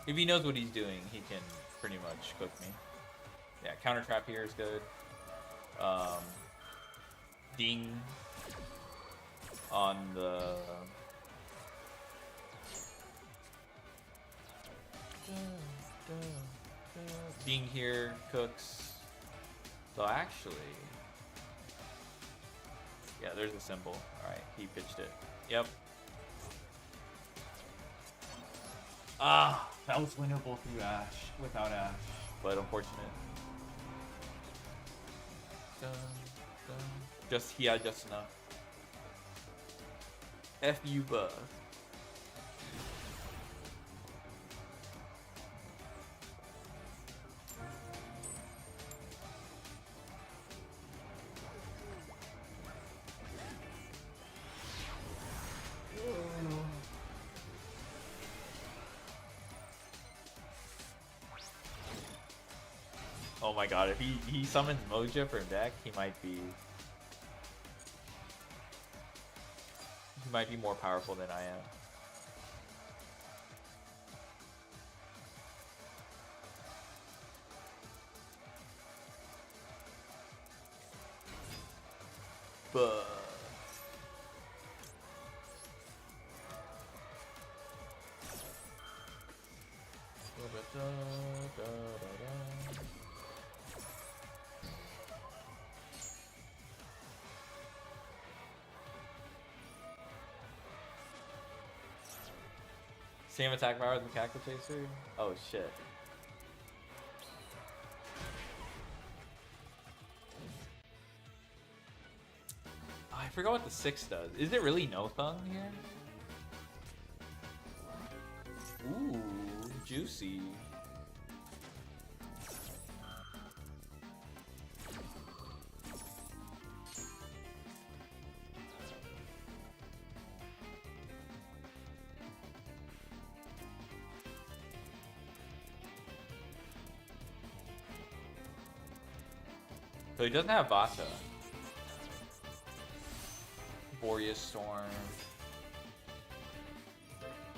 If he knows what he's doing, he can pretty much cook me. Yeah, counter trap here is good. Ding on the. Ding here cooks. So actually, yeah, there's a symbol. All right, he pitched it. Yep. Ah, that was winnable through Ash without Ash, but unfortunate. Just enough. F you, buff. Oh my god, if he summons Moja from deck, he might be more powerful than I am. But same attack power as Macaco Chaser? Oh shit. Oh, I forgot what the 6 does. Is it really no thung here? Ooh, juicy. So he doesn't have Vata. Boreas Storm.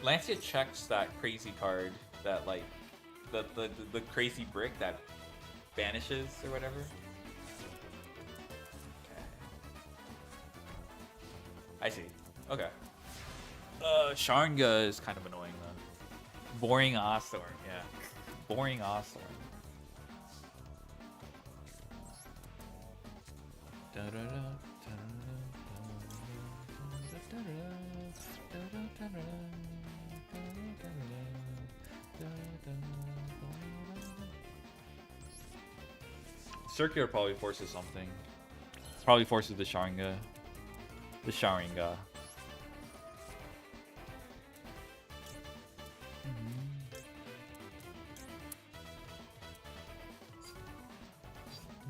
Lancia checks that crazy card, that like the crazy brick that vanishes or whatever. Okay. I see. Okay. Sharnga is kind of annoying though. Boring Ostorm, yeah. Boring Ostorm. Circular probably forces something. Probably forces the Sharinga. The Sharinga.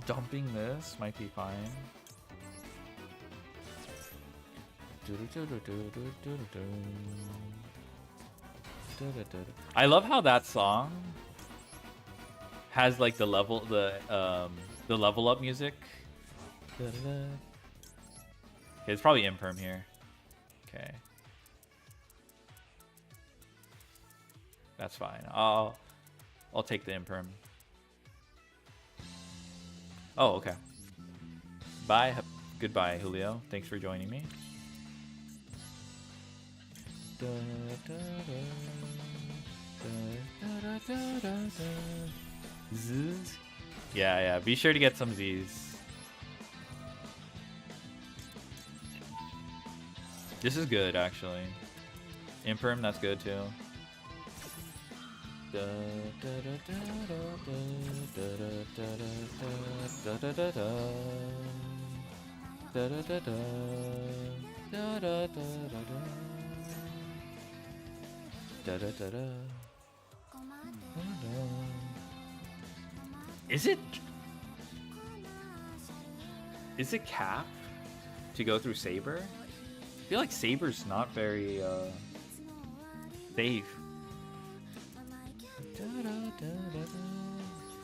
Dumping this might be fine. I love how that song has like the level, The level up music. Da-da-da. Okay, it's probably imperm here. Okay. That's fine. I'll take the imperm. Oh, okay. Bye. Goodbye, Julio. Thanks for joining me. Z's. Yeah. Be sure to get some Z's. This is good, actually. Imperm, that's good too. Is it cap to go through Saber? I feel like Saber's not very safe.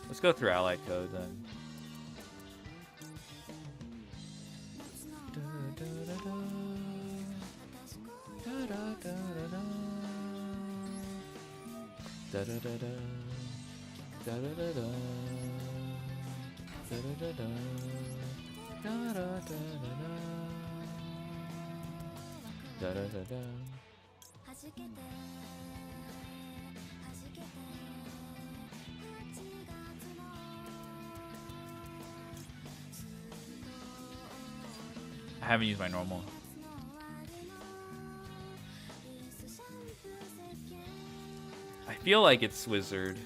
Let's go through allied code then. I haven't used my normal. I feel like it's wizard.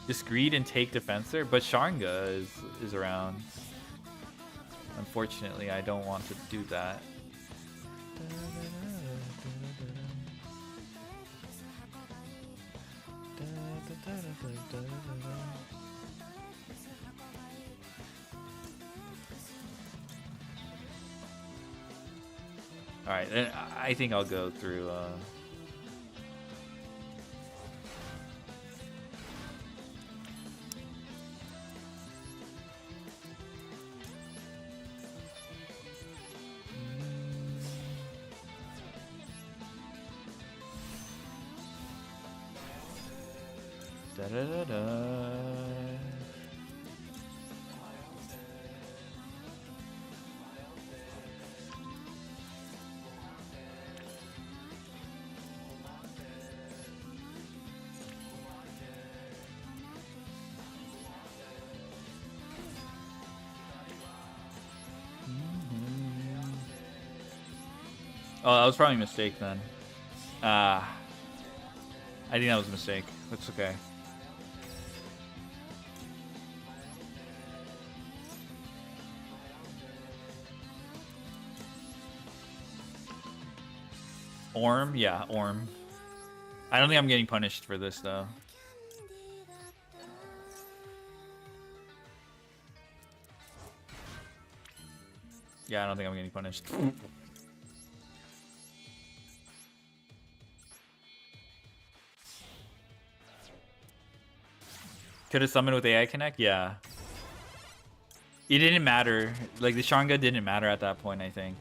Just greed and take defensor, but Sharnga is around. Unfortunately, I don't want to do that. Alright, then I think I'll go through Oh, that was probably a mistake then. I think that was a mistake. That's okay. Orm? Yeah, Orm. I don't think I'm getting punished for this, though. Yeah, I don't think I'm getting punished. Could have summoned with AI Connect? Yeah. It didn't matter. Like, the Sharnga didn't matter at that point, I think.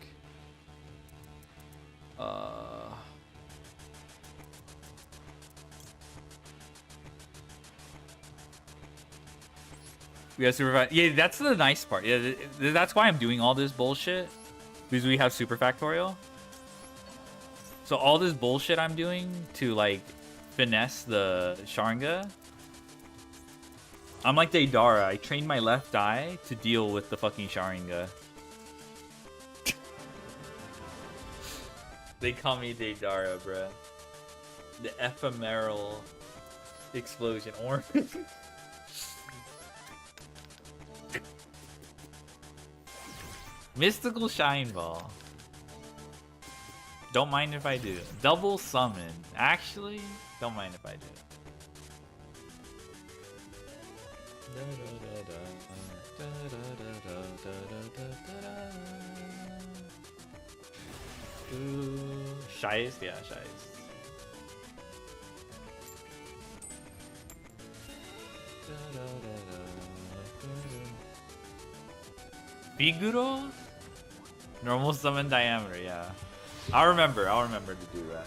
We have super. Yeah, that's the nice part. Yeah, that's why I'm doing all this bullshit. Because we have super factorial. So all this bullshit I'm doing to, like, finesse the Sharnga. I'm like Deidara. I trained my left eye to deal with the fucking Sharinga. They call me Deidara, bruh. The ephemeral explosion orb. Mystical Shine Ball. Don't mind if I do. Double summon. Actually, don't mind if I do. Shies? Yeah, Shies. Figuro? Normal summon diameter, yeah. I'll remember to do that.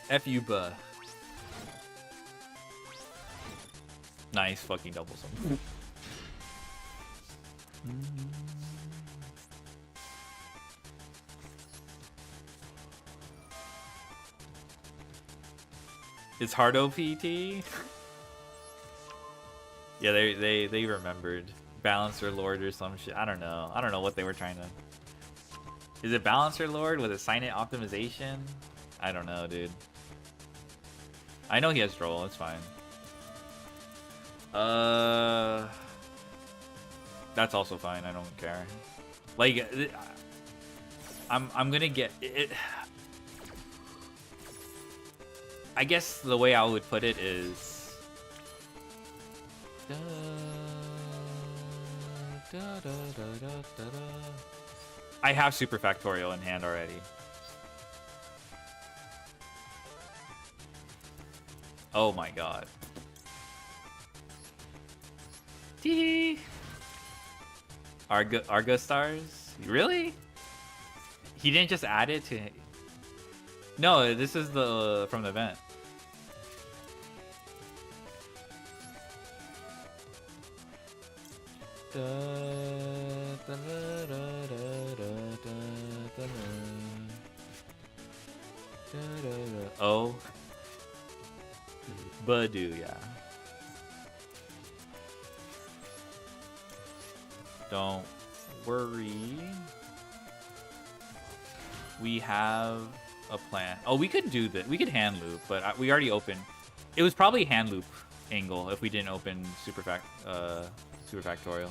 F you, buh. Nice fucking double summon. It's hard OPT? Yeah, they remembered. Balancer Lord or some shit. I don't know. I don't know what they were trying to... Is it Balancer Lord? Was it Sign It Optimization? I don't know, dude. I know he has Droll. It's fine. That's also fine. I don't care. Like, I'm gonna get it. I guess the way I would put it is... I have Super Factorial in hand already. Oh my god. Tee. Argo stars? Really? He didn't just add it to... No, this is the from the event. Oh. Badu, yeah. Don't worry. We have a plan. Oh, we could do that. We could hand loop, but we already opened. It was probably hand loop angle if we didn't open Super Factorial.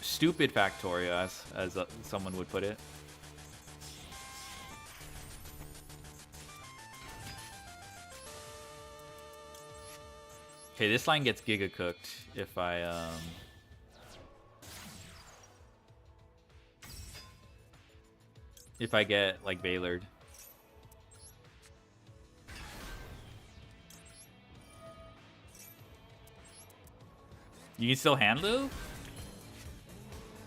Stupid Factoria, as someone would put it. Okay, this line gets giga cooked if I get like Baylord. You can still hand loop?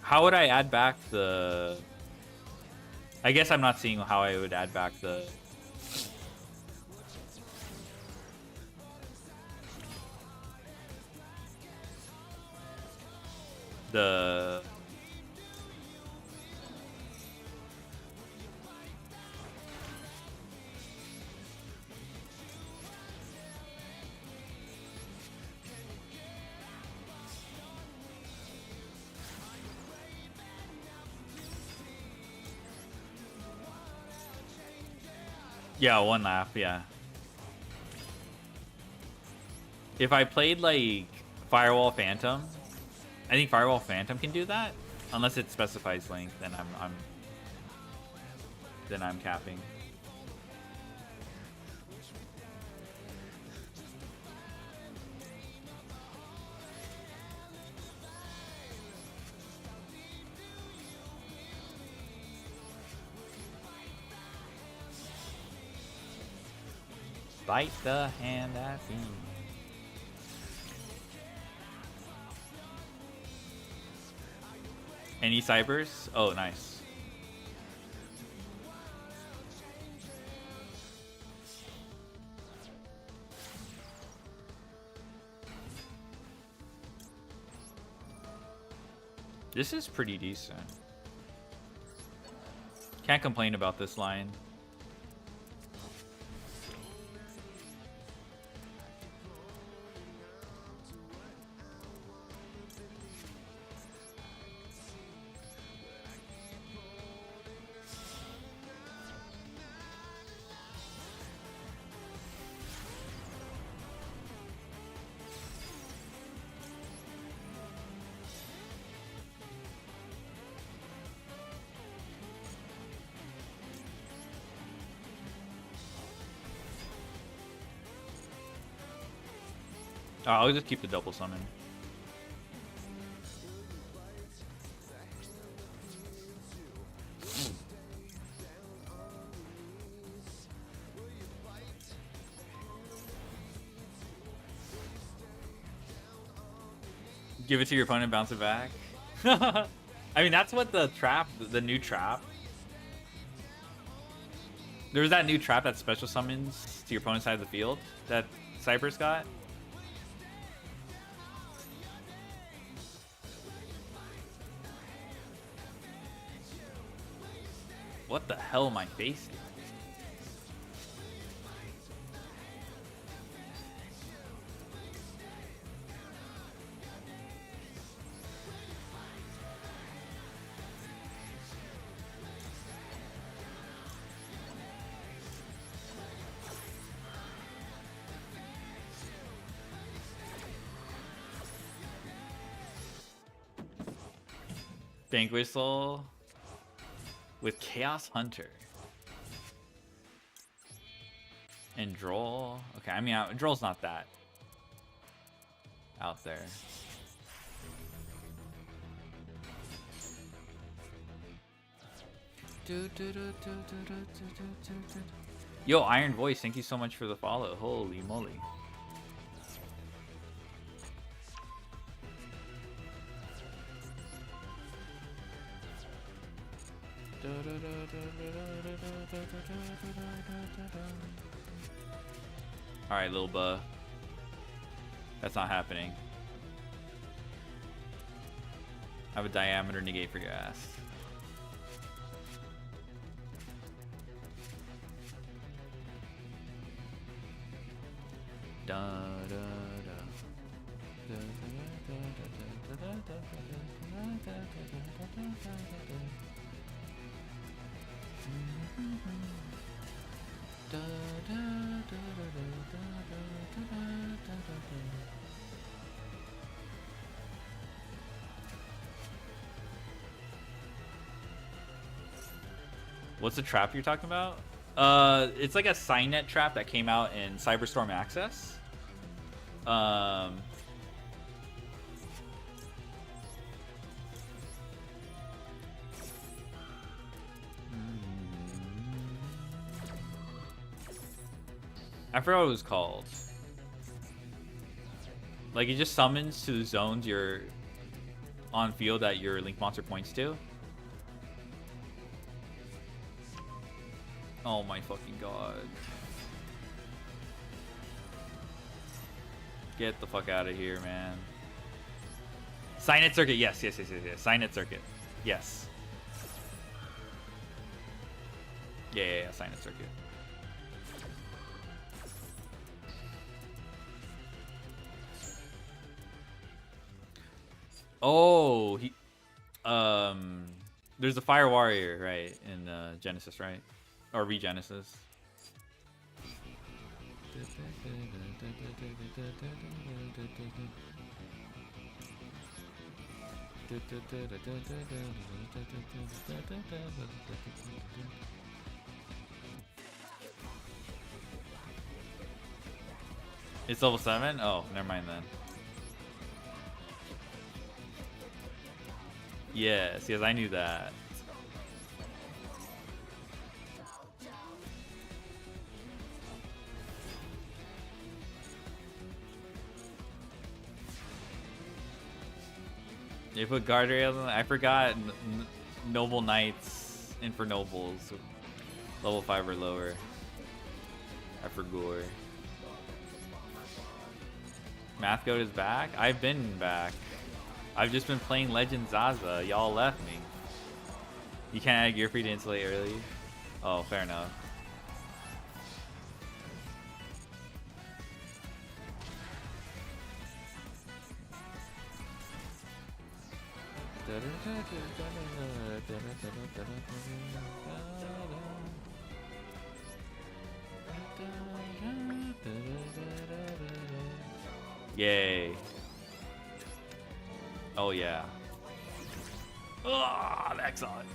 How would I add back the... I guess I'm not seeing how I would add back the... Yeah, one laugh, yeah. If I played like Firewall Phantom, I think Firewall Phantom can do that, unless it specifies length. Then I'm capping. Bite the hand that feeds. Any cybers? Oh, nice. This is pretty decent. Can't complain about this line. Oh, I'll just keep the double summon. Give it to your opponent, bounce it back. I mean, that's what the trap, the new trap. There was that new trap that special summons to your opponent's side of the field that Cypress got. What the hell am I facing? Bank Whistle with Chaos Hunter. And Droll. Okay, I mean, Droll's not that out there. Yo, Iron Voice, thank you so much for the follow. Holy moly. Alright, little buh. That's not happening. I have a diameter negate for your ass. What's the trap you're talking about? It's like a Signet trap that came out in Cyberstorm Access. I forgot what it was called. Like, it just summons to the zones you're on field that your Link monster points to. Oh my fucking god. Get the fuck out of here, man. Signet Circuit, yes. Signet Circuit, yes. Yeah, Signet Circuit. Oh, there's a Fire Warrior, right, in Genesis, right? Or Regenesis. It's level 7? Oh, never mind then. Yes, I knew that. They put guardrails on. I forgot Noble Knights in for Nobles. Level 5 or lower. I forgot. Math Goat is back? I've been back. I've just been playing Legend Zaza. Y'all left me. You can't add gear free to insulate early? Oh, fair enough. Yay. Oh yeah. Oh, excellent.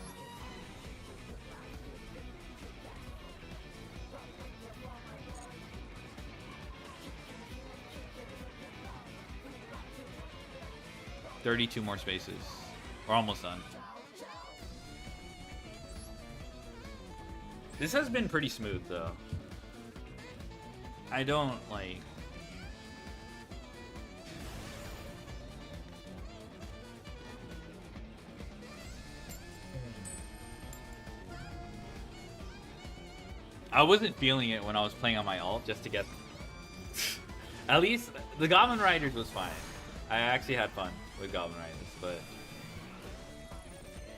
32 more spaces. We're almost done. This has been pretty smooth, though. I don't, like... I wasn't feeling it when I was playing on my ult just to get... At least, the Goblin Riders was fine. I actually had fun with Goblin Riders, but...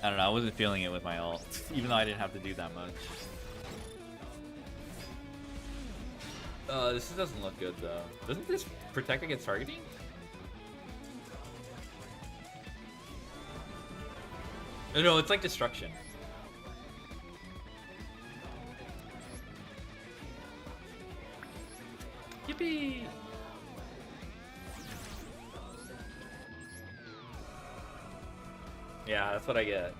I don't know, I wasn't feeling it with my ult, even though I didn't have to do that much. This doesn't look good, though. Doesn't this protect against targeting? No, it's like destruction. Yippee! Yeah, that's what I get.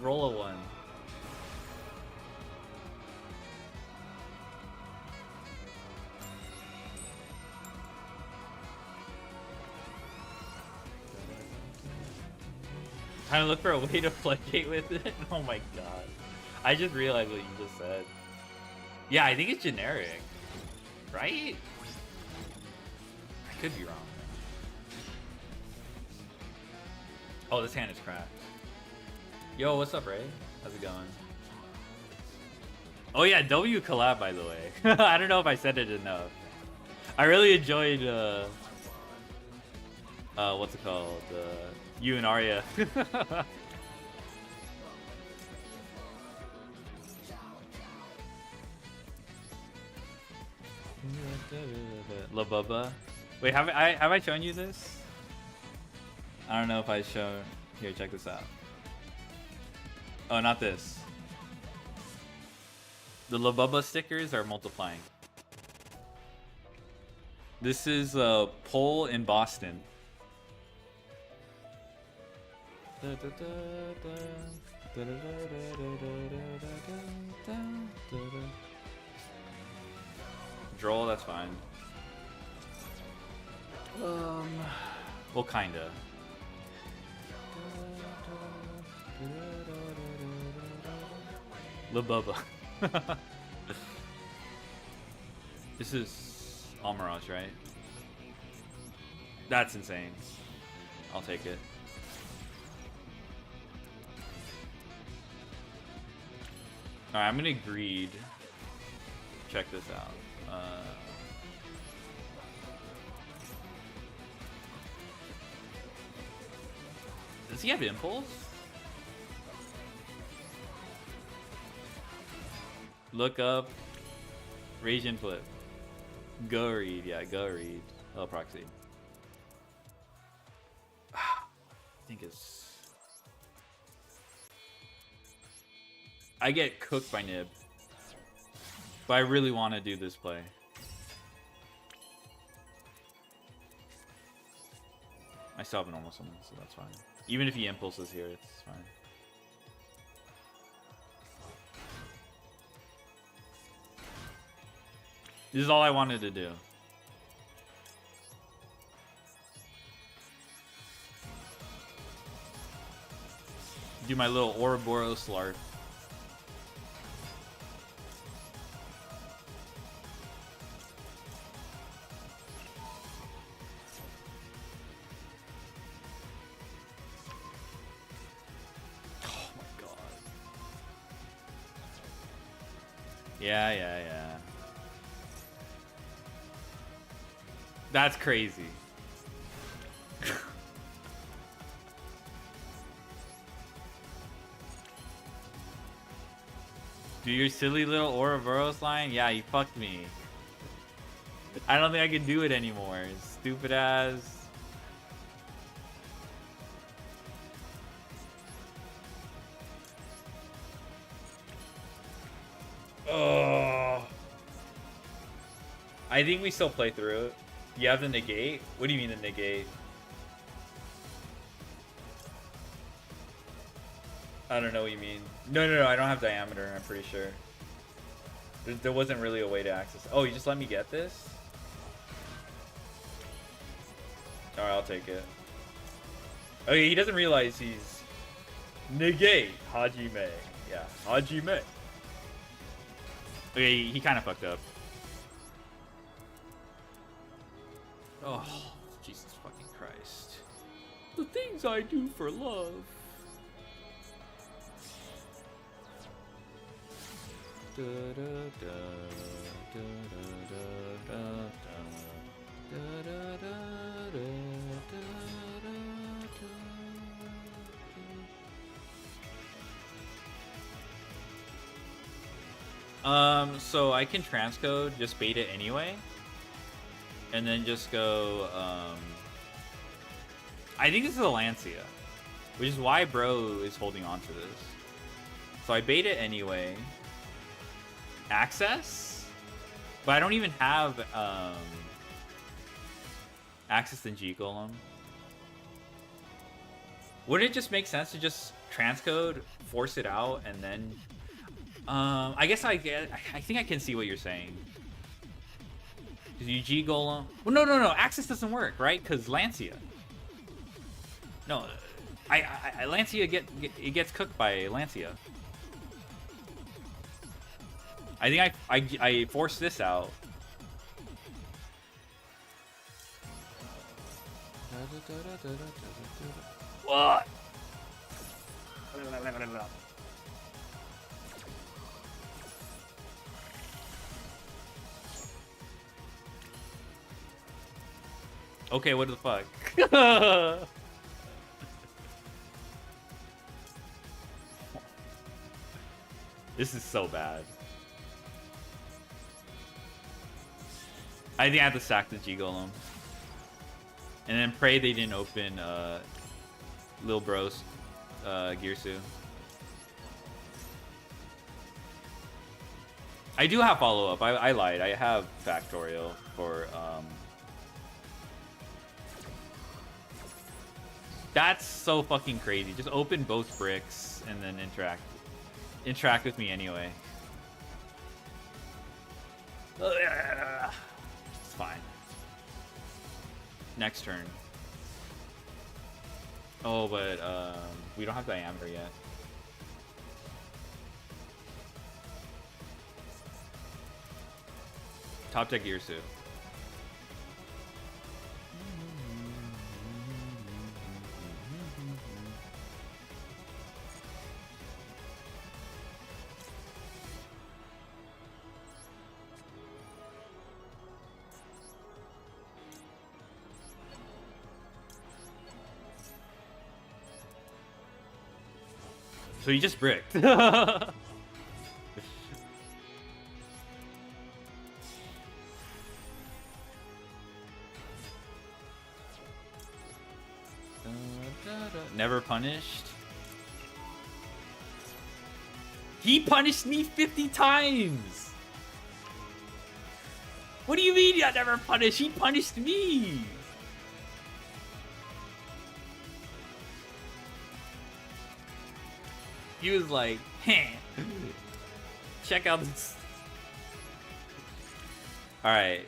Roll a 1. Trying to look for a way to placate with it. Oh my god. I just realized what you just said. Yeah, I think it's generic. Right? I could be wrong. Oh, this hand is cracked. Yo, what's up, Ray? How's it going? Oh yeah, W collab, by the way. I don't know if I said it enough. I really enjoyed, what's it called? You and Arya. La Bubba. Wait, have I shown you this? I don't know if I shown. Here, check this out. Oh, not this. The La Bubba stickers are multiplying. This is a poll in Boston. Droll, that's fine. Well, kinda. La Bubba. This is Almirage, right? That's insane. I'll take it. Alright, I'm gonna greed. Check this out. Does he have impulse? Look up. Radiant flip. Go read, yeah, go read. Oh, proxy. I think it's... I get cooked by Nib. But I really want to do this play. I still have a normal summon, so that's fine. Even if he impulses here, it's fine. This is all I wanted to do. Do my little Ouroboros larp. Yeah. That's crazy. Do your silly little Ouroboros line? Yeah, you fucked me. I don't think I can do it anymore. Stupid ass. Oh. I think we still play through it. You have the negate? What do you mean the negate? I don't know what you mean. No, I don't have diameter, I'm pretty sure. There wasn't really a way to access. Oh, you just let me get this? Alright, I'll take it. Okay, he doesn't realize he's negate Hajime. Yeah, Hajime. Okay, he kind of fucked up. Oh, Jesus fucking Christ. The things I do for love. Da, da, da, da, da, da, da, da, da, da, da, so I can transcode, just bait it anyway. And then just go, I think this is a Lancia, which is why bro is holding on to this. So I bait it anyway. Access? But I don't even have, access to G Golem. Wouldn't it just make sense to just transcode, force it out, and then... I guess I think I can see what you're saying. Because you G Golem... Well, no. Access doesn't work, right? Because Lancia. No. Lancia it gets cooked by Lancia. I think I forced this out. What? Okay, what the fuck? This is so bad. I think I have to sack the G Golem. And then pray they didn't open Lil Bro's Gearsu. I do have follow-up. I lied. I have Factorial for... That's so fucking crazy. Just open both bricks and then interact with me anyway. It's fine. Next turn. Oh, but we don't have diameter yet. Top deck Gearsu. So you just bricked. Never punished. He punished me 50 times. What do you mean I never punished? He punished me. He was like, hey, check out this. Alright.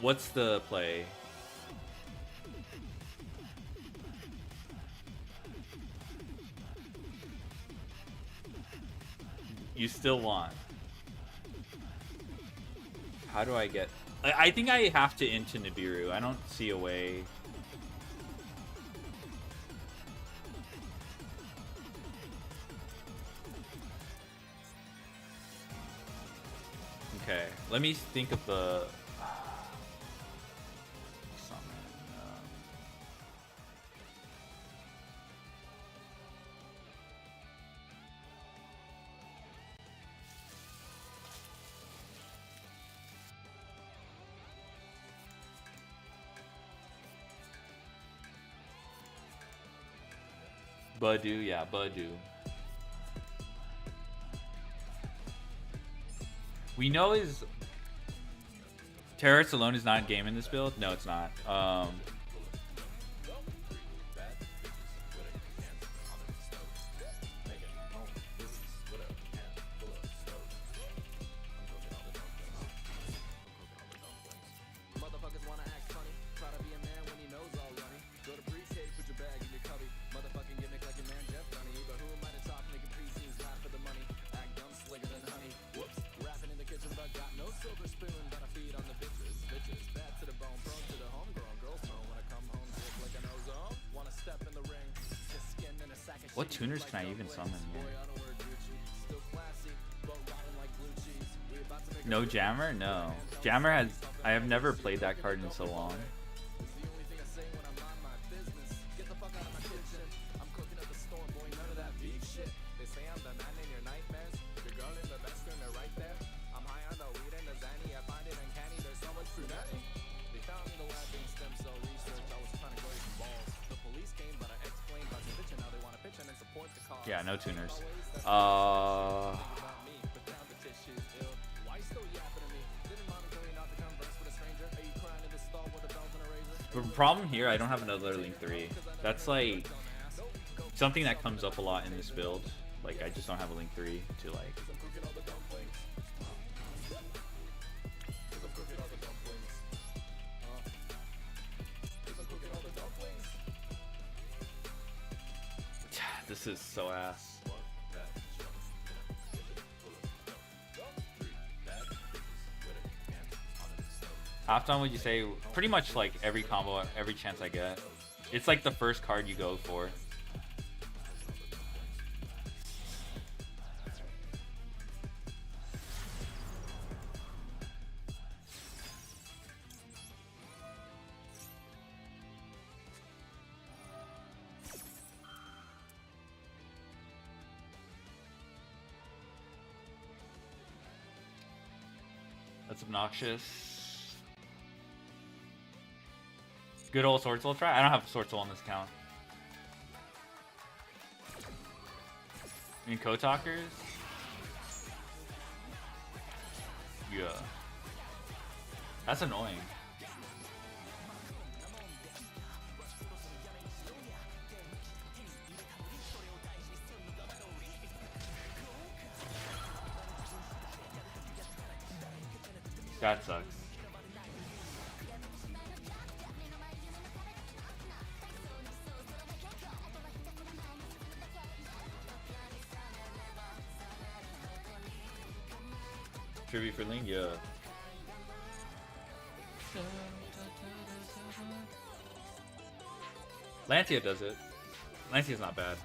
What's the play? You still want. How do I get... I think I have to into Nibiru. I don't see a way... Okay, let me think of the summon. Badu, yeah, Badu. We know his Terrorist alone is not game in this build. No, it's not. What tuners can I even summon here? No Jammer? No. Jammer has... I have never played that card in so long. Yeah, no tuners. The problem here, I don't have another Link 3. That's like something that comes up a lot in this build. Like, I just don't have a Link 3 to like. This is so ass. Halftime, would you say? Pretty much like every combo, every chance I get. It's like the first card you go for. That's obnoxious. Good old Sword Soul try? I don't have a Sword Soul on this account. I mean, Kotalkers? Yeah. That's annoying. That sucks. Tribute for Link, yeah. Lancia does it. Lancia's not bad.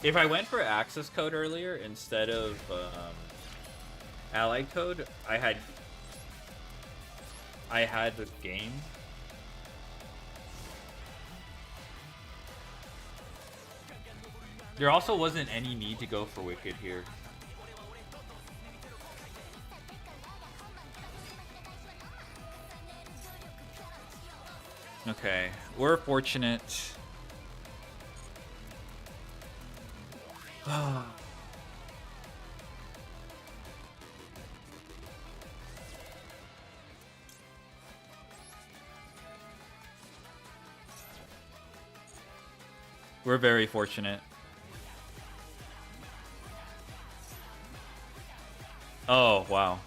If I went for access code earlier instead of allied code, I had this game. There also wasn't any need to go for Wicked here. Okay, we're fortunate. We're very fortunate. Oh, wow.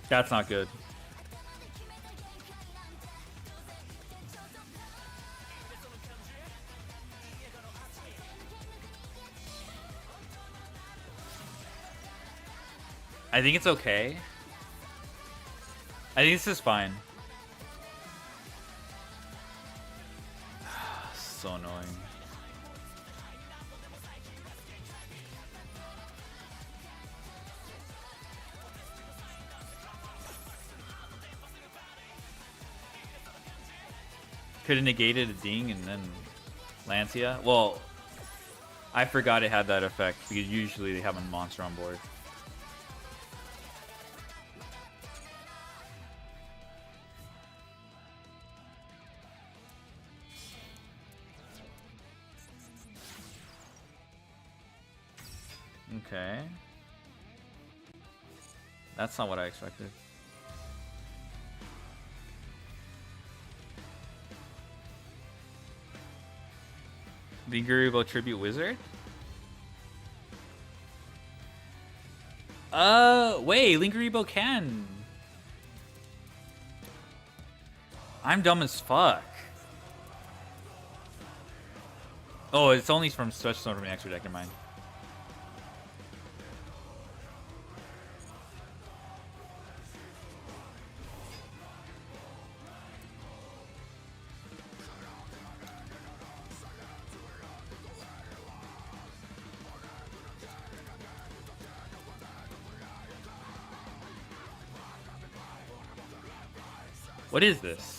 That's not good. I think it's okay. I think this is fine. So annoying. Could have negated a ding and then Lancia. Well, I forgot it had that effect because usually they have a monster on board. Okay. That's not what I expected. Linkuriboh Tribute Wizard? Wait, Linkuriboh can. I'm dumb as fuck. Oh, it's only from Stretch Stone from the extra deck in mind. What is this?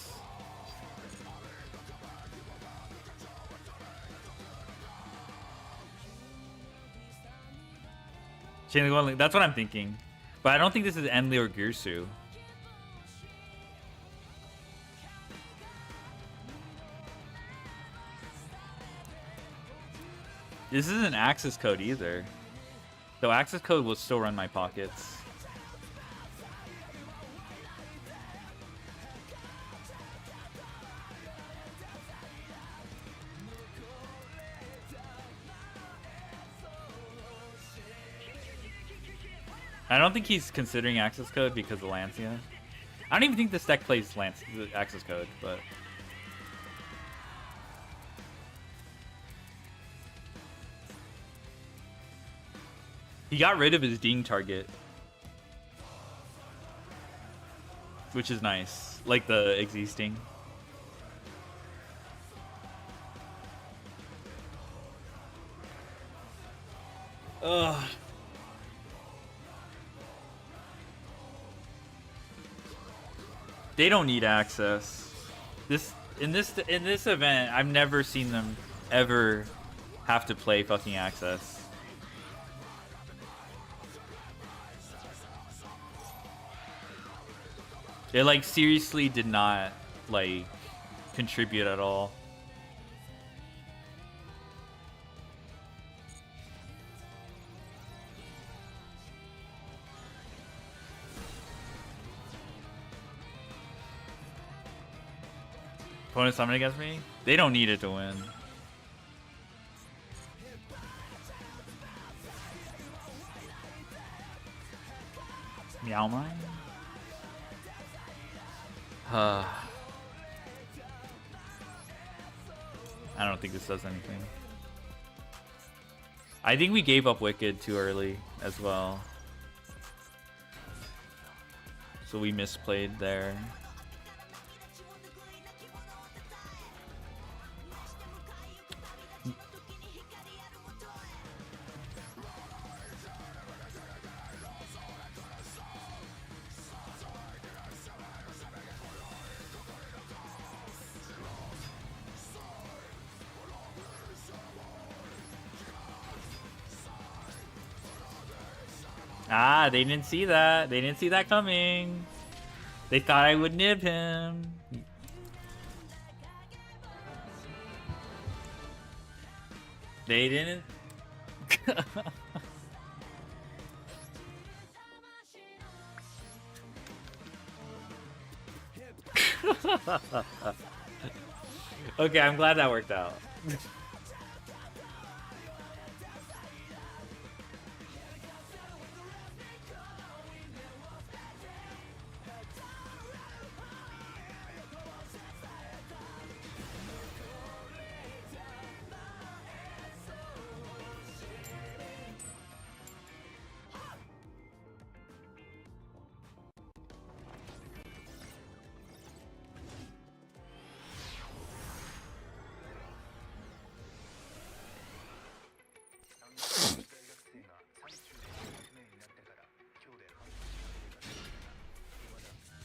That's what I'm thinking. But I don't think this is Enli or Girsu. This isn't access code either. Though access code will still run my pockets. I don't think he's considering access code because of Lancia. I don't even think this deck plays access code, but... He got rid of his Ding target. Which is nice. Like the existing. Ugh. They don't need access. In this event, I've never seen them ever have to play fucking access. It like seriously did not like contribute at all. Opponent summon against me? They don't need it to win. Meow mine? I don't think this does anything. I think we gave up Wicked too early as well. So we misplayed there. Ah, they didn't see that. They didn't see that coming. They thought I would nib him. They didn't. Okay, I'm glad that worked out.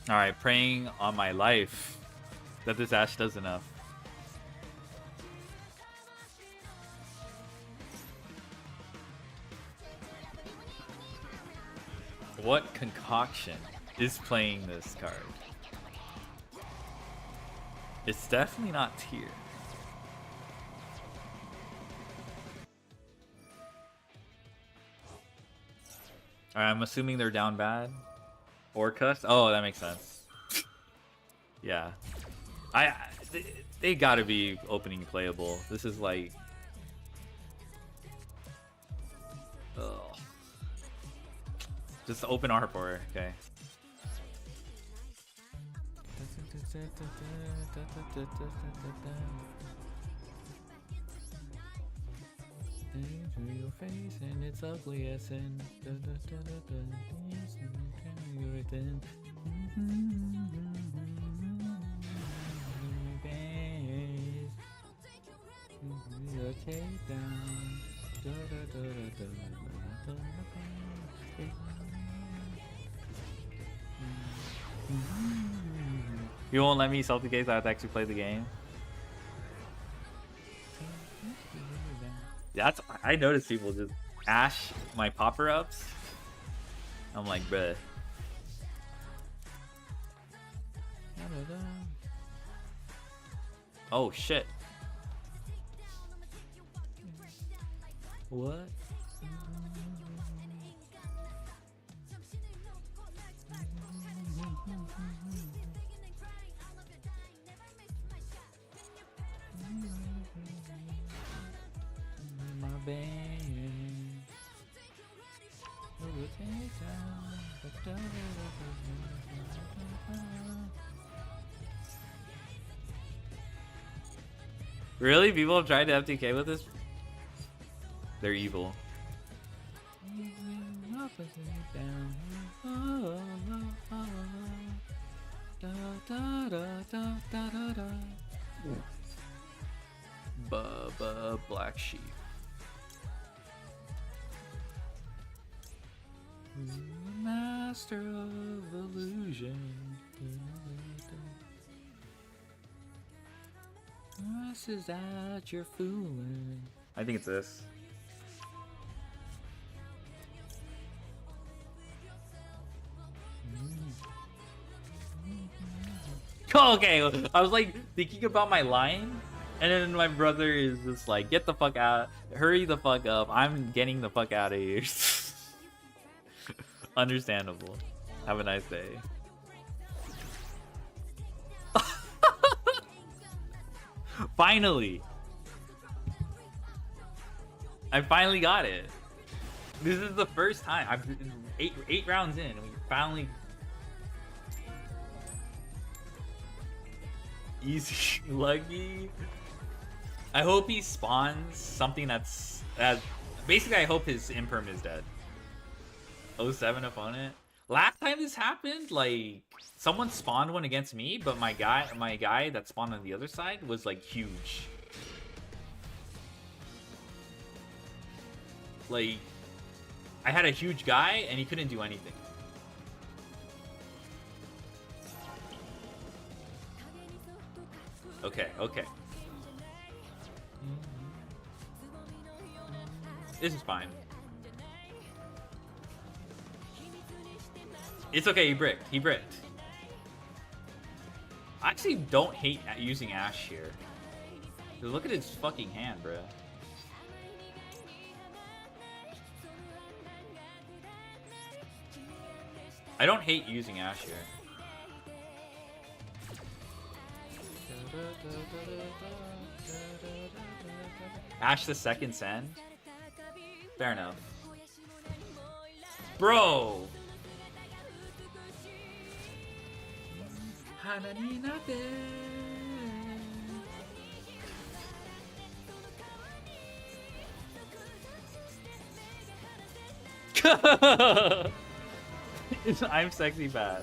Alright, praying on my life that this Ash does enough. What concoction is playing this card? It's definitely not tier. Alright, I'm assuming they're down bad. Or cuss? Oh, that makes sense. Yeah. They gotta be opening playable. This is like... Ugh. Just open art for her, okay. Your face and it's ugly as sin. You won't let me salty gaze. I have to actually play the game. That's I notice people just ash my popper ups. I'm like, bruh. Oh shit. What? My band. Really? People have tried to FTK with this? They're evil. Bubba Black Sheep. Master of illusion. This is that you're fooling. I think it's this. Okay, I was like thinking about my line, and then my brother is just like, get the fuck out, hurry the fuck up, I'm getting the fuck out of here. Understandable. Have a nice day. Finally! I finally got it. This is the first time. I've been eight rounds in, and we finally... Easy lucky. I hope he spawns something that's... basically, I hope his imperm is dead. 07 opponent. Last time this happened, like someone spawned one against me, but my guy that spawned on the other side was like huge. Like I had a huge guy and he couldn't do anything. Okay, okay. This is fine. It's okay, he bricked. He bricked. I actually don't hate using Ash here. Look at his fucking hand, bruh. I don't hate using Ash here. Ash the second send? Fair enough. Bro! I'm sexy bad.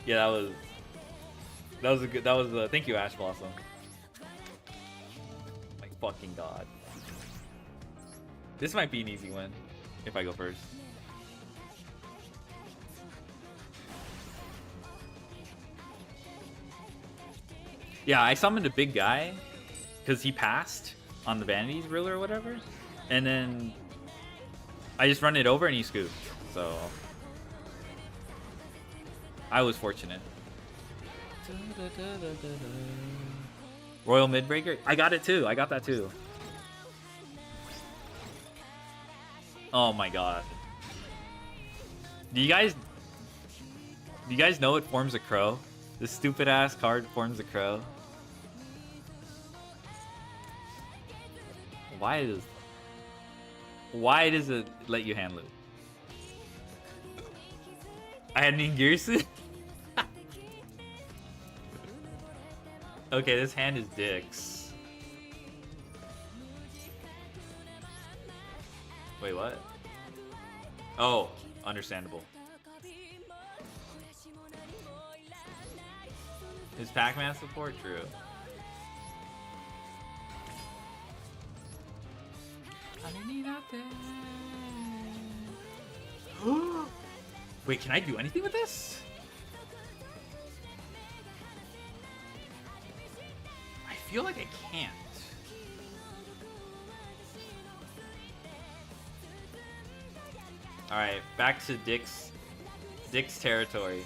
Yeah, that was a good. That was thank you, Ash Blossom. My fucking god. This might be an easy win if I go first. Yeah, I summoned a big guy because he passed on the Vanity's Ruler or whatever, and then I just run it over and he scooped. So I was fortunate. Royal Midbreaker? I got it too. I got that too. Oh my god. Do you guys Do you guys know it forms a crow? This stupid ass card forms a crow. Why does it let you hand loot? I had Ningirsu? Okay, this hand is dicks. Wait, what? Oh, understandable. Is Pac-Man support true? Wait, can I do anything with this? I feel like I can't. Alright, back to Dick's territory.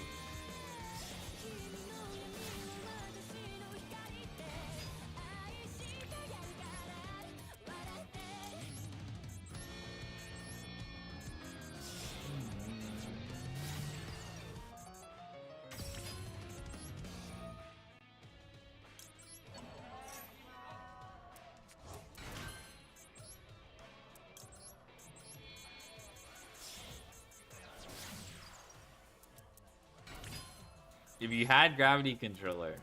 If you had gravity controller,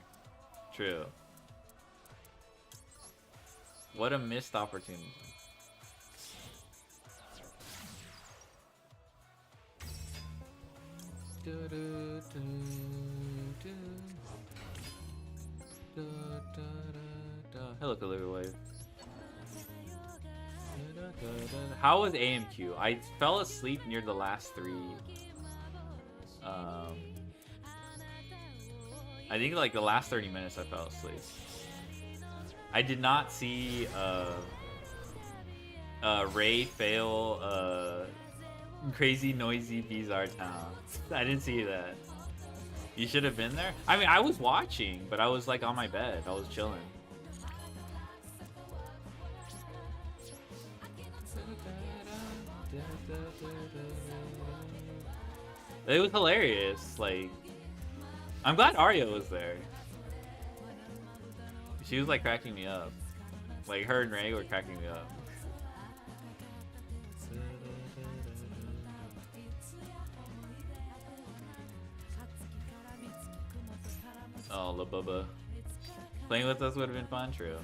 true. What a missed opportunity. Hello, Delivery Wave. How was AMQ? I fell asleep near the last three. I think like the last 30 minutes I fell asleep. I did not see Ray fail crazy noisy bizarre town. I didn't see that. You should have been there. I mean, I was watching, but I was like on my bed. I was chilling. It was hilarious. Like, I'm glad Arya was there. She was like cracking me up. Like her and Ray were cracking me up. Oh, La Bubba. Playing with us would have been fun, true.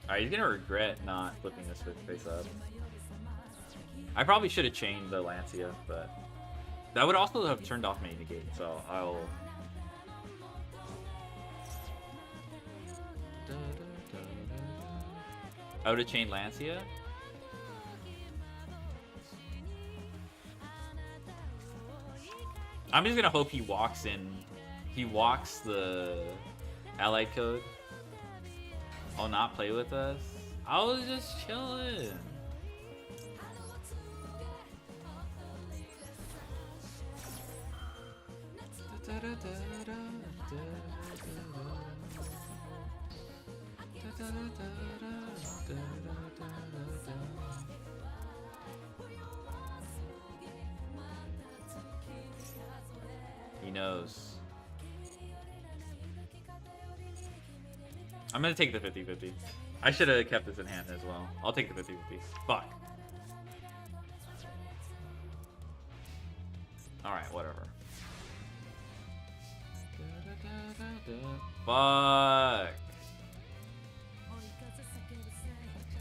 Alright, he's gonna regret not flipping this face up. I probably should have chained the Lancia, but that would also have turned off many negate, so I'll... I would have chained Lancia. I'm just gonna hope he walks in. He walks the allied code. I'll not play with us. I was just chilling. He knows. I'm gonna take the 50-50. I should have kept this in hand as well. I'll take the 50-50. Fuck. Alright, whatever. Fuck.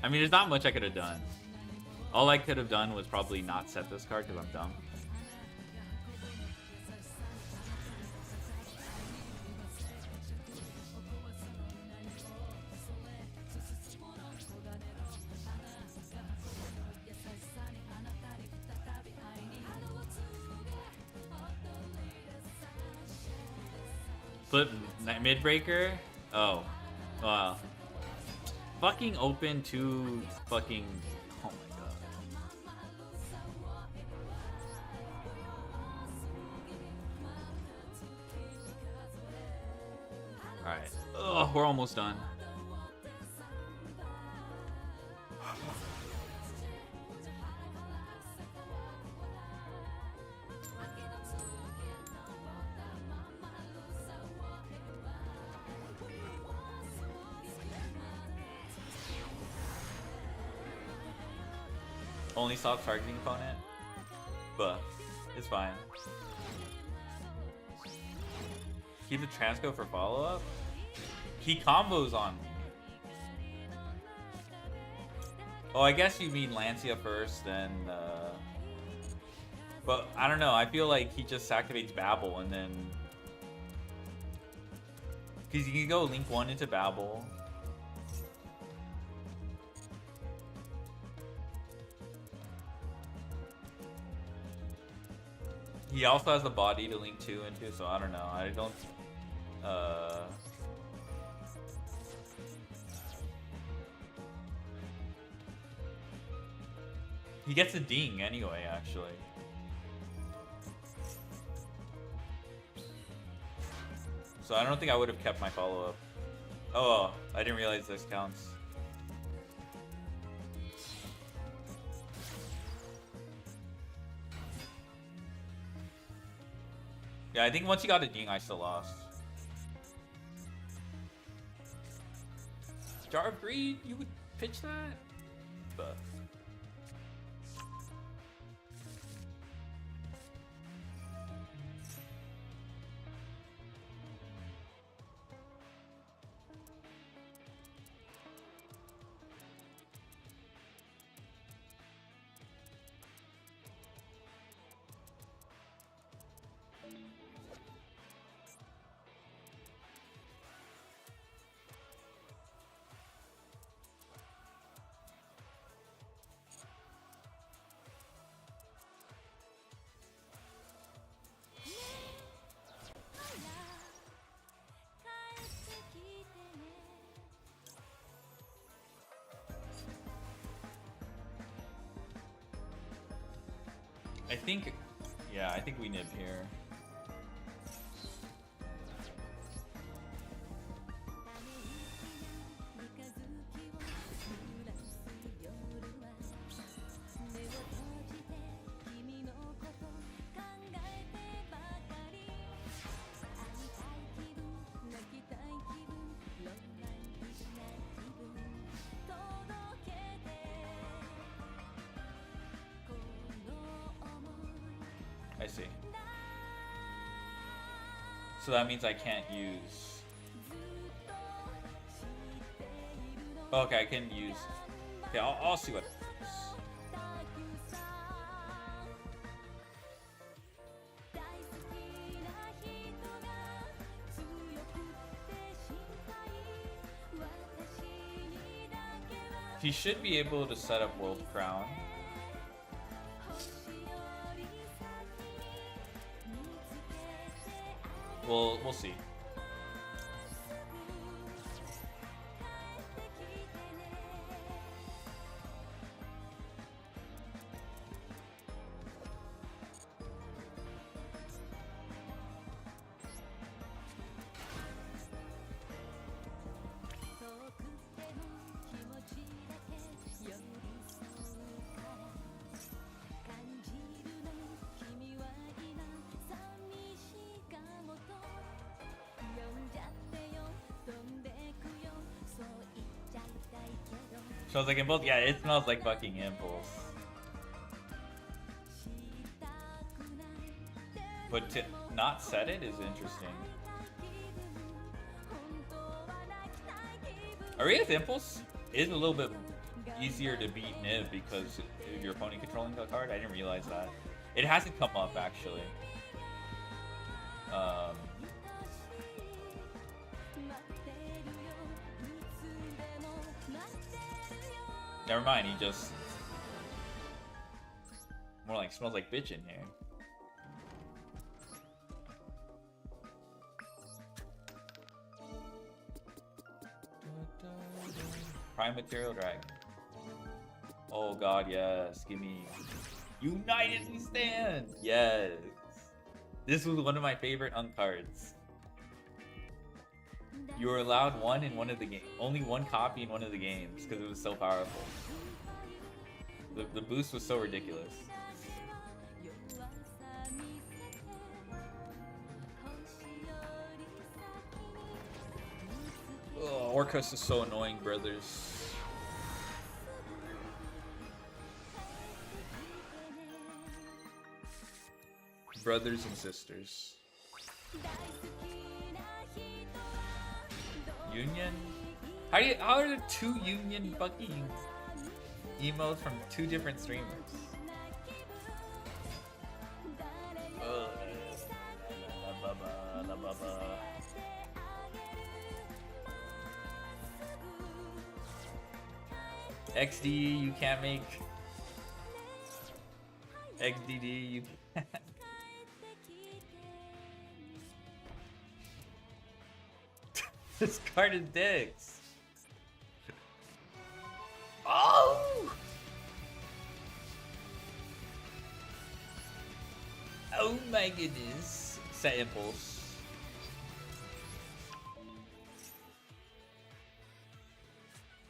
I mean, there's not much I could have done. All I could have done was probably not set this card because I'm dumb. Flip mid breaker? Oh. Wow. Fucking open to fucking. Oh my god. Alright. Oh, we're almost done. Only stop targeting opponent. But it's fine. Keep the transco for follow-up? He combos on me. Oh, I guess you mean Lancia first, then but I don't know, I feel like he just activates Babel and then because you can go link 1 into Babel. He also has the body to link 2 into, so I don't know. I don't he gets a ding anyway, actually. So I don't think I would have kept my follow-up. Oh, I didn't realize this counts. Yeah, I think once you got a ding, I still lost. Jar of Greed? You would pitch that? But I think, yeah, I think we nib here. I see. So that means I can't use... Okay, I can use... Okay, I'll see what... He should be able to set up World Crown. We'll see. Smells like Impulse? Yeah, it smells like fucking Impulse. But to not set it is interesting. Aria's Impulse is a little bit easier to beat Niv because of your opponent controlling the card. I didn't realize that. It hasn't come up, actually. Never mind, he just... More like smells like bitch in here. Prime Material Dragon. Oh god, yes. Give me... United We Stand! Yes! This was one of my favorite uncards. You were allowed one in one of the games. Only one copy in one of the games because it was so powerful. The boost was so ridiculous. Oh, Orcus is so annoying, brothers. brothers and sisters. Union? How are there two Union fucking emotes from two different streamers? XD, you can't make. XDD, you can't. Discarded dicks. Oh! Oh my goodness. Set impulse.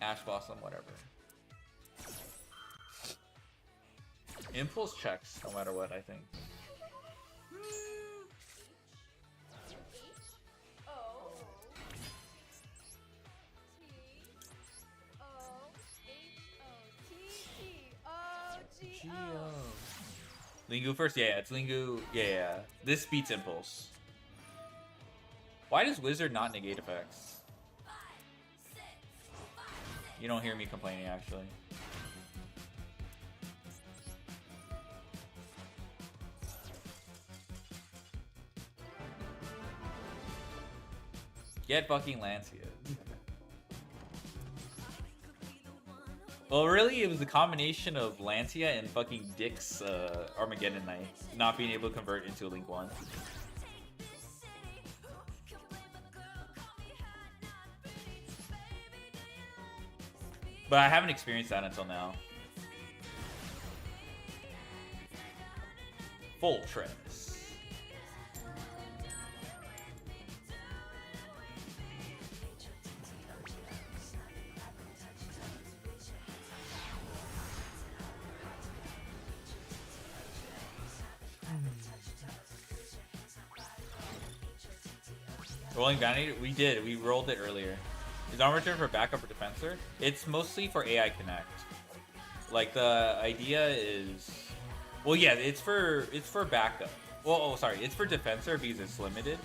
Ash Blossom, whatever. Impulse checks no matter what, I think. Lingu first? Yeah, it's Lingu. Yeah. This beats Impulse. Why does Wizard not negate effects? You don't hear me complaining, actually. Get fucking Lancia. Well, really, it was a combination of Lancia and fucking Dick's Armageddon Knight not being able to convert into a Link 1. But I haven't experienced that until now. Fortress. Rolling Vanity? We did. We rolled it earlier. Is armor turn for backup or defensor? It's mostly for AI Connect. Like, the idea is... Well, yeah, it's for backup. Well, oh, sorry. It's for defensor because it's limited.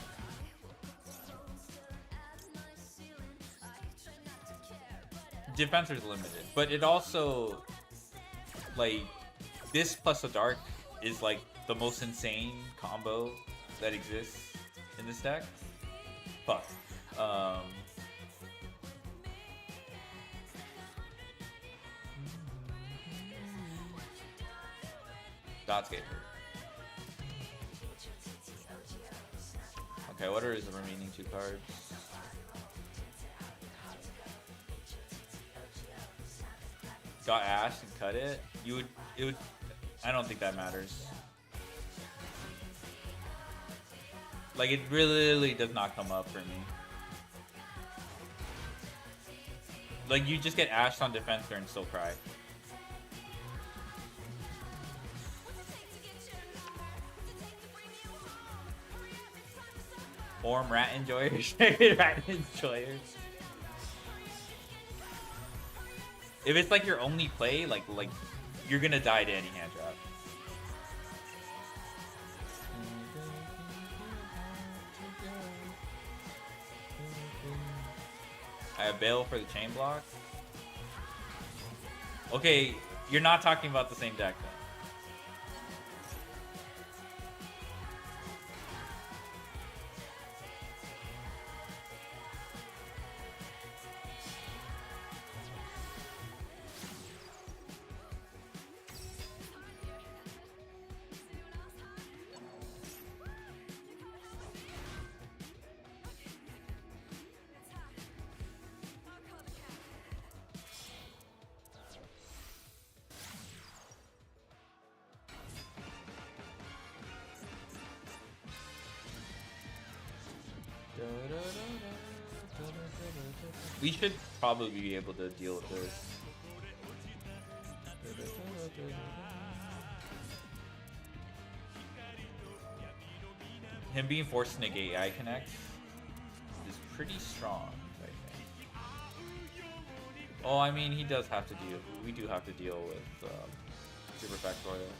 Defensor's limited. But it also... Like, this plus a dark is, like, the most insane combo that exists in this deck. Fuck. Dotscaper. Okay, what are his remaining two cards? Got Ash and cut it? It would I don't think that matters. Like, it really does not come up for me. Like, you just get ashed on defense and still cry. Orm Rat Enjoyers. Rat Enjoyers. If it's like your only play, like you're gonna die to any hand drop. I have Bail for the chain block. Okay, you're not talking about the same deck then. We should probably be able to deal with this. Him being forced to negate AI Connect is pretty strong, I think. Oh, I mean, he does have to deal. We do have to deal with Super Factorio.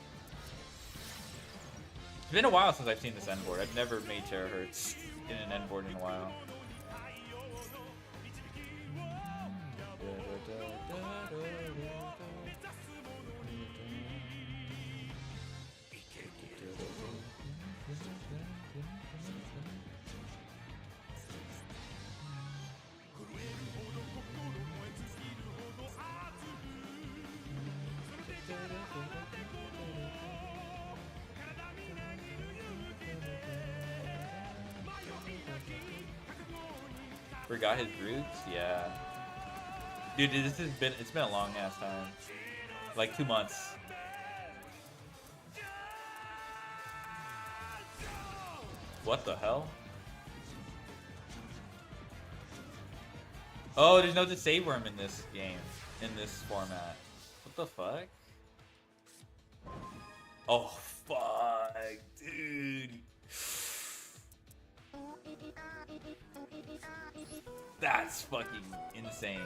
It's been a while since I've seen this end board. I've never made terahertz in an end board in a while. Forgot his roots? Yeah. Dude, it's been a long ass time. Like 2 months. What the hell? Oh, there's no to save worm in this game, in this format. What the fuck? Oh fuck, dude. That's fucking insane.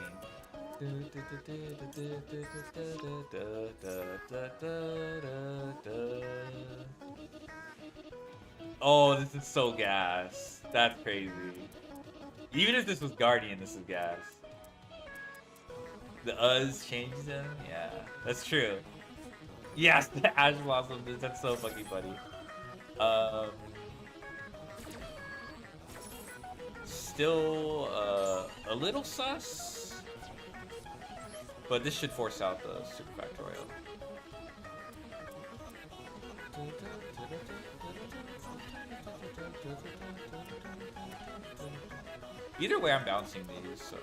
Oh, this is so gas. That's crazy. Even if this was Guardian, this is gas. The changes him? Yeah, that's true. Yes, the Ash Blossom, that's so fucking funny. Still a little sus, but this should force out the super factorial. Either way, I'm bouncing these. So.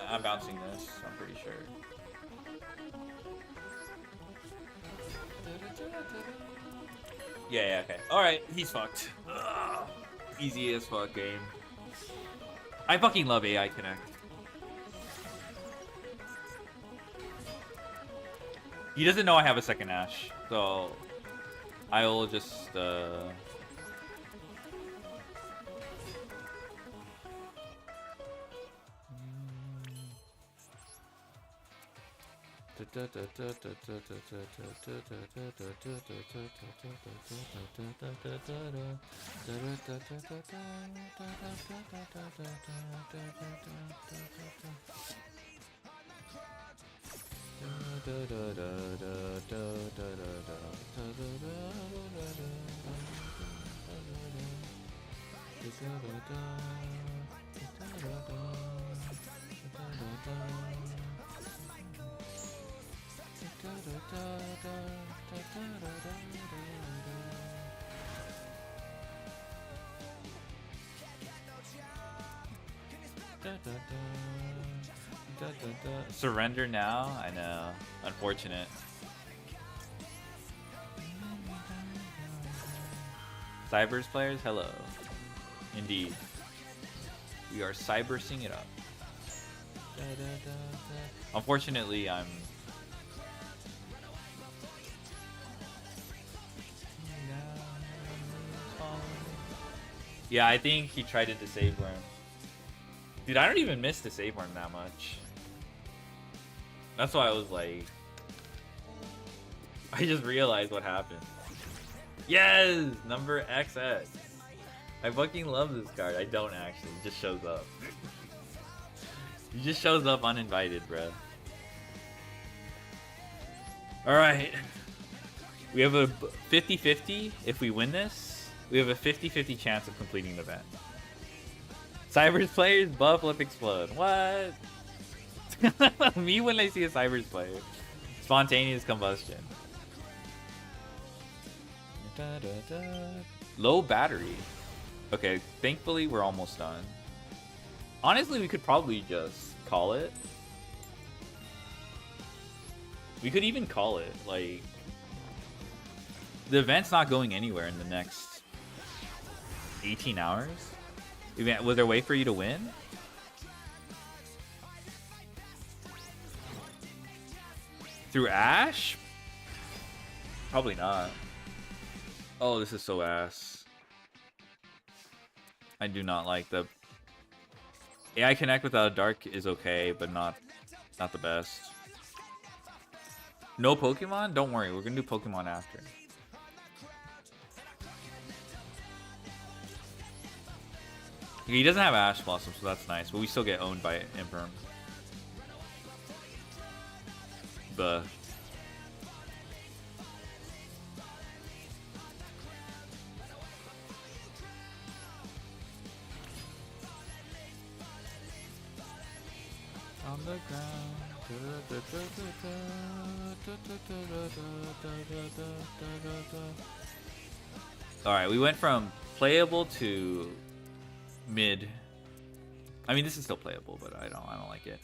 I'm bouncing this, I'm pretty sure. Yeah, okay. Alright, he's fucked. Ugh. Easy as fuck game. I fucking love AI Connect. He doesn't know I have a second Ash, so I will just Surrender now? I know. Unfortunate. Cybers players, hello. Indeed. We are cybersing it up. Unfortunately, I'm... Yeah, I think he tried to save worm. Dude, I don't even miss the save worm that much. That's why I was like... I just realized what happened. Yes! Number XX. I fucking love this card. I don't actually. It just shows up. He just shows up uninvited, bro. Alright. We have a 50-50 if we win this. We have a 50-50 chance of completing the event. Cybers players, buff, lip explode. What? Me when I see a Cybers player. Spontaneous combustion. Low battery. Okay, thankfully we're almost done. Honestly, we could probably just call it. We could even call it. Like, the event's not going anywhere in the next 18 hours. Was there a way for you to win? Through Ash? Probably not. Oh, this is so ass. I do not like the... AI Connect without a Dark is okay, but not the best. No Pokemon? Don't worry, we're gonna do Pokemon after. He doesn't have Ash Blossom, so that's nice, but we still get owned by Imperm. Buh. On the ground. Alright, we went from playable to mid. I mean, this is still playable, but I don't like it.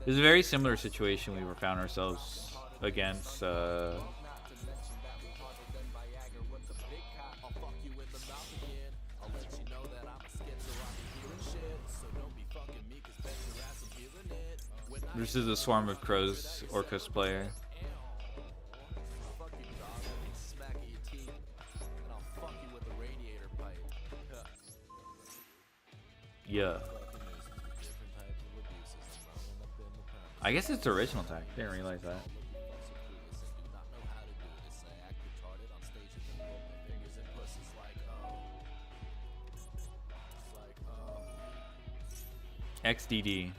It was a very similar situation we found ourselves against. This is a Swarm of Crows Orcus player. Yeah. I guess it's the original tag. Didn't realize that. XDD.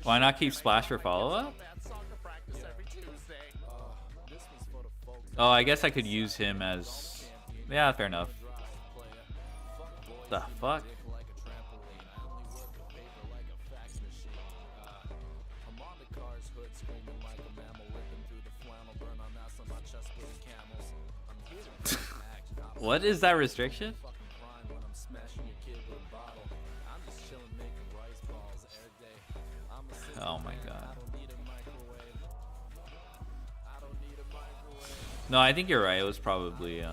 Why not keep Splash for follow-up? Oh, I guess I could use him as... Yeah, fair enough. The fuck? What is that restriction? Oh my god. No, I think you're right. It was probably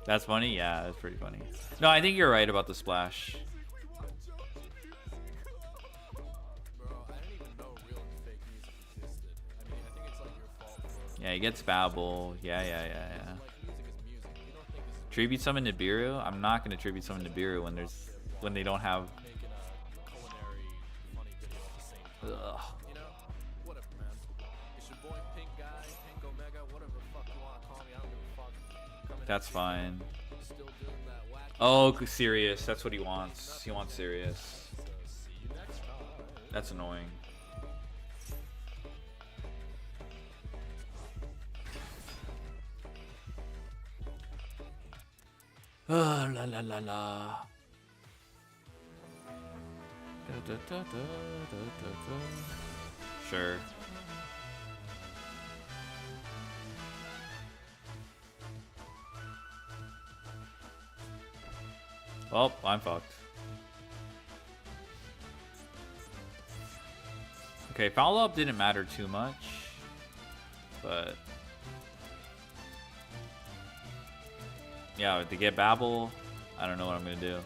That's funny? Yeah, that's pretty funny. No, I think you're right about the splash. Yeah, he gets Babble. Yeah. Tribute summon Nibiru? I'm not gonna tribute summon Nibiru when they don't have. Ugh. That's fine. Oh, Sirius. That's what he wants. He wants Sirius. That's annoying. Oh, la la la la. Sure. Well, I'm fucked. Okay, follow-up didn't matter too much, but yeah, to get Babble, I don't know what I'm gonna do.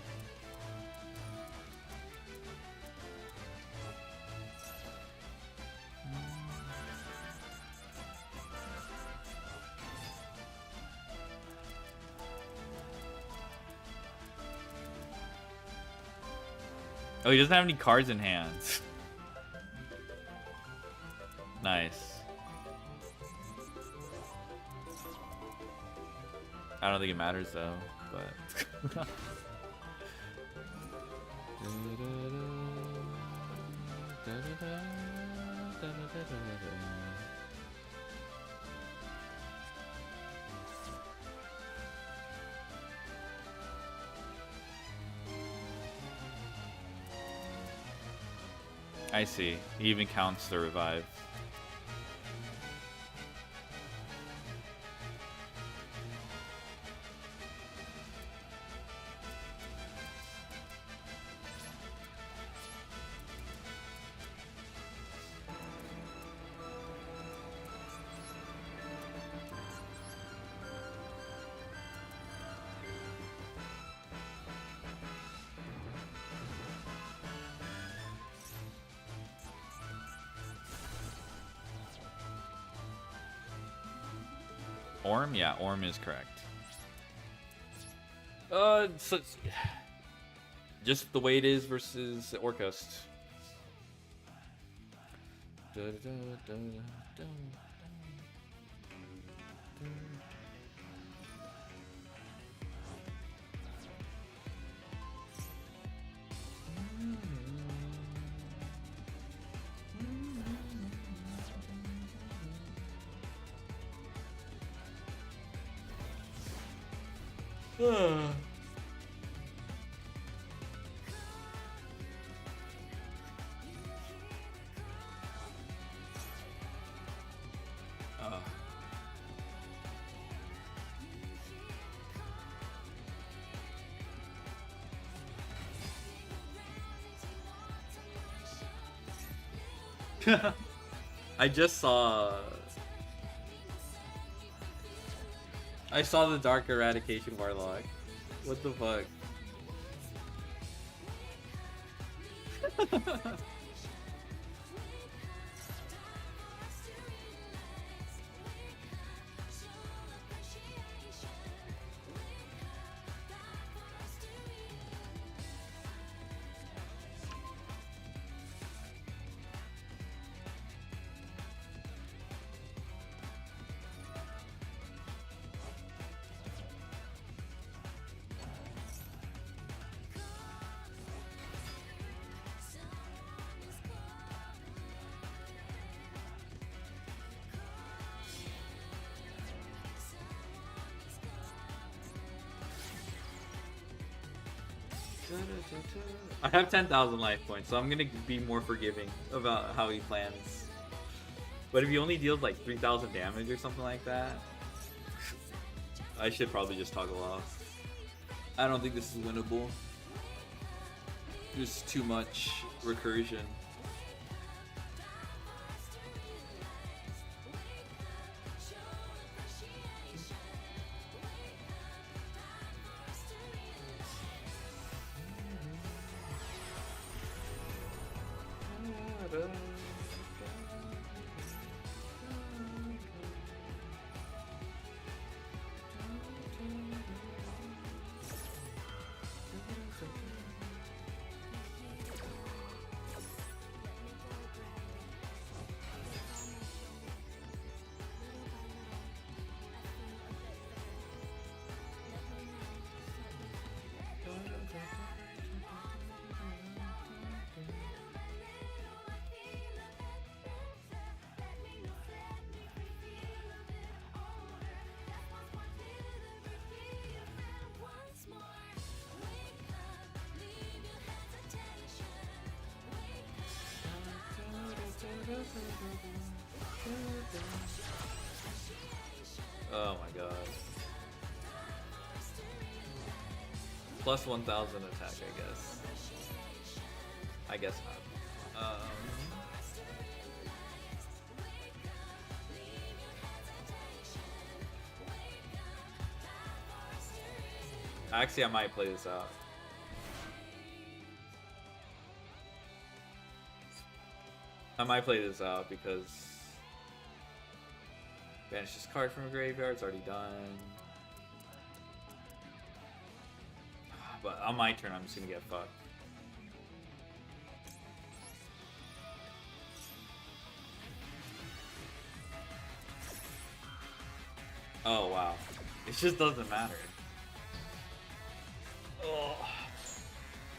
Oh, he doesn't have any cards in hand. Nice. I don't think it matters though, but. I see. He even counts the revive. Orm? Yeah, Orm is correct. So just the way it is versus Orcust. I just saw. I saw the Dark Eradication Warlock. What the fuck? I have 10,000 life points, so I'm gonna be more forgiving about how he plans. But if he only deals like 3,000 damage or something like that, I should probably just toggle off. I don't think this is winnable. There's too much recursion. Oh my god. Plus 1,000 attack, I guess. I guess not. Actually, I might play this out. I might play this out because banish this card from a graveyard, it's already done. But on my turn, I'm just gonna get fucked. Oh wow. It just doesn't matter. Oh.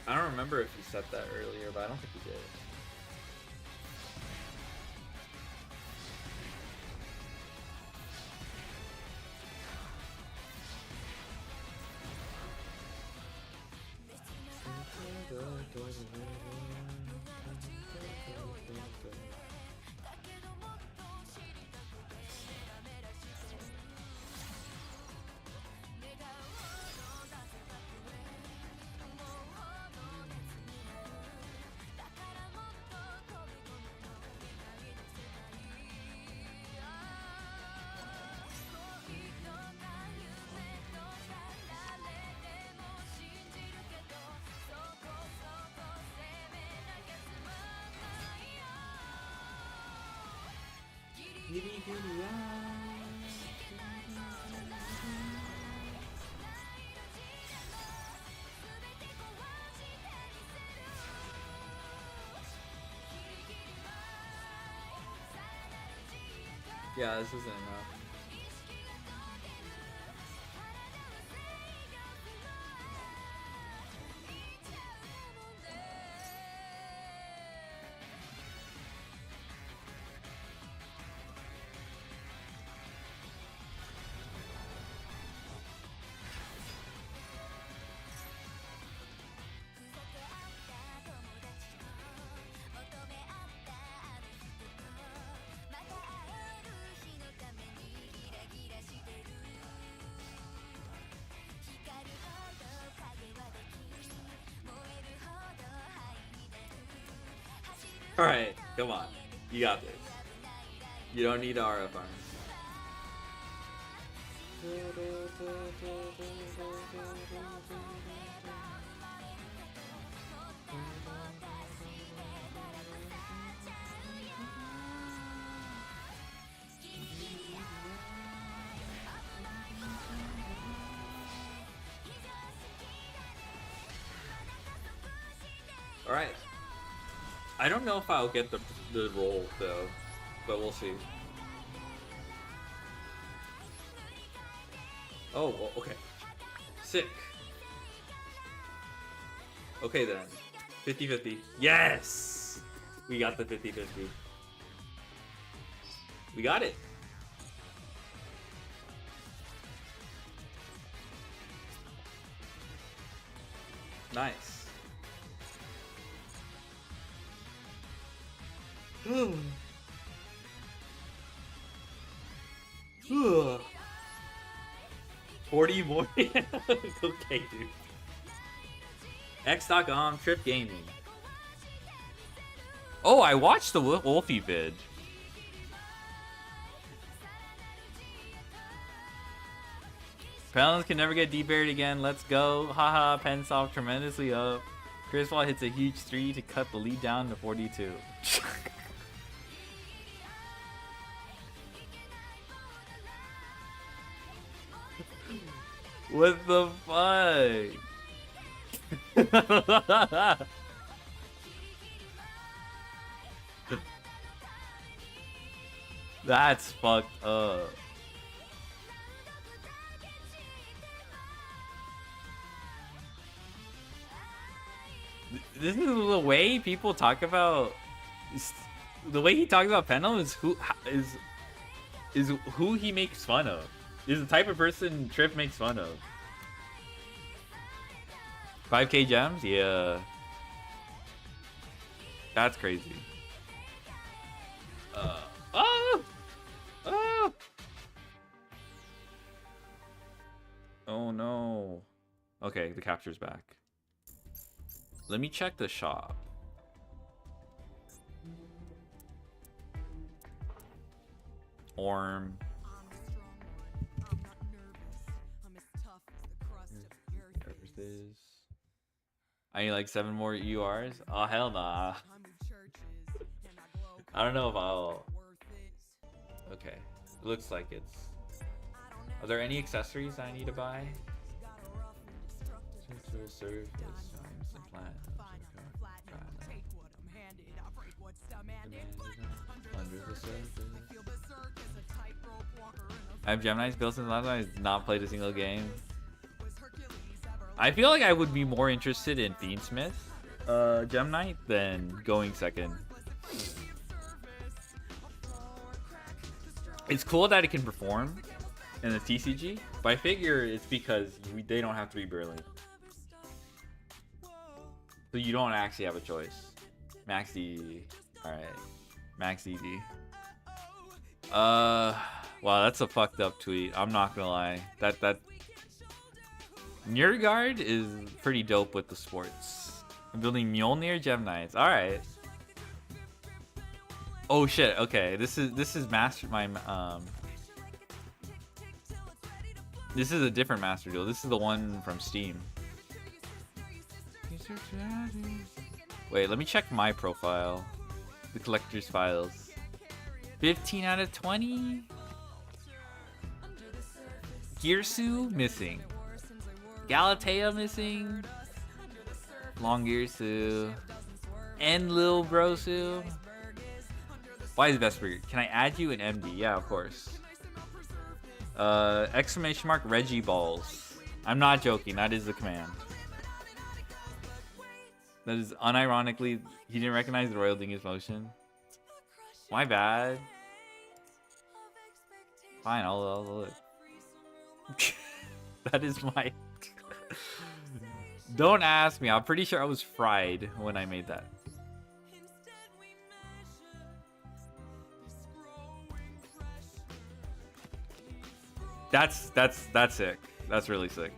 I don't remember if he said that earlier, but I don't think he did. Yeah, this isn't enough. Alright, come on. You got this. You don't need RF arms. Alright. I don't know if I'll get the roll though, but we'll see. Oh, well, okay. Sick. Okay then. 50-50. Yes! We got the 50-50. We got it. Nice. Ugh. 40 more? Okay, dude. X.com, Trip Gaming. Oh, I watched the Wolfie vid. Pelons can never get deburied again. Let's go. Haha, Pens off tremendously up. Griswold hits a huge 3 to cut the lead down to 42. What the fuck? That's fucked up. This is the way people talk about. The way he talks about Penel is who he makes fun of. Is the type of person Trip makes fun of. 5k gems? Yeah. That's crazy. Oh no. Okay, the capture's back. Let me check the shop. Orm. There's I need like 7 more URs. Oh hell nah. I don't know if I'll. Okay, it looks like it's. Are there any accessories I need to buy? Will serve as instant plan. Under the surface. I have Gemini's built since last time. I've not played a single game. I feel like I would be more interested in Fiendsmith Gemini than going second. It's cool that it can perform in the TCG, but I figure it's because they don't have to be brilliant. So you don't actually have a choice. Max DD. Alright. Max DD. Wow, that's a fucked up tweet. I'm not gonna lie. That Nurgard is pretty dope with the sports. I'm building Mjolnir Gemini's. Alright. Oh shit, okay. This is master this is a different Master Duel. This is the one from Steam. Wait, let me check my profile. The collector's files. 15 out of 20? Girsu missing. Galatea missing. Long Girsu. And Lil Brosu. Why is Vesper? Can I add you in MD? Yeah, of course. Exclamation mark Reggie Balls. I'm not joking. That is the command. That is unironically. He didn't recognize the Royal Dingus motion. My bad. Fine, I'll look. That is my. Don't ask me. I'm pretty sure I was fried when I made that. That's sick. That's really sick.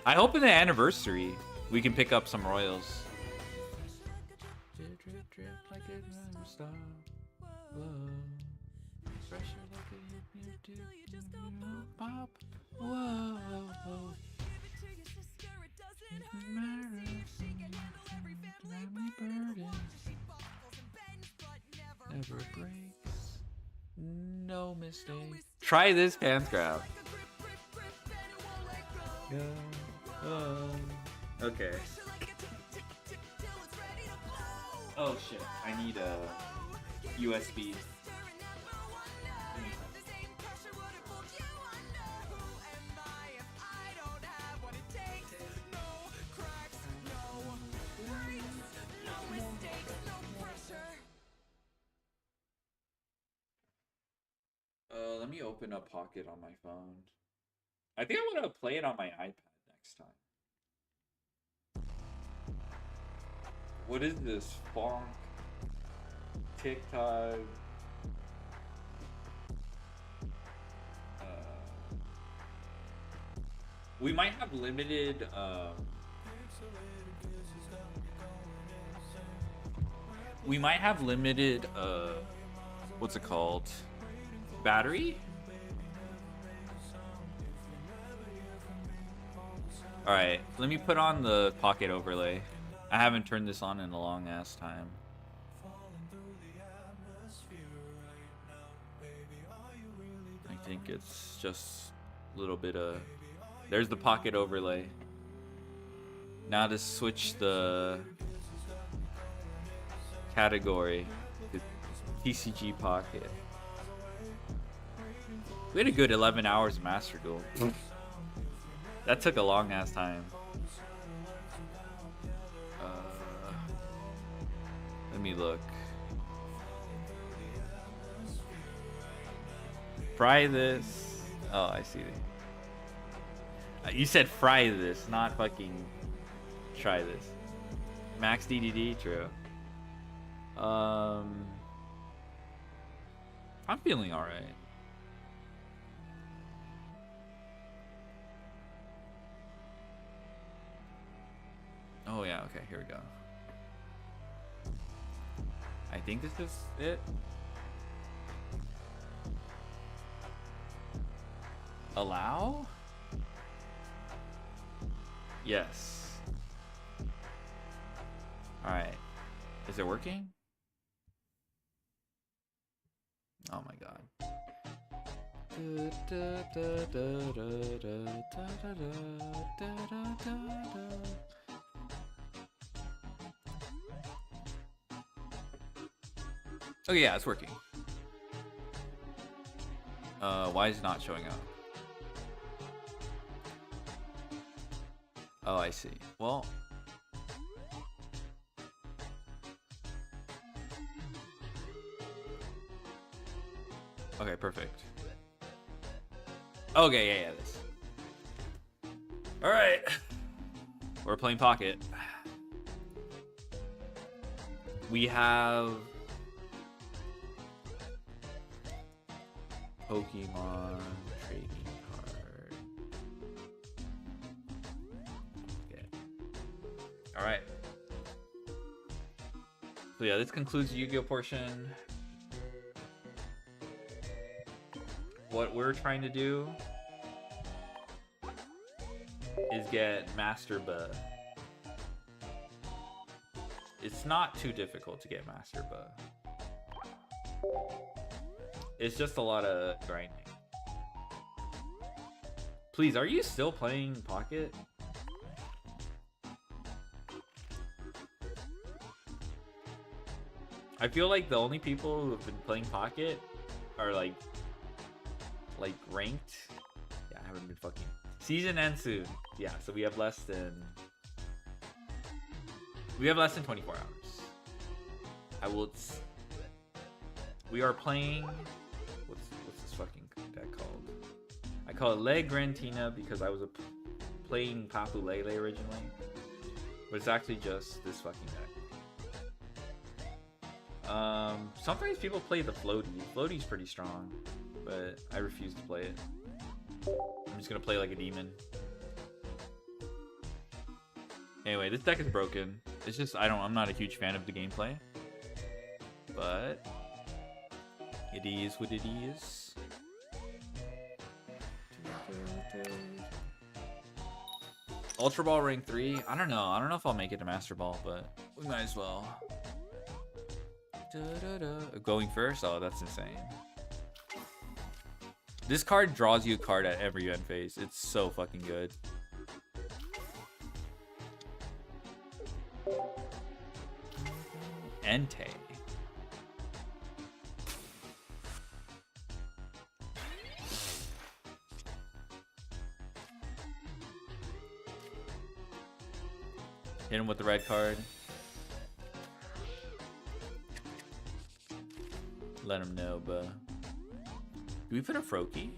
I hope in the anniversary we can pick up some royals. Never breaks. No mistake. Try this pants grab. Okay. Oh shit, I need a USB. Let me open up Pocket on my phone. I think I want to play it on my iPad next time. What is this? Bonk. TikTok. We might have limited. We might have limited. What's it called? Battery? Alright, let me put on the Pocket overlay. I haven't turned this on in a long ass time. I think it's just a little bit of... There's the Pocket overlay. Now to switch the category to TCG Pocket. We had a good 11 hours of Master Duel. That took a long ass time. Let me look. Fry this. Oh, I see. You said fry this, not fucking try this. Max DDD, true. I'm feeling alright. Oh yeah, okay, here we go. I think this is it. Allow? Yes. Alright. Is it working? Oh my god. Okay, yeah, it's working. Why is it not showing up? Oh, I see. Well, okay, perfect. Okay, yeah, this. All right, we're playing Pocket. We have Pokemon trading card. Okay. All right. So yeah, this concludes the Yu-Gi-Oh portion. What we're trying to do is get Master Ba. It's not too difficult to get Master Ba. It's just a lot of grinding. Please, are you still playing Pocket? I feel like the only people who have been playing Pocket are like ranked. Yeah, I haven't been fucking. Season ends soon. Yeah, so we have less than 24 hours. We are playing. What's this fucking deck called? I call it Le Grantina because I was playing Papu Lele originally, but it's actually just this fucking deck. Sometimes people play the Floaty. Floaty's pretty strong, but I refuse to play it. I'm just gonna play like a demon. Anyway, this deck is broken. It's just I'm not a huge fan of the gameplay, but it is what it is. Ultra Ball rank 3. I don't know if I'll make it to Master Ball, but we might as well. Going first? Oh, that's insane. This card draws you a card at every end phase. It's so fucking good. Entei. Hit him with the red card. Let him know, but do we put a Froakie?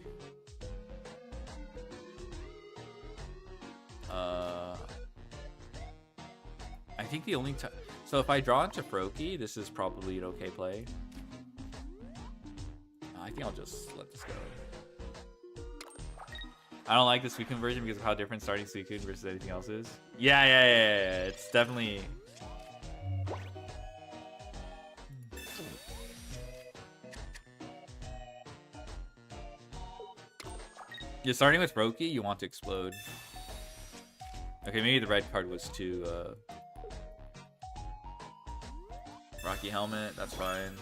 I think the only time. So if I draw into Froakie, this is probably an okay play. I think I'll just let this go. I don't like the Suicune version because of how different starting Suicune versus anything else is. Yeah. It's definitely. You're starting with Froakie, you want to explode. Okay, maybe the red card was too Rocky Helmet, that's fine.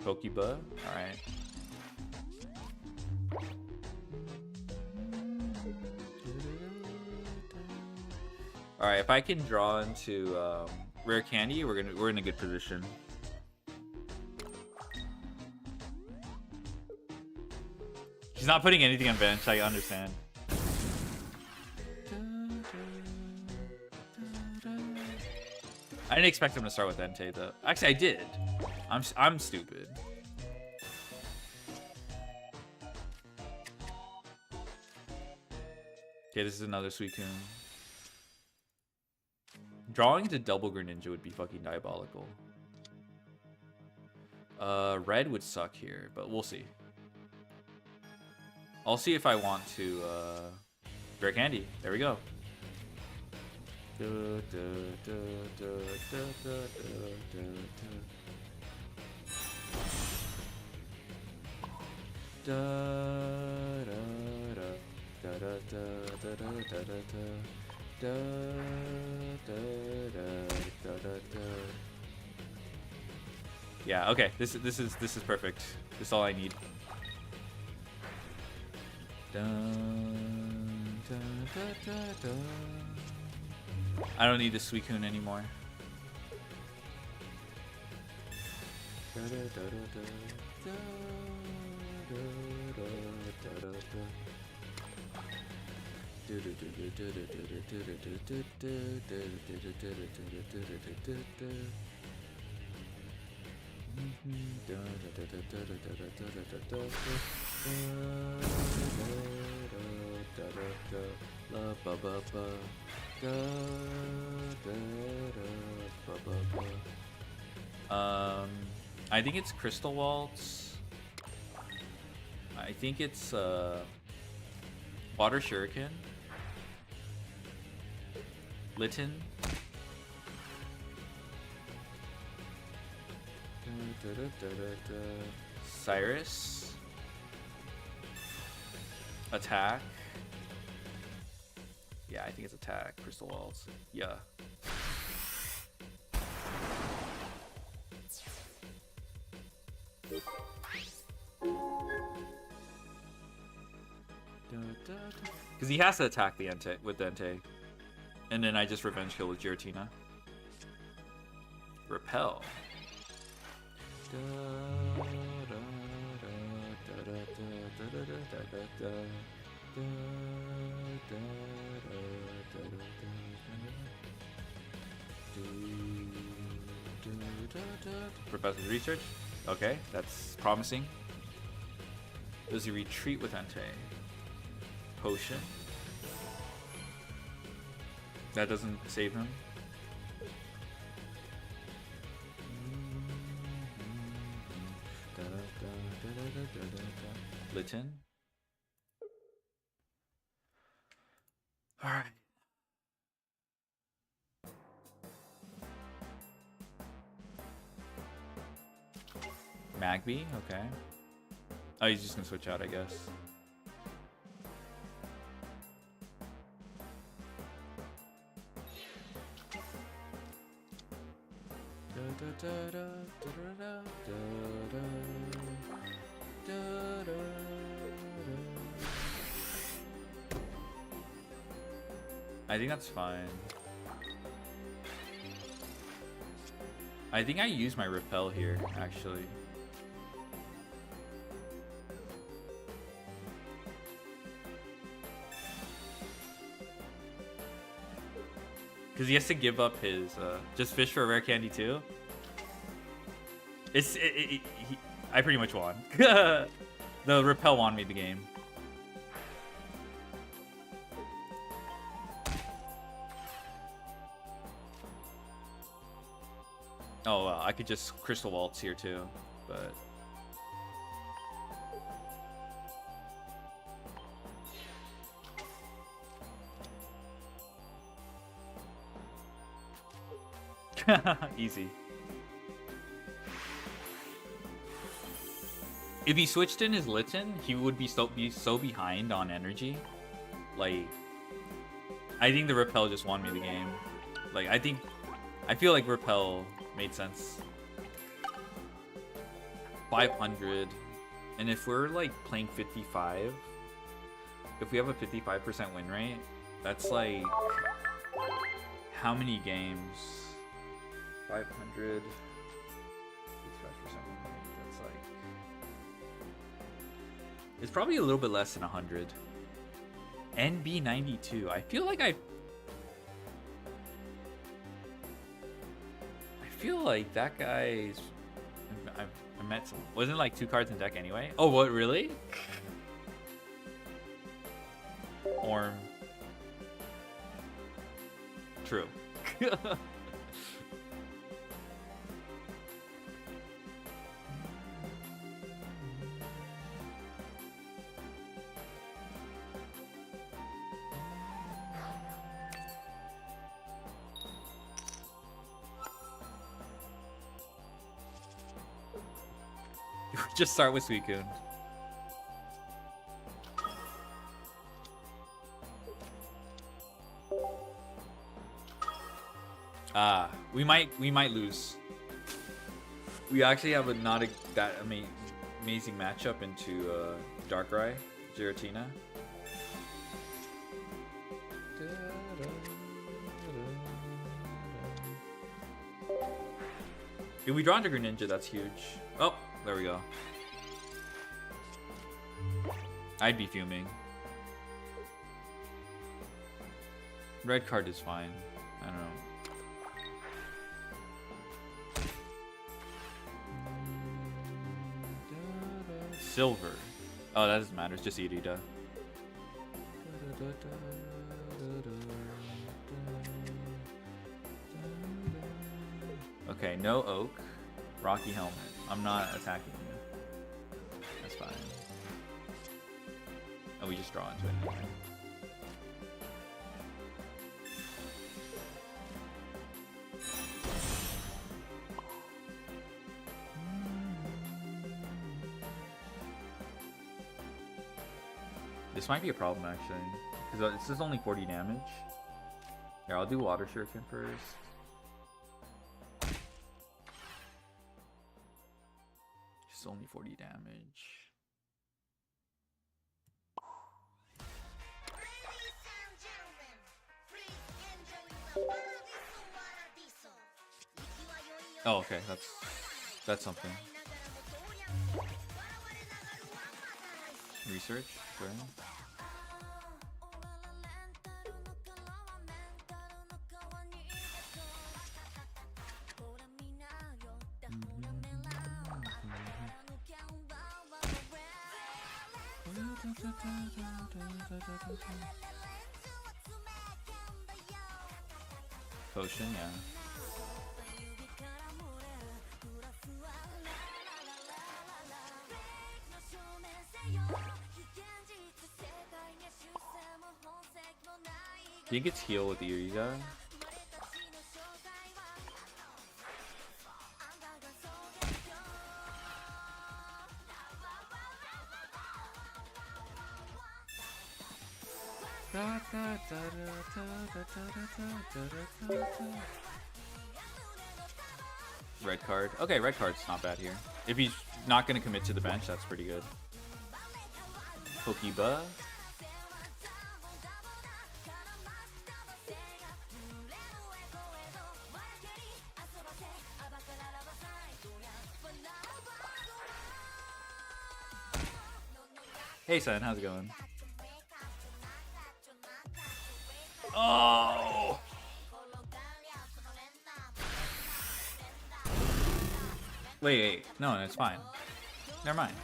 Pokeba, alright. Alright, if I can draw into Rare Candy, we're in a good position. She's not putting anything on bench, I understand. I didn't expect him to start with Entei though. Actually, I did. I'm stupid. Okay, this is another Suicune. Drawing into Double Greninja would be fucking diabolical. Red would suck here, but we'll see. I'll see if I want to Rare Candy. There we go. Yeah, okay. This is perfect. This is all I need. I don't need the Suicune anymore. I think it's Crystal Waltz. I think it's Water Shuriken. Litten. Cyrus. Attack. Yeah, I think it's attack. Crystal Waltz. Yeah. Because he has to attack the Entei with the Entei. And then I just revenge kill with Giratina. Repel. Professor's Research. Okay, that's promising. Does he retreat with Entei? Potion. That doesn't save him. Litten. Alright. Magby, okay. Oh, he's just gonna switch out, I guess. I think that's fine. I think I use my repel here, actually. Because he has to give up his just fish for a rare candy too. I pretty much won. The repel won me the game. Oh, I could just Crystal Waltz here too, but easy. If he switched in his Litten, he would be so behind on energy. Like, I think the repel just won me the game. Like, I feel like repel made sense. 500, and if we're like playing 55, if we have a 55% win rate, that's like how many games? 500, 55% win rate. That's like, it's probably a little bit less than 100. NB92. I feel like I feel like that guy's. I met some. Wasn't like 2 cards in deck anyway. Oh, what, really? Orm. True. Just start with Suicune. We might lose. We actually have a not that amazing matchup into Darkrai, Giratina. If we draw into Greninja, that's huge. Oh, there we go. I'd be fuming. Red card is fine. I don't know. Silver. Oh, that doesn't matter. It's just Irida. Okay, no Oak. Rocky Helmet. I'm not attacking you. That's fine. Oh, we just draw into it anyway. This might be a problem actually, because this is only 40 damage. Here, I'll do Water Shuriken first. Just only 40 damage. Oh, okay, that's something. Research, sure. Potion, yeah. Do you think it's heal with Irida? Red card. Okay, red card's not bad here. If he's not going to commit to the bench, that's pretty good. Pokeba. Hey, son, how's it going? Oh! Wait, no, it's fine. Never mind.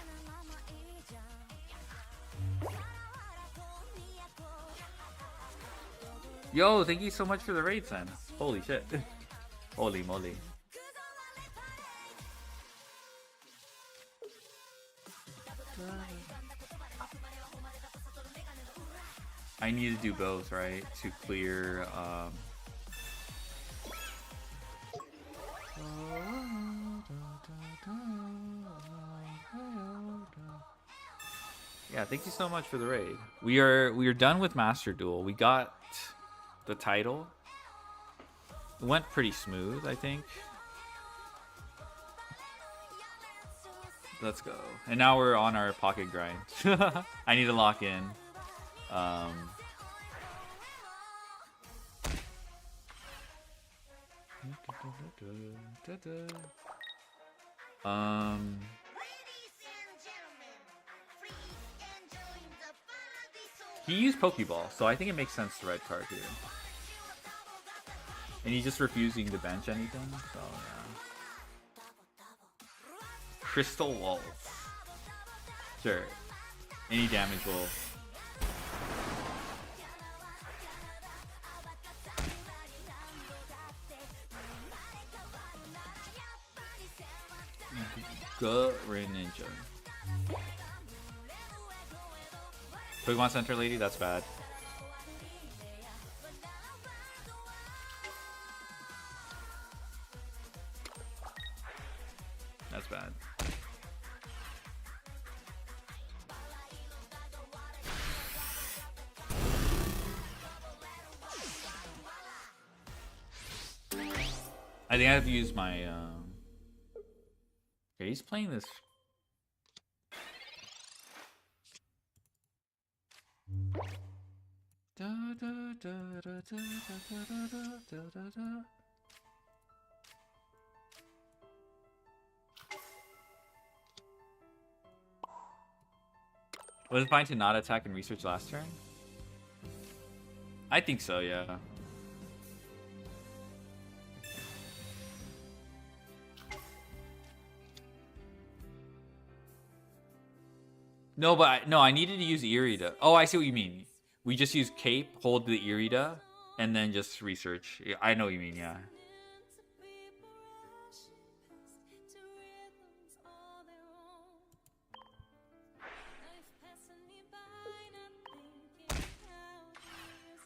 Yo, thank you so much for the raid, son. Holy shit. Holy moly. I need to do both, right? To clear, Yeah, thank you so much for the raid. We are done with Master Duel. We got the title. It went pretty smooth, I think. Let's go. And now we're on our pocket grind. I need to lock in. He used Pokeball, so I think it makes sense to red card here. And he's just refusing to bench anything, so yeah. Crystal Waltz. Sure. Any damage will... Greninja. Pokemon Center lady, that's bad. That's bad. I think I have to use my. Okay, he's playing this. Was it fine to not attack and research last turn? I think so, yeah. No, but I needed to use Irida. Oh, I see what you mean. We just use Cape, hold the Irida, and then just research. Yeah, I know what you mean, yeah.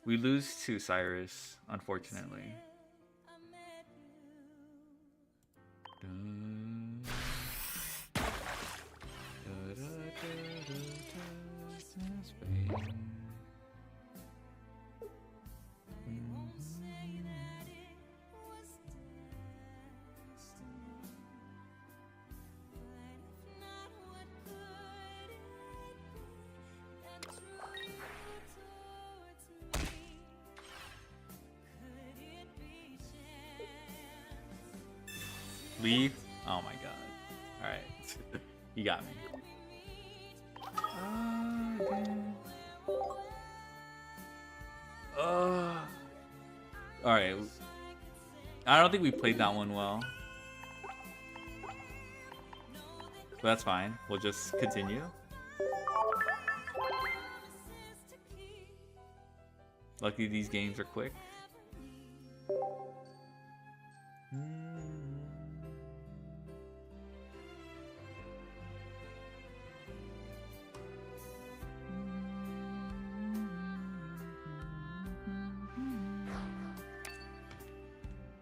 We lose to Cyrus, unfortunately. Leave? Oh my god. Alright. You got me. Alright. I don't think we played that one well. But that's fine. We'll just continue. Luckily these games are quick.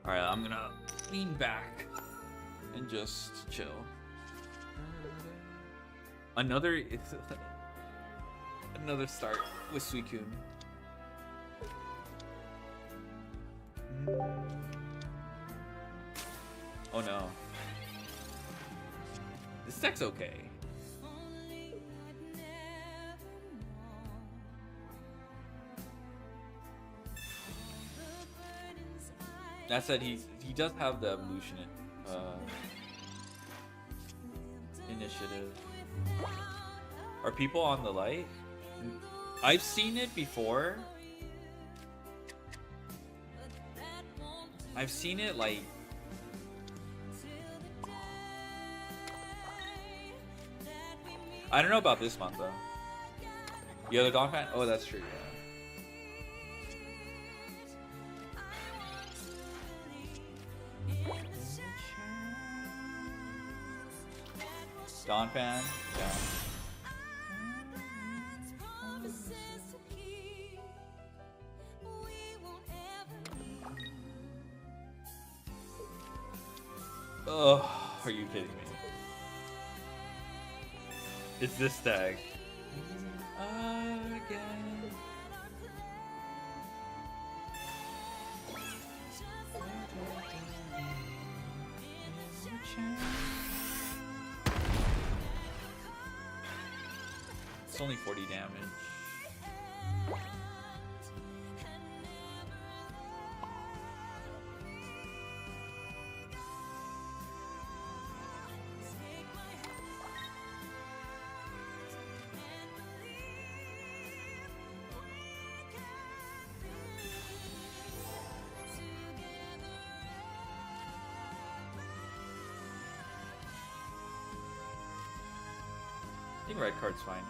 Alright, I'm gonna lean back and just chill. Another start with Suicune. Oh no. This deck's okay. That said, he does have the evolution initiative. Are people on the light? I've seen it before. I've seen it like I don't know about this month though. You other Dawn fan? Oh, that's true. Yeah. Dawn fan? Yeah. Ugh, are you kidding me? It's this tag. Again. It's only 40 damage. I think red card's fine here.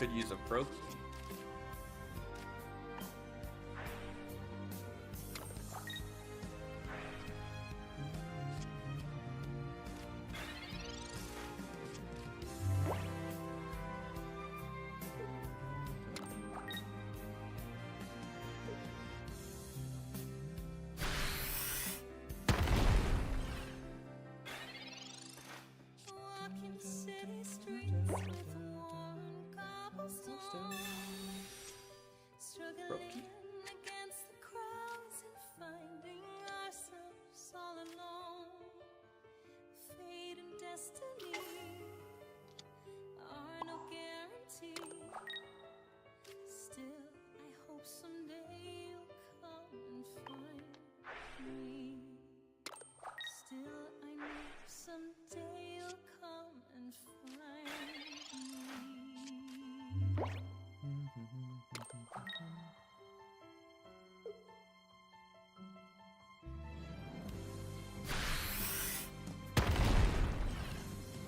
Could use a pro key. Walking city streets with worn cobblestone.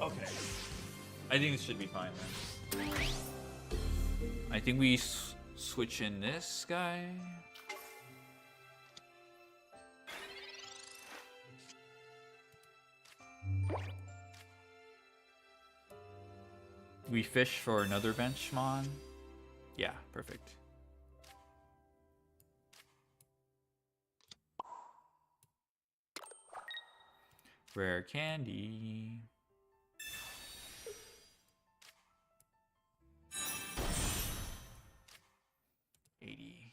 Okay. I think this should be fine then. I think we switch in this guy. We fish for another benchmon. Yeah, perfect. Rare candy.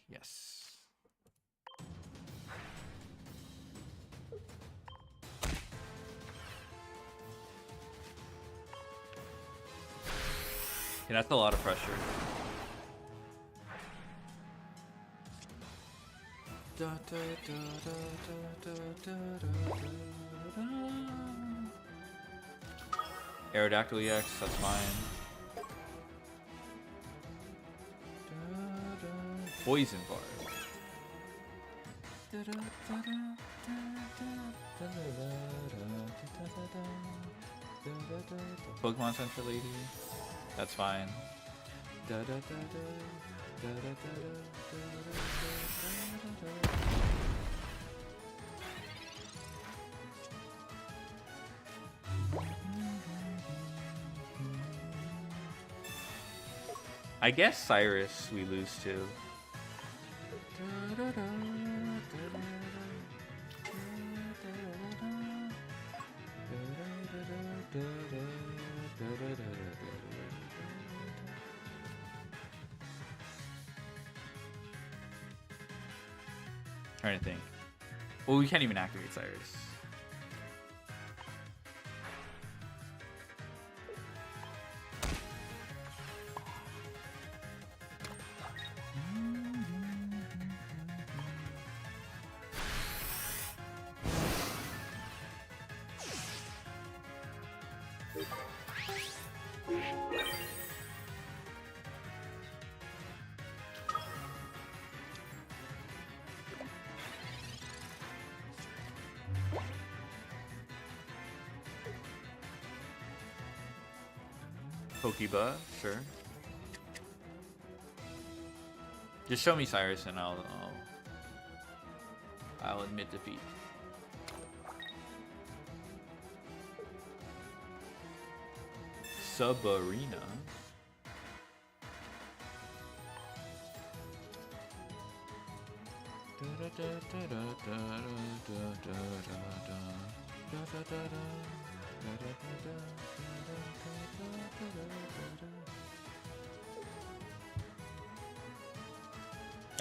Yes. Yeah, that's a lot of pressure. Aerodactyl EX, that's fine. Poison bar. Pokemon Center Lady, that's fine. I guess Cyrus we lose to. Trying to think. Well, we can't even activate Cyrus. Pokeba, sure. Just show me Cyrus and I'll admit defeat. Subarena.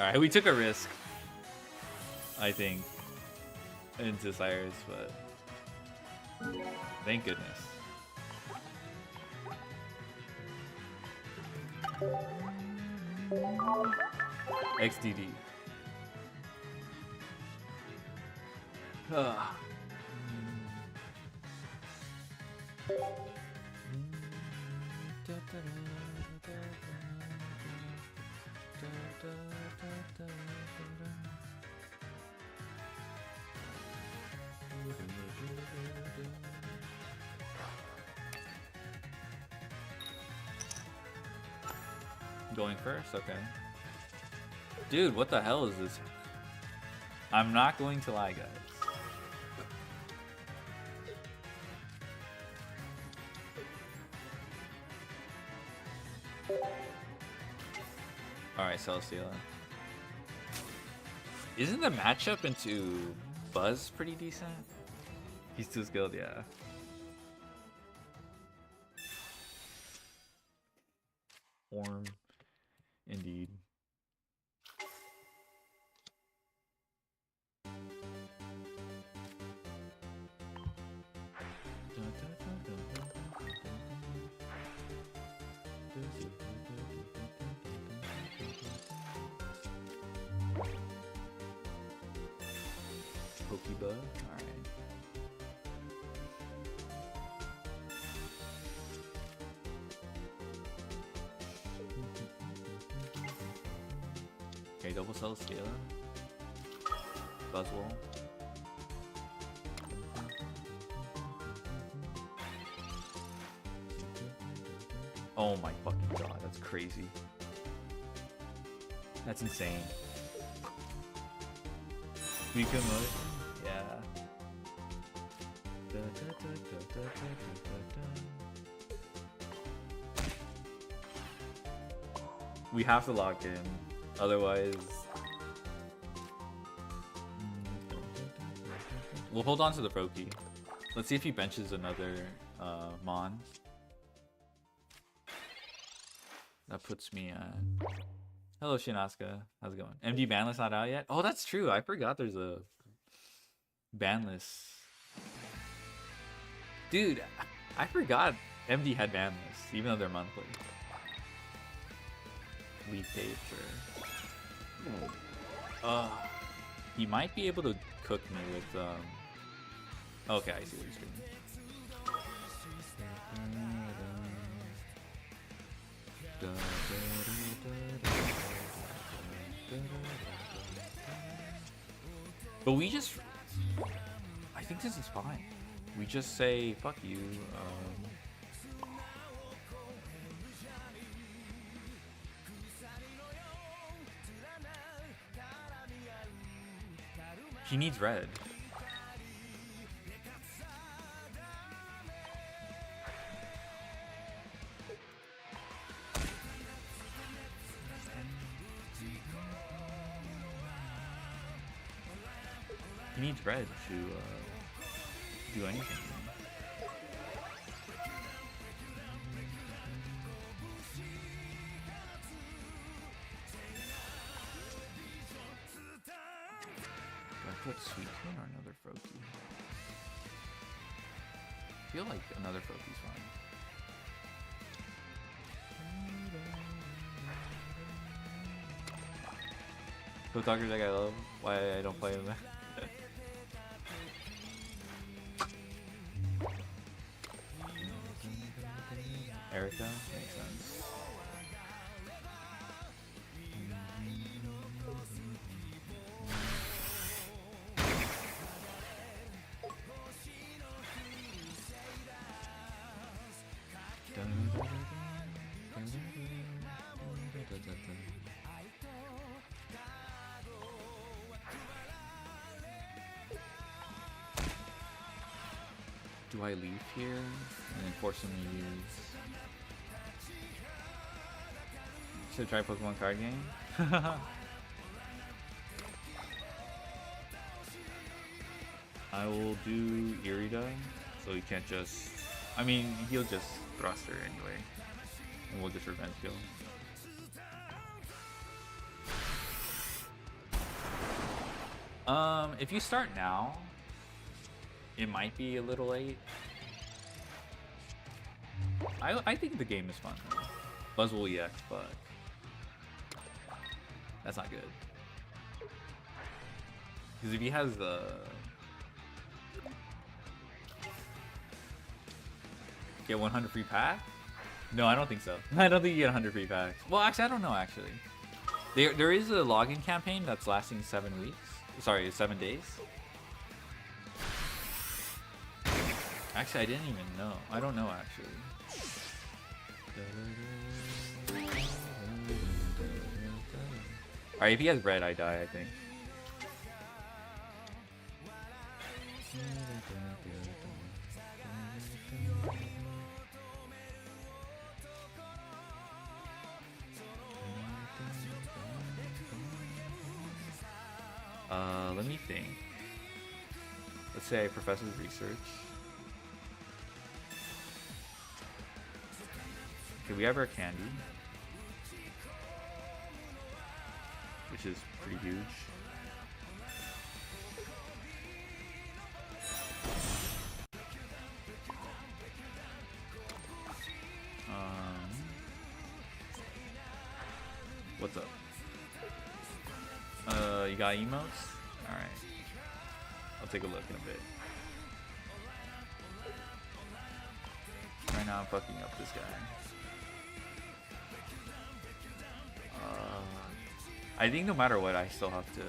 Alright, we took a risk, I think, into Cyrus, but thank goodness. XDD. Going first? Okay. Dude, what the hell is this? I'm not going to lie, guys. Alright, Celesteela. Isn't the matchup into Buzz pretty decent? He's too skilled, yeah. Form, indeed. Pokeba, alright. Okay, double Celesteela. Buzzwole. Oh my fucking god, that's crazy. That's insane. We can look. Yeah. We have to lock in, otherwise we'll hold on to the Proki. Let's see if he benches another Mon. That puts me at... Hello Shinaska, how's it going? MD ban list not out yet? Oh, that's true, I forgot there's a ban list. Dude, I forgot MD had ban lists, even though they're monthly. We paid for... he might be able to cook me with... Okay, I see what he's doing. But we just... I think this is fine. We just say, fuck you. He needs red. He needs red to do anything. Do I put Sweet Tune or another Froakie? I feel like another Froakie's fine. Go Talker deck I love. Why I don't play him. Erica makes sense. Do I leave here and then force him to use? Should try Pokemon card game. I will do Irida, so he can't just... I mean, he'll just thrust her anyway. And we'll just revenge kill. If you start now, it might be a little late. I think the game is fun. Buzzwole EX, but that's not good. Because if he has the... Get 100 free pack? No, I don't think so. I don't think you get 100 free packs. Well, actually, I don't know, actually. There is a login campaign that's lasting 7 weeks. Sorry, 7 days. Actually, I didn't even know. I don't know, actually. Alright, if he has red, I die, I think. Let me think. Let's say I profess his research. Okay, we have our candy, which is pretty huge. What's up? You got emotes? Alright. I'll take a look in a bit. Right now I'm fucking up this guy. I think no matter what, I still have to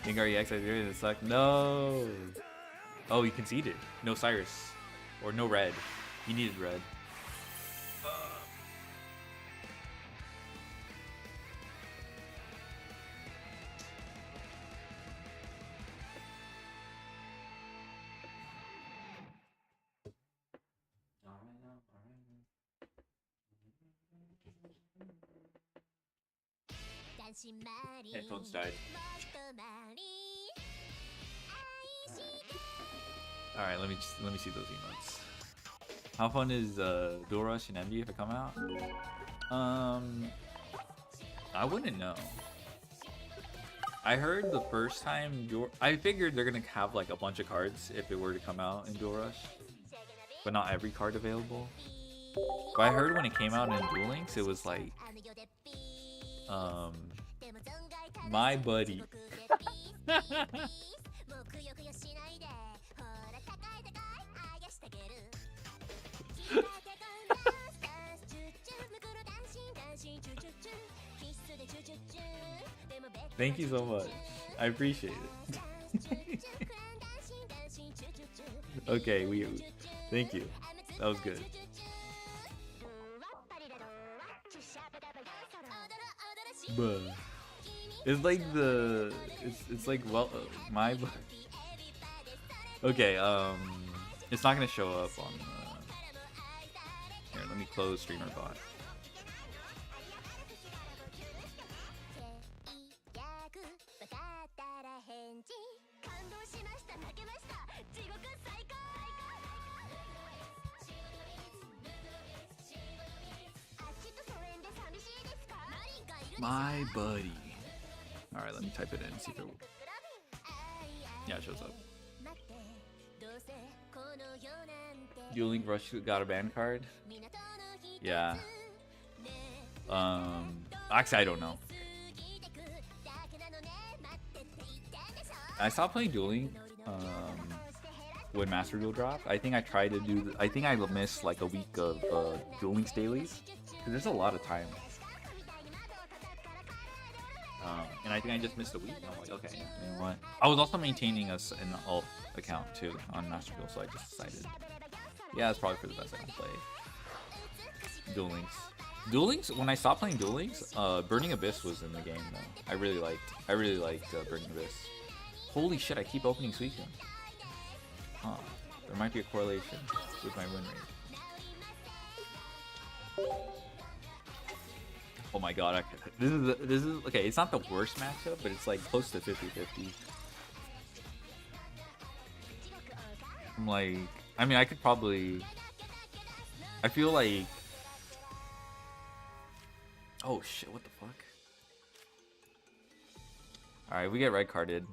think REX. I did it suck. No. Oh, he conceded. No Cyrus. Or no red. He needed red. Headphones died. All right, let me see those emotes. How fun is Duel Rush and MD if it come out? I wouldn't know. I heard the first time I figured they're gonna have like a bunch of cards if it were to come out in Duel Rush, but not every card available. But I heard when it came out in Duel Links, it was like, my buddy. Thank you so much. I appreciate it. Okay, thank you. That was good. But it's like it's like, well, my okay, it's not gonna show up on here, let me close streamer bot. My buddy. Alright, let me type it in, see if it will. Yeah, it shows up. Duel Link Rush got a ban card? Yeah. Actually, I don't know. I stopped playing Duel Link when Master Duel dropped. I think I tried to do. I think I missed like a week of Duel Links dailies because there's a lot of time. And I think I just missed a week. And I'm like, okay, you know what? I was also maintaining an alt account too on Master Duel, so I just decided, yeah, it's probably for the best I can play Duel Links. Duel Links. When I stopped playing Duel Links, Burning Abyss was in the game though. I really liked Burning Abyss. Holy shit! I keep opening Suicune. Huh? There might be a correlation with my win rate. Oh my god, this is okay, it's not the worst matchup, but it's like close to 50-50. I'm like, I mean, I could probably, I feel like, oh shit, what the fuck? Alright, we get red carded.